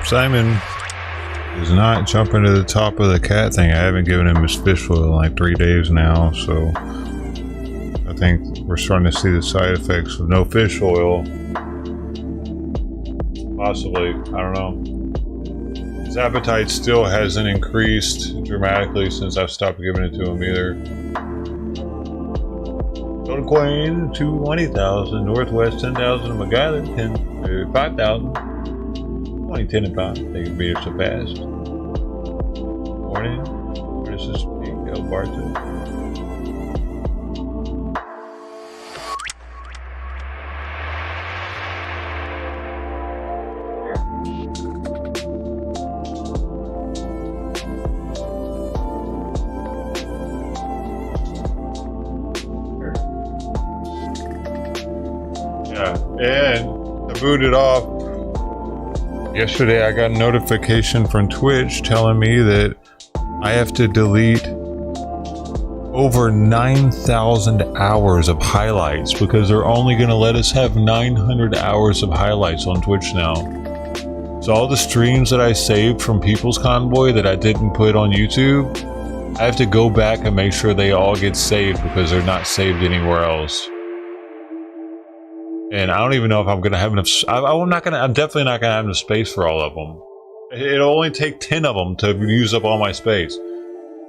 Simon is not jumping to the top of the cat thing. I haven't given him his fish oil in like 3 days now, so I think we're starting to see the side effects of no fish oil. Possibly, I don't know. His appetite still hasn't increased dramatically since I've stopped giving it to him either. Total coin 220,000, Northwest 10,000, McGuire 10, 5,000. 2010 and 5. They can be surpassed. Morning. This is Miguel Barton. Yeah, and to boot it off. Yesterday I got a notification from Twitch telling me that I have to delete over 9,000 hours of highlights because they're only going to let us have 900 hours of highlights on Twitch now. So all the streams that I saved from People's Convoy that I didn't put on YouTube, I have to go back and make sure they all get saved because they're not saved anywhere else. And I don't even know if I'm gonna have enough. I'm definitely not gonna have enough space for all of them. It'll only take 10 of them to use up all my space.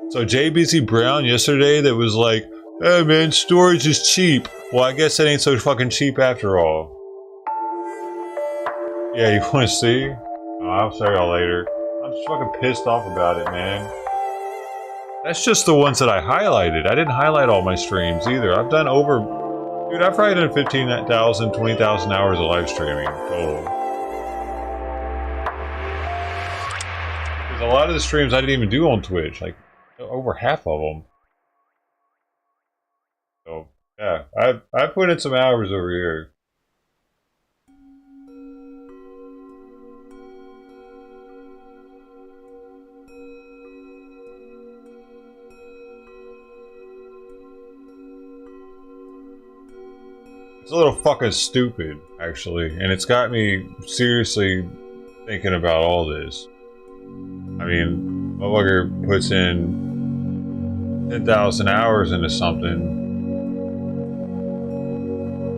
So JBC Brown yesterday that was like, "Hey man, storage is cheap." Well, I guess it ain't so fucking cheap after all. Yeah, you want to see? Oh, I'll show y'all later. I'm just fucking pissed off about it, man. That's just the ones that I highlighted. I didn't highlight all my streams either. I've done over. Dude, I've probably done 15,000, 20,000 hours of live streaming total. Because a lot of the streams I didn't even do on Twitch, like over half of them. So yeah, I put in some hours over here. It's a little fucking stupid, actually, and it's got me seriously thinking about all this. I mean, motherfucker puts in 10,000 hours into something.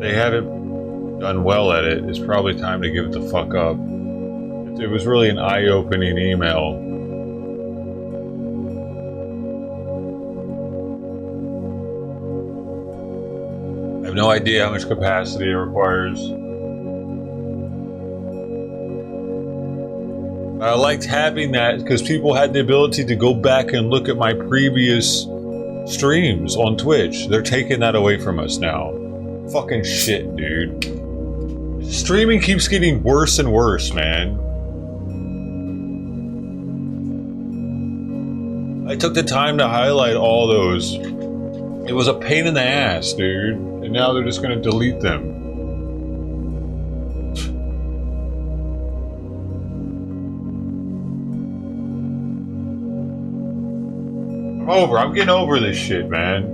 They haven't done well at it. It's probably time to give it the fuck up. It was really an eye-opening email. I have no idea how much capacity it requires. I liked having that because people had the ability to go back and look at my previous streams on Twitch. They're taking that away from us now. Fucking shit, dude. Streaming keeps getting worse and worse, man. I took the time to highlight all those. It was a pain in the ass, dude. And now they're just gonna delete them. I'm getting over this shit, man.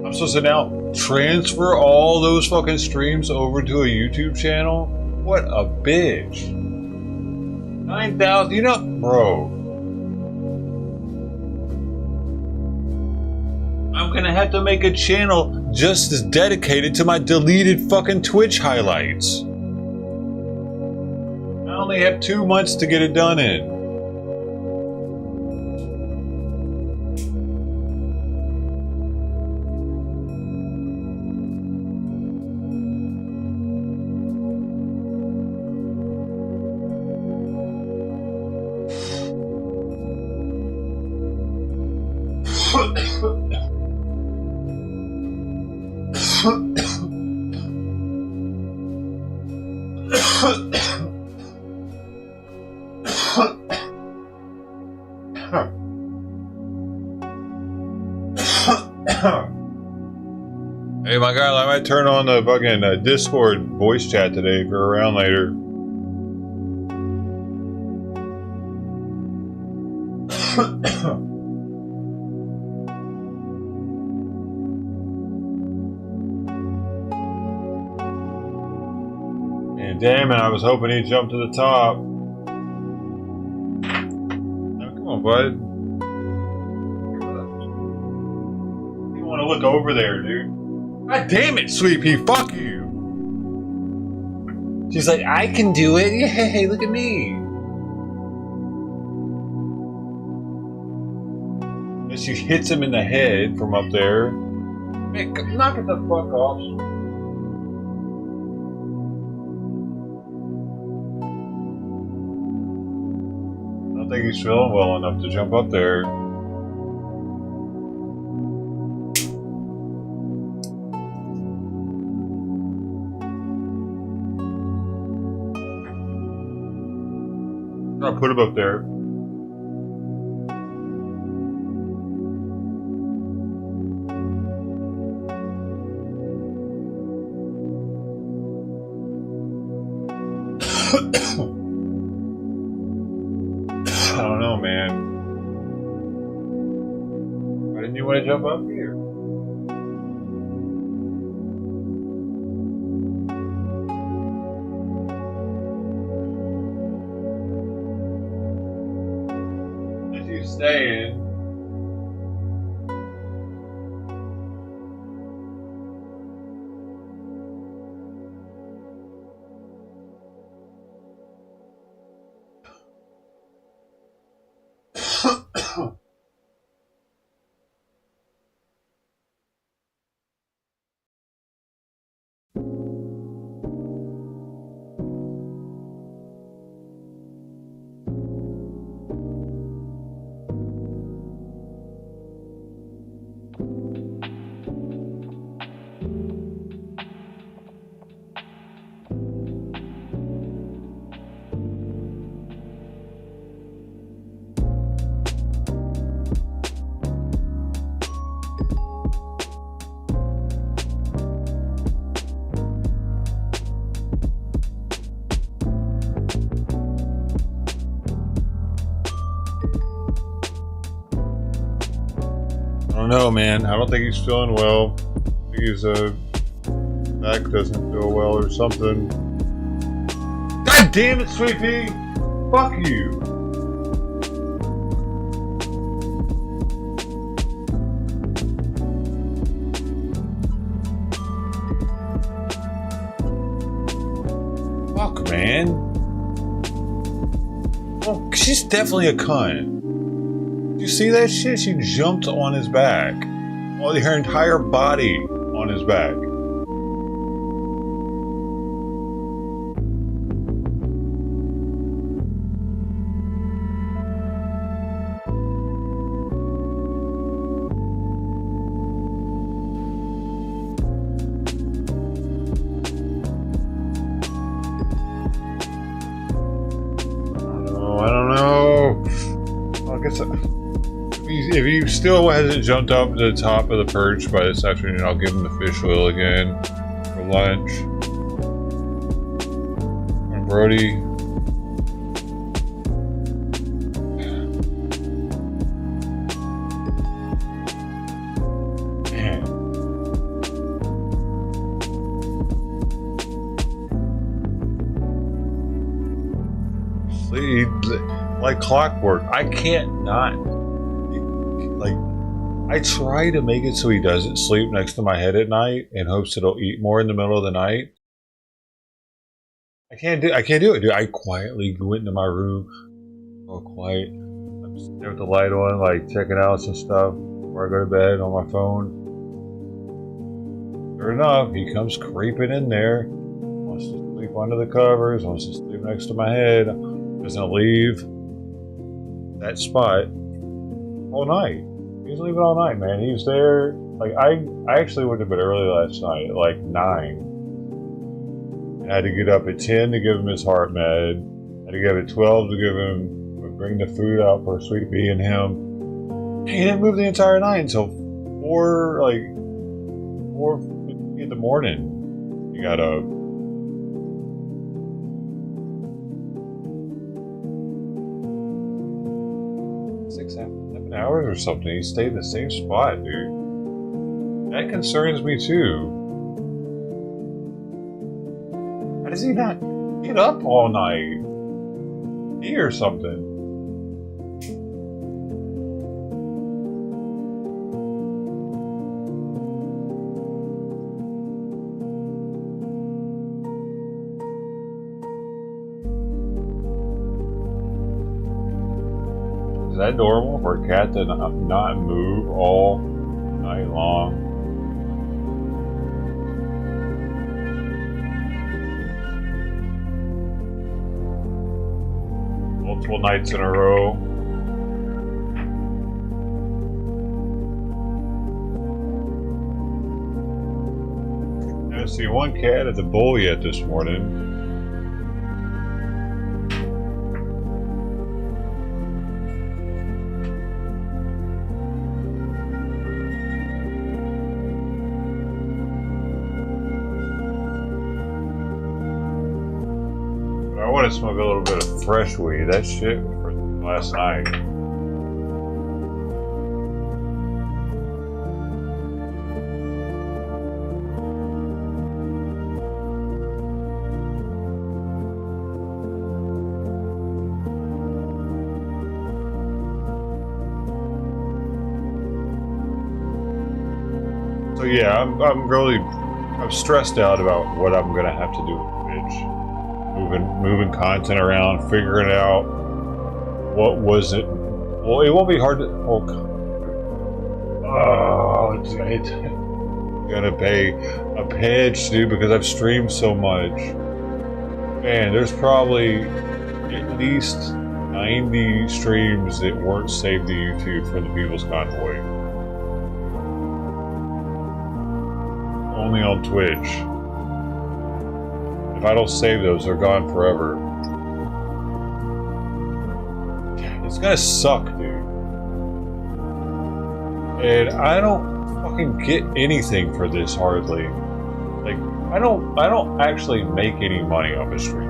I'm supposed to now transfer all those fucking streams over to a YouTube channel? What a bitch. 9,000, you know, bro. I'm gonna have to make a channel just as dedicated to my deleted fucking Twitch highlights. I only have 2 months to get it done in. Hey, my guy, I might turn on the fucking Discord voice chat today if you're around later. Man, damn it, I was hoping he'd jump to the top. Now, come on, bud. You want to look over there, dude. God damn it, Sweet Pea, fuck you! She's like, I can do it. Yay, look at me. And she hits him in the head from up there. Man, knock it the fuck off. I don't think he's feeling well enough to jump up there. I'll put him up there. I don't know, man. Why didn't you want to jump up here? As you staying. I don't know, man. I don't think he's feeling well. I think his back doesn't feel well or something. God damn it, Sweet Pea! Fuck you! Fuck, man. Well, she's definitely a cunt. You see that shit? She jumped on his back. Well, her entire body on his back. I don't know. I guess if he still hasn't jumped up to the top of the perch by this afternoon, I'll give him the fish oil again for lunch. And Brody. Man. Sleep like clockwork. I can't not. Like, I try to make it so he doesn't sleep next to my head at night in hopes that he'll eat more in the middle of the night. I can't do it, dude. I quietly go into my room, all quiet. I'm sitting there with the light on, like checking out some stuff before I go to bed on my phone. Sure enough, he comes creeping in there, wants to sleep under the covers, wants to sleep next to my head, doesn't leave that spot all night. He's leaving all night, man. He's there. Like, I actually went to bed early last night at like 9. I had to get up at 10 to give him his heart med. I had to get up at 12 to bring the food out for Sweet Pea and him. He didn't move the entire night until 4:50 in the morning. He got up. Seven hours or something. He stayed in the same spot, dude. That concerns me too. How does he not? Get up all night. Eat or something. Is that normal for a cat to not move all night long? Multiple nights in a row. I didn't see one cat at the bowl yet this morning. I want to smoke a little bit of fresh weed. That shit for last night. So yeah, I'm stressed out about what I'm gonna have to do with Twitch. Moving content around, figuring out what was it. Well, it won't be hard to. It's gonna pay a pinch, dude, because I've streamed so much. Man, there's probably at least 90 streams that weren't saved to YouTube for the People's Convoy. Only on Twitch. If I don't save those, they're gone forever. It's gonna suck, dude. And I don't fucking get anything for this hardly. Like, I don't actually make any money off a stream.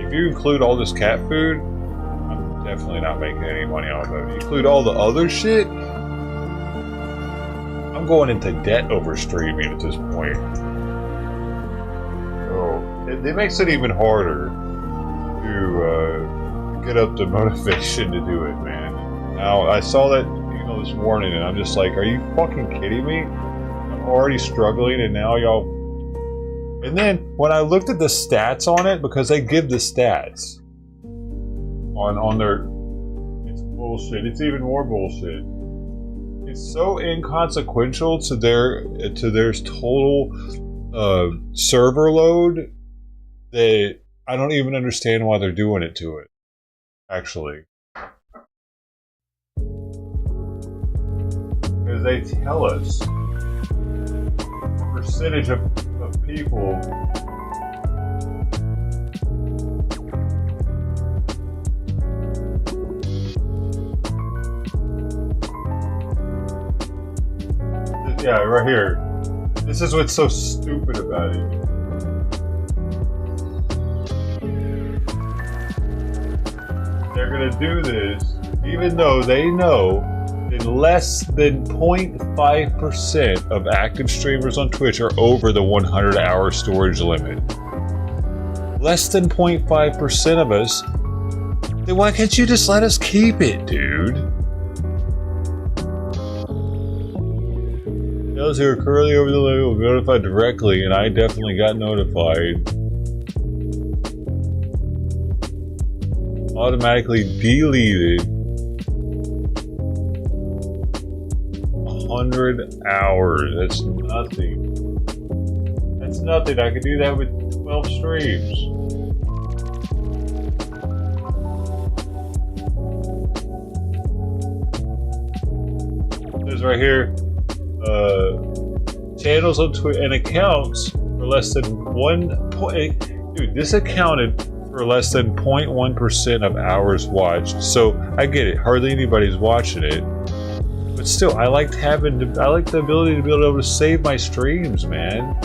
If you include all this cat food, I'm definitely not making any money off of it. You include all the other shit, I'm going into debt over streaming at this point. It makes it even harder to get up the motivation to do it, man. Now, I saw that this morning, and I'm just like, are you fucking kidding me? I'm already struggling, and now y'all... And then, when I looked at the stats on it, because they give the stats on their... It's bullshit. It's even more bullshit. It's so inconsequential to their total server load that I don't even understand why they're doing it to it, actually. Because they tell us the percentage of people yeah, right here. This is what's so stupid about it. They're gonna do this even though they know that less than 0.5% of active streamers on Twitch are over the 100-hour storage limit. Less than 0.5% of us. Then why can't you just let us keep it, dude? Those who are currently over the limit will be notified directly, and I definitely got notified. Automatically deleted 100 hours. That's nothing. That's nothing. I could do that with 12 streams. There's right here. Channels on Twitch and accounts for less than 1 point. Dude, this accounted for less than 0.1% of hours watched. So I get it, hardly anybody's watching it, but still, I like the ability to be able to save my streams, man.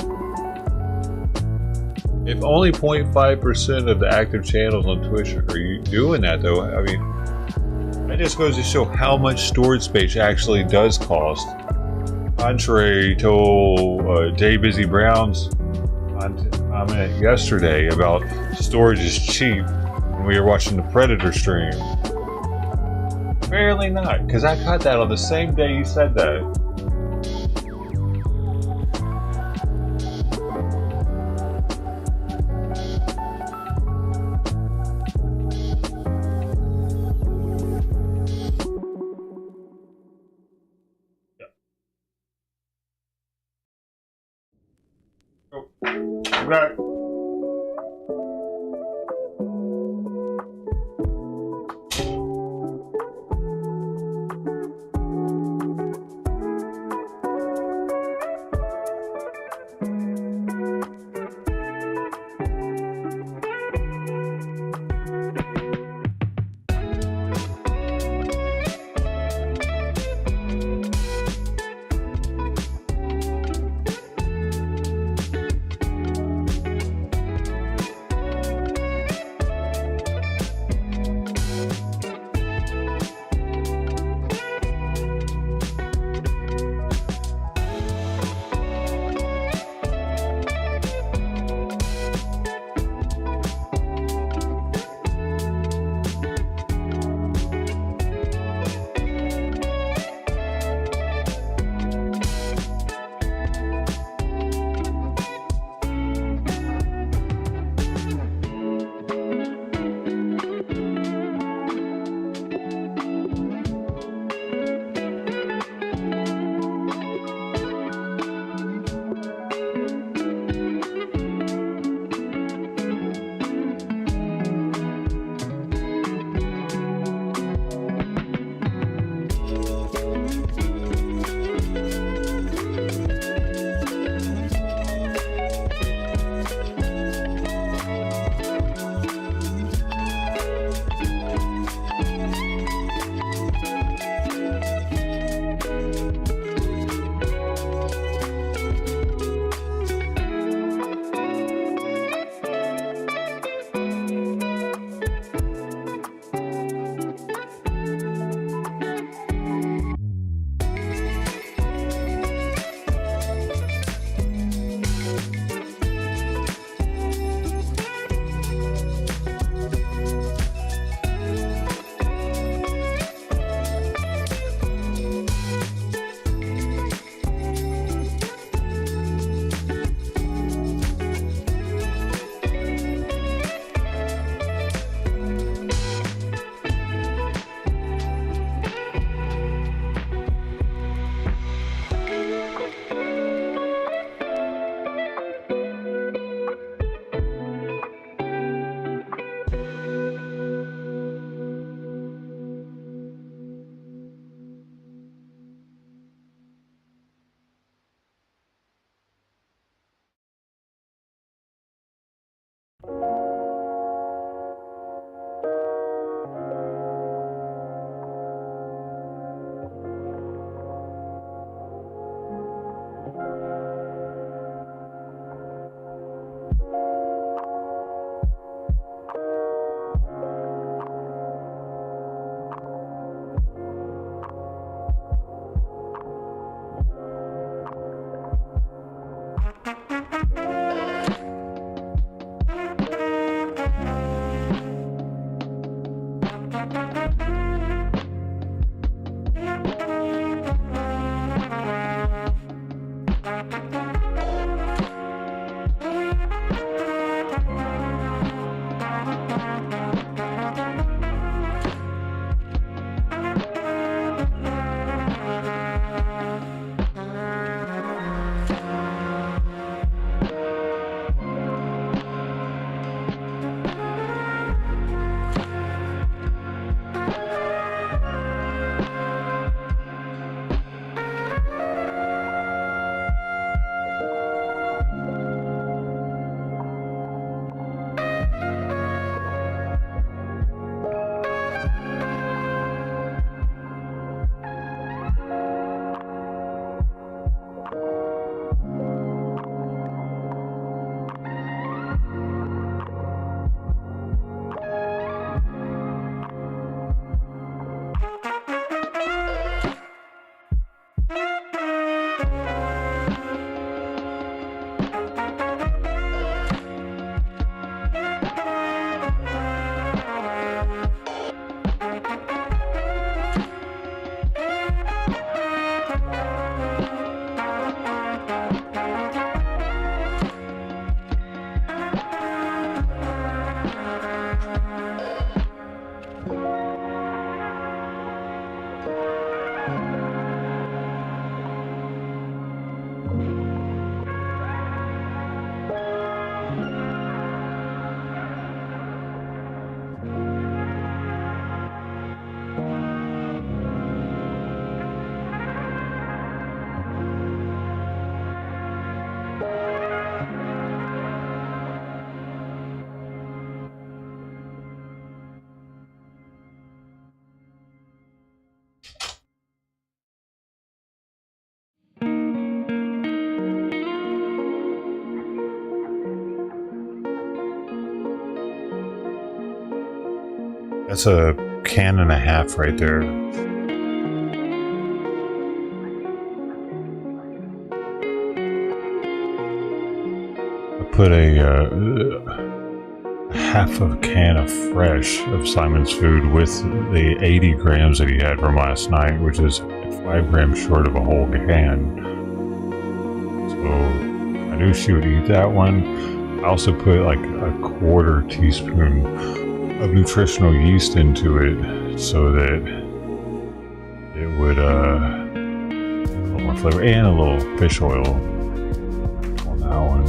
If only 0.5% of the active channels on Twitch are you doing that, though, I mean, that just goes to show how much storage space actually does cost. Contrary to Day Busy Brown's comment yesterday about storage is cheap when we were watching the Predator stream. Barely not, because I caught that on the same day you said that. Back. That's a can and a half right there. I put a half a can of fresh of Simon's Food with the 80 grams that he had from last night, which is 5 grams short of a whole can. So I knew she would eat that one. I also put like a quarter teaspoon of nutritional yeast into it so that it would a little more flavor, and a little fish oil on that one.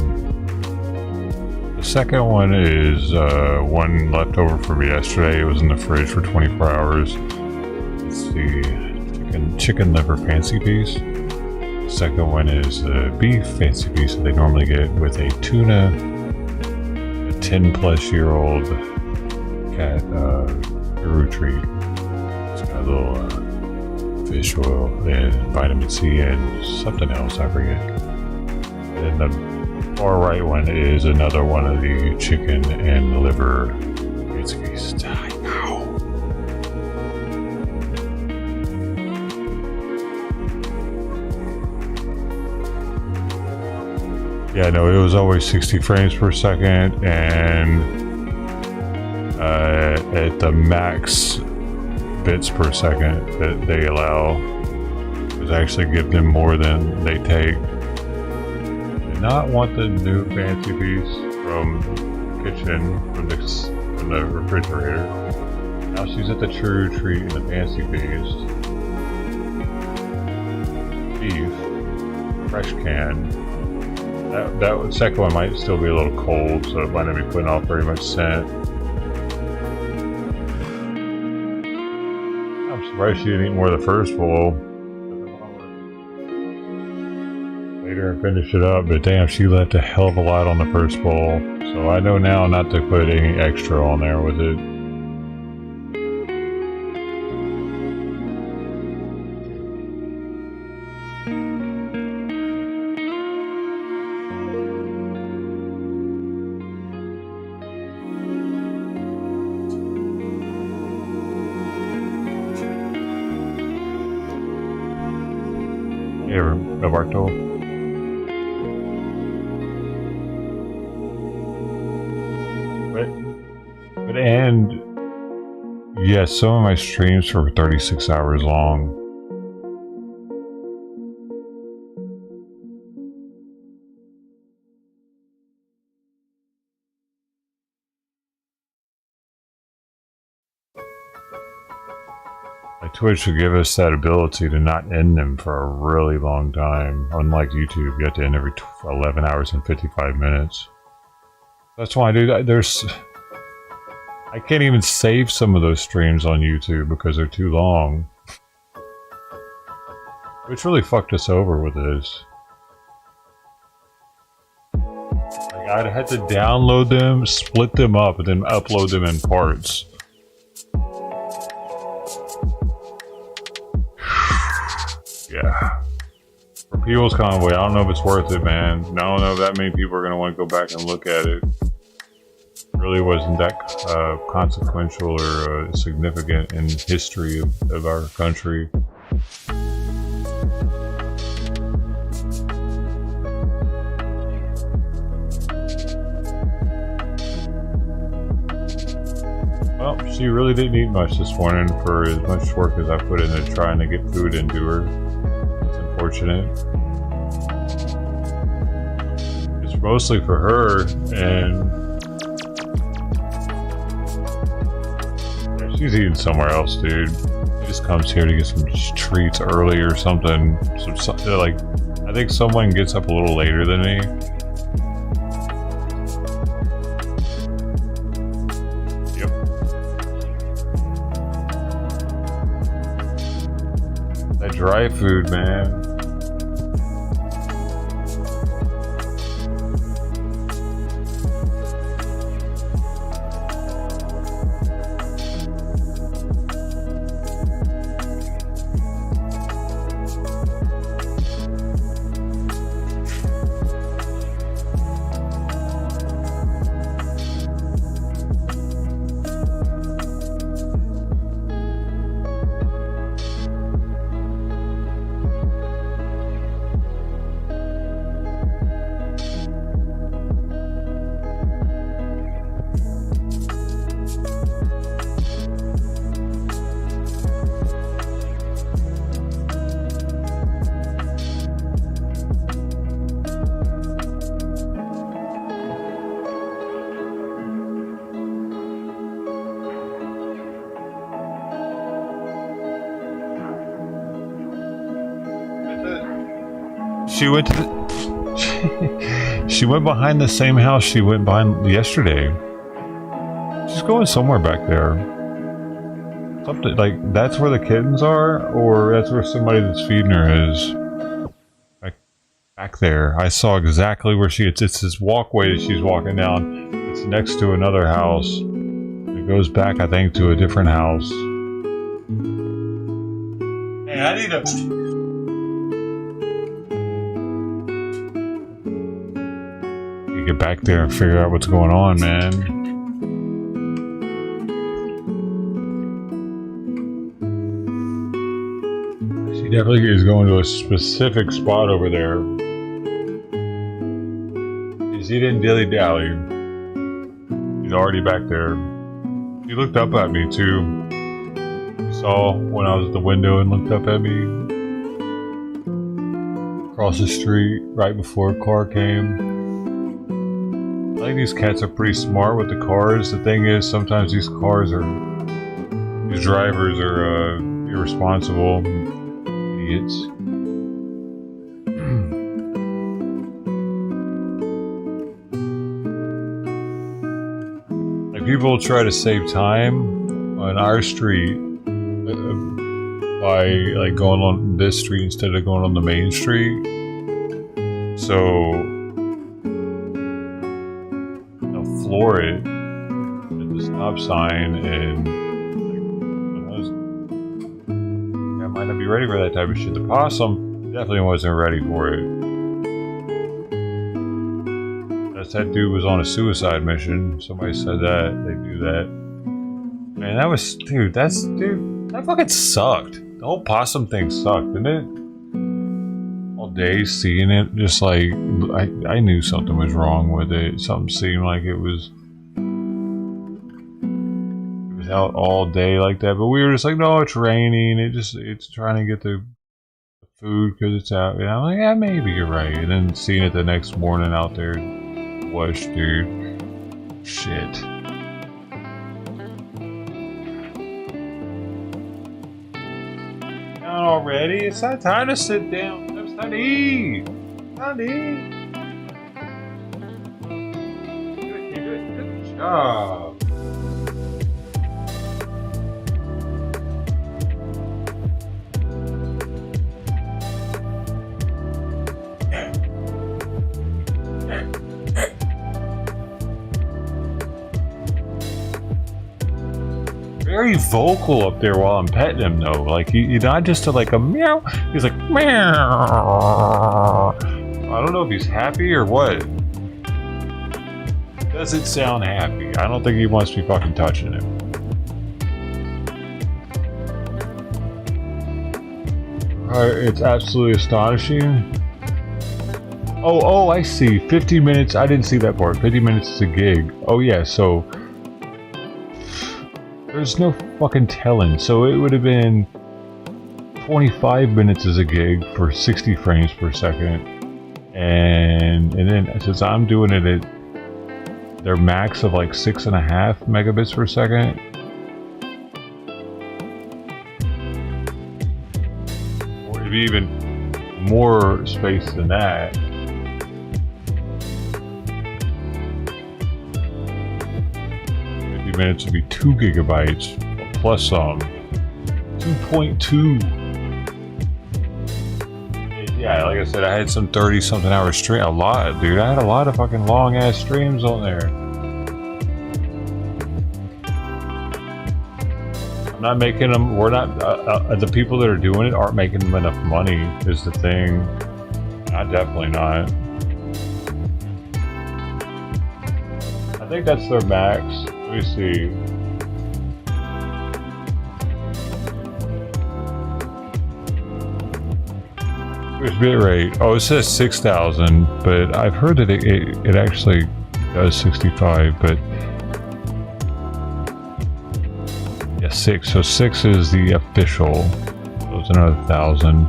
The second one is one left over from yesterday. It was in the fridge for 24 hours. It's the chicken liver fancy piece. The second one is the beef fancy piece that they normally get with a tuna, a 10-plus-year-old cat guru treat. It's got a little fish oil and vitamin C and something else, I forget. And the far right one is another one of the chicken and liver fancy pieces. Yeah, no, it was always 60 frames per second, and at the max bits per second that they allow, is actually give them more than they take. Did not want the new fancy piece from the kitchen, from the refrigerator. Now she's at the true treat and the fancy piece. Beef, fresh can. That second one might still be a little cold, so it might not be putting off very much scent. I'm surprised she didn't eat more of the first bowl. Later and finish it up, but damn, she left a hell of a lot on the first bowl. So I know now not to put any extra on there with it. Roberto. But and yes, some of my streams were 36 hours long. Twitch will give us that ability to not end them for a really long time. Unlike YouTube, you have to end every 11 hours and 55 minutes. That's why I do that. I can't even save some of those streams on YouTube because they're too long. Which really fucked us over with this. Like, I'd had to download them, split them up, and then upload them in parts. Yeah. For people's convoy, I don't know if it's worth it, man. I don't know if that many people are going to want to go back and look at it. It really wasn't that consequential or significant in history of our country. Well, she really didn't eat much this morning for as much work as I put into trying to get food into her. Unfortunate. It's mostly for her, and yeah, she's eating somewhere else, dude. She just comes here to get some treats early or something. Like, I think someone gets up a little later than me. Yep. That dry food, man. She went to the... She went behind the same house she went behind yesterday. She's going somewhere back there. Something like that's where the kittens are, or that's where somebody that's feeding her is. Like back there, I saw exactly where she is. It's this walkway that she's walking down. It's next to another house. It goes back, I think, to a different house. Hey, I need a... Get back there and figure out what's going on, man. She definitely is going to a specific spot over there. She didn't dilly-dally. She's already back there. She looked up at me too. She saw when I was at the window and looked up at me. Across the street right before a car came. I think these cats are pretty smart with the cars. The thing is, sometimes these drivers are irresponsible idiots. Like people try to save time on our street by like going on this street instead of going on the main street. So floor it at the stop sign, and like, I might not be ready for that type of shit. The possum definitely wasn't ready for it. That dude was on a suicide mission. Somebody said that they do that. Man, that was that fucking sucked. The whole possum thing sucked, didn't it? All day seeing it, just like I knew something was wrong with it. Something seemed like it was out all day like that, but we were just like, no, it's raining. It's trying to get the food because it's out. And I'm like, yeah, maybe you're right. And then seeing it the next morning out there, wash, dude, shit. Not already. It's not time to sit down. Time to eat! Time to eat! Good job! Very vocal up there while I'm petting him, though. Like, you're not just like a meow. He's like, meow. I don't know if he's happy or what. Doesn't sound happy. I don't think he wants to be fucking touching it. It's absolutely astonishing. Oh, I see. 50 minutes. I didn't see that part. 50 minutes is a gig. Oh, yeah, so... There's no fucking telling. So it would have been 25 minutes as a gig for 60 frames per second. And then since I'm doing it at their max of like 6.5 megabits per second. Or it'd be even more space than that. Minutes would be 2 gigabytes plus some 2.2. Yeah, like I said, I had some 30-something hour stream. A lot, dude. I had a lot of fucking long ass streams on there. I'm not making them. We're not. The people that are doing it aren't making them enough money. Is the thing. I'm definitely not. I think that's their max. Let me see. Where's bitrate? Oh, it says 6,000, but I've heard that it actually does 65, but yeah, 6. So 6 is the official. So it's another 1,000.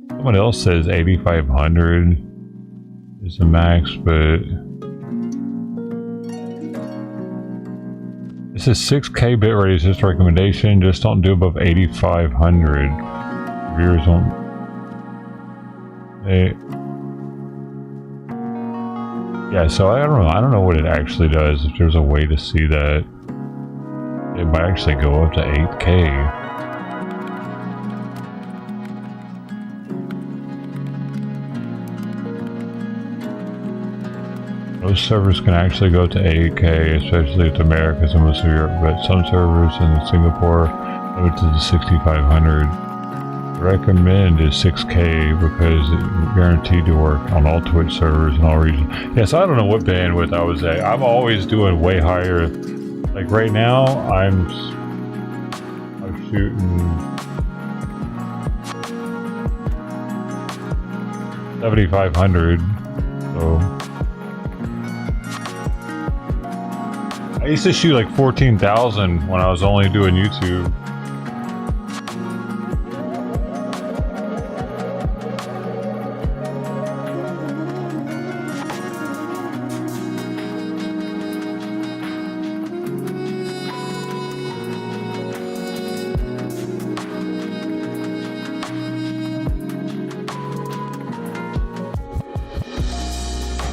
Someone else says 8,500 is the max, but This is 6K bitrate is just a recommendation. Just don't do above 8,500. Viewers don't. Yeah, so I don't know. I don't know what it actually does. If there's a way to see that, it might actually go up to 8K. Most servers can actually go to 8K, especially if Americas and most of Europe, but some servers in Singapore limit to the 6,500. Recommend is 6K because it's guaranteed to work on all Twitch servers in all regions. Yes, I don't know what bandwidth I was at. I'm always doing way higher. Like right now, I'm shooting 7,500. So I used to shoot like 14,000 when I was only doing YouTube.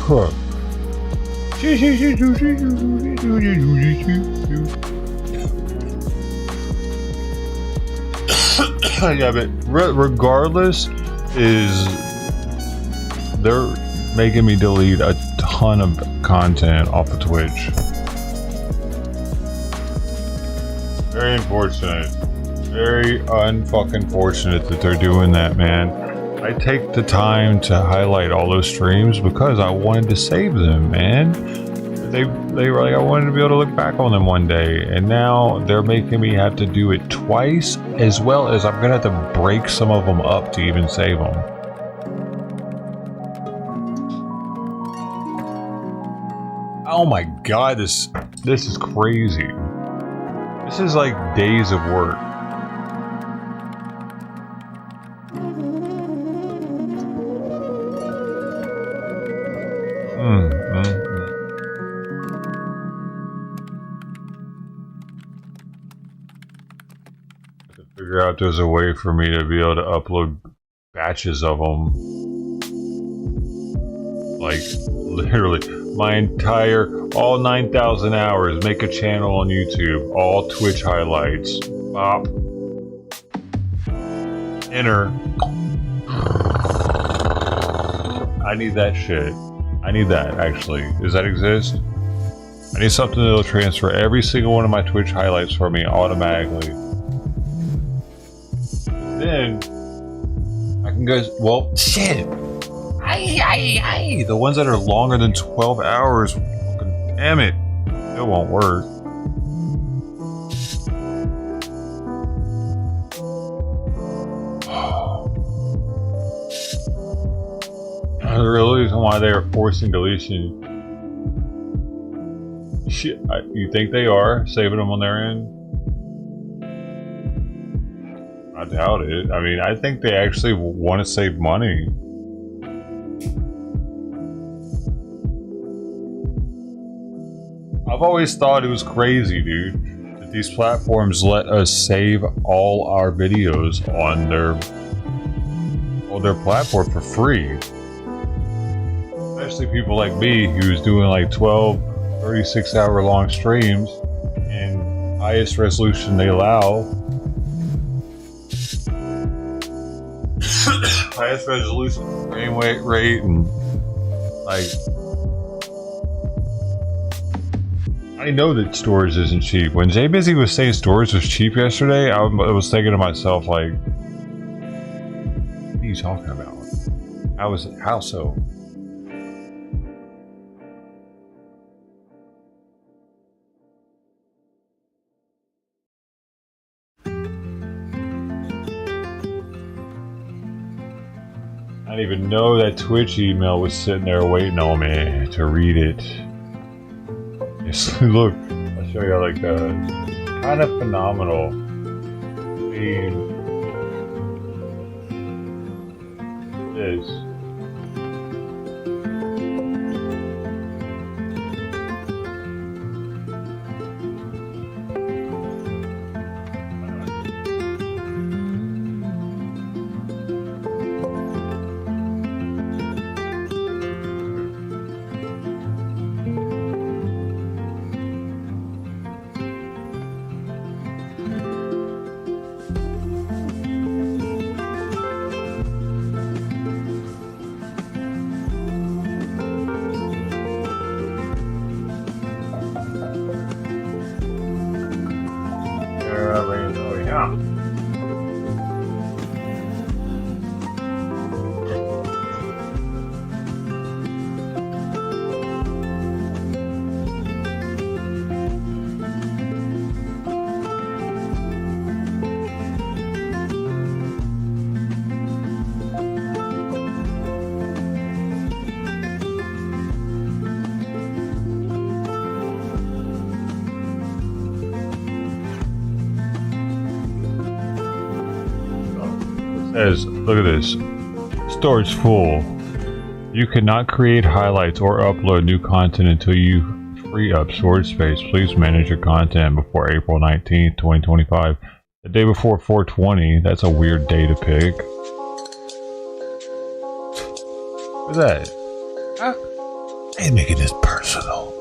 Huh. Yeah, but regardless, they're making me delete a ton of content off of Twitch. Very unfortunate. Very unfucking fortunate that they're doing that, man. I take the time to highlight all those streams because I wanted to save them, man. They were like, I wanted to be able to look back on them one day, and now they're making me have to do it twice, as well as I'm gonna have to break some of them up to even save them. Oh my god, this is crazy. This is like days of work. Figure out there's a way for me to be able to upload batches of them. Like, literally, my entire, all 9,000 hours, make a channel on YouTube, all Twitch highlights, pop, enter. I need that shit. I need that, actually. Does that exist? I need something that'll transfer every single one of my Twitch highlights for me automatically. Then I can go, well, shit. The ones that are longer than 12 hours, fucking damn it, it won't work. The real reason why they are forcing deletion. Shit, you think they are saving them on their end? I doubt it. I mean, I think they actually want to save money. I've always thought it was crazy, dude, that these platforms let us save all our videos on their platform for free. Especially people like me who's doing like 12, 36-hour long streams in highest resolution they allow. Highest resolution frame rate and like, I know that storage isn't cheap. When Jay Busy was saying storage was cheap yesterday, I was thinking to myself, like, what are you talking about? How so? I didn't even know that Twitch email was sitting there waiting on me to read it. Just look, I'll show you like a kind of phenomenal theme. This. says, look at this. Storage full. You cannot create highlights or upload new content until you free up storage space. Please manage your content before April 19th, 2025. The day before 420. That's a weird day to pick. What's that? Huh? I ain't making this personal.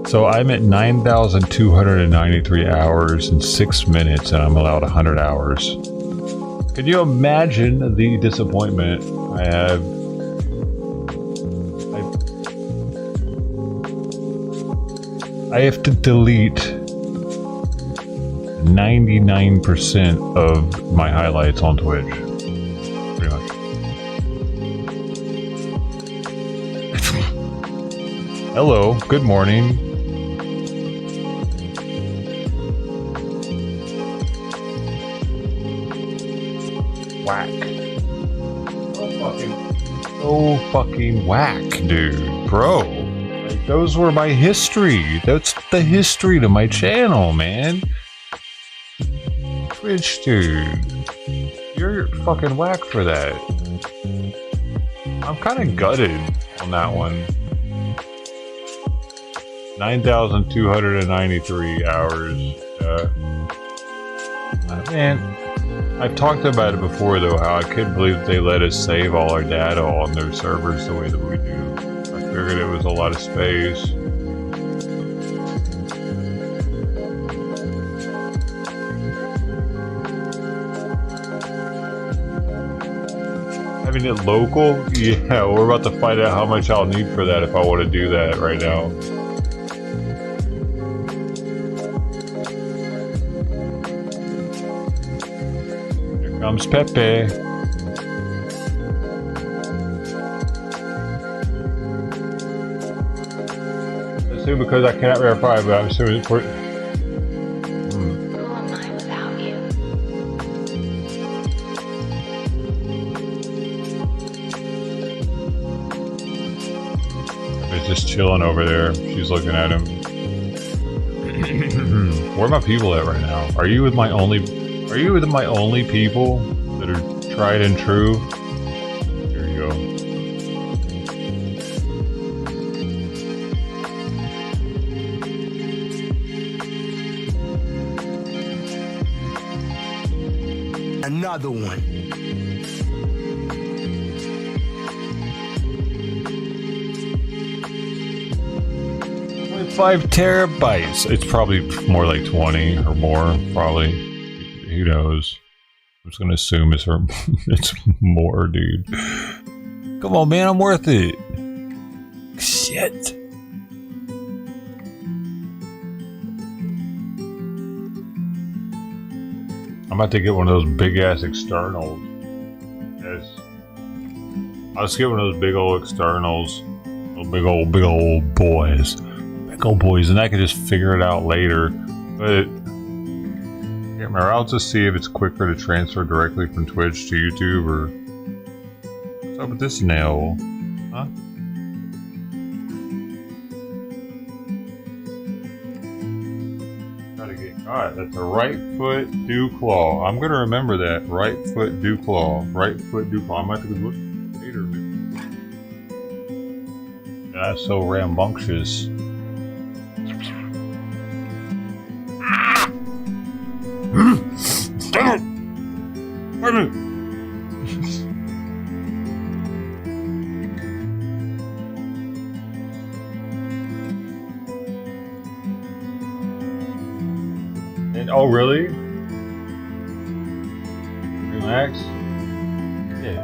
So I'm at 9,293 hours and 6 minutes, and I'm allowed 100 hours. Can you imagine the disappointment I have? I have to delete 99% of my highlights on Twitch. Pretty much. Hello, good morning. Whack. So fucking whack, dude. Bro. Like, those were my history. That's the history to my channel, man. Twitch, dude. You're fucking whack for that. I'm kind of gutted on that one. 9,293 hours. Man, I've talked about it before, though, how I couldn't believe they let us save all our data on their servers the way that we do. I figured it was a lot of space. Having it local? Yeah, we're about to find out how much I'll need for that if I want to do that right now. Here comes Pepe. I assume because I cannot verify, but I'm assuming for... Just chilling over there. She's looking at him. Where are my people at right now? Are you with my only people that are tried and true? Here you go. Another one. 5 terabytes. It's probably more like 20 or more, probably. Who knows? I'm just gonna assume it's more, dude. Come on, man, I'm worth it. Shit. I'm about to get one of those big ass externals. Yes. I'll just get one of those big old externals. Those big old boys. Boys, and I can just figure it out later. But can't remember. I'll just see if it's quicker to transfer directly from Twitch to YouTube, or what's up with this nail? Huh? Gotta get caught. That's a right foot dew claw. I'm gonna remember that. Right foot dew claw. Right foot dew claw. I might have to look later. That's so rambunctious. And oh, really? Relax. Yeah.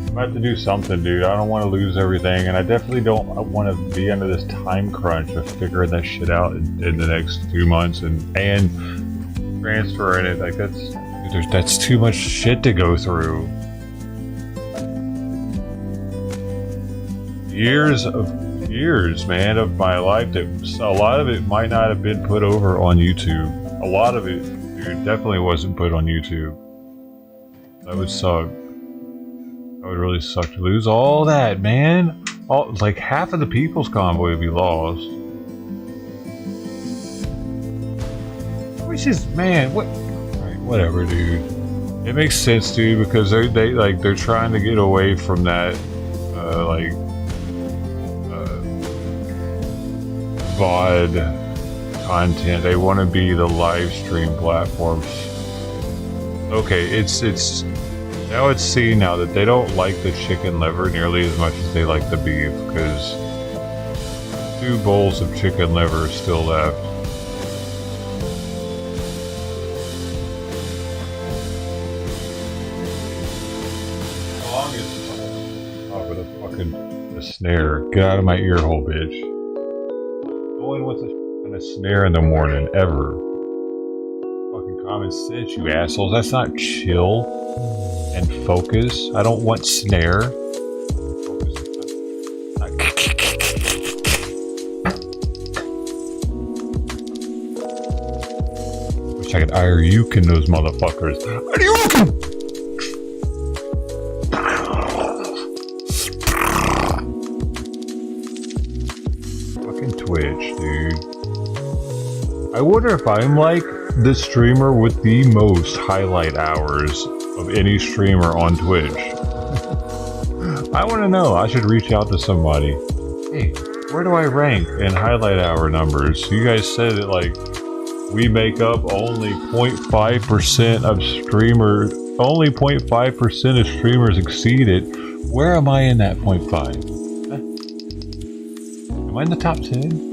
I'm about to do something, dude. I don't want to lose everything, and I definitely don't want to be under this time crunch of figuring that shit out in the next 2 months and transferring it. Like that's too much shit to go through. Years, man, of my life that a lot of it might not have been put over on YouTube. A lot of it, dude, definitely wasn't put on YouTube. That would suck. That would really suck to lose all that, man. All like half of the people's convoy would be lost. Which is, man, what? Right, whatever, dude. It makes sense, dude, because they're trying to get away from that, VOD content. They want to be the live stream platforms. Okay, it's now it's seen now that they don't like the chicken liver nearly as much as they like the beef, because 2 bowls of chicken liver still left. Oh, with a fucking snare. Get out of my ear hole, bitch. No one wants a snare in the morning, ever. Fucking common sense, you assholes. That's not chill and focus. I don't want snare. Wish I could Ayukin those motherfuckers. Ayukin! Twitch, dude. I wonder if I'm like the streamer with the most highlight hours of any streamer on Twitch. I want to know. I should reach out to somebody. Hey, where do I rank in highlight hour numbers? You guys said that like we make up only 0.5% of streamers. Only 0.5% of streamers exceed it. Where am I in that 0.5? Am I in the top 10?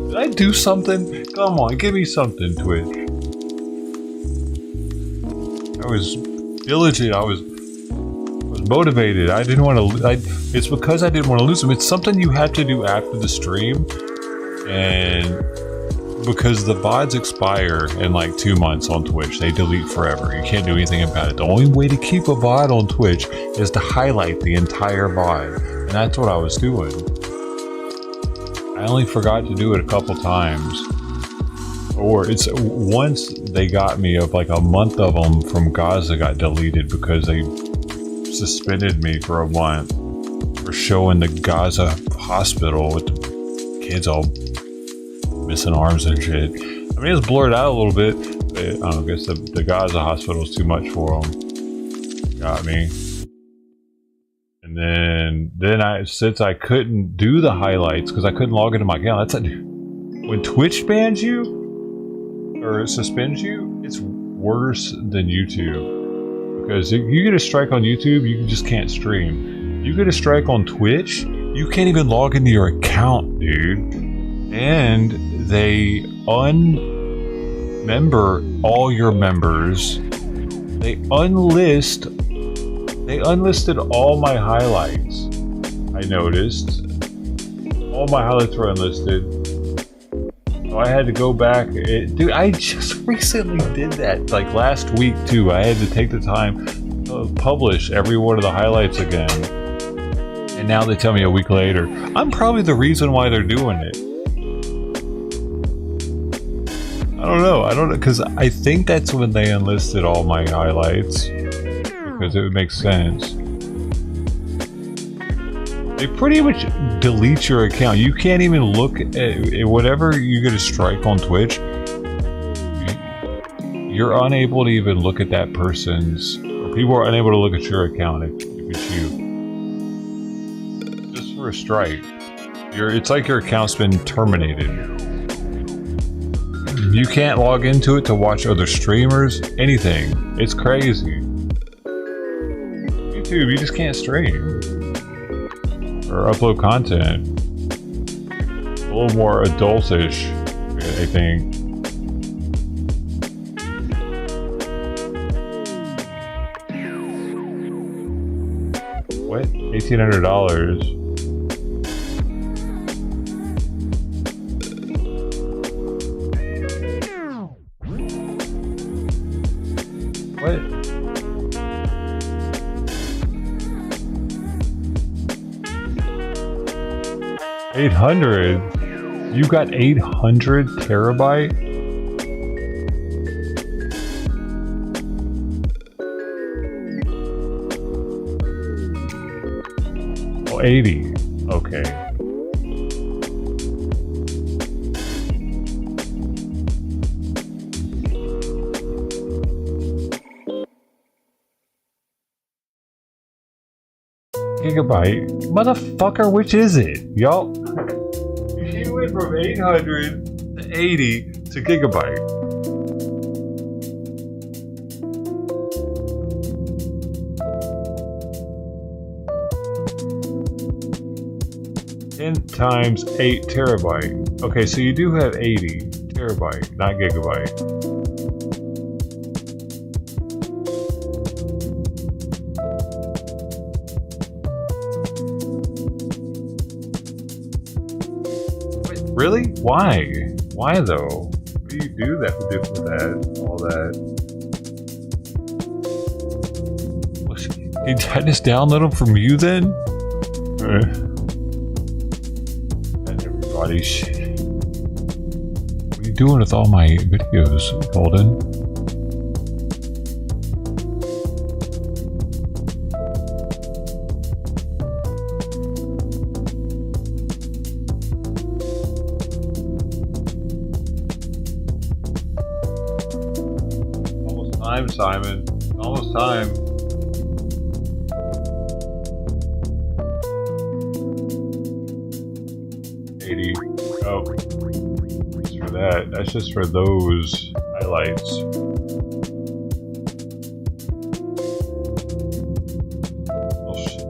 Did I do something? Come on, give me something, Twitch. I was diligent. I was motivated. I didn't want to. It's because I didn't want to lose them. It's something you have to do after the stream, and because the VODs expire in like 2 months on Twitch, they delete forever. You can't do anything about it. The only way to keep a VOD on Twitch is to highlight the entire VOD, and that's what I was doing. I only forgot to do it a couple times. Or it's once they got me of like a month of them from Gaza got deleted because they suspended me for a month for showing the Gaza hospital with the kids all missing arms and shit. I mean, it's blurred out a little bit, but I guess the Gaza hospital is too much for them. Got me. And then since I couldn't do the highlights because I couldn't log into my account. When Twitch bans you or suspends you, it's worse than YouTube, because if you get a strike on YouTube, you just can't stream. You get a strike on Twitch, you can't even log into your account, dude. And they unmember all your members. They unlisted all my highlights. I noticed. All my highlights were unlisted. So I had to go back. Dude, I just recently did that. Like last week too. I had to take the time to publish every one of the highlights again. And now they tell me a week later. I'm probably the reason why they're doing it. I don't know, because I think that's when they enlisted all my highlights. Because it would make sense. They pretty much delete your account. You can't even look at whatever you get a strike on Twitch. You're unable to even look at that person's. Or people are unable to look at your account if it's you. Just for a strike. It's like your account's been terminated. You can't log into it to watch other streamers, anything. It's crazy. YouTube, you just can't stream or upload content. A little more adultish, I think. What? $1,800. What? $800? You got 800 terabyte? Oh, 80. Okay. Gigabyte? Motherfucker, which is it? Y'all, he went from 800 to 80 to gigabyte. Times 8 terabyte. Okay, so you do have 80 terabyte, not gigabyte. Wait, really? Why? Why though? What do you do that with that? All that? Did I just download them from you then? Shit. What are you doing with all my videos, Golden? Almost time, Simon. Almost time. Oh, just for that. That's just for those highlights. Oh shit.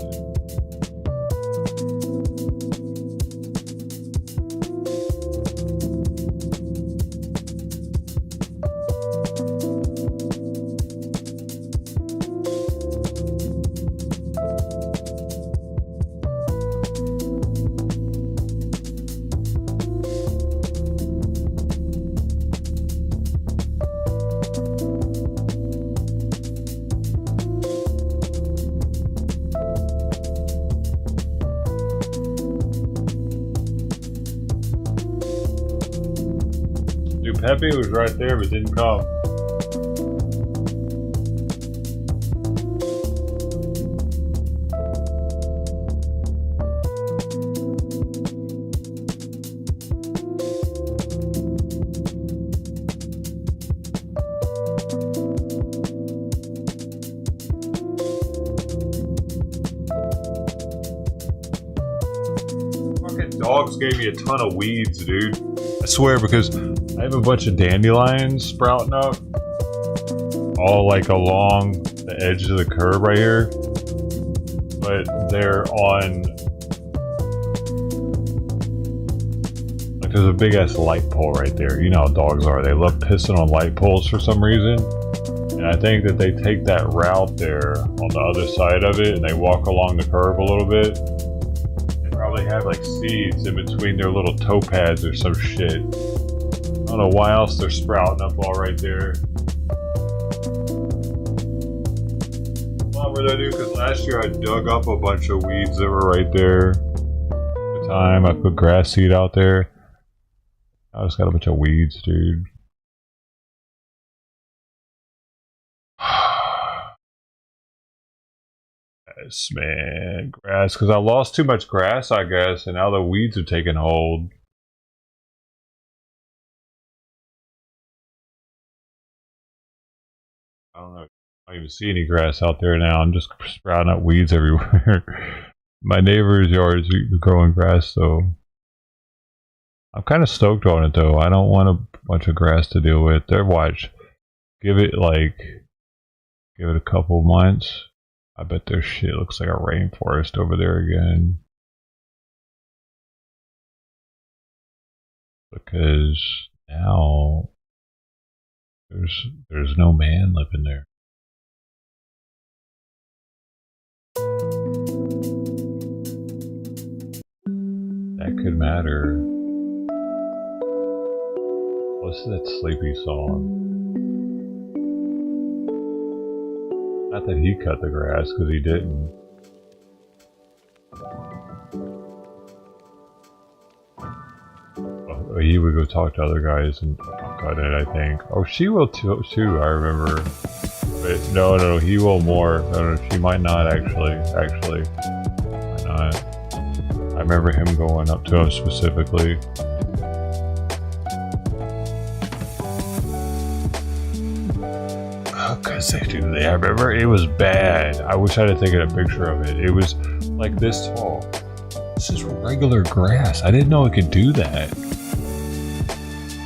Peppy was right there but didn't come. Fucking dogs gave me a ton of weeds, dude. I swear, because I have a bunch of dandelions sprouting up, all like along the edge of the curb right here, but they're on, like there's a big ass light pole right there. You know how dogs are, they love pissing on light poles for some reason, and I think that they take that route there on the other side of it and they walk along the curb a little bit. They probably have like seeds in between their little toe pads or some shit. I don't know why else they're sprouting up all right there. What would I do? Because last year I dug up a bunch of weeds that were right there. At the time I put grass seed out there. I just got a bunch of weeds, dude. Yes, man, grass. Because I lost too much grass, I guess, and now the weeds are taking hold. I don't know. I don't even see any grass out there now. I'm just sprouting up weeds everywhere. My neighbor's yard is growing grass, so I'm kind of stoked on it though. I don't want a bunch of grass to deal with. There, watch. Give it a couple months. I bet their shit looks like a rainforest over there again. Because now there's no man living there. That could matter. What's that sleepy song? Not that he cut the grass, because he didn't. Oh, he would go talk to other guys and cut it, I think. Oh, she will too, I remember. But no, he will more. No, she might not actually. Might not. I remember him going up to him specifically. Because they do that. I remember it was bad. I wish I had taken a picture of it. It was like this tall. This is regular grass. I didn't know it could do that.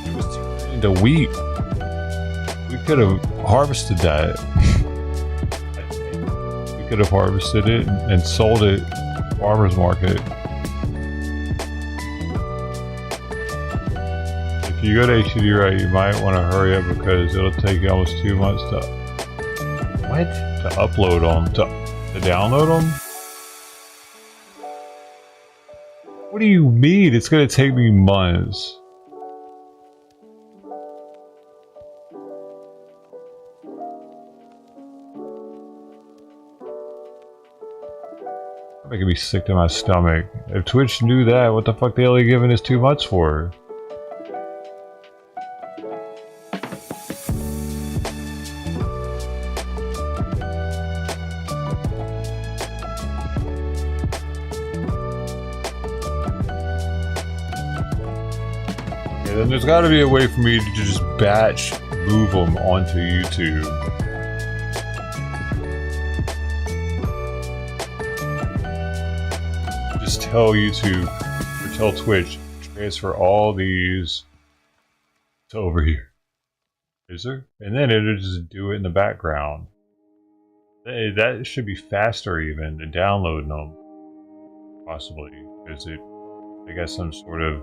It was turned into wheat. We could have harvested that. We could have harvested it and sold it at the farmer's market. If you go to HDD right, you might want to hurry up because it'll take you almost 2 months to upload them, to download them. What do you mean? It's gonna take me months. That making me sick to my stomach. If Twitch knew that, what the fuck they only giving us 2 months for? Then there's got to be a way for me to just batch move them onto YouTube. Just tell YouTube or tell Twitch, transfer all these to over here. Is there? And then it'll just do it in the background. That should be faster even than downloading them. Possibly. Because it, I guess, some sort of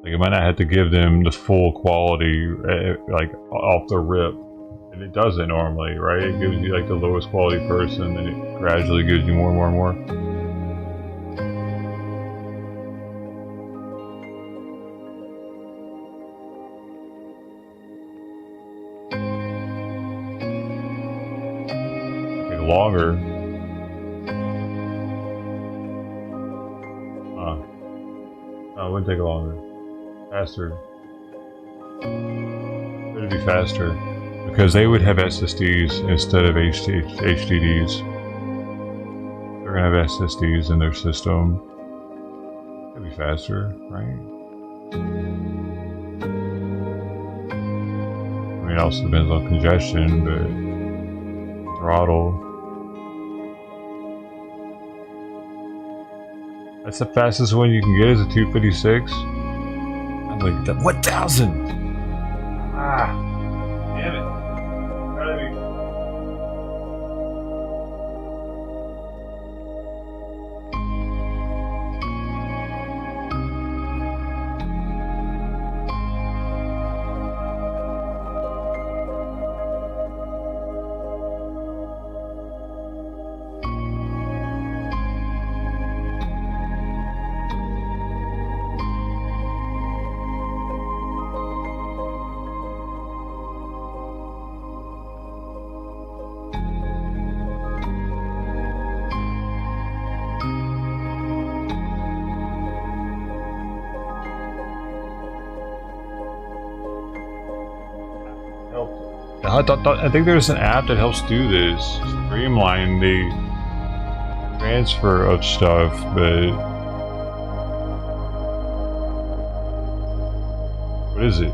like, I might not have to give them the full quality, like, off the rip. And it doesn't normally, right? It gives you, like, the lowest quality person, and it gradually gives you more and more and more. Take longer. No, it wouldn't take longer. Faster. It'd be faster. Because they would have SSDs instead of HDDs. They're gonna have SSDs in their system. It'd be faster, right? I mean, it also depends on congestion, but throttle. That's the fastest one you can get is a 256. I'm like, 1,000! Ah! Damn it. Gotta be. I think there's an app that helps do this, streamline the transfer of stuff, but what is it?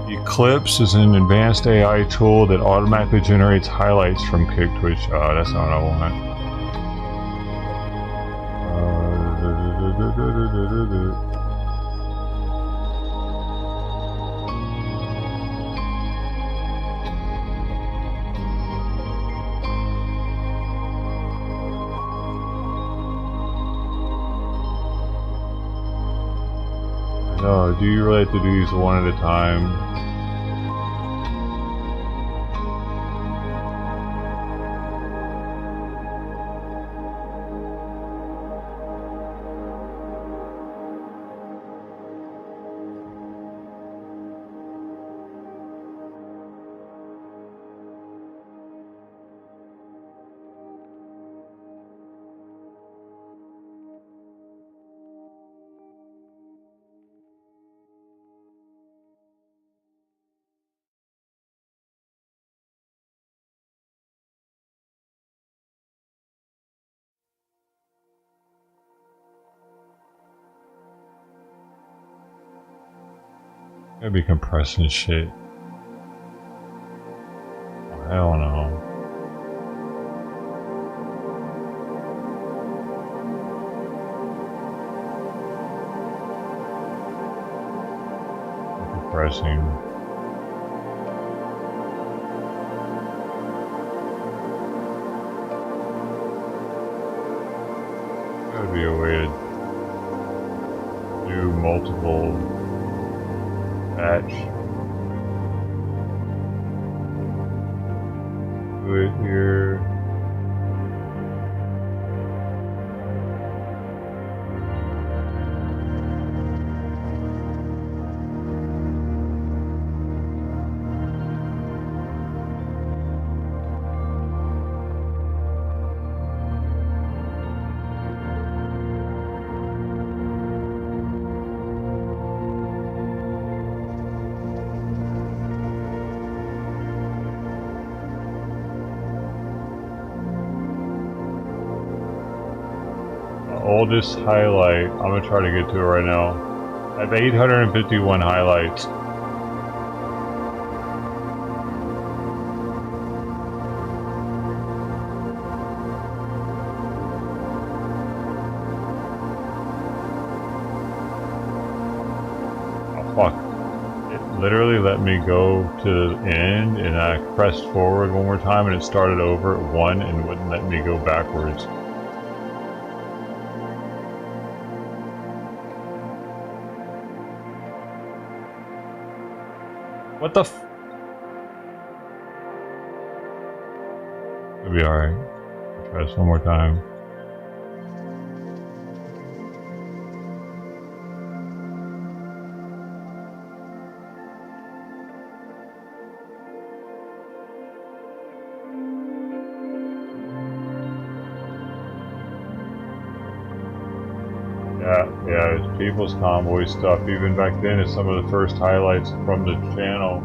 Eclipse is an advanced AI tool that automatically generates highlights from Kick Twitch. That's not what I want. No, do you really have to do these one at a time? Gotta be compressing shit. Oh, hell no. Compressing. Gotta be a way to do multiple batch. Do it here. Oldest highlight. I'm gonna try to get to it right now. I have 851 highlights. Oh fuck. It literally let me go to the end and I pressed forward one more time and it started over at 1 and wouldn't let me go backwards. What the f- It'll be alright. Try this one more time. Yeah, it's People's Convoy stuff. Even back then, it's some of the first highlights from the channel.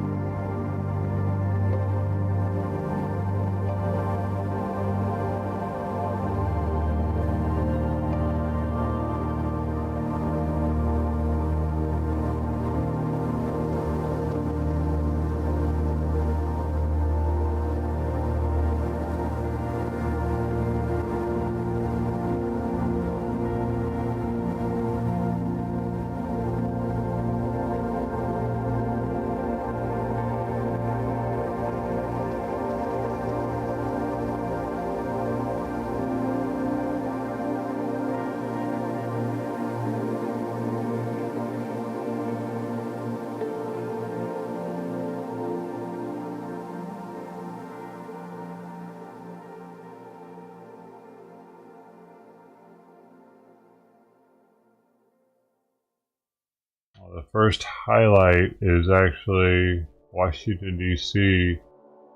The first highlight is actually Washington, D.C.,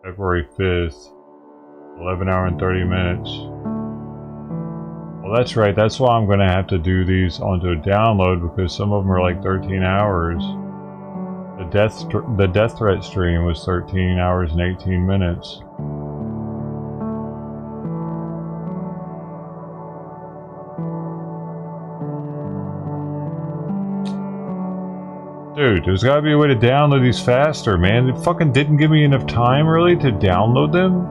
February 5th, 11 hours and 30 minutes. Well, that's right. That's why I'm going to have to do these onto a download because some of them are like 13 hours. The death threat stream was 13 hours and 18 minutes. Dude, there's gotta be a way to download these faster, man. It fucking didn't give me enough time, really, to download them?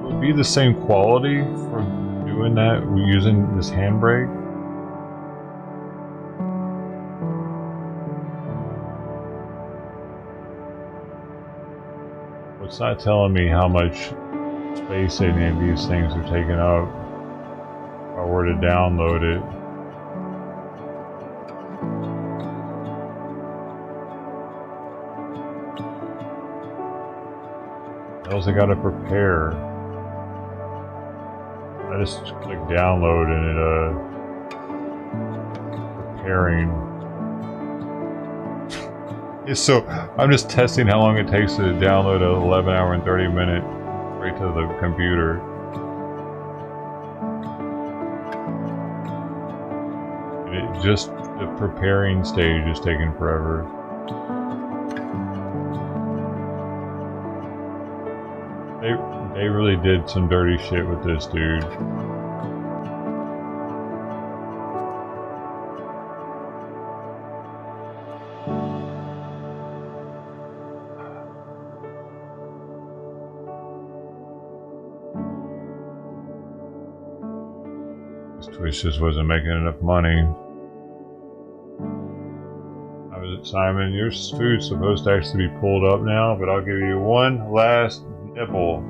Will it be the same quality from doing that using this handbrake? It's not telling me how much space any of these things are taking up if I were to download it. What else I gotta prepare? I just click download and it preparing. So I'm just testing how long it takes to download an 11 hour and 30 minute right to the computer. And it just, the preparing stage is taking forever. They really did some dirty shit with this dude. Twitch just wasn't making enough money. How is it, Simon? Your food's supposed to actually be pulled up now, but I'll give you one last nibble.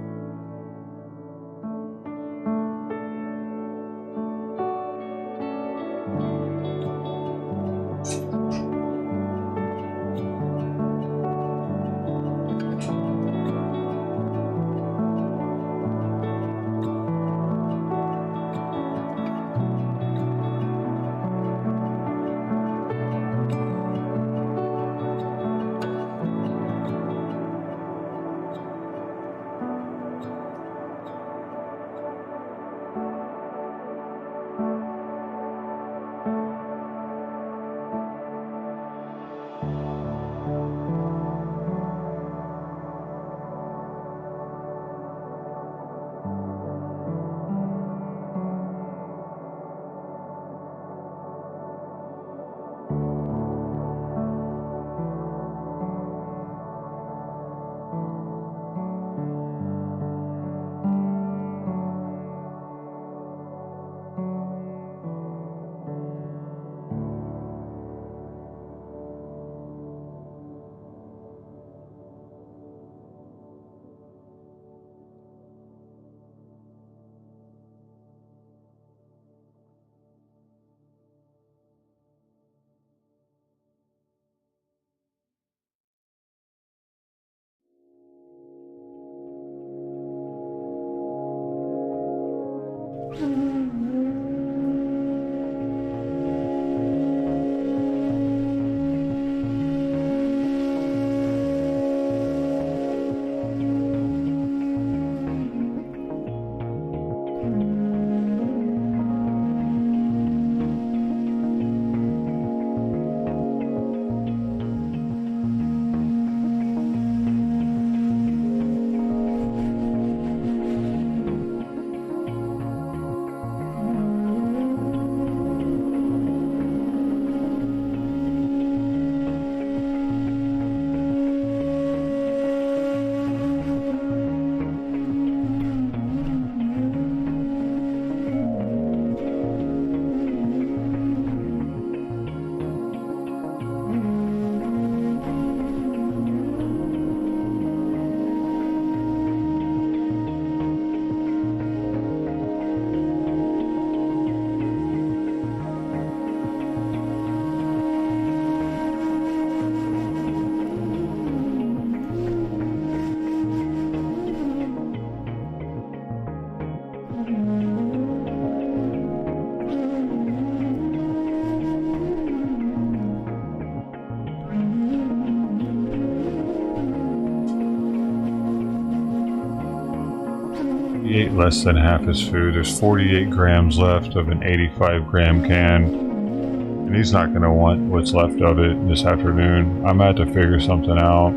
He ate less than half his food. There's 48 grams left of an 85 gram can. And he's not going to want what's left of it this afternoon. I'm going to have to figure something out.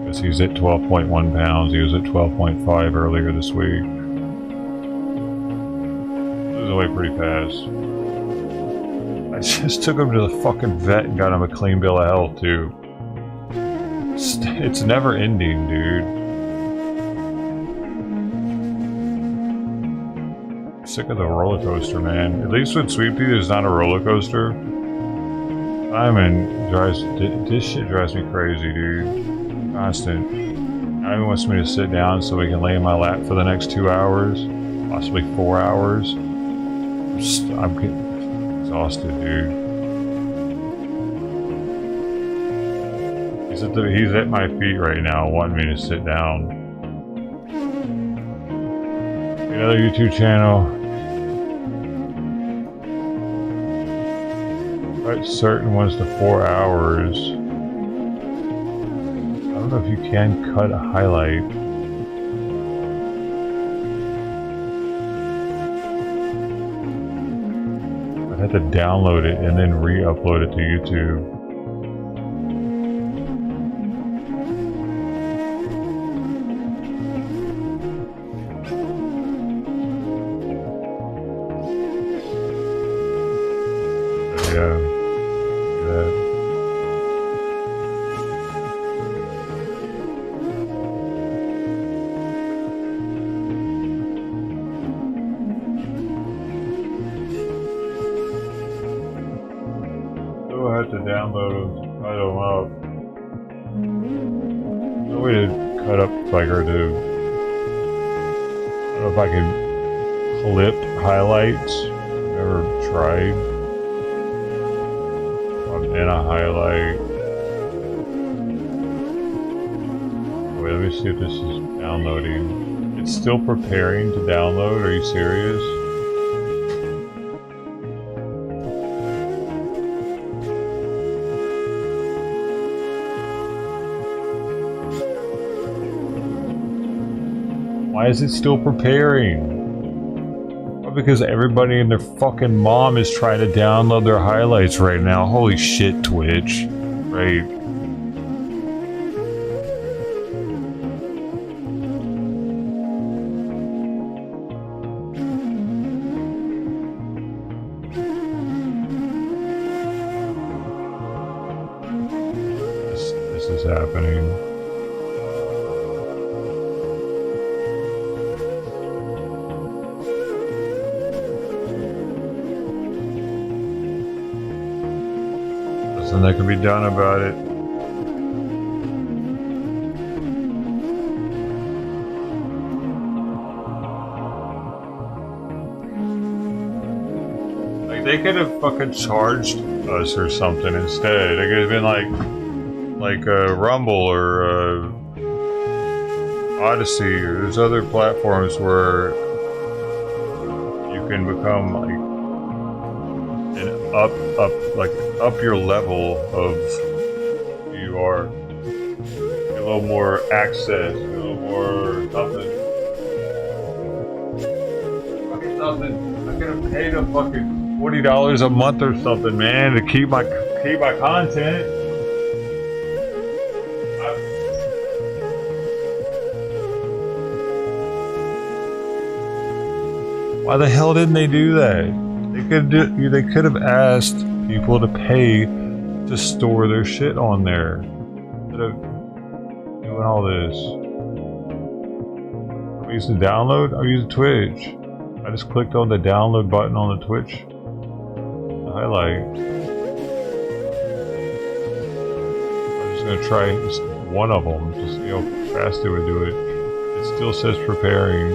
Because he's at 12.1 pounds. He was at 12.5 earlier this week. Losing weight pretty fast. I just took him to the fucking vet and got him a clean bill of health too. It's never ending, dude. Sick of the roller coaster, man. At least with Sweet Pea, there's not a roller coaster. This shit drives me crazy, dude. Constant. Now he wants me to sit down so we can lay in my lap for the next 2 hours, possibly 4 hours. I'm getting exhausted, dude. He's at my feet right now, wanting me to sit down. Another YouTube channel. Cut certain ones to 4 hours. I don't know if you can cut a highlight. I'd have to download it and then re-upload it to YouTube. Yeah. Yeah. Still have to download them to cut them up. No way to cut up like or to. I don't know if I can clip highlights. I've never tried. I'm in a highlight. Wait, let me see if this is downloading. It's still preparing to download. Are you serious? Why is it still preparing? Probably because everybody and their fucking mom is trying to download their highlights right now. Holy shit, Twitch. Right. This is happening. Nothing that can be done about it. Like they could have fucking charged us or something instead. It could have been like Rumble or Odyssey or there's other platforms where you can become like an up your level of who you are. Get a little more access, a little more something. Fucking something. I could have paid a fucking $40 a month or something, man, to keep my content. Why the hell didn't they do that? They could have asked people to pay to store their shit on there instead of doing all this. I'm using download. I'm using Twitch. I just clicked on the download button on the Twitch highlight. I'm just gonna try just one of them to see how fast it would do it. It still says preparing.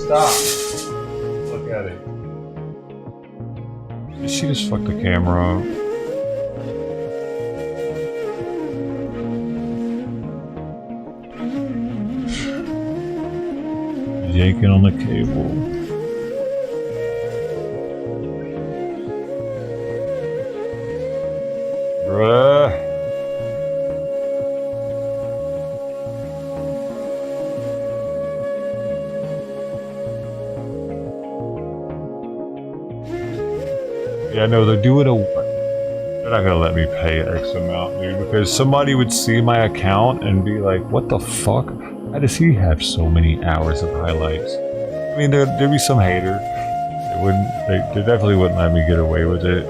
Stop. Look at it. Did she just fuck the camera up? Yanking on the cable. Bruh. Yeah, no, they're doing they're not gonna let me pay X amount, dude, because somebody would see my account and be like, what the fuck? How does he have so many hours of highlights? I mean, there'd be some hater. They definitely wouldn't let me get away with it.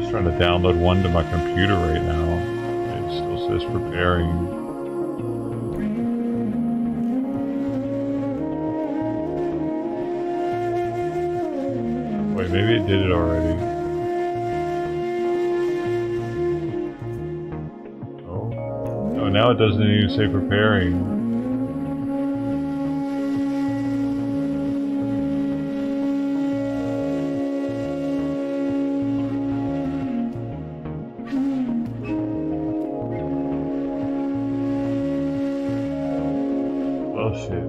Trying to download one to my computer right now. It still says preparing. Wait, maybe it did it already. Oh, no, now it doesn't even say preparing. Oh shit.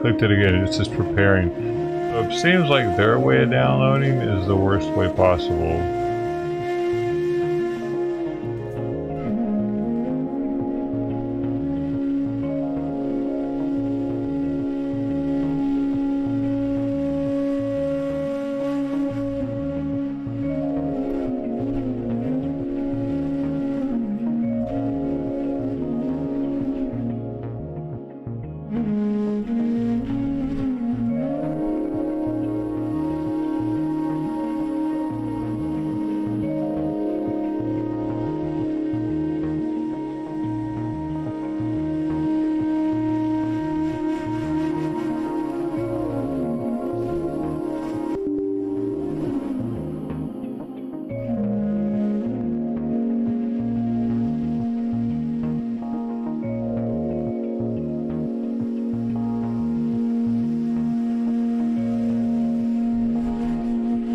clicked it again. It says preparing. So it seems like their way of downloading is the worst way possible.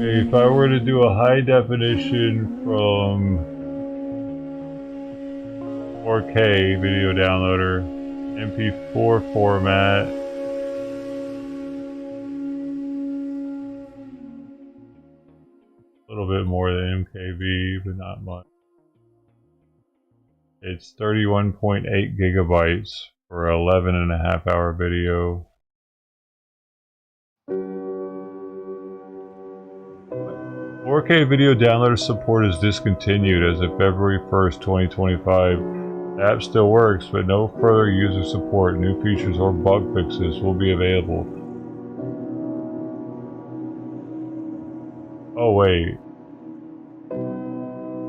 If I were to do a high definition from 4K video downloader, MP4 format, a little bit more than MKV, but not much. It's 31.8 gigabytes for 11.5-hour video. 4K video downloader support is discontinued as of February 1st, 2025. The app still works, but no further user support, new features, or bug fixes will be available. Oh wait.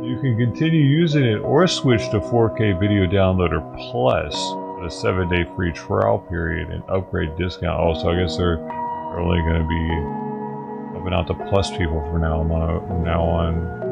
You can continue using it or switch to 4K Video Downloader Plus with a 7-day free trial period and upgrade discount. Also, I guess they're only going to be helping out the Plus people from now on.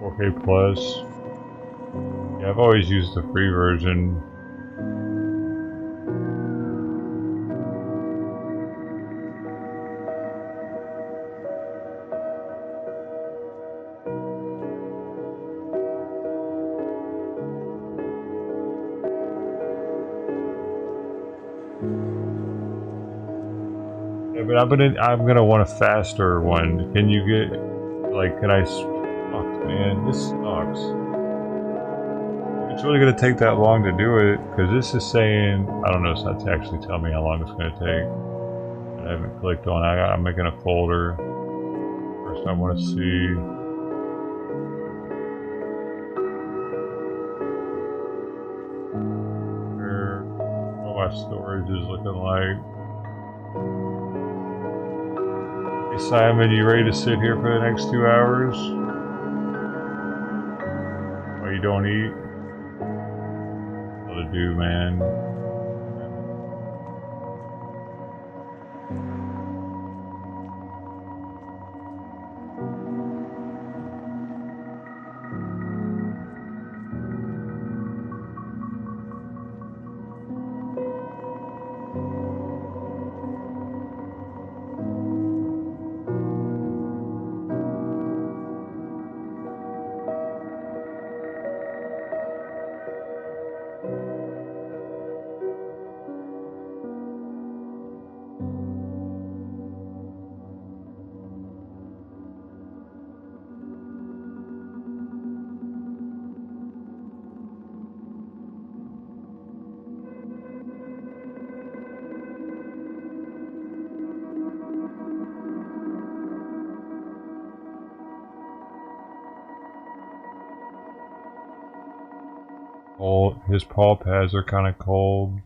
Okay, Plus. Yeah, I've always used the free version. Yeah, but I'm gonna want a faster one. Can you get, like, can I? Oh man, this sucks. It's really going to take that long to do it, because this is saying, I don't know, it's not to actually tell me how long it's going to take. I haven't clicked on it. I'm making a folder. First I want to see. What my storage is looking like. Hey Simon, you ready to sit here for the next 2 hours? While you don't eat? What to do, man? Cold. His paw pads are kind of cold.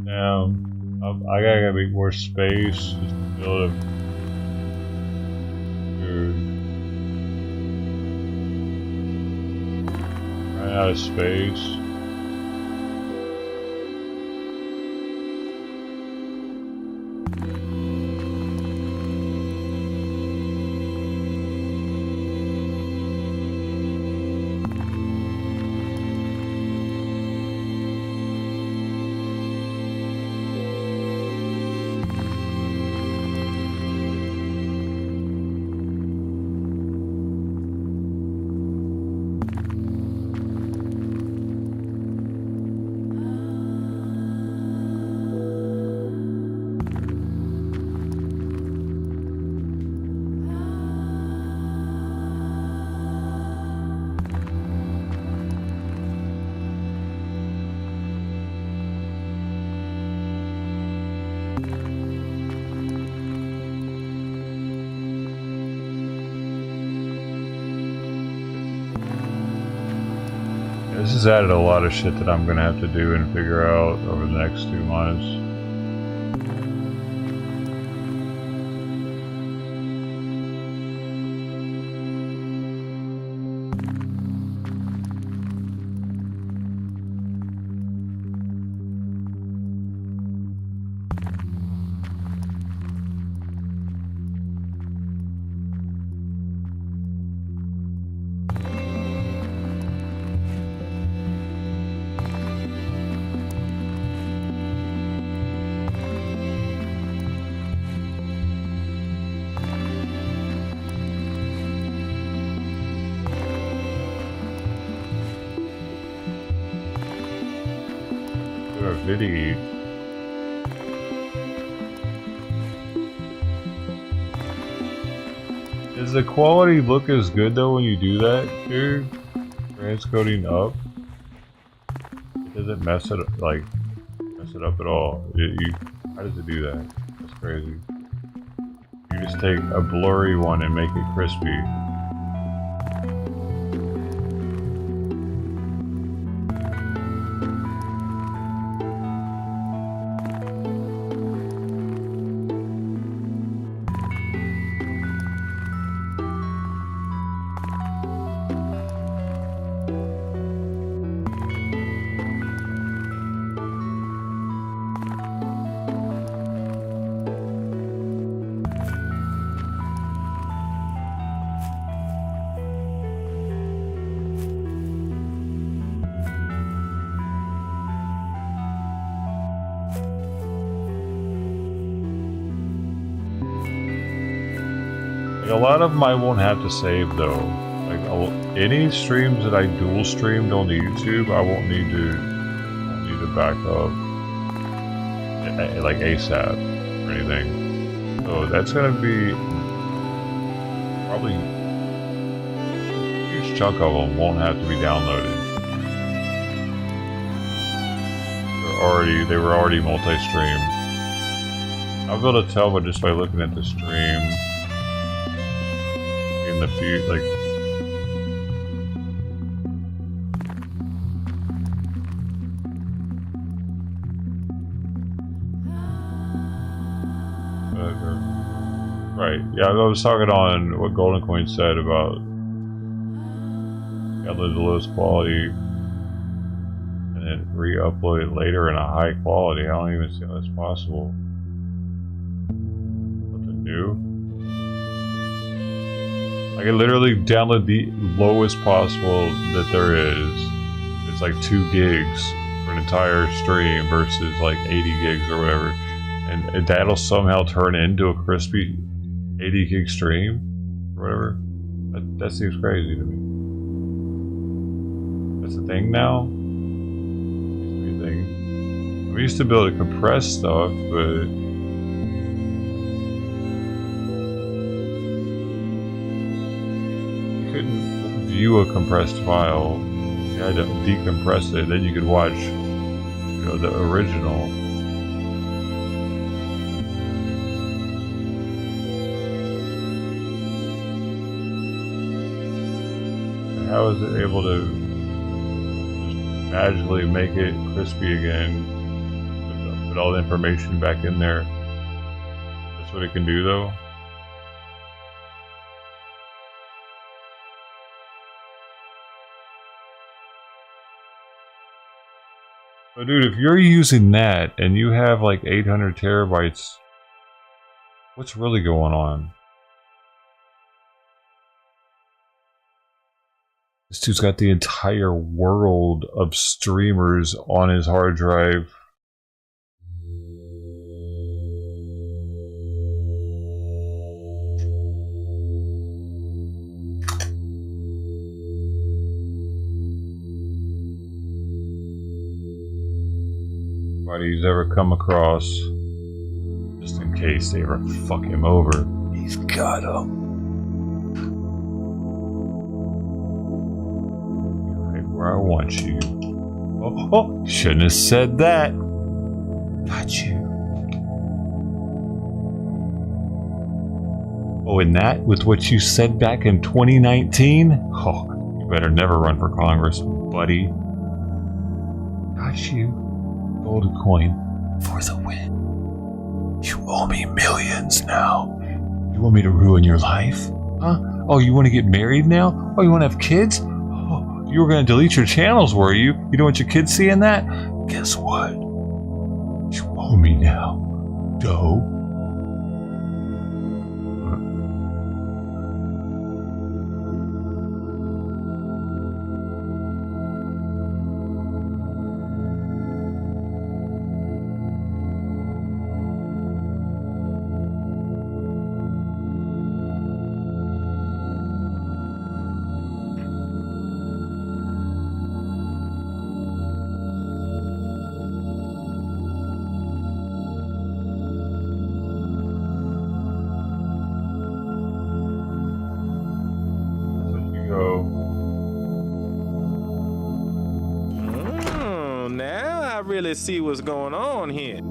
Now, I gotta make more space just to build a food. Ran out of space. This has added a lot of shit that I'm gonna have to do and figure out over the next 2 months. Video. Does the quality look as good though when you do that, dude? Transcoding up. It doesn't mess it up, like mess it up at all. How does it do that? That's crazy. You just take a blurry one and make it crispy. A lot of them I won't have to save though. Like any streams that I dual streamed on the YouTube, I won't need to back up like ASAP or anything. So that's gonna be probably a huge chunk of them won't have to be downloaded. They were already multi-stream. I'll be able to tell just by looking at the stream. In the few, like, right, yeah, I was talking on what Golden Coin said about download the lowest quality and then re-upload it later in a high quality. I don't even see how that's possible. Something new. I can literally download the lowest possible that there is it's like 2 gigs for an entire stream versus like 80 gigs or whatever, and that'll somehow turn into a crispy 80 gig stream or whatever. That seems crazy to me. That's a thing now. Used to be a thing. We used to be able to compress stuff, but you couldn't view a compressed file. You had to decompress it, then you could watch, you know, the original. How is it able to just magically make it crispy again? Put all the information back in there. That's what it can do, though. So, dude, if you're using that and you have like 800 terabytes, what's really going on? This dude's got the entire world of streamers on his hard drive. Nobody's ever come across, just in case they ever fuck him over. He's got him. Where I want you. Oh, shouldn't have said that. Got you. Oh, and that with what you said back in 2019? Oh, you better never run for Congress, buddy. Got you. Golden coin for the win. You owe me millions now. You want me to ruin your life? Huh? Oh, you want to get married now? Oh, you want to have kids? You were going to delete your channels, were you? You don't want your kids seeing that? Guess what? You owe me now, dough. Now I really see what's going on here.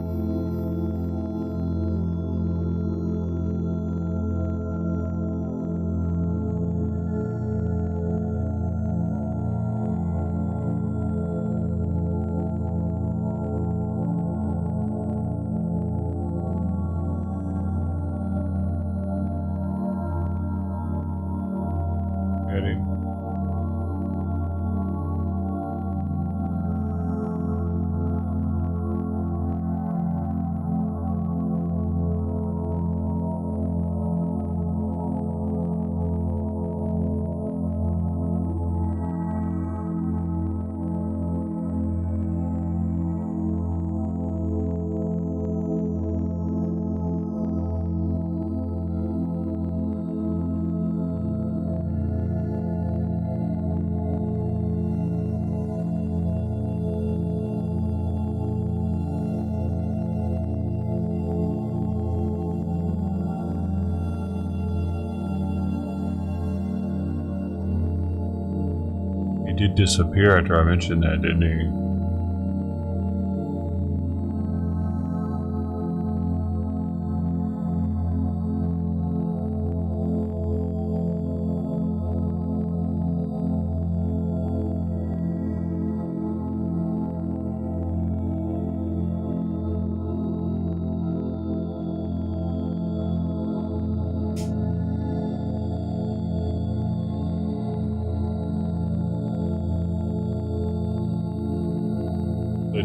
He did disappear after I mentioned that, didn't he?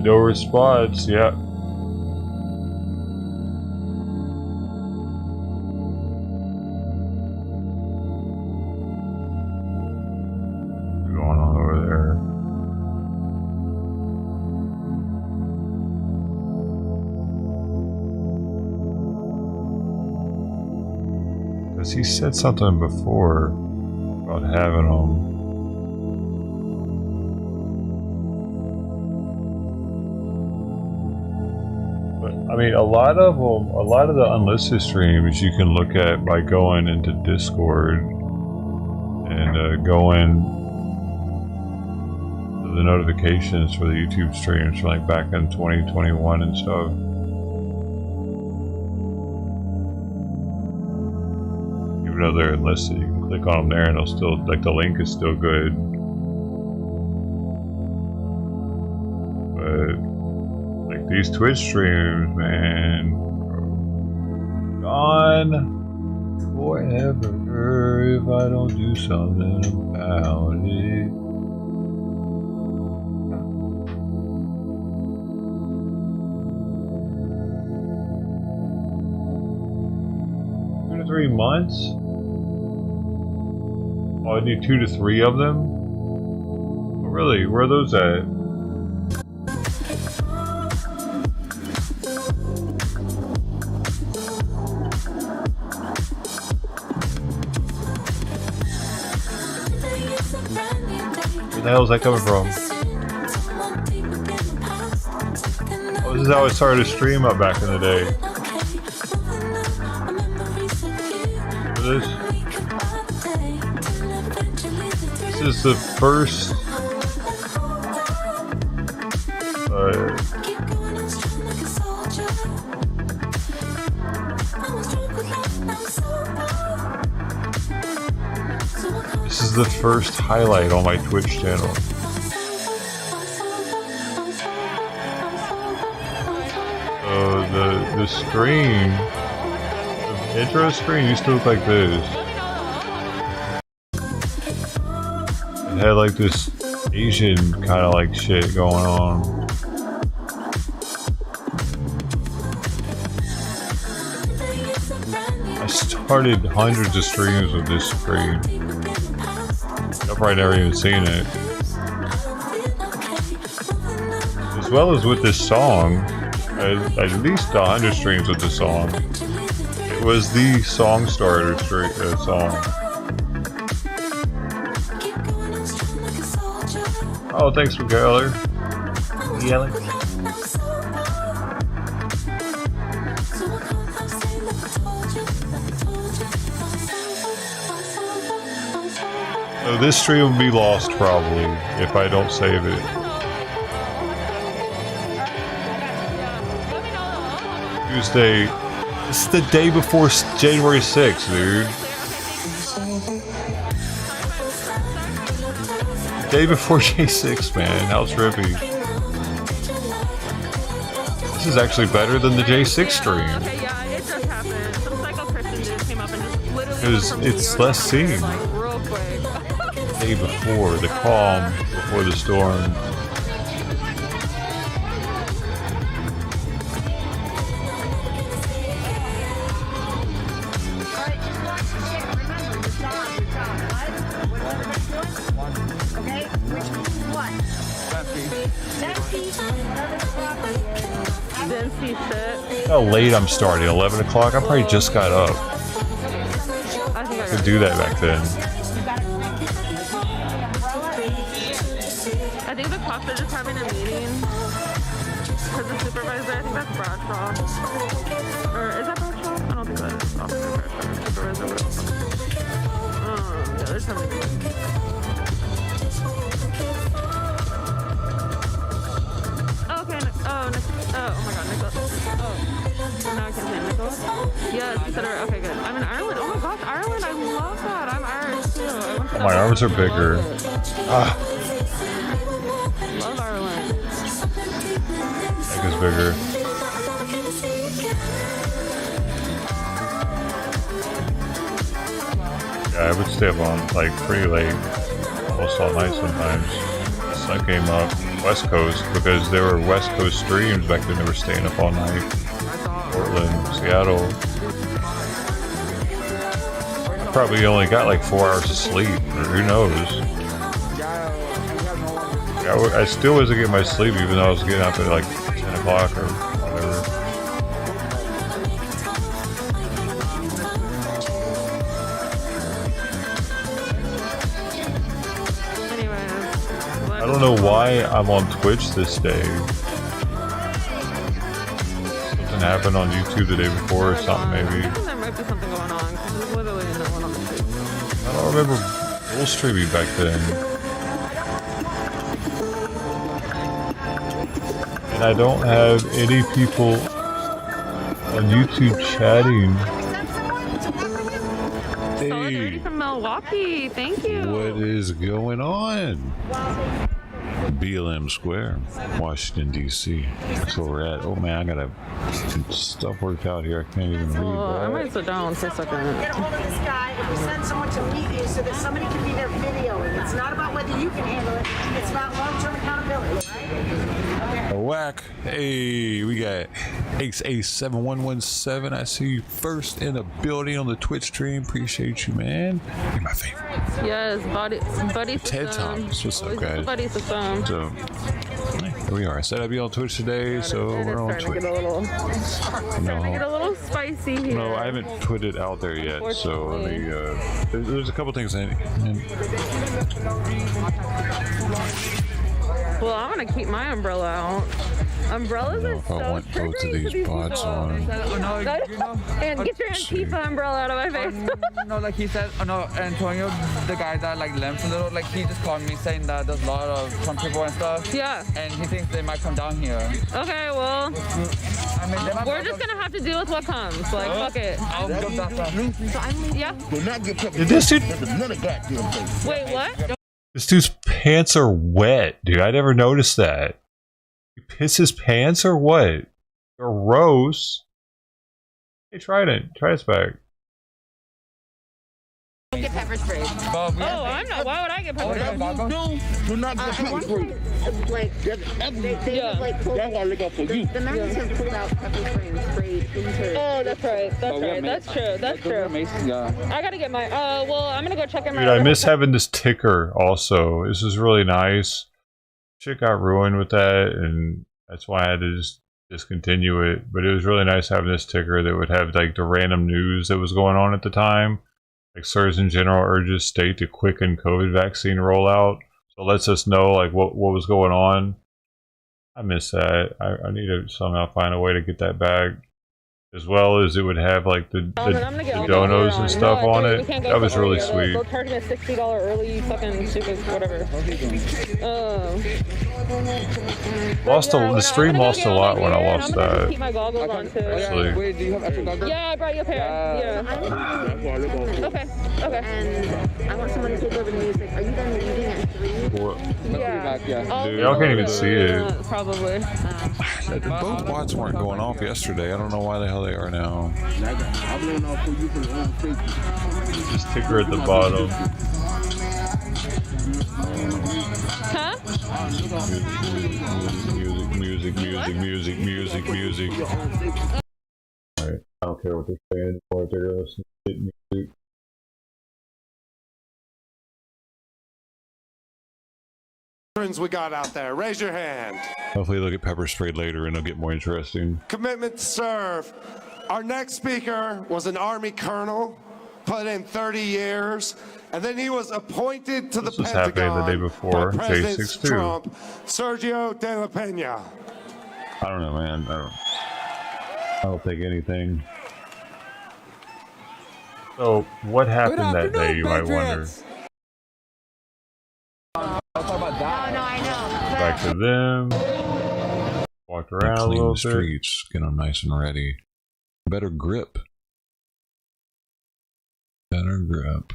No response, yeah. What's going on over there? Because he said something before about having them. I mean, a lot of the unlisted streams you can look at by going into Discord and going to the notifications for the YouTube streams from like back in 2021 and stuff. Even though they're enlisted, you can click on them there and it'll still, like, the link is still good. But these Twitch streams, man, gone forever if I don't do something about it. 2 to 3 months? Oh, I need 2 to 3 of them? Oh, really? Where are those at? Where the hell is that coming from? Oh, this is how I started a stream up back in the day. This is the first this is the first highlight on my Twitch channel. So the screen, the intro screen used to look like this. It had like this Asian kind of like shit going on. I started hundreds of streams with this screen. I've probably never even seen it. As well as with this song, at least 100 streams with this song. It was the song starter song. Oh, thanks for Geller. Yelling. So this stream will be lost probably if I don't save it. Tuesday. This is the day before January 6th, dude. Day before J6, man. How trippy. This is actually better than the J6 stream. Okay, yeah, it just happened. Some psycho Christian dude came up and just literally... Because it's less seen. Like, real quick. Day before, the calm before the storm. Didn't see shit. How late I'm starting, 11 o'clock? I probably just got up. I think I Could do that back then. I think the cops are just having a meeting. Because the supervisor, I think that's Bradshaw. Or is that Bradshaw? I don't think that is. Officer Bradshaw. Supervisor Bradshaw. Yeah, there's having a meeting. Oh my god, Nicholas. Oh, now I can say Nicholas. Yes, you said it. Okay, good. I'm in Ireland. Oh my gosh, Ireland. I love that. I'm Irish too. My arms are bigger. Ah. Love Ireland. Neck is bigger. Yeah, I would stay up on like pretty late, almost all night sometimes. The sun came up West Coast because there were West Coast streams back then. They were staying up all night. Portland, Seattle. I probably only got like 4 hours of sleep, or who knows. I still wasn't getting my sleep even though I was getting up at like 10 o'clock or whatever. don't know why I'm on Twitch this day. Something happened on YouTube the day before or something, maybe. I think there might be something going on because there's literally no one on the street. I don't remember full streaming back then. And I don't have any people on YouTube chatting. Solidarity from Milwaukee, thank you. What is going on? BLM Square, Washington, D.C. That's where we're at. Oh man, I gotta some stuff worked out here. I can't even read I that. might sit down for a second. Get a hold of this guy and we send someone to meet you so that somebody can be there videoing. It's not about whether you can handle it. It's about long-term accountability, right? A whack. Hey, we got Ace7117. I see you first in the building on the Twitch stream. Appreciate you, man. You're my favorite. Yes, buddy system. TED Talks. What's up, guys? Buddy system. So, here we are. I said I'd be on Twitch today, so we're on Twitch. Starting to get a little spicy here. No, I haven't put it out there yet, so let me, there's a couple things in. Well, I'm gonna keep my umbrella out. Umbrellas are If I so want both of triggering these for these bots people. on. And get your Antifa umbrella out of my face. No, like he said, no, Antonio, the guy that like limps a little, like he just called me saying that there's a lot of Trump people and stuff. Yeah. And he thinks they might come down here. Okay, well, I mean, they might we're just gonna have to deal with what comes. Like, fuck it. I'll go that far. Yeah. Do not get pepper. This dude, None of goddamn things. Wait, what? this dude's pants are wet, dude. I never noticed that. He pisses his pants or what? Gross. Hey, try it. Try this back. Get pepper spray. But we Oh, I'm not. Why would I get pepper spray? Do not get pepper spray. Like, they Yeah. have like pulled, That's why I look out for you. the members have pulled out pepper spray and sprayed into. Oh, that's right. That's we have right. That's true. That's true. Yeah. I gotta get my. Well, I'm gonna go check in my. Dude, I miss having this ticker also. This is really nice. Shit got ruined with that, and that's why I had to just discontinue it. But it was really nice having this ticker that would have like the random news that was going on at the time. Like Surgeon General urges state to quicken COVID vaccine rollout. So it lets us know like what was going on. I miss that. I need to somehow find a way to get that back. As well as it would have like the donos and stuff on it. That was really sweet. They'll charge me a $60 early fucking stupid whatever. The stream lost a lot when I lost that. Keep my goggles on too. Actually. Wait, do you have extra goggles? Yeah, I brought you a pair. Yeah. Okay. Okay. And I want someone to take over the music. Are you done leaving at 3? Yeah. Yeah. Dude, y'all can't even see it. Probably. Both bots weren't going off yesterday. I don't know why the hell they are now. Just ticker at the bottom. Huh? Music. Alright, I don't care what they're saying anymore. They're listening to music. We got out there. Raise your hand. Hopefully they'll get pepper sprayed later and it'll get more interesting. Commitment to serve. Our next speaker was an Army colonel, put in 30 years, and then he was appointed to This the was happening Pentagon the day before, by President J62. Trump, Sergio de la Peña. I don't know, man. I don't think anything. So, what happened that day, you might wonder? Back to them. Walked around a little bit. Streets, get them nice and ready. Better grip. Better grip.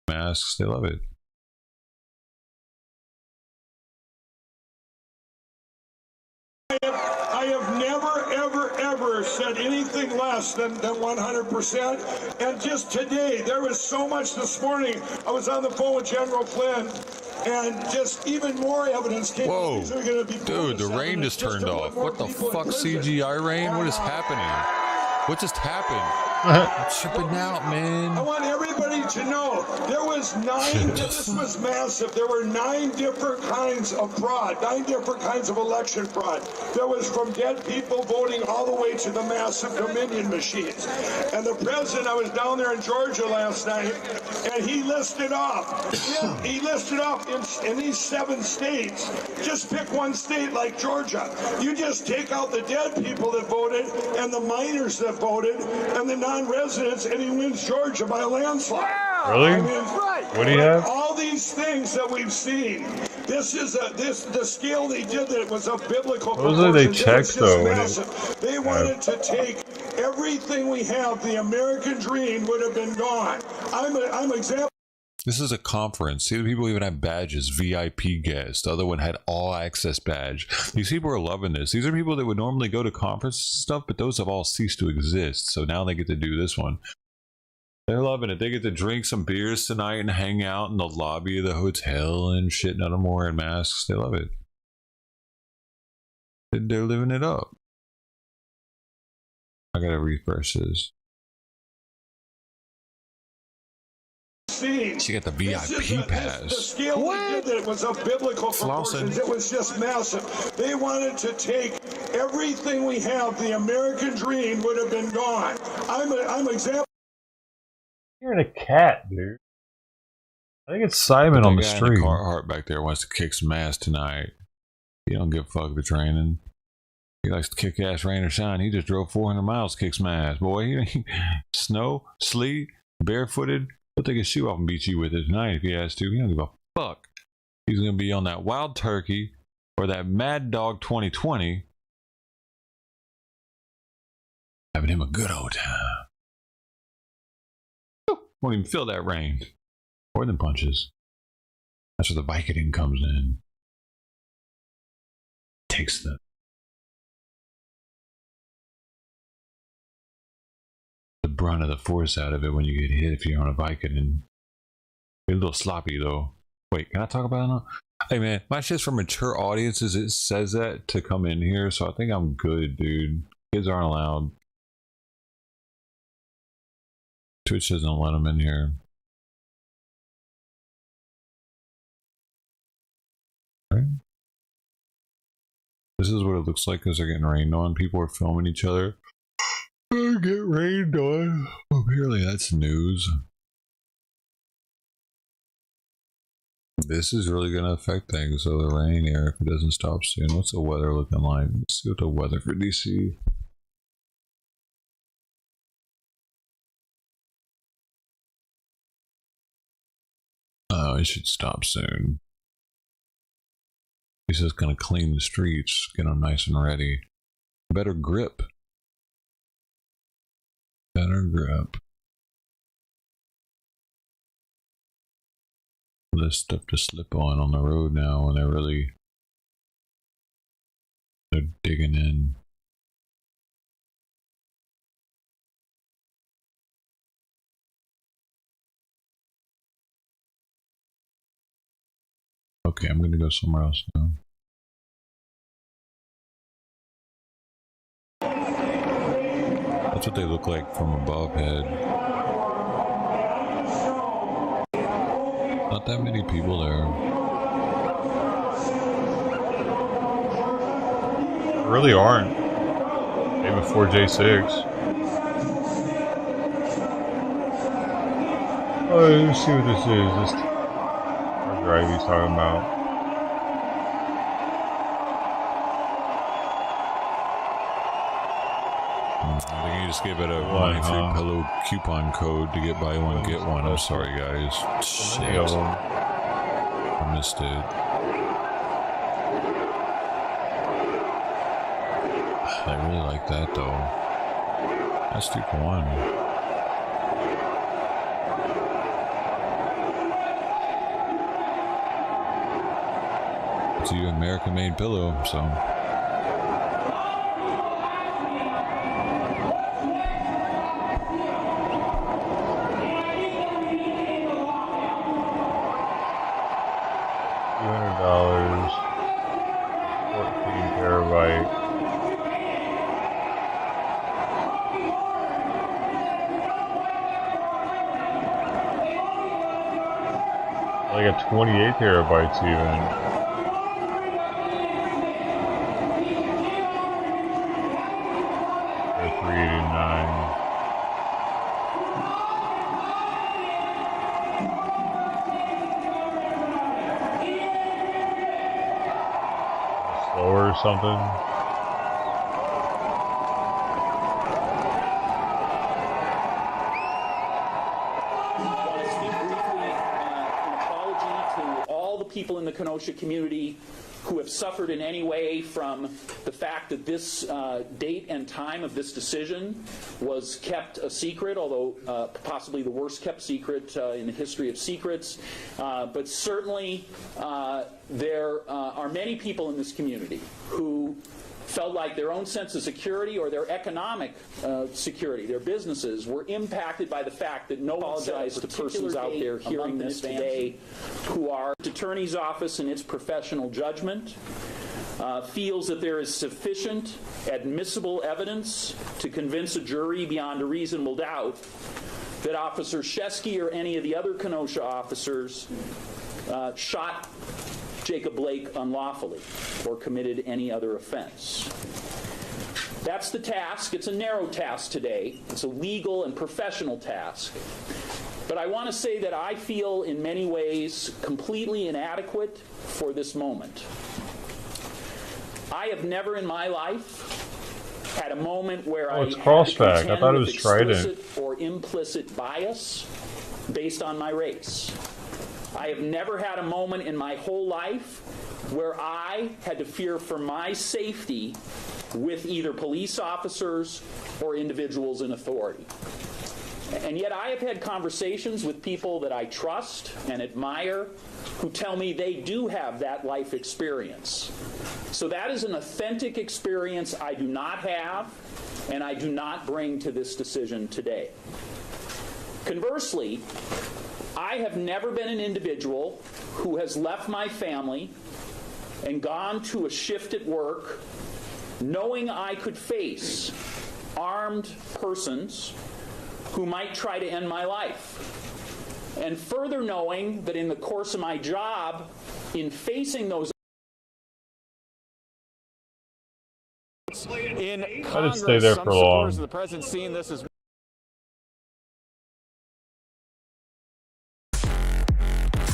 Masks, they love it. I have never, ever said anything less than 100%. And just today, there was so much this morning. I was on the phone with General Flynn, and just even more evidence came. Whoa, These are gonna be dude, the rain just turned off. What the fuck, CGI rain? What is happening? What just happened? Uh-huh. Tripping out, I man. want everybody to know there was 9, this was massive. There were 9 different kinds of fraud, 9 different kinds of election fraud. There was from dead people voting all the way to the massive Dominion machines. And the president, I was down there in Georgia last night, and he listed off, in these 7 states, just pick one state like Georgia. You just take out the dead people that voted and the minors that voted and the non-residents, and he wins Georgia by a landslide. Really? I mean, What do you have? all these things that we've seen. This is the scale they did that was of biblical Those are they proportions. It was checked, just though, massive. They wanted to take everything we have. The American dream would have been gone. I'm example. This is a conference. See, the people even have badges, VIP guest. The other one had all access badge. These people are loving this. These are people that would normally go to conference stuff, but those have all ceased to exist. So now they get to do this one. They're loving it. They get to drink some beers tonight and hang out in the lobby of the hotel and shit. None of them wearing masks. They love it. They're living it up. I gotta refresh this. She got the VIP pass. The scale they did that was of biblical proportions. It was just massive. They wanted to take everything we have. The American dream would have been gone. I'm example. You're a cat, dude. I think it's Simon on the street. Carhartt back there wants to kick some ass tonight. He don't give a fuck the training. He likes to kick ass, rain or shine. He just drove 400 miles to kick some ass. Boy, snow, sleet, barefooted. He'll take his shoe off and beat you with it tonight if he has to. He don't give a fuck. He's going to be on that Wild Turkey or that Mad Dog 2020. Having him a good old time. Won't even feel that rain. More than punches. That's where the Vicodin comes in. Takes the brunt of the force out of it when you get hit if you're on a Vicodin. You're a little sloppy though. Wait, can I talk about it now? Hey man, my shit's for mature audiences. It says that to come in here, so I think I'm good, dude. Kids aren't allowed. Twitch doesn't let them in here. Right? This is what it looks like as they're getting rained on. People are filming each other. Get rained on. Apparently that's news. This is really going to affect things. So the rain here, if it doesn't stop soon. What's the weather looking like? Let's see what the weather for DC. Oh, it should stop soon. He says going to clean the streets, get them nice and ready. Better grip. Better grip. Less stuff to slip on the road now when they're digging in. Okay, I'm gonna go somewhere else now. That's what they look like from above head. Not that many people there. There really aren't. Maybe before J6. Oh, let's see what this is. This hard drive he's talking about. I think you just gave it a money free pillow coupon code to get buy one get one. I'm sorry guys. Shit. I missed it. I really like that though. That's 2 for 1. It's an American made pillow, so. $200, 14 terabyte. got 28 terabytes even. Or 389. Slower or something. People in the Kenosha community who have suffered in any way from the fact that this date and time of this decision was kept a secret, although possibly the worst kept secret in the history of secrets. But certainly there are many people in this community who felt like their own sense of security or their economic security, their businesses, were impacted by the fact that no apologize to persons out there hearing this today who are attorney's office in its professional judgment feels that there is sufficient admissible evidence to convince a jury beyond a reasonable doubt that Officer Shesky or any of the other Kenosha officers shot Jacob Blake unlawfully or committed any other offense. That's the task. It's a narrow task today. It's a legal and professional task. But I want to say that I feel in many ways completely inadequate for this moment. I have never in my life had a moment where I it's crossback. I thought it was Trident. Or implicit bias based on my race. I have never had a moment in my whole life where I had to fear for my safety with either police officers or individuals in authority. And yet I have had conversations with people that I trust and admire who tell me they do have that life experience. So that is an authentic experience I do not have and I do not bring to this decision today. Conversely, I have never been an individual who has left my family and gone to a shift at work knowing I could face armed persons who might try to end my life. And further knowing that in the course of my job, in facing those in Congress, I didn't stay there for long. Of the president seeing this as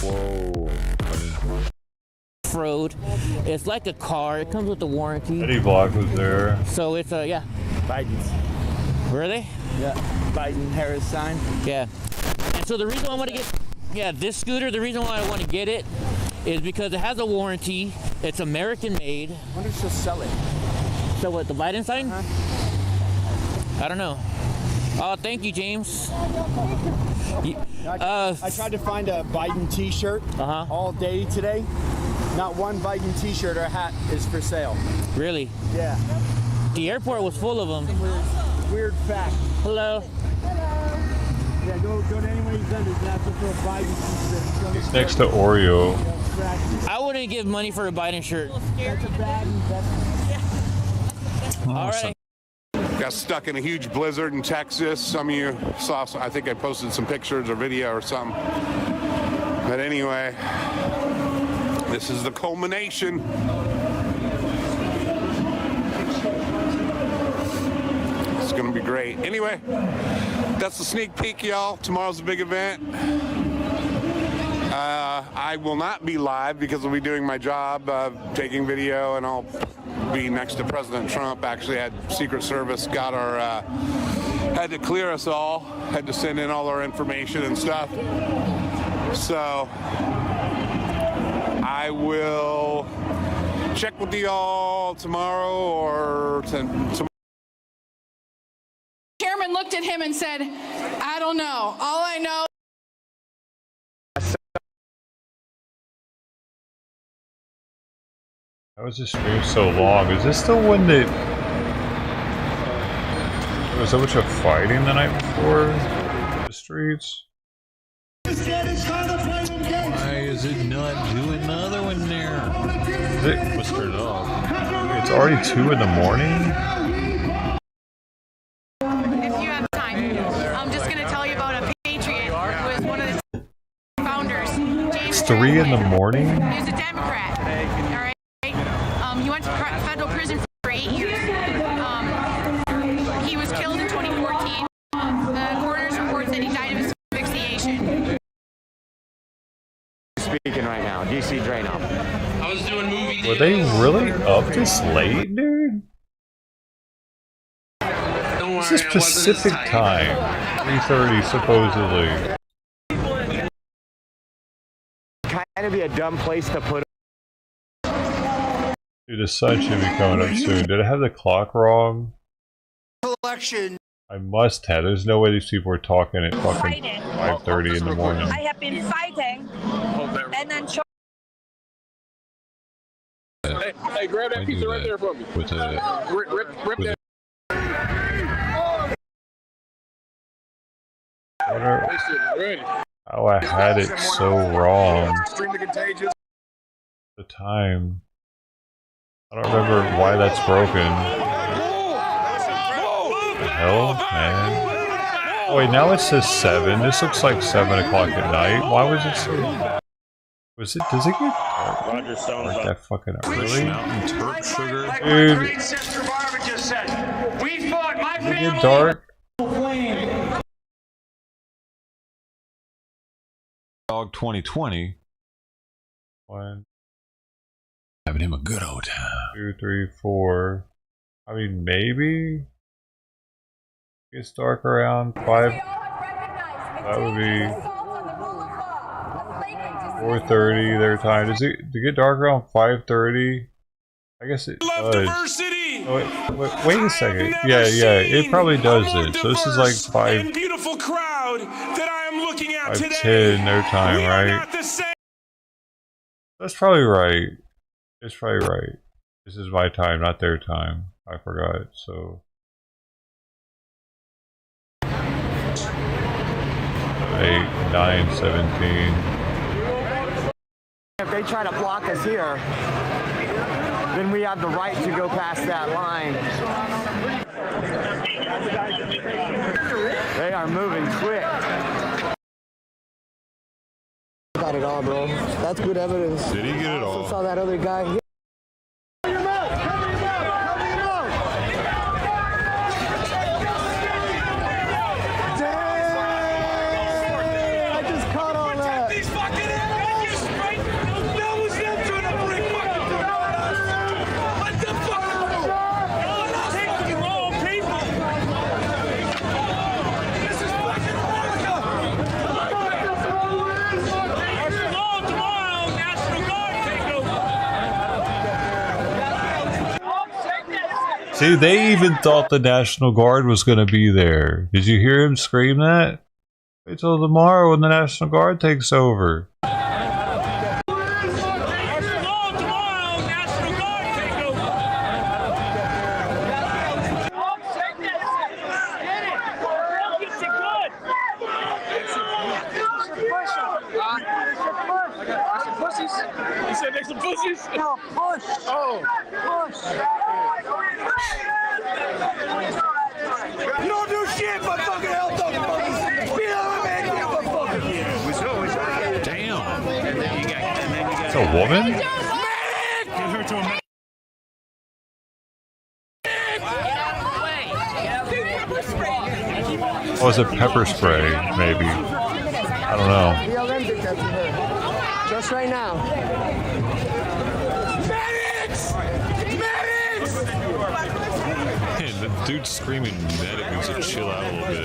Whoa. Road. It's like a car. It comes with a warranty. Eddie Vlog was there. So it's yeah. Biden's. Really? Yeah. Biden Harris sign. Yeah. And so the reason I want to get this scooter, the reason why I want to get it is because it has a warranty. It's American made. I wonder if she'll sell it. So what, the Biden sign? Uh-huh. I don't know. Oh, thank you, James. I tried to find a Biden t-shirt all day today. Not one Biden t-shirt or hat is for sale. Really? Yeah. The airport was full of them. Weird fact. Hello. Hello. Yeah, go to any one of these vendors and ask them for a Biden t-shirt. It's next to Oreo. I wouldn't give money for a Biden shirt. That's a bad investment. All right. Got stuck in a huge blizzard in Texas. Some of you saw, I think I posted some pictures or video or something. But anyway, this is the culmination. It's going to be great. Anyway, that's the sneak peek, y'all. Tomorrow's a big event. I will not be live because I'll be doing my job, taking video, and I'll be next to President Trump. Actually had Secret Service got our had to clear us all, had to send in all our information and stuff. So I will check with y'all tomorrow or tomorrow. Chairman looked at him and said, I don't know. All I know. How was this stream so long? Is this the one that there was so much of fighting the night before in the streets? Why is it not doing another one there? Let's turn it off. It's already 2 in the morning? If you have time, I'm just going to tell you about a patriot who was one of the founders, James 3 in the morning? He was a Democrat. All right. He went to federal prison for 8 years. He was killed in 2014. The coroner's report said he died of asphyxiation. Speaking right now. DC Drano. I was doing movie. Were they really up this late, dude? This is Pacific time. 3:30 supposedly. Kind of be a dumb place to put. Dude, the sun should be coming up soon. Did I have the clock wrong? Election. I must have. There's no way these people are talking at fucking 5:30 in the morning. I have been fighting, and then. Hey, grab that pizza right there for me. With Rip that. Oh, I had it so wrong. Extremely contagious. The time. I don't remember why that's broken. What the hell, man? Oh, wait, now it says 7. This looks like 7 o'clock at night. Why was it so... Was it... Does it get dark? Roger Stone. Like that fucking early? Mountain Turk sugar. Dude. Does Does it get dark? Dog 2020. 1, Having him a good old time. 2, 3, 4. I mean, maybe it gets dark around 5. That would be 4:30 their time. Does it get dark around 5:30? I guess it does. Oh, wait a second. Yeah, it probably does this. So this is like 5. Beautiful crowd that I am looking at 5:10 their time, right? That's probably right. It's probably right. This is my time, not their time. I forgot. So 8, 9, 17. If they try to block us here, then we have the right to go past that line. They are moving quick. Got it all, bro. That's good evidence. Did he get it all? I saw that other guy. See, they even thought the National Guard was going to be there. Did you hear him scream that? Wait till tomorrow when the National Guard takes over. You said make some pussies? No, push. Oh. Push. You don't do shit but fucking help those motherfuckers. Be a man, you motherfucker. Damn. It's a woman? Give her to him. Oh, it's a pepper spray, maybe. I don't know. BLM did that to her. Just right now. Medics! Medics! Man, the dude screaming medic needs to chill out a little bit.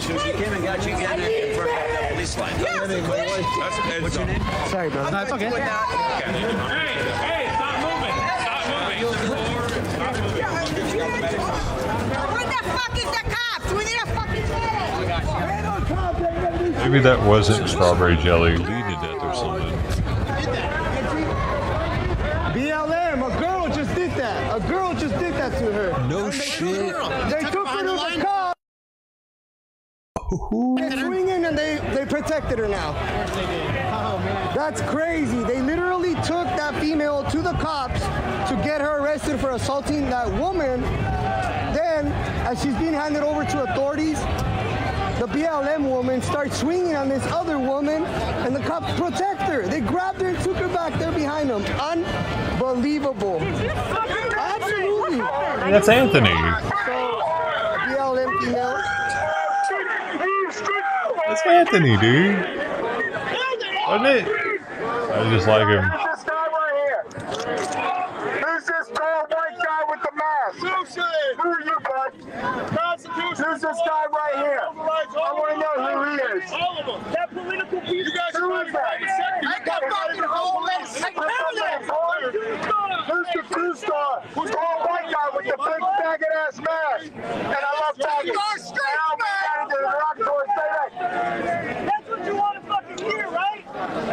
She came and got you again and confirmed the police line. What's your name? Sorry, bro. No, it's okay. Hey, stop moving. Stop moving. Where the fuck is the cops? We need a fucking Maybe that wasn't strawberry jelly. Bleeding to death or something. BLM, a girl just did that. A girl just did that to her. No shit. They took her to the cops. They're swinging and they protected her now. That's crazy. They literally took that female to the cops to get her arrested for assaulting that woman. Then, as she's being handed over to authorities, the BLM woman starts swinging on this other woman, and the cops protect her. They grabbed her and took her back there behind them. Unbelievable. Absolutely. That's Anthony. So, BLM female. That's Anthony, dude. Wasn't it? I just like him. This guy right here. Who's this tall white guy with the mask? Who are you, bud? Constitution. Who's this guy right here? I want to know who he is. All of them. That political piece. You guys are in private sector. I got fucking homeless. Who's the two-star? Who's the tall white guy with the big faggot ass mask? And I love faggots. That's what you want to fucking hear, right?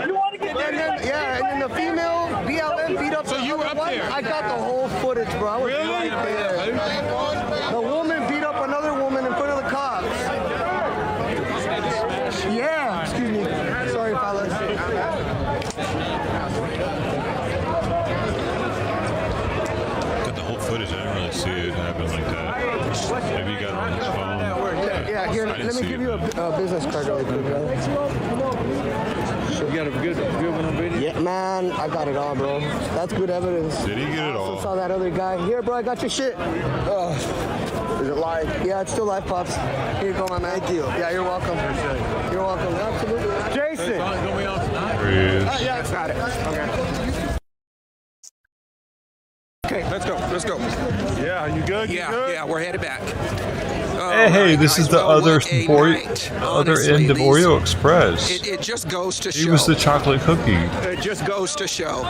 You want to get And then the female BLM beat up the other one. I got the whole footage, bro. I was right there. The woman beat up another woman in front of the cops. Yeah, excuse me. Sorry, fellas. Got the whole footage. I didn't really see it happen like that. Maybe you got it on his phone. Yeah, here, let me give you a business card really quick, brother. You got a good one on video? Yeah, man, I got it all, bro. That's good evidence. Did he get it I all? also saw that other guy. Here, bro, I got your shit. Is it live? Yeah, it's still live, Pops. Here you go, my man. Thank you. Yeah, you're welcome. You're welcome. Absolutely. Jason. There he is. Yeah, I got it. Okay, let's go. Let's go. Yeah, you good? Yeah, we're headed back. Hey, this is the other end of Oreo Express. It just goes to show. He was the chocolate cookie. It just goes to show.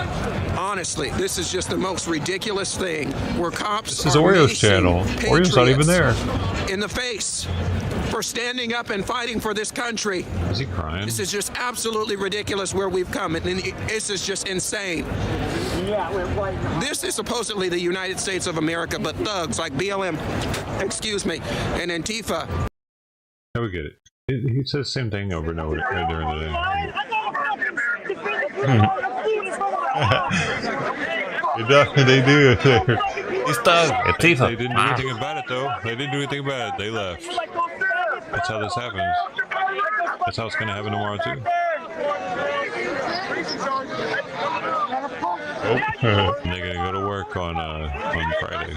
Honestly, this is just the most ridiculous thing where cops This is Oreo's channel. Oreo's not even there. in the face for standing up and fighting for this country. Is he crying? This is just absolutely ridiculous where we've come, and this is just insane. This is supposedly the United States of America, but thugs like BLM, and Antifa. Yeah, we get it. He says the same thing over and over during the day. They do. He's thug. Antifa. They didn't do anything about it, though. They didn't do anything about it. They left. That's how this happens. That's how it's going to happen tomorrow, too. Oh. And they're going to go to work on Friday.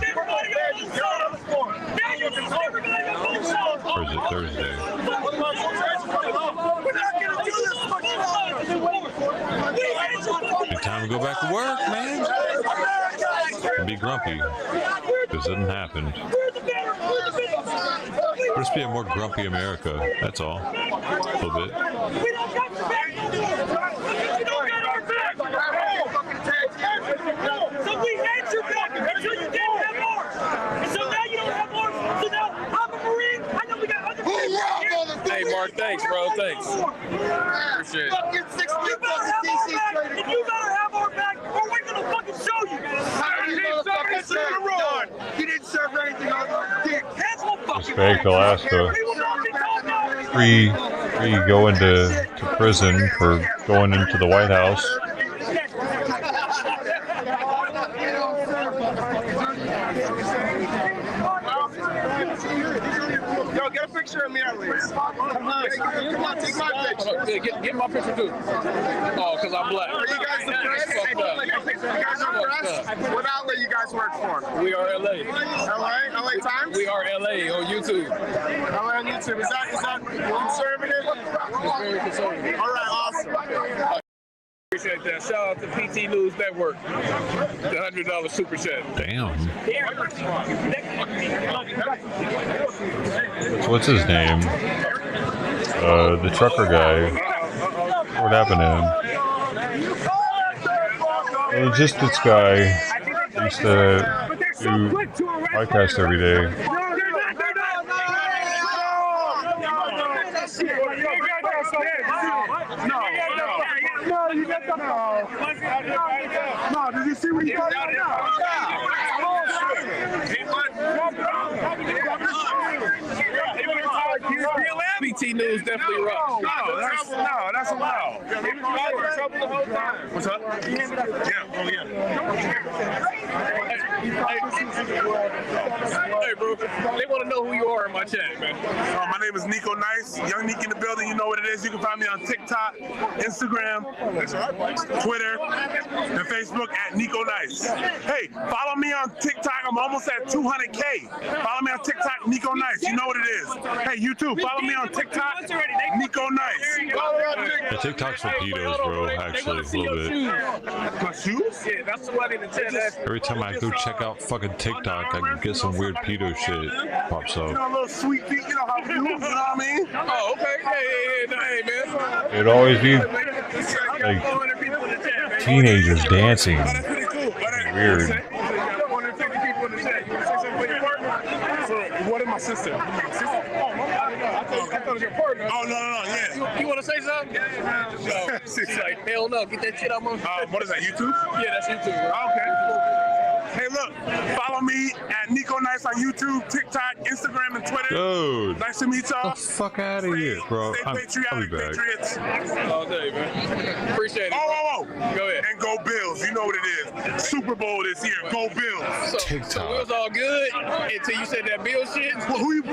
Or is it Thursday? It's time to go back to work, man. And be grumpy. Because it didn't happen. We'll just be a more grumpy America. That's all. A little bit. So we had your back until you didn't have ours. And so now you don't have ours. So now I'm a Marine. I know we got other people. Hey, Mark, thanks, bro. Thanks. Appreciate it. Fucking 6 you better have our back, and you better have our back, or we're gonna fucking show you. You didn't serve anything on our dick. That's what fucking Fake Alaska. Free going to prison for going into the White House. Yo, get a picture of me at least. Come on, take my picture. Get my picture too. Oh, because I'm black. Are you guys the press? You guys are press? What outlet you guys work for? We are LA. LA Times? We are LA on YouTube. LA on YouTube. Is that conservative? It's very conservative. All right, awesome. Appreciate that. Shout out to PT News Network. The $100 super chat. Damn. What's his name? The trucker guy. What happened to him? Logistics guy. Used to do podcast every day. No, did you see what you got now? PT News definitely rocks. No, that's allowed. What's up? Yeah, oh yeah. Hey, bro, they want to know who you are in my chat, man. My name is Nico Nice, Young Nick in the building. You know what it is. You can find me on TikTok, Instagram, Twitter, and Facebook at Nico Nice. Hey, follow me on TikTok. I'm almost at 200K. Follow me on TikTok, Nico Nice. You know what it is. Hey, you too. Follow me on TikTok, Nico Nice. The TikTok's for pedos, bro, actually, a little bit. My shoes? Yeah, that's somebody in the chat. Every time I go check out fucking TikTok, I can get some weird pedo shit pops up. You know, a little sweet feet, you know how we do, you know what I mean? Oh, okay. Hey, man. It'd always be like teenagers dancing. Weird. 150 people in the chat. You want to say something for your partner? What is my sister? I thought it was your partner. Oh, no, yeah. You want to say something? No. She's like, hell no, get that shit out my what is that, YouTube? Yeah, that's YouTube. Okay. Hey, look, follow me at Nico Nice on YouTube, TikTok, Instagram, and Twitter. Dude. Nice to meet y'all. Get the fuck out of here, bro. Stay patriotic, I'll be back. Patriots. All day, man. Appreciate it. Oh. Go ahead. And go Bills. You know what it is. Super Bowl this year. Go Bills. So it was all good until you said that Bill shit. Well, who you?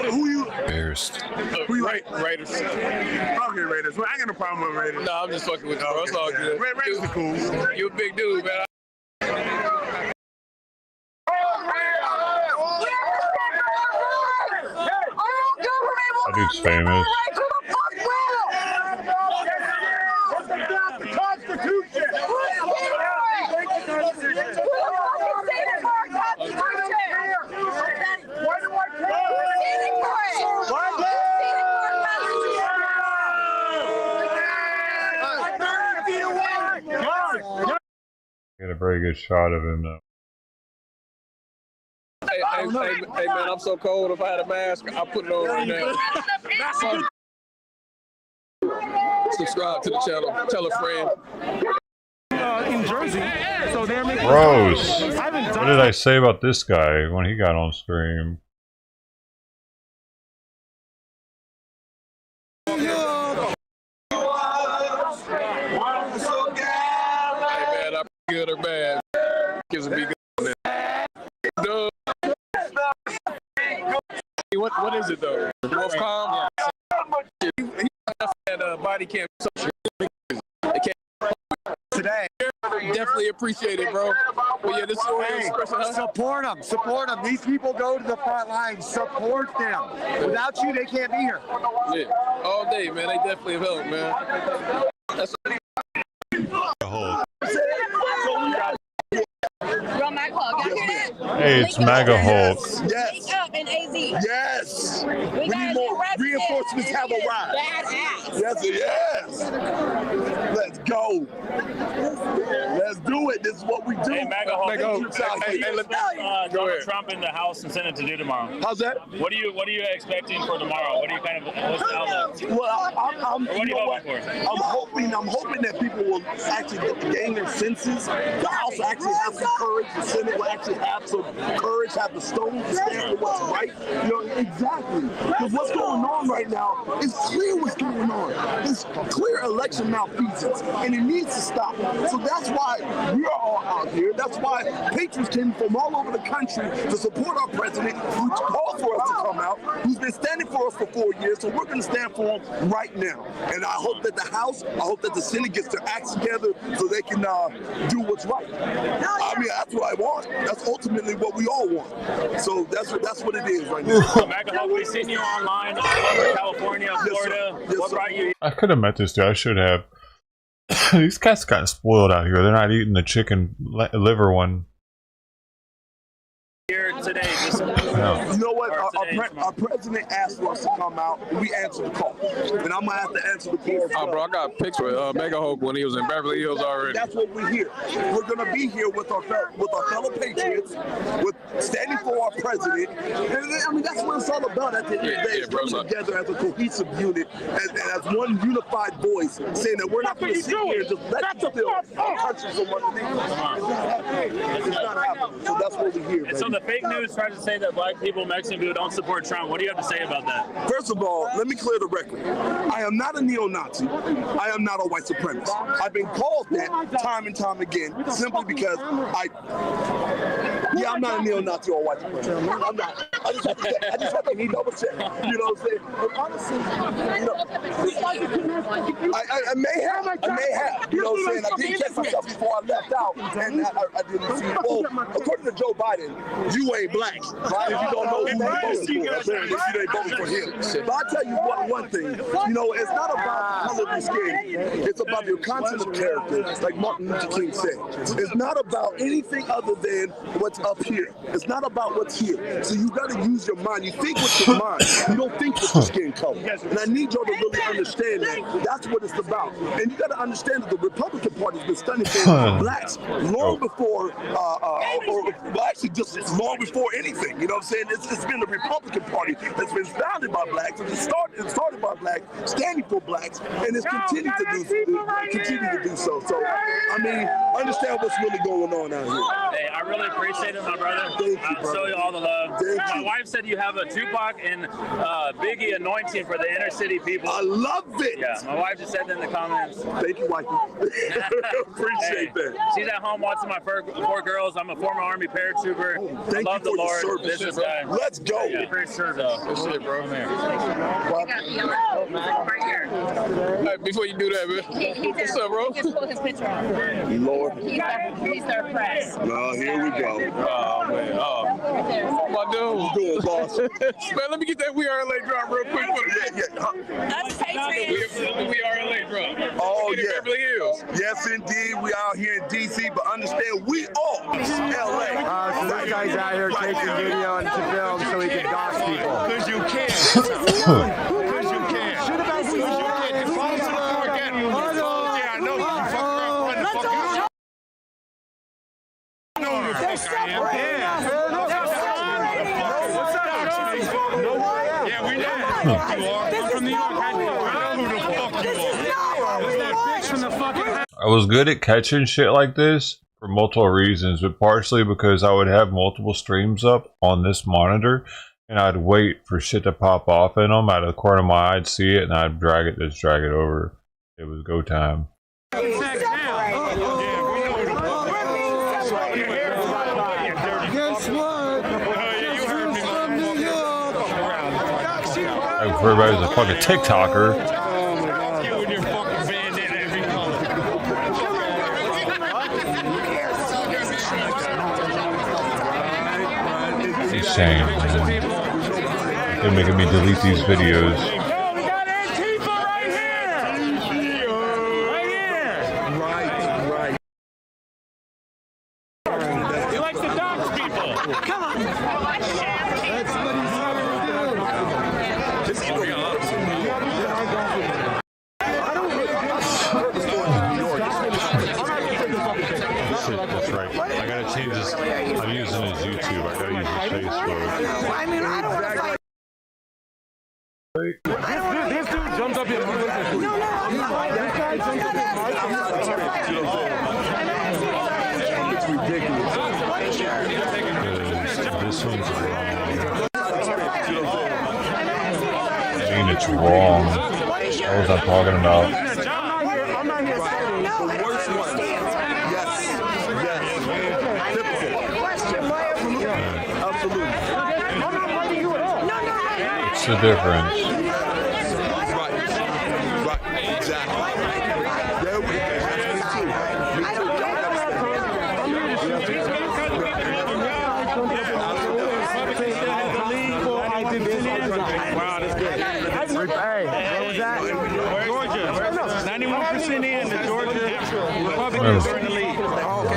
Embarrassed. Who you like? Raiders. Okay, Raiders. Well, I ain't got no problem with Raiders. No, I'm just fucking with you, bro. It's all good. Raiders are cool. You a big dude, man. That dude's famous. Get a very good shot of him though. Hey, man, I'm so cold. If I had a mask, I'll put it on right now. Subscribe to the channel. Tell a friend. In Jersey, so they're making. Gross. What did I say about this guy when he got on stream? Hey, man, I'm good or bad. Kids will be good on that. What is it though? Wolfcom? Yeah. He had a body cam today. Definitely appreciate it, bro. But yeah, this is Support them. These people go to the front lines. Support them. Without you, they can't be here. Yeah, all day, man. They definitely have helped, man. That's Hey, it's MAGA Hulk. Yes. Up in AZ. Yes. We need more reinforcements have arrived. Badass. Yes. Let's go. Let's do it. This is what we do. Hey, MAGA Hulk. Donald Trump in the House and Senate to do tomorrow. How's that? What are you expecting for tomorrow? What are you what's the outlook? Well, I'm what are you hoping for? I'm hoping that people will actually gain their senses. The House will actually have some courage. The Senate will actually have some courage, have the stones to stand for what's right. You know, exactly. Because what's going on right now is clear what's going on. It's clear election malfeasance, and it needs to stop. So that's why we're all out here. That's why patriots came from all over the country to support our president, who called for us to come out, who's been standing for us for 4 years. So we're going to stand for him right now. And I hope that the House, I hope that the Senate gets their acts together so they can do what's right. I mean, that's what I want. That's ultimately what we all want. So that's what it is right now. MAGA Hulk, we've seen you online all over California, Florida. What brought you? I could have met this dude. I should have. These cats got spoiled out here. They're not eating the chicken liver one. Here today, You know what? Our president asked for us to come out, and we answered the call. And I'm going to have to answer the call. Oh, bro, I got pics with MAGA Hulk when he was in Beverly Hills already. That's what we're here. We're going to be here with our fellow patriots, with standing for our president. And I mean, that's what it's all about at the end of the day. It's coming together as a cohesive unit and as one unified voice, saying that we're not going to sit here and just let you steal our country from underneath us. It's not happening. So that's what we're here. And so the fake news tries to say that black people, Mexican people don't support Trump. What do you have to say about that? First of all, let me clear the record. I am not a neo-Nazi. I am not a white supremacist. I've been called that time and time again simply because I'm not a neo-Nazi or a white supremacist. I'm not. I just have to double check. You know what I'm saying? But honestly, I may have. You know what I'm saying? I didn't check myself before I left out, and I didn't see. Well, according to Joe Biden, you ain't black. Right? If you don't know who they voted for, they voted for him. But I tell you one thing. You know, it's not about the color of your skin. It's about your content of character, like Martin Luther King said. It's not about anything other than what's up here. It's not about what's here. So you got to use your mind. You think with your mind. You don't think with your skin color. And I need y'all to really understand that. That's what it's about. And you got to understand that the Republican Party has been standing for blacks long before, well, actually just long before anything. You know what I'm saying? It's been the Republican Party that's been founded by blacks. It started by blacks, standing for blacks, and it's continued to do so. So, I mean, understand what's really going on out here. Hey, I really appreciate it, my brother. Thank you, I'll show you all the love. My wife said you have a Tupac and Biggie anointing for the inner city people. I love it. Yeah, my wife just said that in the comments. Thank you, wife. Appreciate that. She's at home watching my four girls. I'm a former Army paratrooper. Thank I love you the for Lord. your service. Business guy. Let's go. Yeah, pretty sure though. Good shit, bro. Right here. Hey, before you do that, man. What's up, bro? He just pulled his picture off. Lord. He's their press. Well, here we go. Oh, man. Oh. My dude. What you doing, boss? Man, let me get that We Are LA drop real quick. That's Patriots. We Are LA drop. Oh, yeah. Beverly Hills. Yes, indeed. We out here in D.C., but understand we are L.A. So this guy's out here taking video and to film so he can dox people. Because you can. Because you can. Because you can. If I'm to forget, yeah, I know you fuck around, run the fuck you. I know who the fuck I am. Yeah, we know who the fuck you are. I'm from New York. I know who the fuck you are. That bitch from the fucking... I was good at catching shit like this for multiple reasons, but partially because I would have multiple streams up on this monitor and I'd wait for shit to pop off in them. Out of the corner of my eye, I'd see it and I'd just drag it over. It was go time. Everybody's a fucking TikToker. Insane, man. They're making me delete these videos. That's right. I gotta change this. I'm using his YouTube. I gotta use his Facebook. I mean, I don't want to fight. This dude jumped up in It's ridiculous. This one's wrong. I mean, it's wrong. What was I talking about? I'm not here fighting the worst one. Absolutely. I'm not fighting you at all. What's the difference? Right, exactly. There we go. Wow, that's good. Hey, what was that? Georgia. 91% in the Georgia Republicans are in the lead.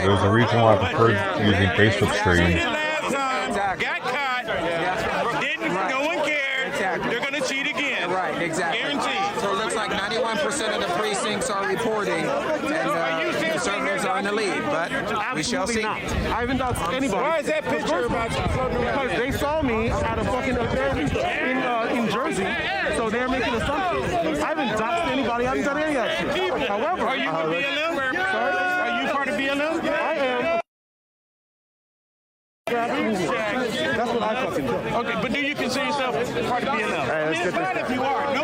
There's a reason why I prefer using Facebook streams. Got caught. Didn't. No one cared. They're going to cheat again. Right, exactly. Guaranteed. So it looks like 91% of the precincts are reporting, and the conservatives are in the lead, but we shall see. Not. I haven't doxed anybody. Why is that picture about you? Because they saw me at a fucking event in Jersey, so they're making assumptions. I haven't doxed anybody. I haven't done any of that shit. However, Are you with BLM? Are you part of BLM? I am. That's what I fucking do. Okay, but do you consider yourself part of BLM? Hey, let's get this. If you are, no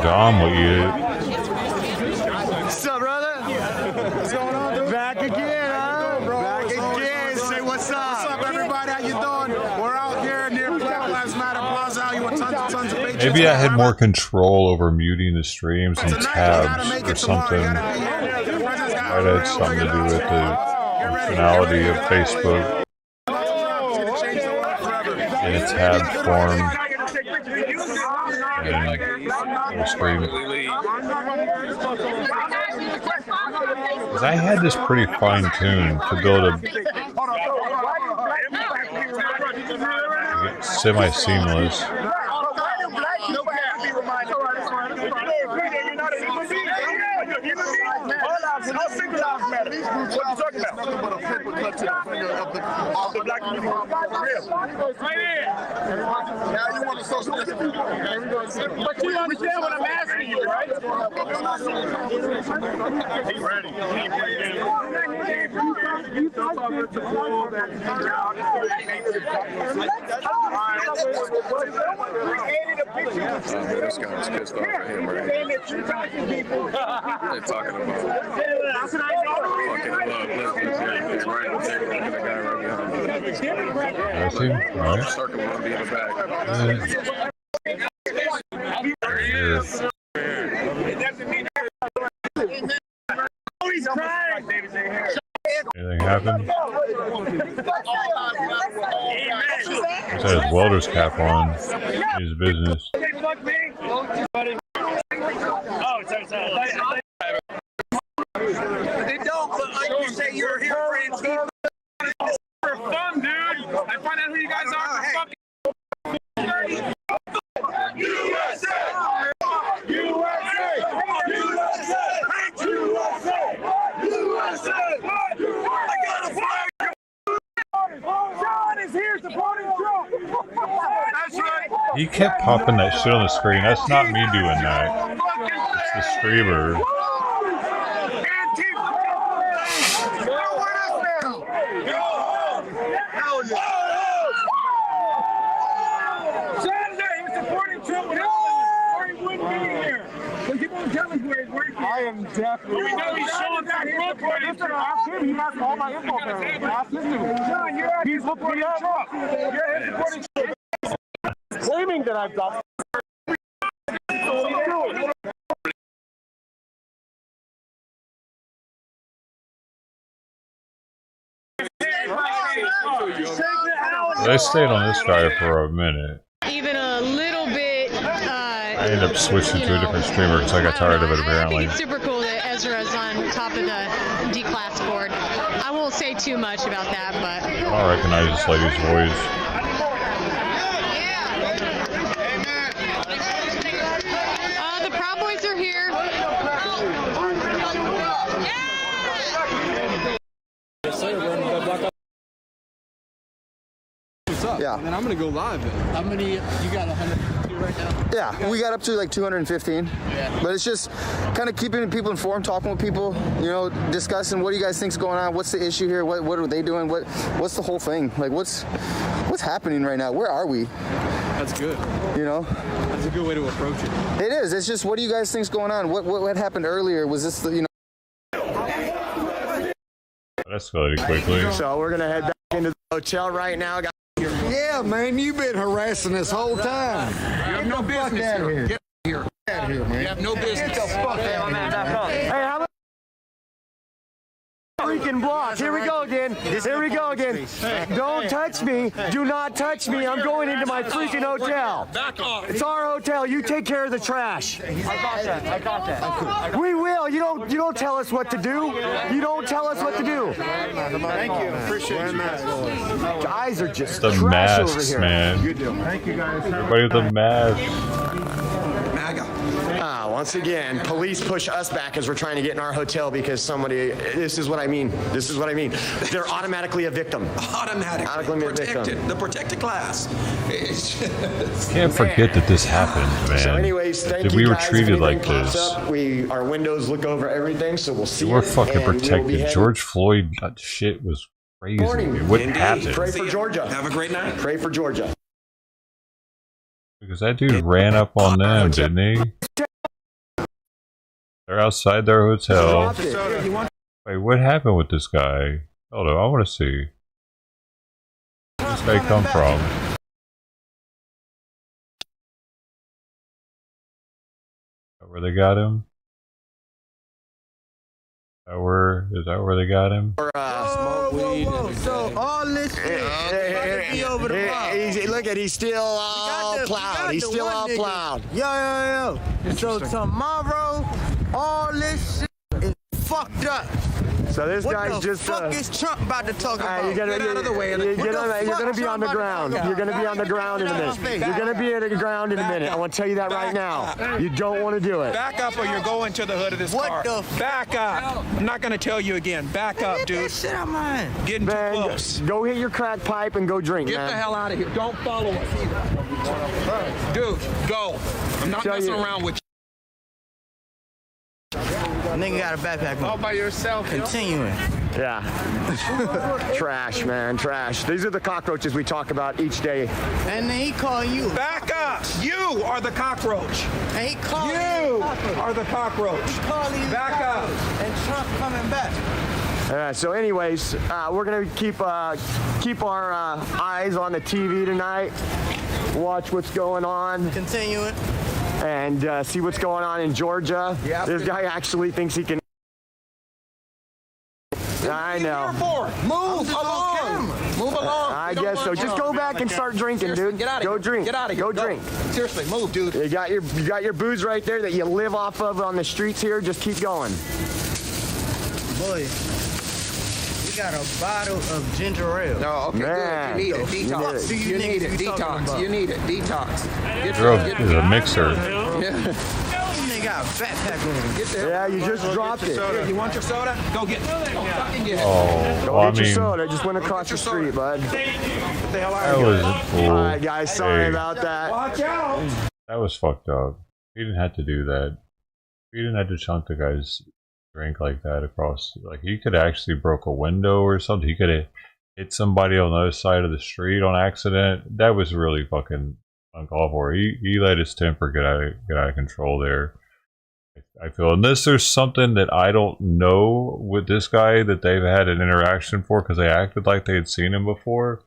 Dom will eat it. What's up, brother? What's going on, dude? Back again, huh? Back again. Say what's up. What's up, everybody? How you doing? We're out here near Black Lives Matter Plaza. You want tons of patriots. Maybe I had more control over muting the streams and tabs or something. Might have had something to do with the functionality of Facebook in a tab form and full screen. I had this pretty fine-tuned to build a semi-seamless. Now you want to social distance. But you understand what I'm asking you, right? He's ready. This guy was pissed off at him, right? They're talking about fucking love, lesbians, everything, right? They're looking at the guy right behind him. That's him? Alright. Circle one being the back. There he is. Anything happen? He's got his welder's cap on. His business. They don't, but like you say, you're here for Antifa. For fun, dude. I find out who you guys are for fucking. USA! USA! USA! USA! USA! I got a flag! John is here supporting Trump! That's right! He kept popping that shit on the screen. That's not me doing that. It's the streamer. I am definitely. We know he's showing back Brooklyn. Listen, ask him. He has all my info. Ask him. John, he's looking me up. You're supporting Trump. Claiming that I've done. They stayed on this guy for a minute. Even a little bit. I ended up switching to a different streamer because I got tired of it apparently. I think it's super cool that Ezra's on top of the D-class board. I won't say too much about that, but I don't recognize this lady's voice. The Proud Boys are here. Yeah. And then I'm gonna go live. How many? You got 100 right now? Yeah, we got up to like 215. Yeah. But it's just kind of keeping people informed, talking with people, you know, discussing what do you guys think's going on, what's the issue here, what are they doing, what's the whole thing, like what's happening right now, where are we? That's good. You know. That's a good way to approach it. It is. It's just what do you guys think's going on? What happened earlier? Was this the, you know? That escalated quickly. So we're gonna head back into the hotel right now. Yeah, man, you've been harassing this whole time. You have no business here. Get here. Get out of here, man. You have no business. Get the fuck out of here. Hey, how about freaking block? Here we go again. Here we go again. Don't touch me. Do not touch me. I'm going into my freaking hotel. Back off. It's our hotel. You take care of the trash. I got that. We will. You don't tell us what to do. You don't tell us what to do. Thank you. Appreciate you. Eyes are just The trash over masks, here. man. Thank you guys. Everybody with the masks. Ah, well, Once again, police push us back as we're trying to get in our hotel because somebody, this is what I mean. This is what I mean. They're automatically a victim. Automatically protected. The protected class. Can't forget that this happened, man. So anyways, thank that you we were guys. treated If like anything pops this. up, our windows look over everything, so we'll see We're it, fucking and we will be protected. heading- George Floyd shit was crazy. Dude. What happened? Pray for Georgia. Have a great night. Pray for Georgia. Because that dude ran up on them, didn't he? They're outside their hotel. Wait, what happened with this guy? Hold on, I want to see. Where did this guy come from? Where they got him? Is that where they got him? So all this shit be over the wall. Look at, he's still all plowed. He's still all plowed. Yo. So tomorrow, all this shit is fucked up. So this guy's just. What the fuck is Trump about to talk about? You're gonna be on the ground. You're gonna be on the ground in a minute. You're gonna be on the ground in a minute. I want to tell you that right now. You don't want to do it. Back up or you're going to the hood of this car. Back up. I'm not going to tell you again. Back up, dude. Shit, I'm lying. Getting too close. Go hit your crack pipe and go drink, Get man. the hell out of here. Don't follow us either. Dude, go. I'm not messing around with you. Nigga got a backpack on. All by yourself. Continuing. Yeah. Trash, man, trash. These are the cockroaches we talk about each day. And then he call you. Back up. You are the cockroach. And he call you are the cockroach. Back up. And Trump coming back. So anyways, we're going to keep our eyes on the TV tonight. Watch what's going on. Continuing. And see what's going on in Georgia. Yep. This guy actually thinks he can. I know. Move along. Move along. I guess so. Just go back and start drinking, dude. Get out of Go here. drink. Get out of here. Go drink. Seriously, move, dude. You got your booze right there that you live off of on the streets here. Just keep going. Boy, we got a bottle of ginger ale. No, okay, Man. good. You need it. Detox. You need it. Detox. You need it. Detox. This is a mixer. Nigga got a backpack on. Get the Yeah, you just dropped it. Here, you want your soda? Go get it. Go fucking get it. Oh, Go well, I get your mean, soda. Just went across the street, bud. What the hell are that you? was cool. All right, guys. Sorry Hey, about that. Watch out. that was fucked up. He didn't have to do that. He didn't have to chunk the guy's drink like that across. Like, he could have actually broke a window or something. He could have hit somebody on the other side of the street on accident. That was really fucking uncalled for. He let his temper get out of control there. I feel, unless there's something that I don't know with this guy that they've had an interaction for because they acted like they had seen him before.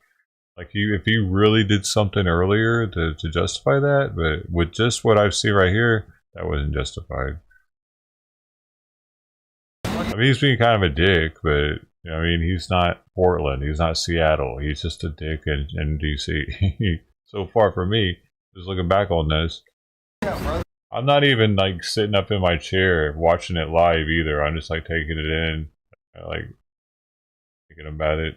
Like, if he really did something earlier to justify that, but with just what I've seen right here, that wasn't justified. I mean, he's being kind of a dick, but you know, I mean, he's not Portland, he's not Seattle, he's just a dick in DC. So far for me, just looking back on this, I'm not even like sitting up in my chair watching it live either. I'm just like taking it in, like thinking about it.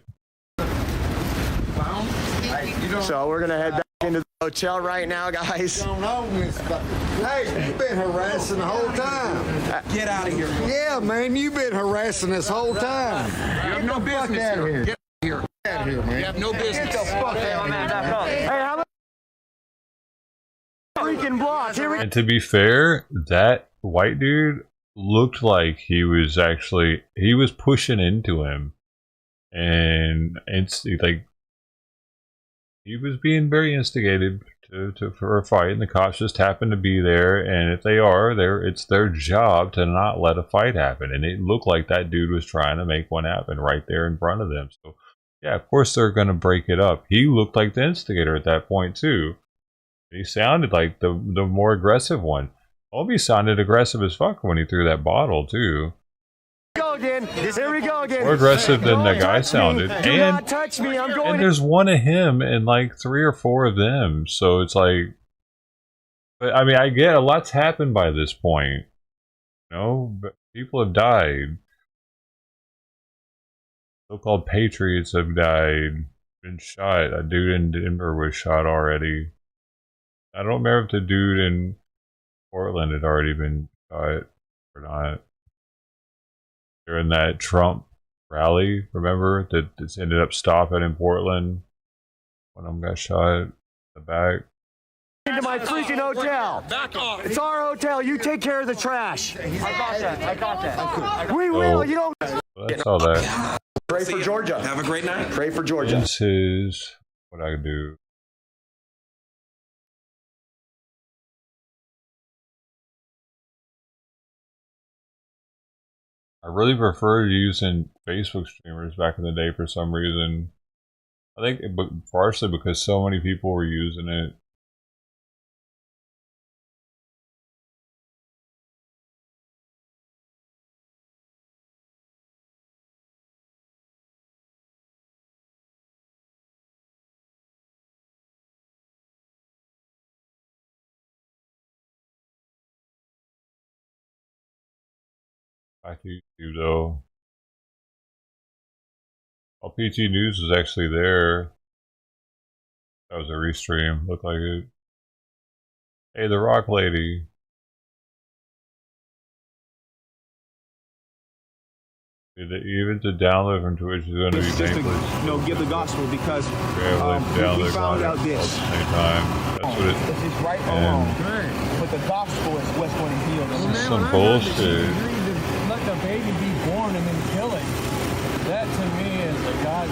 So we're gonna head back into the hotel right now, guys. Hey, you've been harassing the whole time. Get out of here. Yeah, man, you've been harassing this whole time. You have no business out of here. here. Get out of here. Get out of here, man. You have no business. Get the fuck out of here. Hey, how about freaking block? Here we And to be fair, that white dude looked like he was pushing into him, and it's like he was being very instigated for a fight, and the cops just happened to be there, and if they are there, it's their job to not let a fight happen, and it looked like that dude was trying to make one happen right there in front of them. So yeah, of course they're going to break it up. He looked like the instigator at that point too. He sounded like the more aggressive one. Obi sounded aggressive as fuck when he threw that bottle too. go again. Here we go again. More aggressive than the guy sounded. Do not touch me. I'm going. And there's one of him and like 3 or 4 of them. So it's like, but I mean, I get a lot's happened by this point. You know, but people have died. So-called patriots have died, been shot. A dude in Denver was shot already. I don't remember if the dude in Portland had already been shot or not. During that Trump rally, remember, that ended up stopping in Portland. One of them got shot in the back. Into my freaking hotel. Back off. It's our hotel. You take care of the trash. I got that. I got that. We will. You don't. That's all that. Pray for Georgia. Have a great night. Pray for Georgia. This is what I do. I really preferred using Facebook streamers back in the day for some reason. I think partially because so many people were using it. Back to YouTube though. Oh, PT News was actually there. That was a restream. Looked like it. Hey, the Rock Lady. Even to download from Twitch is going to be painless. Give the gospel because we found out this. At the same time. That's what it is. It's right or wrong. But the gospel is what's going to heal them. Some bullshit. Let the baby be born and then kill it. That to me is a God.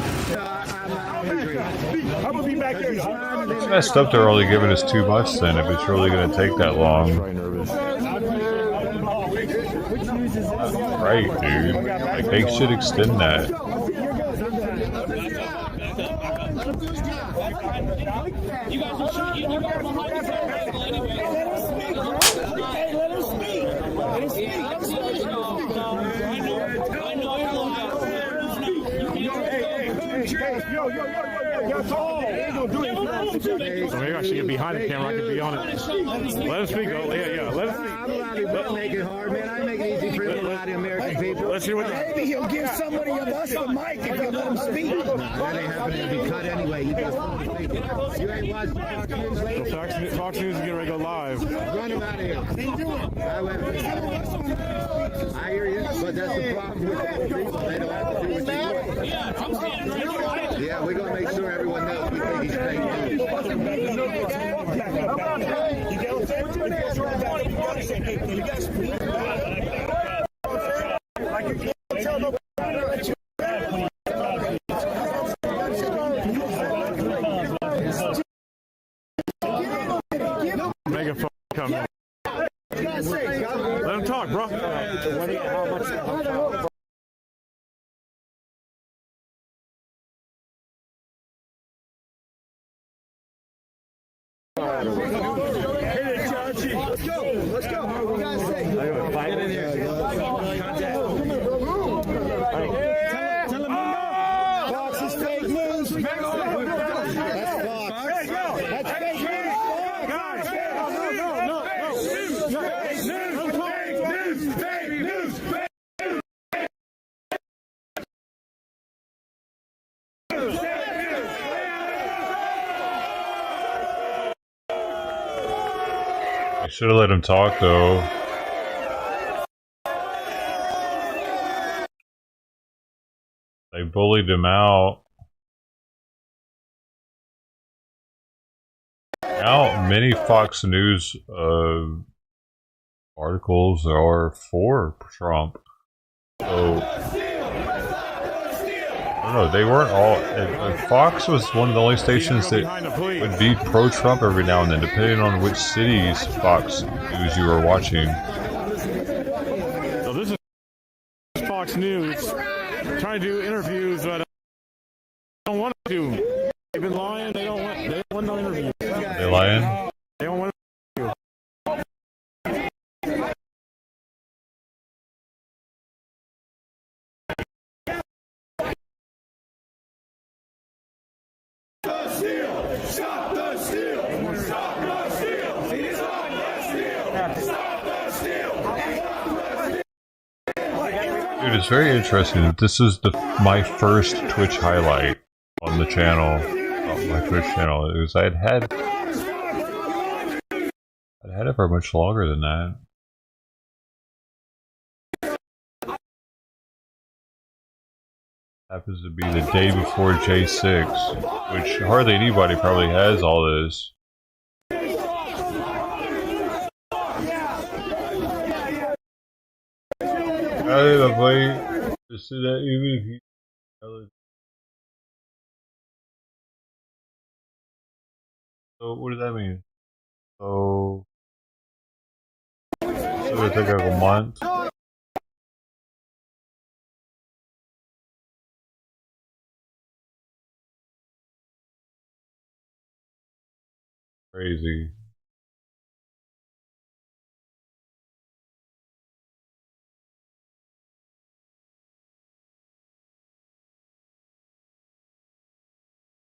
I'm gonna be back there. It's messed up. They're only giving us 2 months then. If it's really going to take that long. Right, dude. Like they should extend that. You guys are you guys behind the camera anyway. Hey, let us speak. Let us speak. I know you're So maybe I should get behind the camera. I can be on it. Let us speak. Oh, yeah. Let us speak. I'm allowed to make it hard, man. I make it easy for a lot of American people. Let's hear what. Maybe he'll give somebody of us the mic if you let him speak. That ain't happening to be cut anyway. You just you ain't watching Fox News lately? Fox News is getting ready to go live. Run him out of here. I hear you, but that's the problem with other people. They don't have to do what you want. Yeah, we're going to make sure everyone knows we think he's fake news. You guys speak. Like you can't tell nobody. Megaphone coming. Let him talk, bro. Let's go. What guys say? Get in here. Tell him Fox is fake news. That's Fox. That's fake news. I should have let him talk though. They bullied him out. Now many Fox News articles are for Trump. So I don't know, they weren't all. Fox was one of the only stations that would be pro-Trump every now and then, depending on which cities Fox News you were watching. So this is Fox News trying to do interviews, but don't want to do. They've been lying. They don't want no interviews. They lying? They don't want to. Stop the steal! Stop the steal! Stop the steal! Stop the steal! Dude, it's very interesting that this is my first Twitch highlight on the channel, on my Twitch channel. It was I had I had it for much longer than that. Happens to be the day before J6, which hardly anybody probably has all this. So what does that mean? So it's gonna take like a month. Crazy.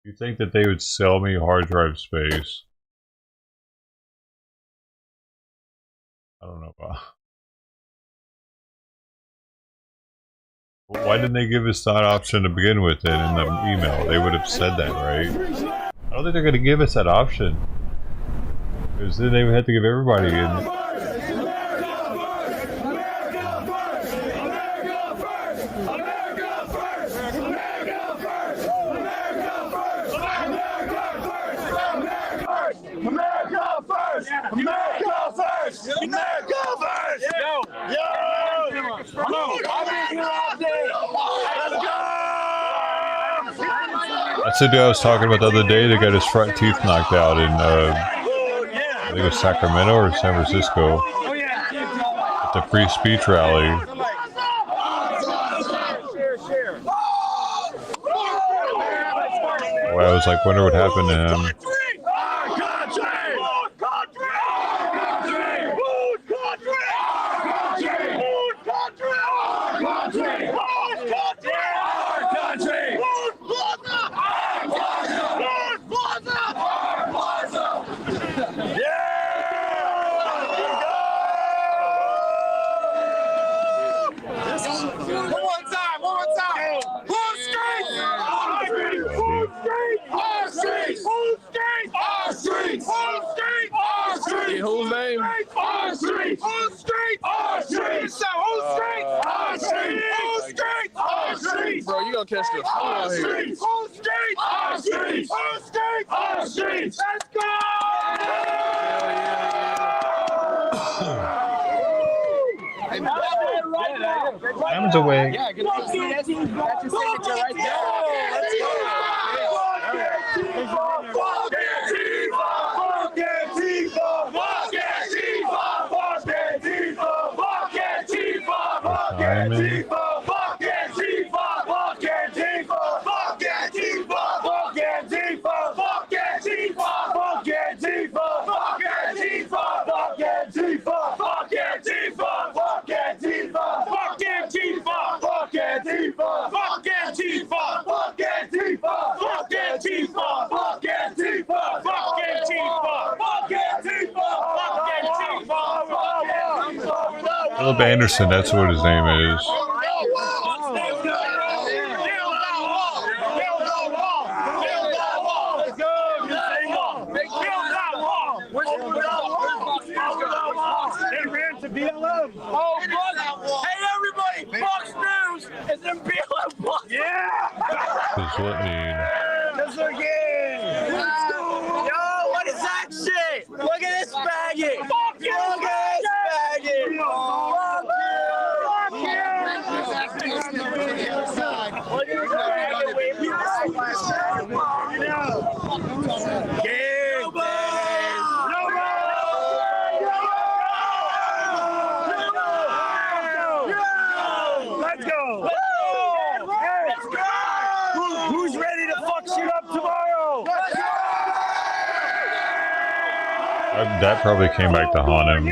You think that they would sell me hard drive space? I don't know about. Why didn't they give us that option to begin with then in the email? They would have said that, right? I don't think they're going to give us that option. Because then they would have to give everybody in. That's the dude I was talking about the other day that got his front teeth knocked out in, I think it was Sacramento or San Francisco at the free speech rally. Well, I was like, wonder what happened to him. Whose name? Our street! Our street! Our street! Our street! Our street! Our street! Bro, you gonna catch this? Our street! Our street! Our street! Our street! Our street! Let's go! Time's away. Yeah, good to see you. That's your signature right there. Let's go. Philip Anderson, that's what his name is. Hey everybody, Fox News is in BLM. Yeah! That's what That's again! Yo, what is that shit? Look at this faggot! Fuck you! Look at this faggot! Fuck you! Look at this faggot waving Let's go! Who's ready to fuck shit up tomorrow? That probably came back to haunt him.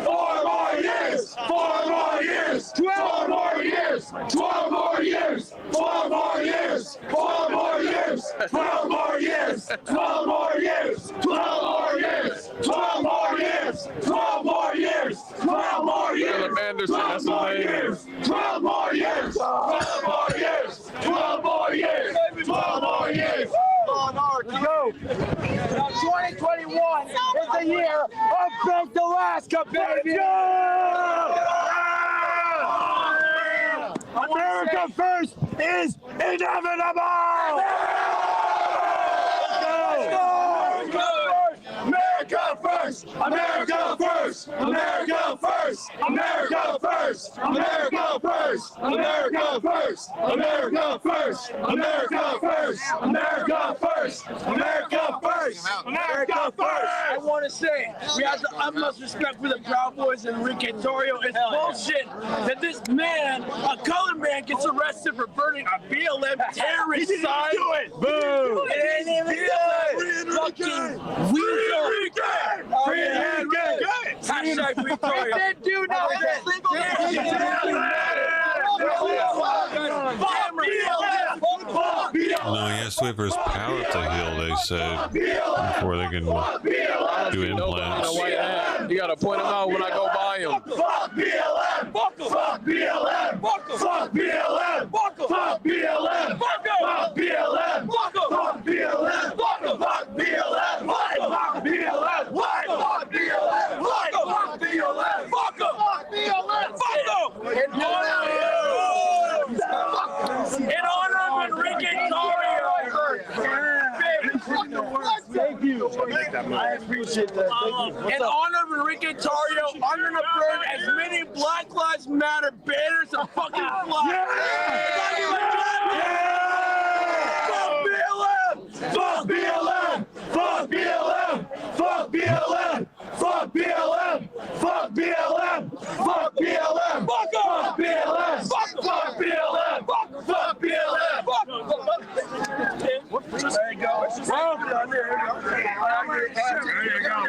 4 more years! 4 more years! 12 more years! 12 more years! 4 more years! 4 more years! 12 more years! 12 more years! 12 more years! 12 more years! 12 more years! 12 more years! Philip Anderson, that's his name. 12 more years! 12 more years! 12 more years! 12 more years! Let's go! 2021 is the year of baked Alaska, baby! America first is inevitable! America first! America first! America first! America first! America first! America first! America first! America first! America first! America first! America first! I want to say we have the utmost respect for the Proud Boys and Enrique Torrio. It's bullshit that this man, a colored man, gets arrested for burning a BLM terrorist sign. Boom! It ain't even fucking weasel. Hashtag free Torrio. It didn't do nothing. No, he has to wait for his palate to heal, they said, before they can do implants. You gotta point them out when I go buy them. Fuck BLM! Fuck BLM! Fuck BLM! Fuck BLM! Fuck BLM! Fuck BLM! Fuck BLM! Fuck BLM! Fuck BLM! Fuck BLM! In honor of Enrique Torrio. Thank you. I appreciate that. In honor of Enrique Torrio, I'm gonna burn as many Black Lives Matter banners and fucking flags. Fuck BLM! Fuck BLM! Fuck BLM! Fuck BLM! Fuck BLM! Fuck BLM! Fuck BLM! Fuck BLM! Fuck BLM! There you go.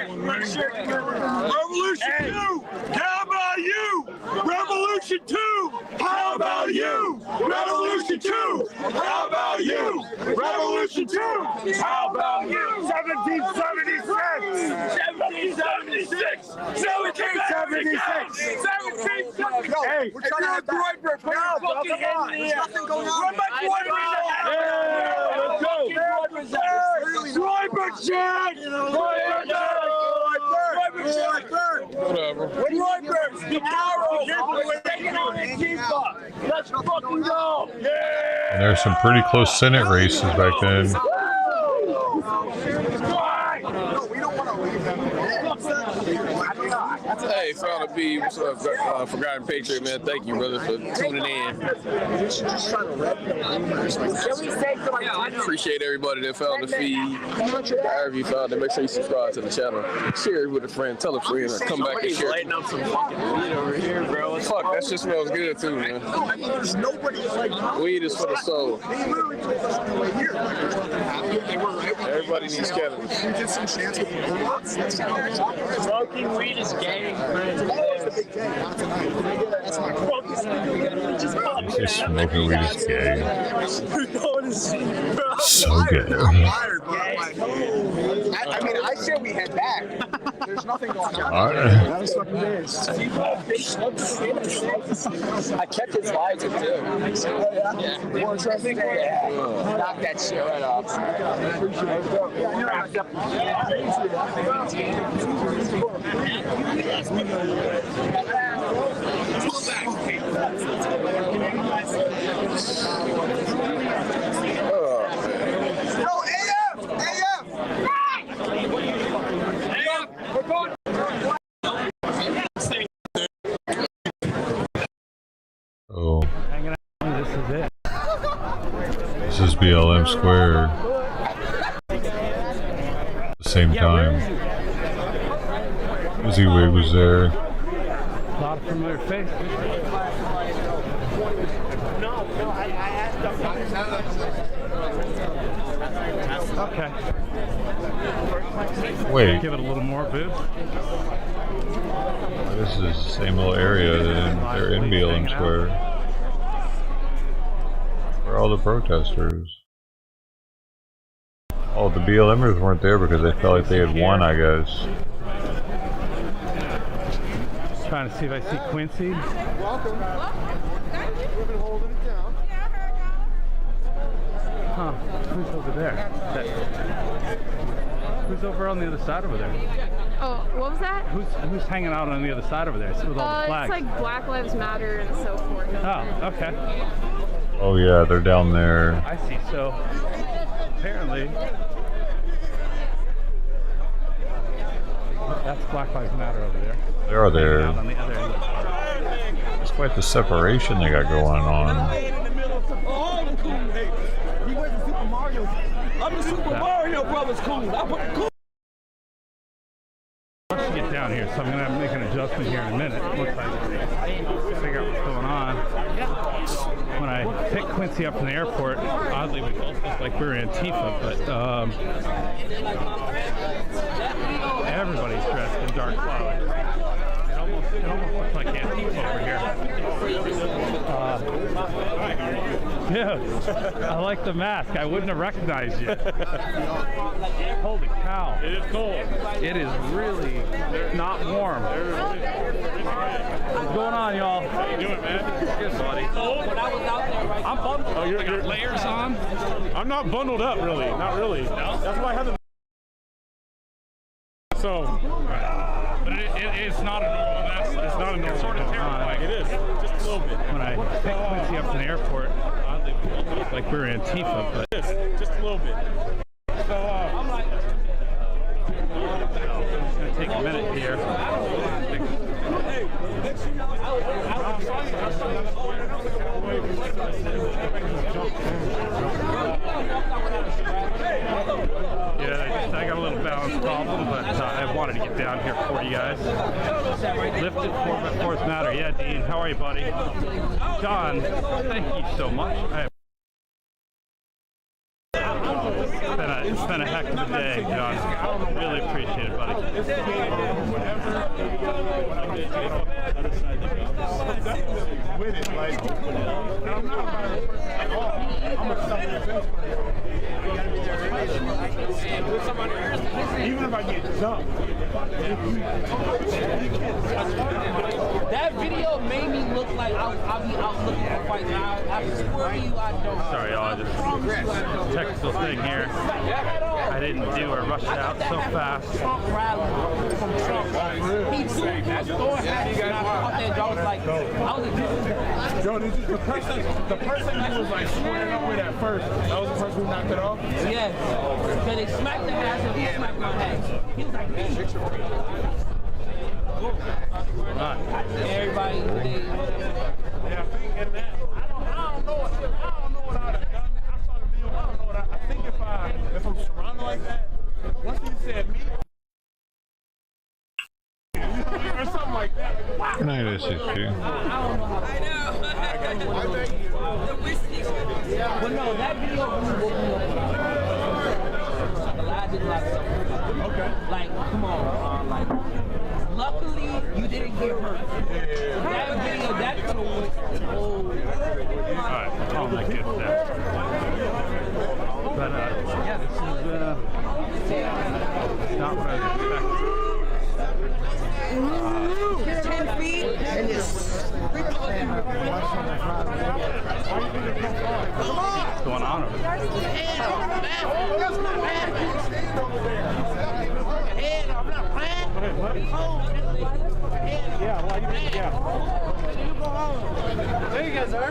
Revolution 2! How about you? Revolution 2! How about you? Revolution 2! How about you? Revolution 2! How about you? 1776! 1776! 1776! 1776! Hey, we're trying to have Groyberg put your fucking hand in the air. Nothing going on. Run back Groyberg! Let's go! Groyberg check! Groyberg check! Whatever. Groyberg, tomorrow, we're taking on Antifa. Let's fucking go! Yeah! And there's some pretty close Senate races back then. Hey, Founder B, what's up, Forgotten Patriot, man? Thank you, brother, for tuning in. Appreciate everybody that found the feed. However you found it, make sure you subscribe to the channel. Share it with a friend, tell a friend, or come back and share. Lighting up some fucking weed over here, bro. Fuck, that shit smells good too, man. There's nobody like weed is for the soul. Everybody needs cannabis. Smoking weed is gay. Just smoking weed is gay. So gay. I mean, I said we head back. There's nothing going on. That was fucking good. I kept his visor too. Yeah. More traffic? Yeah. Knock that shit right off. Oh. This is BLM Square. At the same time. Izzy Wig was there. A lot of familiar faces. Okay. Wait. Give it a little more boost. This is the same little area that they're in BLM Square. Where are all the protesters? Oh, the BLMers weren't there because they felt like they had won, I guess. Trying to see if I see Quincy. Welcome. We've been holding it down. Huh? Who's over there? Who's over on the other side over there? Oh, what was that? Who's hanging out on the other side over there with all the flags? It's like Black Lives Matter and so forth. Oh, okay. Oh yeah, they're down there. I see. So apparently, that's Black Lives Matter over there. They are there. On the other end. It's quite the separation they got going on. He went to Super Mario. I'm the Super Mario Brothers cool. I put the cool. Let's get down here, so I'm going to make an adjustment here in a minute. Looks like figure out what's going on. When I picked Quincy up from the airport, oddly we both looked like we were Antifa, but everybody's dressed in dark clouds. It almost looks like Antifa over here. Dude, I like the mask. I wouldn't have recognized you. Holy cow. It is cold. It is really not warm. What's going on, y'all? How you doing, man? Good, buddy. I'm bundled. Oh, you're got layers on? I'm not bundled up, really. Not really. No? That's why I have the... So... But it's not a normal vest. It's not a normal sort of terrifying. It is. Just a little bit. When I picked Quincy up from the airport, oddly we both looked like we were Antifa, but... It is. Just a little bit. So, it's going to take a minute here. Yeah, I got a little balance problem, but I wanted to get down here for you guys. Lifted 4x4s matter. Yeah, Dean, how are you, buddy? John, thank you so much. It's been a heck of a day, John. Really appreciate it, buddy. with it, like, I'm not at all. I'm a even if I get jumped. That video made me look like I'll be out looking for fights. I swear to you, I don't. Sorry, y'all. Just technical thing here. I didn't do or rush it out so fast. Trump rally from Trump. He threw a store hat and I caught that jaw. I was like, Joe, this is the person who was like swearing up with at first. That was the person who knocked it off? Yes. So they smacked the hat and he smacked my hat. He was like, everybody today. Yeah, I think in that, I don't know what I'd have done. I saw the video, I don't know what I think if I'm surrounded like that, once he said me, or something like that. Good night, SCP. I know. But no, that video really woke me up. I did like something. Okay. Like, come on, like, luckily you didn't get hurt. That video, that could have went. Alright, I'll make it there. But yeah, this is not what I was expecting. 10 feet and it's what's going on over there? Yeah, well, yeah. There you go, sir.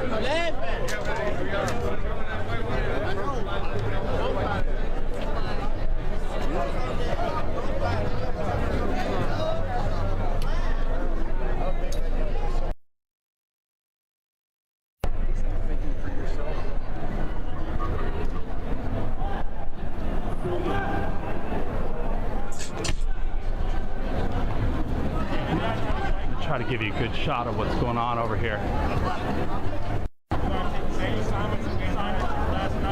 Try to give you a good shot of what's going on over here.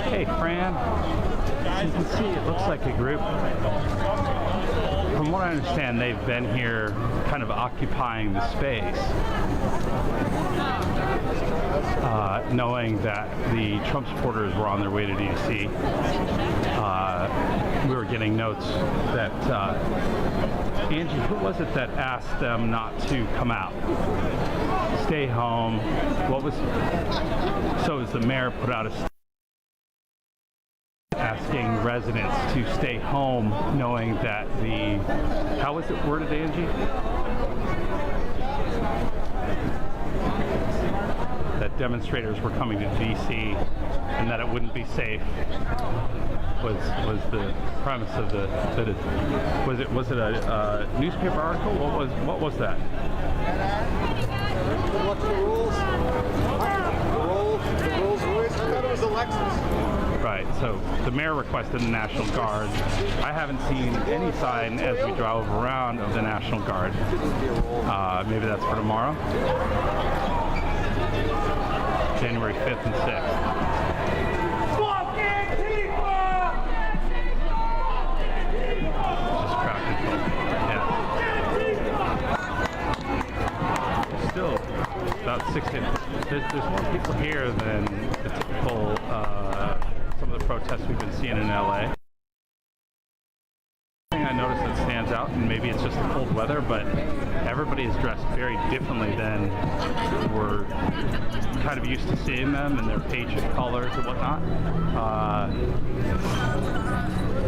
Hey, Fran. As you can see, it looks like a group. From what I understand, they've been here kind of occupying the space, knowing that the Trump supporters were on their way to D.C. We were getting notes that Angie, who was it that asked them not to come out? Stay home. What was... So as the mayor put out a statement asking residents to stay home, knowing that the, how was it worded, Angie? That demonstrators were coming to DC and that it wouldn't be safe was the premise of the, that it, was it a newspaper article? What was that? What's the rules? The rules. I thought it was Alexis. Right, so the mayor requested the National Guard. I haven't seen any sign as we drove around of the National Guard. Maybe that's for tomorrow. January 5th and 6th. Just crowd control. Yeah. Still about 16. There's more people here than the typical some of the protests we've been seeing in LA. I noticed that stands out, and maybe it's just the cold weather, but everybody is dressed very differently than we're kind of used to seeing them, and their page colors and whatnot.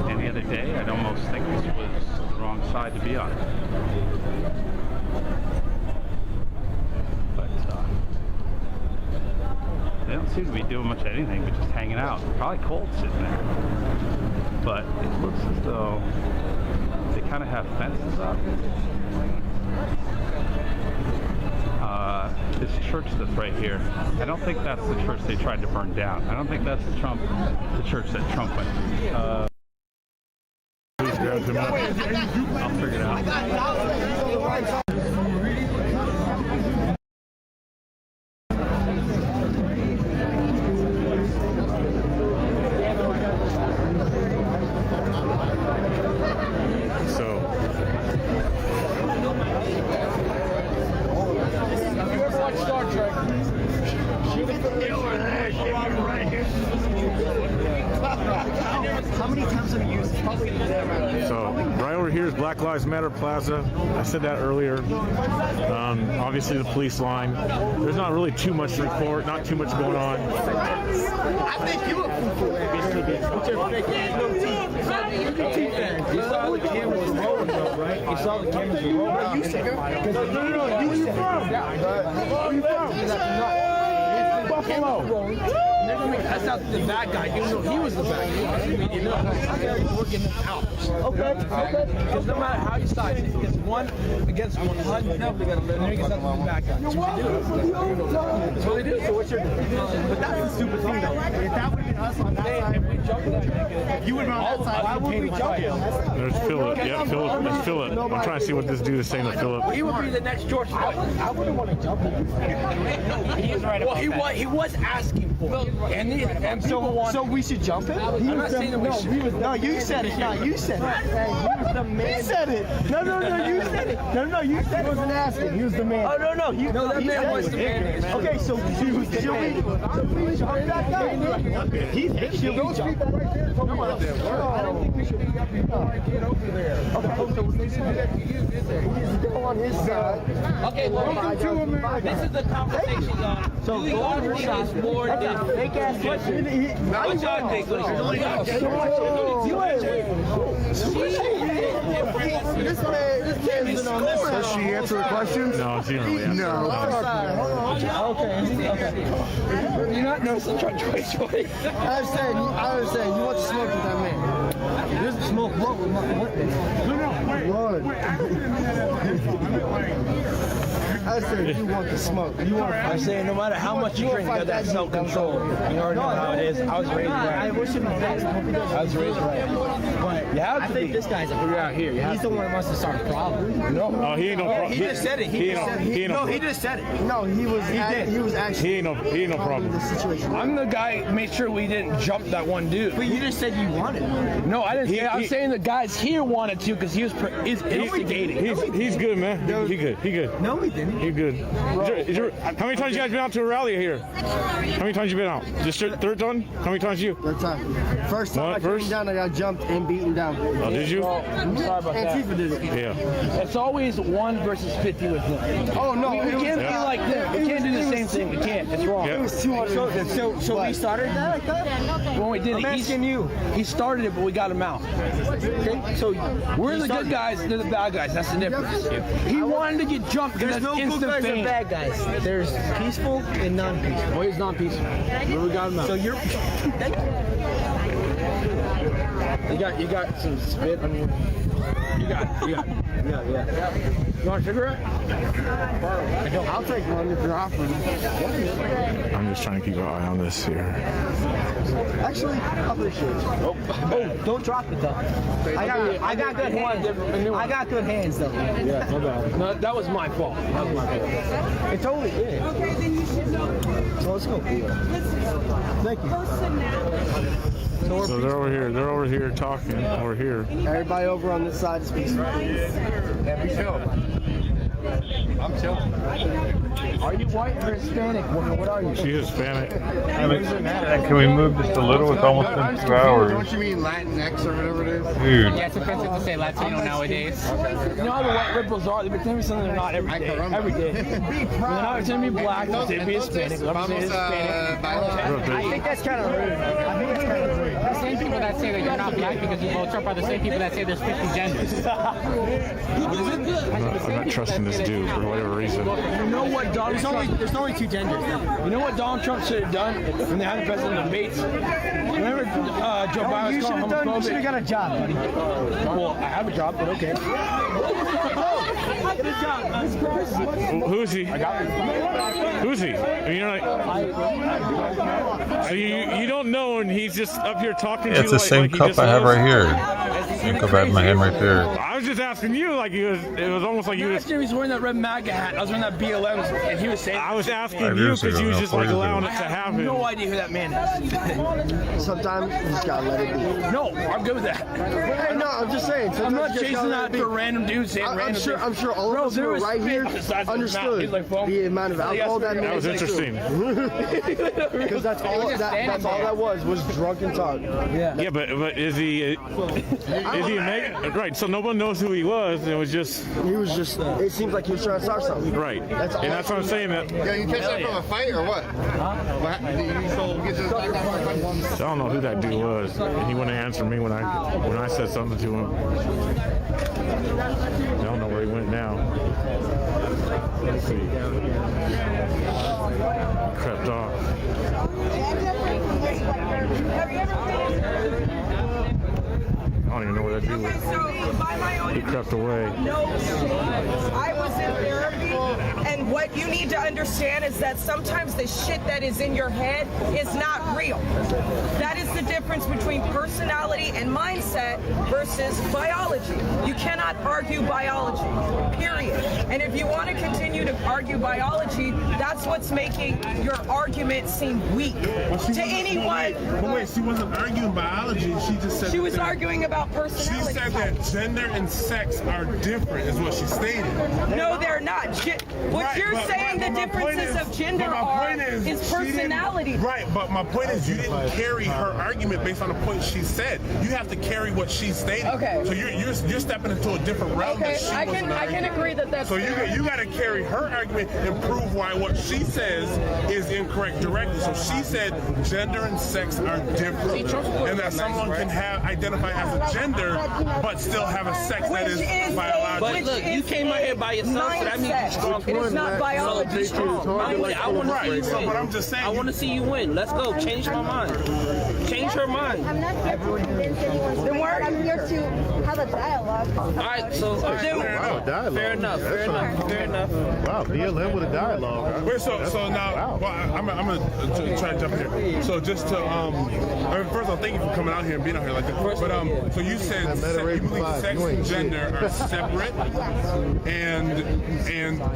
Any other day, I'd almost think this was the wrong side to be on. But they don't seem to be doing much of anything, but just hanging out. Probably cold sitting there. But it looks as though they kind of have fences up. This church that's right here, I don't think that's the church they tried to burn down. I don't think that's the church that Trump went to. I'll figure it out. How many times have you used it? So right over here is Black Lives Matter Plaza. I said that earlier. Obviously the police line. There's not really too much to report, not too much going on. I think you look cool. What's your fake ass no teeth? You saw the cameras were rolling though, right? You saw the cameras were rolling. You said it. No, you from? Where you from? Buffalo. They're gonna make us out the bad guy, even though he was the bad guy. You know, I'm working this out. Okay. Because no matter how you slice it, it's one against 100. No, they're gonna make us out the bad guy. That's what they do. That's what they do. So what's your? But that's the stupid thing, though. If that would have been us on that side, if we jumped that nigga, you would have been on that side. Why would we jump him? There's Philip. Yeah, Philip. There's Philip. I'm trying to see what this dude is saying to Philip. He would be the next George Floyd. I wouldn't want to jump him. He was right about that. He was asking for it. And so we should jump him? I'm not saying that we should. No, you said it. No, you said it. He was the man. He said it. No, you said it. No, you said it. He wasn't asking. He was the man. Oh, no. No, that man was the man. Okay, so should we jump that guy? Should we jump that right there? I don't think we should get over there. Okay, so we need to go on his side. Okay, well, this is the conversation, y'all. So do y'all think it's more than fake ass question? What y'all think? This man's been on this side. Does she answer the questions? No, she didn't really answer. No. Okay. You're not no such a choice. I was saying, you want to smoke with that man. There's a smoke what with my what? I said you want to smoke. I'm saying no matter how much you drink, you got that self-control. You already know how it is. I was raised right. I wish him the best. I was raised right. But I think this guy's out here. He's the one that wants to start a problem. No, he ain't no problem. He just said it. He just said it. No, he was actually. He ain't no problem. I'm the guy who made sure we didn't jump that one dude. But you just said you wanted it. No, I didn't. I'm saying the guys here wanted to because he was instigating. He's good, man. He good. No, he didn't. He's good. How many times you guys been out to a rally here? How many times you been out? Just third time? How many times you? Third time. First time I came down, I got jumped and beaten down. Oh, did you? I'm sorry about that. Antifa did it. Yeah. It's always 1 versus 50 with him. Oh no, we can't be like them. We can't do the same thing. can't. We can't. It's wrong. Yep. It was 200. So we started that? Well, we didn't. I'm asking you. He started it, but we got him out. Okay? So we're the good guys, they're the bad guys. That's the difference. He wanted to get jumped because There's that's no good instant guys fame. and bad guys. There's peaceful and non-peaceful. Well, he's non-peaceful. But we got him out. So you're... You got some spit on you. You got. Yeah. You want a cigarette? I'll take one if you're offering. I'm just trying to keep an eye on this here. Actually, I appreciate it. Oh, don't drop it though. I got good hands. I got good hands though. Yeah, no doubt. No, that was my fault. It totally is. Okay, then you should know. So let's go. Thank you. So they're over here. They're over here talking. Over here. Everybody over on this side is peaceful. Yeah, we chill. I'm chill. Are you white or Hispanic? What are you? She's Hispanic. Can we move just a little? It's almost been 2 hours. Don't you mean Latinx or whatever it is? Dude. Yeah, it's offensive to say Latino nowadays. You know how the white liberals are? They pretend something they're not every day. Every day. They're not pretending to be black, they're pretending to be Hispanic. They're pretending to be Hispanic. I think that's kind of rude. The same people that say that you're not black because you vote Trump are the same people that say there's 50 genders. I'm not trusting this dude for whatever reason. You know what Donald Trump... There's only 2 genders. You know what Donald Trump should have done when they had the president debates? Remember Joe Biden You should have done. You should have got a job, buddy. Well, I have a job, but okay. Get a job. Who's he? Who's he? You're like, you don't know, and he's just up here talking to you. It's the same cup I have right here. Same cup I have in my hand right there. I was just asking you, like it was almost like you was. Last year he was wearing that red MAGA hat. I was wearing that BLM, and he was saying. I was asking you because you was just like allowing it to happen. No idea who that man is. Sometimes you just gotta let it be. No, I'm good with that. Hey, no, I'm just saying. I'm not chasing after random dudes saying random things. I'm sure all of us who are right here understood the amount of alcohol that man. That was interesting. Because that's all that was drunken talk. Yeah, but is he right? So no one knows who he was. It was just. He was just. It seems like he was trying to start something. Right. And that's what I'm saying. That. Yeah, you catch that from a fight or what? I don't know who that dude was. He wouldn't answer me when I said something to him. I don't know where he went now. Let's see. Crept off. I don't even know where that dude was. He crept away. No, I was in therapy, and what you need to understand is that sometimes the shit that is in your head is not real. That is the difference between personality and mindset versus biology. You cannot argue biology, period. And if you want to continue to argue biology, that's what's making your argument seem weak to anyone. But wait, she wasn't arguing biology. She just said she was arguing about personality. She said that gender and sex are different, is what she stated. No, they're not. What you're saying, the differences of gender is personality. Right, but my point is, you didn't carry her argument based on the point she said. You have to carry what she stated. Okay. So you're stepping into a different realm. Okay, I can agree that that's. So you got to carry her argument and prove why what she says is incorrect directly. So she said gender and sex are different, and that someone can identify as a gender but still have a sex that is biological. But look, you came out here by yourself, so that means you're strong. It is not biology strong. I want to see you win. But I'm just saying. I want to see you win. Let's go. Change my mind. Change her mind. I'm not here to convince anyone. I'm here to have a dialogue. All right, so dialogue. Fair enough. Wow, BLM with a dialogue. Huh? Wait, so now, well, I'm gonna try to jump in here. So just to, first of all, thank you for coming out here and being out here like that. But so you said you believe sex and gender are separate, and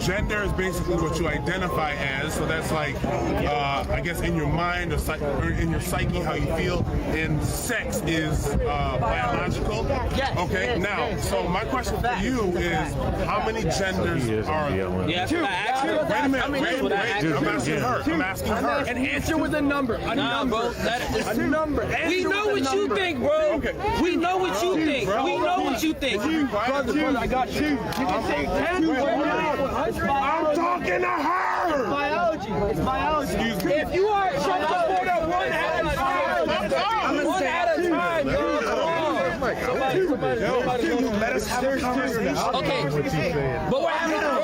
gender is basically what you identify as. So that's like, I guess in your mind or in your psyche how you feel. And sex is biological. Yes. Okay. Now, so my question for you is, how many genders are there? Yeah, Two. Wait a minute. I'm asking her. And answer with a number. A number. Bro, that is a number. We know what you think, bro. Okay. We know what you think. We know what you think. Brother, I got you. You can say 10. I'm talking to her. It's biology. It's biology. Let us have a conversation. Okay, but we're having a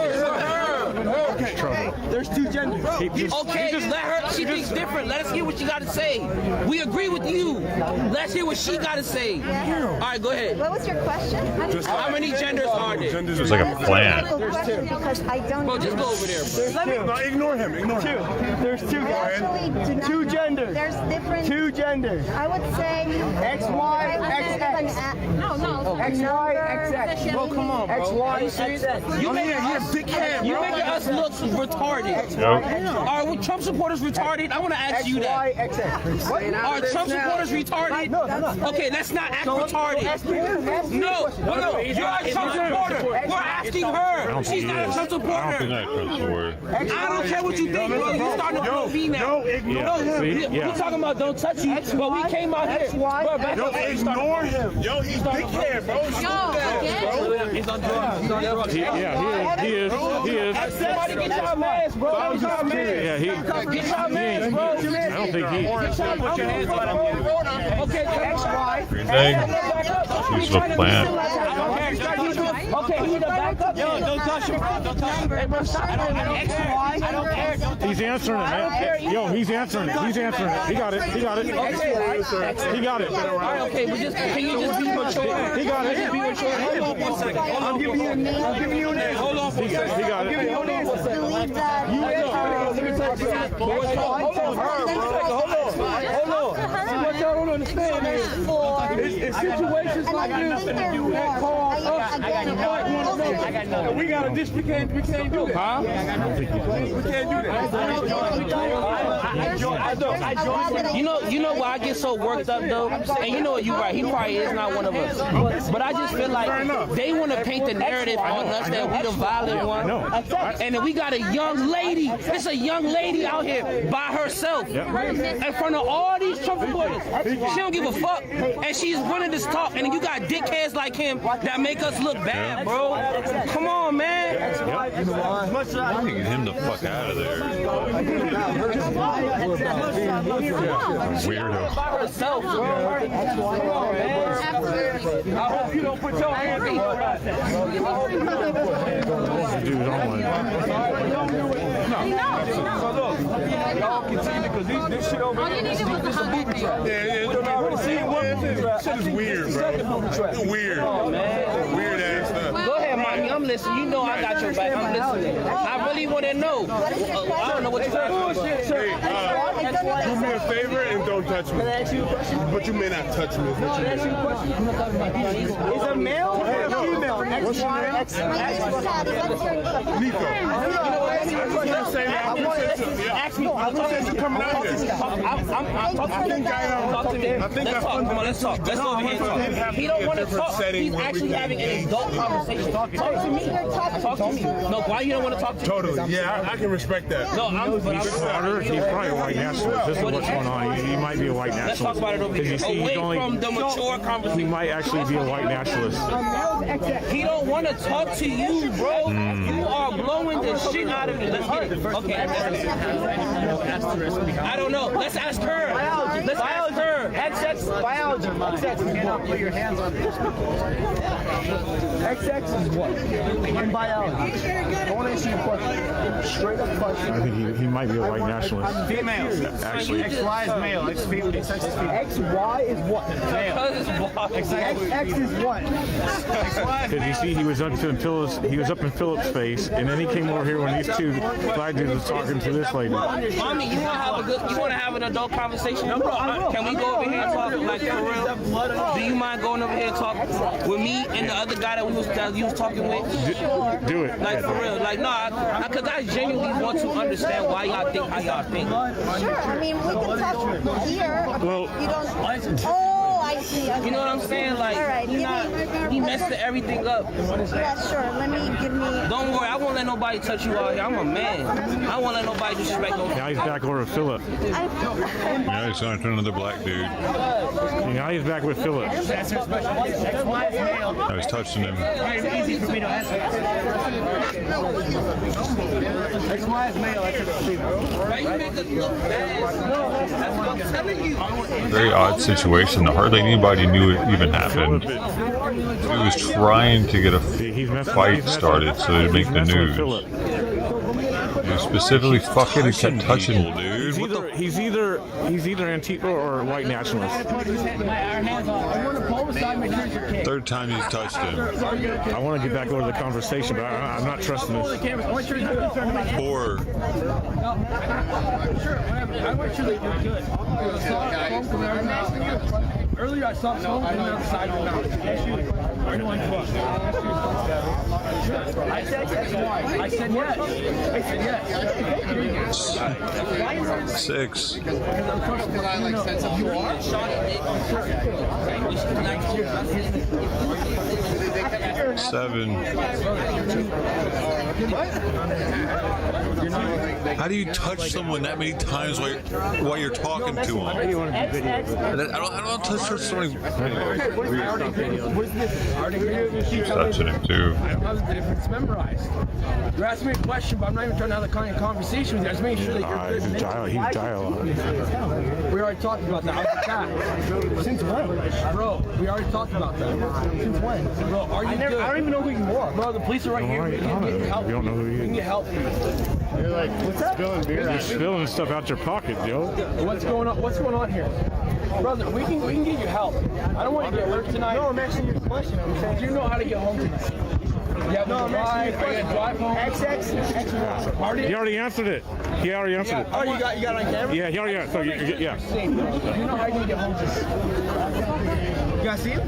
There's two genders. Okay, just let her. She thinks different. Let us hear what she got to say. We agree with you. Let's hear what she got to say. All right, go ahead. What was your question? How many genders are there? It's like a plant. Because I don't. Bro, just go over there, bro. No, ignore him. Ignore him. There's two guys. Two genders. There's different. Two genders. I would say X, Y, XX. No. X, Y, XX. Bro, come on, bro. X, Y, XX. You make you making us look retarded. Yep. Are Trump supporters retarded? I want to ask you that. Are Trump supporters retarded? No. Okay, let's not act retarded. No, you're a Trump supporter. We're asking her. She's not a Trump supporter. I don't care what you think, bro. You're starting to put me now. We're talking about don't touch you, but we came out here. Yo, ignore him. Yo, he's big hair, bro. He's on drugs. He's on drugs. Yeah, he is. Somebody get your man, bro. Get your man. Yeah, Get your man, bro. I don't think he. Okay, X, Y. He's a plant. Okay, he need to back up. Yo, don't touch him, bro. Don't touch him. Hey, bro, stop. I don't care. He's answering it, man. Yo, he's answering it. He's answering it. He got it. He got it. He got it. All right, okay, but can you just be mature? He got it. Be mature. Hold on for a second. I'm giving you a name. Hold on for a second. He got it. believe that. Hold on. What y'all don't understand is situations like this that call us. We got a dish. We can't do that. Huh? We can't do that. You know why I get so worked up though, and you know what, you're right. He probably is not one of us, but I just feel like they want to paint the narrative on us that we the violent one, and then we got a young lady. It's a young lady out here by herself in front of all these Trump supporters. She don't give a fuck, and she's running this talk, and then you got dickheads like him that make us look bad, bro. Come on, man. I'm getting him the fuck out of there. Weirdo. By herself, bro. Come on, man. I hope you don't put your hands on her. Dude, Y'all continue because this shit over here. This is a booby trap. Shit is weird, bro. It's weird. Weird ass stuff. Go ahead, mommy. I'm listening. You know I got your back. I'm listening. I really want to know. I don't know what you're talking about. Hey, do me a favor and don't touch me. But you may not touch me. Is a male or a female? What's your name? Nico. Ask me. I was coming out here. Let's talk. Come on, let's talk. Let's go over here and talk. He don't want to talk. He's actually having an adult conversation. Talk to me. Talk to me. No, why you don't want to talk to me? Totally. Yeah, I can respect that. No, he's probably a white nationalist. This is what's going on. He might be a white nationalist. Let's talk about it over here. Away from the mature conversation. He might actually be a white nationalist. He don't want to talk to you, bro. You are blowing the shit out of me. Let's get it. Okay. I don't know. Let's ask her. Let's ask her. XX biology. XX. Put your hands on this. XX is what? In biology. I want to answer your question. Straight up question. I think he might be a white nationalist. Female. Actually. XY is male. XY is female. XY is what? Male. XX is what? Because you see, he was up in Philip's face, and then he came over here when these two black dudes was talking to this lady. Mommy, you want to have an adult conversation? Can we go over here and talk like for real? Do you mind going over here and talk with me and the other guy that you was talking with? Do it. Like for real? Like no, because I genuinely want to understand why y'all think how y'all think. Sure. I mean, we can talk here. Well, you don't. Oh, I see. Okay. You know what I'm saying? Like, all right. he messed everything up. Yeah, sure. Give me. Don't worry, I won't let nobody touch you out here. I'm a man. I won't let nobody disrespect nobody. Now he's back over with Philip. Now he's talking to another black dude. Now he's back with Philip. I was touching him. It's easy for me to answer. XY is male. XX is female. Why you make us look bad? That's what I'm telling you. Very odd situation. The hardly any anybody knew it even happened. He was trying to get a fight started so it'd make the news. He was specifically fucking and kept touching people, dude. He's either Antifa or white nationalist. Third time he's touched him. I want to get back over the conversation, but I'm not trusting this. Poor. Earlier I saw smoke coming out the side of your mouth. I said yes. I said yes. 6. Seven. How do you touch someone that many times while you're talking to them? I don't touch somebody. Touching him too. It's memorized. You're asking me a question, but I'm not even trying to have a kind of conversation with you. I was making sure that you're good. He's dialogue. We already talked about that. Since when? Bro, we already talked about that. Since when? Bro, are you good? I don't even know who you are. Bro, the police are right here. You can get help. You don't know who he is. You can get help. You're like, what's spilling beer? You're spilling stuff out your pocket, yo. What's going on? What's going on here? Brother, we can get you help. I don't want to get hurt tonight. No, I'm asking you a question. I'm saying, do you know how to get home tonight? Yeah, no, I'm asking you a question. Drive home. XX. He already answered it. He already answered it. Oh, you got it on camera? Yeah, he already answered. So, yeah. Do you know how you can get home tonight? You guys see it?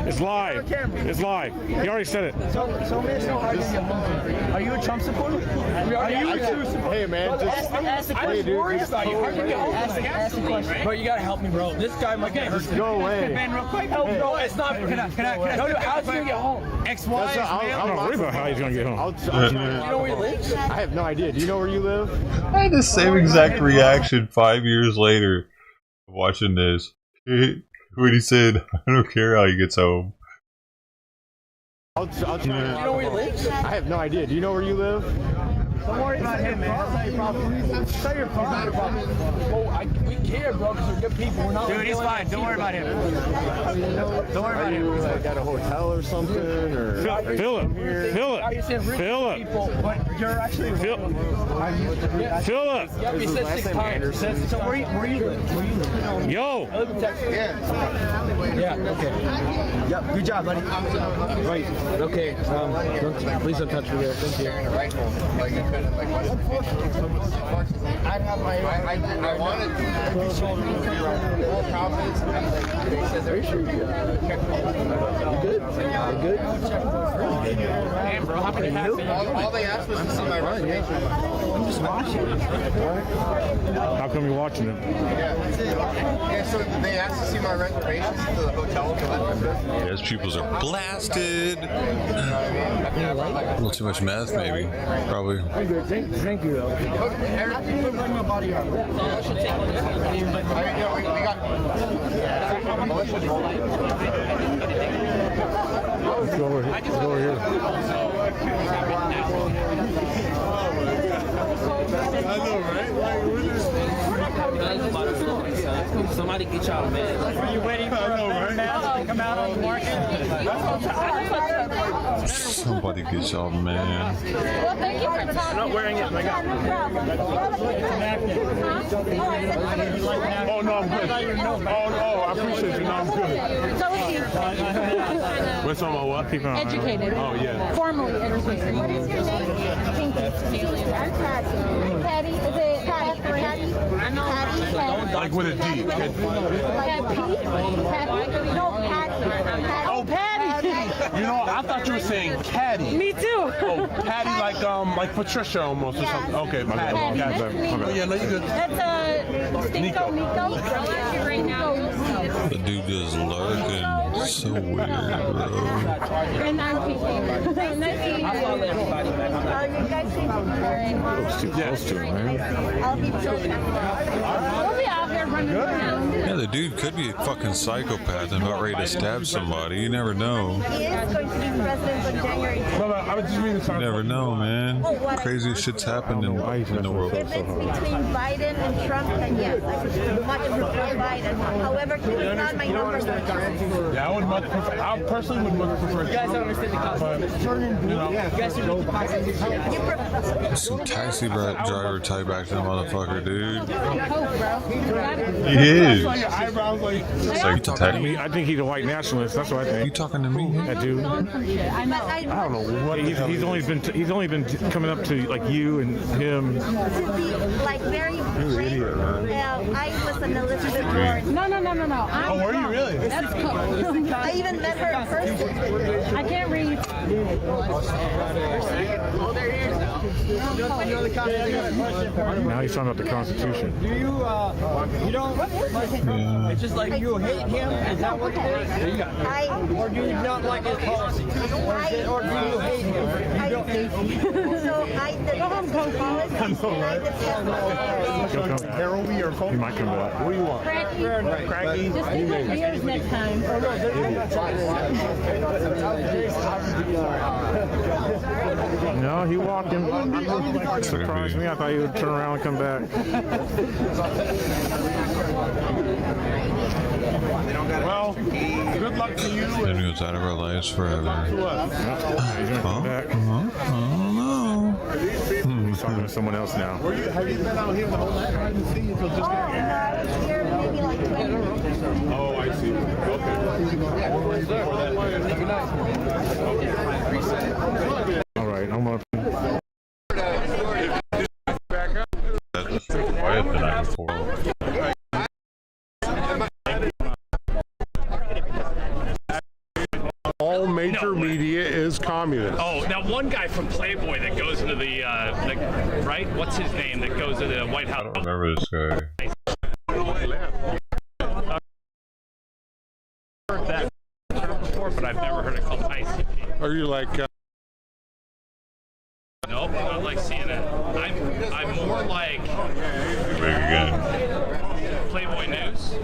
It's live. It's live. He already said it. So man, know how you can get home tonight. Are you a Trump supporter? Are you a Trump supporter? Hey man, just I was worried about you. How do you get home tonight? Ask the question. Bro, you gotta help me, bro. This guy might get hurt. Go away. Man, real quick. No, it's not. Can I? No, how's he gonna get home? XY. I'm not worried about how he's gonna get home. You know where he lives? I have no idea. Do you know where you live? I had the same exact reaction 5 years later watching this. When he said, I don't care how he gets home. I'll try. You know where he lives? I have no idea. Do you know where you live? Don't worry about him, man. That's not your problem. That's not your problem. Oh, we care, bro, because we're good people. We're not. Dude, he's fine. Don't worry about him. Don't worry about him. Are you like at a hotel or something? Or Philip. People, but you're actually Philip. Yep, he said 6 times. So where you live? Yo. I live in Texas. Yeah. Okay. Yep. Good job, buddy. Right. Okay. Please don't touch me there. Thank you. I'd have my. I wanted to be shoulder all confidence. Very sure you good? You good? Hey, bro, how can I help you? All they asked was to see my reservation. I'm just watching. How come you're watching it? Yeah, so they asked to see my reservations to the hotel. Yeah, his pupils are blasted. A little too much meth, maybe. Probably. I'm good. Thank you, though. Let's go over here. I know, right? Somebody get y'all, man. Are you waiting for a mask to come out on the market? Somebody get y'all, man. Well, thank you for talking. I'm not wearing it. Oh, no, I'm good. Oh, I appreciate you. No, I'm good. So is he. What's on my what? Educated. Oh, yeah. Formally educated. What is your name? Pinky. I'm Patty. Patty? Is it Patty? Patty? Patty? Like with a D. Patty? No, Patty. Oh, Patty. You know, I thought you were saying Caddy. Me too. Oh, Patty like Patricia almost or something. Okay, Patty. Patty. Oh, yeah, no, you good. That's Nico. Right now. The dude just lurking. So weird, bro. And I'm Pinky. Nice to meet you. You guys seem It's too close to him, man. I'll be children. We'll be out here Yeah, the dude could be a fucking psychopath and about ready to stab somebody. You never know. He is going to be president on January 10th. I was just reading You never know, man. Crazy shit's happened in the world. If it's between Biden and Trump, then yes, I would much prefer Biden. However, he is not my number one choice. Yeah, I personally would much prefer. You guys don't understand the concept. Some taxi driver type acting motherfucker, dude. He is. You talking to me? I think he's a white nationalist. That's what I think. You talking to me? That dude. I don't know what he's only been coming up to like you and him. To be like very brave. I was an Elizabeth Warren. No. Oh, were you really? That's cool. I even met her in person. I can't read. Now he's talking about the Constitution. Do you don't, it's just like you hate him? Is that what it is? Or do you not like his policy? Or do you hate him? I hate him. So I did policy and I defend Harold or Cole? He might come back. What do you want? Cracky. Just give us beers next time. No, he walked him. Surprised me. I thought he would turn around and come back. Well, good luck to you. Then goes out of our lives forever. He's gonna come back. I don't know. He's talking to someone else now. Have you been out here the whole night? I didn't see you until just now. here maybe like 20 minutes. Oh, I see. Okay. All right, I'm gonna. That's quiet the night before. All major media is communist. Oh, now one guy from Playboy that goes into the right? What's his name that goes to the White House? I don't remember this guy. I've heard that term before, but I've never heard it called ICP. Are you like? Nope, not like CNN. I'm more like Big again. Playboy News,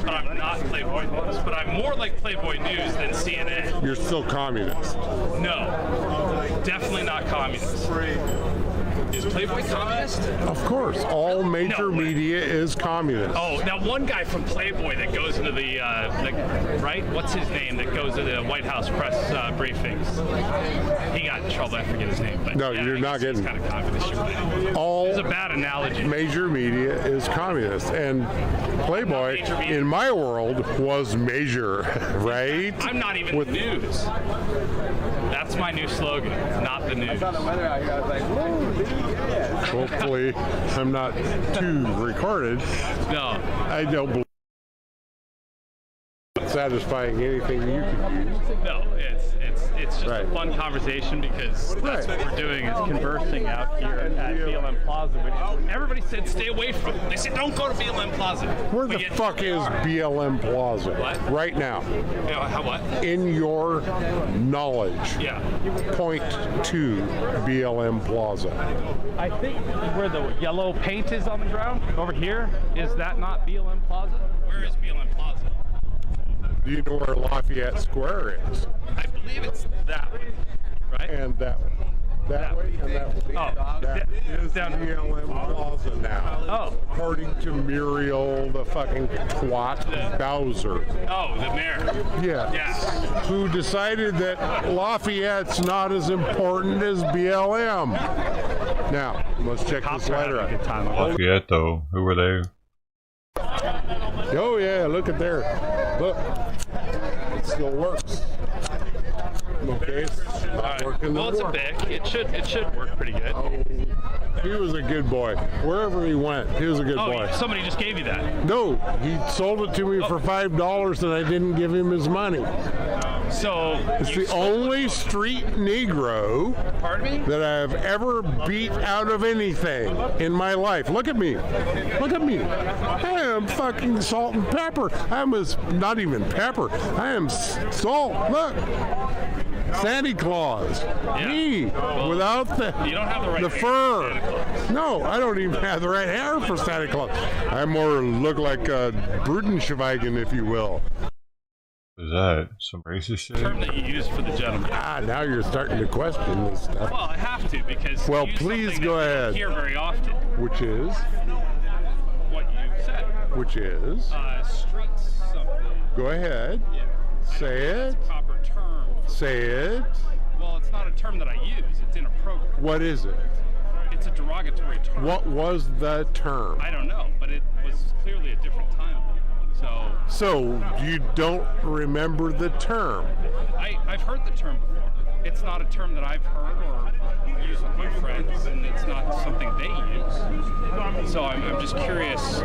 but I'm not Playboy News. But I'm more like Playboy News than CNN. You're still communist. No, definitely not communist. Is Playboy communist? Of course, all major media is communist. Oh, now one guy from Playboy that goes into the right? What's his name that goes to the White House press briefings? He got in trouble. I forget his name. But No, yeah, you're not getting. Kind of communist. All it's a bad analogy. Major media is communist, and Playboy, in my world, was major, right? I'm not even the news. That's my new slogan. Not the news. I saw the weather out here. I was like, whoa. Hopefully, I'm not too recorded. No. I don't believe satisfying anything you can use. No, it's just a fun conversation because that's what we're doing is conversing out here at BLM Plaza, which everybody said stay away from. They said don't go to BLM Plaza. Where the fuck is BLM Plaza? What? Right now. Yeah, how what? In your knowledge. Yeah. Point to BLM Plaza. I think where the yellow paint is on the ground over here, is that not BLM Plaza? Where is BLM Plaza? Do you know where Lafayette Square is? I believe it's that way, right? And that way. That way and that way. Oh, that is down BLM Plaza now. Oh. According to Muriel, the fucking twat Bowser. Oh, the mayor. Yes. Yeah. Who decided that Lafayette's not as important as BLM. Now, let's check this letter out. Lafayette, though. Who were they? Oh, yeah, look at there. Look. It still works. Okay, it's not working. Well, it's a BIC. It should work pretty good. Oh, he was a good boy. Wherever he went, he was a good boy. Somebody just gave you that. No, he sold it to me for $5 and I didn't give him his money. So it's the only street Negro that I've ever beat out of anything in my life. Look at me. Look at me. I am fucking salt and pepper. I am not even pepper. I am salt. Look. Santa Claus. Me, without You don't have the right the fur. No, I don't even have the right hair for Santa Claus. I more look like a Brudenschweigen, if you will. What is that? Some racist shit? Term that you used for the gentleman. Now you're starting to question this stuff. Well, I have to because. Well, you use please something go that you don't ahead. hear very often. Which is? What you said. Which is? Streets something. Go ahead. Yeah. Say it. It's a proper term. Say it. Well, it's not a term that I use. It's inappropriate. What is it? It's a derogatory term. What was the term? I don't know, but it was clearly a different time. So you don't remember the term? I've heard the term before. It's not a term that I've heard or used with my friends, and it's not something they use. So I'm just curious.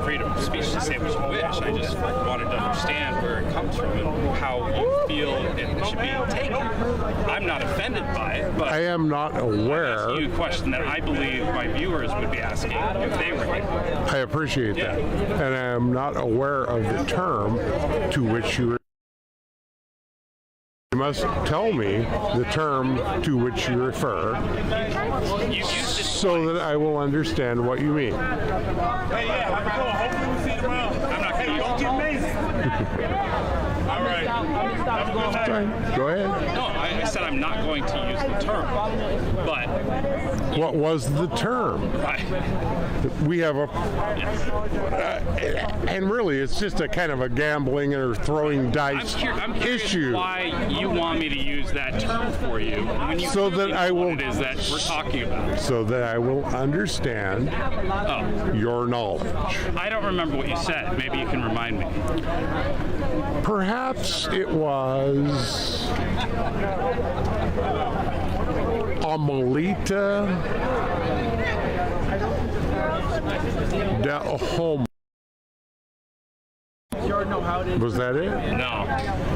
Freedom of speech to say what you wish. I just wanted to understand where it comes from and how you feel it should be taken. I'm not offended by it, but I am not aware. I'm asking you a question that I believe my viewers would be asking if they were here. I appreciate that. And I am not aware of the term to which you must tell me the term to which you refer so that I will understand what you mean. Hey, yeah, hopefully we see you around. I'm not going to don't get me. All right. Go ahead. No, I said I'm not going to use the term, but what was the term? We have a, and really, it's just a kind of a gambling or throwing dice I'm curious issue. why you want me to use that term for you when you so that I will. What it is that we're talking about. So that I will understand your knowledge. I don't remember what you said. Maybe you can remind me. Perhaps it was Amelita del Home. Was that it? No,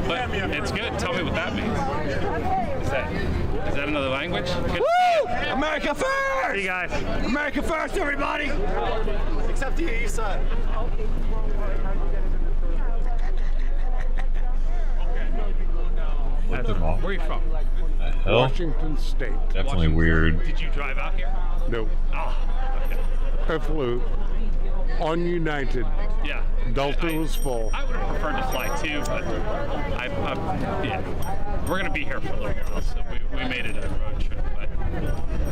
but it's good. Tell me what that means. Is that another language? Good. Woo! America first! Hey guys. America first, everybody! Except you son. Where are you from? Hell? Washington State. Definitely weird. Did you drive out here? No. Oh, okay. I flew on United. Yeah. Delta was full. I would have preferred to fly too, but yeah. We're gonna be here for a little while, so we made it a road trip. But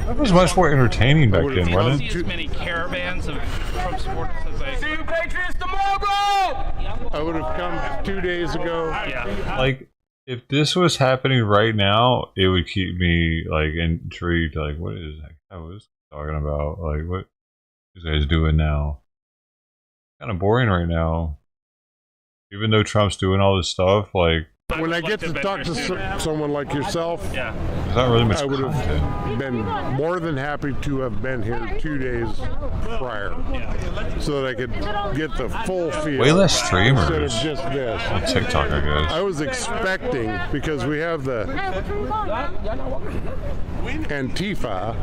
That was much more entertaining back then, I wasn't see it? as many caravans of Trump supporters as I see you Patriots tomorrow! I would have come 2 days ago. Yeah. Like, if this was happening right now, it would keep me like intrigued. Like, what is that guy was talking about? Like, what these guys doing now? Kind of boring right now. Even though Trump's doing all this stuff, like when I get to talk to someone like yourself, yeah, there's not really much I would content. have been more than happy to have been here 2 days prior, so that I could get the full feel. Way less streamers instead of just this. on TikTok, I guess. I was expecting, because we have the Antifa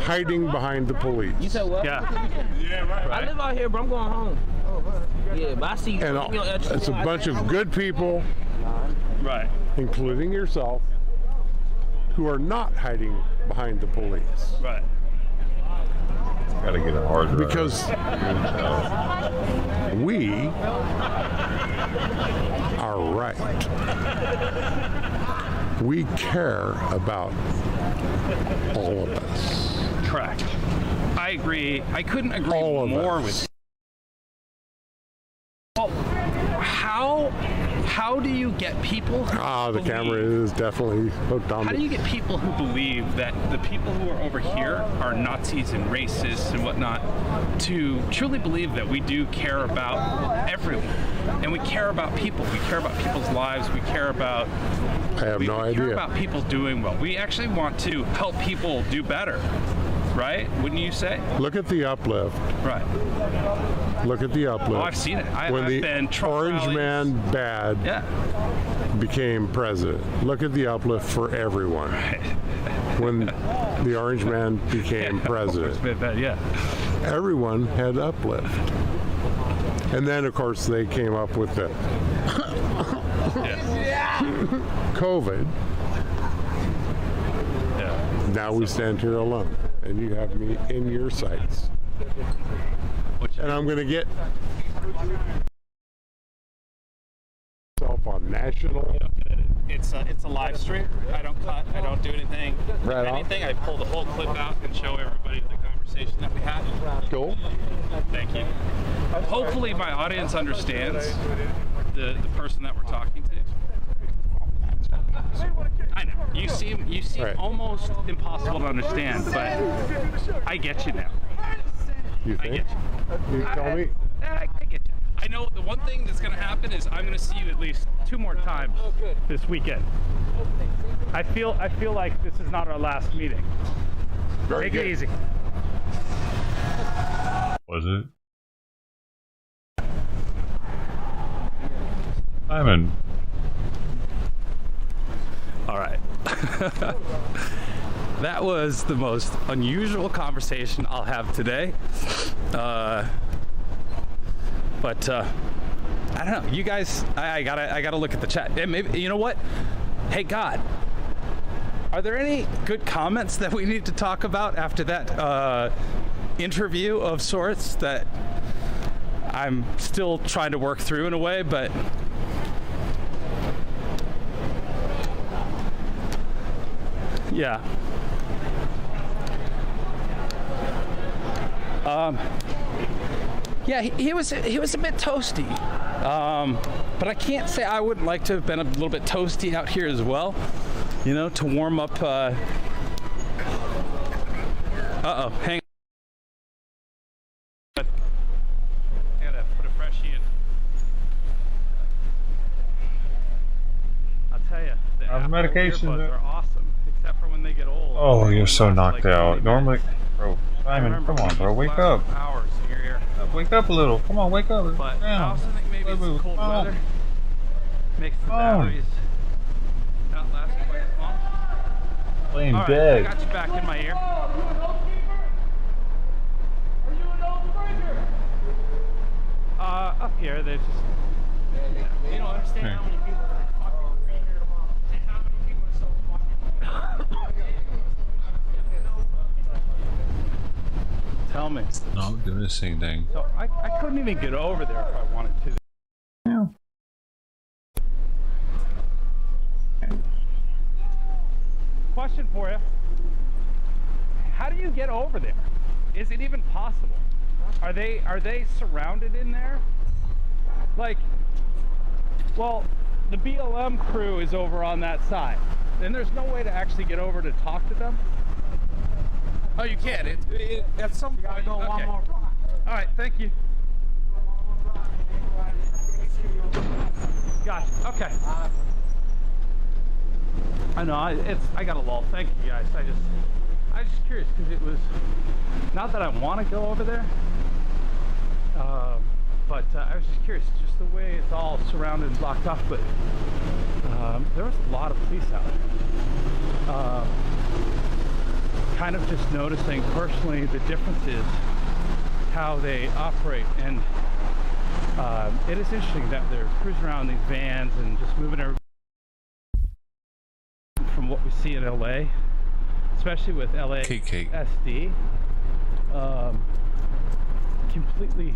hiding behind the police. You said what? Yeah. I live out here, but I'm going home. Yeah, but I see you. And it's a bunch of good people, right, including yourself, who are not hiding behind the police. Right. Gotta get a hard drive. Because we are right. We care about all of us. Correct. I agree. I couldn't agree more with you. Well, how do you get people who the camera is definitely hooked on How do me. you get people who believe that the people who are over here are Nazis and racists and whatnot to truly believe that we do care about everyone and we care about people, we care about people's lives, we care about no care idea. about people doing well. We actually want to help people do better, right? Wouldn't you say? Look at the uplift. Right. Look at the uplift. Oh, I've seen it. When I've the been Trump orange rallies. man bad became president. Look at the uplift for everyone. When the orange man became president. Everyone had uplift. And then, of course, they came up with the COVID. Yeah. Now we stand here alone, and you have me in your sights. And I'm going to get myself on national. It's a live stream. I don't cut. I don't do anything. Right if anything, I pull the whole clip out and show everybody the conversation that we had. Cool. Thank you. Hopefully, my audience understands the person that we're talking to. I know you seem right. almost impossible to understand, but I get you now. You think? I get you. You tell me. I get you. I know the one thing that's going to happen is I'm going to see you at least 2 more times this weekend. I feel like this is not our last meeting. Very Take good. it easy. Was it? Simon. All right. That was the most unusual conversation I'll have today. But I don't know. You guys, I gotta look at the chat. And maybe, you know what? Hey, God, are there any good comments that we need to talk about after that interview of sorts that I'm still trying to work through in a way, but yeah. Yeah, he was a bit toasty, but I can't say I wouldn't like to have been a little bit toasty out here as well, you know, to warm up. Uh-oh, hang on. I gotta put a freshie in. I'll tell you, the Apple medication earbuds are awesome, except for when they get old. Oh, you're so knocked like out. Normally, bro, Simon, come on, bro, wake up. Hours in your ear. Wake up a little. Come on, wake up. But I Damn. also think maybe it's the cold weather makes the batteries not last quite as long. Playing All right, dead. I got you back in my ear. Up here, they just. You don't understand how many people are fucking green here and how many people are so fucking. Tell me. Not doing the same thing. So I couldn't even get over there if I wanted to. Yeah. Question for you. How do you get over there? Is it even possible? Are they surrounded in there? Like, well, the BLM crew is over on that side. And there's no way to actually get over to talk to them? Oh, you can. At some point. You gotta go one more block. All right, thank you. Gotcha. Okay. I know. I got a lull. Thank you guys. I was just curious because it was not that I want to go over there, but I was just curious, just the way it's all surrounded and blocked off. But there was a lot of police out. Kind of just noticing personally the differences how they operate, and it is interesting that they're cruising around these vans and just moving everybody from what we see in LA, especially with LA SD. Completely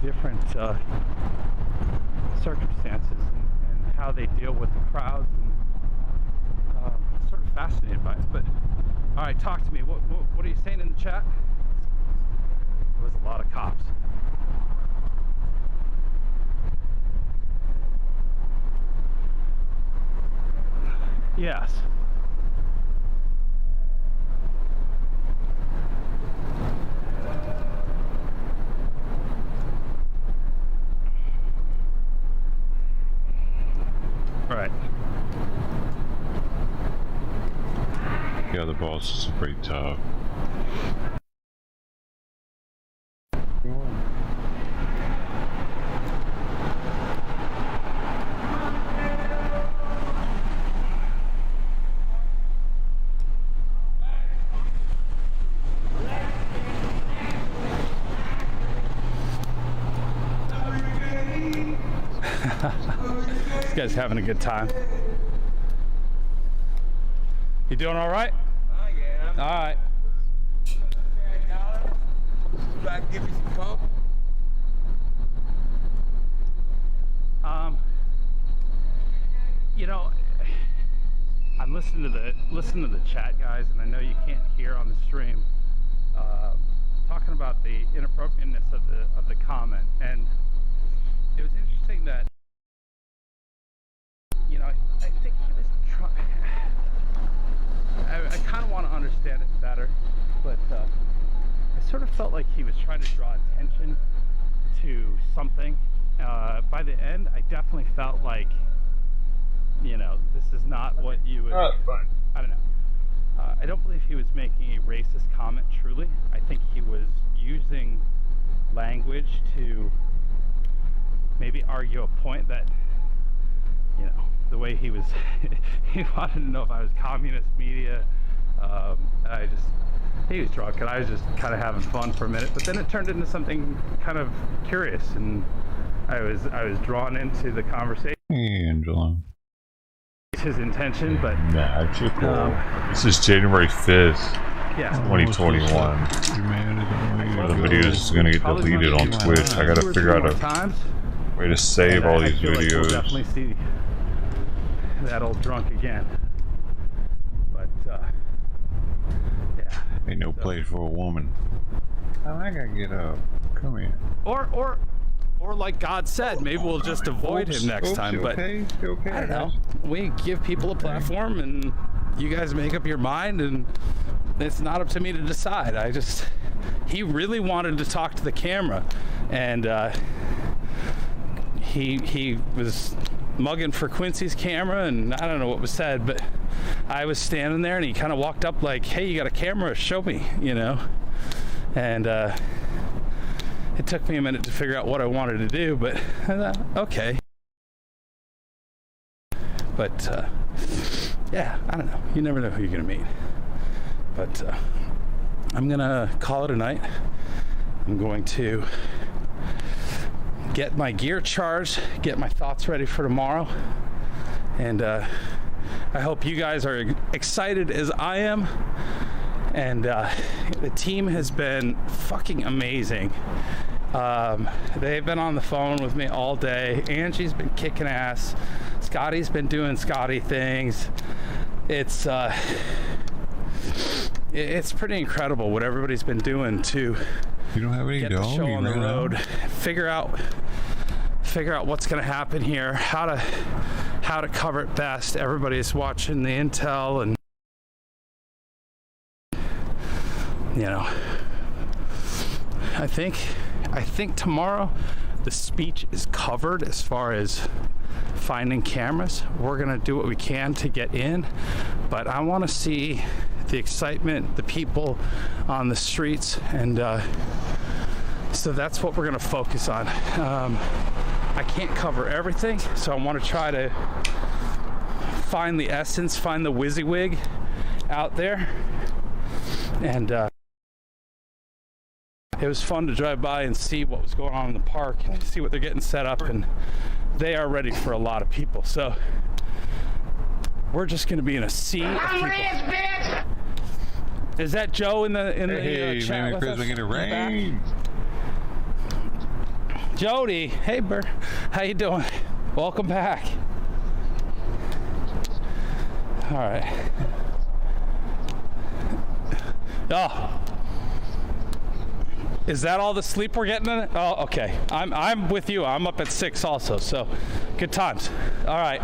different circumstances and how they deal with the crowds, and I'm sort of fascinated by it. But all right, talk to me. What are you saying in the chat? There was a lot of cops. Yes. Right. Yeah, the boss is pretty tough. guys having a good time? You doing all right? All right. Give me some coke. You know, I'm listening to the chat, guys, and I know you can't hear on the stream. Talking about the inappropriateness of the comment, and it was interesting that, you know, I think he was trying. I kind of want to understand it better, but I sort of felt like he was trying to draw attention to something. By the end, I definitely felt like, you know, this is not what you would. I don't know. I don't believe he was making a racist comment truly. I think he was using language to maybe argue a point that, you know, the way he was, he wanted to know if I was communist media. He was drunk, and I was just kind of having fun for a minute, but then it turned into something kind of curious, and I was drawn into the conversation. Hey, Angela. His intention, but magical. This is January 5th, yeah, 2021. The video is going to get deleted on Twitch. I got to figure out a way to save all these videos. Like we'll definitely see that old drunk again. But yeah. Ain't no place for a woman. I gotta get up. Come here. Or like God said, maybe we'll just avoid him next time. But okay, I don't know. We give people a platform, and you guys make up your mind, and it's not up to me to decide. He really wanted to talk to the camera, and he was mugging for Quincy's camera, and I don't know what was said, but I was standing there, and he kind of walked up like, "Hey, you got a camera? Show me," you know, and it took me a minute to figure out what I wanted to do, but I thought, okay. But yeah, I don't know. You never know who you're gonna meet. But I'm gonna call it a night. I'm going to get my gear charged, get my thoughts ready for tomorrow, and I hope you guys are excited as I am. And the team has been fucking amazing. They've been on the phone with me all day. Angie's been kicking ass. Scotty's been doing Scotty things. It's pretty incredible what everybody's been doing to get the show on the road. Figure out what's going to happen here. How to cover it best. Everybody's watching the intel, and you know, I think tomorrow the speech is covered as far as finding cameras. We're gonna do what we can to get in, but I want to see the excitement, the people on the streets, and so that's what we're gonna focus on. I can't cover everything, so I want to try to find the essence, find the WYSIWYG out there, and it was fun to drive by and see what was going on in the park and see what they're getting set up, and they are ready for a lot of people. So we're just going to be in a sea of people. Is that Joe in the hey, chat with Chris, us? we get it rain. Jody, hey Burr, how you doing? Welcome back. All right. Oh. Is that all the sleep we're getting in it? Oh, okay. I'm with you. I'm up at 6 also, so good times. All right.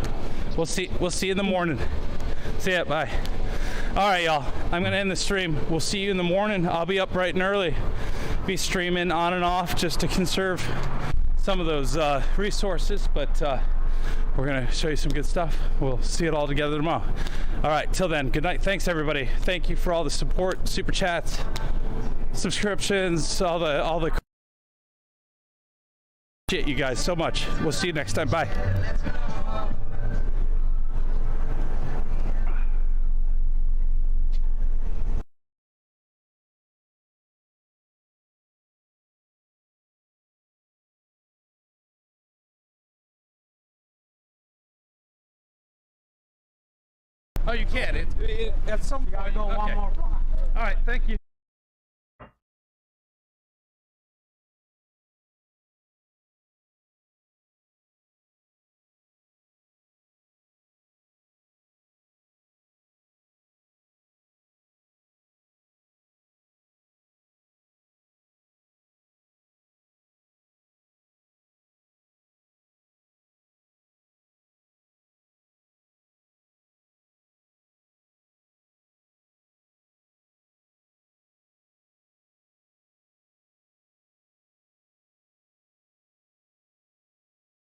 We'll see you in the morning. See ya. Bye. All right, y'all. I'm gonna end the stream. We'll see you in the morning. I'll be up bright and early. Be streaming on and off just to conserve some of those resources, but we're gonna show you some good stuff. We'll see it all together tomorrow. All right. Till then. Good night. Thanks everybody. Thank you for all the support, super chats, subscriptions, all the shit, you guys, so much. We'll see you next time. Bye. Oh, you can. At some point. Gotta go one more block. All right, thank you.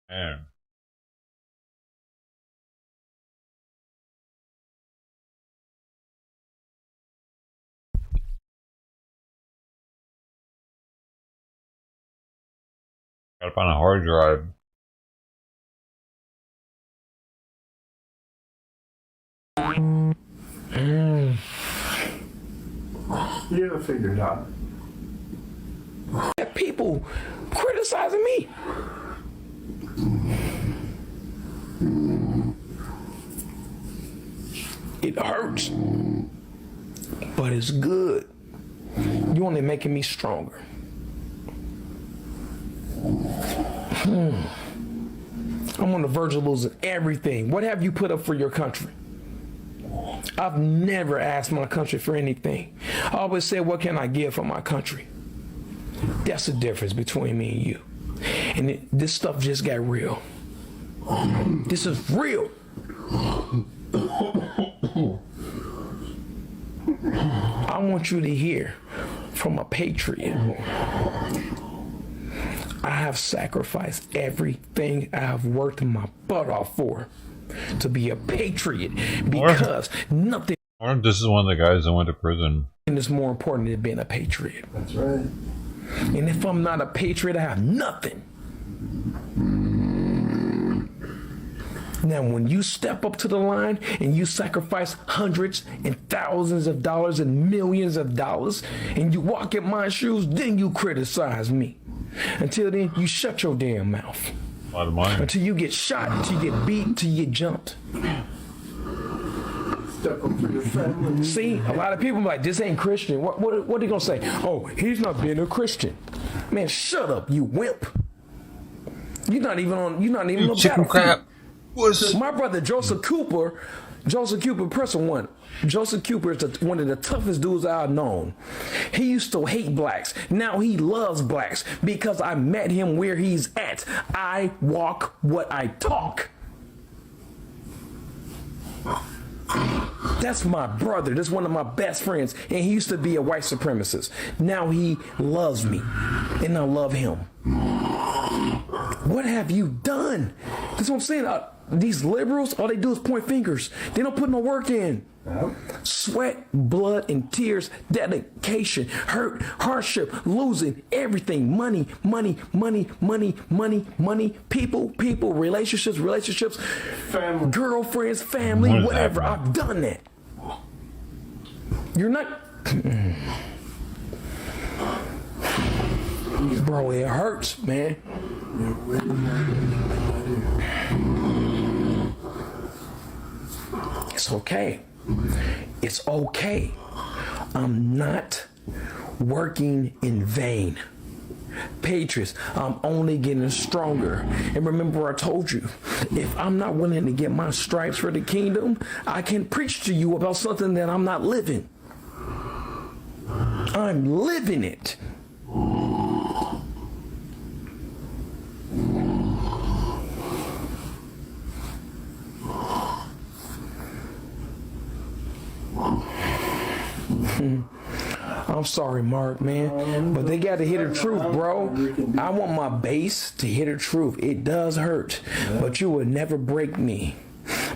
Man. Gotta find a hard drive. You gotta figure it out. People criticizing me. It hurts, but it's good. You only making me stronger. I'm on the verge of losing everything. What have you put up for your country? I've never asked my country for anything. I always said, what can I give for my country? That's the difference between me and you. And this stuff just got real. This is real. I want you to hear from a patriot. I have sacrificed everything I have worked my butt off for to be a patriot, because nothing. Or this is one of the guys that went to prison. Is more important than being a patriot. That's right. And if I'm not a patriot, I have nothing. Now, when you step up to the line and you sacrifice hundreds and thousands of dollars and millions of dollars, and you walk in my shoes, then you criticize me. Until then, you shut your damn mouth. A lot of money. Until you get shot, until you get beat, until you get jumped. Step up for your family. See, a lot of people are like, this ain't Christian. What are they gonna say? Oh, he's not being a Christian. Man, shut up, you wimp. You're not even on the chicken crap. My brother Joseph Cooper, person one. Joseph Cooper is one of the toughest dudes I've known. He used to hate blacks. Now he loves blacks because I met him where he's at. I walk what I talk. That's my brother. That's one of my best friends. And he used to be a white supremacist. Now he loves me. And I love him. What have you done? That's what I'm saying. These liberals, all they do is point fingers. They don't put no work in. Sweat, blood, and tears, dedication, hurt, hardship, losing everything, money, people, relationships, family. Girlfriends, family, whatever. I've done that. You're not... Bro, it hurts, man. It's okay. It's okay. I'm not working in vain. Patriots, I'm only getting stronger. And remember, I told you, if I'm not willing to get my stripes for the kingdom, I can preach to you about something that I'm not living. I'm living it. I'm sorry, Mark, man, but they got to hear the truth, bro. I want my base to hear the truth. It does hurt, but you will never break me.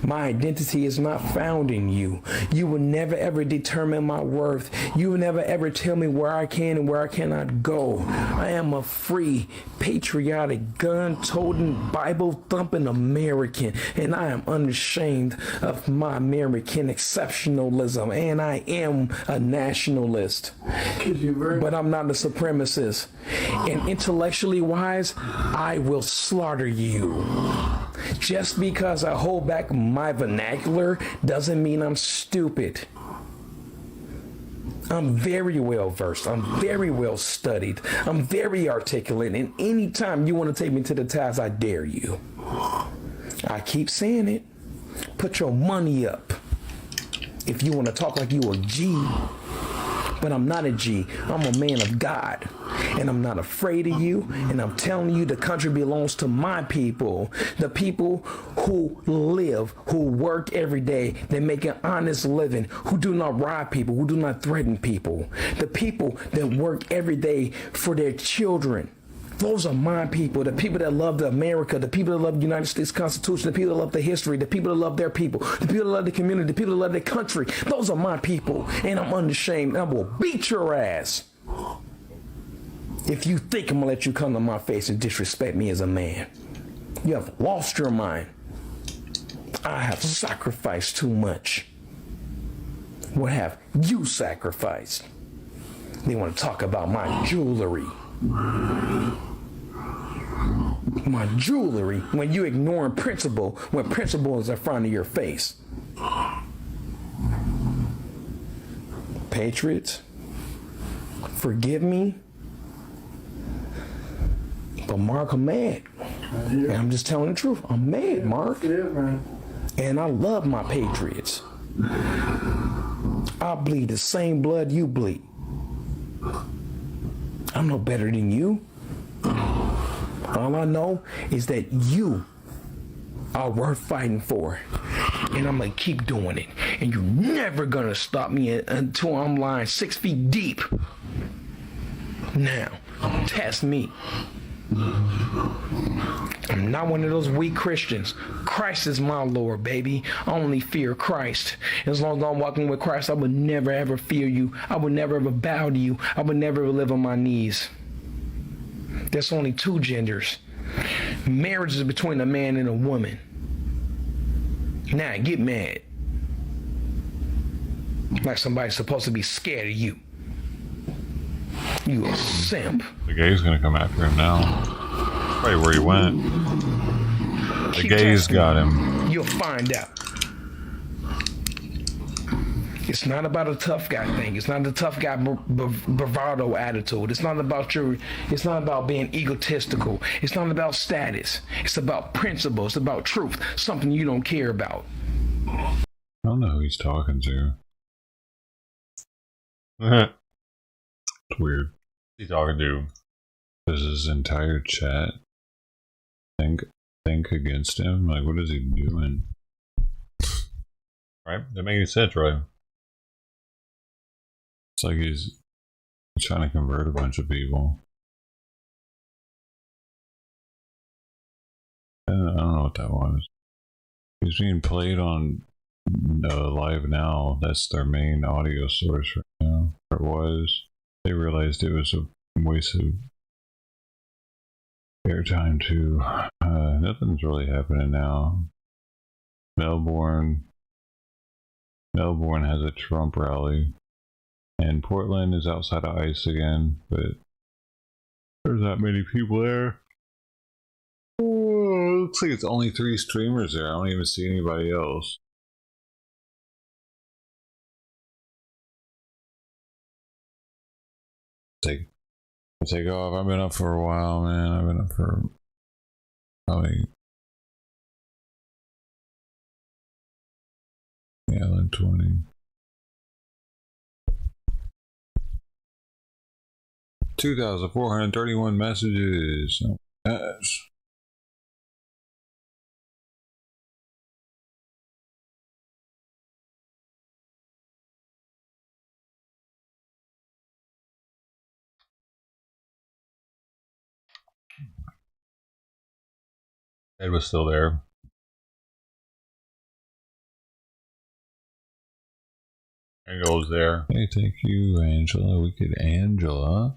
My identity is not found in you. You will never ever determine my worth. You will never ever tell me where I can and where I cannot go. I am a free, patriotic, gun-toting, Bible-thumping American, and I am unashamed of my American exceptionalism, and I am a nationalist. But I'm not a supremacist. And intellectually wise, I will slaughter you. Just because I hold back my vernacular doesn't mean I'm stupid. I'm very well versed. I'm very well studied. I'm very articulate. And anytime you want to take me to the task, I dare you. I keep saying it. Put your money up if you want to talk like you a G. But I'm not a G. I'm a man of God. And I'm not afraid of you. And I'm telling you, the country belongs to my people. The people who live, who work every day, they make an honest living, who do not rob people, who do not threaten people. The people that work every day for their children. Those are my people, the people that love America, the people that love the United States Constitution, the people that love the history, the people that love their people, the people that love the community, the people that love their country. Those are my people, and I'm unashamed. I will beat your ass if you think I'm going to let you come to my face and disrespect me as a man. You have lost your mind. I have sacrificed too much. What have you sacrificed? They want to talk about my jewelry. My jewelry when you ignoring principle when principle is in front of your face. Patriots, forgive me, but Mark, I'm mad. And I'm just telling the truth. I'm mad, Mark. And I love my Patriots. I bleed the same blood you bleed. I'm no better than you. All I know is that you are worth fighting for. And I'm going to keep doing it. And you're never going to stop me until I'm lying 6 feet deep. Now, test me. I'm not one of those weak Christians. Christ is my Lord, baby. I only fear Christ. As long as I'm walking with Christ, I would never ever fear you. I would never ever bow to you. I would never ever live on my knees. There's only two genders. Marriage is between a man and a woman. Now, get mad. Like somebody's supposed to be scared of you. You a simp. The gay's gonna come after him now. Probably where he went. The gay's got him. You'll find out. It's not about a tough guy thing. It's not a tough guy bravado attitude. It's not about being egotistical. It's not about status. It's about principle. It's about truth. Something you don't care about. I don't know who he's talking to. It's weird. He's talking to. Does his entire chat think against him? Like, what is he doing? Right? That makes any sense, right? It's like he's trying to convert a bunch of people. I don't know what that was. He's being played on Live Now. That's their main audio source right now. Or it was. They realized it was a waste of airtime too. Nothing's really happening now. Melbourne has a Trump rally. And Portland is outside of ICE again, but there's not many people there. Oh, looks like it's only 3 streamers there. I don't even see anybody else. Take off. I've been up for a while, man. I've been up for probably 11:20. 2,431 messages. Oh, gosh. Ed was still there. Angel's there. Hey, thank you, Angela. Wicked Angela.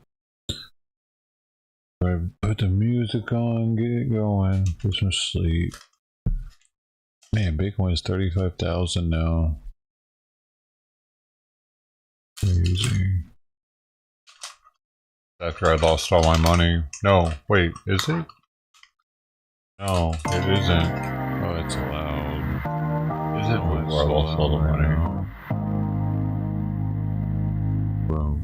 Put the music on, get it going, get some sleep. Man, Bitcoin is 35,000 now. Crazy. After I lost all my money. No, wait, is it? No, it isn't. Oh, it's loud. Is it where I lost all the money? Bro.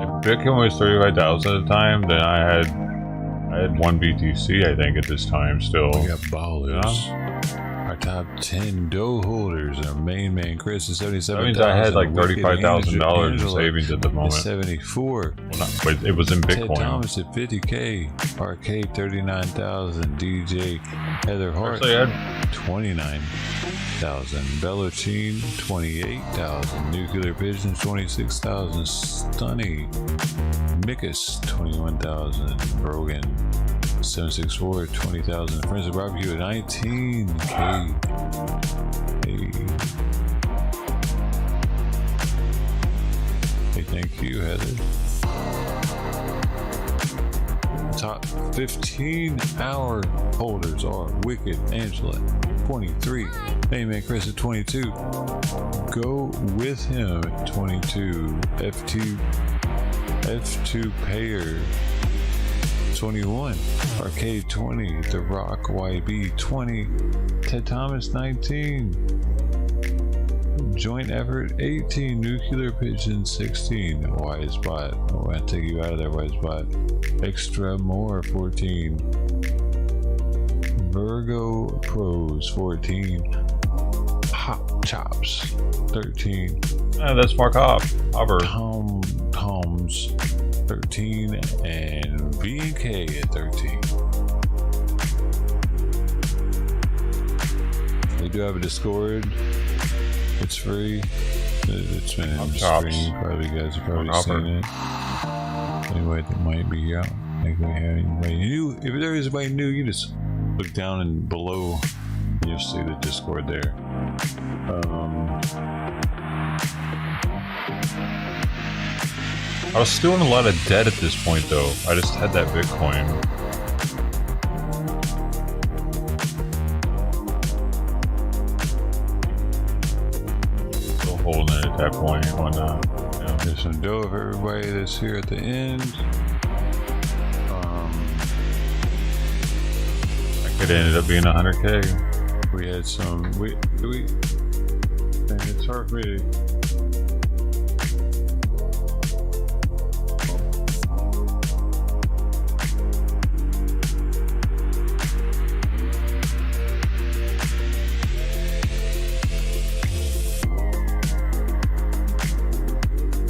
If Bitcoin was 35,000 at the time, then I had 1 BTC, I think, at this time still. We got ballers. Our top 10 dough holders are main man Chris at 77,000. That means I had like $35,000 in savings at the moment. 74. Well, not, but it was in Bitcoin. Ted Thomas at 50K. Arcade 39,000. DJ Heather Hart 29,000. Bellocine 28,000. Nuclear Pigeons 26,000. Stunny Mickus 21,000. Brogan 764 20,000. Friends of Barbecue at 19K. Hey, thank you, Heather. Top 15 hour holders are Wicked Angela 23, Mayman Chris at 22, Go With Him at 22, F2 Payer 21, Arcade 20, The Rock YB 20, Ted Thomas 19, Joint Effort 18, Nuclear Pigeon 16, Wise Bot, oh, I take you out of there, Wise Bot, Extra More 14, Virgo Pros 14, Hop Chops 13, that's Mark Hopper. Tom's 13, and B&K at 13. We do have a Discord. It's free. It's been in the stream. Probably you guys have probably seen it. Anyway, that might be out. I think we have anybody new. If there is anybody new, you just look down and below and you'll see the Discord there. I was still in a lot of debt at this point, though. I just had that Bitcoin. Still holding it at that point. Whatnot. Yeah. There's some dough of everybody that's here at the end. It ended up being 100K. We had some. Man, it's hard for me to.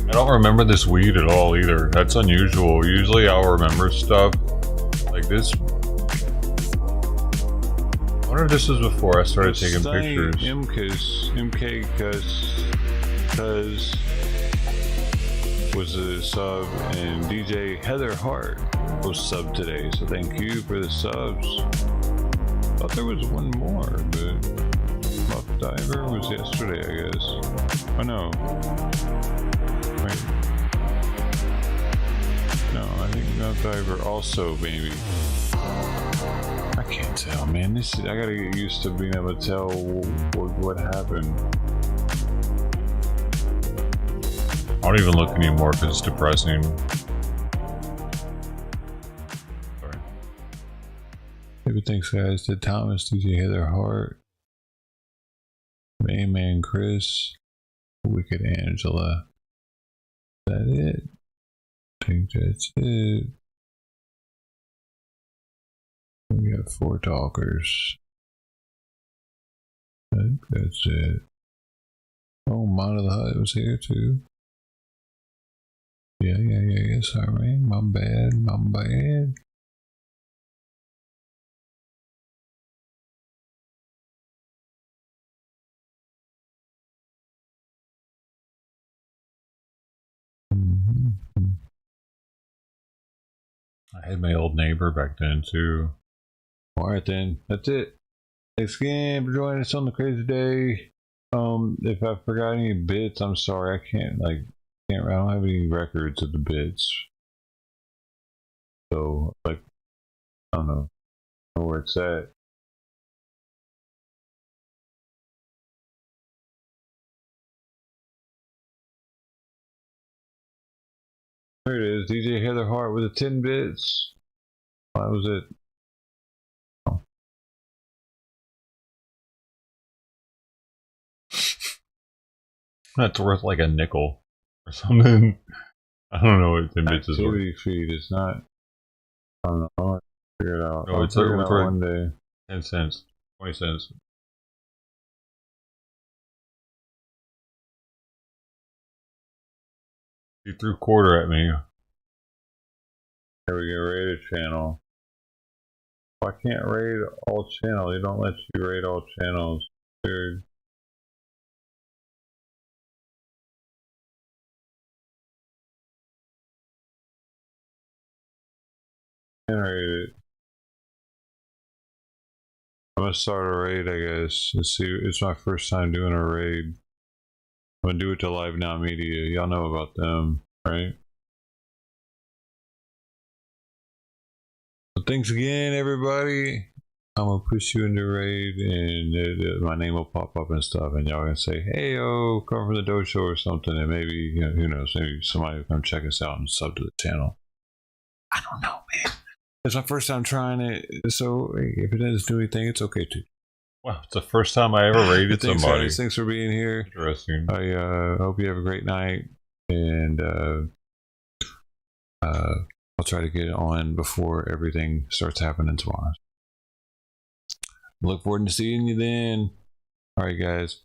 I don't remember this weed at all either. That's unusual. Usually I'll remember stuff like this. I wonder if this was before I started taking pictures. MK Cuz was a sub, and DJ Heather Hart was sub today, so thank you for the subs. Thought there was one more, but Muff Diver was yesterday, I guess. Oh no. Wait. No, I think Muff Diver also, maybe. I can't tell, man. I gotta get used to being able to tell what happened. I don't even look anymore because it's depressing. Sorry. Maybe thanks, guys. Ted Thomas, DJ Heather Hart, Man Chris, Wicked Angela. Is that it? I think that's it. We got 4 talkers. I think that's it. Oh, Mana the Hut was here too. Yeah, sorry. My bad. I had my old neighbor back then too. Alright then, that's it. Thanks again for joining us on the crazy day. If I forgot any bits, I'm sorry. I don't have any records of the bits. So, I don't know where it's at. There it is, DJ Heather Hart with the 10 bits. Why was it? Oh. That's worth like a nickel or something. I don't know what the bitch is worth. Activity feed is not. I don't know. I'll figure it out. No, it's figure it worth out one day. 10 cents, 20 cents. He threw quarter at me. Here we go, raid a channel. I can't raid all channels. They don't let you raid all channels. Weird. Can't raid it. I'm gonna start a raid, I guess. Let's see. It's my first time doing a raid. I'm gonna do it to Live Now Media. Y'all know about them, right? So thanks again, everybody. I'm gonna push you into raid, and my name will pop up and stuff, and y'all gonna say, "Hey, yo, come from the dojo or something," and maybe, you know, who knows? Maybe somebody will come check us out and sub to the channel. I don't know, man. It's my first time trying it, so if it doesn't do anything, it's okay too. Wow, it's the first time I ever raided Thanks, somebody. guys. Thanks for being here. Interesting. I hope you have a great night, and I'll try to get it on before everything starts happening tomorrow. Look forward to seeing you then. All right, guys.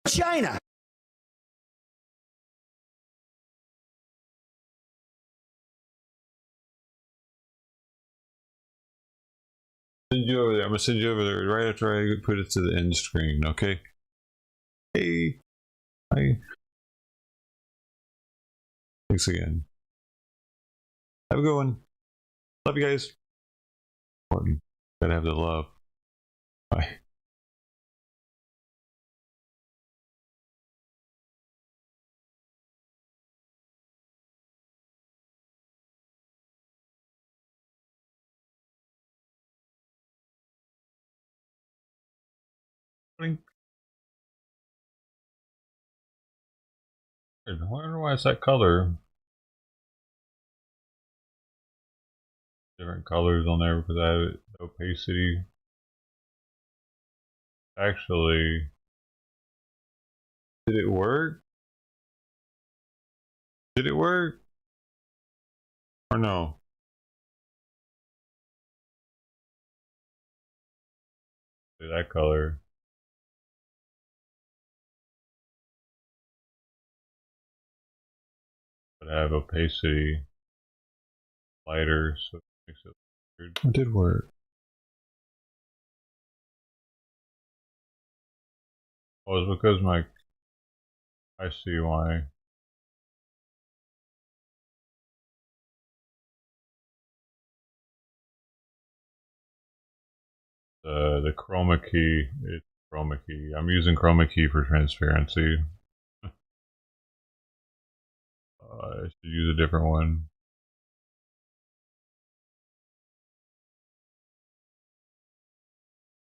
China. Send you over there. I'm gonna send you over there right after I put it to the end screen. Okay. Hey. Hi. Thanks again. Have a good one. Love you guys. Important. Gotta have the love. Bye. I wonder why it's that color. Different colors on there because I have opacity. Actually, did it work? Did it work? Or no? That color. But I have opacity lighter, so it makes it weird. It did work. Oh, it's because I see why. The chroma key, it's chroma key. I'm using chroma key for transparency. I should use a different one.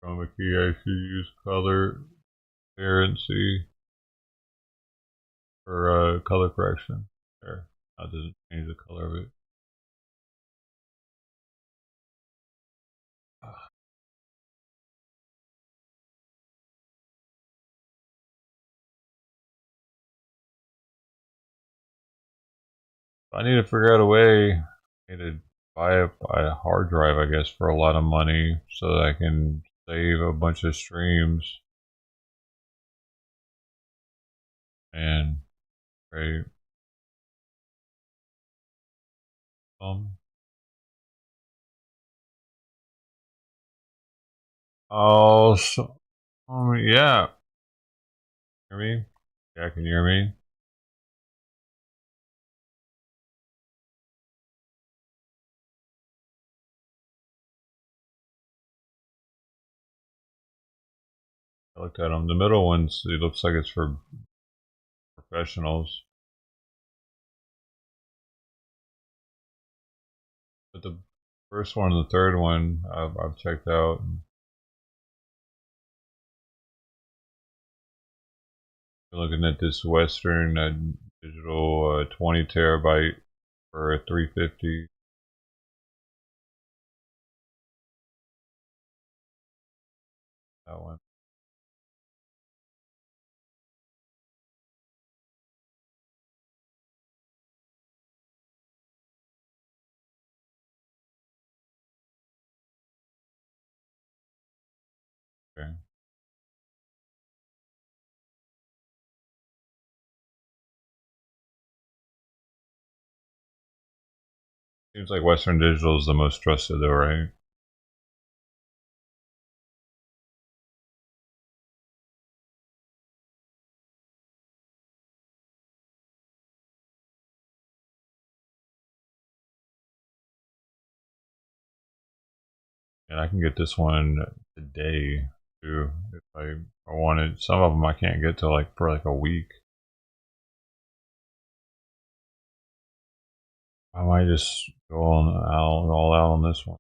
Chroma key, I should use color transparency for color correction. There, that doesn't change the color of it. I need to figure out a way. I need to buy a hard drive, I guess, for a lot of money so that I can save a bunch of streams. And right. Oh, so, yeah. Hear me? Yeah, can you hear me? I looked at them. The middle ones, it looks like it's for professionals. But the first one and the third one, I've checked out. Looking at this Western Digital 20 terabyte for 350. That one. Okay. Seems like Western Digital is the most trusted though, right? And I can get this one today too if I wanted. Some of them I can't get till like for like a week. I might just go all out on this one.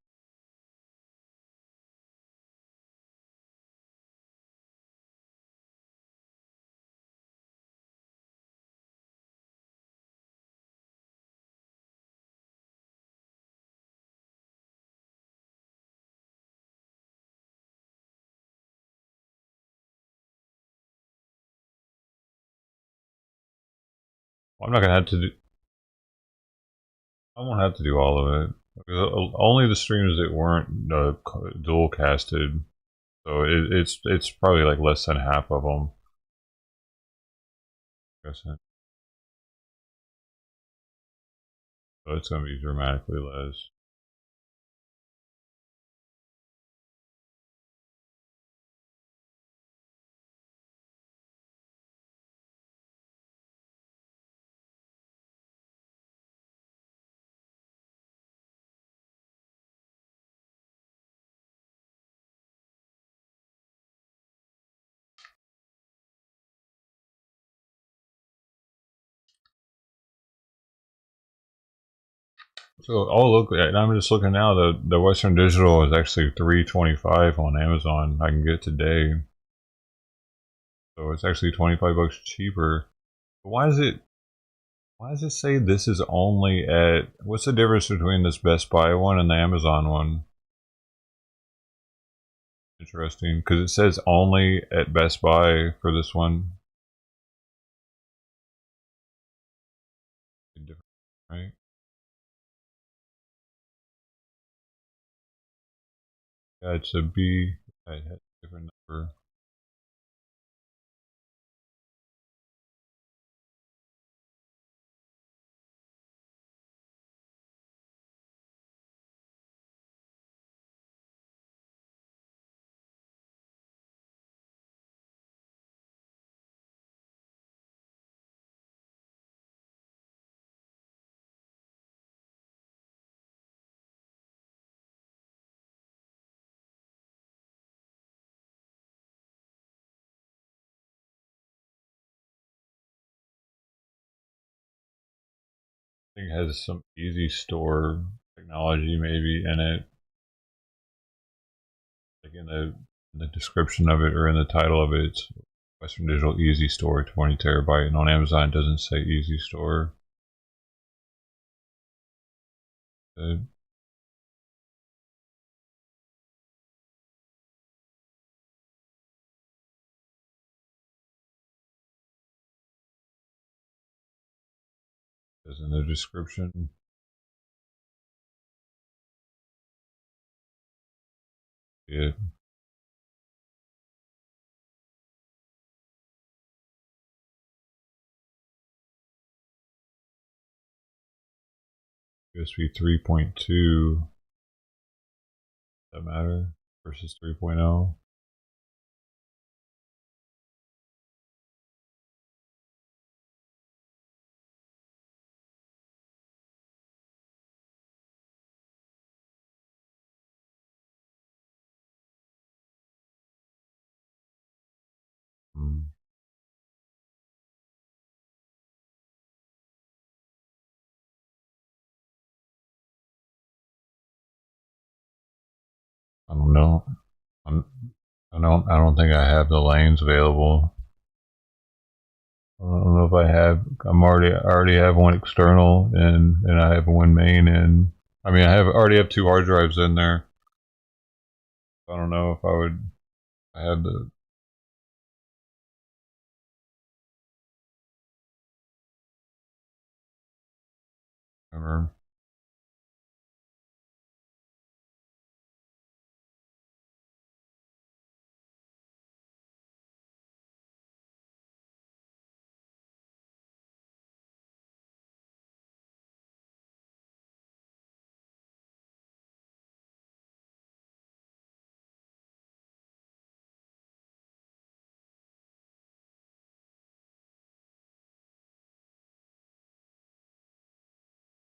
Well, I'm not gonna have to do. I won't have to do all of it. Only the streams that weren't dual casted, so it's probably like less than half of them. So it's gonna be dramatically less. So, oh look, I'm just looking now. The Western Digital is actually $325 on Amazon. I can get today, so it's actually $25 cheaper. But why is it? Why does it say this is only at? What's the difference between this Best Buy one and the Amazon one? Interesting, because it says only at Best Buy for this one. Different, right? Yeah, it's a B. I had a different number. I think it has some easy store technology maybe in it, like in the description of it or in the title of it. It's Western Digital Easy Store 20 terabyte, and on Amazon it doesn't say Easy Store. Good. Says in the description. Yeah. USB 3.2. Does that matter? Versus 3.0. I don't know. I don't think I have the lanes available. I don't know if I have. I already have one external, and I have one main, and I mean I already have 2 hard drives in there. I don't know if I would. I had the. Remember.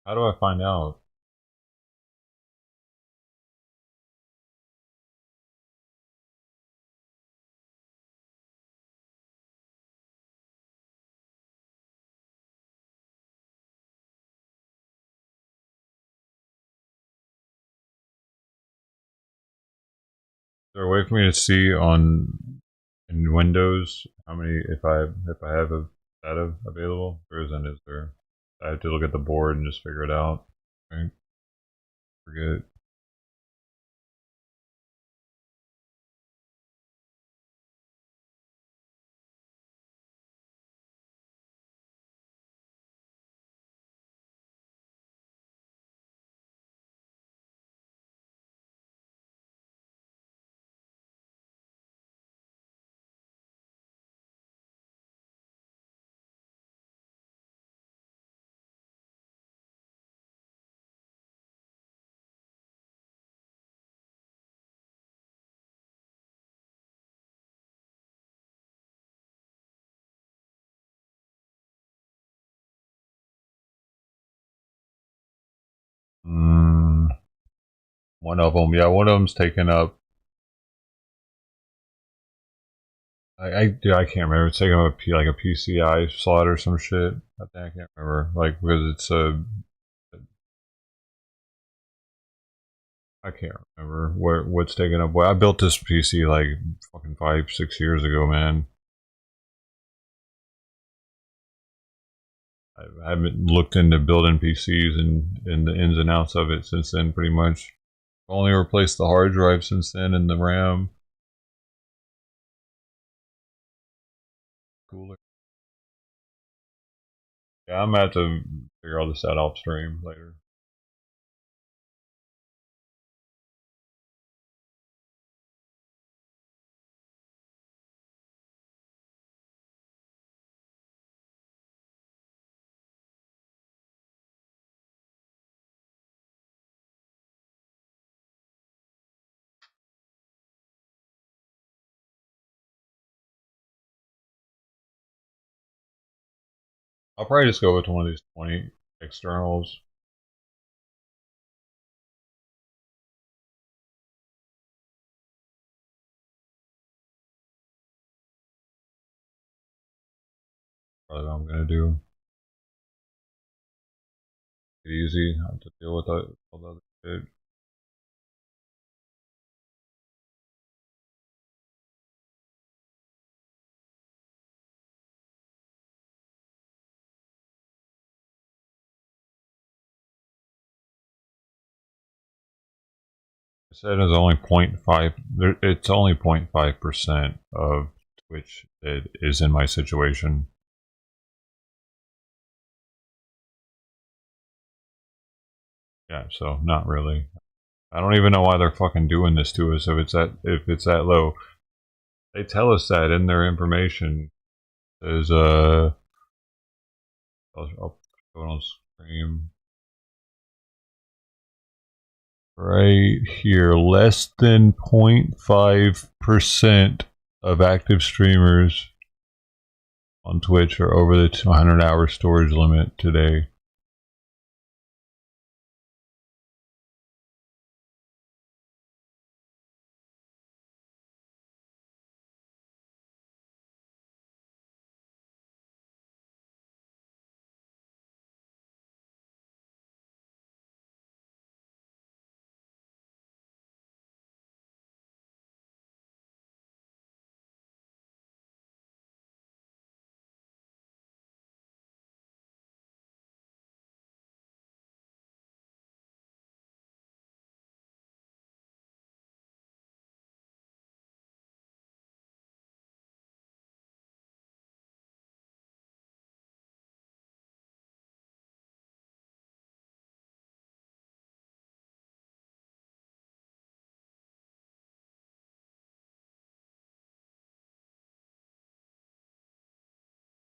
How do I find out? Is there a way for me to see on in Windows how many if I have a data available? Or is there? I have to look at the board and just figure it out. Right? Forget. One of them, yeah, one of them's taken up. I can't remember. It's taking up like a PCI slot or some shit. I can't remember. Like because it's a. I can't remember what's taken up. Well, I built this PC like fucking 5-6 years ago, man. I haven't looked into building PCs and the ins and outs of it since then. Pretty much, I've only replaced the hard drive since then and the RAM. Cooler. Yeah, I'm gonna have to figure all this out off stream later. I'll probably just go with one of these 20 externals. Probably what I'm gonna do. Get easy. I have to deal with all the other shit. It said it's only 0.5. It's only 0.5% of Twitch that is in my situation. Yeah, so not really. I don't even know why they're fucking doing this to us if it's that low. They tell us that in their information. There's I'll go on stream right here. Less than 0.5% of active streamers on Twitch are over the 200-hour storage limit today.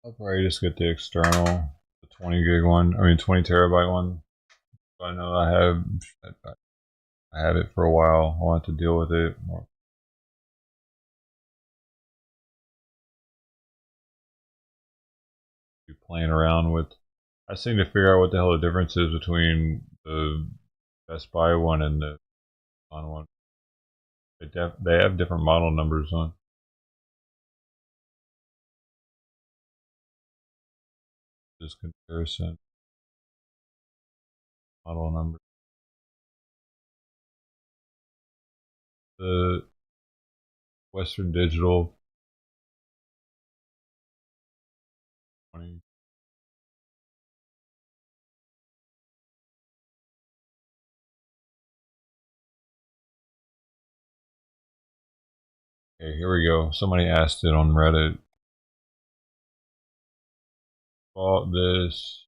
I'll probably just get the external, the 20 gig one. I mean 20 terabyte one. So I know I have it for a while. I want to deal with it. Be playing around with. I seem to figure out what the hell the difference is between the Best Buy one and the on one. They have different model numbers on. This comparison model number. The Western Digital 20. Okay, here we go. Somebody asked it on Reddit. Bought this.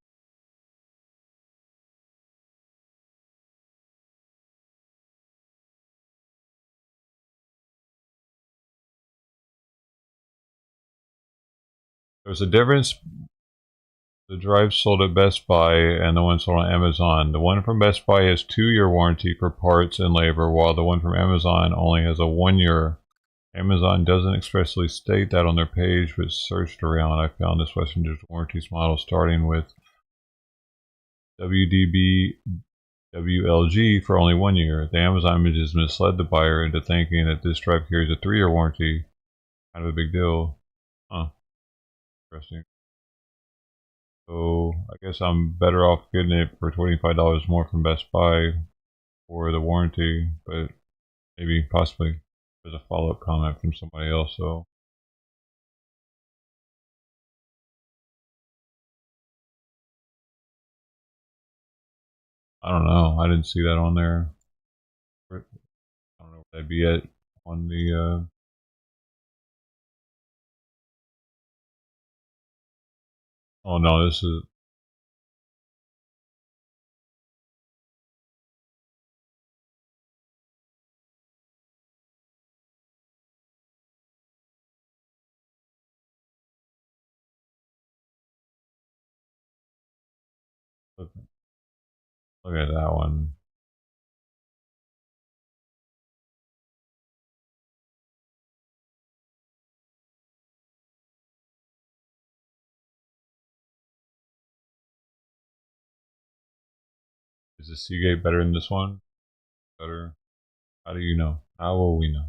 There's a difference. The drive sold at Best Buy and the one sold on Amazon. The one from Best Buy has 2-year warranty for parts and labor, while the one from Amazon only has a 1-year. Amazon doesn't expressly state that on their page, but searched around. I found this Western Digital Warranties model starting with WDB WLG for only 1 year. The Amazon images misled the buyer into thinking that this drive carries a 3-year warranty. Kind of a big deal. Huh. Interesting. So I guess I'm better off getting it for $25 more from Best Buy for the warranty, but maybe possibly there's a follow-up comment from somebody else. So I don't know. I didn't see that on there. I don't know where that'd be at on the. Oh no, this is. Look at that one. Is the Seagate better than this one? Better? How do you know? How will we know?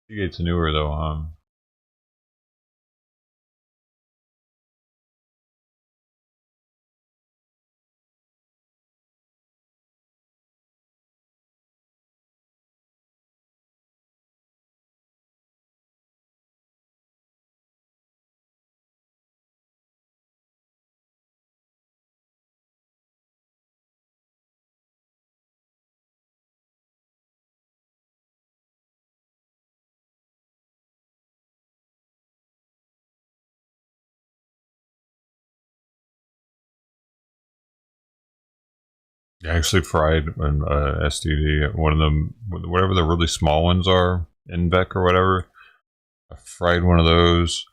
Seagate's newer though, huh? I actually fried an STD. One of them, whatever the really small ones are, Invec or whatever. I fried one of those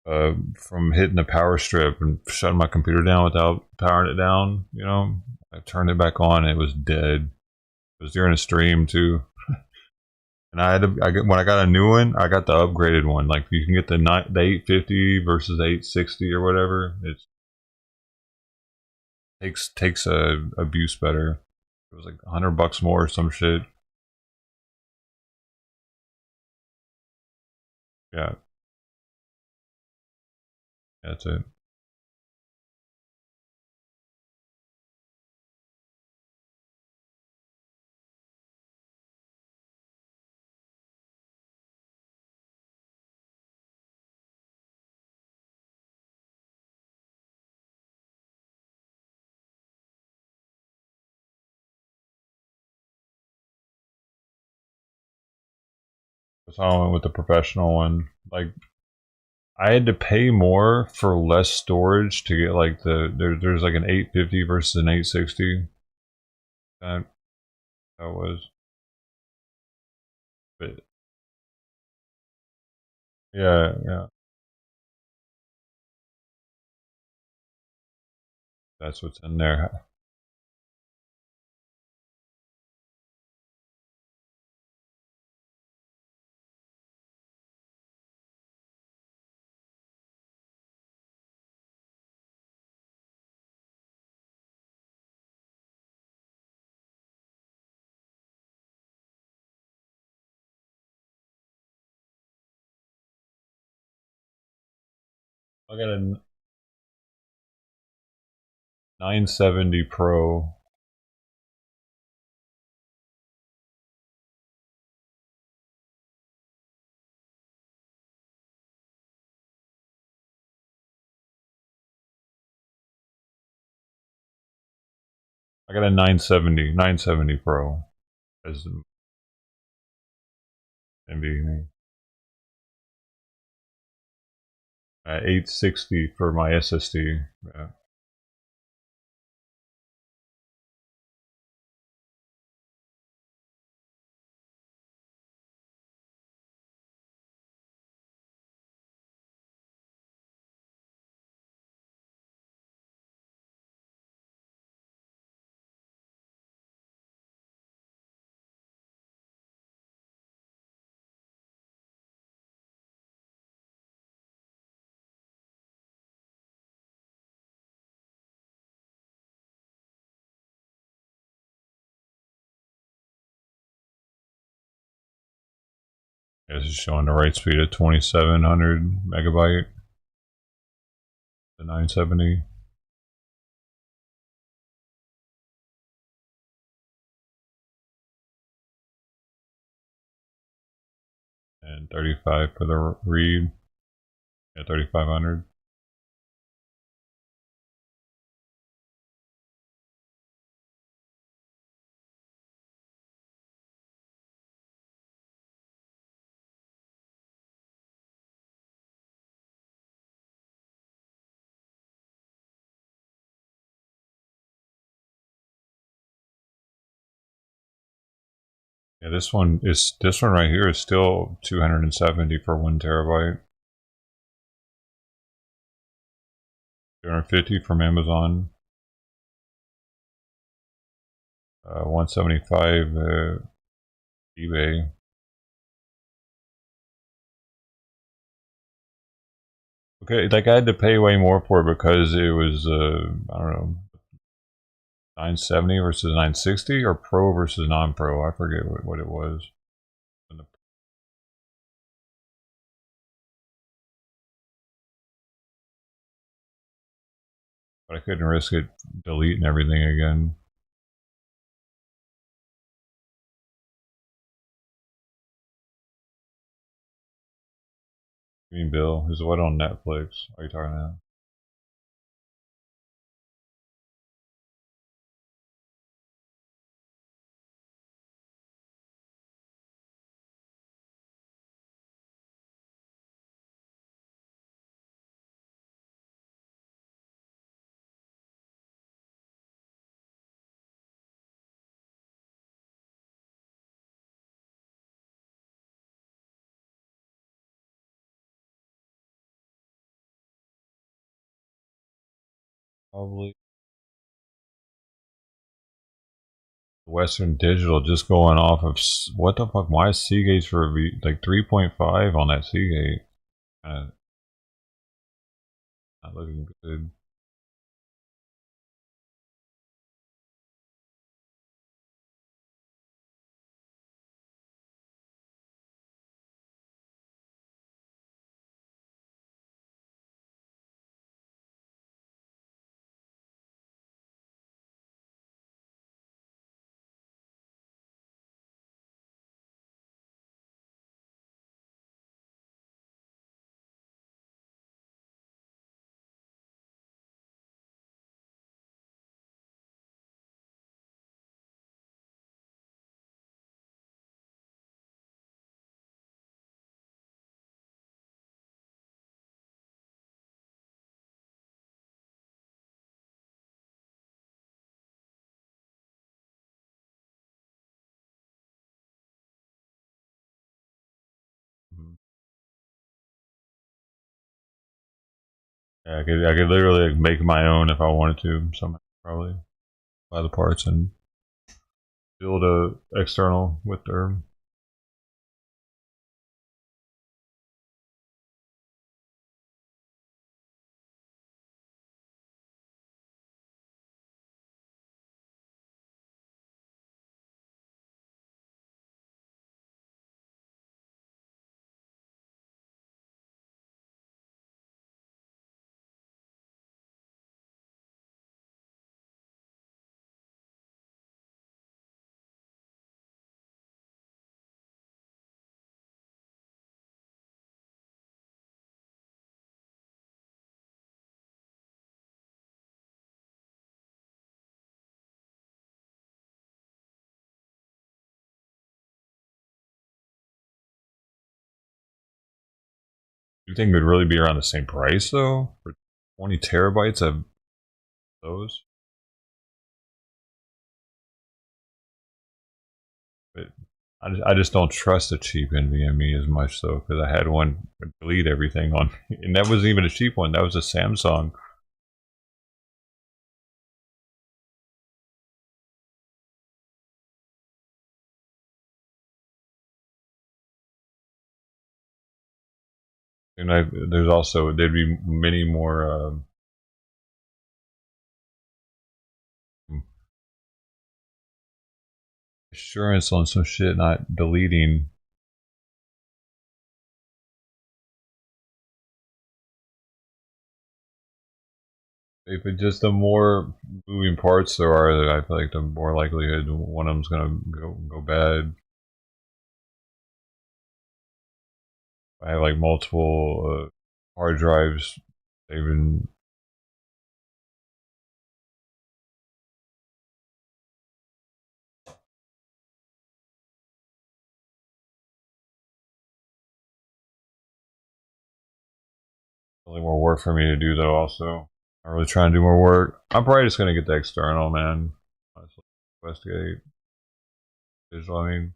from hitting the power strip and shutting my computer down without powering it down. You know, I turned it back on. And it was dead. It was during a stream too. And I had to. When I got a new one, I got the upgraded one. Like you can get the 850 versus 860 or whatever. It takes a abuse better. It was like $100 more or some shit. Yeah. That's it. That's how I went with the professional one. Like, I had to pay more for less storage to get like there's like an 850 versus an 860. That was. But Yeah, yeah. That's what's in there. I got a 970 Pro. I got a 970 Pro as the NVMe. 860 for my SSD. Yeah. This is showing the write speed at 2700 megabyte. The 970. And 35 for the read. Yeah, 3500. Yeah, this one right here is still 270 for 1 terabyte. 250 from Amazon. 175 eBay. Okay, like I had to pay way more for it because it was I don't know, 970 versus 960 or Pro versus non-Pro. I forget what it was. But I couldn't risk it deleting everything again. Green Bill is what on Netflix? Are you talking about? Probably. Western Digital just going off of what the fuck? Why is Seagate's for like 3.5 on that Seagate? Not looking good. Yeah, I could literally like, make my own if I wanted to. Somehow, probably buy the parts and build a external with their. You think it would really be around the same price though for 20 terabytes of those? But I just don't trust a cheap NVMe as much though, because I had one delete everything on me, and that wasn't even a cheap one. That was a Samsung. And there's also there'd be many more assurance on some shit not deleting. If it just the more moving parts there are, I feel like the more likelihood one of them's gonna go bad. I have like multiple hard drives. They've been really more work for me to do though. Also, I'm really trying to do more work. I'm probably just gonna get the external, man. Honestly, investigate digital. I mean,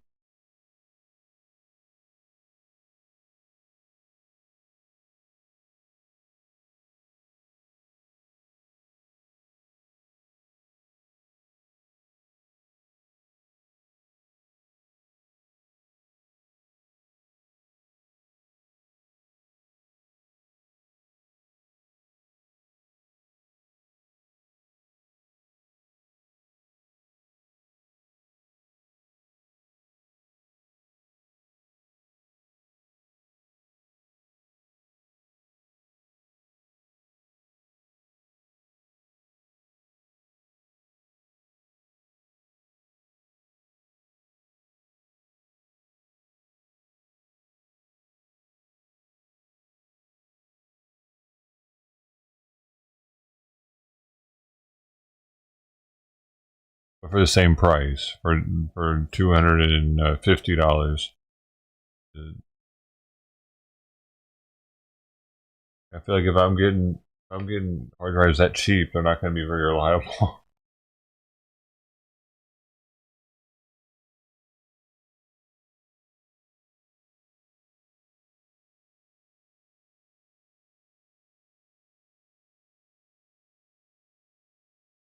but for the same price, for $250. I feel like if I'm getting hard drives that cheap, they're not going to be very reliable.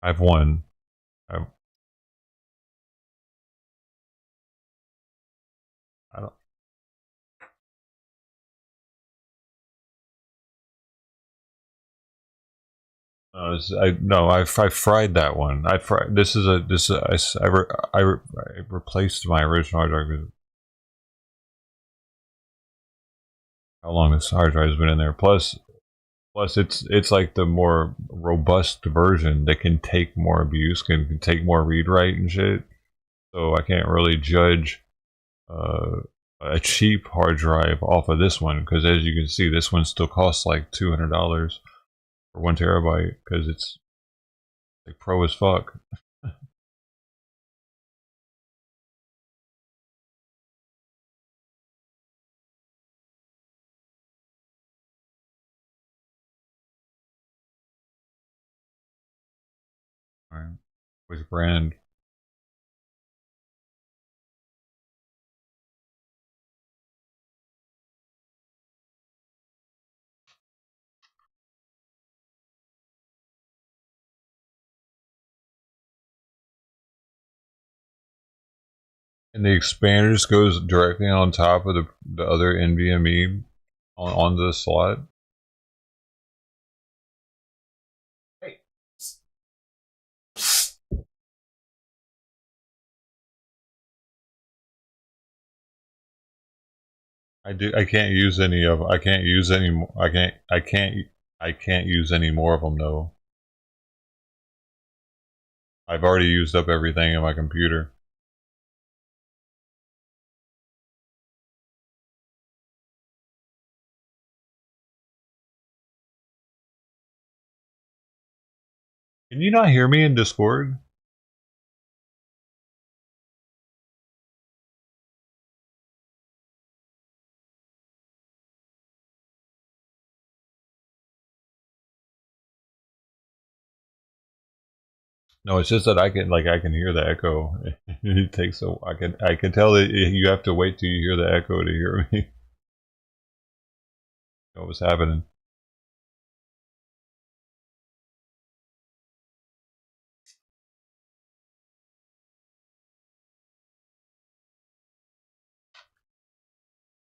I have one. I don't. I fried that one. I fried. This is a this. I replaced my original hard drive. How long this hard drive has been in there? Plus, it's like the more robust version that can take more abuse, can take more read write and shit. So I can't really judge a cheap hard drive off of this one, because as you can see, this one still costs like $200 for 1 terabyte because it's like pro as fuck. Right. Which brand? And the expander just goes directly on top of the other NVMe onto the slot. I can't use any of. I can't use any. I can't use any more of them though. I've already used up everything in my computer. Can you not hear me in Discord? No, it's just that I can hear the echo. It takes so I can tell that you have to wait till you hear the echo to hear me. What was happening?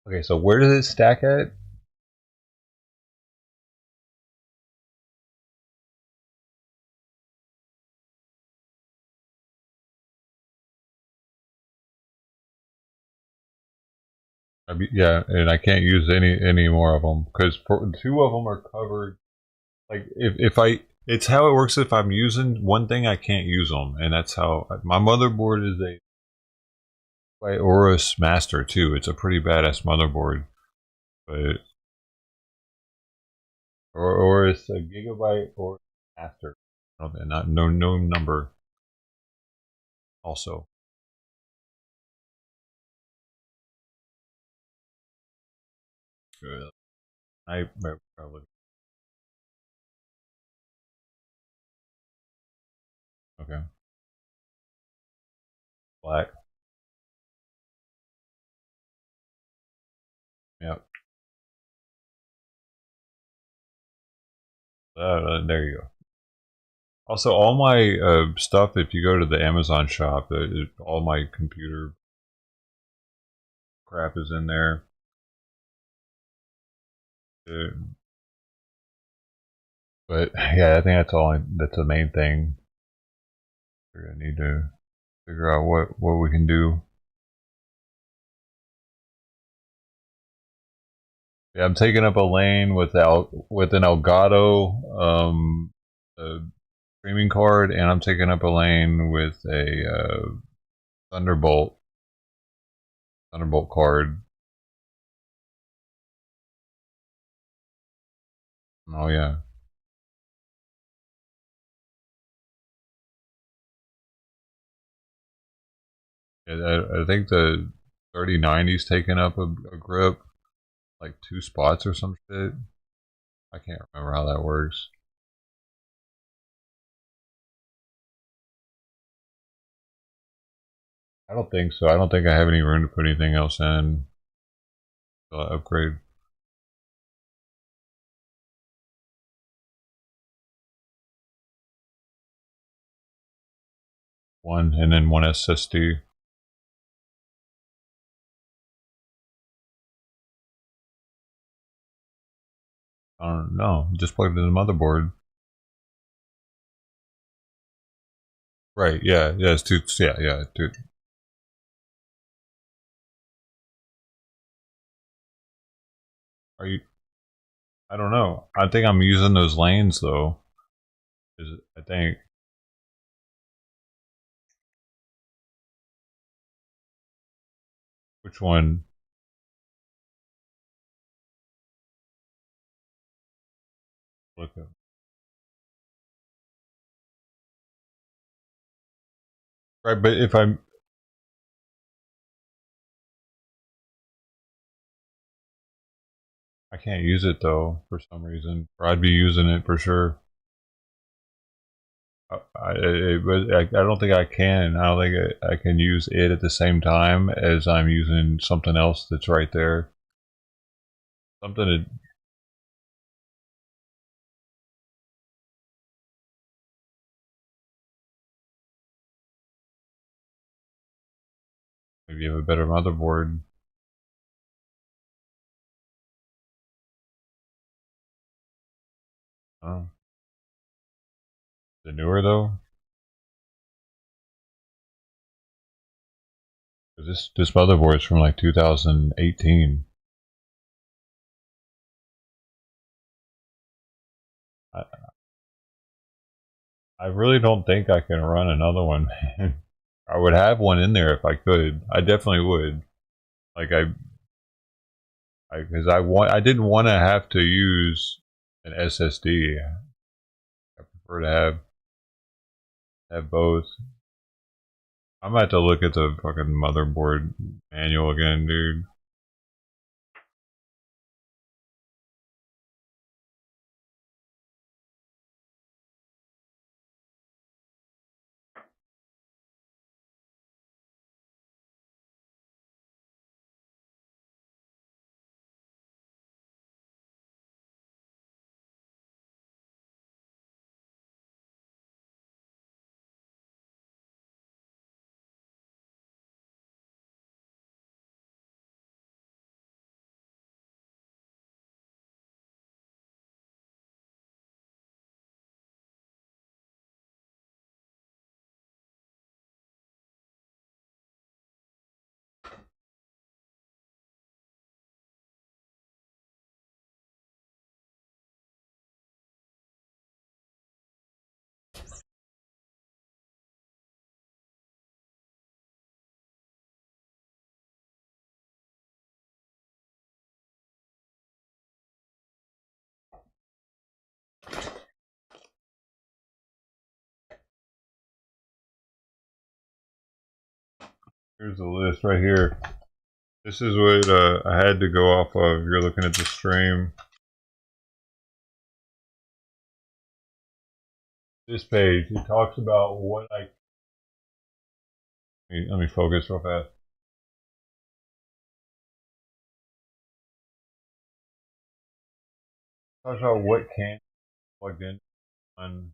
Okay, so where does it stack at? Yeah, and I can't use any more of them because two of them are covered. Like if I, it's how it works. If I'm using one thing, I can't use them, and that's how my motherboard is a by Aorus Master too. It's a pretty badass motherboard, but or it's a Gigabyte or Master, not no number. Also, I probably okay. Black. Yep. There you go. Also, all my stuff, if you go to the Amazon shop, all my computer crap is in there. But yeah, I think that's all. That's the main thing. We're gonna need to figure out what we can do. Yeah, I'm taking up a lane with an Elgato streaming card, and I'm taking up a lane with a Thunderbolt card. Oh yeah. I think the 3090's taking up a grip, like 2 spots or some shit. I can't remember how that works. I don't think so. I don't think I have any room to put anything else in. So I upgrade. One and then one SSD. I don't know. Just plugged in the motherboard. Right, yeah, it's two, yeah, two. Are you? I don't know. I think I'm using those lanes though. I think. Which one? Look at. Right, but if I can't use it though for some reason, or I'd be using it for sure. I don't think I can. I don't think I can use it at the same time as I'm using something else that's right there. Something to, Maybe you have a better motherboard. Oh. The newer though? This motherboard is from like 2018. I really don't think I can run another one, man. I would have one in there if I could. I definitely would. Like because I didn't want to have to use an SSD. I prefer to have both. I'm gonna have to look at the fucking motherboard manual again, dude. Here's the list right here. This is what I had to go off of. You're looking at the stream. This page, it talks about what I. Let me focus real fast. Talks about what can plugged in on.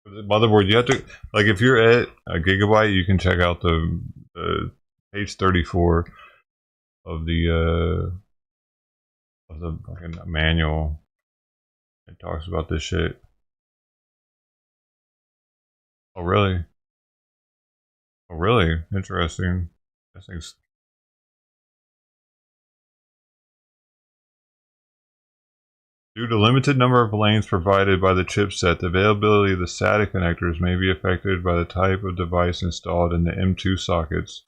The motherboard, you have to, like, if you're at a gigabyte, you can check out the page 34 of the fucking manual. It talks about this shit. Oh really? Oh really? Interesting. I think. Due to limited number of lanes provided by the chipset, the availability of the SATA connectors may be affected by the type of device installed in the M2 sockets.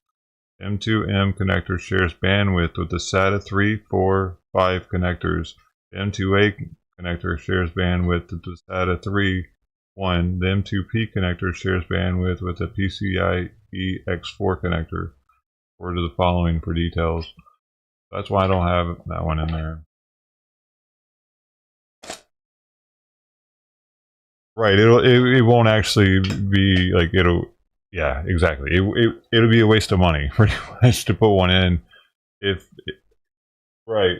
M2M connector shares bandwidth with the SATA 3, 4, 5 connectors. The M2A connector shares bandwidth with the SATA 3, 1. The M2P connector shares bandwidth with the PCIe X4 connector. Refer to the following for details. That's why I don't have that one in there. Right, it won't actually be like yeah, exactly. It'll be a waste of money pretty much to put one in right.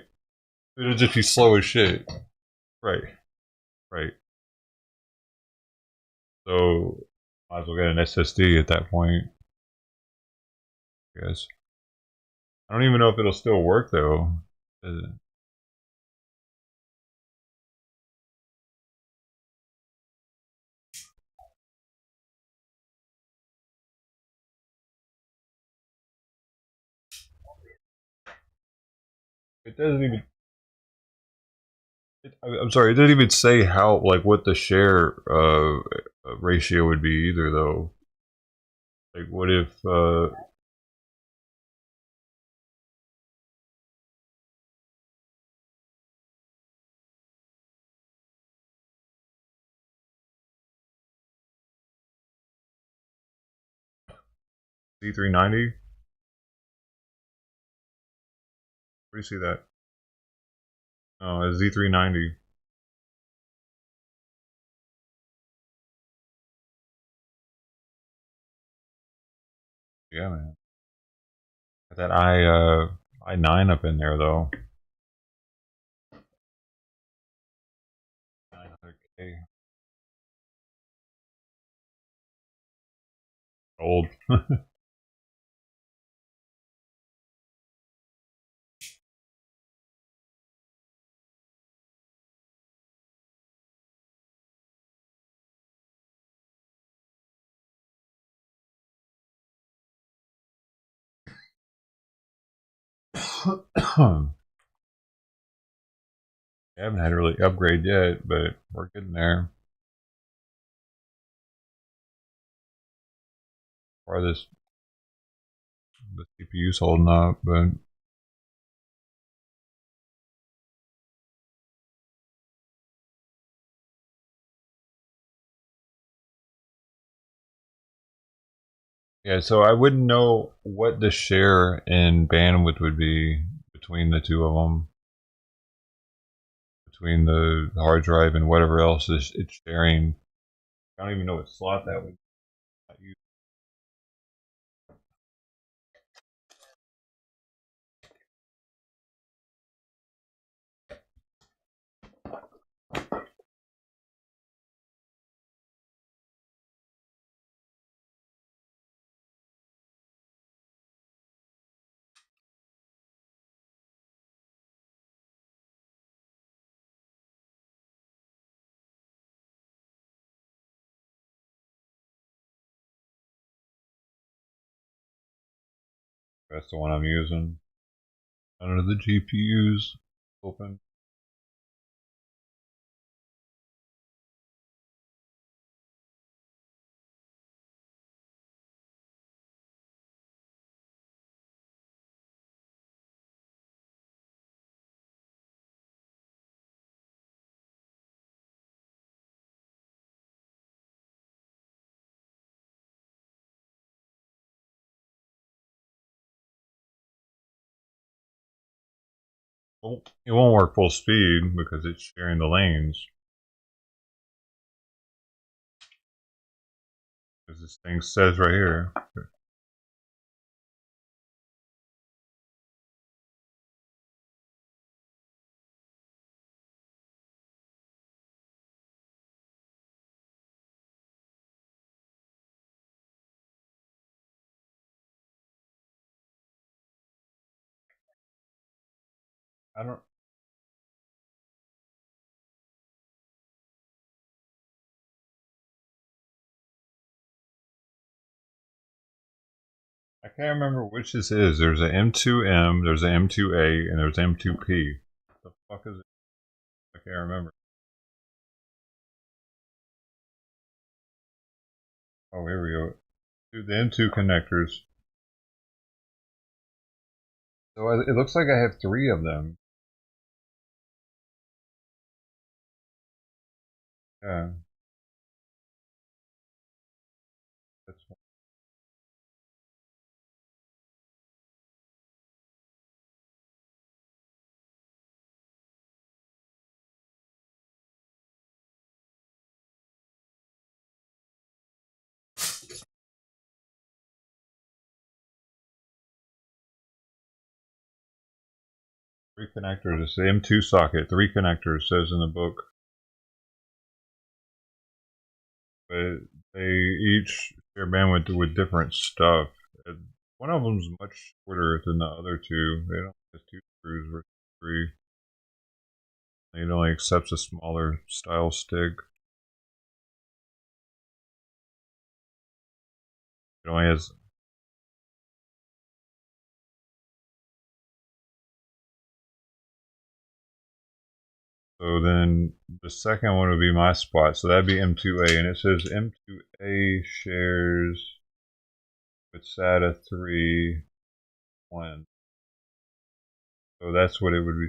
It'll just be slow as shit. Right. Right. So might as well get an SSD at that point. I guess. I don't even know if it'll still work though. It doesn't even. I'm sorry. It didn't even say how, like, what the share ratio would be either, though. Like, what if? C390. Where do you see that? Oh, a Z390. Yeah, man. Got that i9 up in there though. 900K. Old. I haven't had to really upgrade yet, but we're getting there. Or the CPU's holding up, but yeah, so I wouldn't know what the share in bandwidth would be between the two of them, between the hard drive and whatever else it's sharing. I don't even know what slot that would use. That's the one I'm using. None of the GPUs open. Well, it won't work full speed because it's sharing the lanes. Because this thing says right here. I don't. I can't remember which this is. There's an M2M, there's an M2A, and there's M2P. What the fuck is it? I can't remember. Oh, here we go. Dude, the M2 connectors. So it looks like I have 3 of them. Yeah. That's one. Three connectors. It's the M2 socket. 3 connectors, says in the book. But they each share bandwidth with different stuff. One of them's much shorter than the other 2. They don't have 2 screws versus 3. It only accepts a smaller style stick. It only has. So then the second one would be my spot. So that'd be M2A. And it says M2A shares with SATA 3 1. So that's what it would be.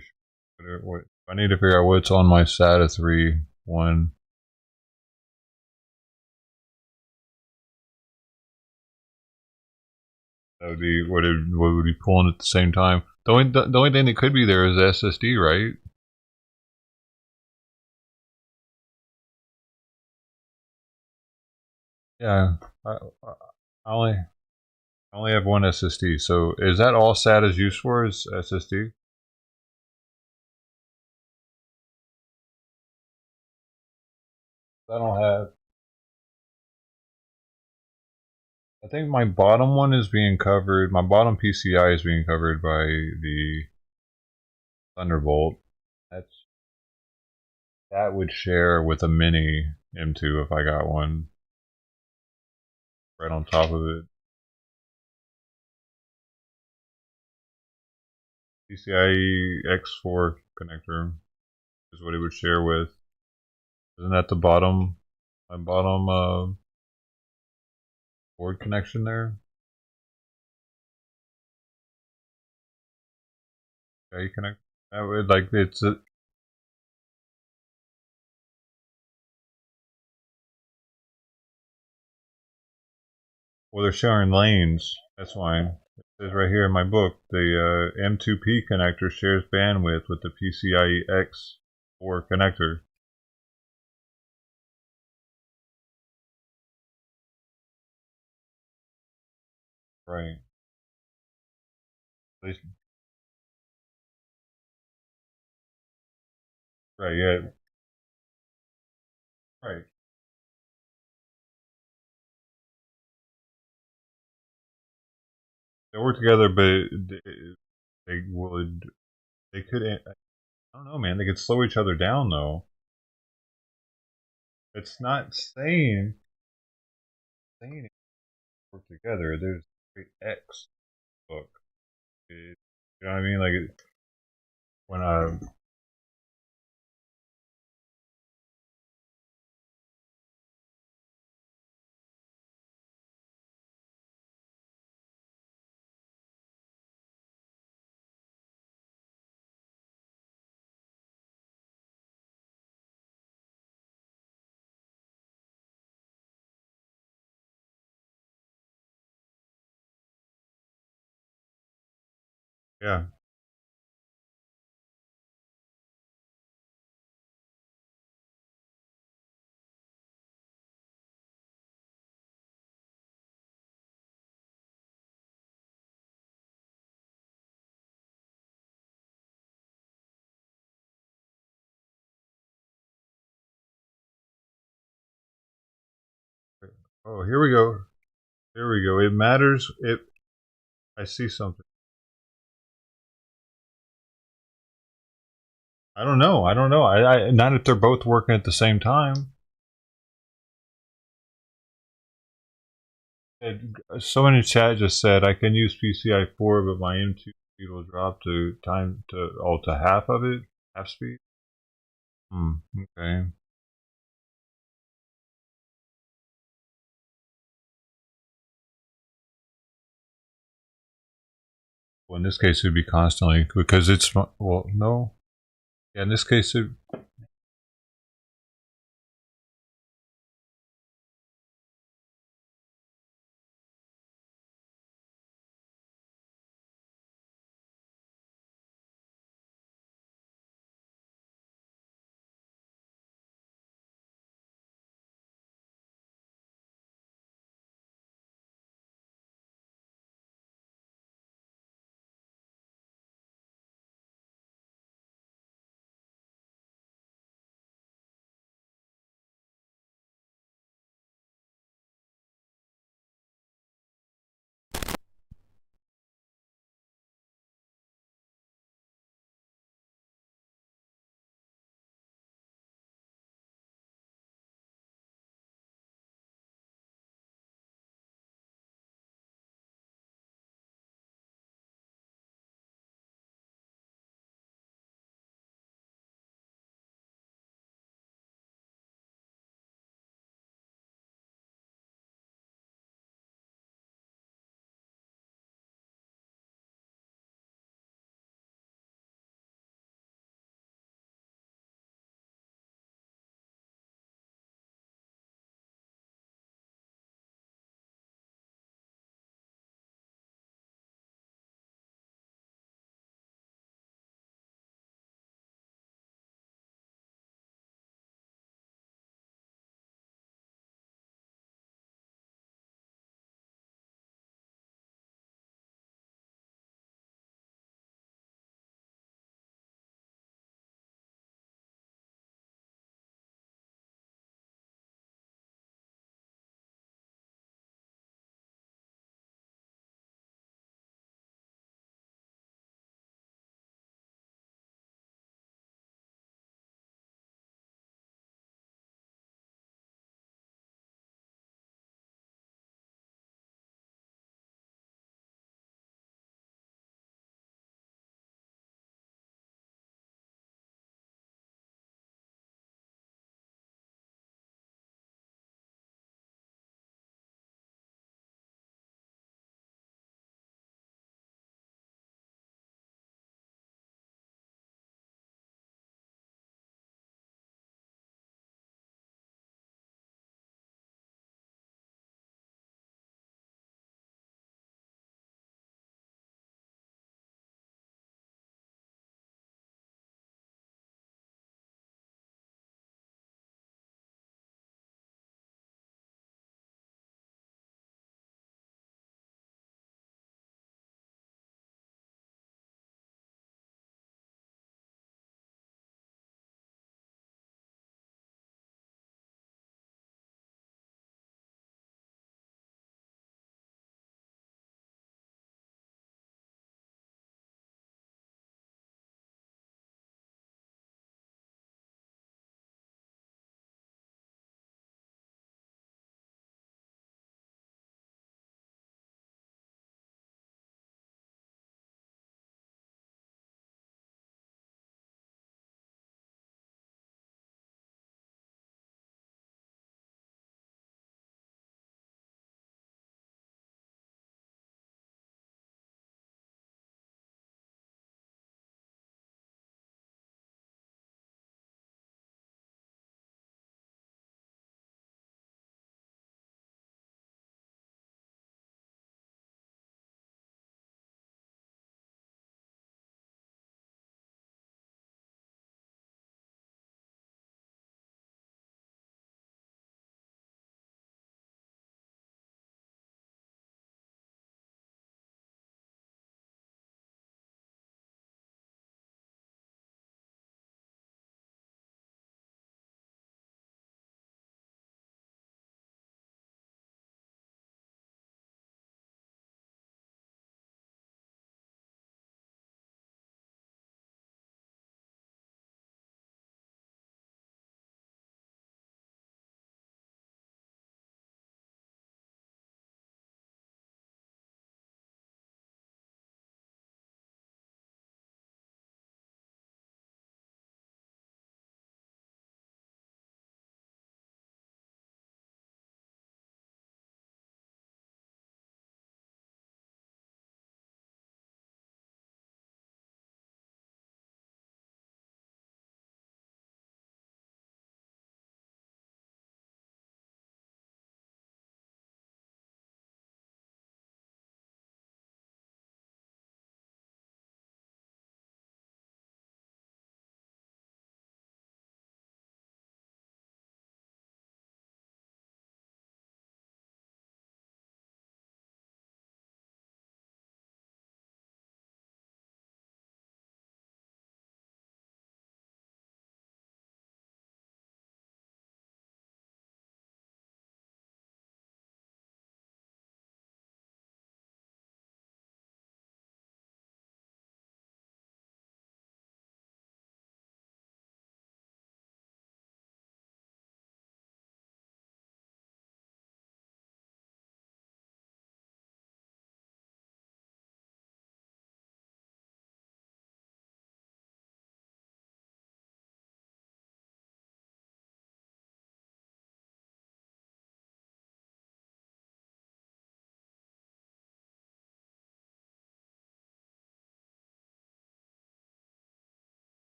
I need to figure out what's on my SATA 3 1. That would be what would be pulling at the same time. The only thing that could be there is the SSD, right? Yeah, I only have one SSD. So is that all SATA is used for? Is SSD? I don't have. I think my bottom one is being covered. My bottom PCI is being covered by the Thunderbolt. That would share with a mini M2 if I got one right on top of it. PCIe X4 connector is what it would share with. Isn't that the bottom? My bottom board connection there. Yeah, you connect. That would like it's a, well, they're sharing lanes. That's why it says right here in my book the M2P connector shares bandwidth with the PCIe X4 connector. Right. Right. Yeah. Right. They work together, but they would. They could. I don't know, man. They could slow each other down, though. It's not saying it work together. There's a X book. You know what I mean? Like when yeah. Oh, here we go. Here we go. It matters. I see something. I don't know. I don't know. Not if they're both working at the same time. Someone in chat just said I can use PCI 4, but my M2 speed will drop to half of it, half speed. Okay. Well, in this case, it'd be constantly because it's well, no. Yeah, in this case, it.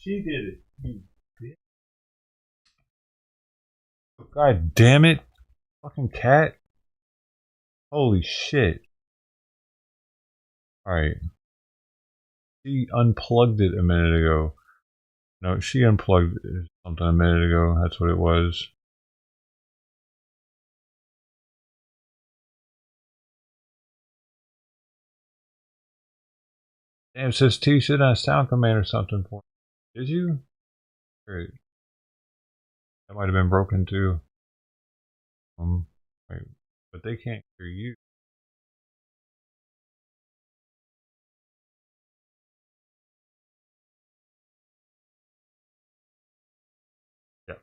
She did it. You bitch. God damn it. Fucking cat. Holy shit. Alright. She unplugged it a minute ago. No, she unplugged something a minute ago. That's what it was. Damn, says T, should I sound command or something for me? Did you? Great. That might have been broken too. Wait, but they can't hear you. Yeah.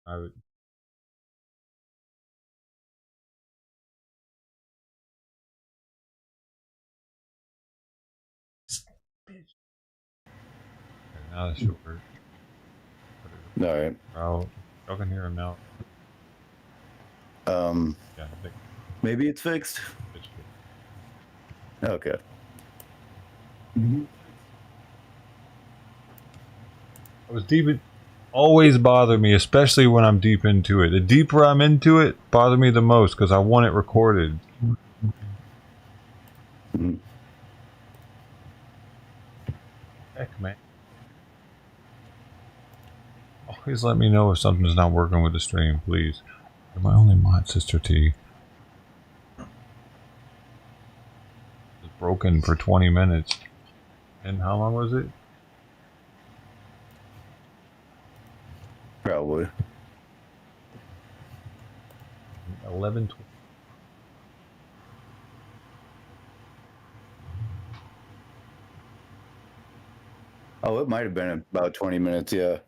I would. Okay, now this should work. Alright. Oh, y'all can hear him now. Yeah, I think Maybe it's fixed. it's fixed. Okay. I was deep in, always bother me, especially when I'm deep into it. The deeper I'm into it, bother me the most because I want it recorded. Heck, man. Always let me know if something's not working with the stream, please. You're my only mod, Sister T. It's broken for 20 minutes. And how long was it? Probably. 11. Oh, it might have been about 20 minutes, yeah.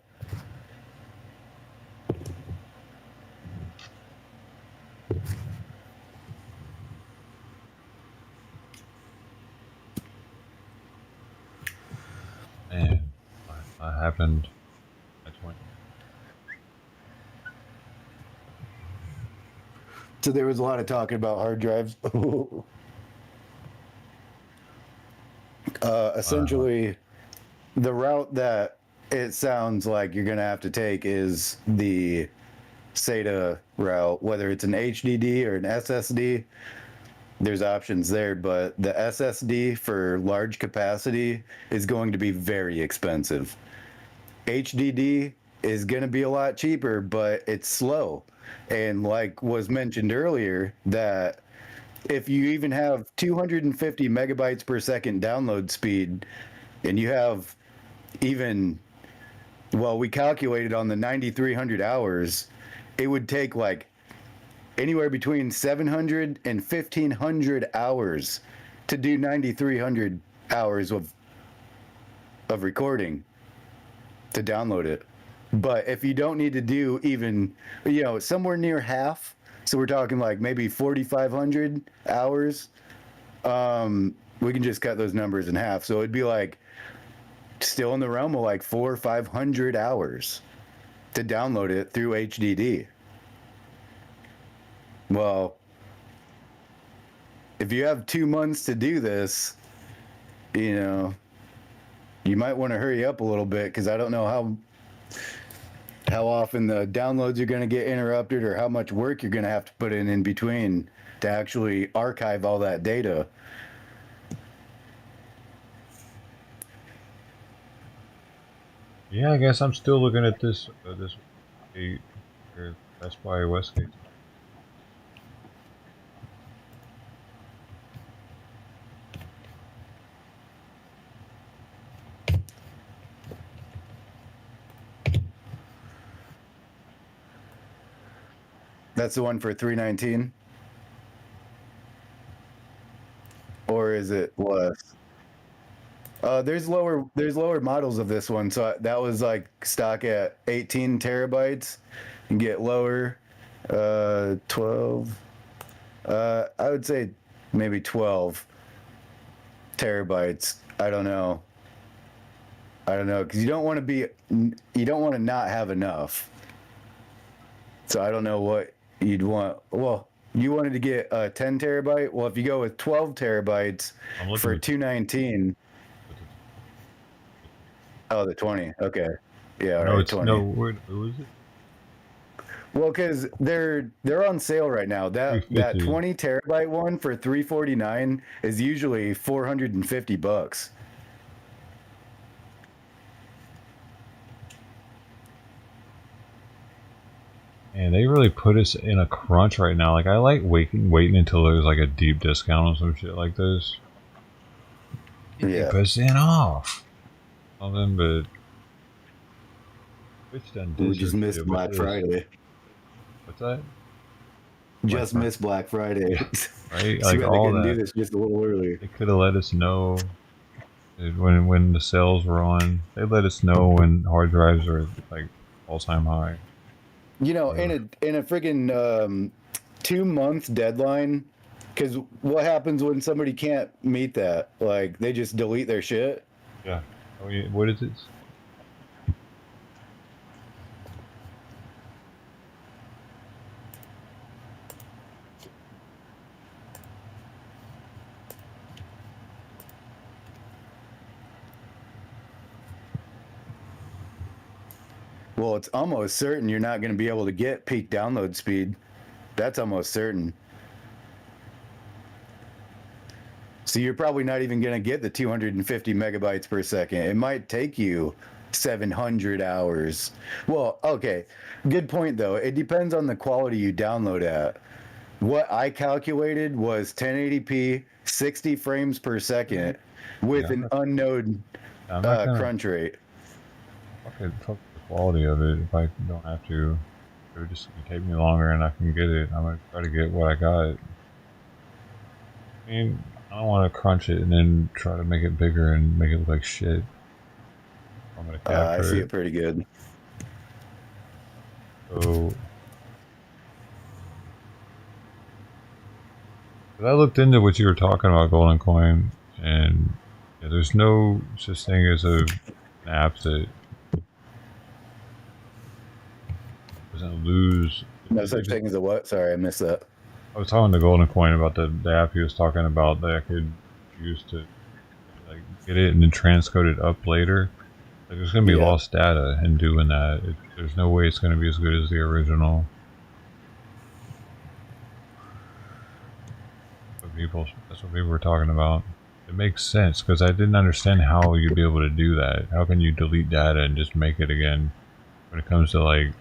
Man, that happened at 20. So there was a lot of talking about hard drives. Essentially, the route that it sounds like you're going to have to take is the SATA route, whether it's an HDD or an SSD. There's options there, but the SSD for large capacity is going to be very expensive. HDD is going to be a lot cheaper, but it's slow. And like was mentioned earlier, that if you even have 250 megabytes per second download speed, and you have even, well, we calculated on the 9,300 hours, it would take like anywhere between 700 and 1,500 hours to do 9,300 hours of recording to download it. But if you don't need to do even, somewhere near half, so we're talking like maybe 4,500 hours, we can just cut those numbers in half. So it'd be like still in the realm of like 400 or 500 hours to download it through HDD. Well, if you have 2 months to do this, you might want to hurry up a little bit, because I don't know how often the downloads are going to get interrupted, or how much work you're going to have to put in between to actually archive all that data. Yeah, I guess I'm still looking at this Best Buy Westgate. That's the one for 319, or is it less? There's lower models of this one. So that was like stock at 18 terabytes. and get lower. 12. I would say maybe 12 terabytes. I don't know, because you don't want to not have enough. So I don't know what you'd want. Well, you wanted to get a 10 terabyte. Well, if you go with 12 terabytes for 219. Oh, the 20. Okay. Yeah. All No, right, it's 20. no. Who is it? Well, because they're on sale right now. That 20 terabyte one for $349 is usually $450. And they really put us in a crunch right now. Like I like waiting until there's like a deep discount on some shit like this. Yeah. % off. Something, but Twitch done We just missed Black Friday. What's that? Just missed Black Friday. Right? So Like they all couldn't that. do this just a little early. They could have let us know when the sales were on. They let us know when hard drives are like all-time high. You know, in a friggin' 2-month deadline, because what happens when somebody can't meet that? Like they just delete their shit. Yeah. Oh, yeah. What is it? Well, it's almost certain you're not going to be able to get peak download speed. That's almost certain. So you're probably not even going to get the 250 megabytes per second. It might take you 700 hours. Well, okay. Good point, though. It depends on the quality you download at. What I calculated was 1080p, 60 frames per second with an unknown crunch rate. Fuck the quality of it. If I don't have to, it would just take me longer and I can get it. I'm going to try to get what I got. I mean, I don't want to crunch it and then try to make it bigger and make it look like shit. I'm going to capture I see it pretty good. So, but I looked into what you were talking about, Golden Coin, and yeah, there's no such thing as an app that doesn't lose. No such thing as a what? Sorry, I missed that. I was talking to Golden Coin about the app he was talking about that I could use to like get it and then transcode it up later. Like, there's going to be lost data in doing that. There's no way it's going to be as good as the original. That's what people were talking about. It makes sense because I didn't understand how you'd be able to do that. How can you delete data and just make it again when it comes to like,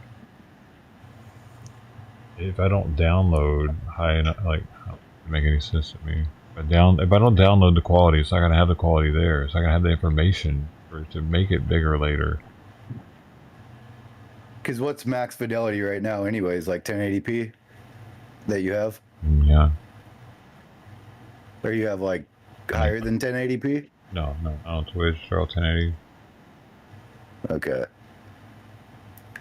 if I don't download high enough, like, how does it make any sense to me? If I don't download the quality, it's not going to have the quality there. It's not going to have the information for it to make it bigger later. Because what's max fidelity right now anyways, like 1080p that you have? Yeah. Or you have like higher than 1080p? No, on Twitch, they're all 1080. Okay.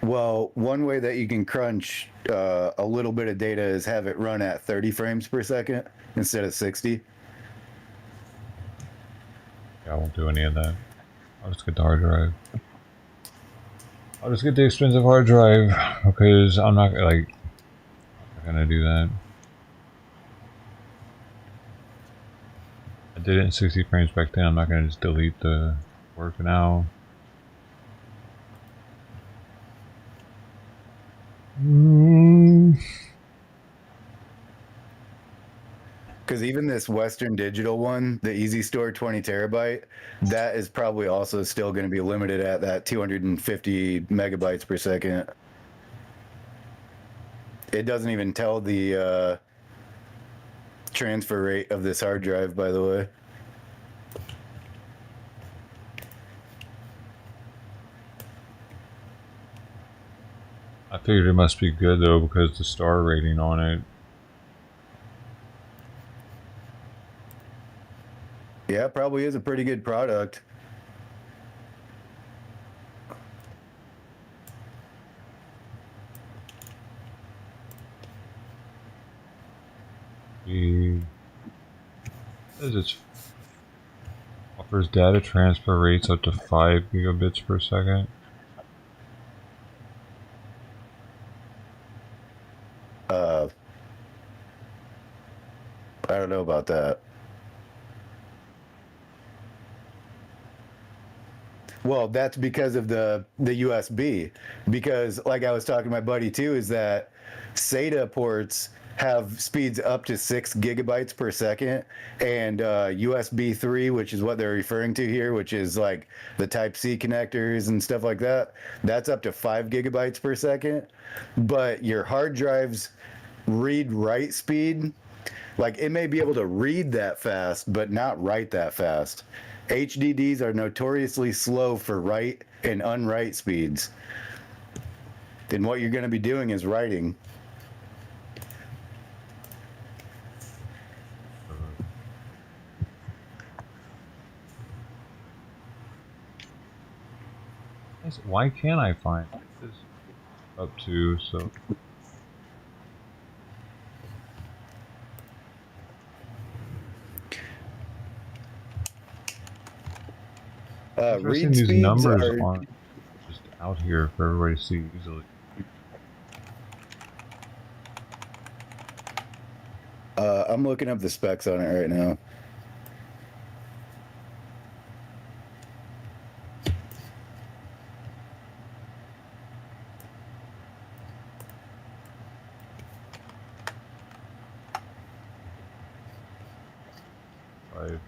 Well, one way that you can crunch a little bit of data is have it run at 30 frames per second instead of 60. Yeah, I won't do any of that. I'll just get the hard drive. I'll just get the expensive hard drive because I'm not gonna do that. I did it in 60 frames back then. I'm not gonna just delete the work now. Because even this Western Digital one, the Easy Store 20 terabyte, that is probably also still going to be limited at that 250 megabytes per second. It doesn't even tell the transfer rate of this hard drive, by the way. I figured it must be good though because the star rating on it. Yeah, it probably is a pretty good product. It offers data transfer rates up to 5 gigabits per second. I don't know about that. Well, that's because of the USB. Because, like I was talking to my buddy too, is that SATA ports have speeds up to 6 gigabytes per second, and USB 3, which is what they're referring to here, which is like the Type-C connectors and stuff like that, that's up to 5 gigabytes per second. But your hard drive's read-write speed, like it may be able to read that fast, but not write that fast. HDDs are notoriously slow for write and unwrite speeds. Then what you're going to be doing is writing. Why can't I find this up to so? Read these speeds numbers are aren't just out here for everybody to see easily. I'm looking up the specs on it right now. Right.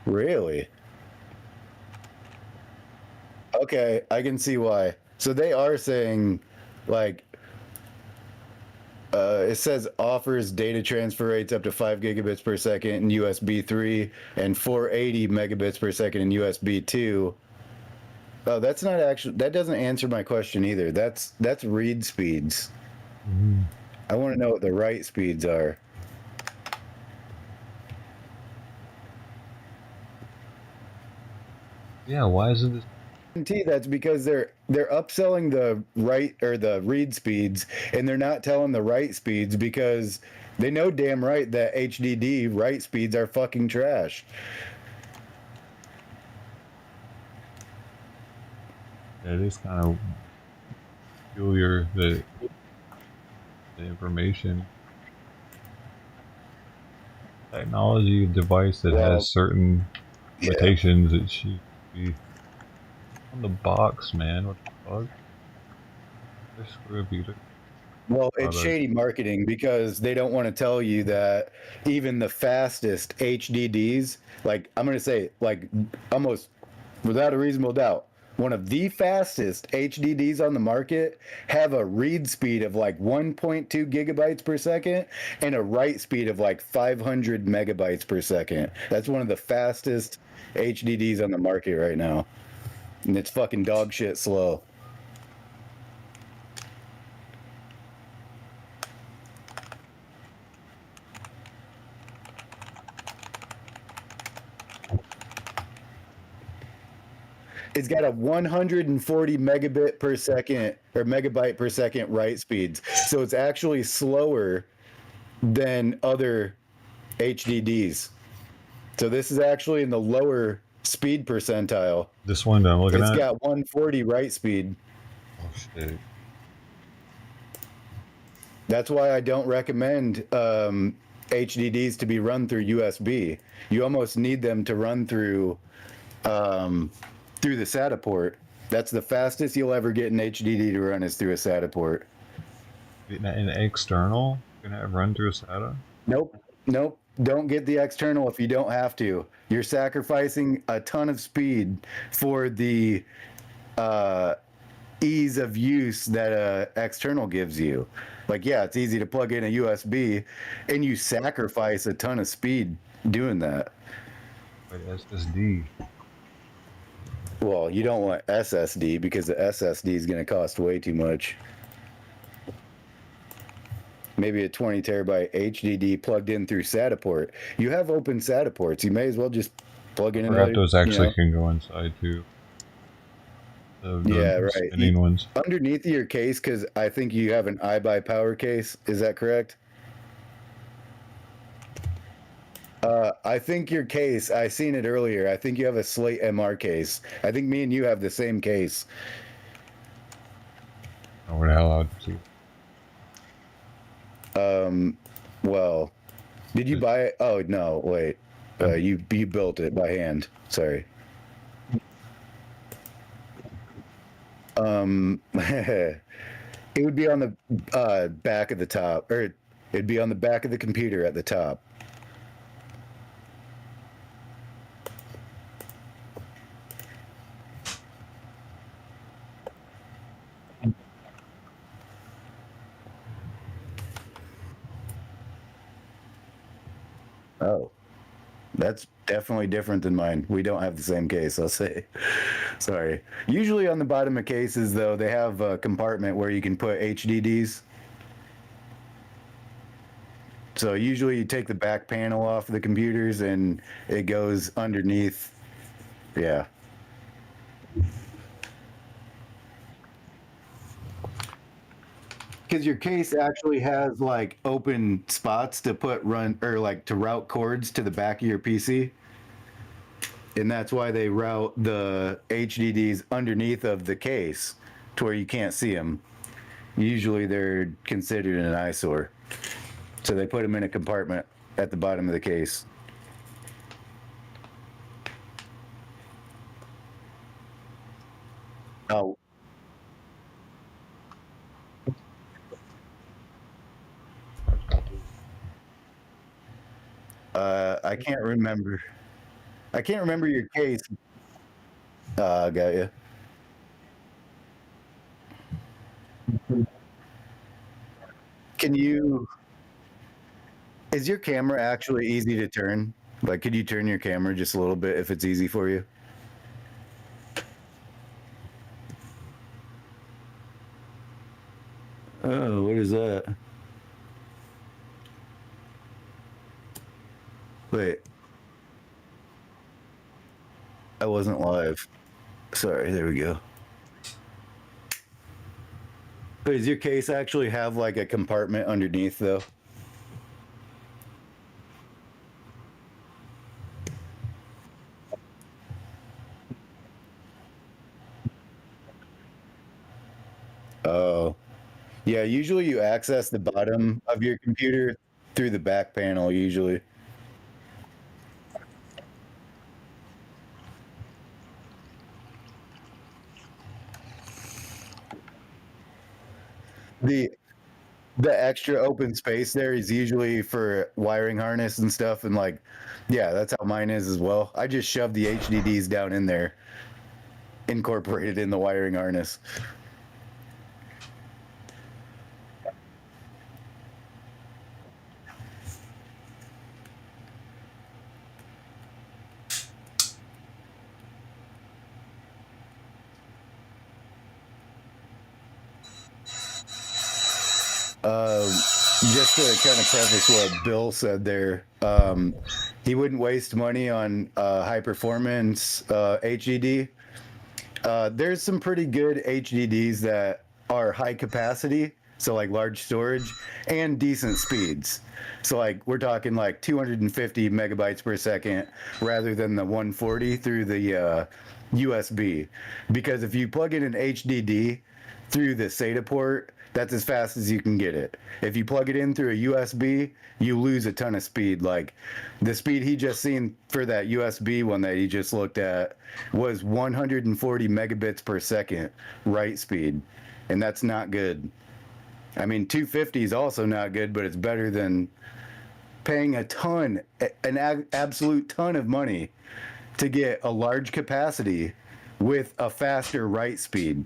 Really? Okay, I can see why. So they are saying, like, it says offers data transfer rates up to 5 gigabits per second in USB 3 and 480 megabits per second in USB 2. Oh, that's not actually, that doesn't answer my question either. That's read speeds. I want to know what the write speeds are. Yeah, why isn't this? That's because they're upselling the write or the read speeds, and they're not telling the write speeds because they know damn right that HDD write speeds are fucking trash. Yeah, it is kind of peculiar that the information technology device that has certain limitations that should be on the box, man. What the fuck? Just screw it. Well, it's shady marketing because they don't want to tell you that even the fastest HDDs, like I'm going to say, like almost without a reasonable doubt, one of the fastest HDDs on the market have a read speed of like 1.2 gigabytes per second and a write speed of like 500 megabytes per second. That's one of the fastest HDDs on the market right now. And it's fucking dog shit slow. It's got a 140 megabit per second or megabyte per second write speeds. So it's actually slower than other HDDs. So this is actually in the lower speed percentile. This one that I'm looking at? It's got 140 write speed. Oh, shit. That's why I don't recommend HDDs to be run through USB. You almost need them to run through the SATA port. That's the fastest you'll ever get an HDD to run is through a SATA port. An external? You're gonna run through a SATA? Nope. Don't get the external if you don't have to. You're sacrificing a ton of speed for the ease of use that external gives you. Like, yeah, it's easy to plug in a USB, and you sacrifice a ton of speed doing that. Wait, SSD. Well, you don't want SSD because the SSD is going to cost way too much. Maybe a 20 terabyte HDD plugged in through SATA port. You have open SATA ports. You may as well just plug in Forgot another. those actually can go inside too. Yeah, right. Spinning ones. Underneath your case, because I think you have an iBuy case. Is that correct? I think your case, I seen it earlier. I think you have a Slate MR case. I think me and you have the same case. Oh, where the hell I'd see. Well, did you buy it? Oh, no, wait. You built it by hand. Sorry. It would be on the back of the top, or it'd be on the back of the computer at the top. Oh, that's definitely different than mine. We don't have the same case, I'll say. Sorry. Usually on the bottom of cases, though, they have a compartment where you can put HDDs. So usually you take the back panel off the computers and it goes underneath. Yeah. Because your case actually has like open spots to put to route cords to the back of your PC. And that's why they route the HDDs underneath of the case to where you can't see them. Usually they're considered an eyesore. So they put them in a compartment at the bottom of the case. Oh. I can't remember. I can't remember your case. Got you. Can you? Is your camera actually easy to turn? Like, could you turn your camera just a little bit if it's easy for you? Oh, what is that? Wait. I wasn't live. Sorry, there we go. But does your case actually have like a compartment underneath though? Oh. Yeah, usually you access the bottom of your computer through the back panel usually. The extra open space there is usually for wiring harness and stuff, and like, yeah, that's how mine is as well. I just shoved the HDDs down in there, incorporated in the wiring harness. Just to kind of preface what Bill said there, he wouldn't waste money on high performance HDD. There's some pretty good HDDs that are high capacity, so like large storage and decent speeds. So like we're talking like 250 megabytes per second rather than the 140 through the USB. Because if you plug in an HDD through the SATA port, that's as fast as you can get it. If you plug it in through a USB, you lose a ton of speed. Like the speed he just seen for that USB one that he just looked at was 140 megabits per second write speed. And that's not good. I mean, 250 is also not good, but it's better than paying an absolute ton of money to get a large capacity with a faster write speed.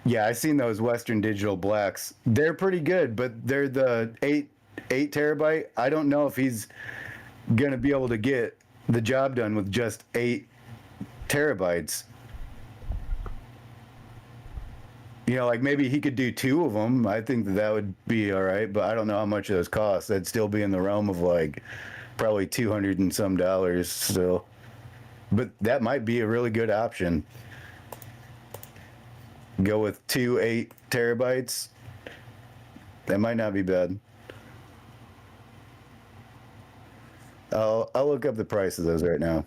Yeah, I've seen those Western Digital Blacks. They're pretty good, but they're the 8 terabyte. I don't know if he's gonna be able to get the job done with just 8 terabytes. You know, like maybe he could do 2 of them. I think that would be all right, but I don't know how much those cost. That'd still be in the realm of like probably $200 and some still. But that might be a really good option. Go with 2 8 terabytes. That might not be bad. I'll look up the price of those right now.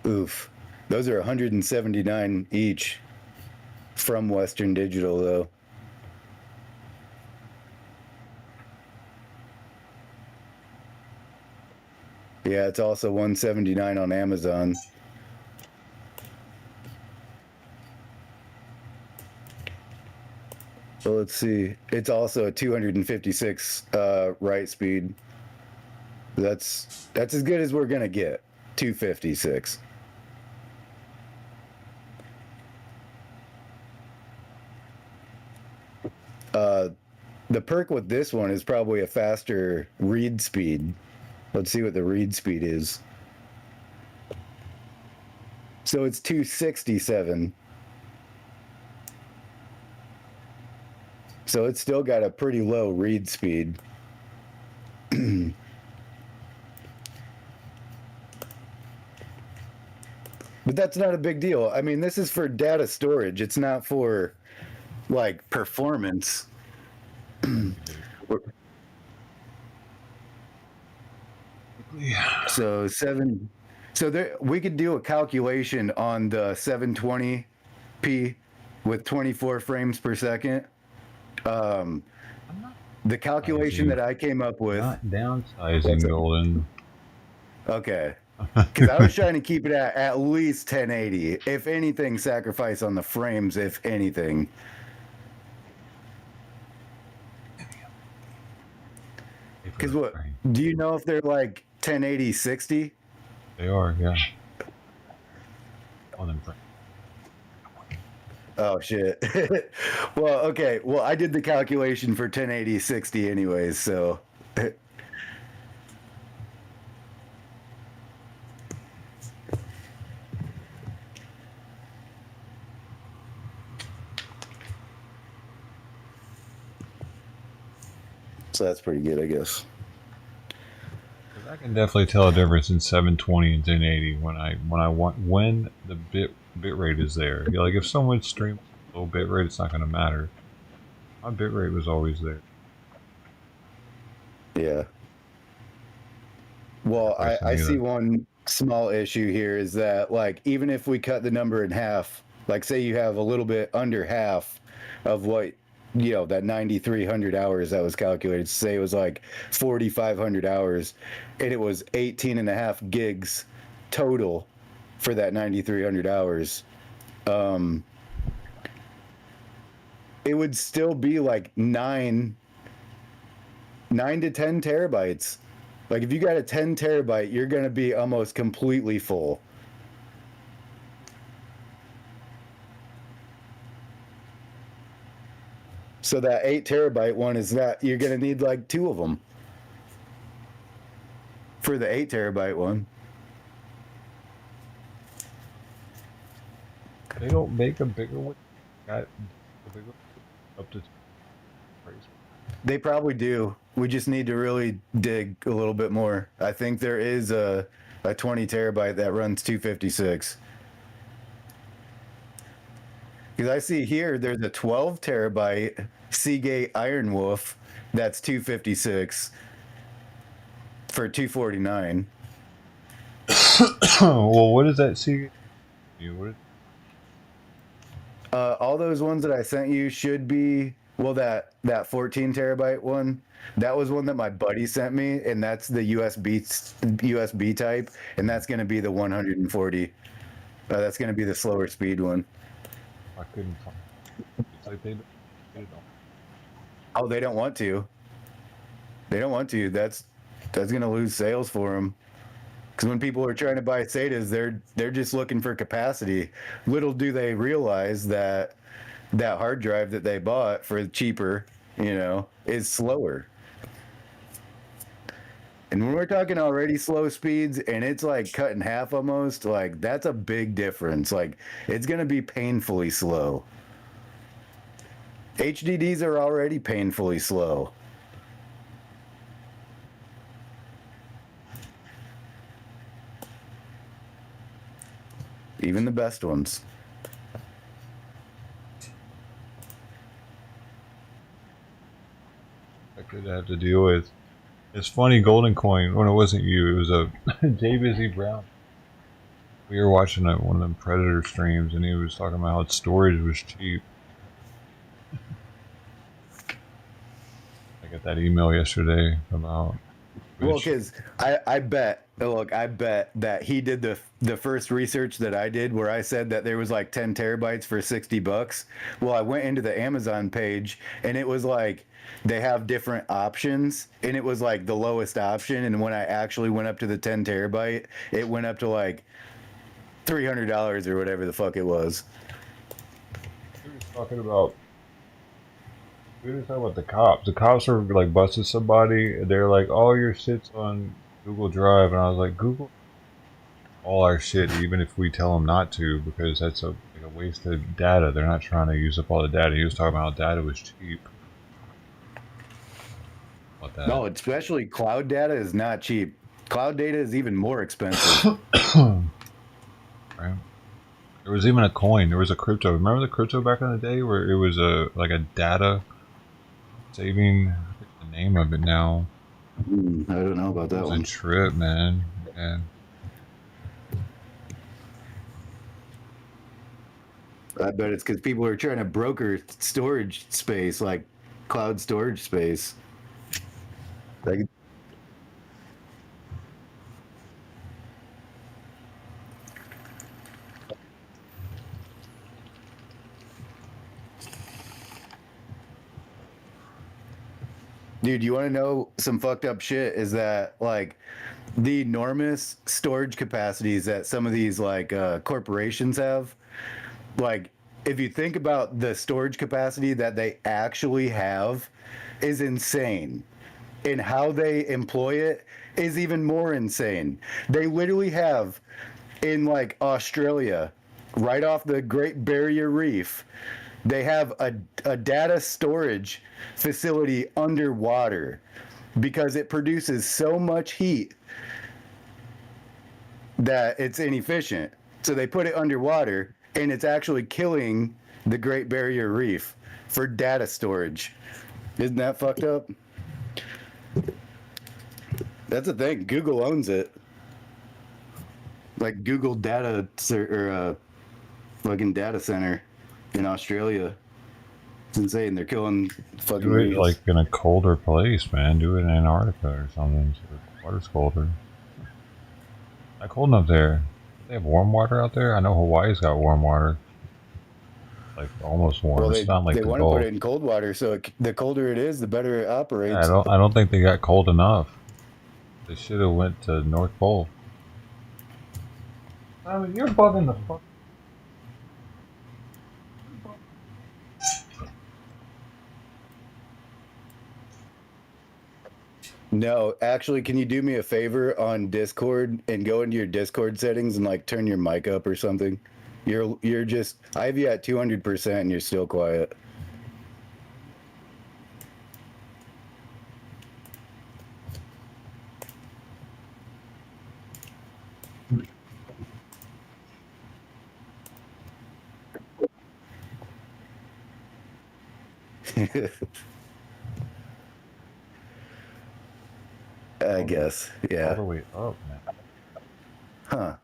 Oof. Those are $179 each from Western Digital, though. Yeah, it's also $179 on Amazon. So let's see. It's also a 256 write speed. That's as good as we're gonna get. 256. The perk with this one is probably a faster read speed. Let's see what the read speed is. So it's 267. So it's still got a pretty low read speed. But that's not a big deal. I mean, this is for data storage. It's not for like performance. So there, we could do a calculation on the 720p with 24 frames per second. The calculation that I came up with. Not downsizing, Golden. Okay. Because I was trying to keep it at least 1080. If anything, sacrifice on the frames, if anything. Because what? Do you know if they're like 1080 60? They are, yeah. Oh shit. Well, okay. Well, I did the calculation for 1080 60 anyways, so. So that's pretty good, I guess. I can definitely tell a difference in 720 and 1080 when the bit rate is there. Like if someone streams low bit rate, it's not going to matter. My bit rate was always there. Yeah. Well, I see one small issue here is that like even if we cut the number in half, like say you have a little bit under half of what that 9,300 hours that was calculated, say it was like 4,500 hours, and it was 18.5 gigs total for that 9,300 hours. It would still be like 9 to 10 terabytes. Like if you got a 10 terabyte, you're going to be almost completely full. So that 8 terabyte one is that you're going to need like 2 of them for the 8 terabyte one. They don't make a bigger one. Up to. They probably do. We just need to really dig a little bit more. I think there is a 20 terabyte that runs 256. Because I see here there's a 12 terabyte Seagate Iron Wolf that's 256 for 249. Well, what is that Seagate? All those ones that I sent you should be, well, that 14 terabyte one, that was one that my buddy sent me, and that's the USB type, and that's going to be the 140. That's going to be the slower speed one. I couldn't find it. It's like they don't. Oh, they don't want to. They don't want to. That's going to lose sales for them. Because when people are trying to buy SATAs, they're just looking for capacity. Little do they realize that that hard drive that they bought for cheaper, is slower. And when we're talking already slow speeds and it's like cut in half almost, like that's a big difference. Like it's going to be painfully slow. HDDs are already painfully slow. Even the best ones. I could have to deal with. It's funny, Golden Coin, when it wasn't you, it was a J Busy Brown. We were watching one of them Predator streams and he was talking about how storage was cheap. I got that email yesterday about. Well, because I bet that he did the first research that I did where I said that there was like 10 terabytes for $60. Well, I went into the Amazon page and it was like they have different options and it was like the lowest option. And when I actually went up to the 10 terabyte, it went up to like $300 or whatever the fuck it was. He was talking about. We were talking about the cops. The cops were like busting somebody. They're like, all your shit's on Google Drive. And I was like, Google all our shit, even if we tell them not to, because that's a waste of data. They're not trying to use up all the data. He was talking about how data was cheap. That. No, especially cloud data is not cheap. Cloud data is even more expensive. Right. There was even a coin. There was a crypto. Remember the crypto back in the day where it was a data saving. I forget the name of it now. I don't know about that one. It was a trip, man. Yeah. I bet it's because people are trying to broker storage space, like cloud storage space. Like, dude, you want to know some fucked up shit? Is that like the enormous storage capacities that some of these like corporations have? Like, if you think about the storage capacity that they actually have, is insane. And how they employ it is even more insane. They literally have in like Australia, right off the Great Barrier Reef, they have a data storage facility underwater because it produces so much heat that it's inefficient. So they put it underwater and it's actually killing the Great Barrier Reef for data storage. Isn't that fucked up? That's the thing. Google owns it. Like Google data or fucking data center in Australia. It's insane. They're killing fucking Do it reefs. like in a colder place, man. Do it in Antarctica or something. So the water's colder. Not cold enough there. They have warm water out there. I know Hawaii's got warm water. Like almost warm. Well, it's not like they the want to Gulf. put it in cold water, so the colder it is, the better it operates. Yeah, I don't think they got cold enough. They should have went to North Pole. I mean, you're bugging the fuck. No, actually, can you do me a favor on Discord and go into your Discord settings and like turn your mic up or something? You're just, I have you at 200% and you're still quiet. I guess, yeah. All the way up, man. Huh.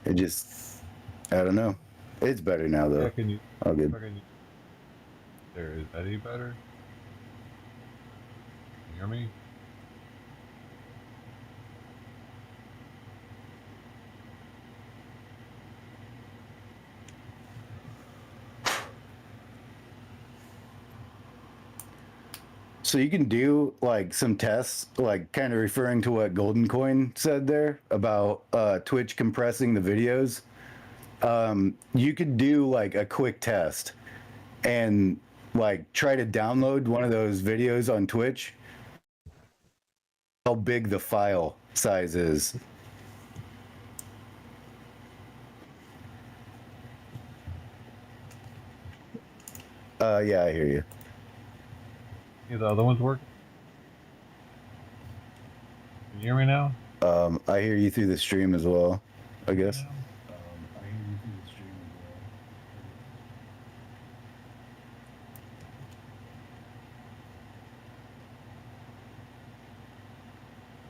It just, I don't know. It's better now, though. Yeah, can you? All good. There, is that any better? You hear me? So you can do like some tests, like kind of referring to what Golden Coin said there about Twitch compressing the videos. You could do like a quick test and like try to download one of those videos on Twitch. How big the file size is. Yeah, I hear you. Yeah, the other ones work. Can you hear me now? I hear you through the stream as well, I guess.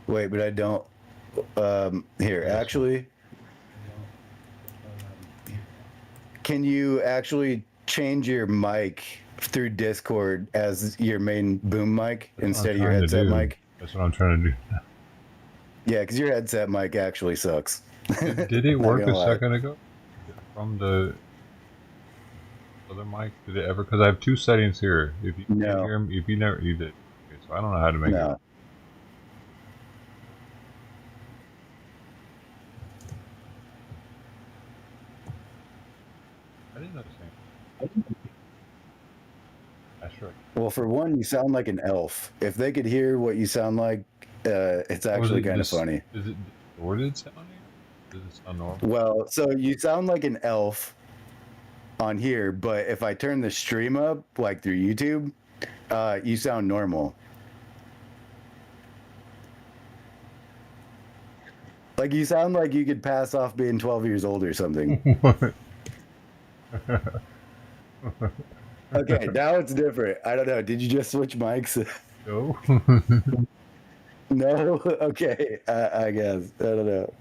Wait, but I don't. Here, actually, can you actually change your mic through Discord as your main boom mic instead of your headset mic? That's what I'm trying to do. Yeah, because your headset mic actually sucks. Did it work a second ago? From the other mic? Did it ever? Because I have two settings here. If you can hear me, if you never, you did. Okay, so I don't know how to make it. I didn't understand. That's right. Well, for one, you sound like an elf. If they could hear what you sound like, it's actually kind of funny. Is it distorted sounding? Does it sound normal? Well, so you sound like an elf on here, but if I turn the stream up, like through YouTube, you sound normal. Like you sound like you could pass off being 12 years old or something. Okay, now it's different. I don't know. Did you just switch mics? No. No? Okay, I guess. I don't know.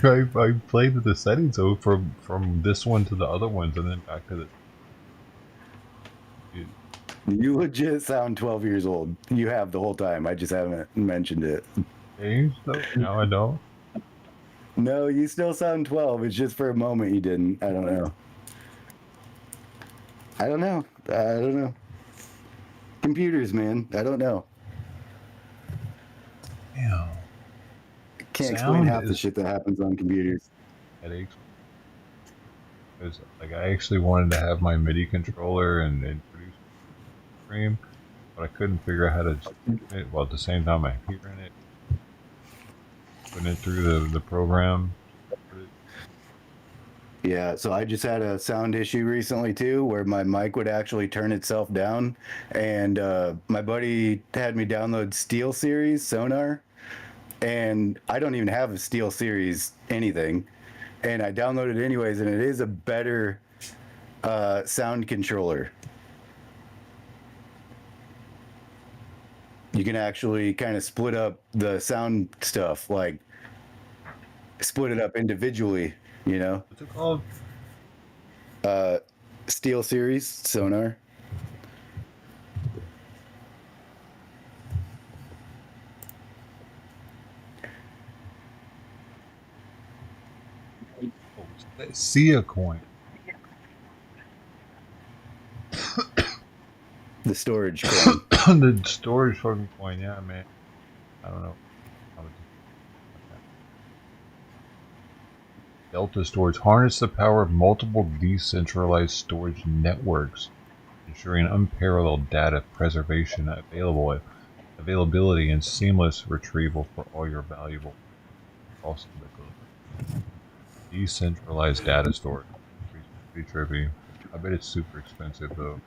I played with the settings though from this one to the other ones and then back to the. You legit sound 12 years old. You have the whole time. I just haven't mentioned it. Changed though? Now I don't. No, you still sound 12. It's just for a moment you didn't. I don't know. I don't know. Computers, man. I don't know. Yeah. Can't explain half the shit that happens on computers. Headaches. Because like I actually wanted to have my MIDI controller and produce stream, but I couldn't figure out how to do it. Well, at the same time, I'm hearing it, putting it through the program. Yeah, so I just had a sound issue recently too, where my mic would actually turn itself down, and my buddy had me download Steel Series Sonar, and I don't even have a Steel Series anything, and I downloaded it anyways, and it is a better sound controller. You can actually kind of split up the sound stuff, like split it up individually, you know? What's it called? Steel Series Sonar. See a coin. The storage coin. The storage fucking coin, yeah, man. I don't know. Delta storage. Harness the power of multiple decentralized storage networks, ensuring unparalleled data preservation, availability, and seamless retrieval for all your valuable. Also, decentralized data storage. Pretty trippy. I bet it's super expensive though.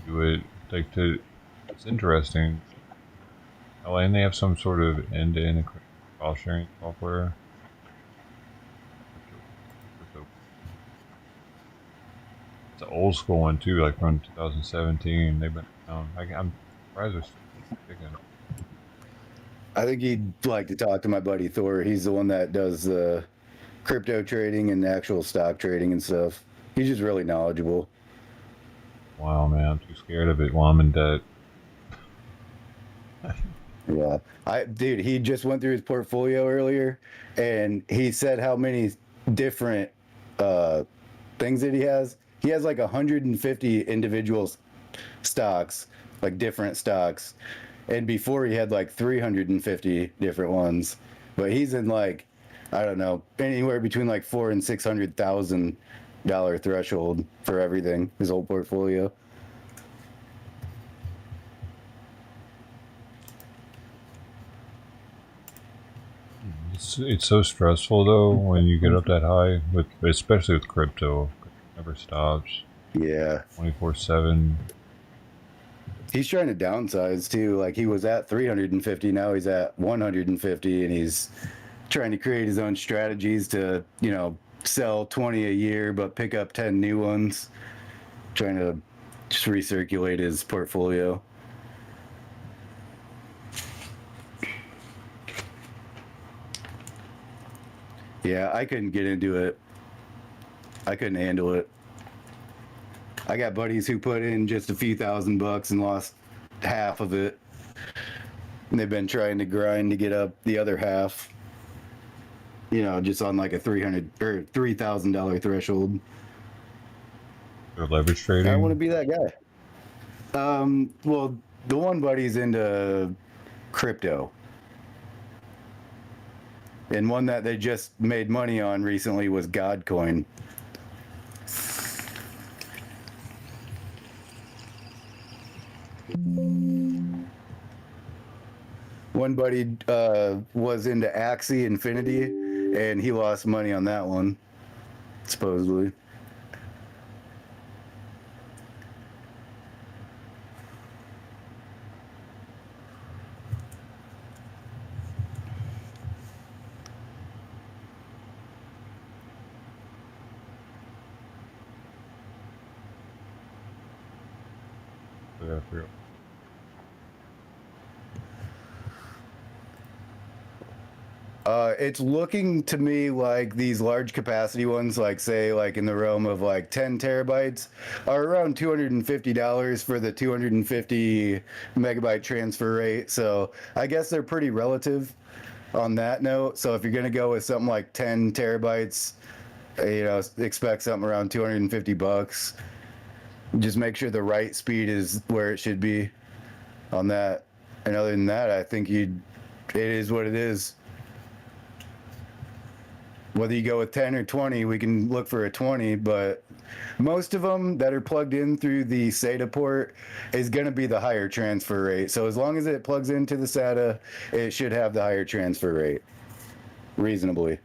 Do it like to. It's interesting. Oh, and they have some sort of end-to-end file sharing software. It's an old school one too, like from 2017. They've been around. I'm surprised they're still kicking. I think you'd like to talk to my buddy Thor. He's the one that does the crypto trading and actual stock trading and stuff. He's just really knowledgeable. Wow, man, I'm too scared of it while I'm in debt. Yeah, dude, he just went through his portfolio earlier, and he said how many different things that he has. He has like 150 individual stocks, like different stocks. And before he had like 350 different ones, but he's in like, I don't know, anywhere between like $400,000 and $600,000 threshold for everything, his whole portfolio. It's so stressful though when you get up that high, with especially with crypto. It never stops. Yeah. 24/7. He's trying to downsize too. Like he was at 350, now he's at 150, and he's trying to create his own strategies to, you know, sell 20 a year but pick up 10 new ones. Trying to just recirculate his portfolio. Yeah, I couldn't get into it. I couldn't handle it. I got buddies who put in just a few $1,000 and lost half of it. And they've been trying to grind to get up the other half. You know, just on like a $300 or $3,000 threshold. Or leverage trading. I want to be that guy. Well, the one buddy's into crypto. And one that they just made money on recently was Godcoin. One buddy was into Axie Infinity, and he lost money on that one, supposedly. Yeah, for real. It's looking to me like these large capacity ones, like say like in the realm of like 10 terabytes, are around $250 for the 250 megabyte transfer rate. So I guess they're pretty relative on that note. So if you're gonna go with something like 10 terabytes, you know, expect something around $250. Just make sure the write speed is where it should be on that. And other than that, I think it is what it is. Whether you go with 10 or 20, we can look for a 20, but most of them that are plugged in through the SATA port is going to be the higher transfer rate. So as long as it plugs into the SATA, it should have the higher transfer rate, reasonably.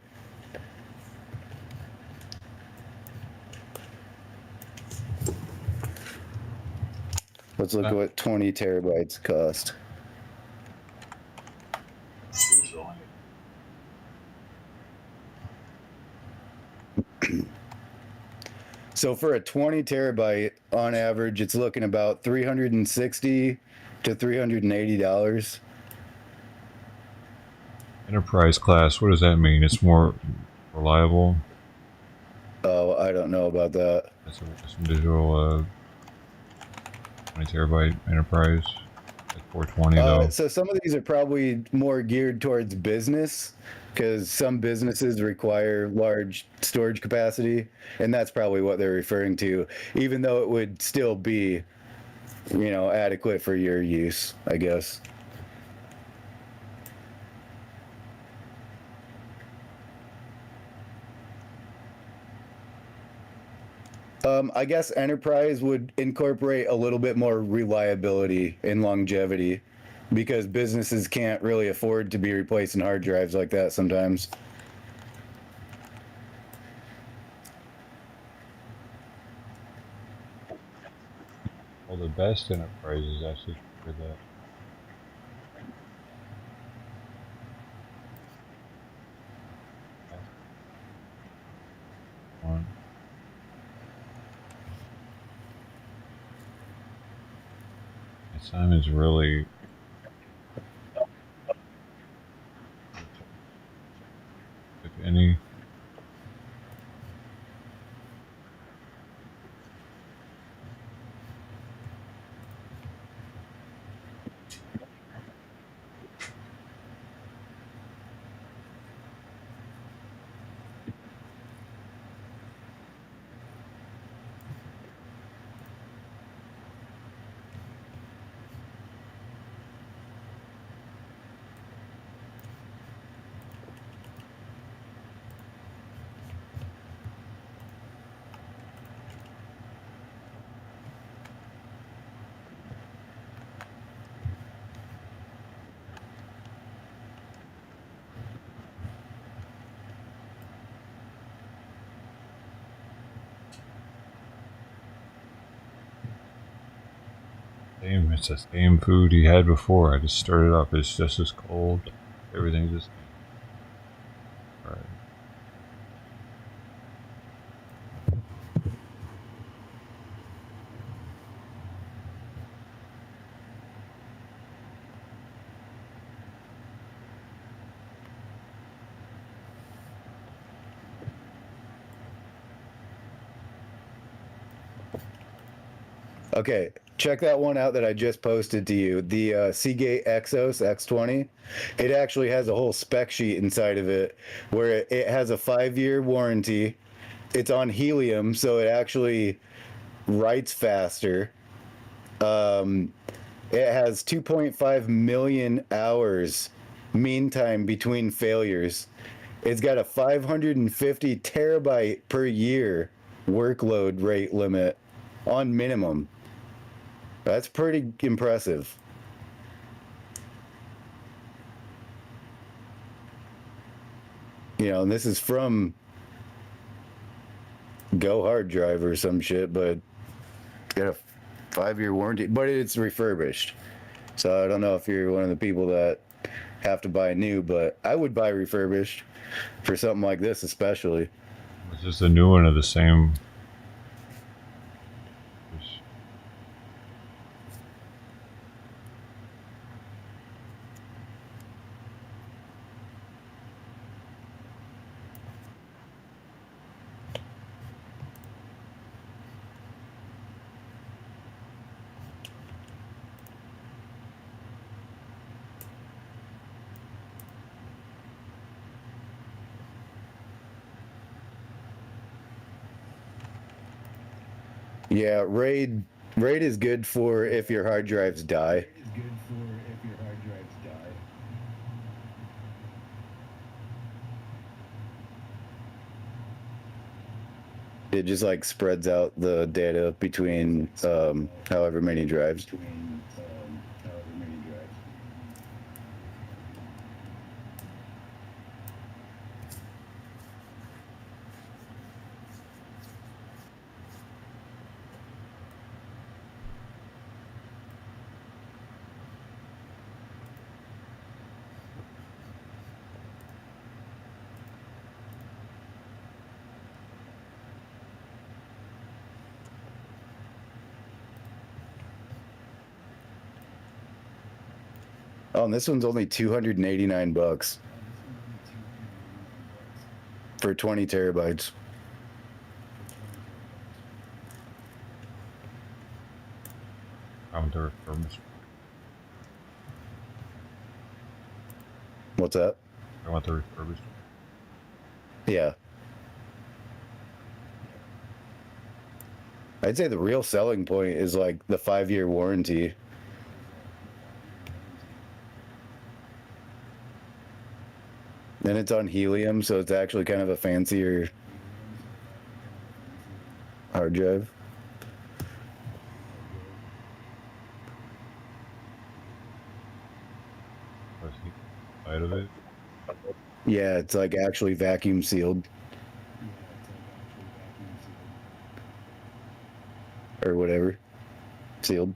Let's look at what 20 terabytes cost. So for a 20 terabyte, on average, it's looking about $360 to $380. Enterprise class, what does that mean? It's more reliable? Oh, I don't know about that. That's some digital 20 terabyte enterprise. Like 420 though. So some of these are probably more geared towards business, because some businesses require large storage capacity, and that's probably what they're referring to, even though it would still be, you know, adequate for your use, I guess. I guess enterprise would incorporate a little bit more reliability and longevity, because businesses can't really afford to be replacing hard drives like that sometimes. Well, the best enterprises actually for that. One. Simon's really if any. It's the same food he had before. I just stirred it up. It's just as cold. Everything's just. All right. Okay, check that one out that I just posted to you. The Seagate Exos X20. It actually has a whole spec sheet inside of it where it has a 5-year warranty. It's on helium, so it actually writes faster. It has 2.5 million hours mean time between failures. It's got a 550 terabyte per year workload rate limit on minimum. That's pretty impressive. You know, and this is from Go Hard Drive or some shit, but got a 5-year warranty, but it's refurbished. So I don't know if you're one of the people that have to buy new, but I would buy refurbished for something like this, especially. It's just a new one of the same. Yeah, RAID is good for if your hard drives die. It just like spreads out the data between however many drives. Oh, and this one's only $289 for 20 terabytes. I want the refurbished. What's that? I want the refurbished. Yeah. I'd say the real selling point is like the 5-year warranty. And it's on helium, so it's actually kind of a fancier hard drive. Side of it. Yeah, it's like actually vacuum sealed. Or whatever. Sealed.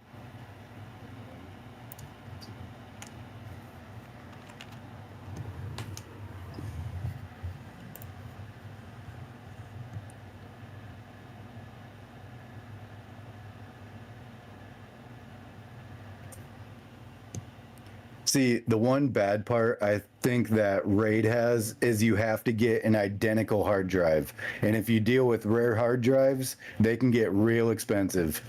See, the one bad part I think that RAID has is you have to get an identical hard drive. And if you deal with rare hard drives, they can get real expensive.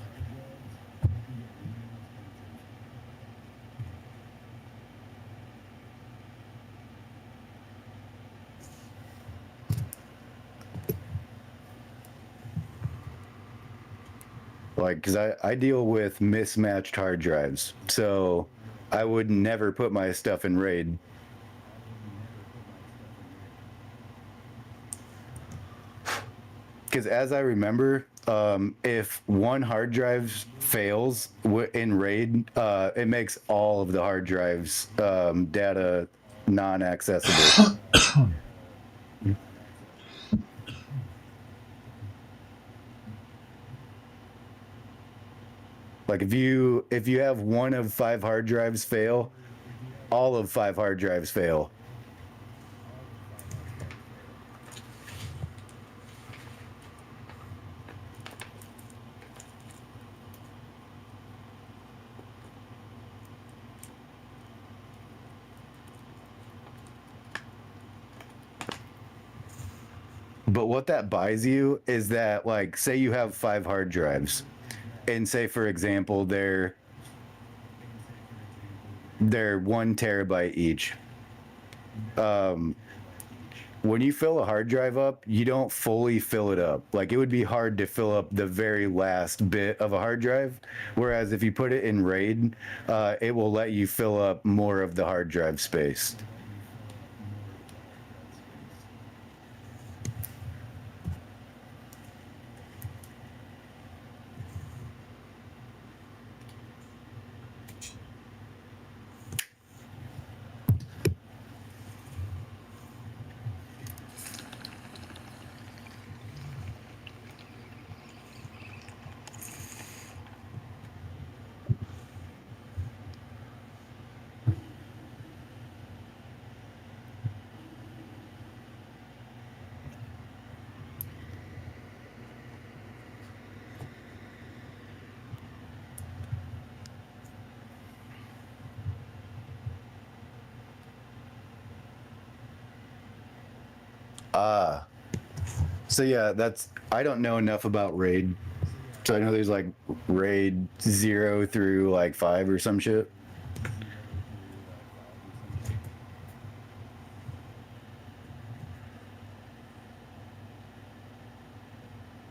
Like, because I deal with mismatched hard drives. So I would never put my stuff in RAID. Because as I remember, if one hard drive fails in RAID, it makes all of the hard drives data non-accessible. Like if you have one of 5 hard drives fail, all of 5 hard drives fail. But what that buys you is that, like, say you have 5 hard drives, and say, for example, they're 1 terabyte each. When you fill a hard drive up, you don't fully fill it up. Like, it would be hard to fill up the very last bit of a hard drive. Whereas if you put it in RAID, it will let you fill up more of the hard drive space. So yeah, I don't know enough about RAID. So I know there's like RAID 0 through like 5 or some shit.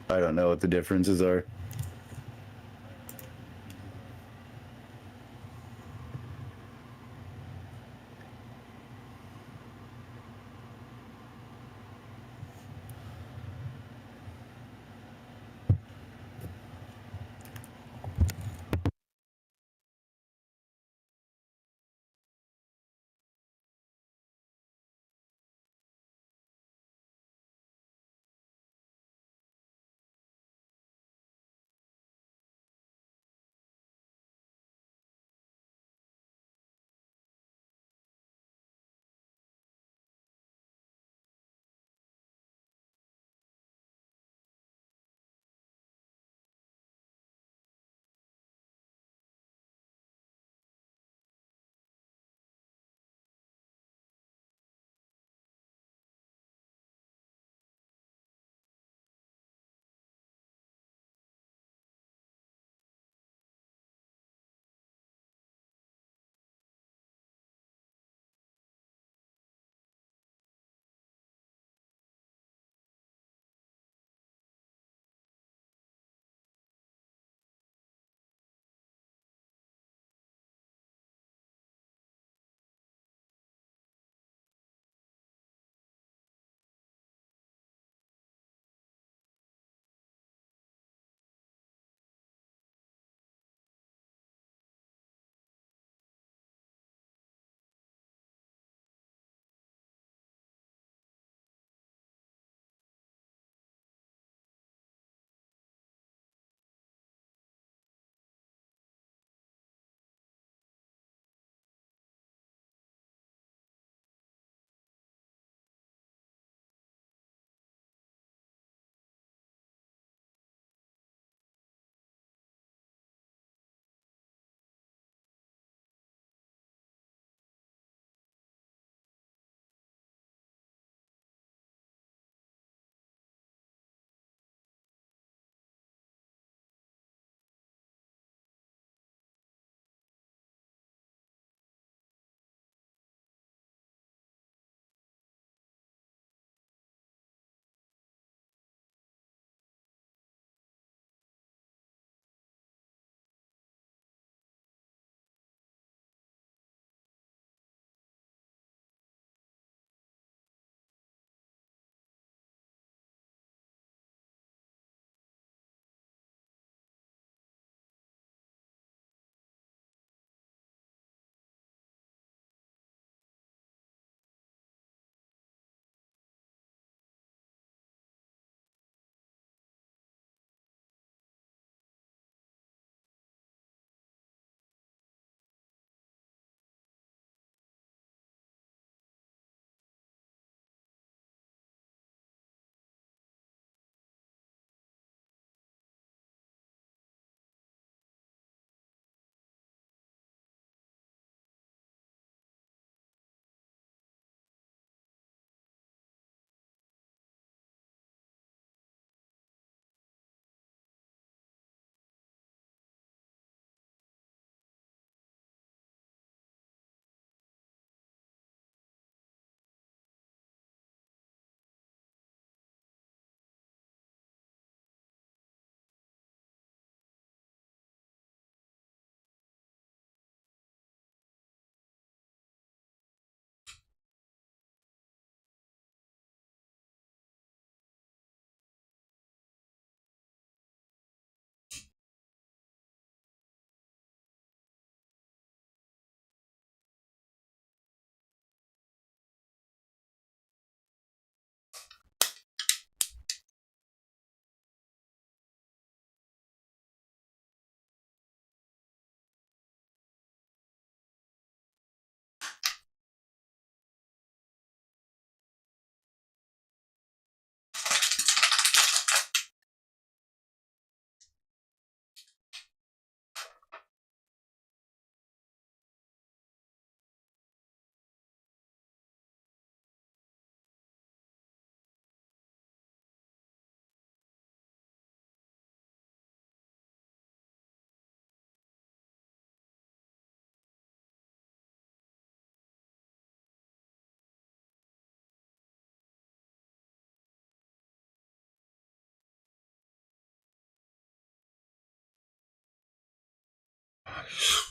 I don't know what the differences are.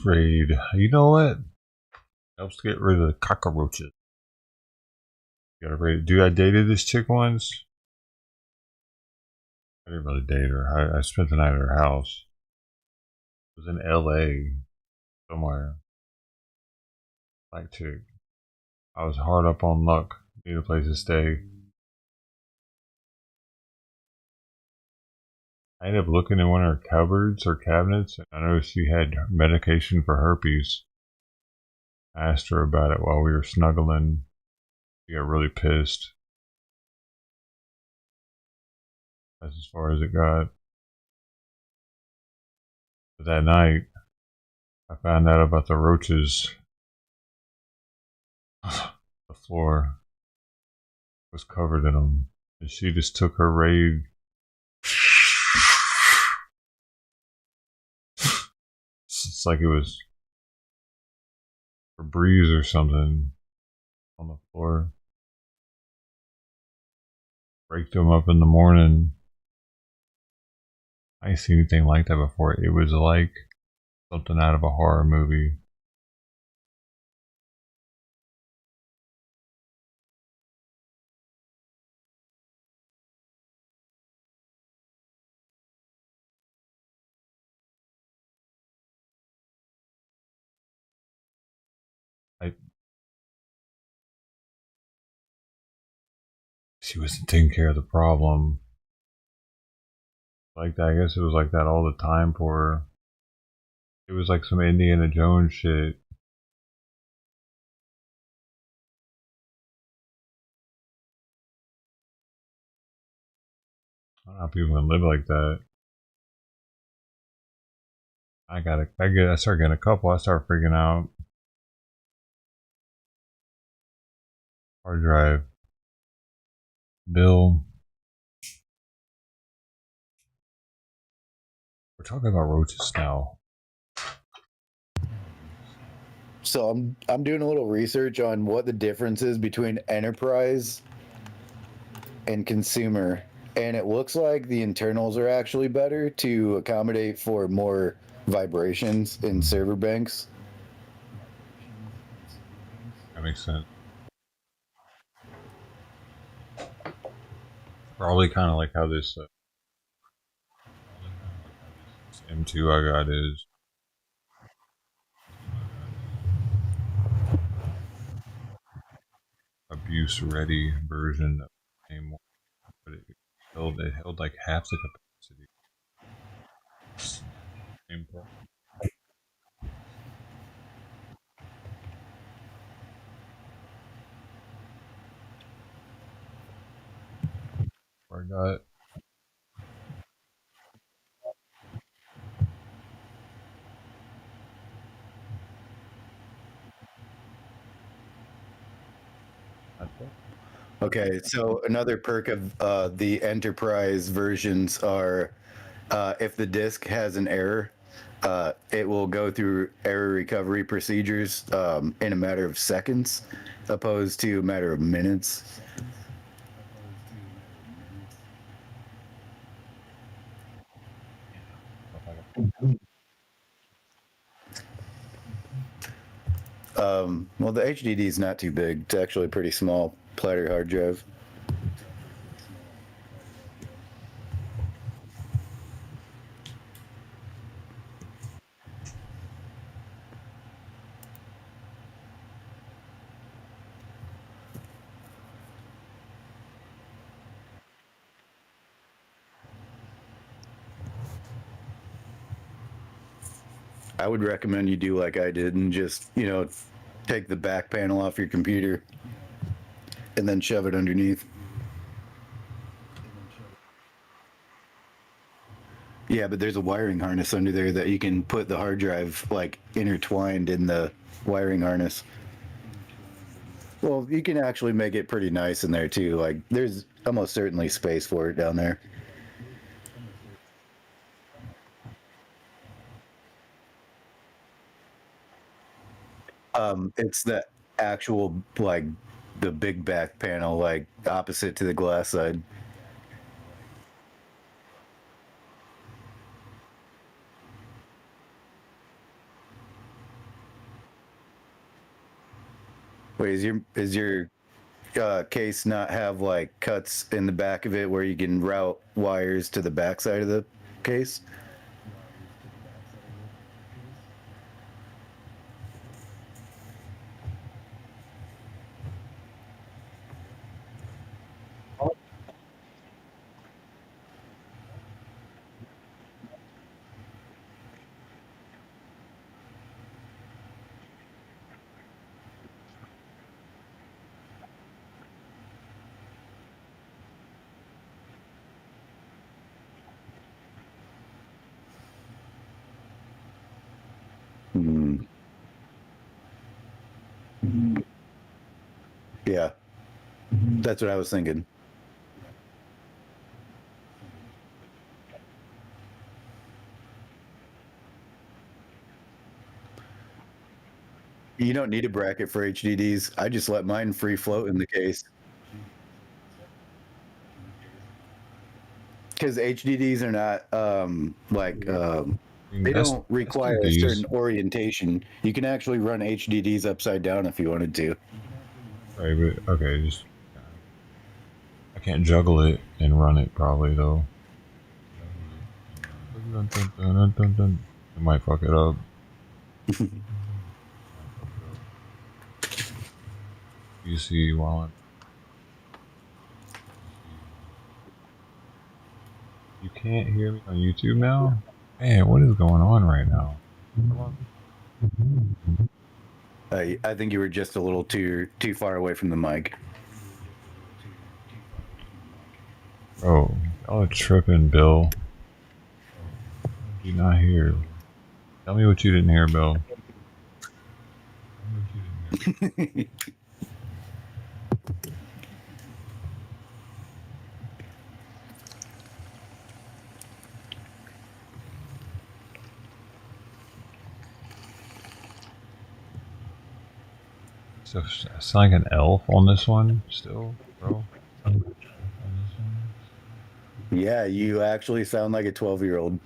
Raid. You know what? Helps get rid of the cockroaches. You gotta raid. Dude, I dated this chick once. I didn't really date her. I spent the night at her house. It was in LA somewhere. Black chick. I was hard up on luck. Need a place to stay. I ended up looking in one of her cupboards or cabinets, and I noticed she had medication for herpes. I asked her about it while we were snuggling. She got really pissed. That's as far as it got. But that night, I found out about the roaches. The floor was covered in them. And she just took her raid. It's like it was a breeze or something on the floor. Raked them up in the morning. I ain't seen anything like that before. It was like something out of a horror movie. She wasn't taking care of the problem. Like that, I guess it was like that all the time for her. It was like some Indiana Jones shit. I don't know how people can live like that. I started getting a couple. I started freaking out. Hard drive. Bill. We're talking about roaches now. So I'm doing a little research on what the difference is between enterprise and consumer, and it looks like the internals are actually better to accommodate for more vibrations in server banks. That makes sense. Probably kind of like how this M2 I got is. Abuse ready version of the same one, but it held like half the capacity. Same problem. I got Okay, so another perk of the enterprise versions are if the disk has an error, it will go through error recovery procedures in a matter of seconds, opposed to a matter of minutes. Well, the HDD is not too big. It's actually a pretty small platter hard drive. I would recommend you do like I did and just, take the back panel off your computer and then shove it underneath. Yeah, but there's a wiring harness under there that you can put the hard drive like intertwined in the wiring harness. Well, you can actually make it pretty nice in there too. Like there's almost certainly space for it down there. It's the actual like the big back panel, like opposite to the glass side. Wait, is your case not have like cuts in the back of it where you can route wires to the back side of the case? Hmm. Yeah, that's what I was thinking. You don't need a bracket for HDDs. I just let mine free float in the case. Because HDDs are not they don't require a certain orientation. You can actually run HDDs upside down if you wanted to. Right, but okay, just I can't juggle it and run it probably though. I might fuck it up. You see while I'm. You can't hear me on YouTube now? Man, what is going on right now? I think you were just a little too far away from the mic. Bro, y'all are tripping, Bill. Did you not hear? Tell me what you didn't hear, Bill. So I sound like an elf on this one still, bro. Yeah, you actually sound like a 12-year-old.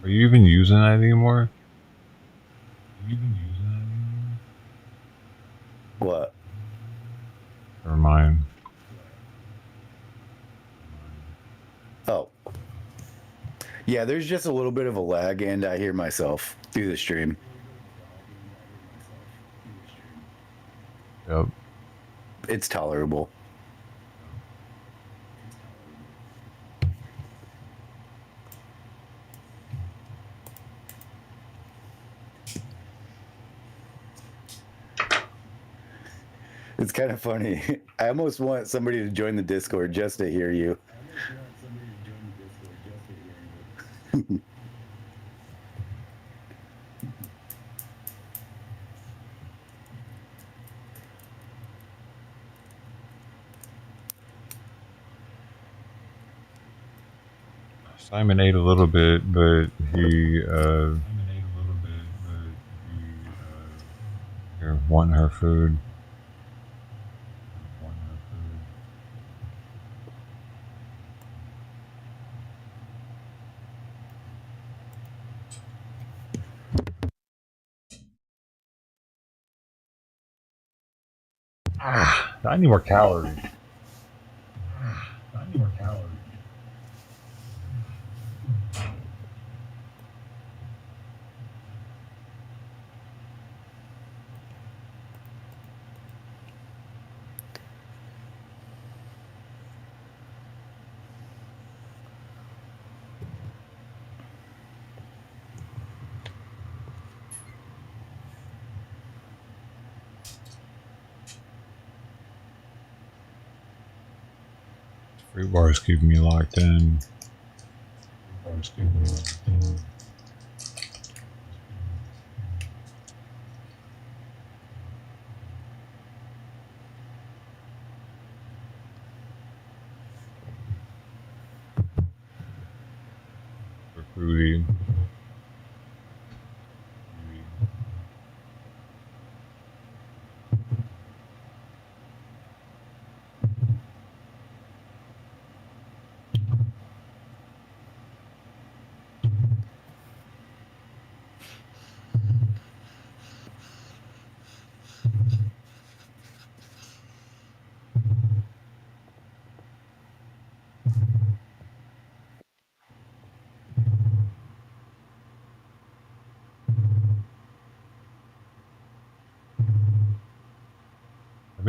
Are you even using that anymore? What? Never mind. Oh. Yeah, there's just a little bit of a lag, and I hear myself through the stream. Yep. It's tolerable. It's kind of funny. I almost want somebody to join the Discord just to hear you. Simon ate a little bit, but he here, want her food. I need more calories. I need more calories. Fruit bars keep me locked in. Bars keep me locked in. For fruity.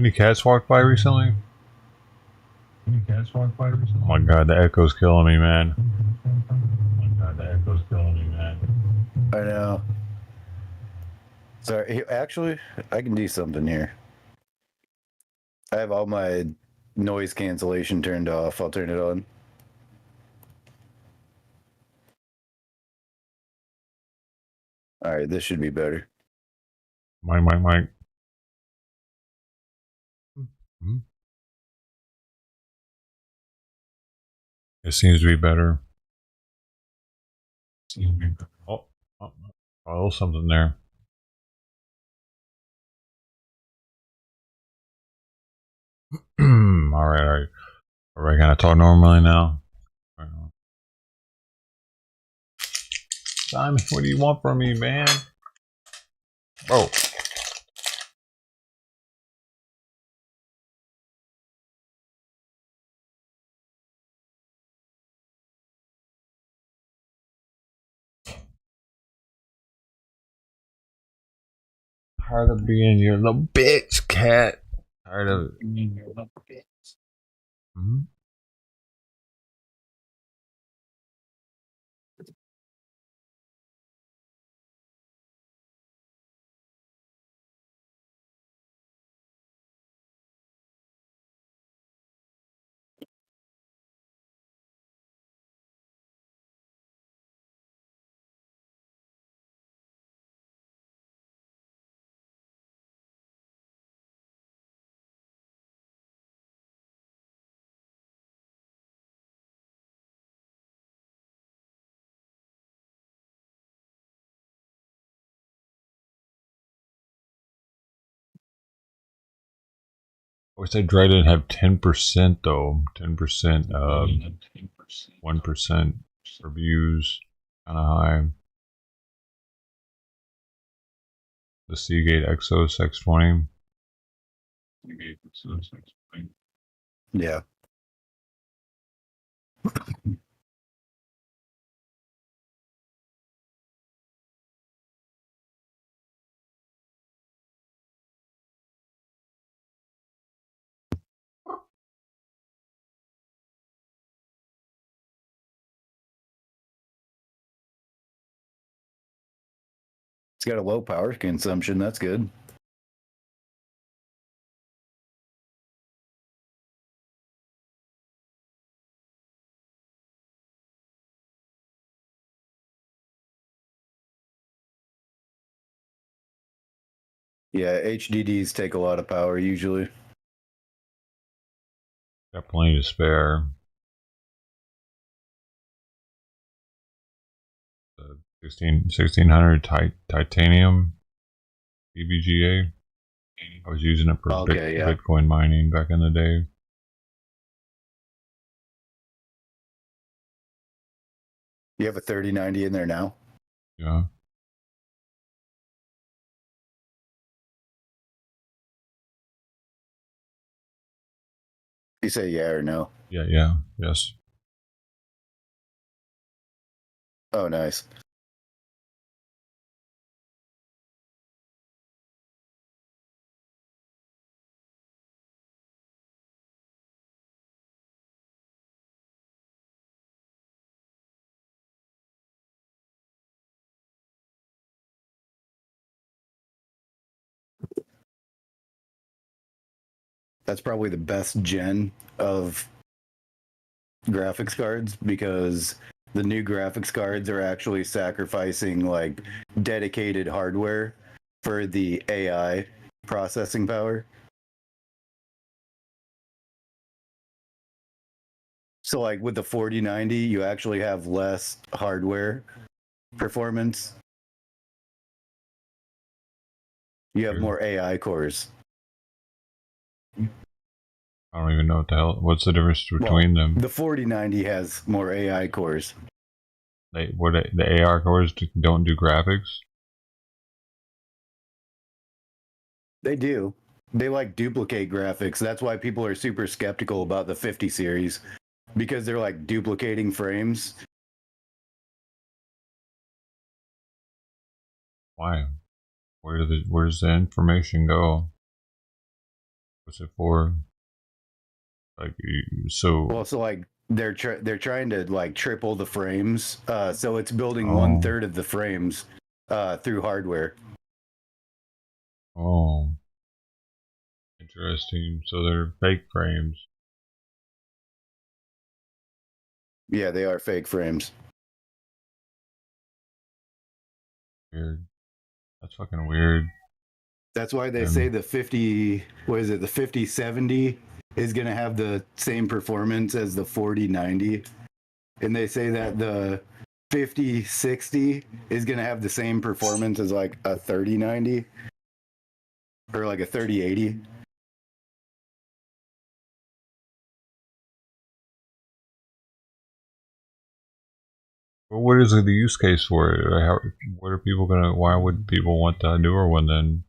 any cats walked by recently? Oh my god, the echo's killing me, man. I know. Sorry, actually, I can do something here. I have all my noise cancellation turned off. I'll turn it on. All right, this should be better. Mike. It seems to be better. Oh, there's something there. All right. Are we gonna talk normally now? Simon, what do you want from me, man? Oh. Tired of being your little bitch, cat. Tired of being your little bitch. I wish I'd try to have 10% though. 10%, 1% reviews, kind of high. The Seagate Exos X20. Yeah. It's got a low power consumption. That's good. Yeah, HDDs take a lot of power usually. Got plenty to spare. 1600 titanium EVGA. I was using it for Bitcoin mining back in the day. You have a 3090 in there now? Yeah. You say yeah or no? Yes. Oh, nice. That's probably the best gen of graphics cards because the new graphics cards are actually sacrificing like dedicated hardware for the AI processing power. So like with the 4090, you actually have less hardware performance. You have more AI cores. I don't even know what the hell. What's the difference between them? The 4090 has more AI cores. The AR cores don't do graphics? They do. They like duplicate graphics. That's why people are super skeptical about the 50 series because they're like duplicating frames. Why? Where does the information go? What's it for? Like, so. Well, so like they're trying to like triple the frames, so it's building 1/3 of the frames through hardware. Oh, interesting. So they're fake frames. Yeah, they are fake frames. Weird. That's fucking weird. That's why they say the 50, what is it, the 5070 is going to have the same performance as the 4090. And they say that the 5060 is going to have the same performance as like a 3090 or like a 3080. Well, what is the use case for it? What are people gonna? Why would people want the newer one then?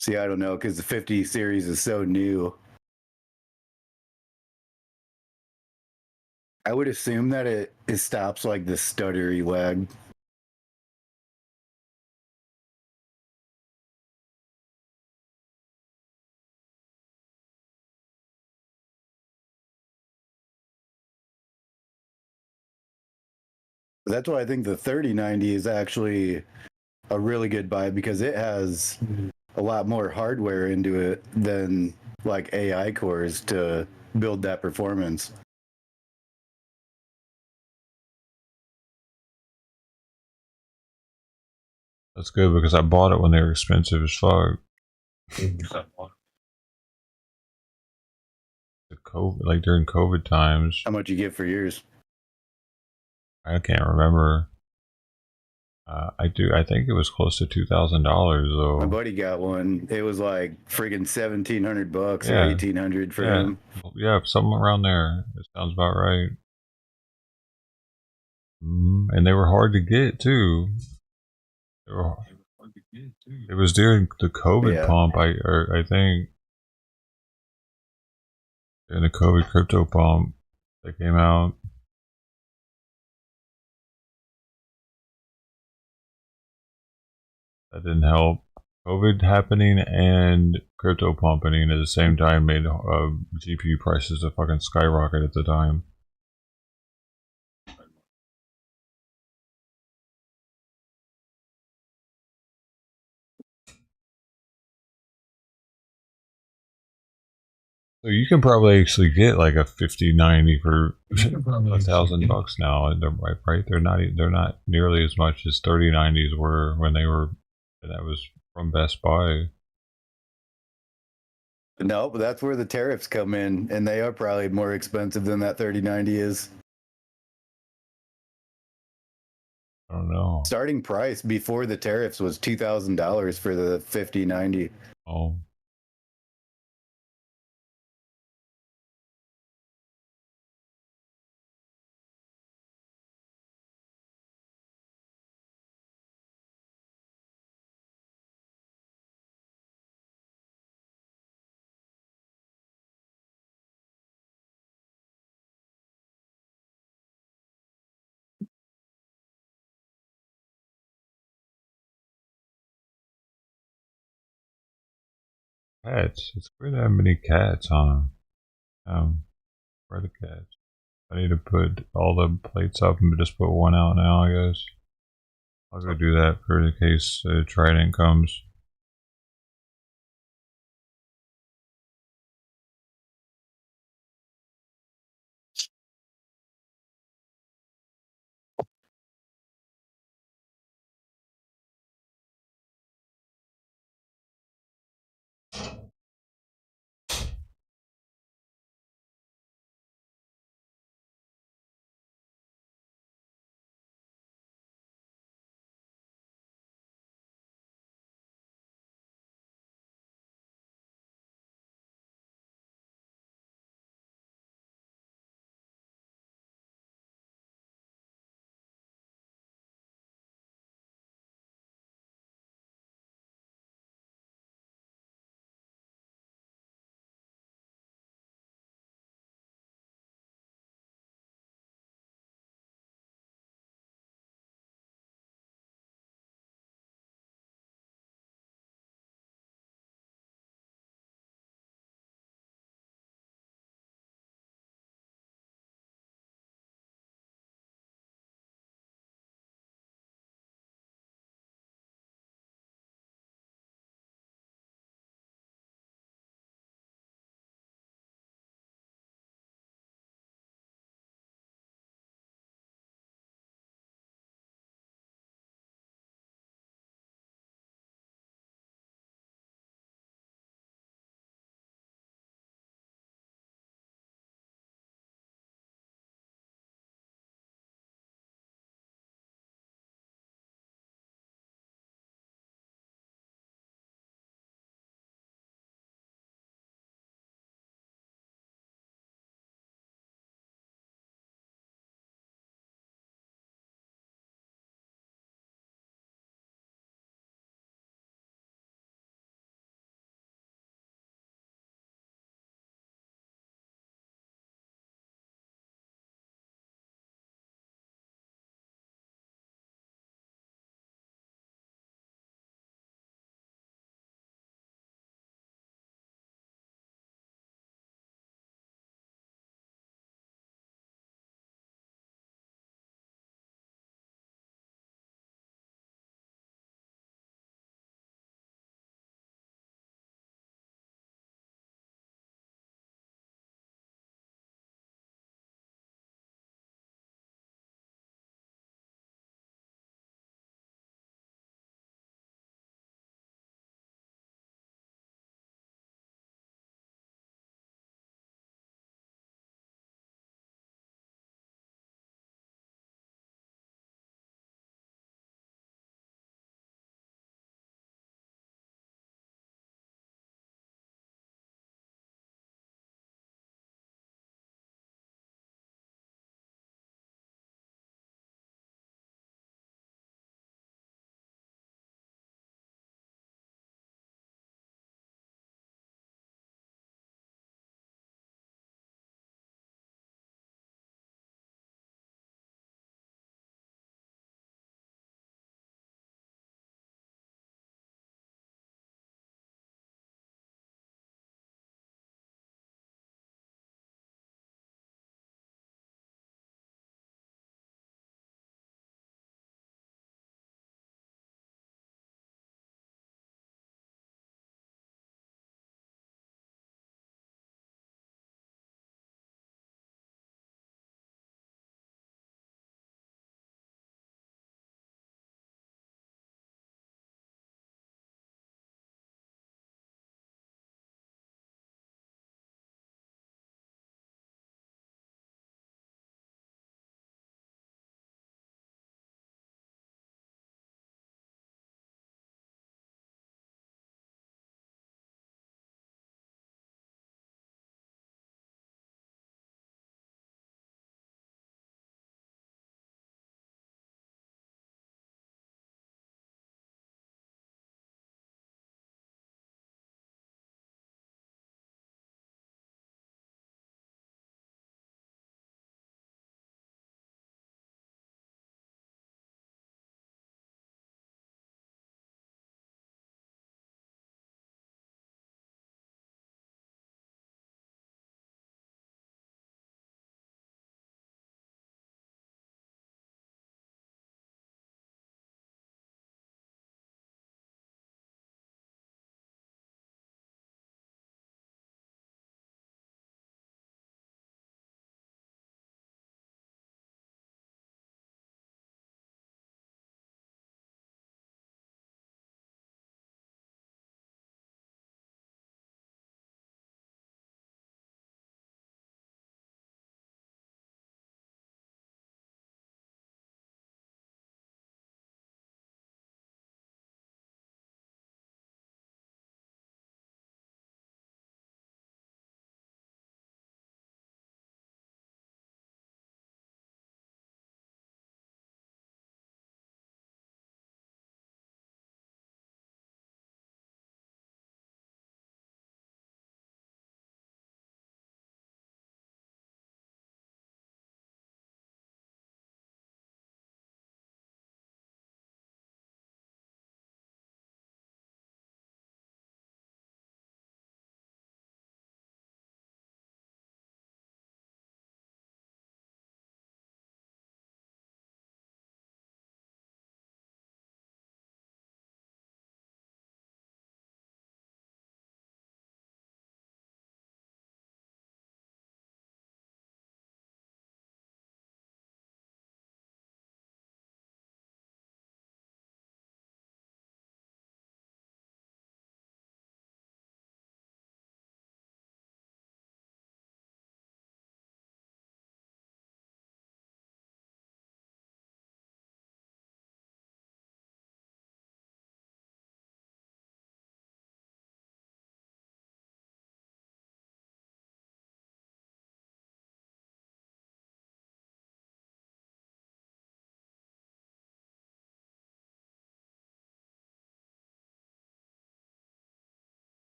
See, I don't know, because the 50 series is so new. I would assume that it stops like the stuttery lag. That's why I think the 3090 is actually a really good buy, because it has a lot more hardware into it than like AI cores to build that performance. That's good because I bought it when they were expensive as fuck. The COVID, like during COVID times. How much you get for yours? I can't remember. I think it was close to $2,000 though. My buddy got one. It was like friggin' $1,700 or Yeah. $1,800 for Yeah. him. Yeah, something around there. It sounds about right. And they were hard to get too. It was during the COVID pump. I think during the COVID crypto pump that came out. That didn't help. COVID happening and crypto pumping at the same time made GPU prices to fucking skyrocket at the time. So you can probably actually get like a 5090 for $1,000 now. Right? They're not nearly as much as 3090s were when they were. And that was from Best Buy. No, but that's where the tariffs come in, and they are probably more expensive than that 3090 is. I don't know. Starting price before the tariffs was $2,000 for the 5090. Oh. Cats. It's weird to have many cats, huh? Where are the cats? I need to put all the plates up and just put one out now, I guess. I'll go do that for the case Trident comes.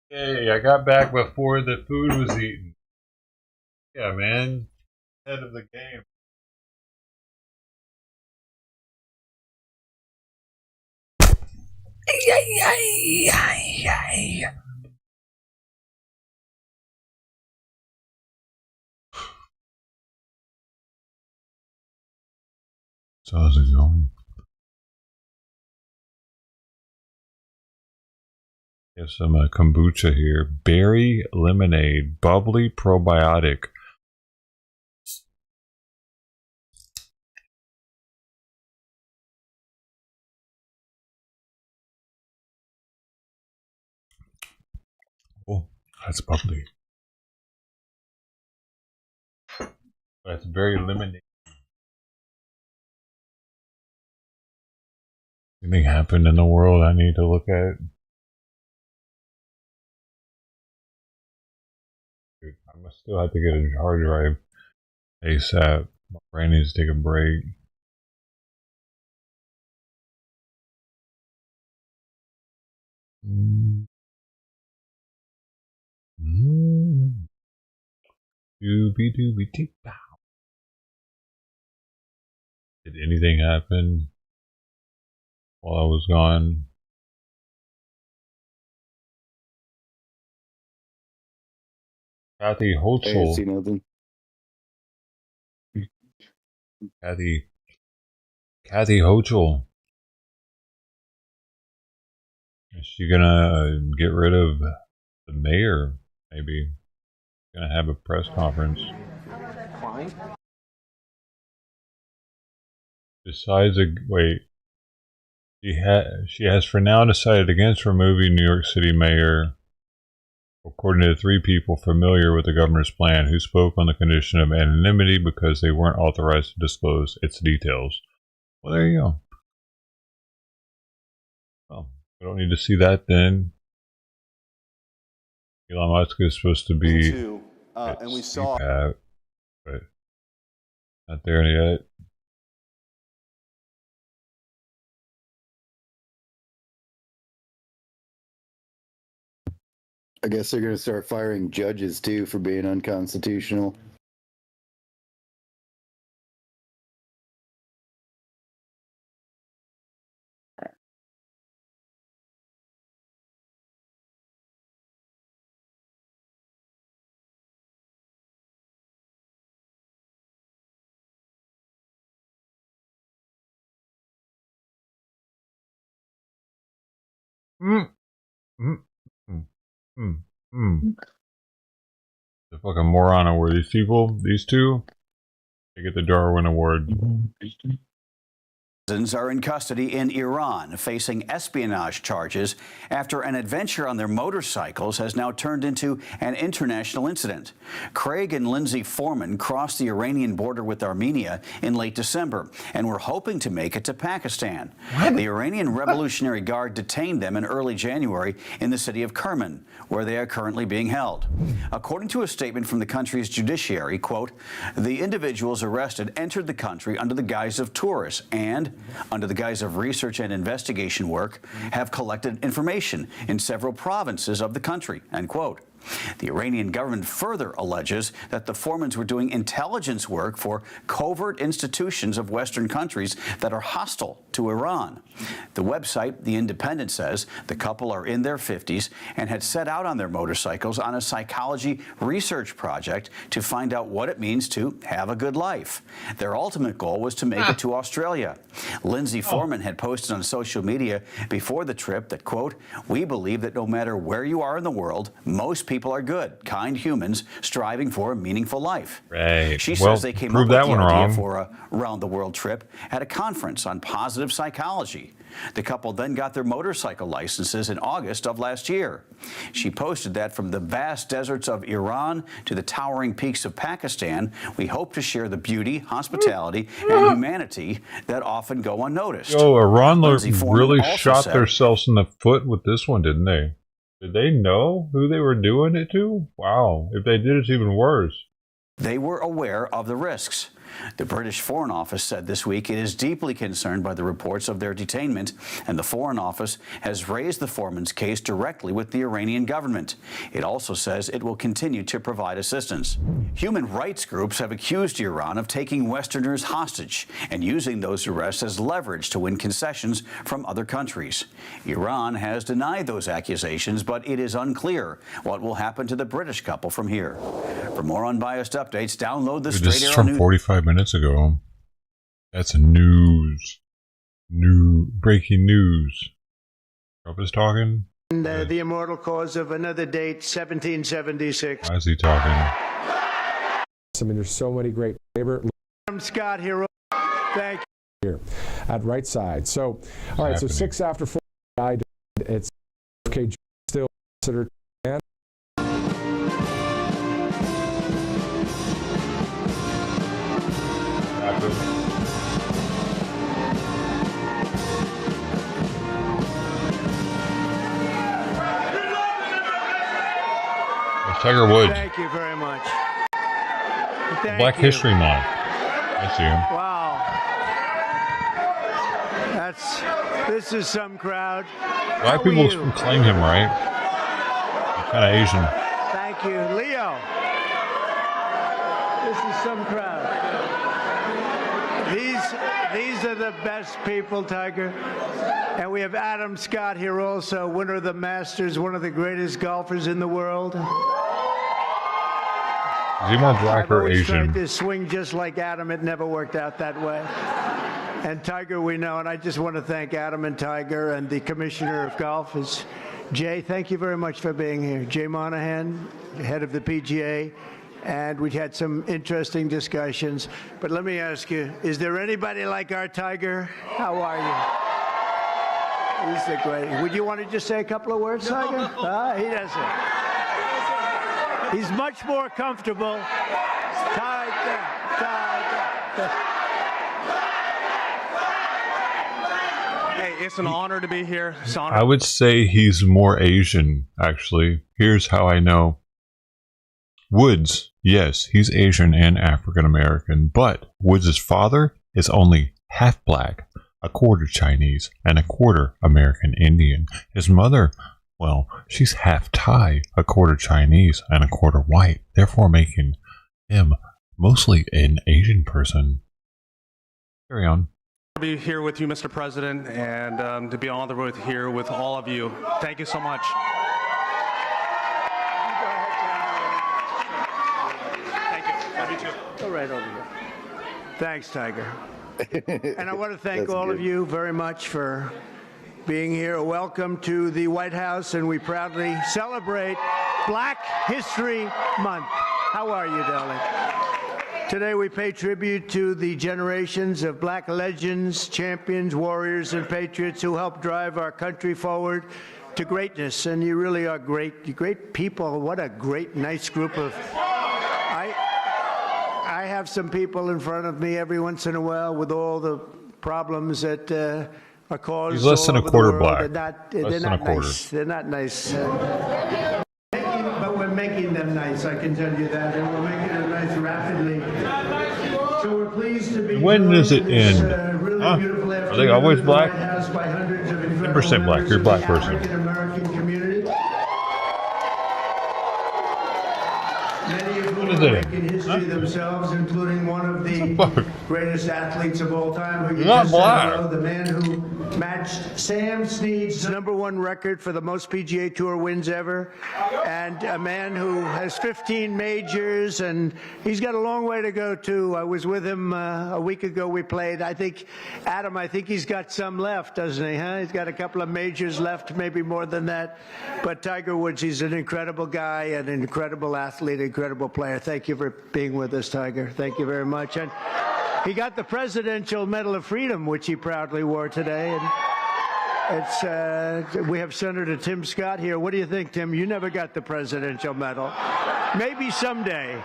Hey, I got back before the food was eaten. Yeah, man. Head of the game. So how's it going? We have some kombucha here. Berry lemonade, bubbly probiotic. Oh, that's bubbly. That's very lemonade. Anything happened in the world I need to look at? Dude, I must still have to get a hard drive ASAP. My brain needs to take a break. Dooby dooby doo. Did anything happen while I was gone? Kathy I Holtzl. see nothing. Kathy Hochul. Is she gonna get rid of the mayor? Maybe gonna have a press conference. Besides, she has for now decided against removing New York City Mayor, according to 3 people familiar with the governor's plan, who spoke on the condition of anonymity because they weren't authorized to disclose its details. Well, there you go. Well, we don't need to see that then. Elon Musk is supposed to be and we saw CPAP, but not there yet. I guess they're going to start firing judges too for being unconstitutional. The fucking moron were these people, these two, they get the Darwin Award. Are in custody in Iran, facing espionage charges after an adventure on their motorcycles has now turned into an international incident. Craig and Lindsay Foreman crossed the Iranian border with Armenia in late December and were hoping to make it to Pakistan. The Iranian Revolutionary Guard detained them in early January in the city of Kerman, where they are currently being held. According to a statement from the country's judiciary, quote, the individuals arrested entered the country under the guise of tourists and under the guise of research and investigation work, have collected information in several provinces of the country, end quote. The Iranian government further alleges that the Foremans were doing intelligence work for covert institutions of Western countries that are hostile to Iran. The website, The Independent, says the couple are in their 50s and had set out on their motorcycles on a psychology research project to find out what it means to have a good life. Their ultimate goal was to make it to Australia. Lindsay Foreman had posted on social media before the trip that, quote, we believe that no matter where you are in the world, most people are good, kind humans striving for a meaningful life. Right. She says they came up with the idea for a round-the-world trip at a conference on positive psychology. The couple then got their motorcycle licenses in August of last year. She posted that from the vast deserts of Iran to the towering peaks of Pakistan, we hope to share the beauty, hospitality, and humanity that often go unnoticed. Yo, Iran Lindsay Foreman really also shot said, themselves in the foot with this one, didn't they? Did they know who they were doing it to? Wow. If they did, it's even worse. they were aware of the risks. The British Foreign Office said this week it is deeply concerned by the reports of their detainment, and the Foreign Office has raised the Foreman's case directly with the Iranian government. It also says it will continue to provide assistance. Human rights groups have accused Iran of taking Westerners hostage and using those arrests as leverage to win concessions from other countries. Iran has denied those accusations, but it is unclear what will happen to the British couple from here. For more unbiased updates, download the This is from 45 minutes ago. That's news. Breaking news. Trump is talking. And, the immortal cause of another date, 1776. Why is he talking? I mean, there's so many great labor. I'm Scott here. Thank you. Here at right side. So, all right. So 6 after 4 died. It's okay. Still considered. Tiger Woods. Thank you very much. Black History Month. I see him. Wow. This is some crowd. Black people claim him, right? He's kind of Asian. Thank you. Leo. This is some crowd. These are the best people, Tiger. And we have Adam Scott here also, winner of the Masters, one of the greatest golfers in the world. Is he more black or Asian? Tried to swing just like Adam. It never worked out that way. And Tiger, we know, and I just want to thank Adam and Tiger and the Commissioner of Golf is Jay. Thank you very much for being here. Jay Monahan, head of the PGA. And we had some interesting discussions. But let me ask you, is there anybody like our Tiger? How are you? He's the great. Would you want to just say a couple of words, Tiger? He doesn't. He's much more comfortable. Tiger. Hey, it's an honor to be here. It's an honor. I would say he's more Asian, actually. Here's how I know. Woods, yes, he's Asian and African American, but Woods' father is only half black, a quarter Chinese, and a quarter American Indian. His mother, well, she's half Thai, a quarter Chinese, and a quarter white, therefore making him mostly an Asian person. Carry on. To be here with you, Mr. President, and to be honored here with all of you. Thank you so much. Go right over here. Thanks, Tiger. And I want to thank all of you very much for being here. Welcome to the White House, and we proudly celebrate Black History Month. How are you, darling? Today we pay tribute to the generations of black legends, champions, warriors, and patriots who helped drive our country forward to greatness. And you really are great. You're great people. What a great, nice group of... I have some people in front of me every once in a while with all the problems that are caused. He's less than a quarter black. They're not nice. They're not nice. But we're making them nice, I can tell you that. And we're making them nice rapidly. So we're pleased to be. When does it end? Are they always black? 10% black. You're a black person. What is it? In history themselves, including one of the greatest athletes of all time. Who you not just black. said, the man who matched Sam Snead's #1 record for the most PGA Tour wins ever, and a man who has 15 majors, and he's got a long way to go too. I was with him a week ago. We played. I think, Adam, he's got some left, doesn't he? Huh? He's got a couple of majors left, maybe more than that. But Tiger Woods, he's an incredible guy, an incredible athlete, incredible player. Thank you for being with us, Tiger. Thank you very much. And he got the Presidential Medal of Freedom, which he proudly wore today. And it's we have Senator Tim Scott here. What do you think, Tim? You never got the Presidential Medal. Maybe someday.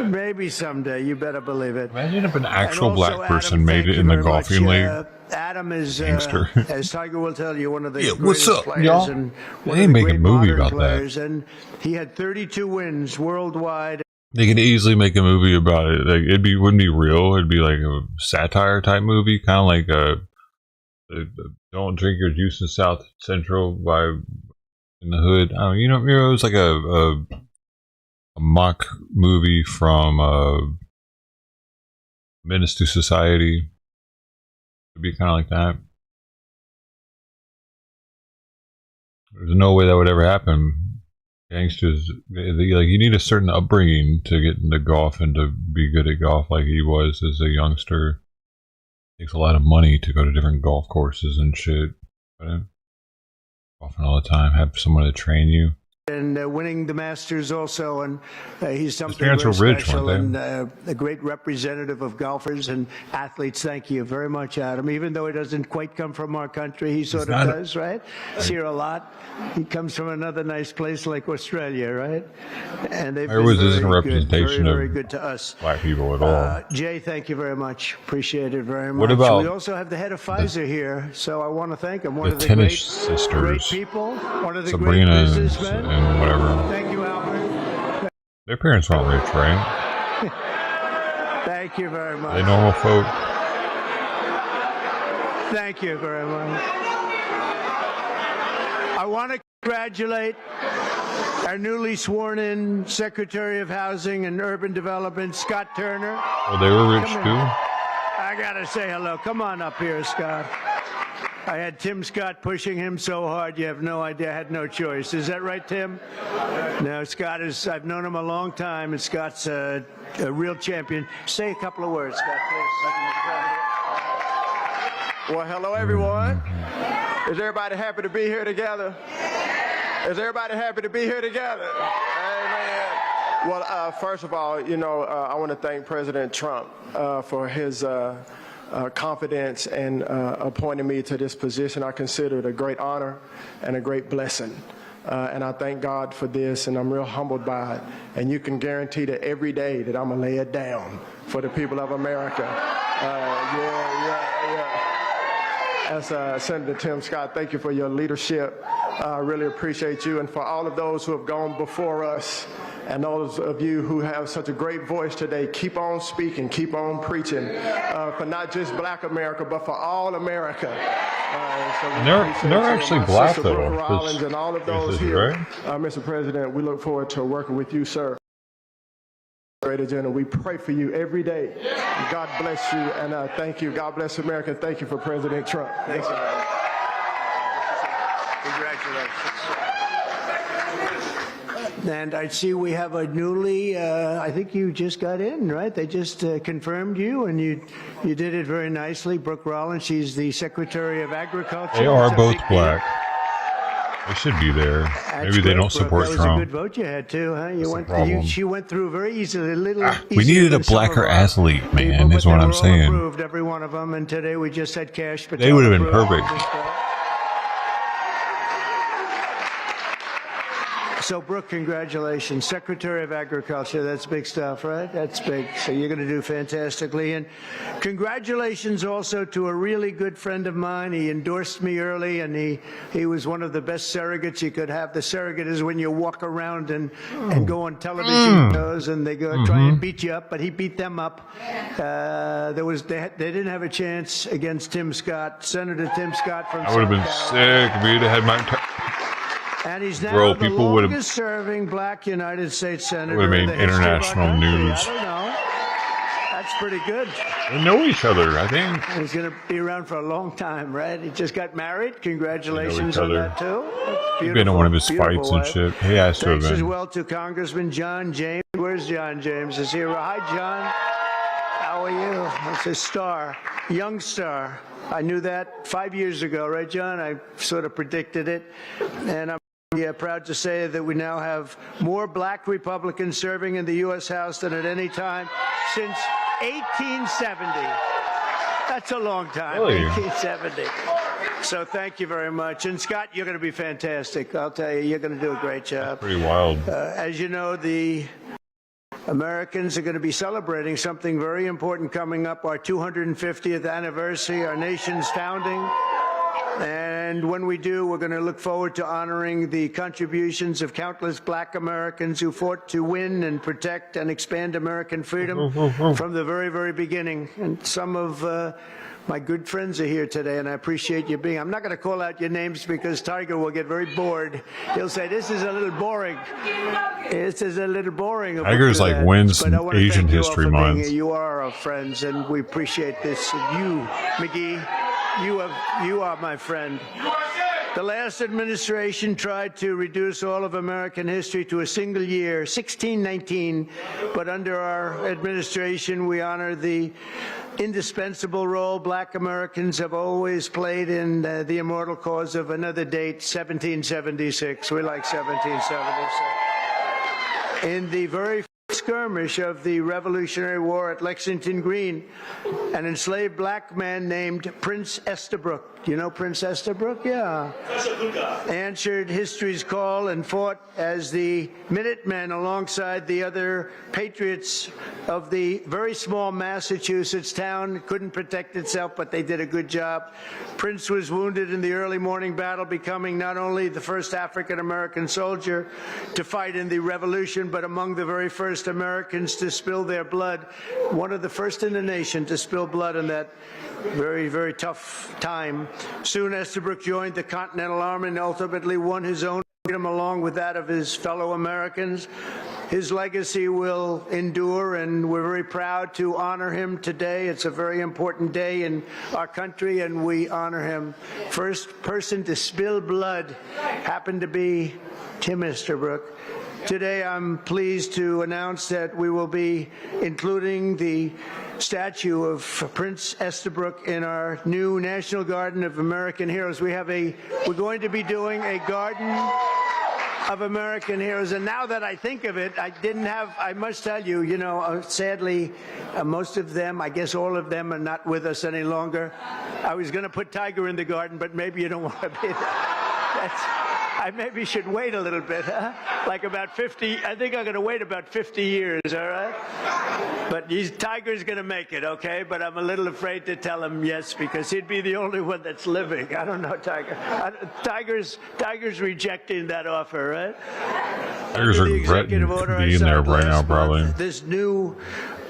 Maybe someday. You better believe it. Imagine if an actual black person made it in the golfing league. Adam is, Gangster. as Tiger will tell you, one of the greatest what's up, players. y'all? And They make a movie about players. And he had 32 wins worldwide. They could easily make a movie about it. Like wouldn't be real. It'd be like a satire type movie, kind of like a "Don't Drink Your Juice in South Central" by In the Hood. I don't, it was like a mock movie from Menace to Society. It'd be kind of like that. There's no way that would ever happen. Gangsters, like, you need a certain upbringing to get into golf and to be good at golf like he was as a youngster. It takes a lot of money to go to different golf courses and shit. Golfing all the time, have someone to train you. And winning the Masters also, and he's something parents very were rich, special weren't they? and a great representative of golfers and athletes. Thank you very much, Adam. Even though he doesn't quite come from our country, he sort of does, right? He's here a lot. He comes from another nice place like Australia, right? And they've been isn't a very representation good, very of good to us. black people at all. Jay, thank you very much. Appreciate it very much. What about we also have the head of Pfizer here, so I want to thank him. One the of the tennis great sisters, people, one of the Sabrina great businessmen. and whatever. Thank you, Albert. Their parents weren't rich, right? Thank you very much. They normal folk. Thank you very much. I want to congratulate our newly sworn in Secretary of Housing and Urban Development, Scott Turner. Well, they were rich too. I got to say hello. Come on up here, Scott. I had Tim Scott pushing him so hard, you have no idea. I had no choice. Is that right, Tim? No, Scott is, I've known him a long time, and Scott's a real champion. Say a couple of words, Scott, please. Well, hello, everyone. Is everybody happy to be here together? Is everybody happy to be here together? Amen. Well, first of all, I want to thank President Trump for his confidence and appointing me to this position. I consider it a great honor and a great blessing. And I thank God for this, and I'm real humbled by it. And you can guarantee that every day that I'm going to lay it down for the people of America. As Senator Tim Scott, thank you for your leadership. I really appreciate you. And for all of those who have gone before us, and those of you who have such a great voice today, keep on speaking, keep on preaching for not just Black America, but for all America. They're actually black, though. Rollins and all of those here. Right? Mr. President, we look forward to working with you, sir. Great agenda. We pray for you every day. God bless you, and thank you. God bless America. Thank you for President Trump. Thanks. Congratulations. And I see we have a newly, I think you just got in, right? They just confirmed you, and you did it very nicely. Brooke Rollins, she's the Secretary of Agriculture. They are both black. They should be there. Maybe they don't support Trump. That was a good vote you had too, huh? She went through very easily. We needed a blacker athlete, man, is what I'm saying. Approved, every one of them, and today we just had Cash Patel. They would have been perfect. So, Brooke, congratulations. Secretary of Agriculture, that's big stuff, right? That's big. So you're going to do fantastically. And congratulations also to a really good friend of mine. He endorsed me early, and he was one of the best surrogates you could have. The surrogate is when you walk around and go on television shows, and they go try and beat you up, but he beat them up. They didn't have a chance against Tim Scott, Senator Tim Scott from I would have been sick if we'd have had Mike. And he's now the longest-serving Black United States senator. Would have made international news. I don't know. That's pretty good. They know each other, I think. He's going to be around for a long time, right? He just got married. Congratulations on that, too. He's been in one of his fights and shit. He has to have Thanks been. as well to Congressman John James. Where's John James? Is he here? Hi, John. How are you? It's a star, young star. I knew that 5 years ago, right, John? I sort of predicted it. And I'm proud to say that we now have more Black Republicans serving in the U.S. House than at any time since 1870. That's a long time, really? 1870. So thank you very much. And Scott, you're going to be fantastic. I'll tell you, you're going to do a great job. That's pretty wild. As you know, the Americans are going to be celebrating something very important coming up, our 250th anniversary, our nation's founding. And when we do, we're going to look forward to honoring the contributions of countless black Americans who fought to win and protect and expand American freedom from the very, very beginning. And some of my good friends are here today, and I appreciate you being. I'm not going to call out your names because Tiger will get very bored. He'll say, this is a little boring. This is a little boring. Tiger's like wins Asian History Month. You are our friends, and we appreciate this. You, McGee, you are my friend. The last administration tried to reduce all of American history to a single year, 1619, but under our administration, we honor the indispensable role black Americans have always played in the immortal cause of another date, 1776. We like 1776. In the very skirmish of the Revolutionary War at Lexington Green, an enslaved black man named Prince Estabrook. Do you know Prince Estabrook? Yeah. Answered history's call and fought as the Minutemen alongside the other patriots of the very small Massachusetts town. Couldn't protect itself, but they did a good job. Prince was wounded in the early morning battle, becoming not only the first African-American soldier to fight in the Revolution, but among the very first Americans to spill their blood. One of the first in the nation to spill blood in that very, very tough time. Soon Estabrook joined the Continental Army and ultimately won his own freedom along with that of his fellow Americans. His legacy will endure, and we're very proud to honor him today. It's a very important day in our country, and we honor him. First person to spill blood happened to be Tim Estabrook. Today, I'm pleased to announce that we will be including the statue of Prince Estabrook in our new National Garden of American Heroes. We're going to be doing a garden of American heroes. And now that I think of it, I must tell you, sadly, most of them, I guess all of them are not with us any longer. I was going to put Tiger in the garden, but maybe you don't want to be there. I maybe should wait a little bit, huh? Like about 50, I think I'm going to wait about 50 years, all right? But Tiger's going to make it, okay? But I'm a little afraid to tell him yes, because he'd be the only one that's living. I don't know, Tiger. Tiger's rejecting that offer, right? Tiger's regretting being there right now, probably. This new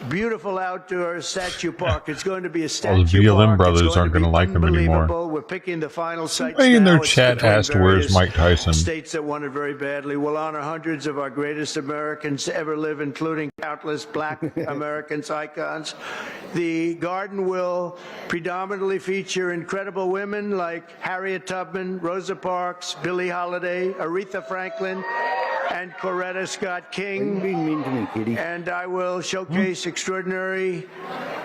beautiful outdoor statue park. It's going to be a statue All the BLM park. brothers aren't going to like him anymore. We're picking the final sites Somebody in now. their It's chat between asked, where's Mike Tyson? States that want it very badly. We'll honor hundreds of our greatest Americans to ever live, including countless black Americans, icons. The garden will predominantly feature incredible women like Harriet Tubman, Rosa Parks, Billie Holiday, Aretha Franklin, and Coretta Scott King. Being mean to me, kitty. And I will showcase extraordinary.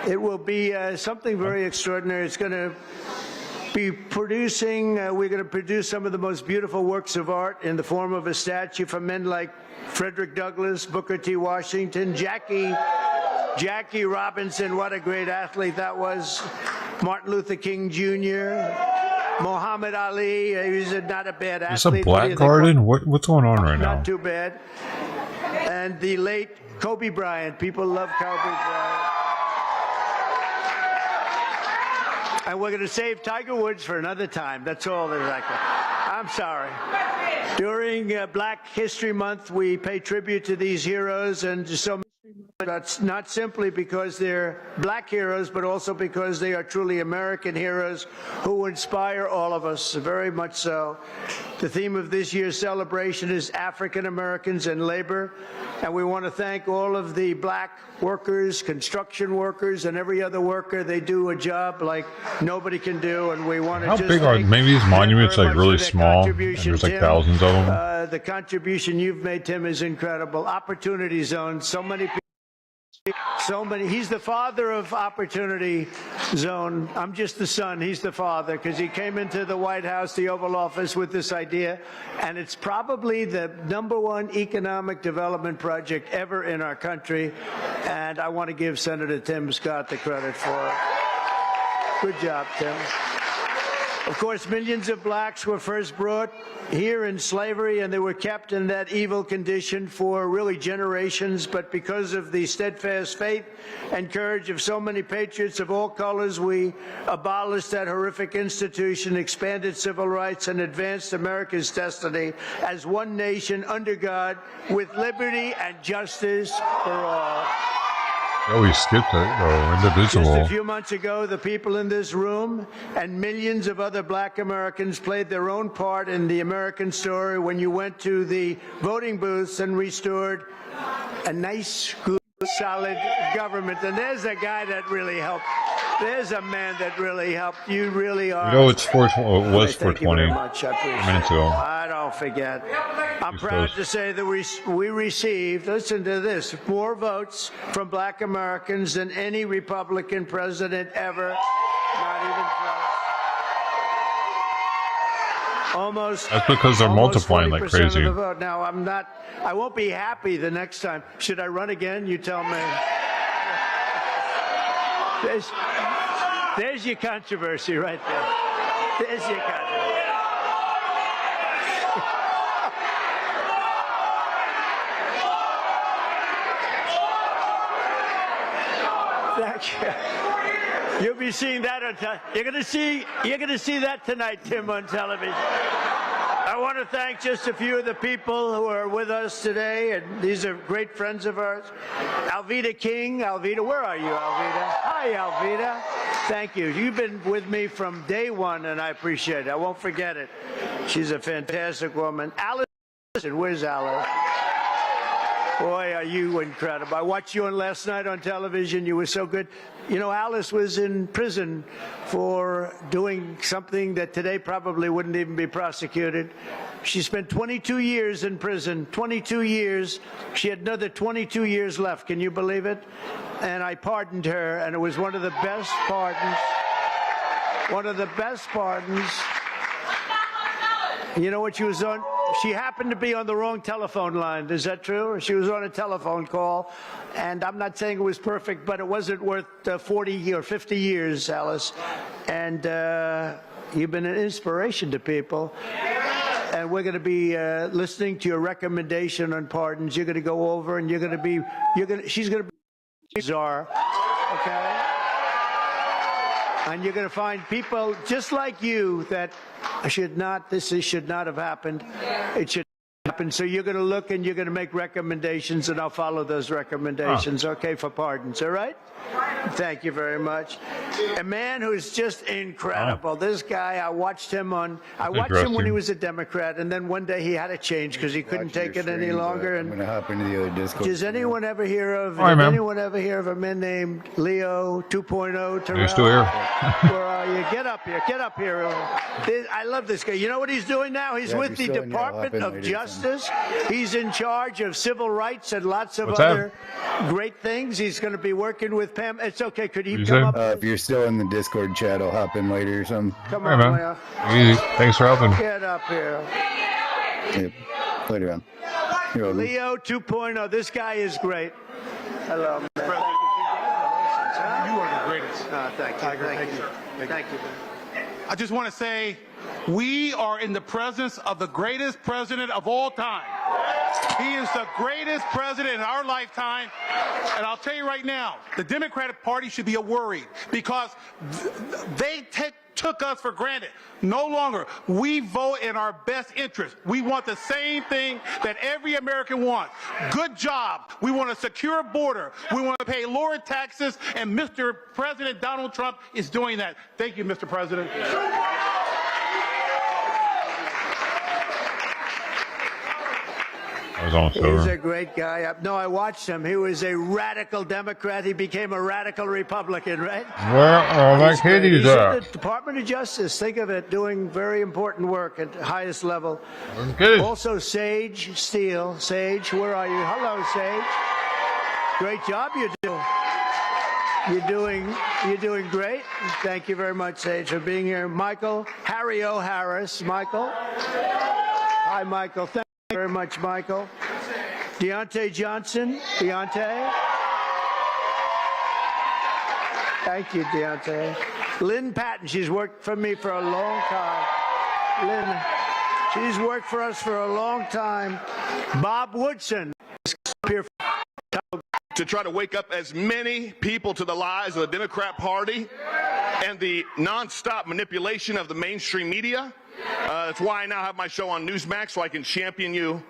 It will be something very extraordinary. It's going to be producing, we're going to produce some of the most beautiful works of art in the form of a statue for men like Frederick Douglass, Booker T. Washington, Jackie Robinson, what a great athlete that was, Martin Luther King Jr., Muhammad Ali, he's not a bad athlete. It's a black garden? What's going on right now? Not too bad. And the late Kobe Bryant. People love Kobe Bryant. And we're going to save Tiger Woods for another time. That's all there's like that. I'm sorry. During Black History Month, we pay tribute to these heroes and to so many. That's not simply because they're black heroes, but also because they are truly American heroes who inspire all of us, very much so. The theme of this year's celebration is African Americans and labor, and we want to thank all of the black workers, construction workers, and every other worker. They do a job like nobody can do, and we want to How just big are maybe these monuments like really small? And there's like thousands of them. The contribution you've made, Tim, is incredible. Opportunity Zone, so many people. He's the father of Opportunity Zone. I'm just the son. He's the father because he came into the White House, the Oval Office, with this idea, and it's probably the #1 economic development project ever in our country, and I want to give Senator Tim Scott the credit for it. Good job, Tim. Of course, millions of blacks were first brought here in slavery, and they were kept in that evil condition for really generations. But because of the steadfast faith and courage of so many patriots of all colors, we abolished that horrific institution, expanded civil rights, and advanced America's destiny as one nation under God, with liberty and justice for all. Oh, we skipped it. Oh, indivisible. Just a few months ago, the people in this room and millions of other black Americans played their own part in the American story when you went to the voting booths and restored a nice, good, solid government. And there's a guy that really helped. There's a man that really helped. You really are. You know, it's 420. It was Thank you 420 very much. I appreciate it. minutes ago. I don't forget. I'm proud to say that we received, listen to this, more votes from black Americans than any Republican president ever. Not even close. Almost. That's because they're multiplying like 40% crazy. of the vote. Now, I won't be happy the next time. Should I run again? You tell me. There's your controversy right there. There's your controversy. Thank you. You'll be seeing that on you're gonna see that tonight, Tim, on television. I want to thank just a few of the people who are with us today, and these are great friends of ours. Alveda King. Alveda, where are you, Alveda? Hi, Alveda. Thank you. You've been with me from day one, and I appreciate it. I won't forget it. She's a fantastic woman. Alice, where's Alice? Boy, are you incredible. I watched you on last night on television. You were so good. You know, Alice was in prison for doing something that today probably wouldn't even be prosecuted. She spent 22 years in prison, 22 years. She had another 22 years left. Can you believe it? And I pardoned her, and it was one of the best pardons. One of the best pardons. You know what she was on? She happened to be on the wrong telephone line. Is that true? She was on a telephone call, and I'm not saying it was perfect, but it wasn't worth 40 or 50 years, Alice. And you've been an inspiration to people. And we're going to be listening to your recommendation on pardons. You're going to go over, and she's going to be czar, okay? And you're going to find people just like you that should not have happened. It should happen. So you're going to look and you're going to make recommendations, and I'll follow those recommendations, okay, for pardons, all right? Thank you very much. A man who's just incredible. This guy, I watched him when he was a Democrat, and then one day he had to change because he couldn't take it any longer. I'm going to hop into the other Discord. Does anyone ever hear of a man named Leo 2.0? You're still here. Where are you? Get up here. Get up here. I love this guy. You know what he's doing now? He's with the Department of Justice. He's in charge of civil rights and lots of other great things. He's going to be working with Pam. It's okay. Could he come up? If you're still in the Discord chat, I'll hop in later or something. Come on, Leo. Easy. Thanks for helping. Get up here. Yep. Later on. You're welcome. Leo 2.0. This guy is great. Hello, man. You are the greatest. Thank you. Thank you. Thank you. I just want to say we are in the presence of the greatest president of all time. He is the greatest president in our lifetime. And I'll tell you right now, the Democratic Party should be worried because they took us for granted. No longer. We vote in our best interest. We want the same thing that every American wants. Good job. We want a secure border. We want to pay lower taxes, and Mr. President Donald Trump is doing that. Thank you, Mr. President. He's a great guy. No, I watched him. He was a radical Democrat. He became a radical Republican, right? Where are my kitties He's at? in the Department of Justice. Think of it, doing very important work at the highest level. Also, Sage Steele. Sage, where are you? Hello, Sage. Great job you do. You're doing great. Thank you very much, Sage, for being here. Michael, Harry O. Harris. Michael. Hi, Michael. Thank you very much, Michael. Deontay Johnson. Deontay. Thank you, Deontay. Lynn Patton, she's worked for me for a long time. Lynn, she's worked for us for a long time. Bob Woodson, here to try to wake up as many people to the lies of the Democrat Party and the nonstop manipulation of the mainstream media. That's why I now have my show on Newsmax, so I can champion you,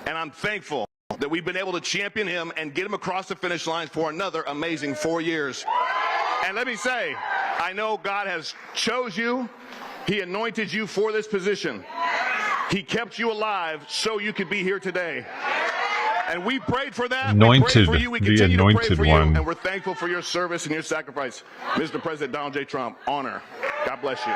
and I'm thankful that we've been able to champion him and get him across the finish line for another amazing 4 years. And let me say, I know God has chose you. He anointed you for this position. He kept you alive so you could be here today. And we prayed for that. Anointed, we prayed for you. We continue the to pray anointed for you. one. And we're thankful for your service and your sacrifice. Mr. President Donald J. Trump, honor. God bless you.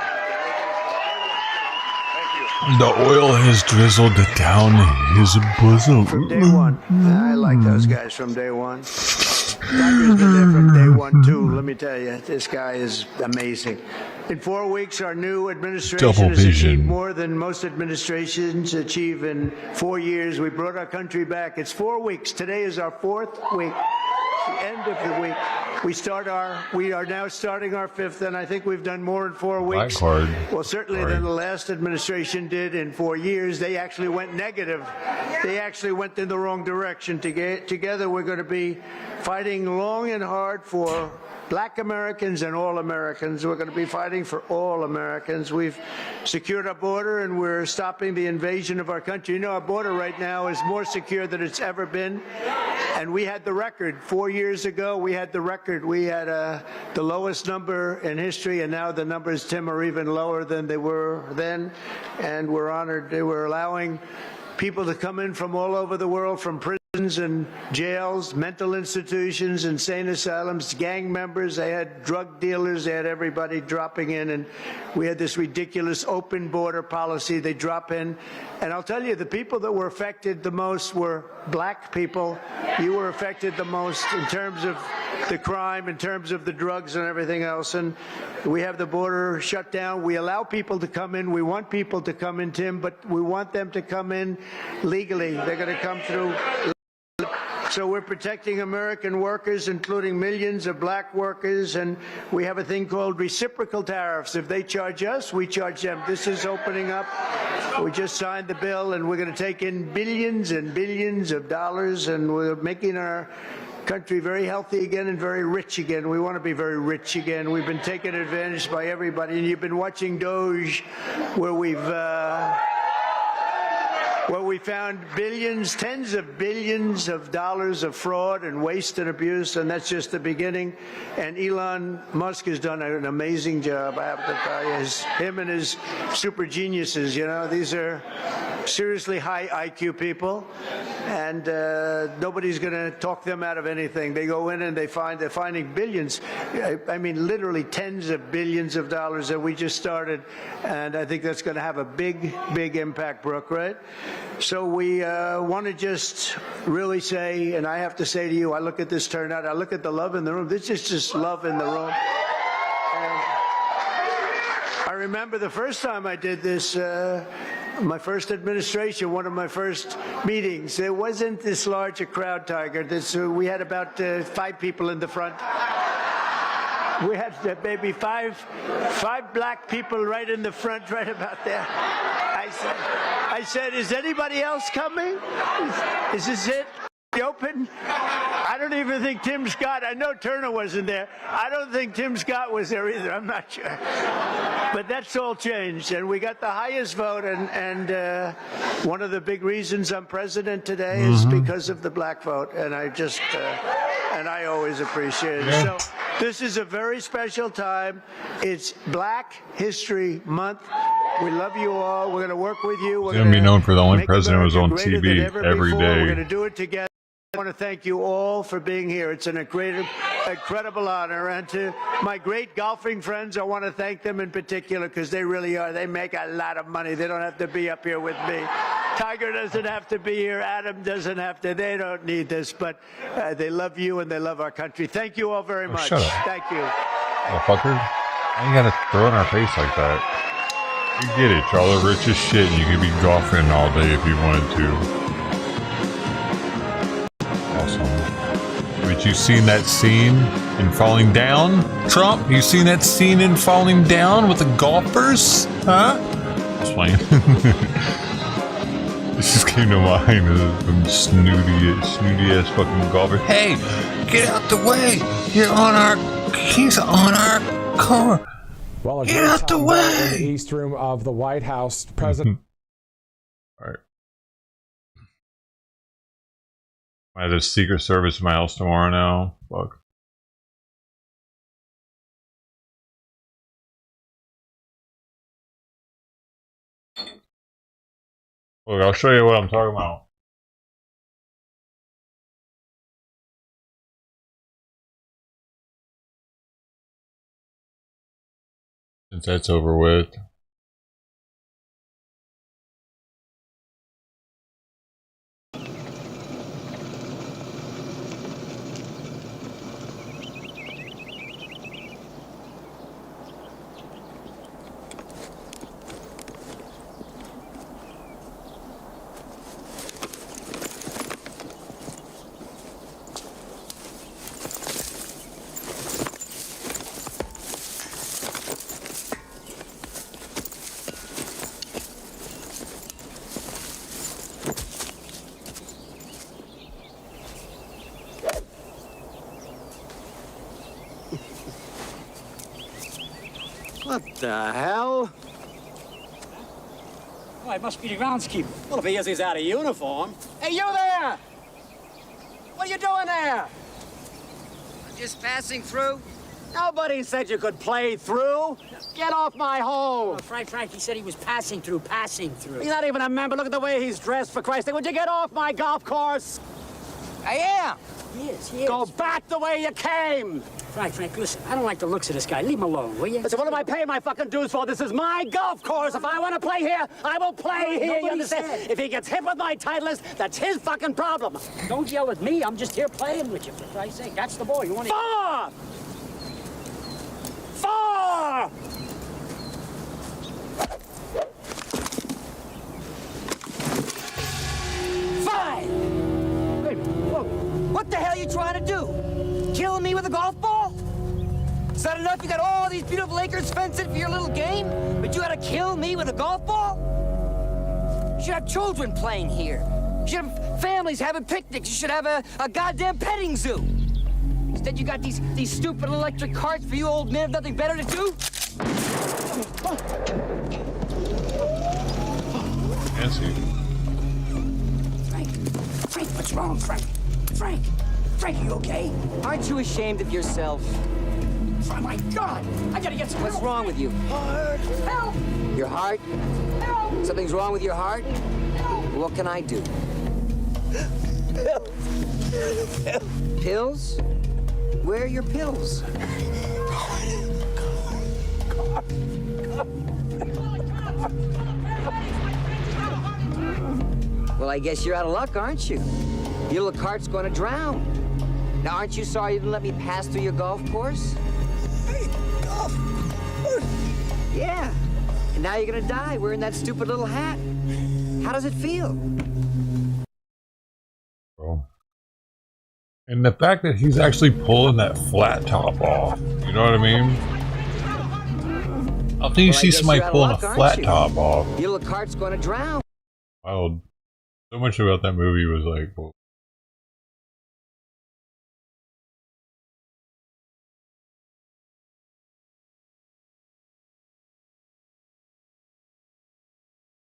The oil has drizzled down his bosom. from day one. I like those guys from day one. Tiger's been there from day one, too. Let me tell you, this guy is amazing. In 4 weeks, our new administration has achieved more than most administrations achieve in 4 years. We brought our country back. It's 4 weeks. Today is our 4th week. The end of the week. We are now starting our 5th, and I think we've done more in 4 weeks. Well, certainly than the last administration did in 4 years. They actually went negative. They actually went in the wrong direction. Together, we're going to be fighting long and hard for Black Americans and all Americans. We're going to be fighting for all Americans. We've secured our border, and we're stopping the invasion of our country. You know, our border right now is more secure than it's ever been. And we had the record 4 years ago. We had the record. We had the lowest number in history, and now the numbers, Tim, are even lower than they were then. And we're honored. They were allowing people to come in from all over the world, from prisons and jails, mental institutions, insane asylums, gang members. They had drug dealers. They had everybody dropping in. And we had this ridiculous open border policy. They drop in. And I'll tell you, the people that were affected the most were Black people. You were affected the most in terms of the crime, in terms of the drugs and everything else. And we have the border shut down. We allow people to come in. We want people to come in, Tim, but we want them to come in legally. They're going to come through. So we're protecting American workers, including millions of Black workers, and we have a thing called reciprocal tariffs. If they charge us, we charge them. This is opening up. We just signed the bill, and we're going to take in billions and billions of dollars, and we're making our country very healthy again and very rich again. We want to be very rich again. We've been taken advantage by everybody, and you've been watching Doge, where we found billions, tens of billions of dollars of fraud and waste and abuse, and that's just the beginning. And Elon Musk has done an amazing job, I have to tell you. Him and his super geniuses, you know, these are seriously high IQ people, and nobody's going to talk them out of anything. They go in and they're finding billions. I mean, literally tens of billions of dollars that we just started, and I think that's going to have a big, big impact, Brooke, right? So we want to just really say, and I have to say to you, I look at this turnout, I look at the love in the room. This is just love in the room. And I remember the first time I did this, my first administration, one of my first meetings, there wasn't this large a crowd, Tiger. We had about 5 people in the front. We had maybe five Black people right in the front, right about there. I said, is anybody else coming? Is this it? Open? I don't even think Tim Scott, I know Turner wasn't there. I don't think Tim Scott was there either. I'm not sure. But that's all changed, and we got the highest vote, and one of the big reasons I'm president today is because of the Black vote, and I just, and I always appreciate it. So this is a very special time. It's Black History Month. We love you all. We're going to work with you. We're going to be known for the only president who was on TV every day. We're going to do it together. I want to thank you all for being here. It's an incredible honor. And to my great golfing friends, I want to thank them in particular because they really are. They make a lot of money. They don't have to be up here with me. Tiger doesn't have to be here. Adam doesn't have to. They don't need this. But they love you and they love our country. Thank you all very much. Shut up. Thank you. Motherfucker. I ain't got to throw in our face like that. You get it. Y'all are rich as shit and you could be golfing all day if you wanted to. Awesome. Let me But you seen that scene in Falling Down, Trump? You seen that scene in Falling Down with the golfers? Huh? Just playing. This just came to mind. Some snooty ass fucking golfer. Hey, get out the way! He's on our car. Well, get out the way! In the East Room of the White House, President. All right. I have a Secret Service in my house tomorrow now. Fuck. Look, I'll show you what I'm talking about. Since that's over with. What the hell? Oh, it must be the groundskeeper. Well, if he is, he's out of uniform. Hey, you there! What are you doing there? Just passing through. Nobody said you could play through. Get off my home. Oh, Frank, he said he was passing through. He's not even a member. Look at the way he's dressed, for Christ's sake. Would you get off my golf course? I am. He is. Go back the way you came. Frank, listen, I don't like the looks of this guy. Leave him alone, will you? Listen, what am I paying my fucking dues for? This is my golf course. If I want to play here, I will play here. You understand? If he gets hit with my Titleist, that's his fucking problem. Don't yell at me. I'm just here playing with you, for Christ's sake. That's the boy. You want to... 4! 4! Wait, whoa. What the hell are you trying to do? Kill me with a golf ball? Is that enough? You got all these beautiful acres fenced in for your little game, but you gotta kill me with a golf ball? You should have children playing here. You should have families having picnics. You should have a goddamn petting zoo. Instead, you got these stupid electric carts for you old men with nothing better to do. Nancy. Frank, what's wrong, Frank? Frank, are you okay? Aren't you ashamed of yourself? Oh, my God! I gotta get some What's help. wrong with you? Help! Your heart? Help! Something's wrong with your heart? What can I do? Pills? Where are your pills? Well, I guess you're out of luck, aren't you? Your little cart's going to drown. Now, aren't you sorry you didn't let me pass through your golf course? Golf? Yeah. And now you're going to die wearing that stupid little hat. How does it feel? Bro. And the fact that he's actually pulling that flat top off. You know what I mean? I think you see somebody pulling a flat top off. Your little cart's going to drown. Wild. So much about that movie was like, well,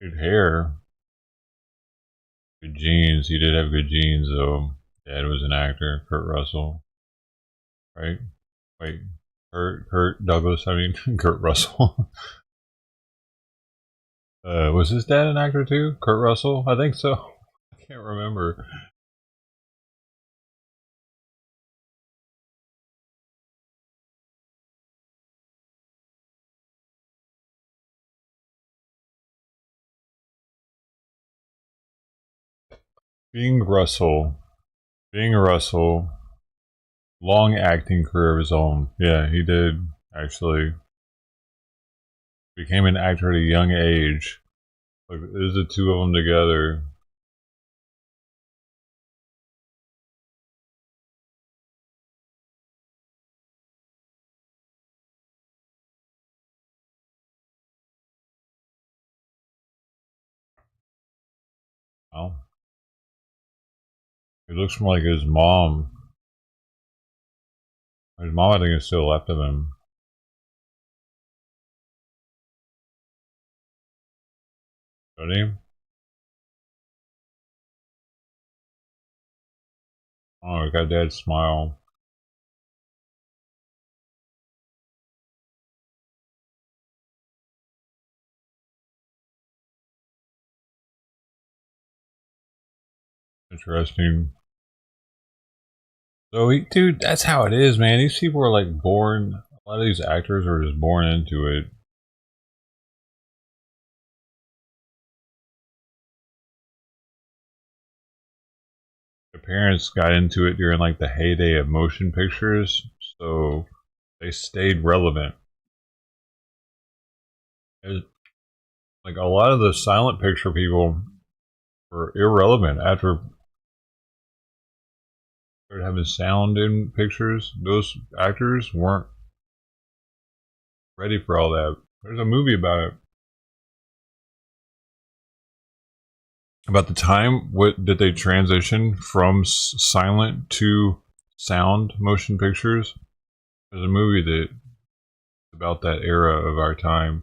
good hair, good genes. He did have good genes, though. Dad was an actor, Kurt Russell, right? Wait, Kurt Douglas. I mean, Kurt Russell. Was his dad an actor too? Kurt Russell? I think so. I can't remember. Being Russell, long acting career of his own. Yeah, he did actually. Became an actor at a young age. Like, there's the two of them together. Well, he looks more like his mom. His mom, I think, is still left of him. Ready? Oh, we got Dad's smile. Interesting. So, dude, that's how it is, man. These people are like born. A lot of these actors are just born into it. Their parents got into it during like the heyday of motion pictures, so they stayed relevant. Like a lot of the silent picture people were irrelevant after started having sound in pictures. Those actors weren't ready for all that. There's a movie about it. About the time what did they transition from silent to sound motion pictures. There's a movie that about that era of our time.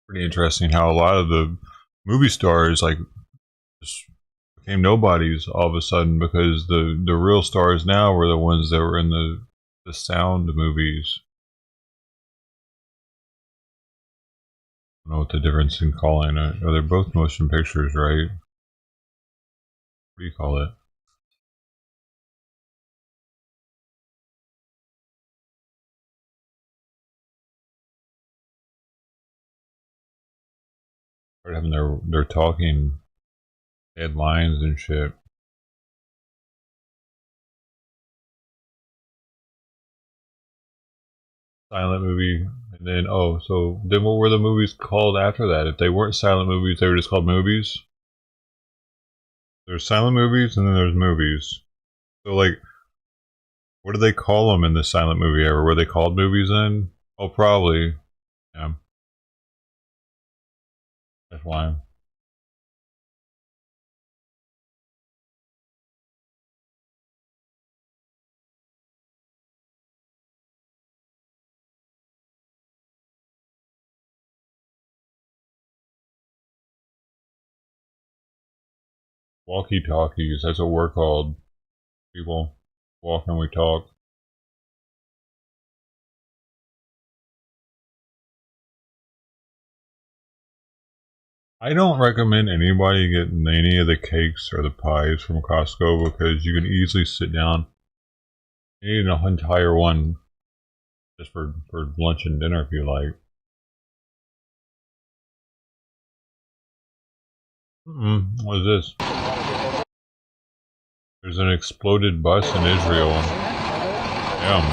Pretty interesting how a lot of the movie stars like just became nobodies all of a sudden, because the real stars now were the ones that were in the sound movies. I don't know what the difference in calling it. Oh, they're both motion pictures, right? What do you call it? Start having their talking headlines and shit. Silent movie, and then so then what were the movies called after that? If they weren't silent movies, they were just called movies. There's silent movies, and then there's movies. So like, what do they call them in the silent movie era? Were they called movies then? Oh, probably. Yeah. That's why. Walkie-talkies, that's what we're called. People walk and we talk. I don't recommend anybody getting any of the cakes or the pies from Costco, because you can easily sit down and eat an entire one just for lunch and dinner if you like. What is this? There's an exploded bus in Israel. Damn.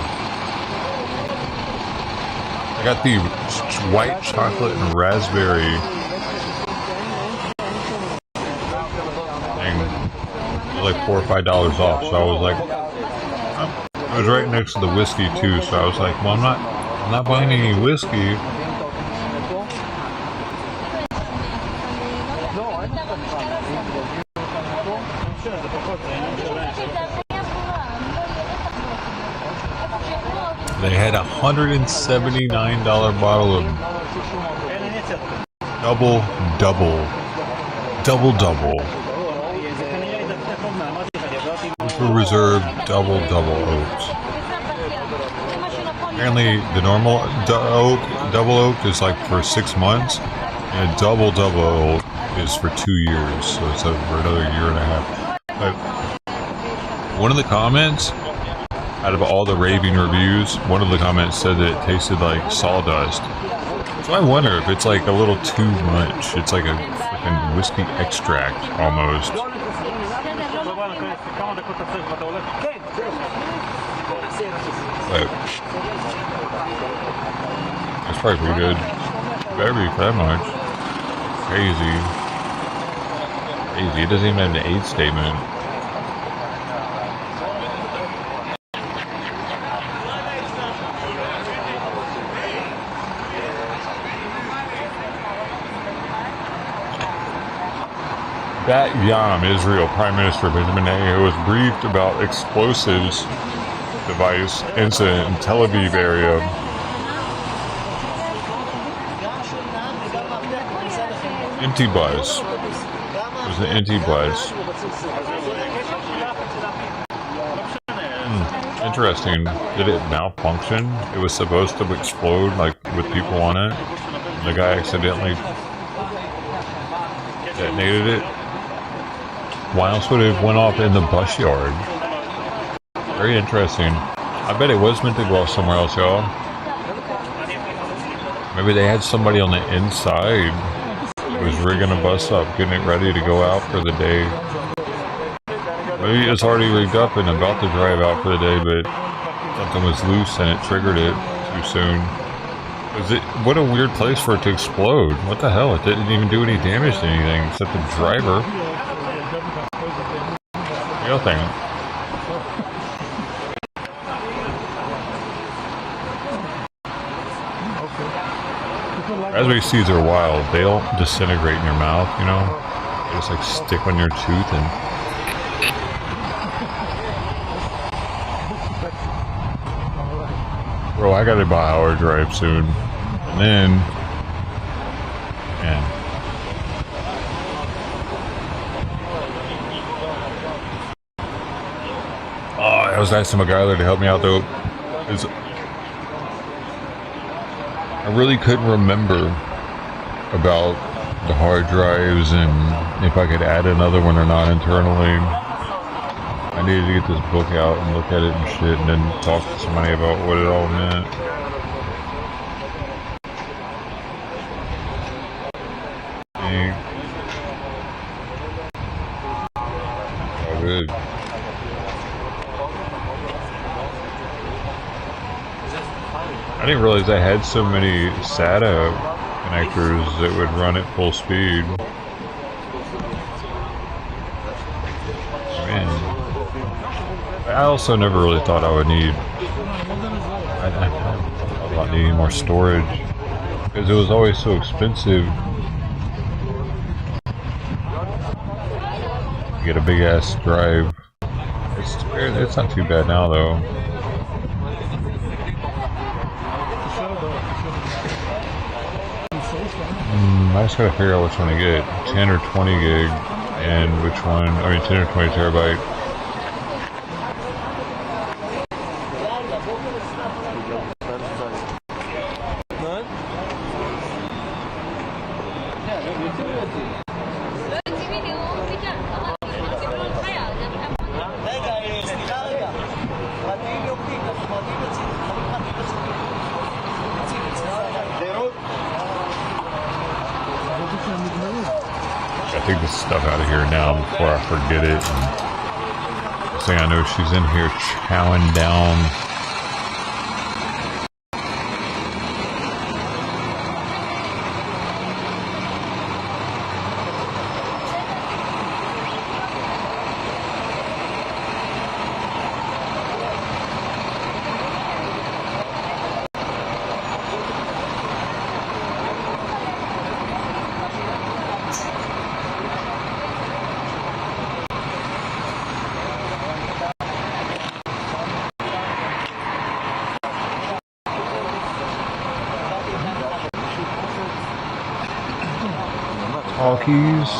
I got the white chocolate and raspberry thing. It was like $4 or $5 off, so I was like, it was right next to the whiskey too, so I was like, well, I'm not buying any whiskey. They had a $179 bottle of double Ultra Reserve double oaks. Apparently the normal double oak is like for 6 months, and a double oak is for 2 years, so it's for another year and a half. But one of the comments, out of all the raving reviews, one of the comments said that it tasted like sawdust. So I wonder if it's like a little too much. It's like a freaking whiskey extract almost. But it's probably pretty good. Better be for that much. Crazy. It doesn't even have an age statement. Bat Yam, Israel Prime Minister Benjamin Netanyahu was briefed about explosives device incident in Tel Aviv area. Empty bus. It was an empty bus. Interesting. Did it malfunction? It was supposed to explode, like, with people on it. The guy accidentally detonated it. Why else would it have went off in the bus yard? Very interesting. I bet it was meant to go off somewhere else, y'all. Maybe they had somebody on the inside who was rigging a bus up, getting it ready to go out for the day. Maybe it's already rigged up and about to drive out for the day, but something was loose and it triggered it too soon. What a weird place for it to explode. What the hell? It didn't even do any damage to anything except the driver. Nothing. Raspberry seeds are wild. They don't disintegrate in your mouth, you know? They just like stick on your tooth and... Bro, I gotta buy Howard Drive soon. And then... Man. Oh, I was asking my guy there to help me out though. I really couldn't remember about the hard drives and if I could add another one or not internally. I needed to get this book out and look at it and shit and then talk to somebody about what it all meant. All good. I didn't realize I had so many SATA connectors that would run at full speed. Man. I also never really thought I would need... I thought about needing more storage. Because it was always so expensive. You get a big ass drive. It's not too bad now though. I just gotta figure out which one to get, 10 or 20 gig, and which one, 10 or 20 terabyte. Take this stuff out of here now before I forget it. And say I know she's in here chowing down. Talkies.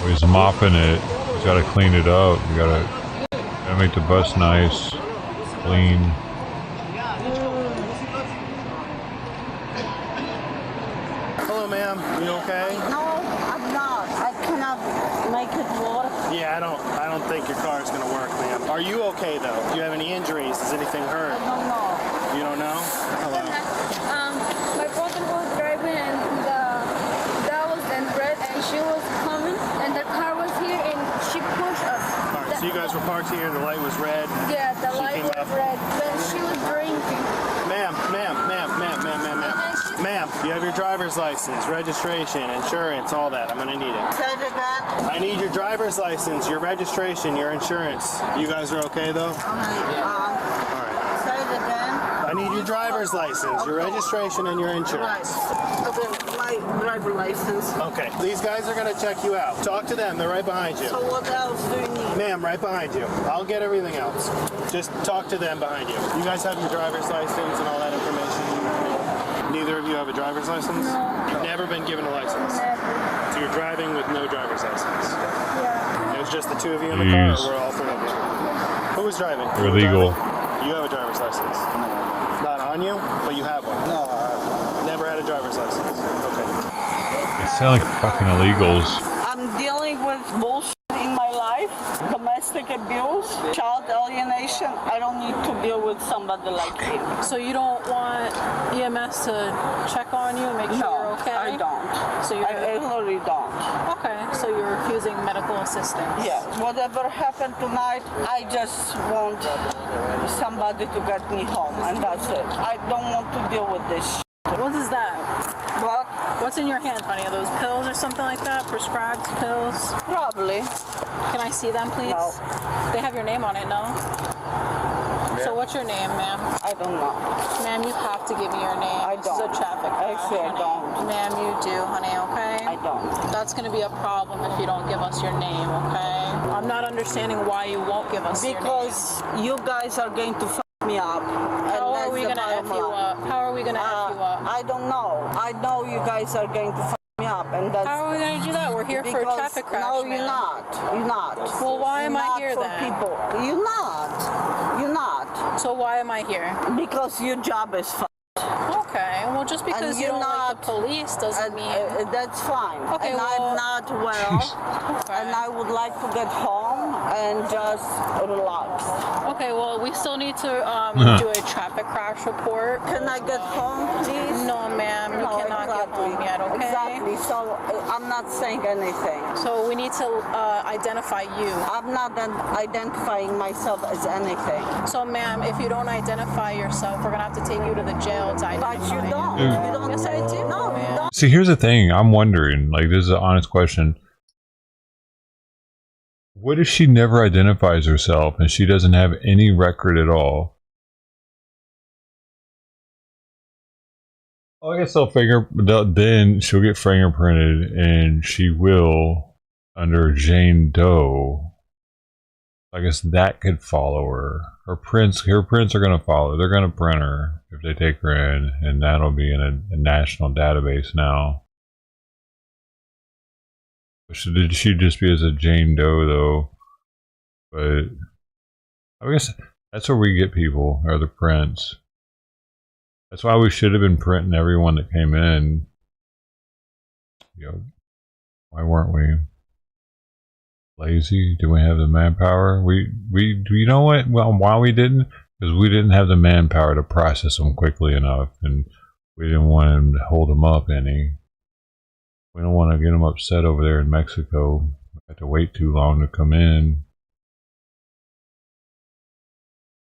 He's mopping it. He's got to clean it up. You gotta make the bus nice, clean. Hello, ma'am. Are you okay? No, I'm not. I cannot make it work. Yeah, I don't think you're car is going to work, ma'am. Are you okay, though? Do you have any injuries? Does anything hurt? I don't know. You don't know? Hello. My brother was driving and that was in red and she was coming and the car was here and she pushed us. All right, so you guys were parked here, the light was red. Yeah, the She light came was up. red. Then she was drinking. Ma'am, you have your driver's license, registration, insurance, all that. I'm going to need it. Say it again. I need your driver's license, your registration, your insurance. You guys are okay, though? All right. Say it again. I need your driver's license, your registration, and your insurance. Okay, my driver license. Okay, these guys are going to check you out. Talk to them. They're right behind you. So what else do you need? Ma'am, right behind you. I'll get everything else. Just talk to them behind you. You guys have your driver's license and all that information? Neither of you have a driver's license? No. Never been given a license? Never. So you're driving with no driver's license? Yeah. It was just the two of you in the car, Jeez. or we're all three of you? Who was driving? You're illegal. You have a driver's license? Not on you, but you have one? No, never had a driver's license. Okay. They sound like fucking illegals. I'm dealing with bullshit in my life, domestic abuse, child alienation. I don't need to deal with somebody like you. So you don't want EMS to check on you and make sure you're okay? I don't. So you're, I really don't. okay, so you're refusing medical assistance? Yeah, whatever happened tonight, I just want somebody to get me home, and that's it. I don't want to deal with this shit. What is that? What? What's in your hand, honey? Are those pills or something like that? Prescribed pills? Probably. Can I see them, please? No. They have your name on it, no? So what's your name, ma'am? I don't know. Ma'am, you have to give me your name. I don't. This is a traffic crash, Actually, I honey. don't. Ma'am, you do, honey, okay? I don't. That's going to be a problem if you don't give us your name, okay? I'm not understanding why you won't give us your name. Because you guys are going to fuck me up. How are we going to F you up? How are we going to F you up? I don't know. I know you guys are going to fuck me up, and that's. How are we going to do that? We're here for a traffic crash. No, ma'am. you're not. You're not. Well, why am I here for then? People. You're not. You're not. So why am I here? Because your job is fucked. Okay, well, just because And you you're don't like not- the police doesn't mean... That's fine. Okay, and well- I'm not well, and I would like to get home and just relax. Okay, well, we still need to do a traffic crash report. Can I get home, please? No, ma'am, you No, cannot get exactly. home yet, okay? Exactly. So I'm not saying anything. So we need to identify you. I'm not identifying myself as anything. So, ma'am, if you don't identify yourself, we're going to have to take you to the jail to identify But you don't. Dude. You don't. Yes, I do. No, you don't. See, here's the thing. I'm wondering, like, this is an honest question. What if she never identifies herself and she doesn't have any record at all? Oh, I guess then she'll get fingerprinted and she will, under Jane Doe. I guess that could follow her. Her prints are going to follow. They're going to print her if they take her in, and that'll be in a national database now. Should she just be as a Jane Doe though? But I guess that's where we get people, are the prints. That's why we should have been printing everyone that came in. Yo, why weren't we lazy? Do we have the manpower? We do you know what? Well, why we didn't? Because we didn't have the manpower to process them quickly enough, and we didn't want them to hold them up any. We don't want to get them upset over there in Mexico. We have to wait too long to come in.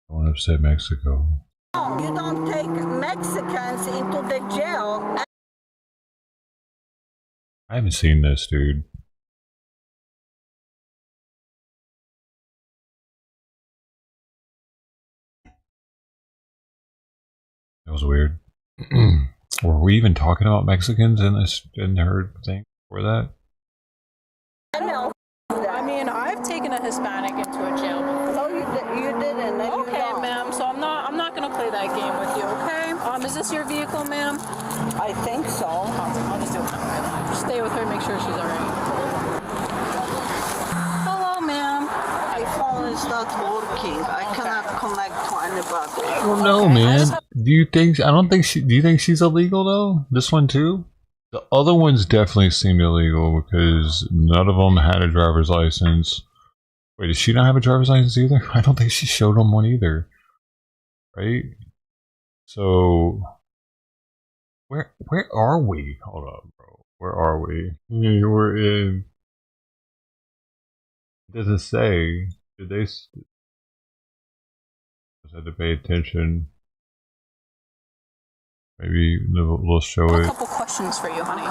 Don't want to upset Mexico. No, you don't take Mexicans into the jail. I haven't seen this, dude. That was weird. Were we even talking about Mexicans in her thing for that? I mean, I've taken a Hispanic into a jail before. No, you didn't. Okay, ma'am. So I'm not gonna play that game with you. Okay? Is this your vehicle, ma'am? I think so. I'll just do it that way. Just stay with her, make sure she's alright. Hello, ma'am. My phone is not working. I cannot connect to anybody. I don't know, man. Do you think she's illegal though? This one too? The other ones definitely seemed illegal because none of them had a driver's license. Wait, does she not have a driver's license either? I don't think she showed him one either. Right? So where are we? Hold on, bro. Where are we? We're in. It doesn't say. Did they? Just had to pay attention. Maybe we'll show I have it. a couple questions for you, honey.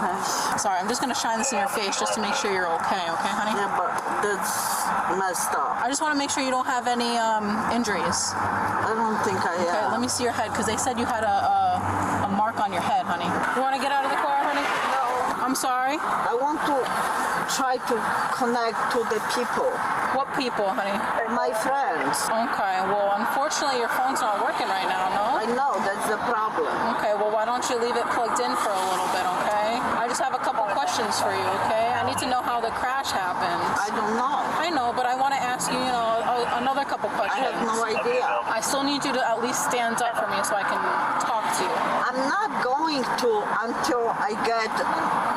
Sorry, I'm just gonna shine this in your face just to make sure you're okay, honey? Yeah, but that's messed up. I just want to make sure you don't have any injuries. I don't think I Okay, am. let me see your head, because they said you had a mark on your head, honey. You want to get out of the car, honey? No. I'm sorry? I want to try to connect to the people. What people, honey? My friends. Okay, well, unfortunately, your phone's not working right now, no? I know, that's the problem. Okay, well, why don't you leave it plugged in for a little bit, okay? I just have a couple questions for you, okay? I need to know how the crash happened. I don't know. I know, but I want to ask you, another couple questions. I have no idea. I still need you to at least stand up for me so I can talk to you. I'm not going to until I get...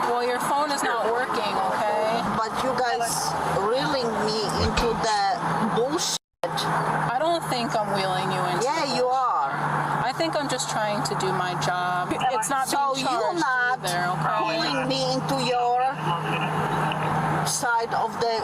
Well, your phone is not working, okay? But you guys reeling me into that bullshit. I don't think I'm wheeling you into Yeah, you are. I think I'm just trying to do my job. It's not so being charged you're not either, okay? pulling me into your side of the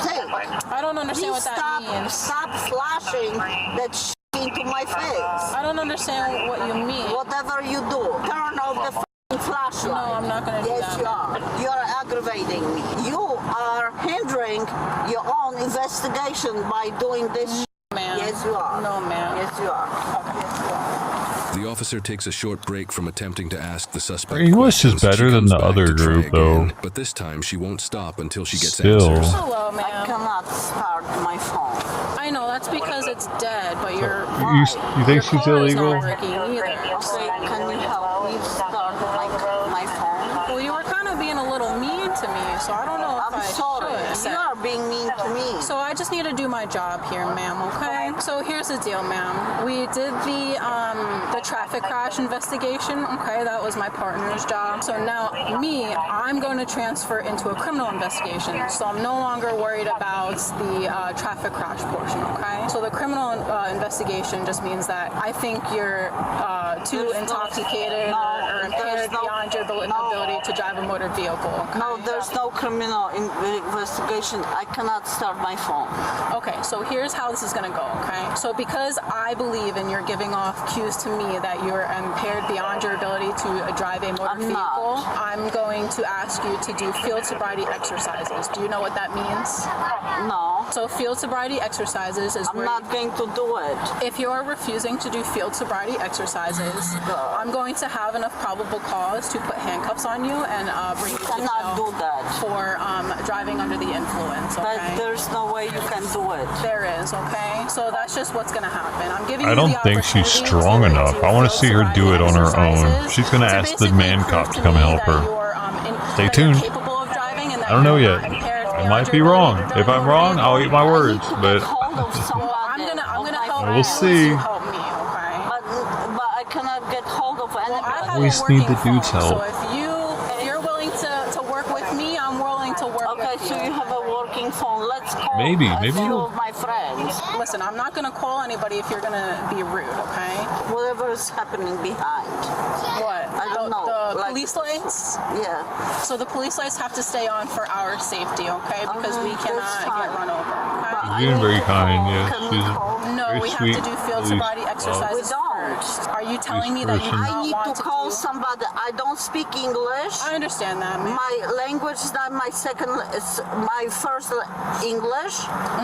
thing. I don't understand what that means. Stop flashing that shit into my face. I don't understand what you mean. Whatever you do, turn off the f***ing flashlight. No, I'm not going to do that. Yes, you are. You are aggravating me. You are hindering your own investigation by doing this shit. Ma'am. Yes, you are. No, ma'am. Yes, you are. Okay. Yes, you are. The officer takes a short break from attempting to ask the suspect. English is better than the other group, though. But this time she won't stop until she gets Still. answers. Hello, ma'am. I cannot start my phone. I know, that's because it's dead, but you're... You think she's illegal? Not working either. Okay, can you help me start my phone? Well, you were kind of being a little mean to me, so I don't know if I'm sorry. should. You are being mean to me. So I just need to do my job here, ma'am, okay? So here's the deal, ma'am. We did the traffic crash investigation, okay? That was my partner's job. So now I'm going to transfer into a criminal investigation. So I'm no longer worried about the traffic crash portion, okay? So the criminal investigation just means that I think you're too intoxicated or impaired beyond your ability to drive a motor vehicle. Okay? No, there's no criminal investigation. I cannot start my phone. Okay, so here's how this is going to go, okay? So because I believe and you're giving off cues to me that you're impaired beyond your ability to drive a motor vehicle, I'm going to ask you to do field sobriety exercises. Do you know what that means? No. So field sobriety exercises is I'm not going to do it. If you're refusing to do field sobriety exercises, I'm going to have enough probable cause to put handcuffs on you and bring you to jail do that. for driving under the influence, okay? But there's no way you can do it. There is, okay? So that's just what's going to happen. I'm giving I you don't the think she's opportunity strong to enough. do I want to field see her do it on her own. exercises She's going to ask the man cop to come help her. Stay that you're tuned. capable of driving and that I don't know you're yet. not impaired I might be wrong. If I'm wrong, I'll eat my words. But I'm gonna help we'll see. help me, okay? But I cannot get hold of anybody. Always need the dude's So help. if you're willing to work with me, I'm willing to work with you. Okay, so you have a working phone. Let's call Maybe a few you'll- of my friends. Listen, I'm not gonna call anybody if you're gonna be rude, okay? Whatever is happening behind. What? I don't know. The Like- police lights? Yeah. So the police lights have to stay on for our safety, okay? Because we that's cannot fine. get run over. She's being very kind. Yeah, she's No, very we sweet have to do field police sobriety dog. exercises first. Are you telling me that you do person. I not need want to call somebody. I don't speak English. I understand that, ma'am. My language is not my second. It's my first English.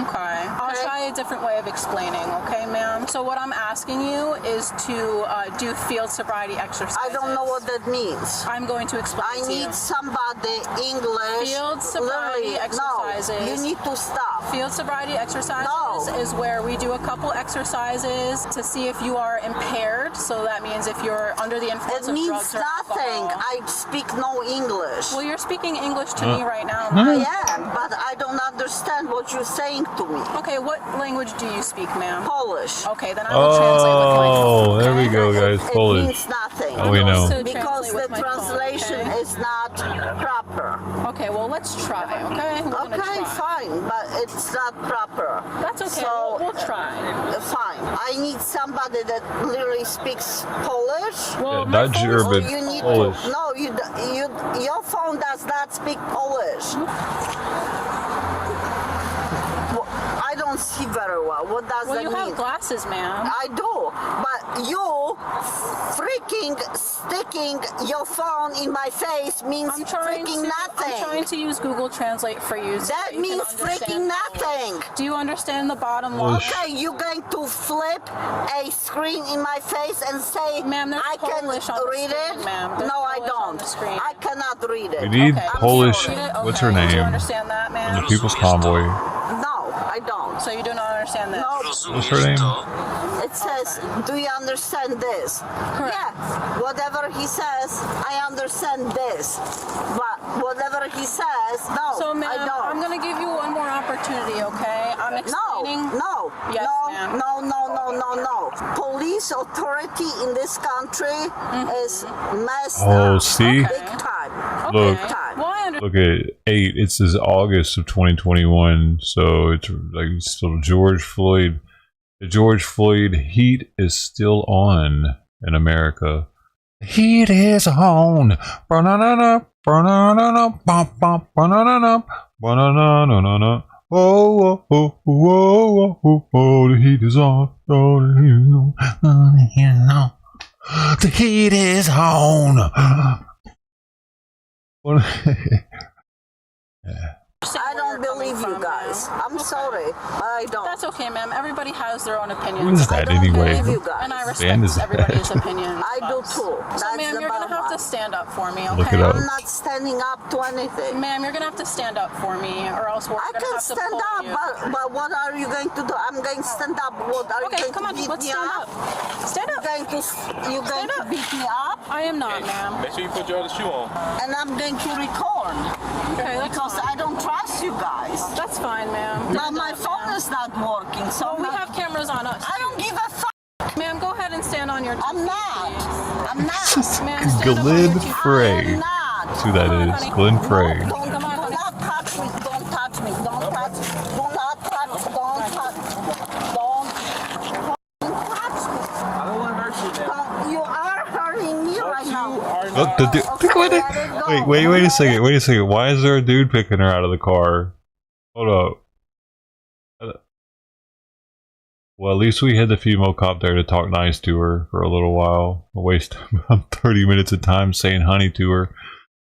Okay. I'll try a different way of explaining, okay, ma'am? So what I'm asking you is to do field sobriety exercises. I don't know what that means. I'm going to explain I to you. need somebody English. Field sobriety Literally, exercises. No, you need to stop. Field sobriety exercises is where we do a couple exercises to see if you are impaired. So that means if you're under the influence It of means drugs or nothing. alcohol. I speak no English. Well, you're speaking English to me right now. I am, but I don't understand what you're saying to me. Okay, what language do you speak, ma'am? Polish. Okay, then I will translate with my phone. Oh, there we go, guys. It Polish. means nothing. Oh, we know. Because the translation is not not proper. Okay, well, let's try, okay? Okay, fine, but it's not proper. That's okay, So, we'll try. Fine. I need somebody that literally speaks Polish. Yeah, not German, You need Polish. To, no, your phone does not speak Polish. I don't see very well. What does that mean? Well, you have glasses, ma'am. I do, but you freaking sticking your phone in my face means freaking nothing. I'm trying to use Google Translate for you. So that you means can understand freaking nothing. Do you understand the bottom line? Okay, you're going to flip a screen in my face and say, ma'am, I can Polish on the read screen, it? ma'am. There's No, I Polish on don't. the screen. I cannot read it. We need Okay. Polish. What's her Do you name? understand that, ma'am? The People's Convoy. No, I don't. So you do not understand that? No. What's her name? It says, do you understand this? Correct. Yeah, whatever he says, I understand this. But whatever he says, no, So, ma'am, I don't. I'm going to give you one more opportunity, okay? I'm explaining. No. Yes, no, ma'am. no. Police authority in this country is messed Oh, up. see? Big time. Look. Big time. Look at 8. It says August of 2021. So it's like still George Floyd. The George Floyd heat is still on in America. The heat is on. Ba-na-na-na, ba-na-na-na, ba-ba, ba-na-na-na, ba-na-na-na-na-na. Oh, oh, oh, oh, oh, oh, the heat is on. Oh, the heat is on. Oh, the heat is on. The heat is on. I don't believe you guys. I'm sorry, but I don't. That's okay, ma'am. Everybody has their own opinions. Who is that anyway? believe you guys. And I Band respect is- everybody's opinions. I do too. So, That's ma'am, the you're going to bottom have to line. stand up for me, okay? Look it up. I'm not standing up to anything. Ma'am, you're going to have to stand up for me, or else we're I going to can have to stand pull up, you. but what are you going to do? I'm going to stand up. What are Okay, you going come to on, beat let's me stand up? up. Stand up. You're going to beat me up? I am not, ma'am. Make sure you put your other shoe on. And I'm going to record. Okay, that's because fine. I don't trust you guys. That's fine, ma'am. But my phone is not working, so Well, we have cameras on us. I don't give a fuck. Ma'am, go ahead and stand on your 2 feet. I'm not. I'm not. Ma'am, stand up on your Glenn 2 feet. Frey. I'm not. That's who that is. Glenn Frey. Don't touch me. Don't touch me. Don't touch. Do not touch. Don't touch. Don't touch me. I don't want to hurt you, man. You are hurting me right now. Look, the dude. Wait a second. Wait a second. Why is there a dude picking her out of the car? Hold up. Well, at least we had the female cop there to talk nice to her for a little while. We'll waste about 30 minutes of time saying honey to her.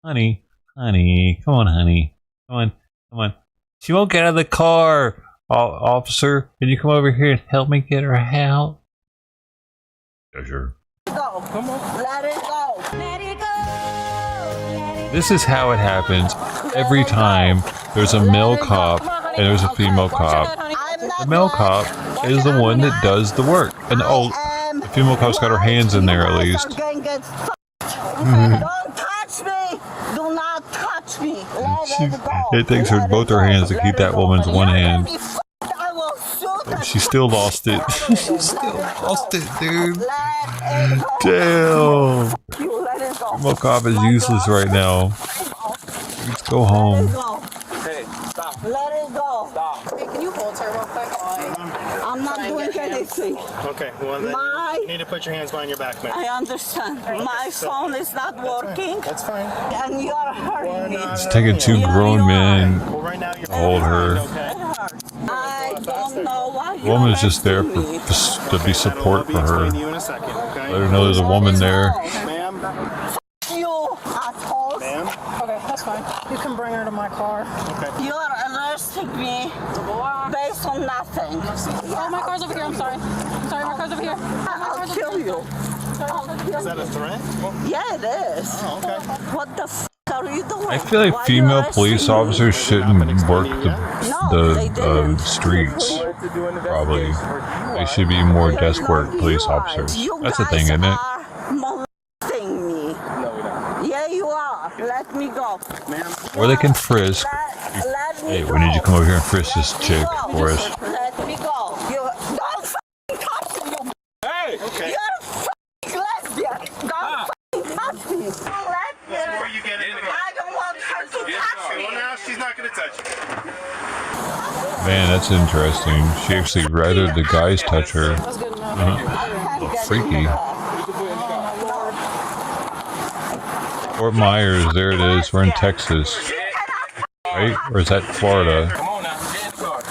Honey, come on, honey. Come on. She won't get out of the car. Officer, can you come over here and help me get her out? Yeah, sure. Go. Come on. Let it go. Let it go. This is how it happens every time there's a male cop and there's a female cop. The male cop is the one that does the work. And the female cop's got her hands in there at least. Don't touch me. Do not touch me. Let it go. It takes her both her hands to keep that woman's one hand. I will shoot her. She still lost it. She still lost it, dude. Damn. You let it go. Female cop is useless right now. Let's go home. Hey, stop. Let it go. Stop. Hey, can you hold her real quick? I'm not doing anything. Okay, well then you need to put your hands behind your back, ma'am. I understand. My phone is not working. That's fine. And you are hurting me. It's taking 2 grown men to hold her. I don't know why The woman's just there to be support for her. You in a second, okay? Let her know there's a woman there. Ma'am. You assholes. Ma'am. Okay, that's fine. You can bring her to my car. Okay. You are arresting me based on nothing. Oh, my car's over here. I'm sorry. My car's over here. I'll kill you. Is that a threat? Yeah, it is. Oh, okay. What the f are you doing? I feel like female police officers shouldn't work the streets. Probably. They should be more desk work police officers. That's the thing, isn't it? Molesting me. Yeah, you are. Let me go. Or they can frisk. Let me Hey, go. we need you to come over here and frisk this chick for us. Let me go. You don't f***ing touch me. Hey! Okay. You're a f***ing lesbian. Don't f***ing touch me. Lesbian. Before you get in the car. Man, that's interesting. She actually rather the guys touch her. Freaky. Fort Myers, there it is. We're in Texas. Right? Or is that Florida? Come on now, get in the car.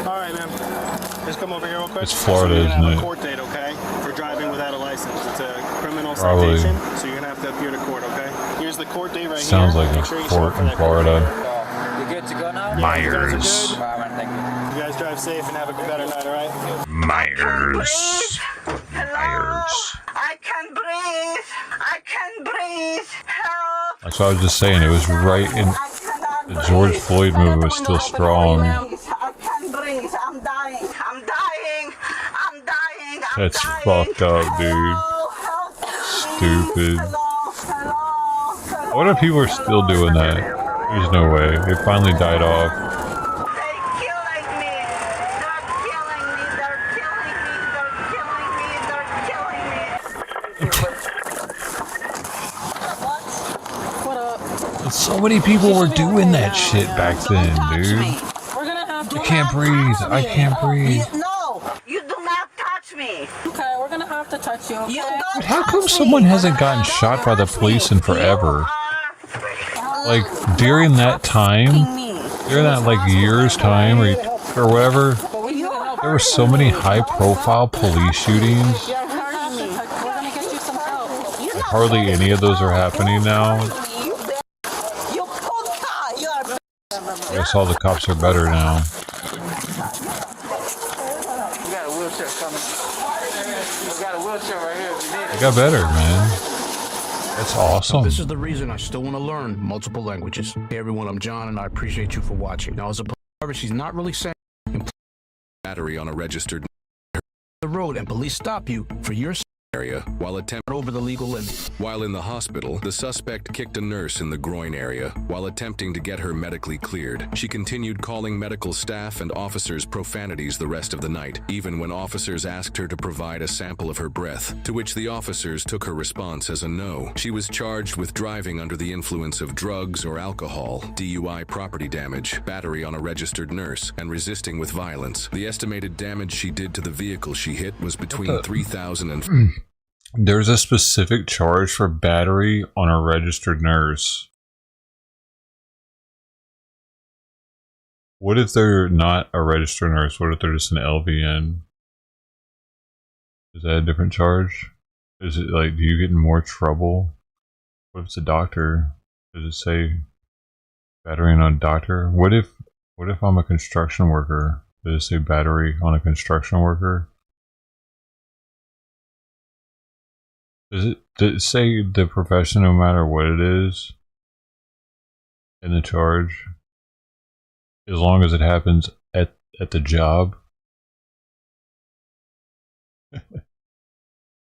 Alright, man. Just come over here real quick. It's Florida, so isn't it? Court date, okay? For driving without a license. It's a criminal Probably. citation, so you're gonna have to appear to court, okay? Here's the court date right Sounds here. like Make a sure you court show in up for that Florida. You good to go now? Myers. You guys drive safe and have a better night, alright? Myers. Myers. I can't breathe. I can't breathe. Help. That's what I was just saying. It was right in the George Floyd movement was still strong. I can't breathe. I'm dying. I'm dying. I'm dying. That's fucked up, dude. Stupid. What if people are still doing that? There's no way. It finally died off. So many people were doing that shit back then, dude. I can't breathe. I can't breathe. No, you do not touch me. Okay, we're gonna have to touch you. Okay? Dude, how come someone hasn't gotten shot by the police in forever? Like, during that time, during that, like, year's time, or whatever, there were so many high-profile police shootings. Like, hardly any of those are happening now. I guess all the cops are better now. You got a wheelchair coming. You got a wheelchair right here if you need it. They got better, man. That's awesome. This is the reason I still want to learn multiple languages. Hey everyone, I'm John and I appreciate you for watching. Now as a police, she's not really saying Battery on a registered the road and police stop you for your area while attempting over the legal limit. While in the hospital, the suspect kicked a nurse in the groin area while attempting to get her medically cleared. She continued calling medical staff and officers profanities the rest of the night, even when officers asked her to provide a sample of her breath, to which the officers took her response as a no. She was charged with driving under the influence of drugs or alcohol, DUI property damage, battery on a registered nurse, and resisting with violence. The estimated damage she did to the vehicle she hit was between $3,000 and There's a specific charge for battery on a registered nurse. What if they're not a registered nurse? What if they're just an LVN? Is that a different charge? Is it like, do you get in more trouble? What if it's a doctor? Does it say battery on a doctor? What if I'm a construction worker? Does it say battery on a construction worker? Does it say the profession no matter what it is in the charge? As long as it happens at the job?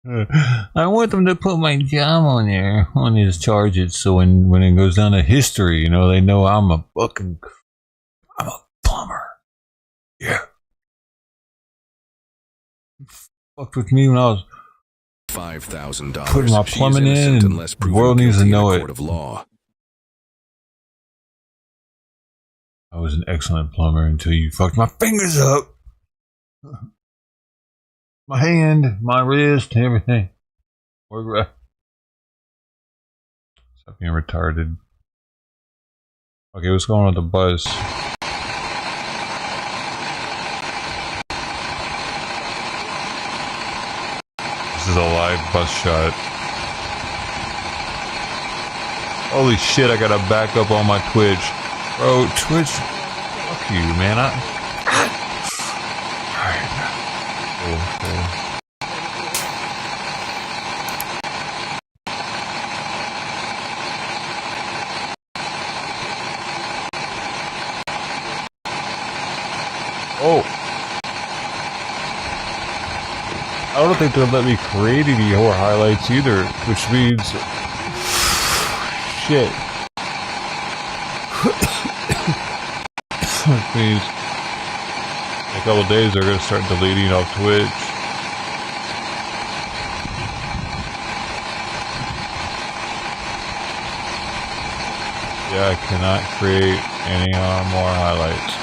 I want them to put my job on there, on his charges, so when it goes down to history, you know, they know I'm a plumber. Yeah. Fucked with me when I was $5,000. putting my plumbing in, and the world needs to know it. Of law. I was an excellent plumber until you fucked my fingers up. My hand, my wrist, everything. Stop being retarded. Okay, what's going on with the bus? This is a live bus shot. Holy shit, I gotta back up on my Twitch. Bro, Twitch, fuck you, man. Alright. Cool. Oh. I don't think they'll let me create any horror highlights either, which means shit. Which means in a couple of days they're gonna start deleting off Twitch. Yeah, I cannot create any more highlights.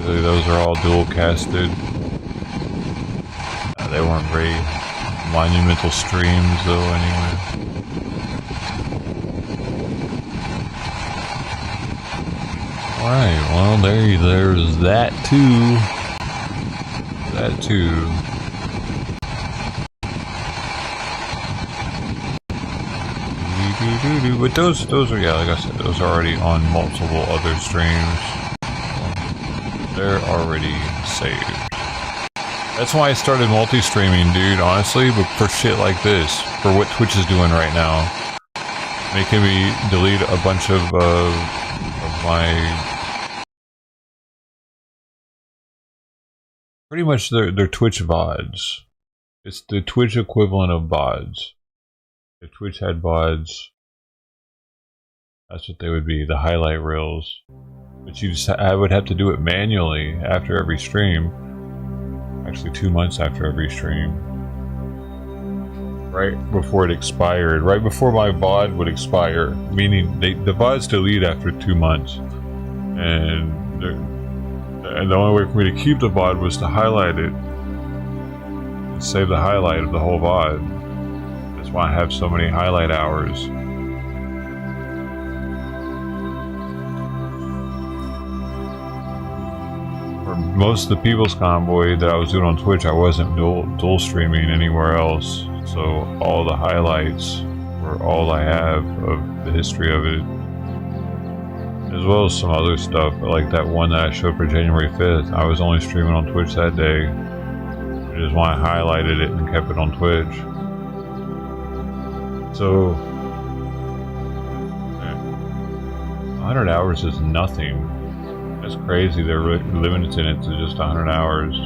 Those are all dual casted. They weren't very monumental streams though anyway. Alright, well there's that too. That too. But those are, yeah, like I said, those are already on multiple other streams. They're already saved. That's why I started multi-streaming, dude, honestly, but for shit like this, for what Twitch is doing right now, making me delete a bunch of my, pretty much their Twitch VODs. It's the Twitch equivalent of VODs. If Twitch had VODs, that's what they would be, the highlight reels. But I would have to do it manually after every stream. Actually 2 months after every stream. Right before it expired. Right before my VOD would expire. Meaning the VODs delete after 2 months. And the only way for me to keep the VOD was to highlight it. And save the highlight of the whole VOD. That's why I have so many highlight hours. For most of the People's Convoy that I was doing on Twitch, I wasn't dual streaming anywhere else, so all the highlights were all I have of the history of it, as well as some other stuff, like that one that I showed for January 5th. I was only streaming on Twitch that day, which is why I highlighted it and kept it on Twitch. So 100 hours is nothing. That's crazy. They're limiting it to just 100 hours.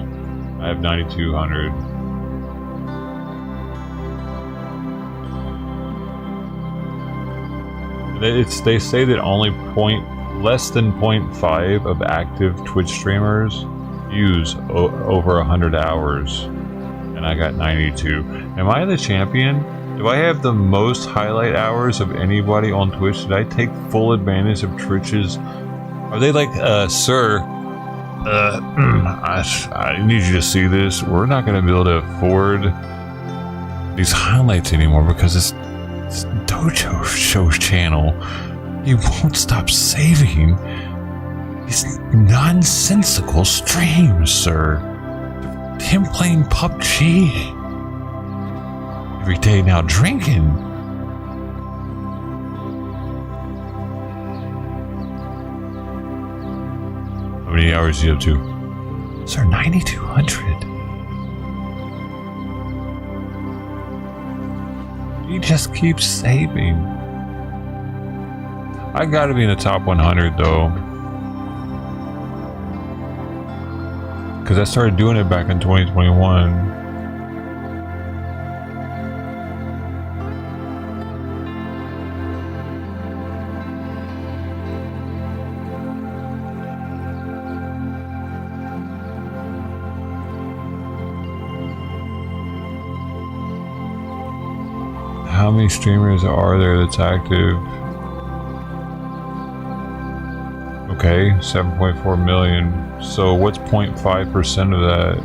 I have 9,200. They say that only less than 0.5 of active Twitch streamers use over 100 hours, and I got 92. Am I the champion? Do I have the most highlight hours of anybody on Twitch? Did I take full advantage of Twitch's? Are they like, sir, I need you to see this. We're not going to be able to afford these highlights anymore because it's Dojo Show's channel. He won't stop saving these nonsensical streams, sir. Him playing PUBG every day now, drinking. How many hours are you up to? Sir, 9,200. He just keeps saving. I gotta be in the top 100 though. Because I started doing it back in 2021. How many streamers are there that's active? Okay, 7.4 million. So what's 0.5% of that?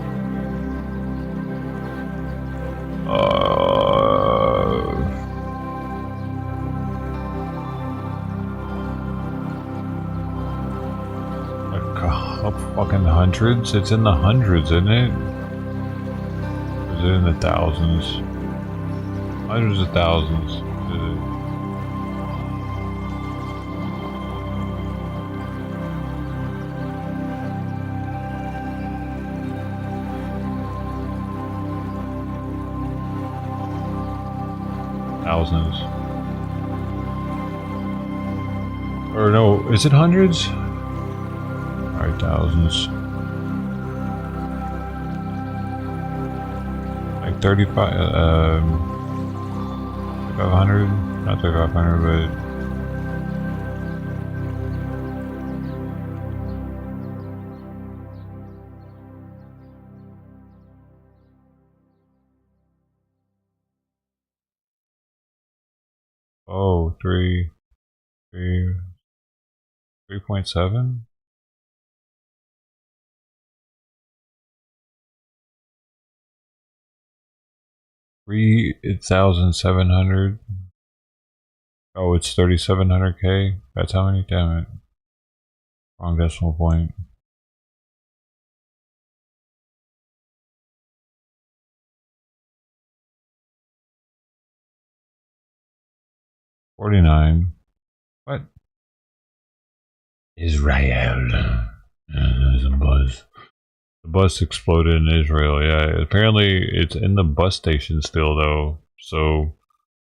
Like a fucking hundreds? It's in the hundreds, isn't it? Or is it in the thousands? Hundreds of thousands. Thousands. Or no, is it hundreds? Alright, thousands. Like 35, 500, not 3,500, but Oh, 3.7? 3,700. Oh, it's 3,700K. That's how many? Damn it. Wrong decimal point. $49. What? Israel. There's a buzz. The bus exploded in Israel. Yeah, apparently it's in the bus station still, though. So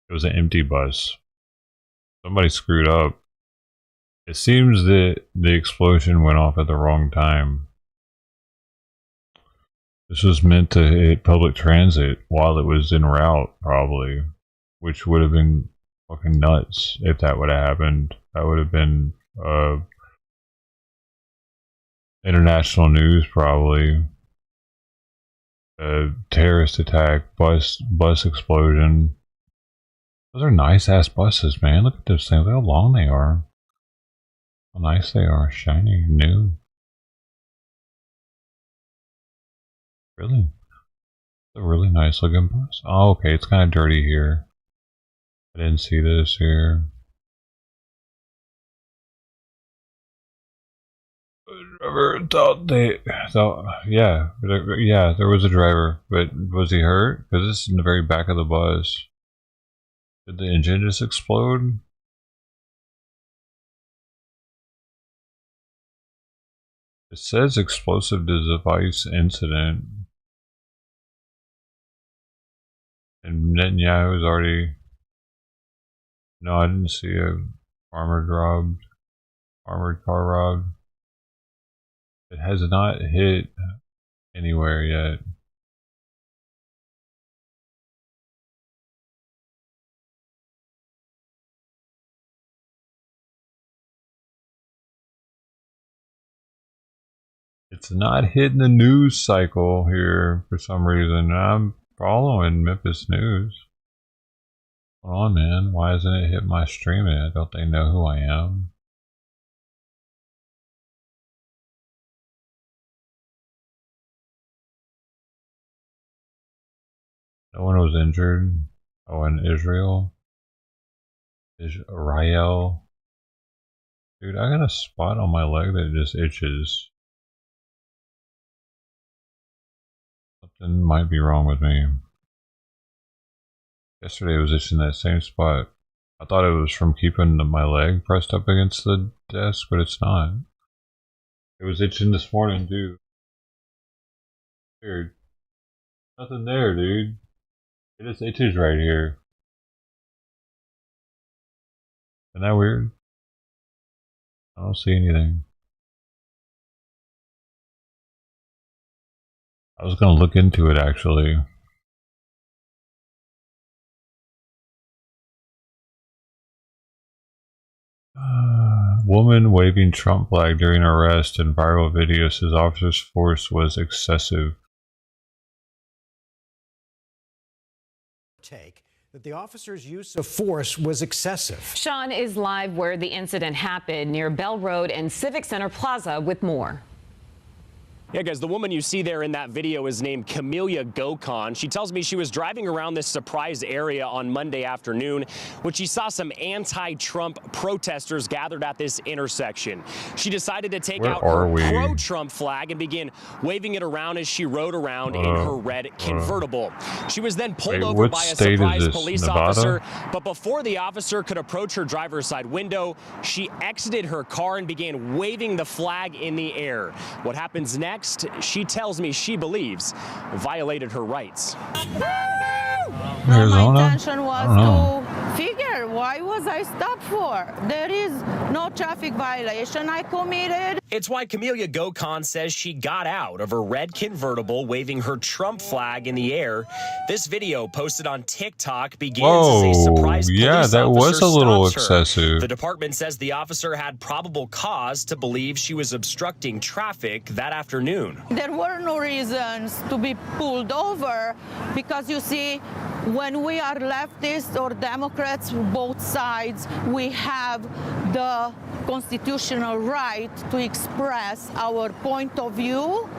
it was an empty bus. Somebody screwed up. It seems that the explosion went off at the wrong time. This was meant to hit public transit while it was en route, probably. Which would have been fucking nuts if that would have happened. That would have been international news, probably. A terrorist attack, bus explosion. Those are nice ass buses, man. Look at those things. Look how long they are. How nice they are. Shiny, new. Really? It's a really nice looking bus. Oh, okay. It's kind of dirty here. I didn't see this here. Yeah, there was a driver, but was he hurt? Because this is in the very back of the bus. Did the engine just explode? It says explosive device incident. And Netanyahu's already... No, I didn't see a armored car robbed. It has not hit anywhere yet. It's not hitting the news cycle here for some reason. I'm following Memphis News. Hold on, man. Why hasn't it hit my stream yet? Don't they know who I am? No one was injured. Oh, in Israel? Israel. Dude, I got a spot on my leg that just itches. Something might be wrong with me. Yesterday it was itching that same spot. I thought it was from keeping my leg pressed up against the desk, but it's not. It was itching this morning, too. Weird. Nothing there, dude. It just itches right here. Isn't that weird? I don't see anything. I was gonna look into it, actually. Woman waving Trump flag during arrest in viral video says officers' force was excessive. Take that the officers' use of force was excessive. Sean is live where the incident happened near Bell Road and Civic Center Plaza with more. Yeah, guys, the woman you see there in that video is named Camelia Gokon. She tells me she was driving around this surprise area on Monday afternoon when she saw some anti-Trump protesters gathered at this intersection. She decided to take out her pro-Trump flag and begin waving it around as she rode around in her red convertible. She was then pulled over by a surprise police officer, but before the officer could approach her driver's side window, she exited her car and began waving the flag in the air. What happens next? She tells me she believes violated her rights. My intention was to figure why was I stopped for. There is no traffic violation I committed. It's why Camelia Gokon says she got out of her red convertible waving her Trump flag in the air. This video posted on TikTok begins as a surprise police yeah, that was a little excessive. The department says the officer had probable cause to believe she was obstructing traffic that afternoon. There were no reasons to be pulled over because you see when we are leftists or Democrats, both sides, we have the constitutional right to express our point of view,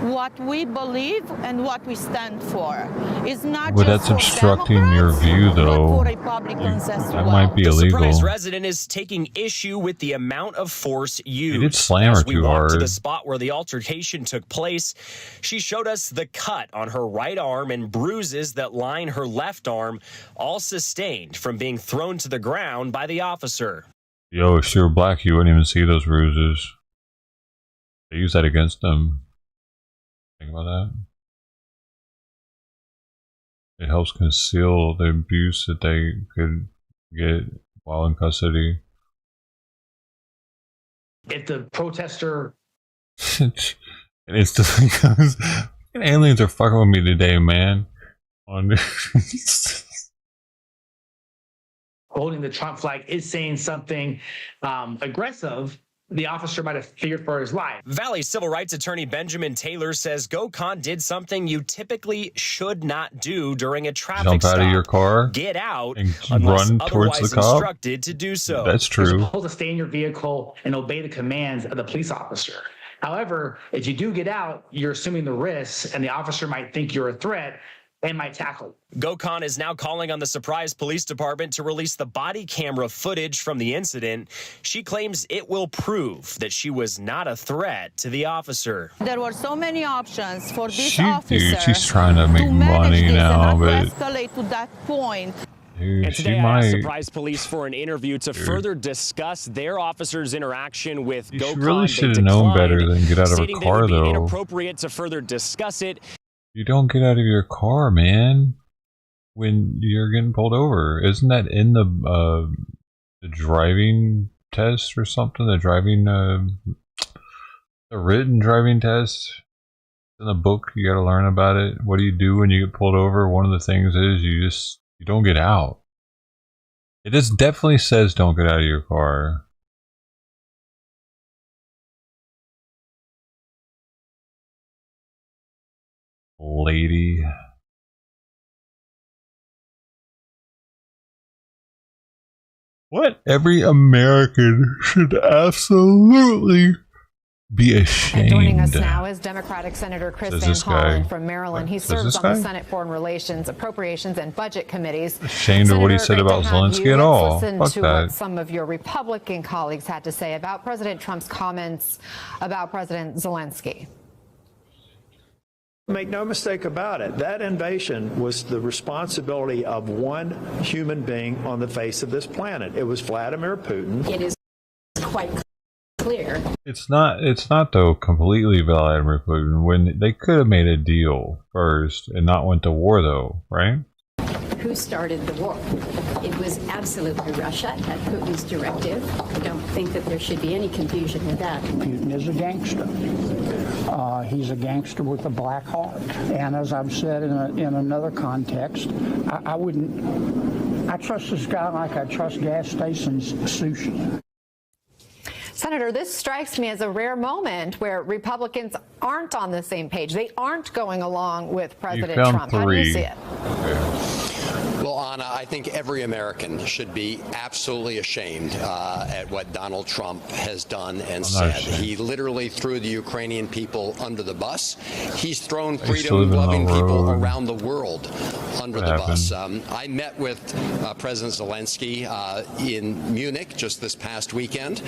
what we believe, and what we stand for. It's not Well, just that's obstructing your view, though. for Republicans as That well. might be The illegal. surprise resident is taking issue with the amount of force used. He did slam her As we too walked to hard. the spot where the altercation took place, she showed us the cut on her right arm and bruises that line her left arm, all sustained from being thrown to the ground by the officer. Yo, if she were black, you wouldn't even see those bruises. They use that against them. Think about that. It helps conceal the abuse that they could get while in custody. If the protester And instantly comes, aliens are fucking with me today, man. holding the Trump flag is saying something aggressive, the officer might have feared for his life. Valley civil rights attorney Benjamin Taylor says Gokhan did something you typically should not do during a traffic Jump stop. out of your car Get out and unless run towards the otherwise cop. instructed to do so. That's You're true. supposed to stay in your vehicle and obey the commands of the police officer. However, if you do get out, you're assuming the risks, and the officer might think you're a threat and might tackle you. Gokhan is now calling on the Surprise Police Department to release the body camera footage from the incident. She claims it will prove that she was not a threat to the officer. There were so many options for this officer Dude, she's trying to make manage money this now, and not but escalate to that point. dude, And she today I might. asked Surprise Police for an interview to further discuss their officers' interaction with Gokhan. She really They should have known better declined, than get out of her stating that it car, would be though. inappropriate to further discuss it. You don't get out of your car, man, when you're getting pulled over. Isn't that in the driving test or something? The driving, the written driving test? In the book, you got to learn about it. What do you do when you get pulled over? One of the things is you don't get out. It just definitely says don't get out of your car. Lady. What? Every American should absolutely be ashamed. And joining us now is Democratic Senator Chris Says Van this guy. Hollen from Maryland. He Says serves this on the guy? Senate Foreign Relations, Appropriations, and Budget Committees. Ashamed of what he Senator, said great about to have Zelensky you. at all. Let's listen Fuck to that. what some of your Republican colleagues had to say about President Trump's comments about President Zelensky. Make no mistake about it, that invasion was the responsibility of one human being on the face of this planet. It was Vladimir Putin. It is quite clear. It's not though completely Vladimir Putin. When they could have made a deal first and not went to war though, right? Who started the war? It was absolutely Russia at Putin's directive. I don't think that there should be any confusion with that. Putin is a gangster. He's a gangster with a black heart. And as I've said in another context, I trust this guy like I trust gas stations sushi. Senator, this strikes me as a rare moment where Republicans aren't on the same page. They aren't going along with President Trump. How do you see it? Well, Anna, I think every American should be absolutely ashamed at what Donald Trump has done and said. He literally threw the Ukrainian people under the bus. He's thrown freedom-loving people around the world under the bus. I met with President Zelensky in Munich just this past weekend,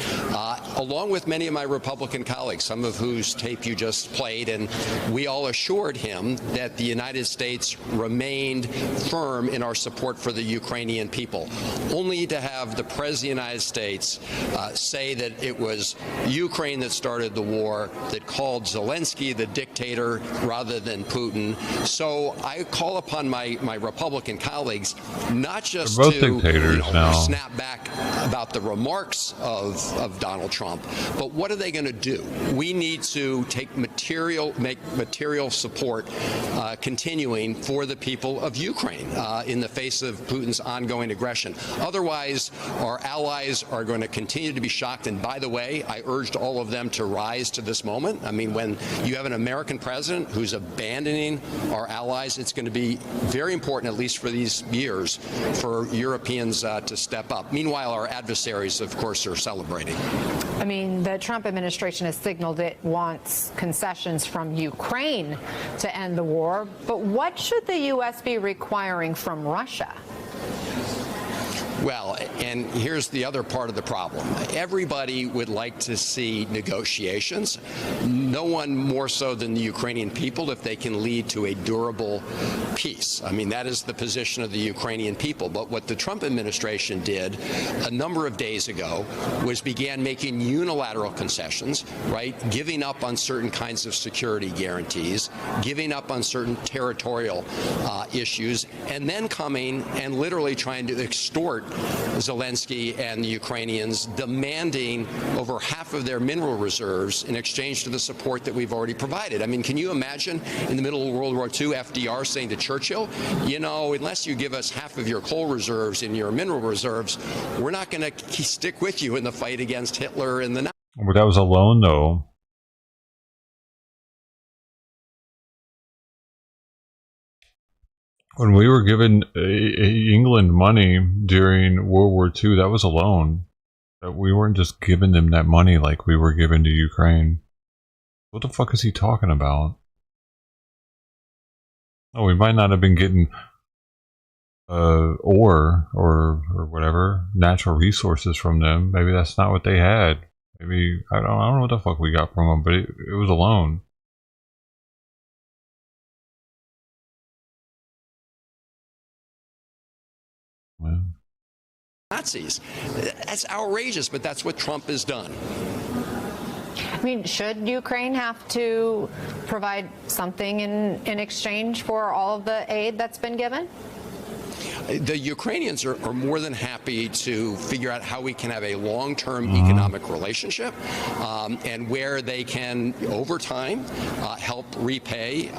along with many of my Republican colleagues, some of whose tape you just played, and we all assured him that the United States remained firm in our support for the Ukrainian people, only to have the President of the United States say that it was Ukraine that started the war, that called Zelensky the dictator rather than Putin. So I call upon my Republican colleagues not just They're both to dictators now. snap back about the remarks of Donald Trump, but what are they going to do? We need to make material support continuing for the people of Ukraine in the face face of Putin's ongoing aggression. Otherwise, our allies are going to continue to be shocked. And by the way, I urged all of them to rise to this moment. I mean, when you have an American president who's abandoning our allies, it's going to be very important, at least for these years, for Europeans to step up. Meanwhile, our adversaries, of course, are celebrating. I mean, the Trump administration has signaled it wants concessions from Ukraine to end the war. But what should the U.S. be requiring from Russia? Well, and here's the other part of the problem. Everybody would like to see negotiations. No one more so than the Ukrainian people if they can lead to a durable peace. I mean, that is the position of the Ukrainian people. But what the Trump administration did a number of days ago was began making unilateral concessions, right? Giving up on certain kinds of security guarantees, giving up on certain territorial issues, and then coming and literally trying to extort Zelensky and the Ukrainians, demanding over half of their mineral reserves in exchange to the support that we've already provided. I mean, can you imagine in the middle of World War II, FDR saying to Churchill, you know, unless you give us half of your coal reserves and your mineral reserves, we're not going to stick with you in the fight against Hitler and the Nazis. But that was a loan, though. When we were given England money during World War II, that was a loan. That we weren't just giving them that money like we were giving to Ukraine. What the fuck is he talking about? Oh, we might not have been getting ore or whatever, natural resources from them. Maybe that's not what they had. Maybe, I don't know what the fuck we got from them, but it was a loan. Nazis. That's outrageous, but that's what Trump has done. I mean, should Ukraine have to provide something in exchange for all of the aid that's been given? The Ukrainians are more than happy to figure out how we can have a long-term economic relationship and where they can, over time, help repay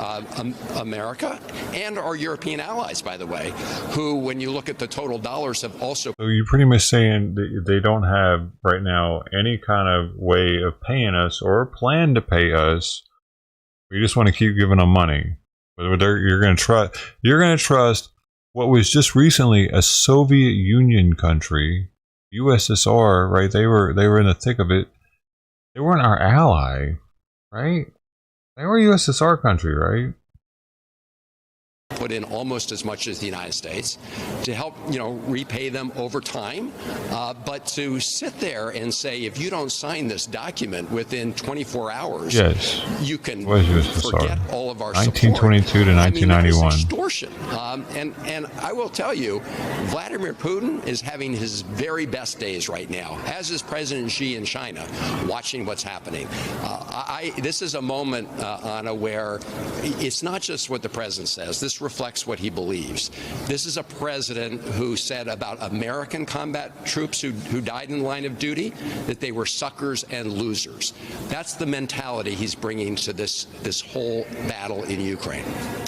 America and our European allies, by the way, who, when you look at the total dollars, have also... So you're pretty much saying that they don't have, right now, any kind of way of paying us or plan to pay us. We just want to keep giving them money. But you're going to trust what was just recently a Soviet Union country, USSR, right? They were in the thick of it. They weren't our ally, right? They were a USSR country, right? Put in almost as much as the United States to help, you know, repay them over time. But to sit there and say, if you don't sign this document within 24 hours, yes, you can forget all of our 1922 support. to 1991. I mean, that is extortion. And I will tell you, Vladimir Putin is having his very best days right now, as is President Xi in China, watching what's happening. This is a moment, Anna, where it's not just what the president says. This reflects what he believes. This is a president who said about American combat troops who died in the line of duty that they were suckers and losers. That's the mentality he's bringing to this whole battle in Ukraine.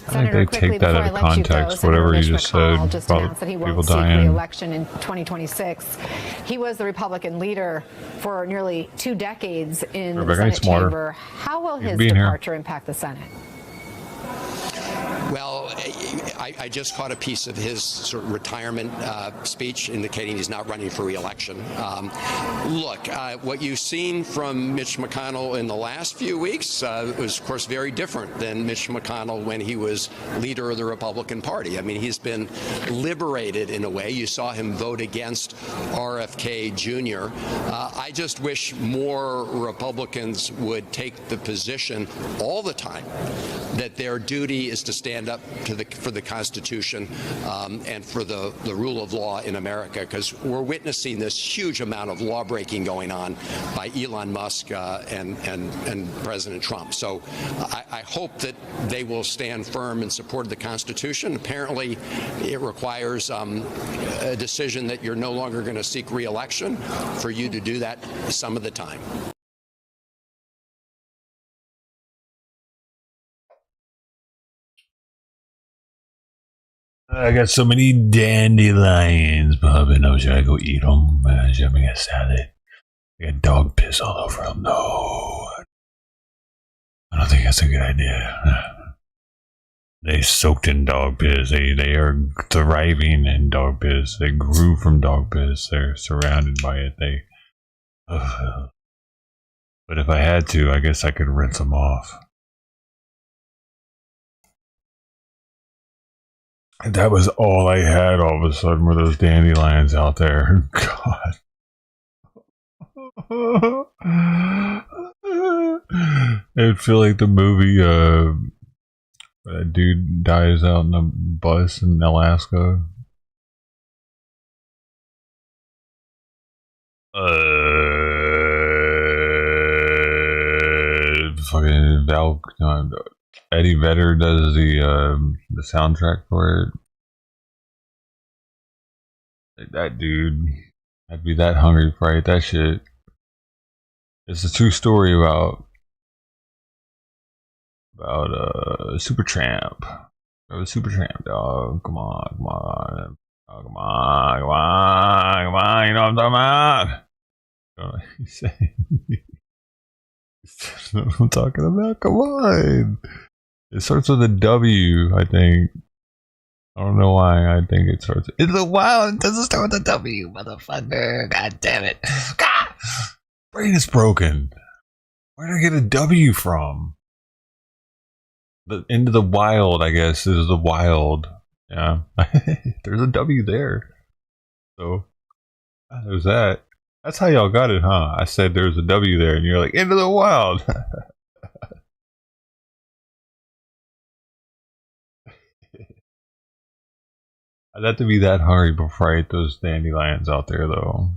I think they take that out of context, whatever you just said just about announced that he people won't seek dying. re-election in 2026. He was the Republican leader for nearly 2 decades in the Senate chamber. How will his departure impact the Senate? Well, I just caught a piece of his sort of retirement speech indicating he's not running for re-election. Look, what you've seen from Mitch McConnell in the last few weeks was, of course, very different than Mitch McConnell when he was leader of the Republican Party. I mean, he's been liberated in a way. You saw him vote against RFK Jr. I just wish more Republicans would take the position all the time that their duty is to stand up for the Constitution and for the rule of law in America, because we're witnessing this huge amount of law breaking going on by Elon Musk and President Trump. So I hope that they will stand firm in support of the Constitution. Apparently, it requires a decision that you're no longer going to seek re-election for you to do that some of the time. I got so many dandelions, Bubba. No, should I go eat them? Should I make a salad? I got dog piss all over them. No. I don't think that's a good idea. They soaked in dog piss. They are thriving in dog piss. They grew from dog piss. They're surrounded by it. But if I had to, I guess I could rinse them off. That was all I had all of a sudden were those dandelions out there. God. It'd feel like the movie, that dude dies out in a bus in Alaska. Fucking Eddie Vedder does the soundtrack for it. Like that dude, I'd be that hungry for that shit. It's a true story about Supertramp. Supertramp, dog. Come on, come on. Oh, come on, come on, come on. You know what I'm talking about? He's saying. You know what I'm talking about? Come on. It starts with a W, I think. I don't know why. I think it starts. It's the wild. It doesn't start with a W, motherfucker. God damn it. God. Brain is broken. Where did I get a W from? The Into the Wild, I guess, is the wild. Yeah. There's a W there. So, there's that. That's how y'all got it, huh? I said there's a W there, and you're like, Into the Wild. I'd have to be that hungry before I ate those dandelions out there, though.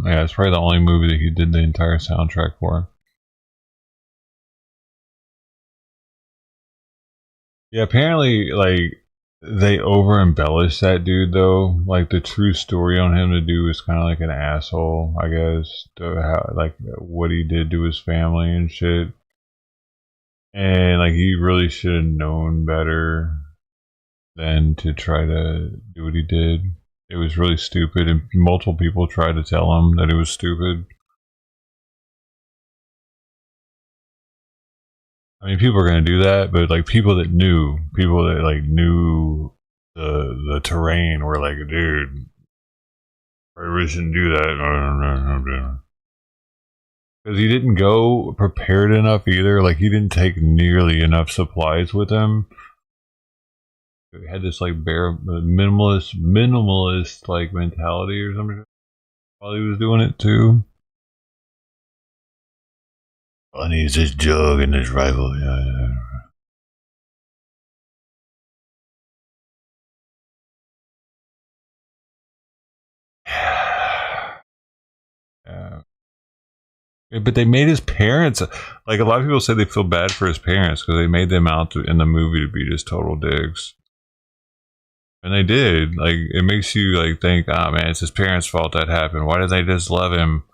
Yeah, it's probably the only movie that he did the entire soundtrack for. Yeah, apparently, like, they over embellish that dude, though. Like, the true story on him to do is kind of like an asshole, I guess. Like, what he did to his family and shit. And, like, he really should have known better than to try to do what he did. It was really stupid, and multiple people tried to tell him that it was stupid. I mean, people are gonna do that, but like people that like knew the terrain were like, dude, we shouldn't do that. Because he didn't go prepared enough either. Like he didn't take nearly enough supplies with him. He had this like bare minimalist like mentality or something while he was doing it too. All I need is this jug and this rifle. Yeah. But they made his parents, like a lot of people say they feel bad for his parents because they made them out in the movie to be just total dicks. And they did. Like, it makes you like think, oh man, it's his parents' fault that happened. Why didn't they just love him?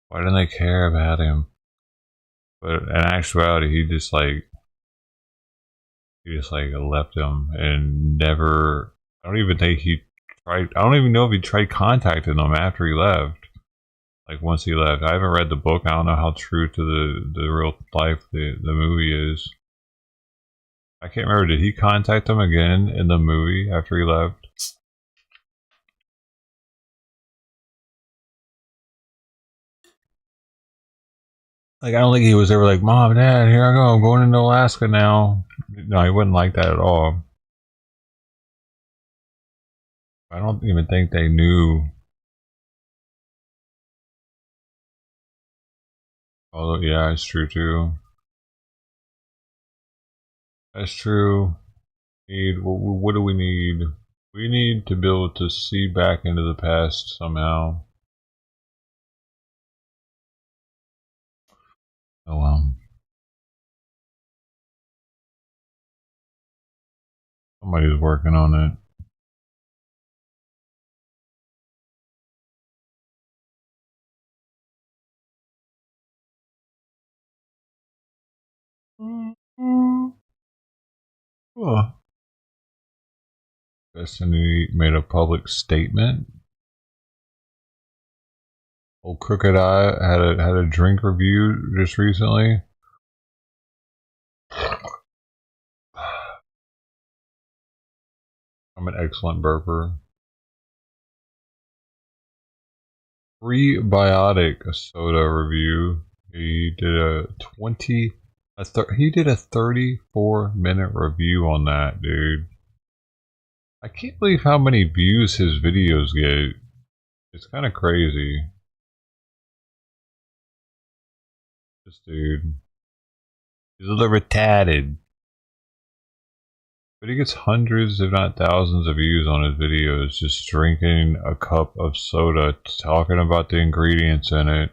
Why didn't they care about him? But in actuality, he just like left him and never. I don't even think he tried. I don't even know if he tried contacting them after he left. Like once he left, I haven't read the book. I don't know how true to the real life the movie is. I can't remember. Did he contact them again in the movie after he left? Like I don't think he was ever like, "Mom, Dad, here I go. I'm going into Alaska now." No, he wasn't like that at all. I don't even think they knew. Although, yeah, it's true too. That's true. What do we need? We need to be able to see back into the past somehow. Oh well. Somebody's working on it. Huh. Destiny made a public statement. Old Crooked Eye had a drink review just recently. I'm an excellent burper. Prebiotic soda review. He did a 34-minute review on that, dude. I can't believe how many views his videos get. It's kind of crazy. This dude. He's a little retarded. But he gets hundreds, if not thousands, of views on his videos just drinking a cup of soda, talking about the ingredients in it,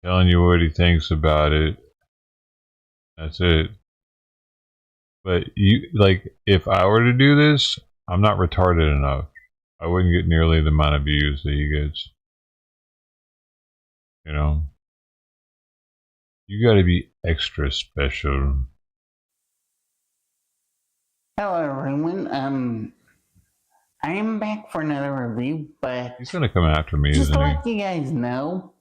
telling you what he thinks about it. That's it. But you, like, if I were to do this, I'm not retarded enough. I wouldn't get nearly the amount of views that he gets. You know? You gotta be extra special. Hello everyone, I am back for another review, but He's gonna come after me, just isn't to he? let you guys know,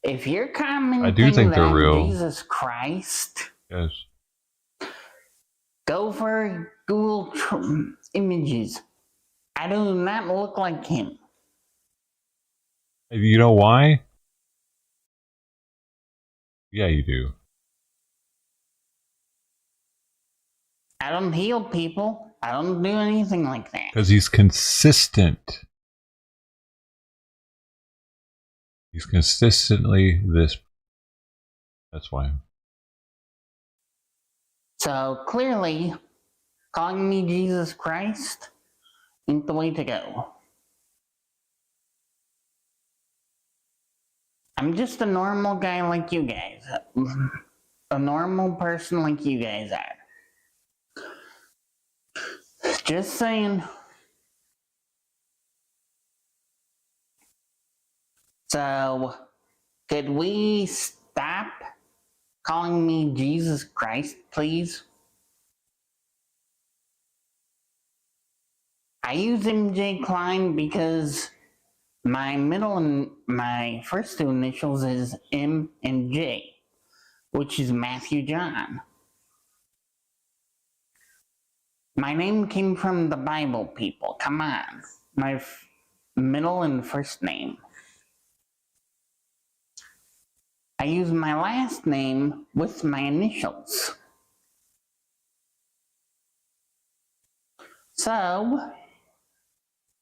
if you're commenting I do think that they're I'm real. Jesus Christ, Yes. go for Google images. I do not look like him. You know why? Yeah, you do. I don't heal people. I don't do anything like that. Because he's consistent. He's consistently this. That's why. So clearly, calling me Jesus Christ ain't the way to go. I'm just a normal guy like you guys. A normal person like you guys are. Just saying. So, could we stop calling me Jesus Christ, please? I use MJ Klein because my middle and my first two initials is M and J, which is Matthew John. My name came from the Bible, people. Come on. My middle and first name. I use my last name with my initials. So,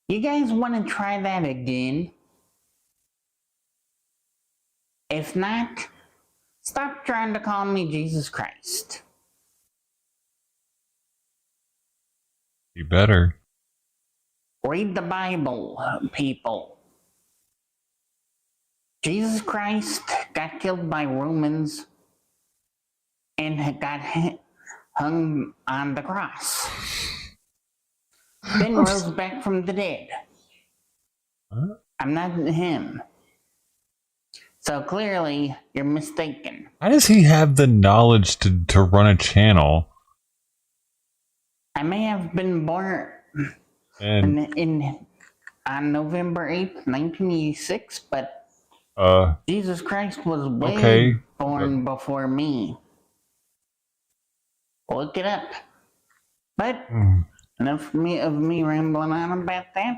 you guys want to try that again? If not, stop trying to call me Jesus Christ. You better. Read the Bible, people. Jesus Christ got killed by Romans and got hung on the cross. Then rose back from the dead. Huh? I'm not him. So clearly, you're mistaken. How does he have the knowledge to run a channel? I may have been born on November 8th, 1986, but Jesus Christ was way born before me. Look it up. But enough of me rambling on about that.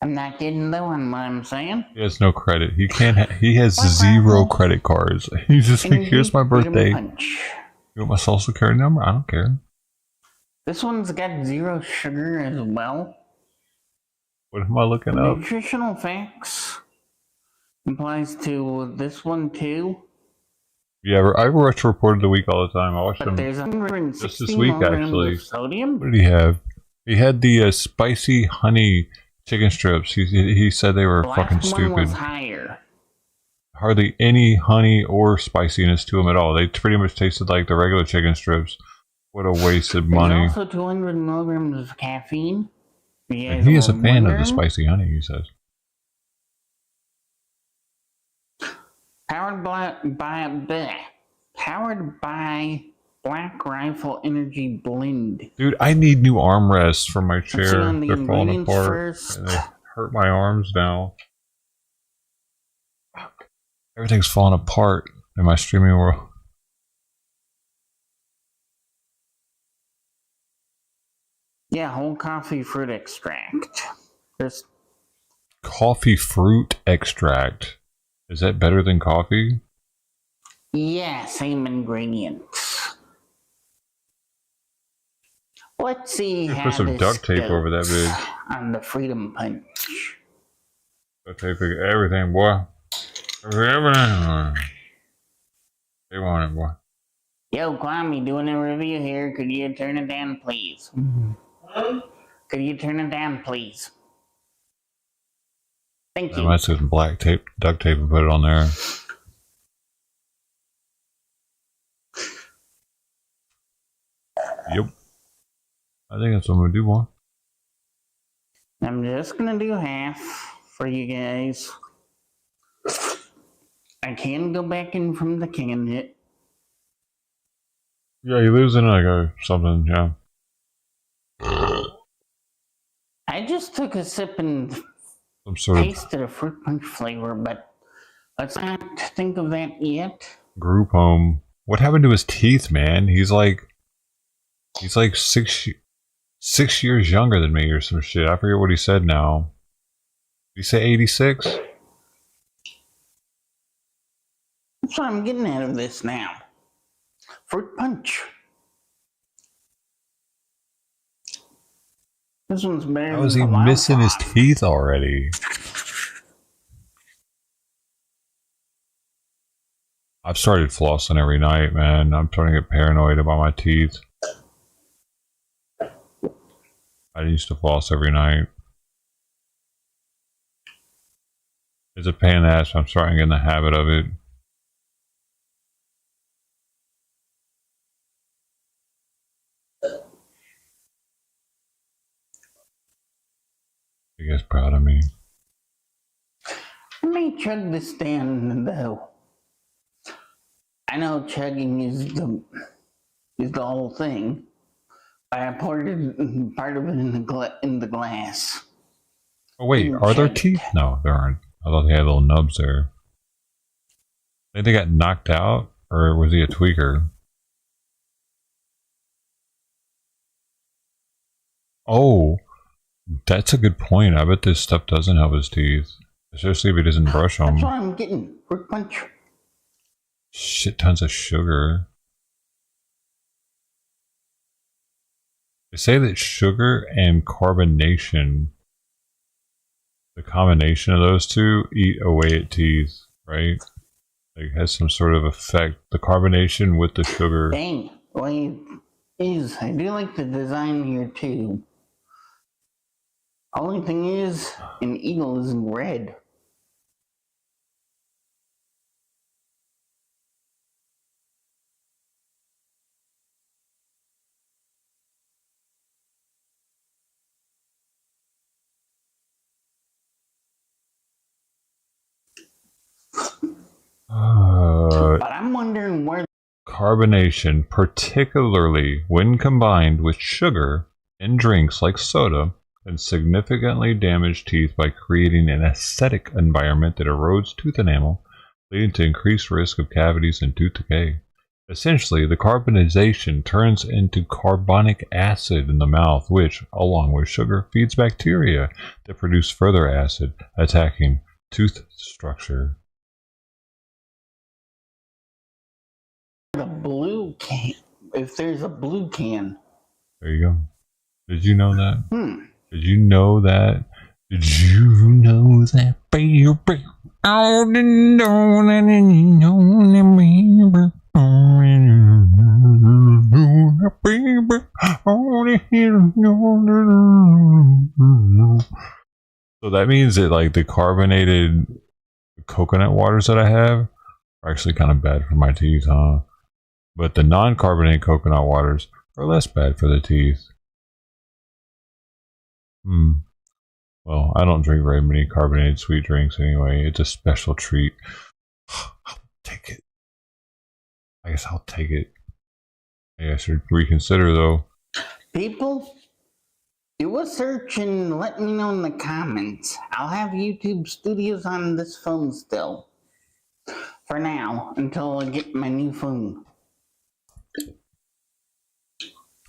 I'm not getting low on what I'm saying. He has no credit. He can't. He has 0 credit cards. He's just like, here's my birthday. You want my social security number? I don't care. This one's got 0 sugar as well. What am I looking up? Nutritional facts applies to this one too. Yeah, I watch Report of the Week all the time. I watched But him there's just 160 this week, milligrams actually. of sodium. What did he have? He had the spicy honey chicken strips. He said they were The fucking last one was stupid. higher. Hardly any honey or spiciness to them at all. They pretty much tasted like the regular chicken strips. What a waste of money. There's also 200 milligrams of caffeine. And he is a fan of the spicy honey, he says. Powered by Black Rifle Energy Blend. Dude, I need new armrests for my Let's see chair. on the They're falling ingredients apart. first. And they hurt my arms now. Everything's falling apart in my streaming world. Yeah, whole coffee fruit extract. There's Coffee fruit extract. Is that better than coffee? yeah, same ingredients. Let's see how Put some this duct tape goes over that bitch. on the Freedom Punch. Duct tape everything, boy. Everything. They want it, boy. Yo, Kwame, doing a review here. Could you turn it down, please? Could you turn it down, please? Thank I you. might take some black tape, duct tape, and put it on there. Yep. I think that's what I'm gonna do, boy. I'm just gonna do half for you guys. I can go back in from the can yet. Yeah, you losing like something, yeah. I just took a sip and Some sort of tasted a fruit punch flavor, but let's not think of that yet. group home. What happened to his teeth, man? He's like 6 years younger than me or some shit. I forget what he said now. Did he say 86? That's what I'm getting out of this now. Fruit punch. This one's better. How is he than the missing his Wild teeth already? I've started flossing every night, man. I'm starting to get paranoid about my teeth. I used to floss every night. It's a pain in the ass, but I'm starting to get in the habit of it. You guys proud of me? I may chug this down though. I know chugging is the whole thing. I poured it, part of it in the glass. Oh wait, are there teeth? No, there aren't. I thought they had little nubs there. I think they got knocked out, or was he a tweaker? Oh, that's a good point. I bet this stuff doesn't help his teeth, especially if he doesn't brush them. That's what I'm getting. Fruit punch. Shit tons of sugar. They say that sugar and carbonation, the combination of those two, eat away at teeth, right? Like, it has some sort of effect. The carbonation with the sugar. Dang. Well, I do like the design here too. Only thing is, an eagle is in red. But I'm wondering where Carbonation, particularly when combined with sugar in drinks like soda, can significantly damage teeth by creating an acidic environment that erodes tooth enamel, leading to increased risk of cavities and tooth decay. Essentially, the carbonization turns into carbonic acid in the mouth, which, along with sugar, feeds bacteria that produce further acid, attacking tooth structure. the blue can. If there's a blue can. There you go. Did you know that? Hmm. Did you know that? Did you know that, baby? Oh, so that means that like the carbonated coconut waters that I have are actually kind of bad for my teeth, huh? But the non-carbonated coconut waters are less bad for the teeth. Well, I don't drink very many carbonated sweet drinks anyway. It's a special treat. I'll take it. I guess I'll take it. I should reconsider though. People, do a search and let me know in the comments. I'll have YouTube Studios on this phone still. For now, until I get my new phone.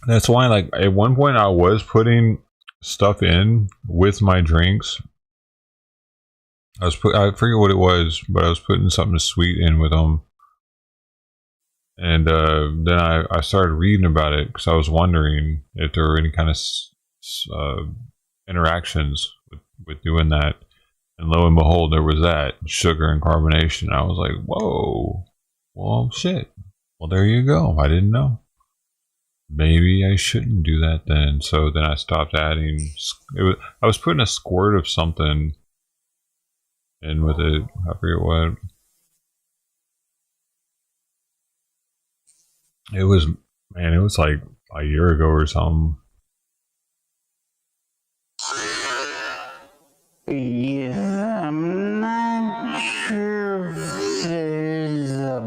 That's why, like, at one point I was putting stuff in with my drinks. I forget what it was, but I was putting something sweet in with them. And then I started reading about it because I was wondering if there were any kind of interactions with doing that. And lo and behold, there was that sugar and carbonation. I was like, whoa, well, shit. Well, there you go. I didn't know. Maybe I shouldn't do that then. So then I stopped adding. I was putting a squirt of something in with it. I forget what. It was, man, it was like a year ago or something. Yeah, I'm not sure if there's a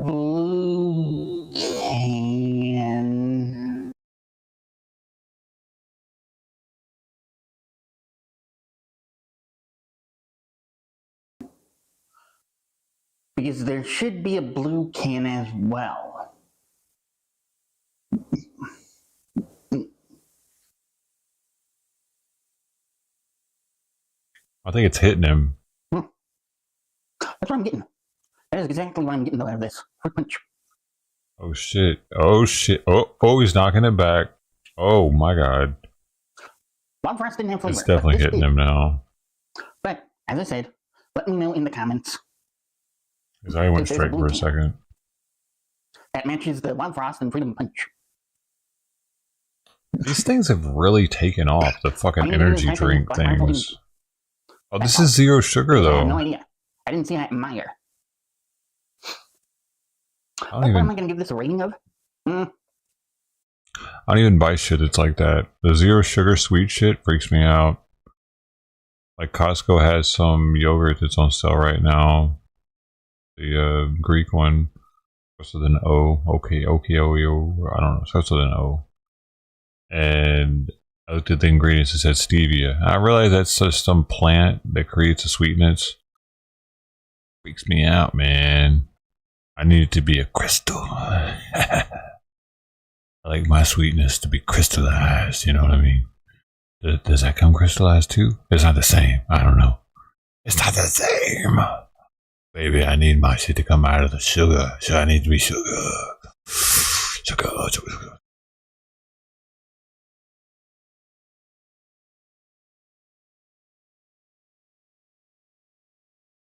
blue can. Because there should be a blue can as well. I think it's hitting him. That's what I'm getting. That is exactly what I'm getting out of this. Oh shit. Oh shit. Oh, he's knocking it back. Oh my god. One for us didn't have flavor. It's definitely hitting him now. But, as I said, let me know in the comments. Because I went straight for a second. That matches the One Frost and Freedom Punch. These things have really taken off, the fucking energy drink things. Oh, this is zero sugar though. I have no idea. I didn't see that in Meyer. What am I going to give this a rating of? I don't even buy shit that's like that. The zero sugar sweet shit freaks me out. Like Costco has some yogurt that's on sale right now. The Greek one starts with an O. Okay, I don't know. Starts with an O. And I looked at the ingredients. It said stevia. I realized that's just some plant that creates a sweetness. Freaks me out, man. I need it to be a crystal. I like my sweetness to be crystallized. You know what I mean? Does that come crystallized too? It's not the same. I don't know. It's not the same. Baby, I need my shit to come out of the sugar. So I need to be sugar. Sugar.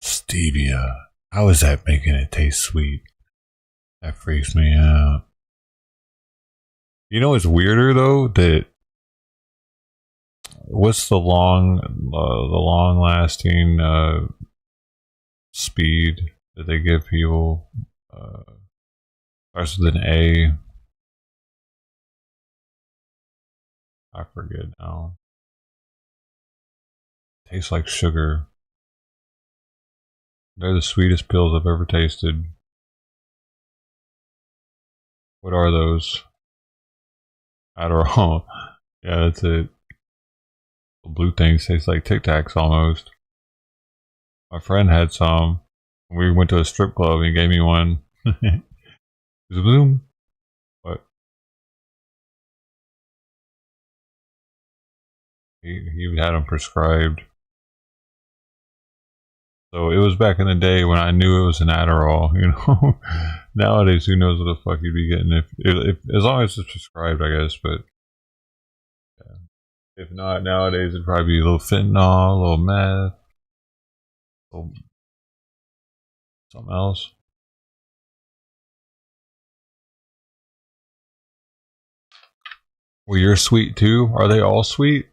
Stevia. How is that making it taste sweet? That freaks me out. You know what's weirder though? That what's the long lasting speed that they give people? Starts with an A. I forget now. Tastes like sugar. They're the sweetest pills I've ever tasted. What are those? Adderall. Yeah, that's it. The blue things taste like Tic Tacs almost. My friend had some. We went to a strip club and he gave me one. It was a bloom. What? He had them prescribed. So it was back in the day when I knew it was an Adderall, you know. Nowadays, who knows what the fuck you'd be getting if as long as it's prescribed, I guess. But yeah. If not, nowadays it'd probably be a little fentanyl, a little meth, a little something else. Well, you're sweet too. Are they all sweet?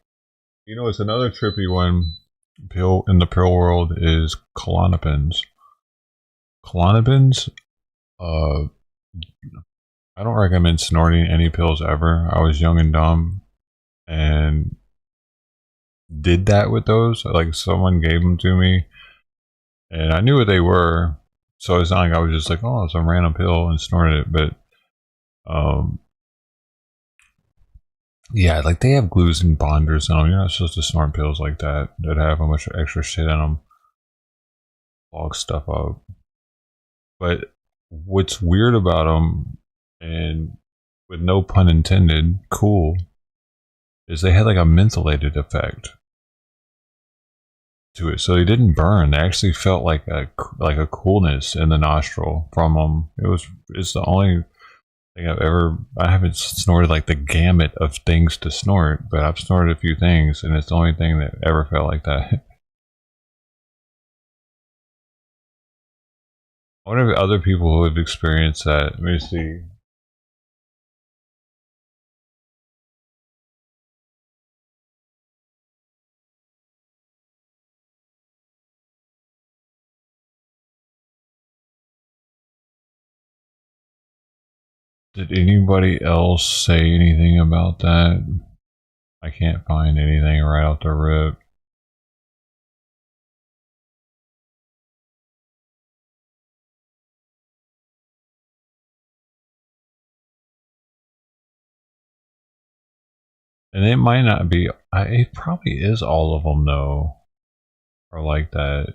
You know, it's another trippy one. Pill in the pill world is Klonopins. Klonopins, I don't recommend snorting any pills ever. I was young and dumb and did that with those. Like someone gave them to me and I knew what they were. So it's not like I was just like, oh, some random pill and snorted it. But Yeah, like they have glues and bonders in them. You're not supposed to snort pills like that that have a bunch of extra shit in them. Log stuff up. But what's weird about them, and with no pun intended, cool, is they had like a mentholated effect to it, so they didn't burn. They actually felt like a coolness in the nostril from them. It's the only thing I haven't snorted like the gamut of things to snort, but I've snorted a few things, and it's the only thing that ever felt like that. I wonder if other people who have experienced that. Let me see. Did anybody else say anything about that? I can't find anything right out the rip. And it might not be, it probably is all of them though, or like that.